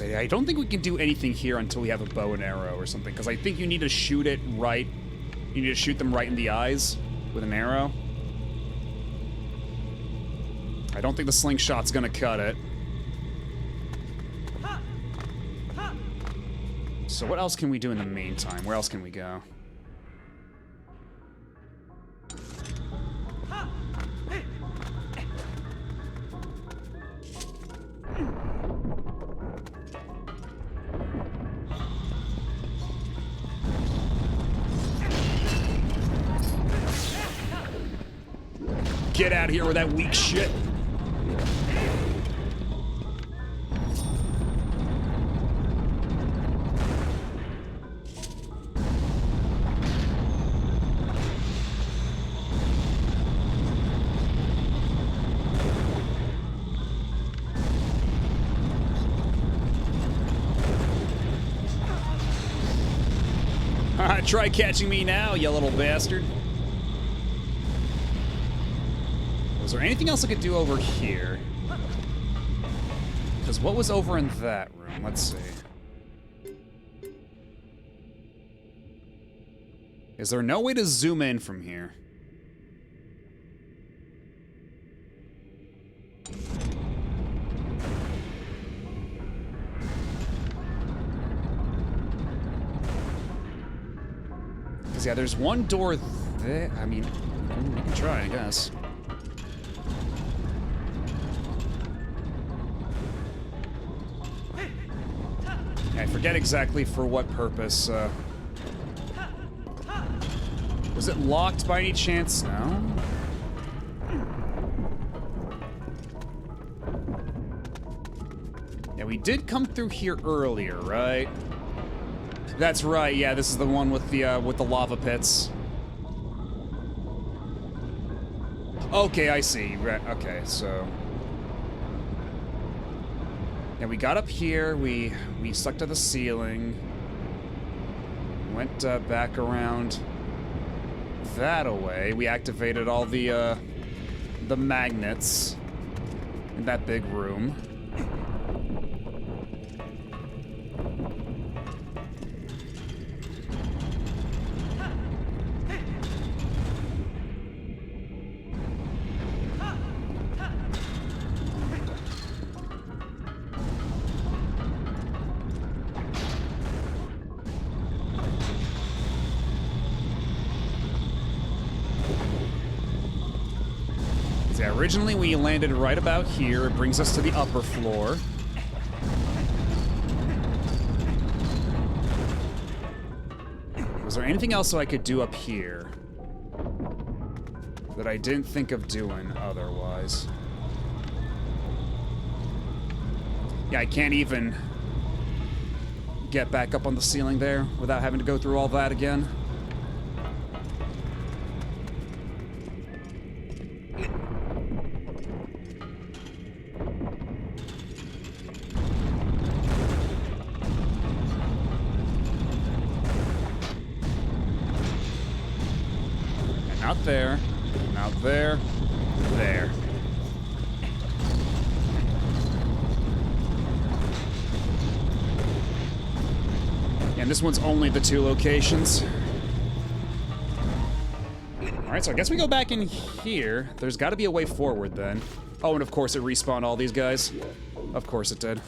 S3: I don't think we can do anything here until we have a bow and arrow or something, because I think you need to shoot it right. You need to shoot them right in the eyes with an arrow. I don't think the slingshot's gonna cut it. So what else can we do in the meantime? Where else can we go? Get out of here with that weak shit. Try catching me now, you little bastard. Was there anything else I could do over here? Because what was over in that room? Let's see. Is there no way to zoom in from here? Yeah, there's one door there. I mean, we can try, I guess. I forget exactly for what purpose. Was it locked by any chance? No? Yeah, we did come through here earlier, right? That's right, yeah, this is the one with the lava pits. Okay, I see. Okay, so... Yeah, we got up here, we stuck to the ceiling, went back around that away. We activated all the magnets in that big room. Originally, we landed right about here. It brings us to the upper floor. Was there anything else I could do up here that I didn't think of doing otherwise? Yeah, I can't even get back up on the ceiling there without having to go through all that again. Not there, not there, there. And this one's only the 2 locations. Alright, so I guess we go back in here. There's got to be a way forward then. Oh, and of course it respawned all these guys. Of course it did.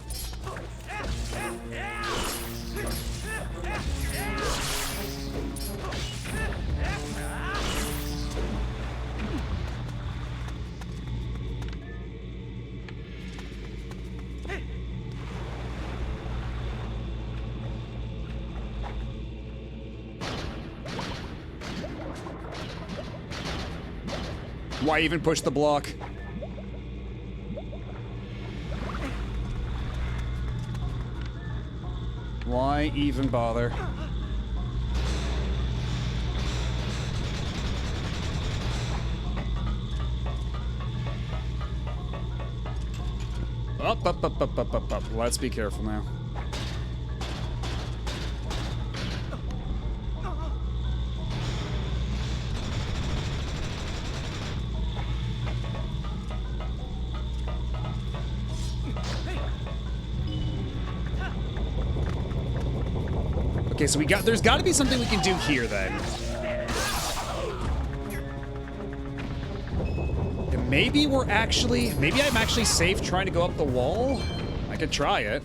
S3: Why even push the block? Why even bother? Up. Let's be careful now. Okay, so there's got to be something we can do here then. And maybe I'm actually safe trying to go up the wall? I could try it.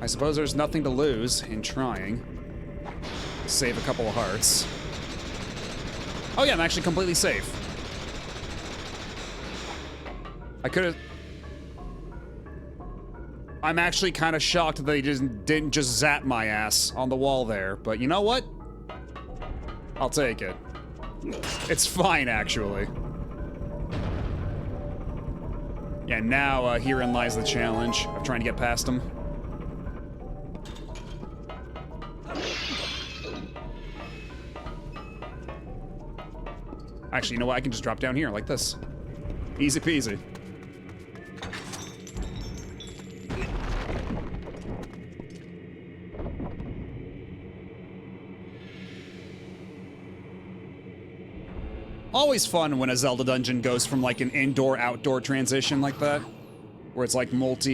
S3: I suppose there's nothing to lose in trying. Save a couple of hearts. Oh yeah, I'm actually completely safe. I could've... I'm actually kind of shocked that they didn't just zap my ass on the wall there, but you know what? I'll take it. It's fine, actually. Yeah, now herein lies the challenge of trying to get past them. Actually, you know what? I can just drop down here like this. Easy peasy. Always fun when a Zelda dungeon goes from like an indoor-outdoor transition like that. Where it's like not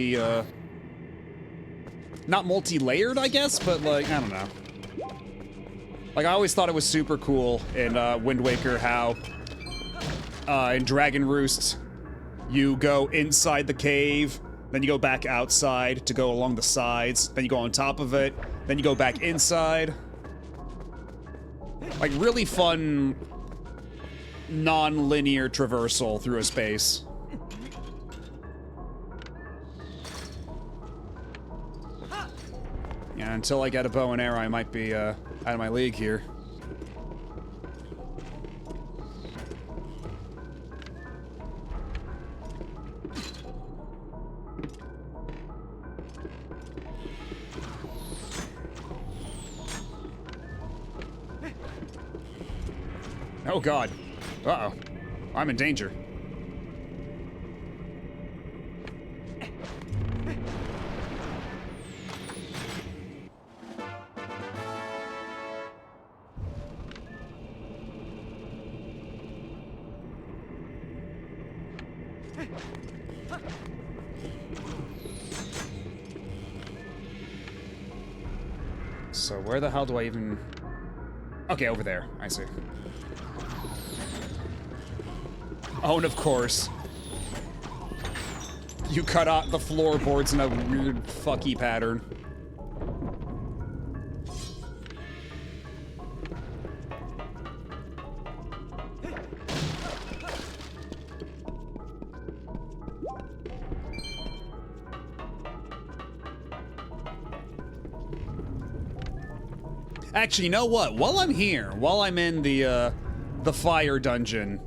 S3: multi-layered, I guess, but like, I don't know. Like, I always thought it was super cool in Wind Waker how in Dragon Roost you go inside the cave, then you go back outside to go along the sides, then you go on top of it, then you go back inside. Like, really fun non-linear traversal through a space. Yeah, until I get a bow and arrow, I might be out of my league here. Oh god. Uh-oh. I'm in danger. So where the hell do I even... Okay, over there. I see. Oh, and of course, you cut out the floorboards in a weird fucky pattern. Actually, you know what? While I'm here, while I'm in the fire dungeon,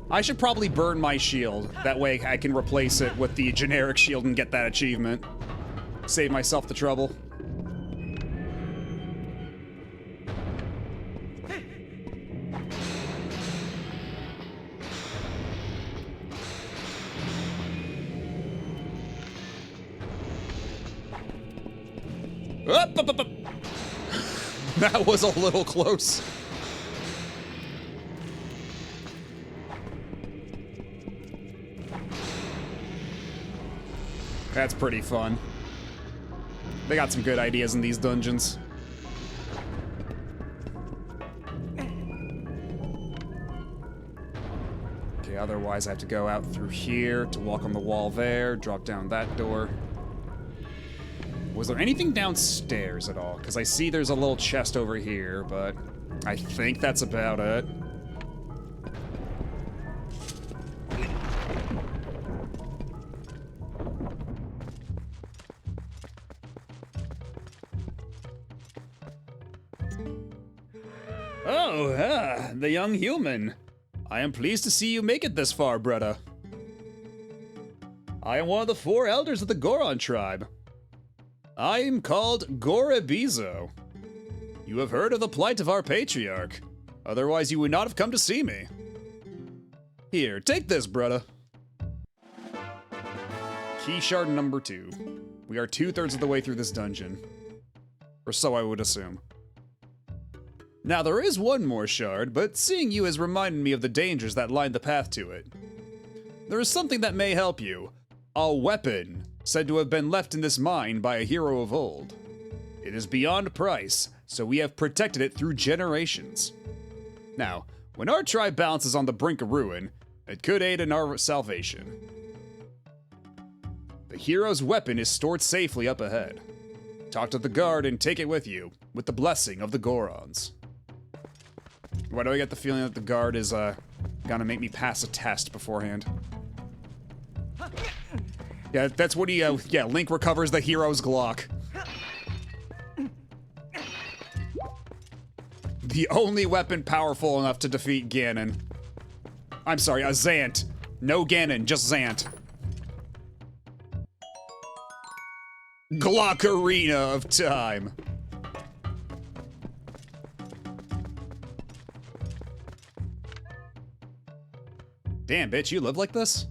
S3: I should probably burn my shield. That way I can replace it with the generic shield and get that achievement. Save myself the trouble. Up. That was a little close. That's pretty fun. They got some good ideas in these dungeons. Okay, otherwise I have to go out through here to walk on the wall there, drop down that door. Was there anything downstairs at all? Because I see there's a little chest over here, but I think that's about it. Oh, the young human. I am pleased to see you make it this far, brother. I am one of the 4 elders of the Goron tribe. I am called Gorebizo. You have heard of the plight of our patriarch. Otherwise, you would not have come to see me. Here, take this, brother. Key shard number 2. We are 2/3 of the way through this dungeon. Or so I would assume. Now, there is one more shard, but seeing you has reminded me of the dangers that line the path to it. There is something that may help you. A weapon, said to have been left in this mine by a hero of old. It is beyond price, so we have protected it through generations. Now, when our tribe balances on the brink of ruin, it could aid in our salvation. The hero's weapon is stored safely up ahead. Talk to the guard and take it with you, with the blessing of the Gorons. Why do I get the feeling that the guard is, gonna make me pass a test beforehand? Yeah, that's what he, Link recovers the hero's Glock. The only weapon powerful enough to defeat Ganon. I'm sorry, a Zant. No Ganon, just Zant. Glockarina of Time. Damn, bitch, you live like this?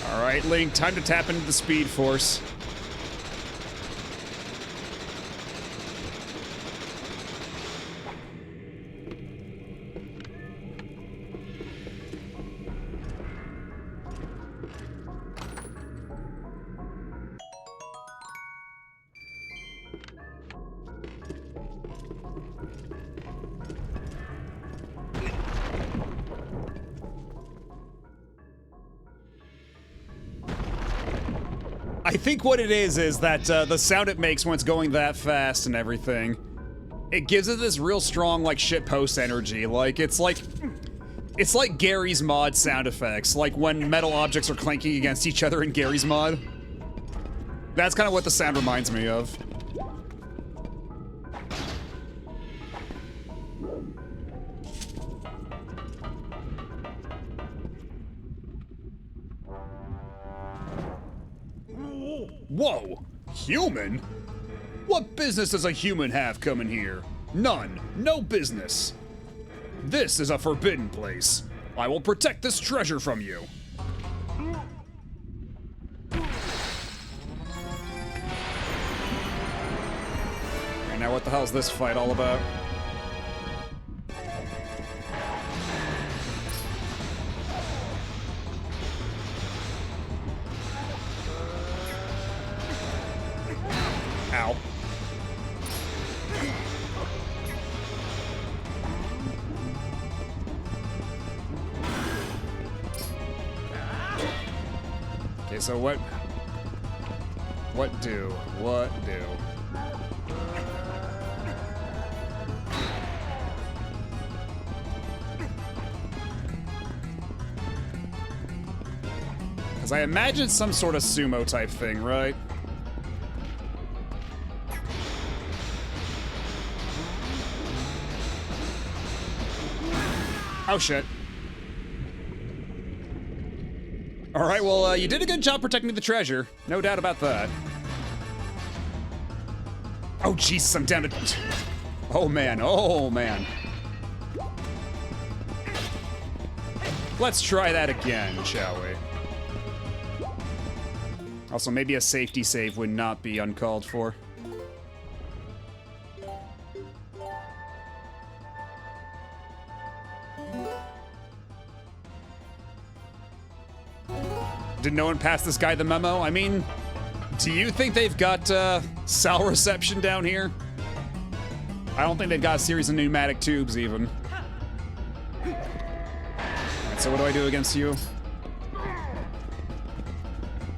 S3: Alright, Link, time to tap into the Speed Force. I think what it is that the sound it makes when it's going that fast and everything, it gives it this real strong, like, shitpost energy. Like, it's like Gary's mod sound effects, like when metal objects are clanking against each other in Gary's mod. That's kind of what the sound reminds me of. Whoa! Human? What business does a human have coming here? None. No business. This is a forbidden place. I will protect this treasure from you. And now what the hell is this fight all about? Ow. Okay, so what do? Because I imagine some sort of sumo type thing, right? Oh, shit. Alright, well, you did a good job protecting the treasure. No doubt about that. Oh, Jesus, I'm down to... Oh, man. Oh, man. Let's try that again, shall we? Also, maybe a safety save would not be uncalled for. Did no one pass this guy the memo? I mean, do you think they've got cell reception down here? I don't think they've got a series of pneumatic tubes even. Alright, so what do I do against you?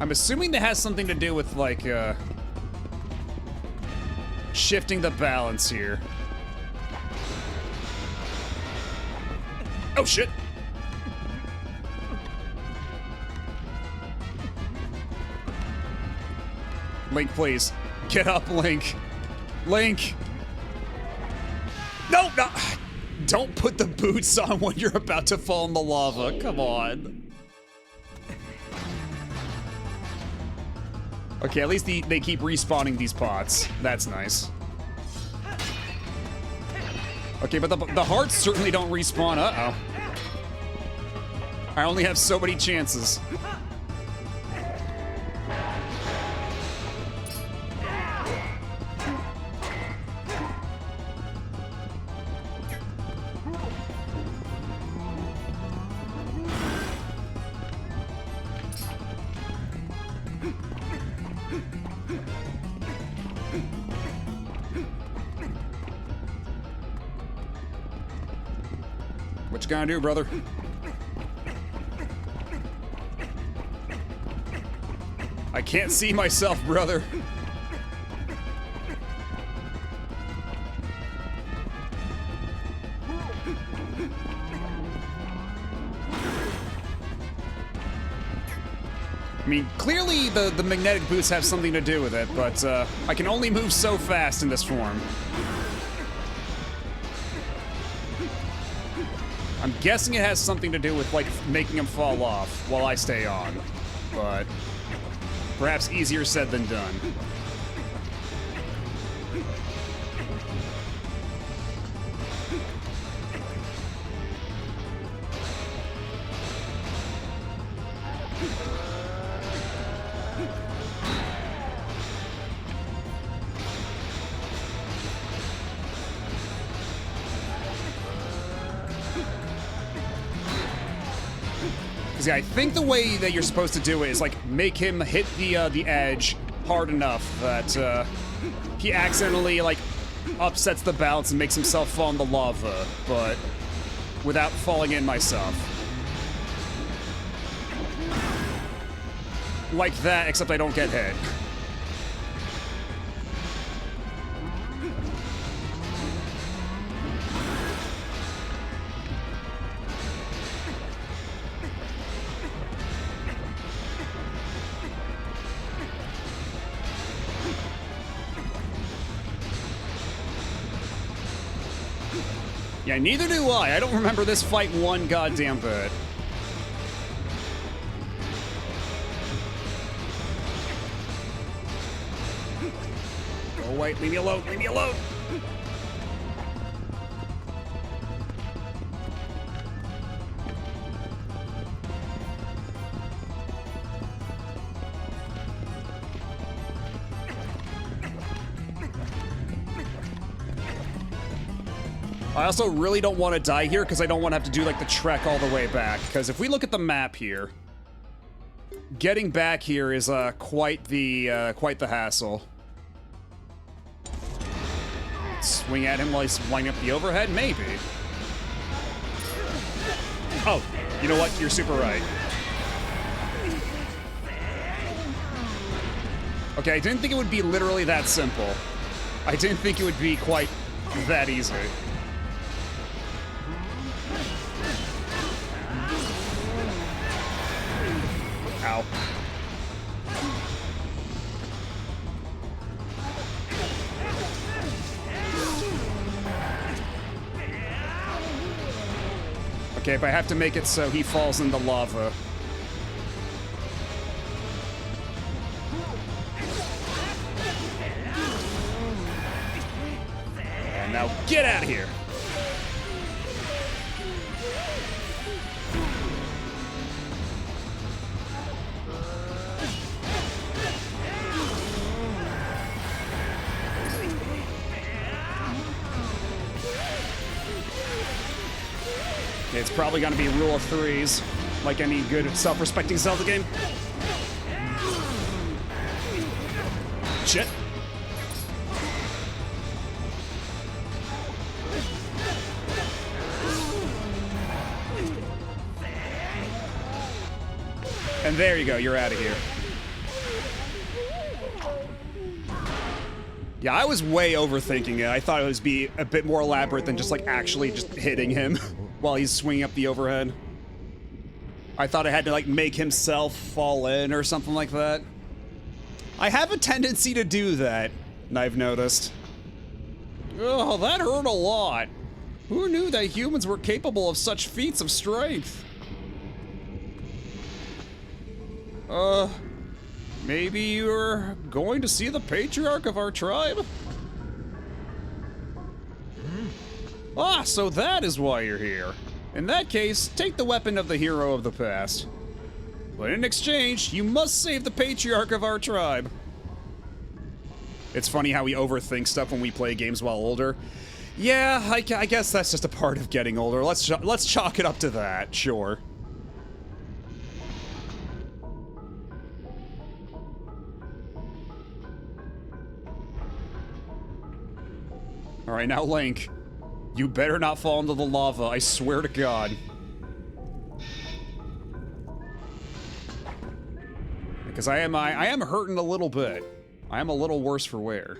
S3: I'm assuming that has something to do with, like, shifting the balance here. Oh, shit! Link, please. Get up, Link. Link! No, no! Don't put the boots on when you're about to fall in the lava. Come on. Okay, at least they keep respawning these pots. That's nice. Okay, but the hearts certainly don't respawn. Uh-oh. I only have so many chances. What you gonna do, brother? I can't see myself, brother. I mean, clearly the magnetic boots have something to do with it, but I can only move so fast in this form. I'm guessing it has something to do with, like, making him fall off while I stay on. But perhaps easier said than done. Yeah, I think the way that you're supposed to do it is, like, make him hit the edge hard enough that he accidentally, like, upsets the balance and makes himself fall in the lava, but without falling in myself. Like that, except I don't get hit. Yeah, neither do I. I don't remember this fight one goddamn bit. Oh, wait, leave me alone, leave me alone! I also really don't want to die here because I don't want to have to do, like, the trek all the way back. Because if we look at the map here, getting back here is quite the hassle. Swing at him while he's winding up the overhead? Maybe. Oh, you know what? You're super right. Okay, I didn't think it would be literally that simple. I didn't think it would be quite that easy. Ow. Okay, if I have to make it so he falls in the lava. on, now get out of here. It's probably gonna be rule of threes, like any good self-respecting Zelda game. Shit. And there you go, you're out of here. Yeah, I was way overthinking it. I thought it would be a bit more elaborate than just like actually just hitting him while he's swinging up the overhead. I thought I had to like make himself fall in or something like that. I have a tendency to do that, I've noticed. Oh, that hurt a lot. Who knew that humans were capable of such feats of strength? Maybe you're going to see the patriarch of our tribe? Ah, so that is why you're here. In that case, take the weapon of the hero of the past. But in exchange, you must save the patriarch of our tribe. It's funny how we overthink stuff when we play games while older. Yeah, I guess that's just a part of getting older. Let's chalk it up to that, sure. Alright, now Link. You better not fall into the lava, I swear to God. Because I am hurting a little bit. I am a little worse for wear.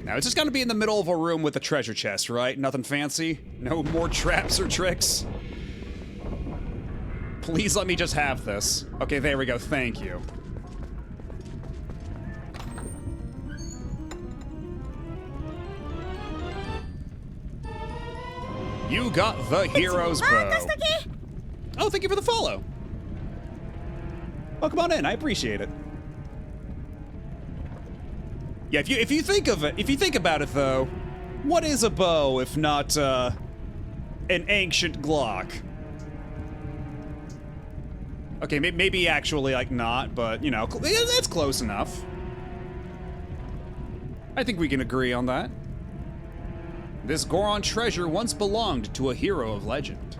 S3: Now, it's just gonna be in the middle of a room with a treasure chest, right? Nothing fancy? No more traps or tricks? Please let me just have this. Okay, there we go, thank you. You got the hero's bow. Oh, thank you for the follow. Oh, come on in, I appreciate it. Yeah, if you think of it, if you think about it though, what is a bow if not an ancient Glock? Okay, maybe actually like not, but you know, that's close enough. I think we can agree on that. This Goron treasure once belonged to a hero of legend.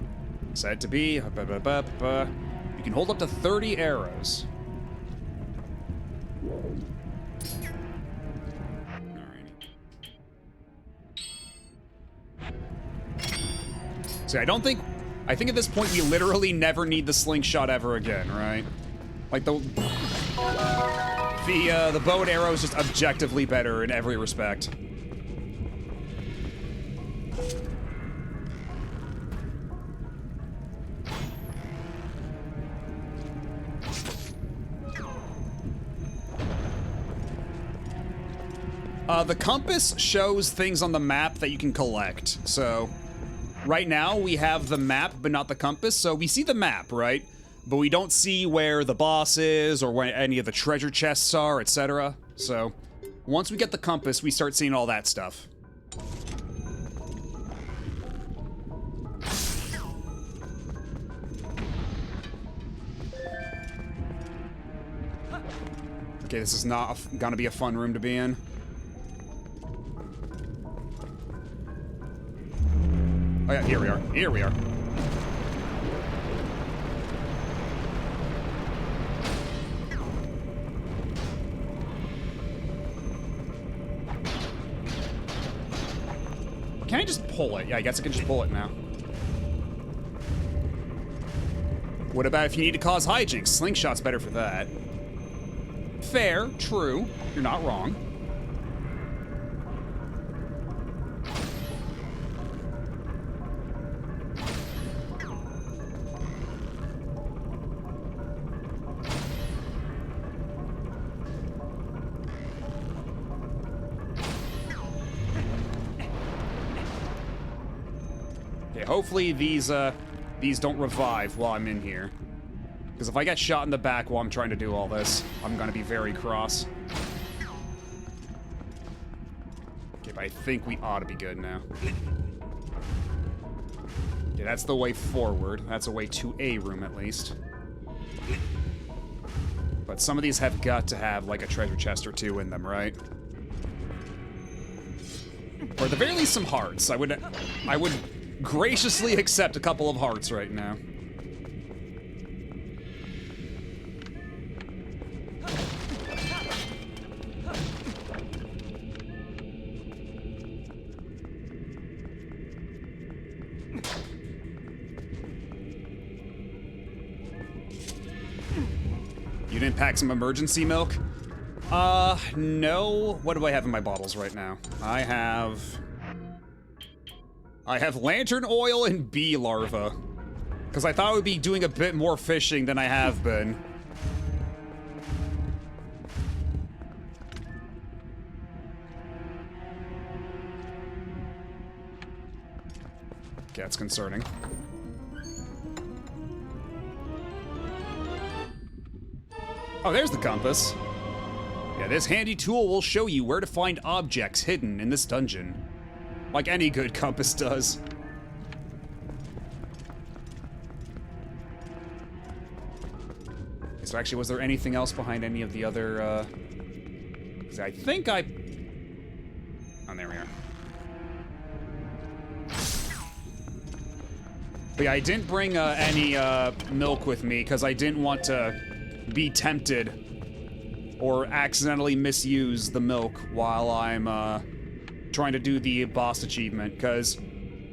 S3: Said to be, you can hold up to 30 arrows. See, I think at this point we literally never need the slingshot ever again, right? Like the bow and arrow is just objectively better in every respect. The compass shows things on the map that you can collect, so right now we have the map but not the compass, so we see the map, right? But we don't see where the boss is or where any of the treasure chests are, etc. So once we get the compass, we start seeing all that stuff. Okay, this is not gonna be a fun room to be in. Oh yeah, here we are. Here we are. Can I just pull it? Yeah, I guess I can just pull it now. What about if you need to cause hijinks? Slingshot's better for that. Fair, true. You're not wrong. Okay, hopefully these don't revive while I'm in here. Because if I get shot in the back while I'm trying to do all this, I'm gonna be very cross. Okay, but I think we ought to be good now. Okay, that's the way forward. That's a way to a room, at least. But some of these have got to have, like, a treasure chest or two in them, right? Or at the very least, some hearts. I would graciously accept a couple of hearts right now. You didn't pack some emergency milk? No. What do I have in my bottles right now? I have lantern oil and bee larva. Because I thought I would be doing a bit more fishing than I have been. Okay, that's concerning. Oh, there's the compass. Yeah, this handy tool will show you where to find objects hidden in this dungeon. Like any good compass does. So actually, was there anything else behind any of the other, 'cause I think I... Oh, there we are. But yeah, I didn't bring any milk with me because I didn't want to be tempted or accidentally misuse the milk while I'm trying to do the boss achievement, because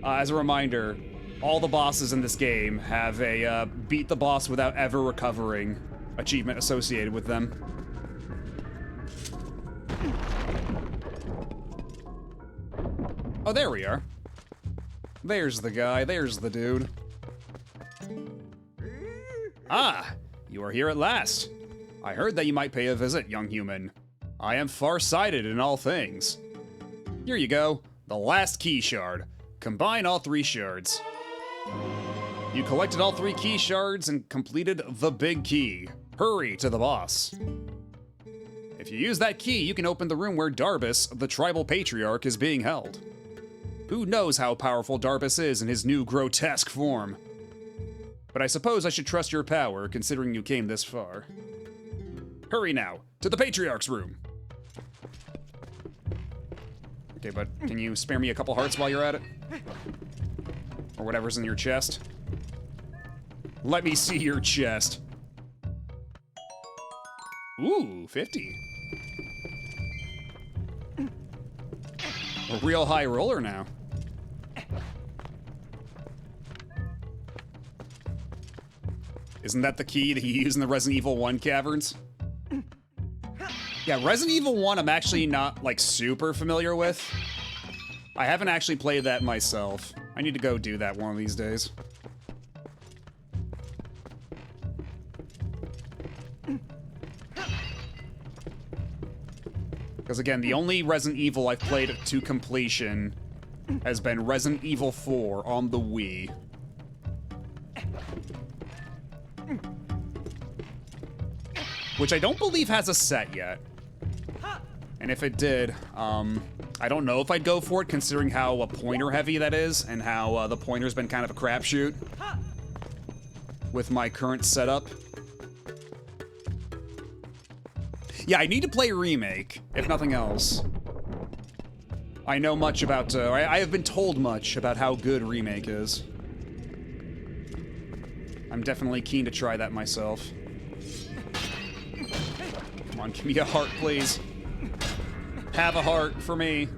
S3: as a reminder, all the bosses in this game have a beat the boss without ever recovering achievement associated with them. Oh, there we are. There's the guy, there's the dude. Ah, you are here at last. I heard that you might pay a visit, young human. I am far-sighted in all things. Here you go, the last key shard. Combine all 3 shards. You collected all 3 key shards and completed the big key. Hurry to the boss. If you use that key, you can open the room where Darbus, the tribal patriarch, is being held. Who knows how powerful Darbus is in his new grotesque form? But I suppose I should trust your power, considering you came this far. Hurry now, to the Patriarch's room. Okay, but can you spare me a couple hearts while you're at it? Or whatever's in your chest? Let me see your chest. Ooh, 50. A real high roller now. Isn't that the key that you use in the Resident Evil 1 caverns? Yeah, Resident Evil 1 I'm actually not, like, super familiar with. I haven't actually played that myself. I need to go do that one of these days. Because again, the only Resident Evil I've played to completion has been Resident Evil 4 on the Wii. Which I don't believe has a set yet. And if it did, I don't know if I'd go for it, considering how pointer heavy that is, and how the pointer's been kind of a crapshoot with my current setup. Yeah, I need to play Remake, if nothing else. I know much about, I have been told much about how good Remake is. I'm definitely keen to try that myself. Come on, give me a heart, please. Have a heart for me.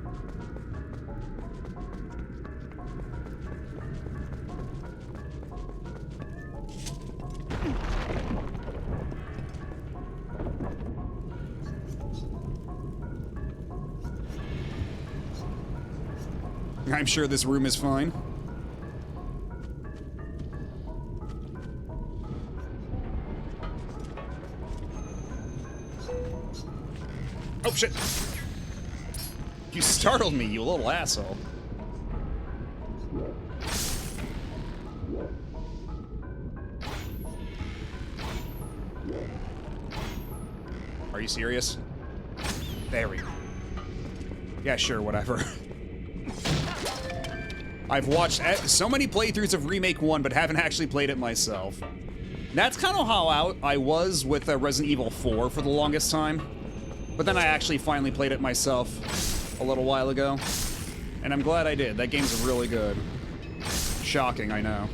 S3: I'm sure this room is fine. Oh, shit. You startled me, you little asshole. serious? There we go. Yeah, sure, whatever. I've watched so many playthroughs of Remake 1, but haven't actually played it myself. That's kind of how I was with Resident Evil 4 for the longest time. But then I actually finally played it myself a little while ago. And I'm glad I did. That game's really good. Shocking, I know.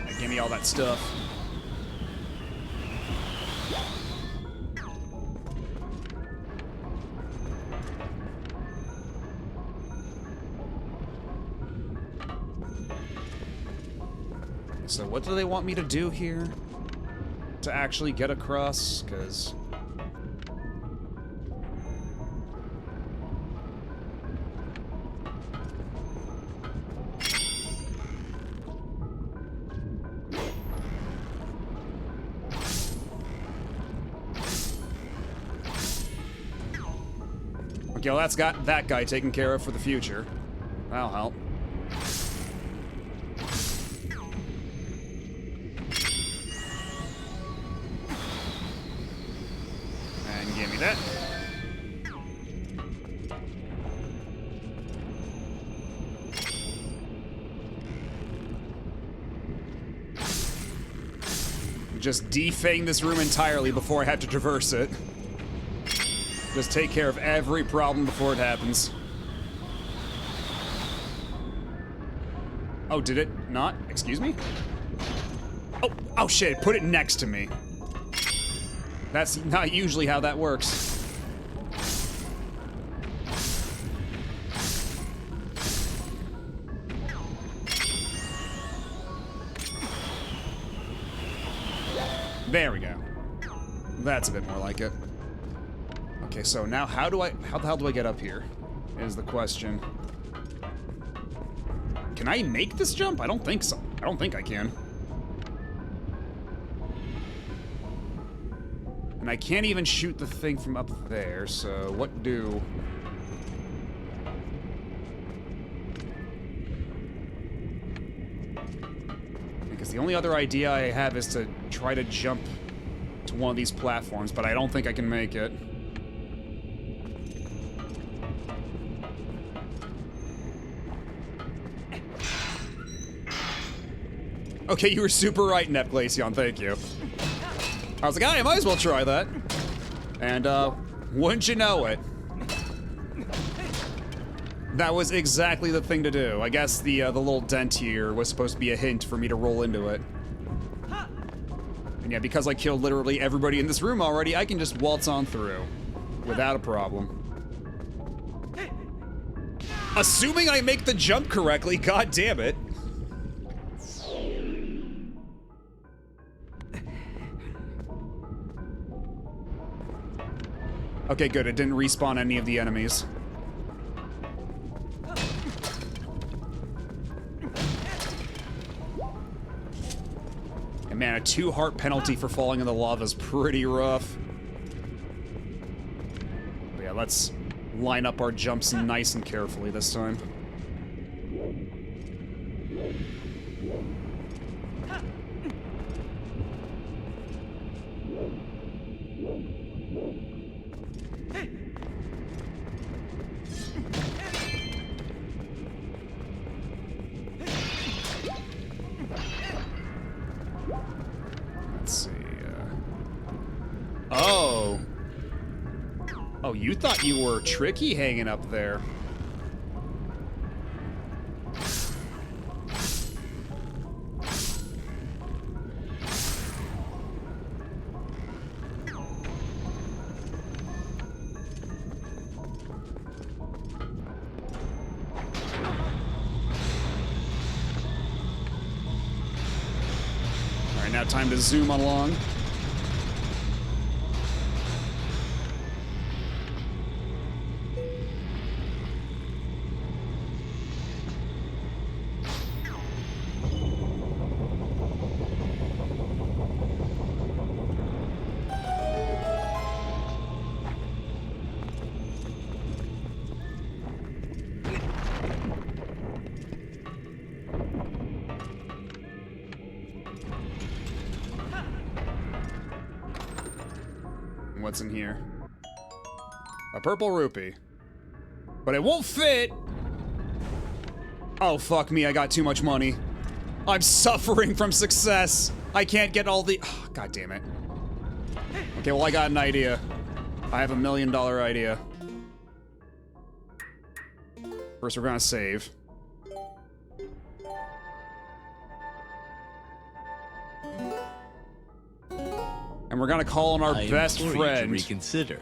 S3: Hey, give me all that stuff. So what do they want me to do here to actually get across? Because okay, well, that's got that guy taken care of for the future. That'll help. That. Just defang this room entirely before I have to traverse it. Just take care of every problem before it happens. Oh, did it not? Excuse me? Oh shit, put it next to me. That's not usually how that works. There we go. That's a bit more like it. Okay, so now how the hell do I get up here? Is the question. Can I make this jump? I don't think so. I don't think I can. And I can't even shoot the thing from up there, so what do... Because the only other idea I have is to try to jump to one of these platforms, but I don't think I can make it. Okay, you were super right, Nepglacion, thank you. I was like, I might as well try that. And, wouldn't you know it? That was exactly the thing to do. I guess the little dent here was supposed to be a hint for me to roll into it. And yeah, because I killed literally everybody in this room already, I can just waltz on through. Without a problem. Assuming I make the jump correctly, god damn it. Okay, good. It didn't respawn any of the enemies. And man, a 2-heart penalty for falling in the lava is pretty rough. But yeah, let's line up our jumps nice and carefully this time. Let's see, Oh! Oh, you thought you were tricky hanging up there. Alright, now time to zoom along. what's in here. A purple rupee. But it won't fit! Oh, fuck me, I got too much money. I'm suffering from success. I can't get all the... Oh, God damn it. Okay, well, I got an idea. I have $1 million idea. First, we're gonna save. And we're gonna call on our best friend.
S8: To reconsider.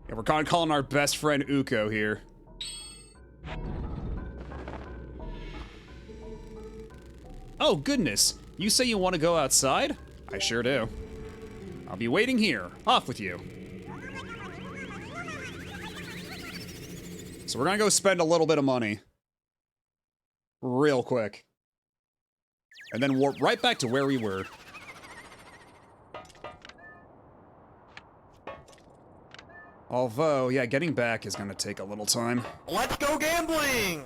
S3: Yeah, we're gonna call on our best friend Uko here. Oh, goodness. You say you want to go outside? I sure do. I'll be waiting here. Off with you. So we're gonna go spend a little bit of money. Real quick. And then warp right back to where we were. Although, yeah, getting back is gonna take a little time.
S11: Let's go gambling!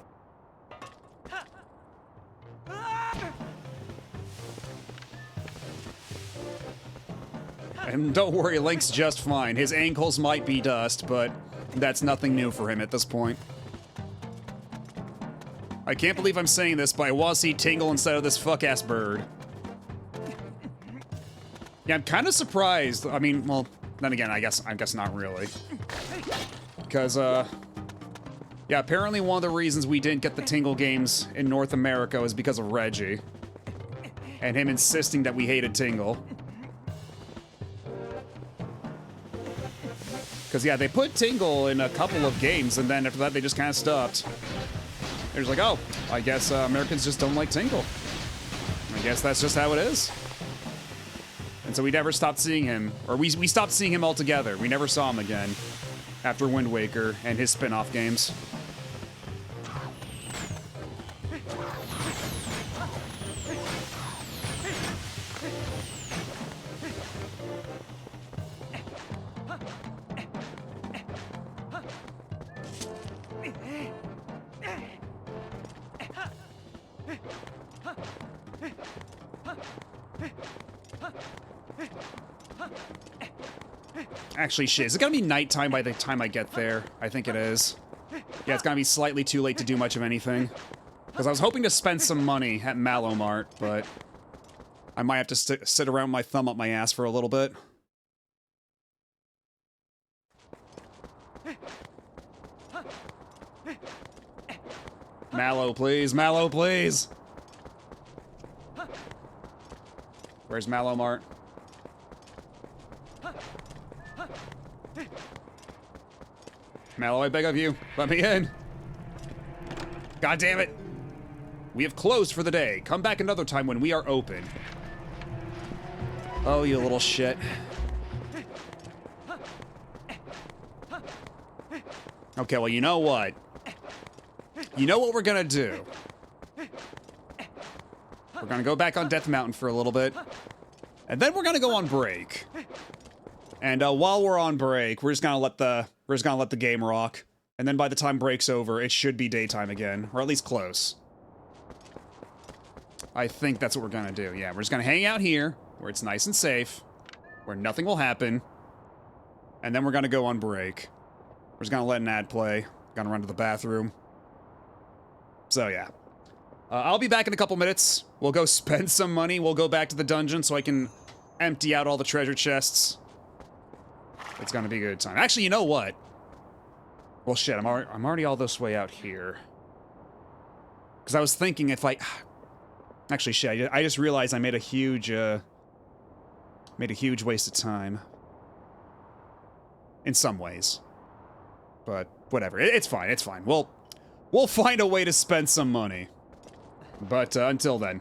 S3: And don't worry, Link's just fine. His ankles might be dust, but that's nothing new for him at this point. I can't believe I'm saying this, but I want to see Tingle instead of this fuck-ass bird. Yeah, I'm kind of surprised. I mean, well, then again, I guess not really. Because, yeah, apparently one of the reasons we didn't get the Tingle games in North America was because of Reggie. And him insisting that we hated Tingle. Because, yeah, they put Tingle in a couple of games, and then after that, they just kind of stopped. They're just like, oh, I guess Americans just don't like Tingle. I guess that's just how it is. And so we never stopped seeing him, or we stopped seeing him altogether. We never saw him again after Wind Waker and his spin-off games. Actually, shit, is it gonna be nighttime by the time I get there? I think it is. Yeah, it's gonna be slightly too late to do much of anything. Because I was hoping to spend some money at Mallow Mart, but I might have to sit around with my thumb up my ass for a little bit. Mallow, please. Mallow, please. Where's Mallow Mart? Mallow, I beg of you, let me in. God damn it. We have closed for the day. Come back another time when we are open. Oh, you little shit. Okay, well, you know what? You know what we're gonna do? We're gonna go back on Death Mountain for a little bit. And then we're gonna go on break. And while we're on break, we're just gonna let the game rock. And then by the time break's over, it should be daytime again, or at least close. I think that's what we're gonna do. Yeah, we're just gonna hang out here, where it's nice and safe, where nothing will happen. And then we're gonna go on break. We're just gonna let an ad play. Gonna run to the bathroom. So yeah. I'll be back in a couple minutes. We'll go spend some money. We'll go back to the dungeon so I can empty out all the treasure chests. It's gonna be a good time. Actually, you know what? Well, shit, I'm already all this way out here. Because I was thinking if I... Actually, shit, I just realized I made a huge waste of time. In some ways. But, whatever. It's fine, it's fine. We'll find a way to spend some money. But, until then,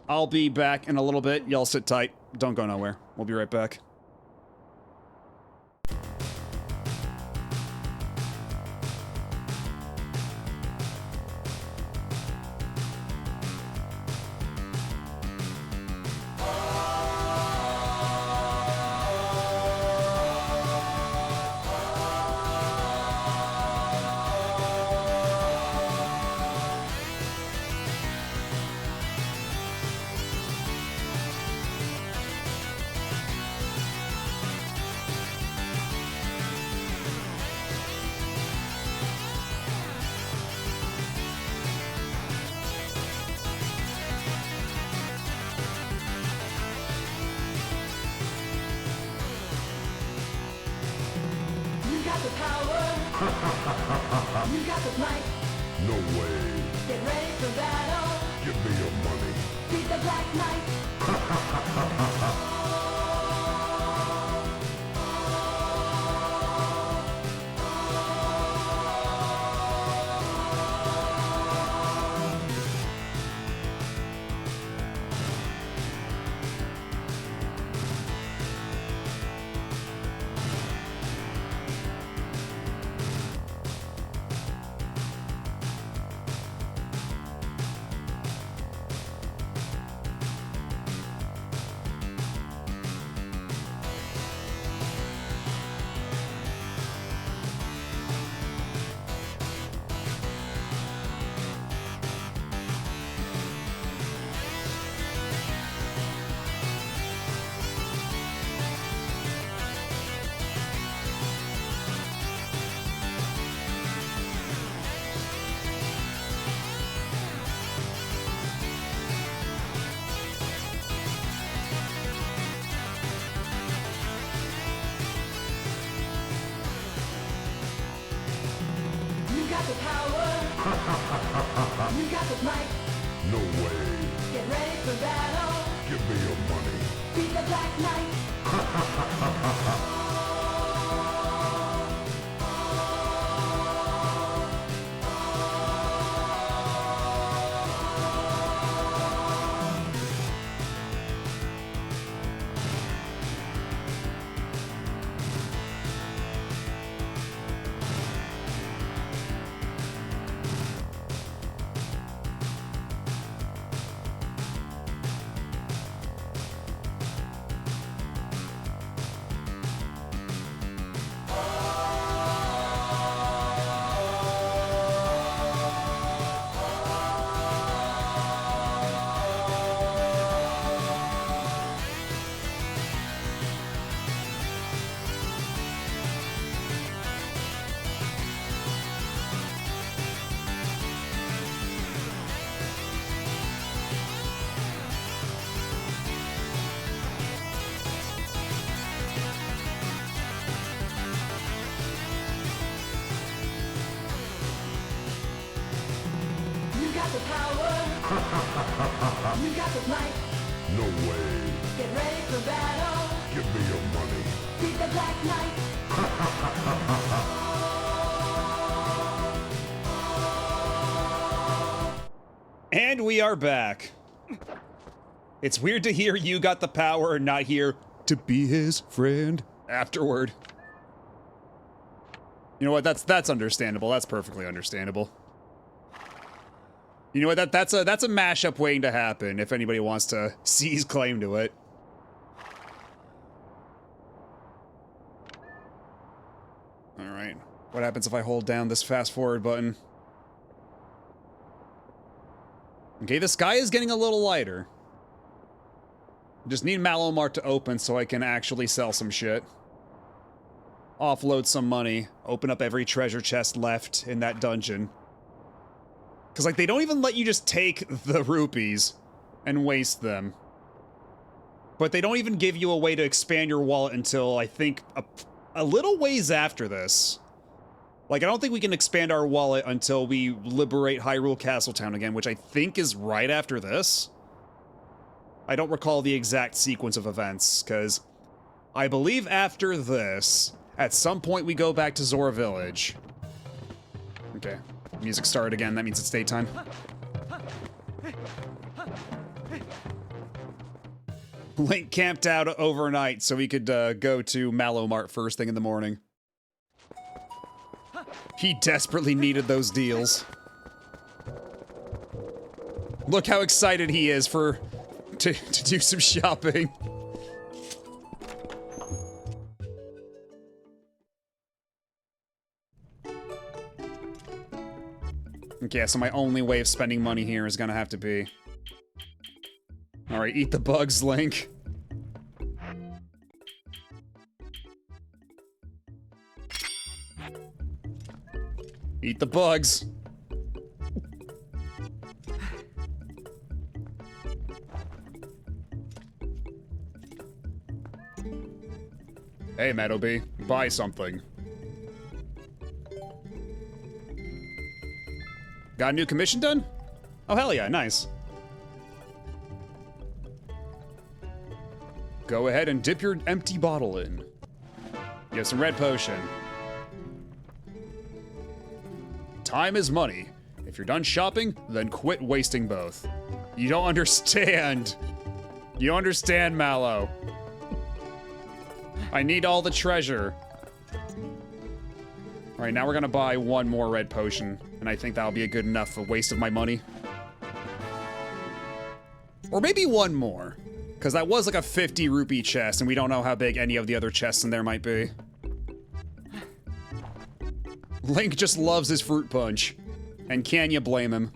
S3: I'll be back in a little bit. Y'all sit tight. Don't go nowhere. We'll be right back.
S7: got the power. You got the might.
S10: No way.
S7: Get ready for battle.
S10: Give me your money.
S7: Beat the Black Knight. The power. You got the might.
S10: No way.
S7: Get ready for battle.
S10: Give me your money.
S7: Beat the Black Knight. The power. You got the might.
S10: No way.
S7: Get ready for battle.
S10: Give me your money.
S7: Beat the Black Knight.
S3: And we are back. It's weird to hear you got the power and not hear to be his friend afterward. You know what? That's understandable. That's perfectly understandable. You know what? That's a mashup waiting to happen if anybody wants to seize claim to it. All right. What happens if I hold down this fast forward button? Okay, the sky is getting a little lighter. Just need Malomar to open so I can actually sell some shit. Offload some money. Open up every treasure chest left in that dungeon. Because, like, they don't even let you just take the rupees and waste them. But they don't even give you a way to expand your wallet until, I think, a little ways after this. Like, I don't think we can expand our wallet until we liberate Hyrule Castletown again, which I think is right after this. I don't recall the exact sequence of events, because I believe after this, at some point we go back to Zora Village. Okay. Music started again, that means it's daytime. Link camped out overnight so we could go to Malomart first thing in the morning. He desperately needed those deals. Look how excited he is to do some shopping. Okay, so my only way of spending money here is gonna have to be... Alright, eat the bugs, Link. Eat the bugs. Hey, Meadowbee, buy something. Got a new commission done? Oh, hell yeah, nice. Go ahead and dip your empty bottle in. You have some red potion. Time is money. If you're done shopping, then quit wasting both. You don't understand. You don't understand, Mallow. I need all the treasure. All right, now we're gonna buy one more red potion, and I think that'll be a good enough a waste of my money. Or maybe one more, because that was like a 50 rupee chest, and we don't know how big any of the other chests in there might be. Link just loves his fruit punch, and can you blame him?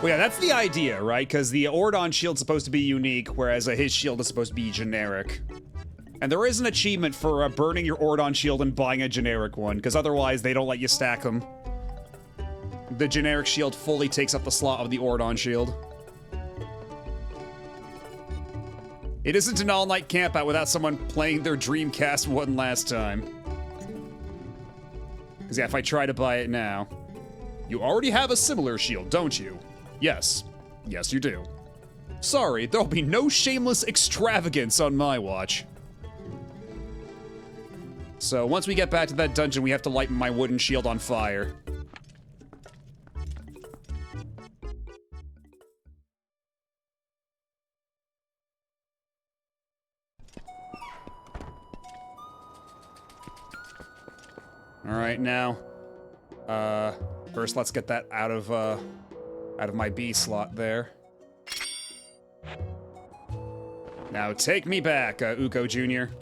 S3: Well, yeah, that's the idea, right? Because the Ordon shield's supposed to be unique, whereas his shield is supposed to be generic. And there is an achievement for burning your Ordon shield and buying a generic one, because otherwise they don't let you stack them. The generic shield fully takes up the slot of the Ordon shield. It isn't an all-night campout without someone playing their Dreamcast one last time. Because yeah, if I try to buy it now... You already have a similar shield, don't you? Yes. Yes, you do. Sorry, there'll be no shameless extravagance on my watch. So once we get back to that dungeon, we have to light my wooden shield on fire. Alright, now, first let's get that out of my B slot there. Now take me back, Uko Jr.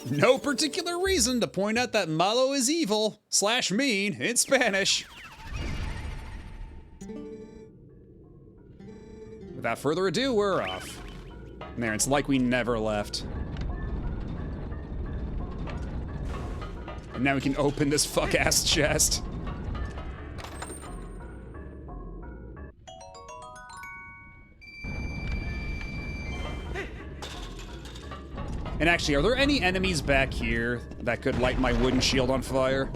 S3: No particular reason to point out that Malo is evil / mean in Spanish. Without further ado, we're off. And there, it's like we never left. And now we can open this fuck-ass chest. And actually, are there any enemies back here that could light my wooden shield on fire?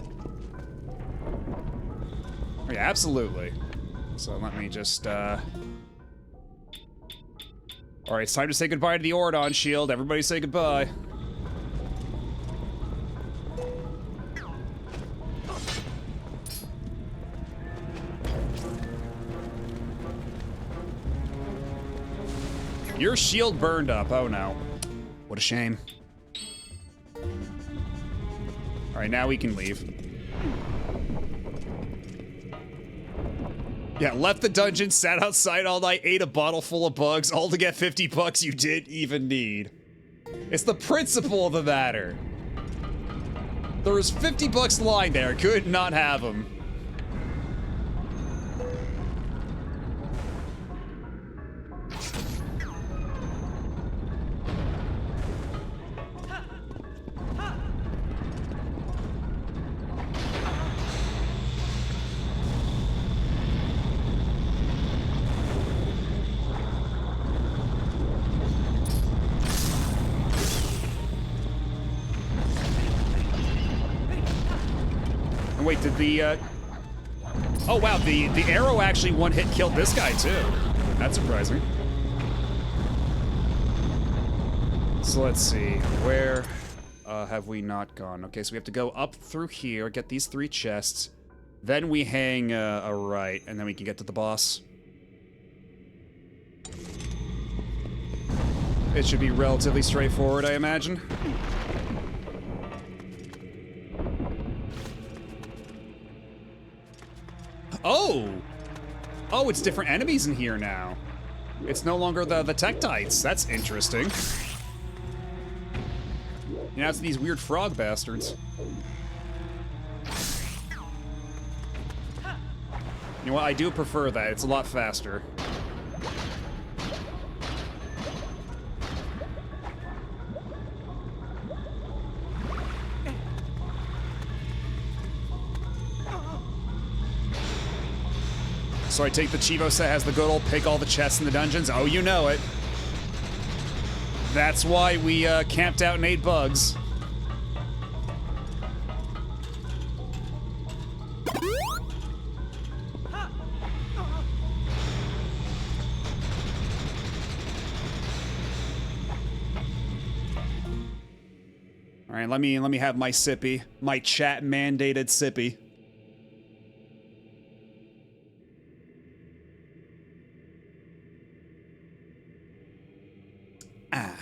S3: Oh, yeah, absolutely. So let me just, Alright, it's time to say goodbye to the Ordon shield. Everybody say goodbye. Your shield burned up. Oh no. What a shame. Alright, now we can leave. Yeah, left the dungeon, sat outside all night, ate a bottle full of bugs, all to get 50 bucks you didn't even need. It's the principle of the matter. There was 50 bucks lying there, could not have them. Wait, did the, Oh wow, the arrow actually one hit killed this guy too. That's surprising. So let's see, where have we not gone? Okay, so we have to go up through here, get these 3 chests, then we hang a right, and then we can get to the boss. It should be relatively straightforward, I imagine. Oh! Oh, it's different enemies in here now. It's no longer the Tektites. That's interesting. You know, it's these weird frog bastards. You know what? I do prefer that. It's a lot faster. So I take the Chivo set has the good old pick all the chests in the dungeons. Oh, you know it. That's why we camped out and ate bugs. All right, let me have my sippy, my chat mandated sippy. Ah.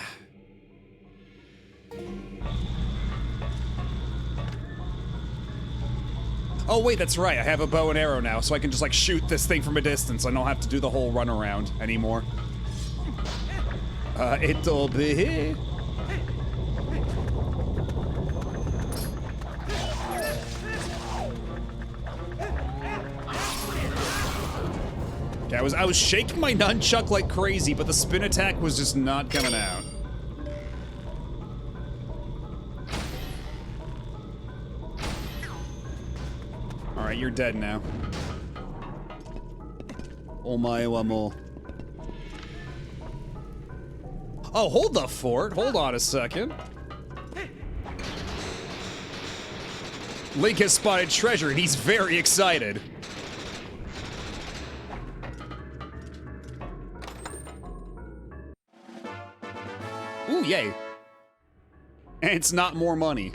S3: Oh wait, that's right. I have a bow and arrow now, so I can just like shoot this thing from a distance. I don't have to do the whole run around anymore. It'll be. Yeah, I was shaking my nunchuck like crazy, but the spin attack was just not coming out. Alright, you're dead now. Omae wa mo. Oh, hold the fort. Hold on a second. Link has spotted treasure and he's very excited. Ooh, yay. And it's not more money.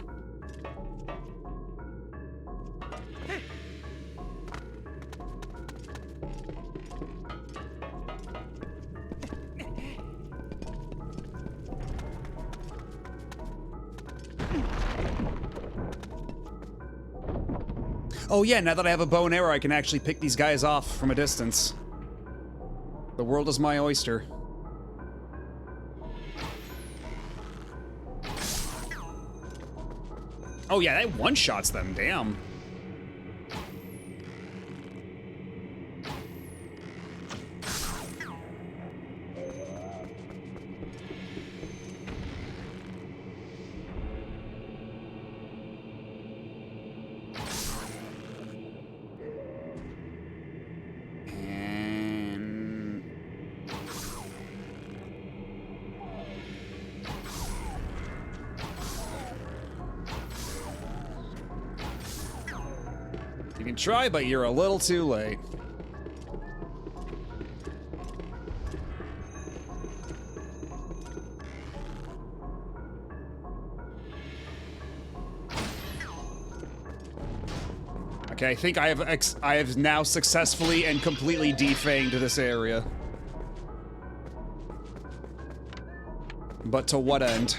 S3: Oh yeah, now that I have a bow and arrow, I can actually pick these guys off from a distance. The world is my oyster. Oh yeah, that one-shots them, damn. You can try, but you're a little too late. Okay, I think I have now successfully and completely defanged this area. But to what end?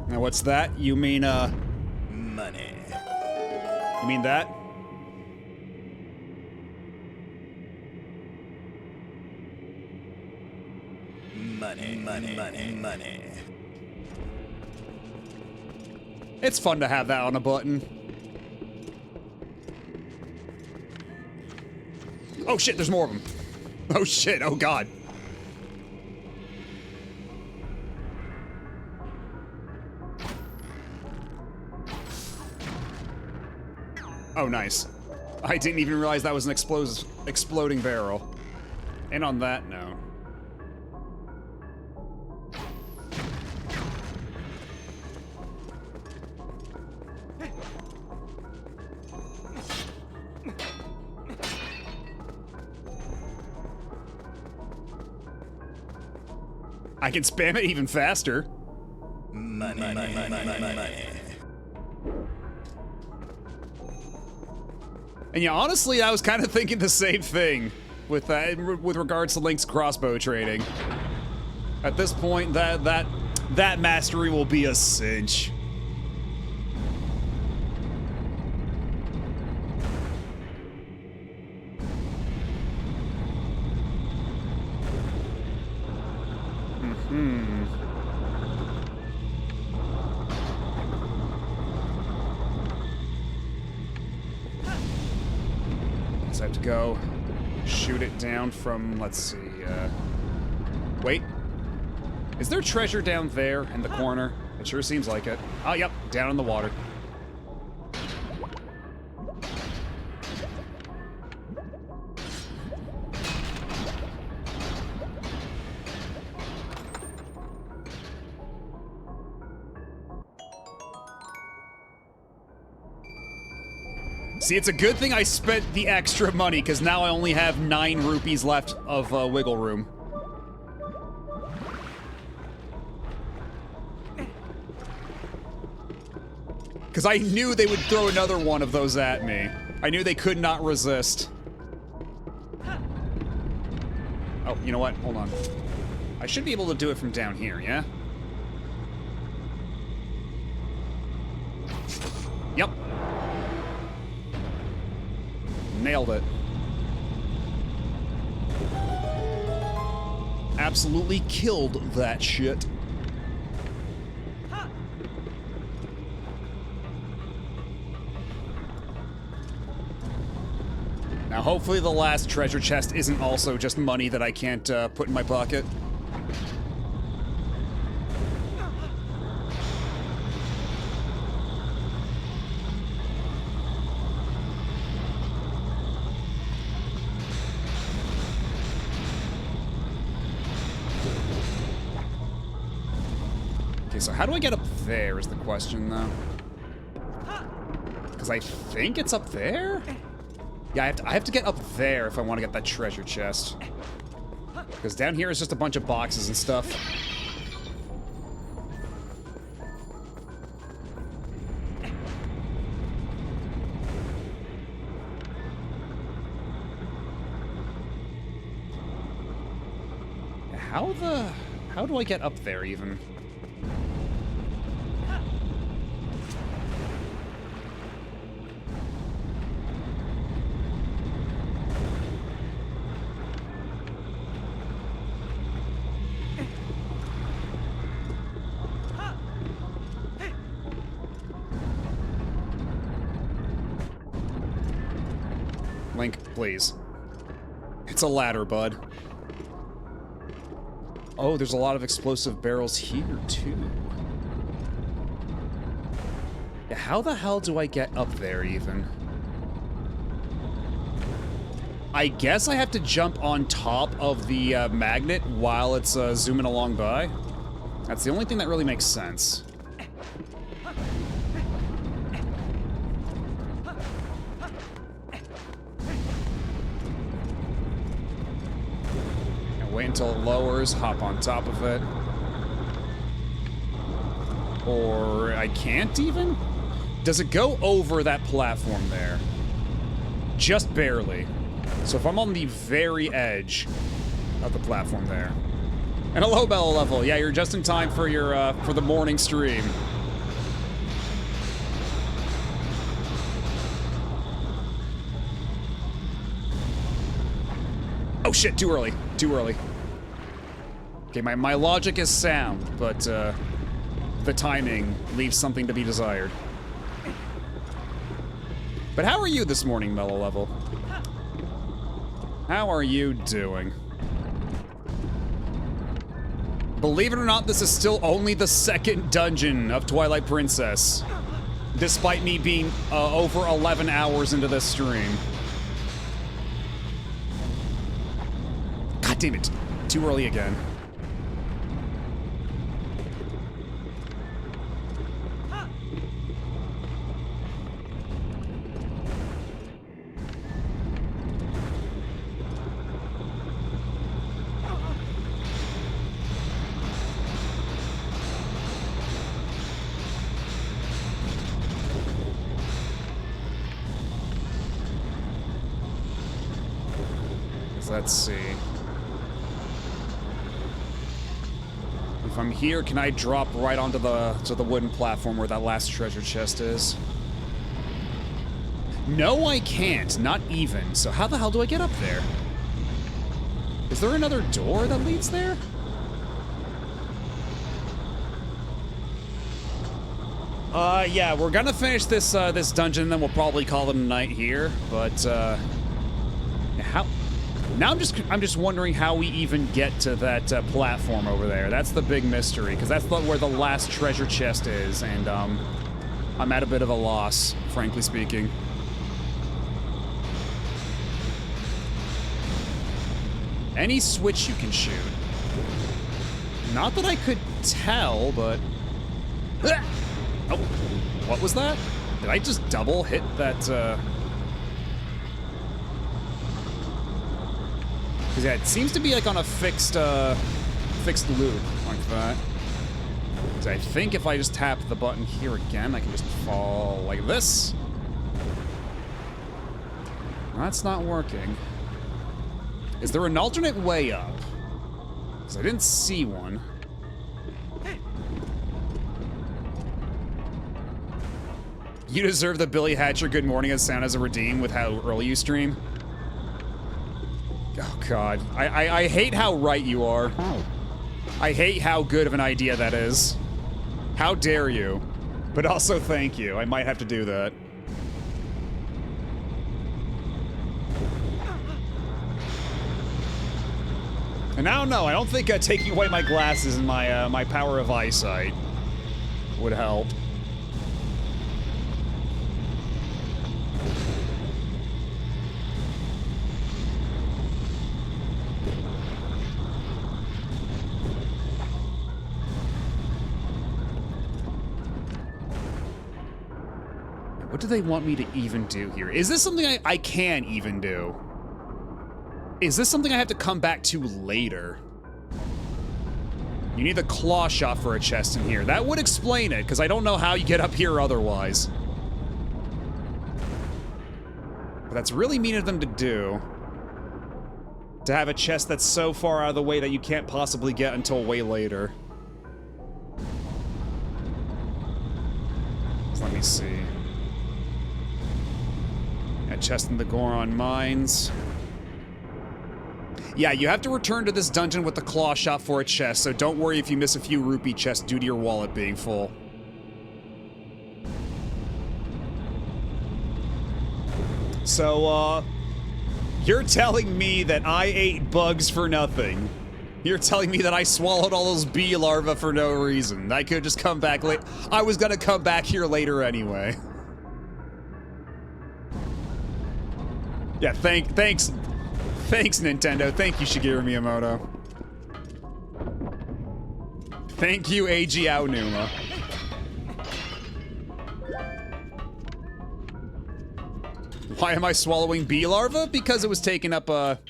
S3: Now what's that? You mean, money. You mean that? Money. It's fun to have that on a button. Oh shit, there's more of them. Oh shit, oh god. Oh, nice. I didn't even realize that was an exploding barrel. And on that note... I can spam it even faster. Money. And yeah, honestly, I was kind of thinking the same thing with regards to Link's crossbow training. At this point, that mastery will be a cinch. I have to go shoot it down from, let's see, Wait. Is there treasure down there in the corner? It sure seems like it. Oh, yep. Down in the water. See, it's a good thing I spent the extra money, because now I only have 9 rupees left of wiggle room. Because I knew they would throw another one of those at me. I knew they could not resist. Oh, you know what? Hold on. I should be able to do it from down here, yeah? Yep. Nailed it. Absolutely killed that shit. Now, hopefully the last treasure chest isn't also just money that I can't put in my pocket. Okay, so how do I get up there is the question, though. Because I think it's up there? Yeah, I have to get up there if I want to get that treasure chest. Because down here is just a bunch of boxes and stuff. How do I get up there, even? Link, please. It's a ladder, bud. Oh, there's a lot of explosive barrels here, too. Yeah, how the hell do I get up there, even? I guess I have to jump on top of the magnet while it's zooming along by. That's the only thing that really makes sense. Wait until it lowers, hop on top of it. Or I can't even? Does it go over that platform there? Just barely. So if I'm on the very edge of the platform there. And hello, Bella Level. Yeah, you're just in time for your for the morning stream. Oh shit, too early. Too early. Okay, my logic is sound, but the timing leaves something to be desired. But how are you this morning, Mellow Level? How are you doing? Believe it or not, this is still only the second dungeon of Twilight Princess, despite me being over 11 hours into this stream. God damn it. Too early again. Let's see. If I'm here, can I drop right onto the wooden platform where that last treasure chest is? No, I can't. Not even. So how the hell do I get up there? Is there another door that leads there? Yeah, we're gonna finish this this dungeon, then we'll probably call it a night here. But how? Now I'm just wondering how we even get to that platform over there. That's the big mystery, because that's where the last treasure chest is, and I'm at a bit of a loss, frankly speaking. Any switch you can shoot. Not that I could tell, but... Oh, what was that? Did I just double hit that, Because yeah, it seems to be like on a fixed loop, like that. Because I think if I just tap the button here again, I can just fall like this. That's not working. Is there an alternate way up? Because I didn't see one. You deserve the Billy Hatcher good morning as sound as a redeem with how early you stream. Oh god. I hate how right you are. I hate how good of an idea that is. How dare you? But also thank you. I might have to do that. And I don't know, I don't think taking away my glasses and my my power of eyesight would help. What do they want me to even do here? Is this something I can even do? Is this something I have to come back to later? You need the claw shot for a chest in here. That would explain it, because I don't know how you get up here otherwise. But that's really mean of them to do. To have a chest that's so far out of the way that you can't possibly get until way later. So let me see. A chest in the Goron Mines. Yeah, you have to return to this dungeon with the claw shot for a chest, so don't worry if you miss a few rupee chests due to your wallet being full. So, you're telling me that I ate bugs for nothing. You're telling me that I swallowed all those bee larvae for no reason. I could just come back late. I was gonna come back here later anyway. Yeah, thanks, Nintendo. Thank you, Shigeru Miyamoto. Thank you, Eiji Aonuma. Why am I swallowing bee larvae? Because it was taking up a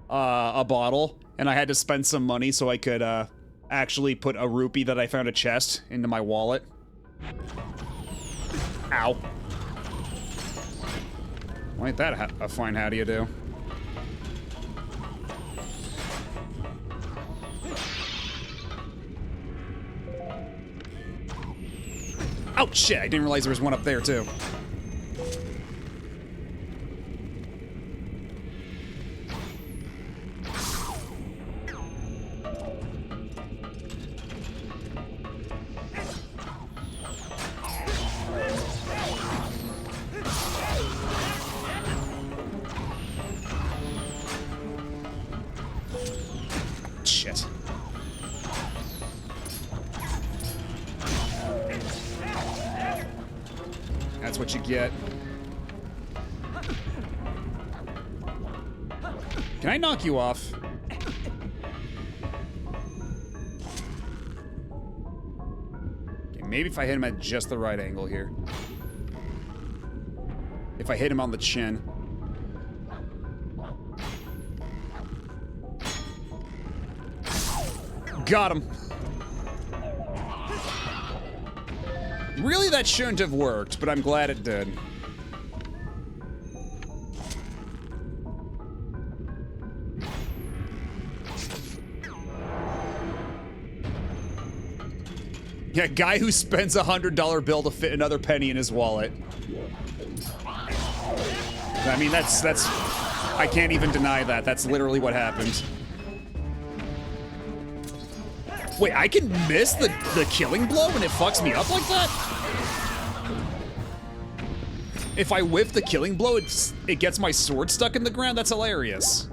S3: bottle, and I had to spend some money so I could actually put a rupee that I found a chest into my wallet. Ow. Why ain't that a fine how do you do? Oh shit, I didn't realize there was one up there too. Shit. That's what you get. Can I knock you off? Okay, maybe if I hit him at just the right angle here. If I hit him on the chin. Got him. Really, that shouldn't have worked, but I'm glad it did. Yeah, guy who spends a $100 bill to fit another penny in his wallet. I mean, that's I can't even deny that. That's literally what happened. Wait, I can miss the killing blow and it fucks me up like that? If I whiff the killing blow, it gets my sword stuck in the ground? That's hilarious.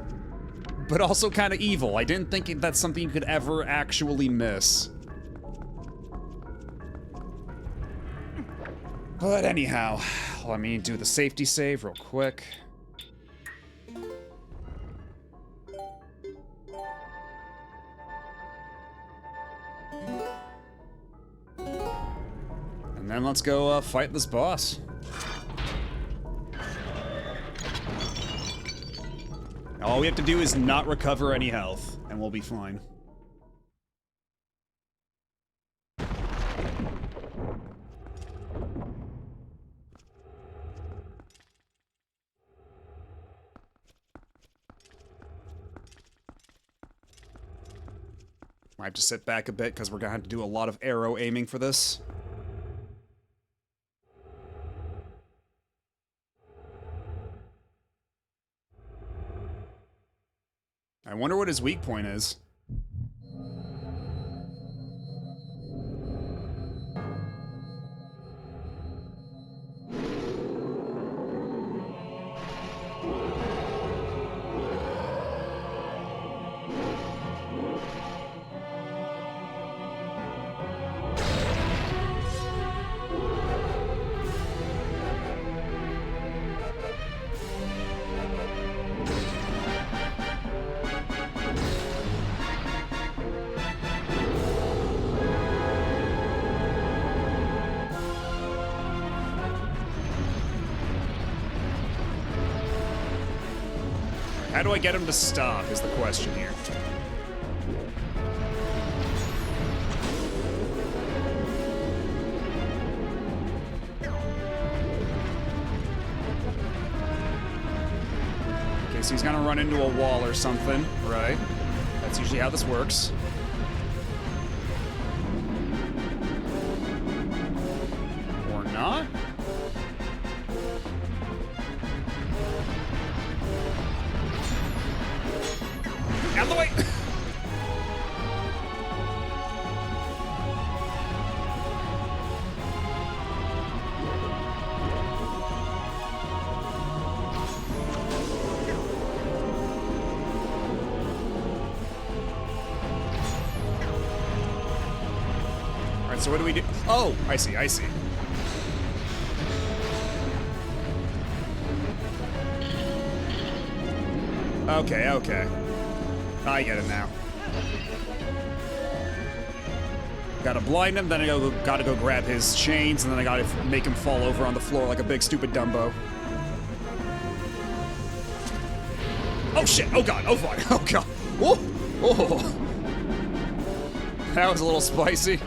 S3: but also kind of evil. I didn't think that's something you could ever actually miss. But anyhow, let me do the safety save real quick. And then let's go fight this boss. All we have to do is not recover any health, and we'll be fine. I have to sit back a bit because we're gonna have to do a lot of arrow aiming for this. I wonder what his weak point is. How do I get him to stop is the question here. Okay, so he's gonna run into a wall or something, right? That's usually how this works. Or not? Out of the way! Alright, so what do we do? Oh, I see, I see. Okay, okay. I get it now. Gotta blind him, then I gotta go grab his chains, and then I gotta make him fall over on the floor like a big stupid Dumbo. Oh shit! Oh god! Oh fuck! Oh god! Oh! Oh! That was a little spicy.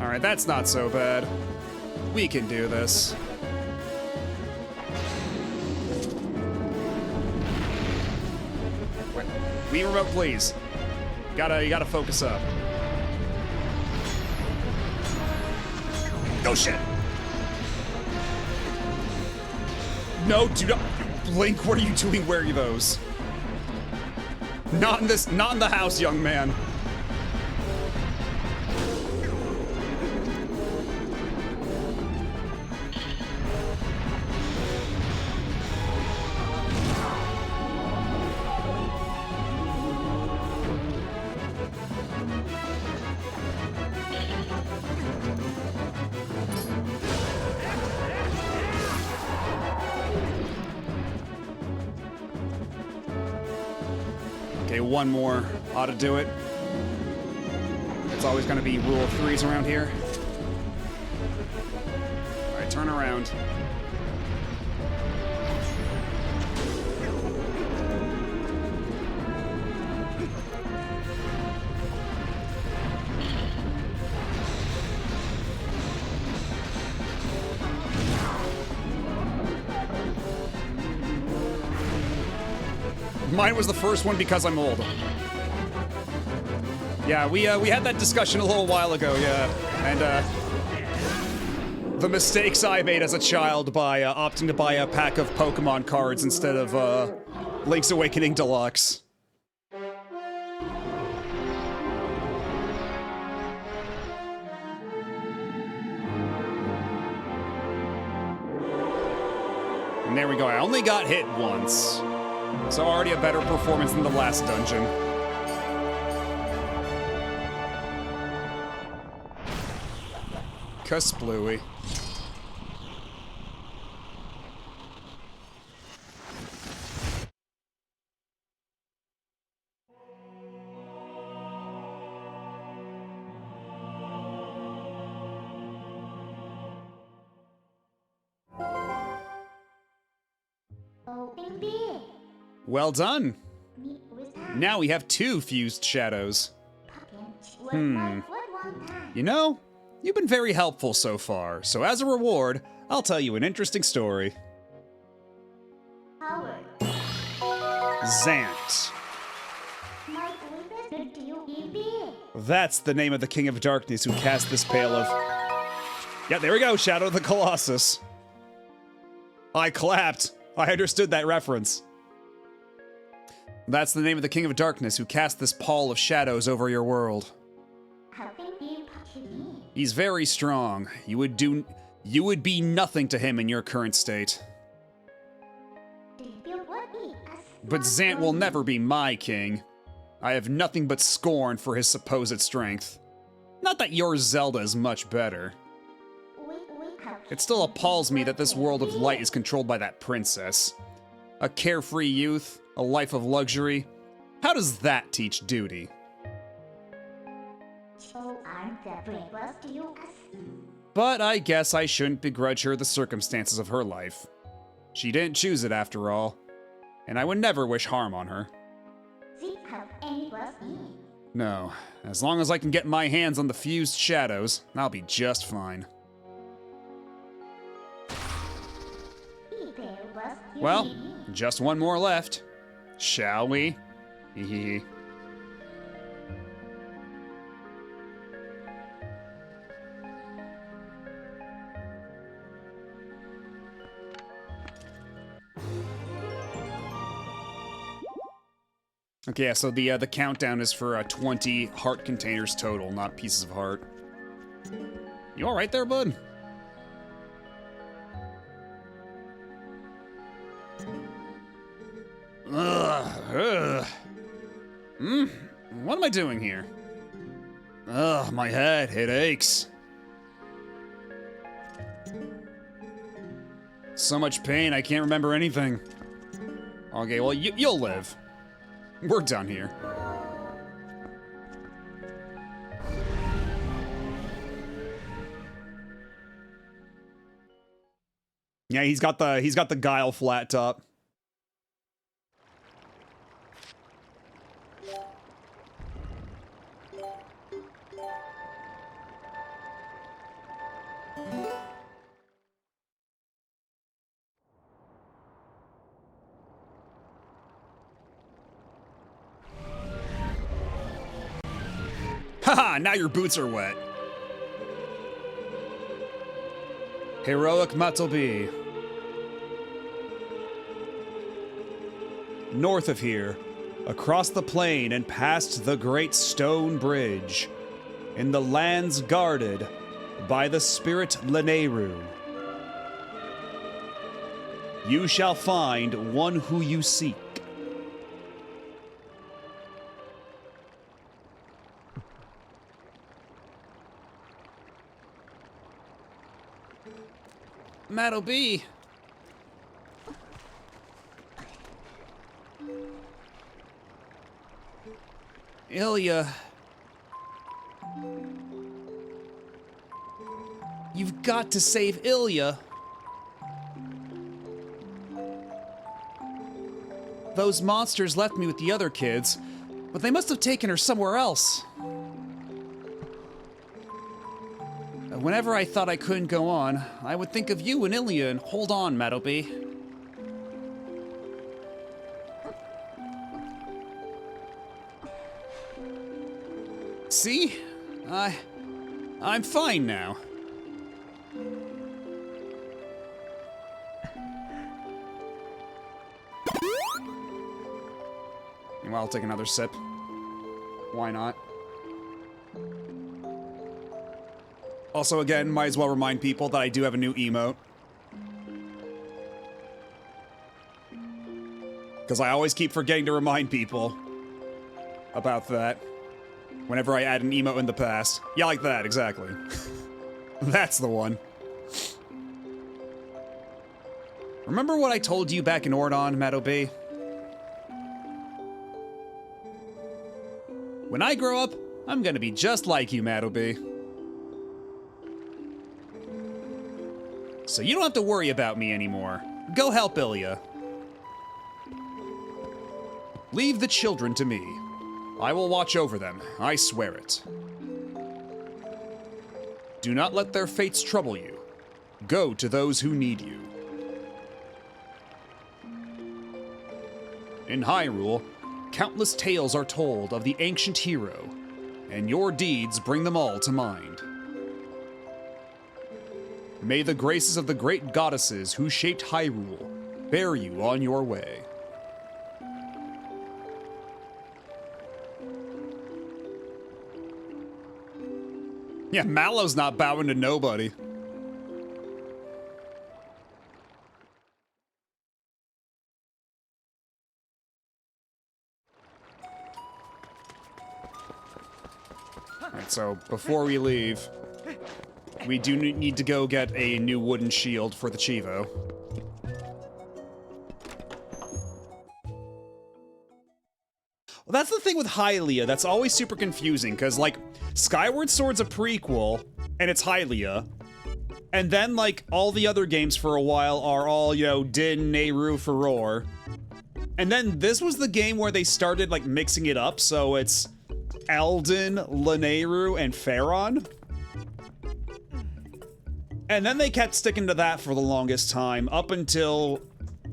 S3: Alright, that's not so bad. We can do this. Wait, Wii remote, please. You gotta focus up. Oh shit! No, do not. Link, what are you doing wearing those? Not in the house, young man. Okay, one more ought to do it. It's always going to be rule of threes around here. All right, turn around. Mine was the first one because I'm old. Yeah, we had that discussion a little while ago, yeah. And The mistakes I made as a child by opting to buy a pack of Pokemon cards instead of Link's Awakening Deluxe. And there we go. I only got hit once. So already a better performance than the last dungeon. Kasplooey. Well done. Now we have 2 fused shadows. You know, you've been very helpful so far, so as a reward, I'll tell you an interesting story. Zant. That's the name of the King of Darkness who cast this pail of... Yeah, there we go, Shadow of the Colossus. I clapped. I understood that reference. That's the name of the King of Darkness who cast this pall of shadows over your world. He's very strong. You would be nothing to him in your current state. But Zant will never be my king. I have nothing but scorn for his supposed strength. Not that your Zelda is much better. It still appalls me that this world of light is controlled by that princess. A carefree youth, a life of luxury. How does that teach duty? But I guess I shouldn't begrudge her the circumstances of her life. She didn't choose it after all, and I would never wish harm on her. No, as long as I can get my hands on the fused shadows, I'll be just fine. Well, just one more left. Shall we? Hehehe. Okay, yeah, so the countdown is for 20 heart containers total, not pieces of heart. You all right there, bud? Ugh. What am I doing here? Ugh, my head, it aches. So much pain, I can't remember anything. Okay, well, you'll live. We're done here. Yeah, he's got the Guile flat top. Haha, now your boots are wet. Heroic Matobi. North of here, across the plain and past the great stone bridge, in the lands guarded by the spirit Leneru, you shall find one who you seek. Matobi. Ilya. You've got to save Ilya. Those monsters left me with the other kids, but they must have taken her somewhere else. Whenever I thought I couldn't go on, I would think of you and Ilya and hold on, Matobi. See? I'm fine now. Well, I'll take another sip. Why not? Also, again, might as well remind people that I do have a new emote. Because I always keep forgetting to remind people about that whenever I add an emote in the past. Yeah, like that, exactly. That's the one. Remember what I told you back in Ordon, Meadow B? When I grow up, I'm gonna be just like you, Meadow B. So you don't have to worry about me anymore. Go help Ilya. Leave the children to me. I will watch over them, I swear it. Do not let their fates trouble you. Go to those who need you. In Hyrule, countless tales are told of the ancient hero, and your deeds bring them all to mind. May the graces of the great goddesses who shaped Hyrule bear you on your way. Yeah, Mallow's not bowing to nobody. Alright, so before we leave, we do need to go get a new wooden shield for the Chivo. Well, that's the thing with Hylia that's always super confusing, because, like, Skyward Sword's a prequel, and it's Hylia. And then, like, all the other games for a while are all, you know, Din, Nehru, Furore. And then this was the game where they started, like, mixing it up, so it's Eldin, Lanayru, and Faron. And then they kept sticking to that for the longest time, up until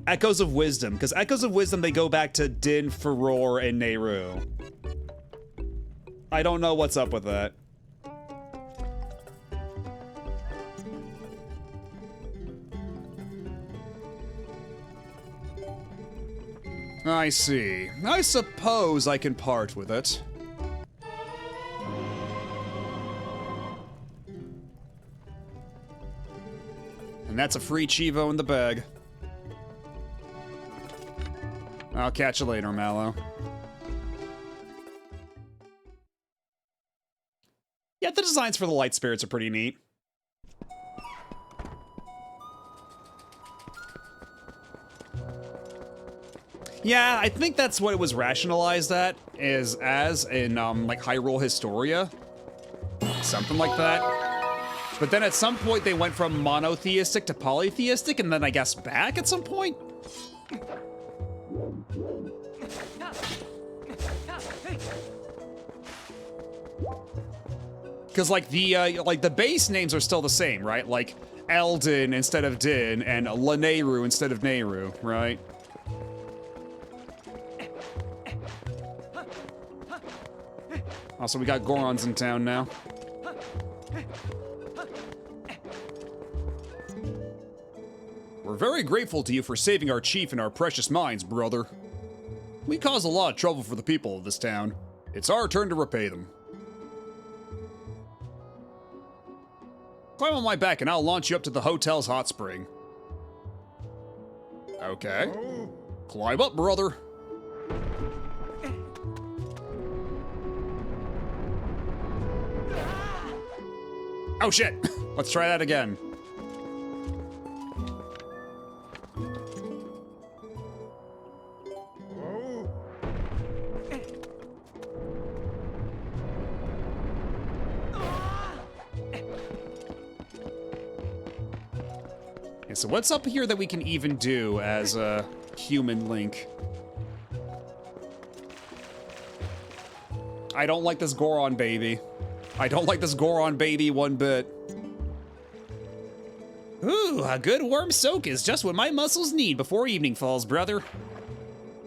S3: Echoes of Wisdom, because Echoes of Wisdom, they go back to Din, Furore, and Nehru. I don't know what's up with that. I see. I suppose I can part with it. And that's a free Chivo in the bag. I'll catch you later, Mallow. Yeah, the designs for the light spirits are pretty neat. Yeah, I think that's what it was rationalized as in, like, Hyrule Historia. Something like that. But then at some point they went from monotheistic to polytheistic, and then I guess back at some point? Because, like, the base names are still the same, right? Like, Eldin instead of Din, and Lanayru instead of Nehru, right? Also, we got Gorons in town now. We're very grateful to you for saving our chief and our precious mines, brother. We caused a lot of trouble for the people of this town. It's our turn to repay them. Climb on my back and I'll launch you up to the hotel's hot spring. Okay. Climb up, brother. Oh shit! Let's try that again. Okay, so what's up here that we can even do as a human Link? I don't like this Goron baby. I don't like this Goron baby one bit. Ooh, a good warm soak is just what my muscles need before evening falls, brother.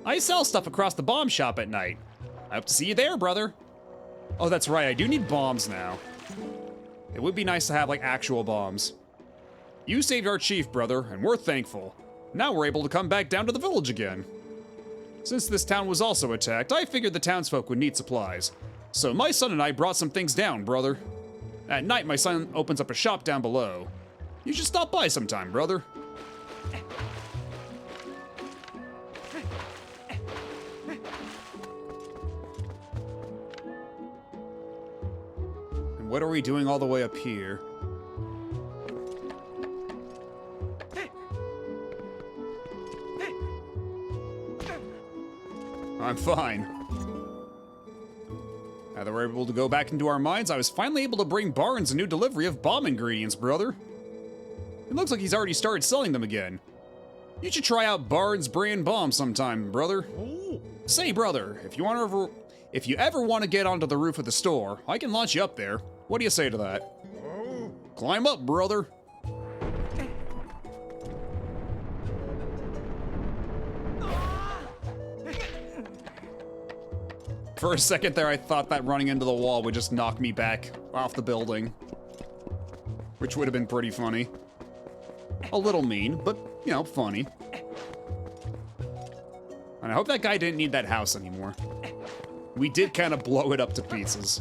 S3: I sell stuff across the bomb shop at night. I hope to see you there, brother. Oh, that's right, I do need bombs now. It would be nice to have, like, actual bombs. You saved our chief, brother, and we're thankful. Now we're able to come back down to the village again. Since this town was also attacked, I figured the townsfolk would need supplies. So my son and I brought some things down, brother. At night, my son opens up a shop down below. You should stop by sometime, brother. And what are we doing all the way up here? I'm fine. Now that we're able to go back into our mines, I was finally able to bring Barnes a new delivery of bomb ingredients, brother. It looks like he's already started selling them again. You should try out Barnes brand bomb sometime, brother. Say, brother, if you ever want to get onto the roof of the store, I can launch you up there. What do you say to that? Climb up, brother. For a second there, I thought that running into the wall would just knock me back off the building. Which would have been pretty funny. A little mean, but, you know, funny. And I hope that guy didn't need that house anymore. We did kind of blow it up to pieces.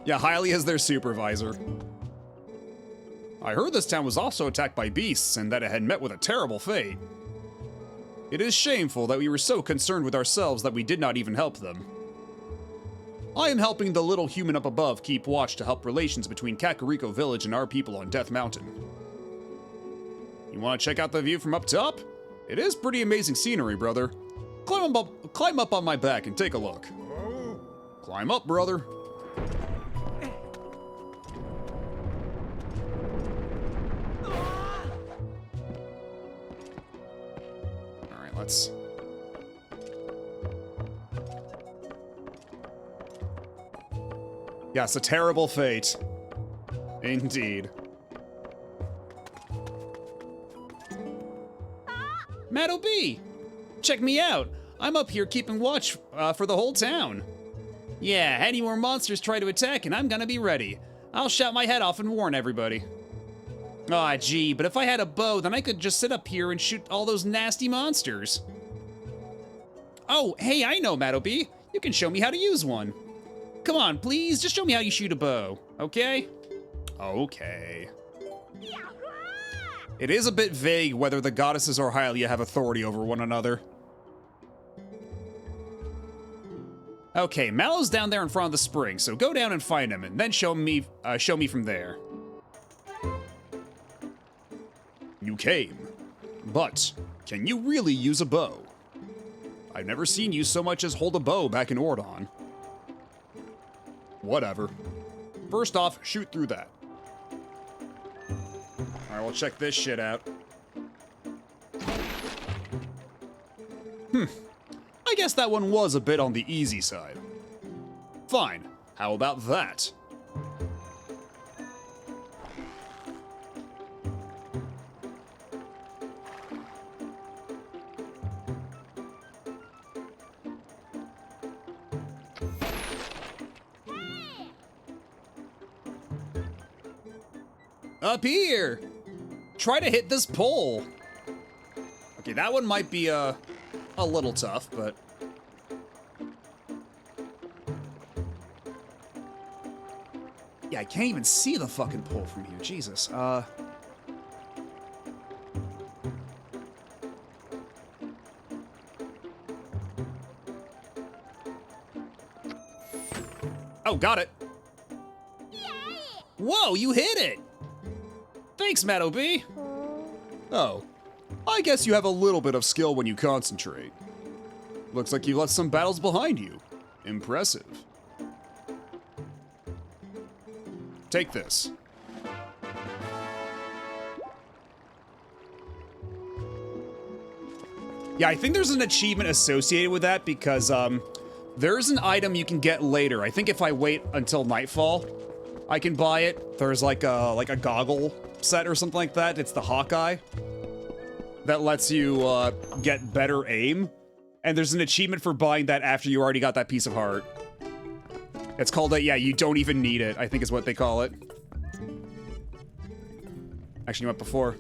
S3: Yeah, Hylia is their supervisor. I heard this town was also attacked by beasts and that it had met with a terrible fate. It is shameful that we were so concerned with ourselves that we did not even help them. I am helping the little human up above keep watch to help relations between Kakariko Village and our people on Death Mountain. You want to check out the view from up top? It is pretty amazing scenery, brother. Climb up on my back and take a look. Climb up, brother. Let's... Yes, a terrible fate. Indeed. Maddo B! Check me out! I'm up here keeping watch for the whole town. Yeah, any more monsters try to attack and I'm gonna be ready. I'll shout my head off and warn everybody. Aw, gee, but if I had a bow, then I could just sit up here and shoot all those nasty monsters. Oh, hey, I know, Maddo B. You can show me how to use one. Come on, please, just show me how you shoot a bow, okay? Okay. It is a bit vague whether the goddesses or Hylia have authority over one another. Okay, Mallow's down there in front of the spring, so go down and find him, and then show me from there. You came, but can you really use a bow? I've never seen you so much as hold a bow back in Ordon. Whatever. First off, shoot through that. Alright, we'll check this shit out. I guess that one was a bit on the easy side. Fine, how about that? Up here! Try to hit this pole. Okay, that one might be a little tough, but... Yeah, I can't even see the fucking pole from here, Jesus. Oh, got it. Whoa, you hit it! Thanks, Maddo B. Oh, I guess you have a little bit of skill when you concentrate. Looks like you left some battles behind you. Impressive. Take this. Yeah, I think there's an achievement associated with that because there's an item you can get later. I think if I wait until nightfall, I can buy it. There's like a goggle set or something like that. It's the Hawkeye that lets you get better aim. And there's an achievement for buying that after you already got that piece of heart. It's called yeah, you don't even need it, I think is what they call it. Actually, you know what?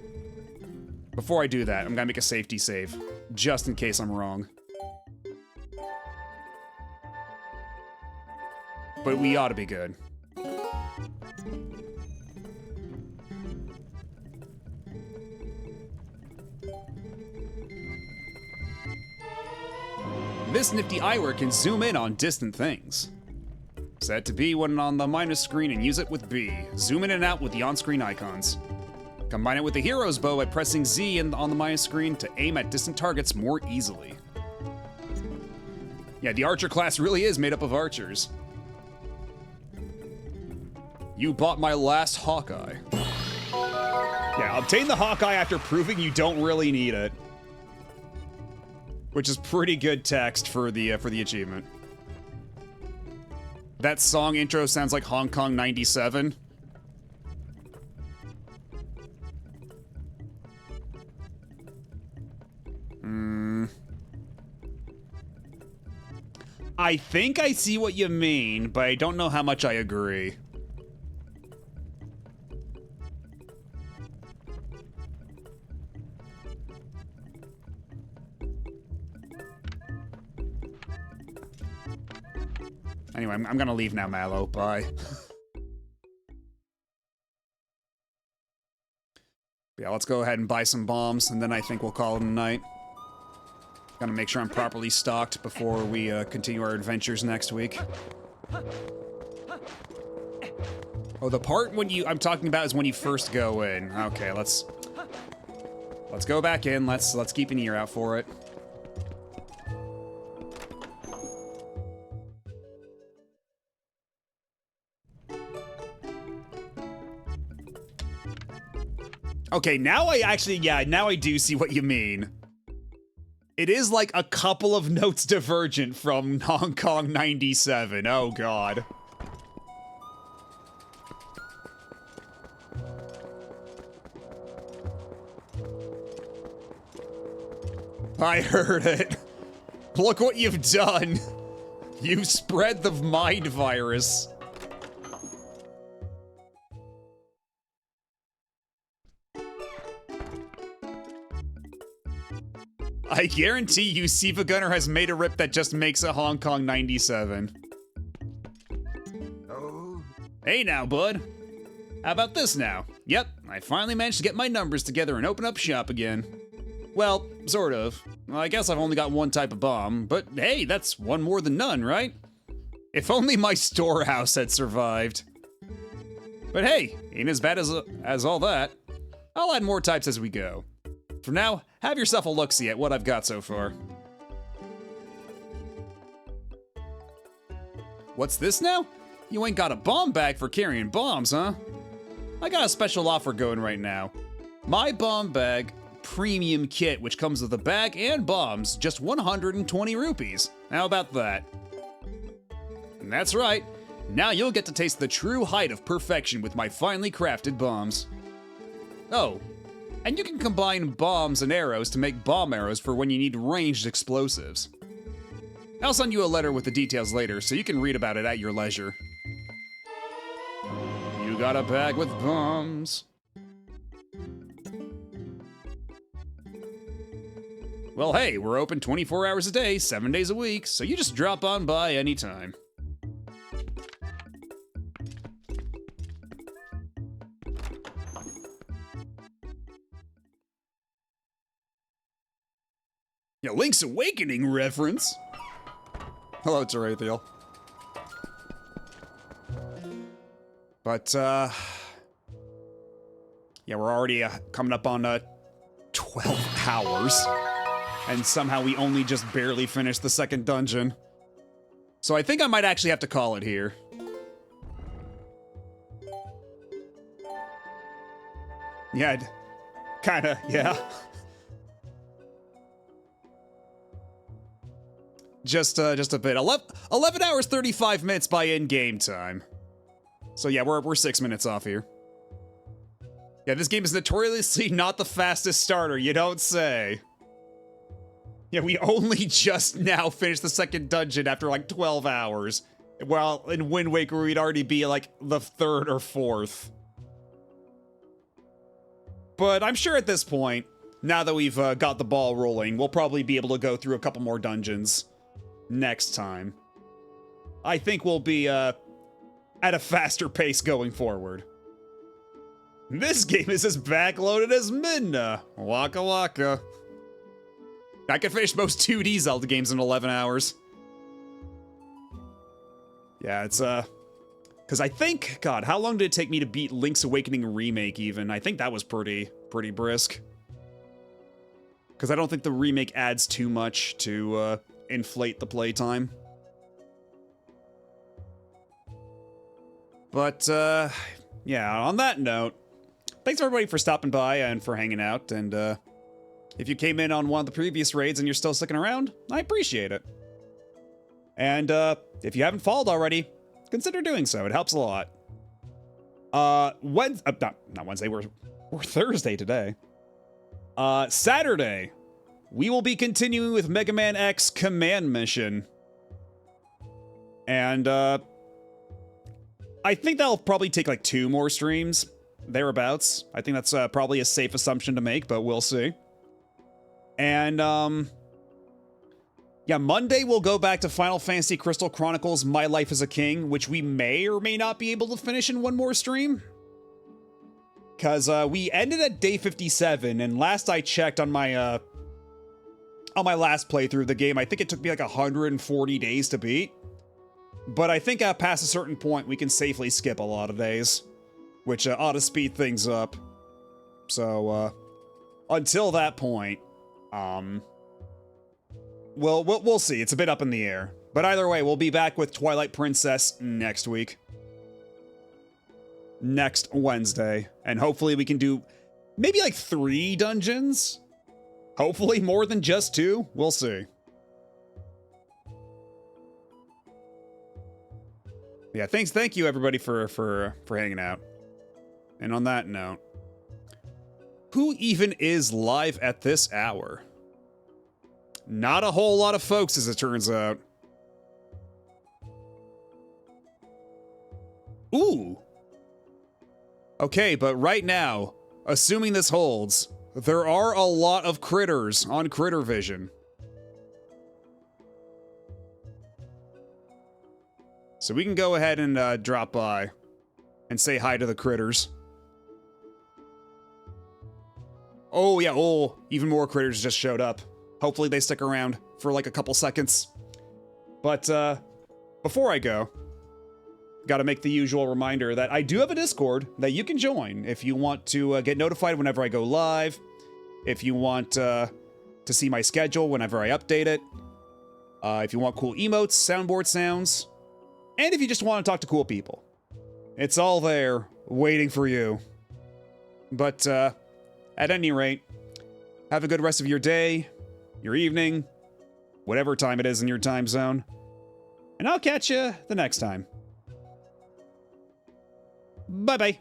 S3: Before I do that, I'm gonna make a safety save, just in case I'm wrong. But we ought to be good. This nifty eyewear can zoom in on distant things. Set to B when on the minus screen and use it with B. Zoom in and out with the on-screen icons. Combine it with the hero's bow by pressing Z on the minus screen to aim at distant targets more easily. Yeah, the archer class really is made up of archers. You bought my last Hawkeye. Yeah, obtain the Hawkeye after proving you don't really need it. Which is pretty good text for the achievement. That song intro sounds like Hong Kong 97. I think I see what you mean, but I don't know how much I agree. Anyway, I'm gonna leave now, Mallow. Bye. Yeah, let's go ahead and buy some bombs, and then I think we'll call it a night. Gotta make sure I'm properly stocked before we continue our adventures next week. Oh, the part when I'm talking about is when you first go in. Okay, let's go back in. Let's keep an ear out for it. Okay, now now I do see what you mean. It is like a couple of notes divergent from Hong Kong 97. Oh, God. I heard it. Look what you've done. You spread the mind virus. I guarantee you Siva Gunner has made a rip that just makes a Hong Kong 97. Oh. Hey now, bud. How about this now? Yep, I finally managed to get my numbers together and open up shop again. Well, sort of. I guess I've only got one type of bomb, but hey, that's one more than none, right? If only my storehouse had survived. But hey, ain't as bad as all that. I'll add more types as we go. For now, have yourself a look-see at what I've got so far. What's this now? You ain't got a bomb bag for carrying bombs, huh? I got a special offer going right now. My bomb bag premium kit, which comes with a bag and bombs, just 120 rupees. How about that? And that's right. Now you'll get to taste the true height of perfection with my finely crafted bombs. Oh. And you can combine bombs and arrows to make bomb arrows for when you need ranged explosives. I'll send you a letter with the details later, so you can read about it at your leisure. You got a bag with bombs. Well, hey, we're open 24 hours a day, 7 days a week, so you just drop on by anytime. Yeah, Link's Awakening reference. Hello, Tarathiel. But, yeah, we're already coming up on 12 hours. And somehow we only just barely finished the second dungeon. So I think I might actually have to call it here. Yeah, kinda, yeah. Just a bit. 11 hours, 35 minutes by in-game time. So yeah, we're 6 minutes off here. Yeah, this game is notoriously not the fastest starter, you don't say. Yeah, we only just now finished the second dungeon after like 12 hours. While in Wind Waker, we'd already be like the third or fourth. But I'm sure at this point, now that we've got the ball rolling, we'll probably be able to go through a couple more dungeons next time. I think we'll be at a faster pace going forward. This game is as backloaded as Midna. Waka waka. I could finish most 2D Zelda games in 11 hours. Yeah, it's, because I think, God, how long did it take me to beat Link's Awakening Remake even? I think that was pretty brisk. Because I don't think the remake adds too much to, inflate the playtime. But, yeah, on that note, thanks everybody for stopping by and for hanging out, and, if you came in on one of the previous raids and you're still sticking around, I appreciate it. And, if you haven't followed already, consider doing so. It helps a lot. Not Wednesday, we're Thursday today. Saturday, we will be continuing with Mega Man X Command Mission. And, I think that'll probably take like 2 more streams, thereabouts. I think that's probably a safe assumption to make, but we'll see. And, yeah, Monday we'll go back to Final Fantasy Crystal Chronicles My Life as a King, which we may or may not be able to finish in one more stream. Because we ended at day 57, and last I checked on my last playthrough of the game, I think it took me like 140 days to beat. But I think past a certain point, we can safely skip a lot of days, which ought to speed things up. So, until that point, we'll see. It's a bit up in the air. But either way, we'll be back with Twilight Princess next week. Next Wednesday. And hopefully we can do maybe like 3 dungeons? Hopefully more than just 2. We'll see. Yeah, thank you everybody for hanging out. And on that note, who even is live at this hour? Not a whole lot of folks, as it turns out. Ooh. Okay, but right now, assuming this holds, there are a lot of critters on Critter Vision. So we can go ahead and drop by and say hi to the critters. Oh yeah, oh, even more critters just showed up. Hopefully they stick around for like a couple seconds. But before I go, gotta make the usual reminder that I do have a Discord that you can join if you want to get notified whenever I go live, if you want to see my schedule whenever I update it, if you want cool emotes, soundboard sounds, and if you just want to talk to cool people. It's all there, waiting for you. But, at any rate, have a good rest of your day, your evening, whatever time it is in your time zone. And I'll catch you the next time. Bye-bye.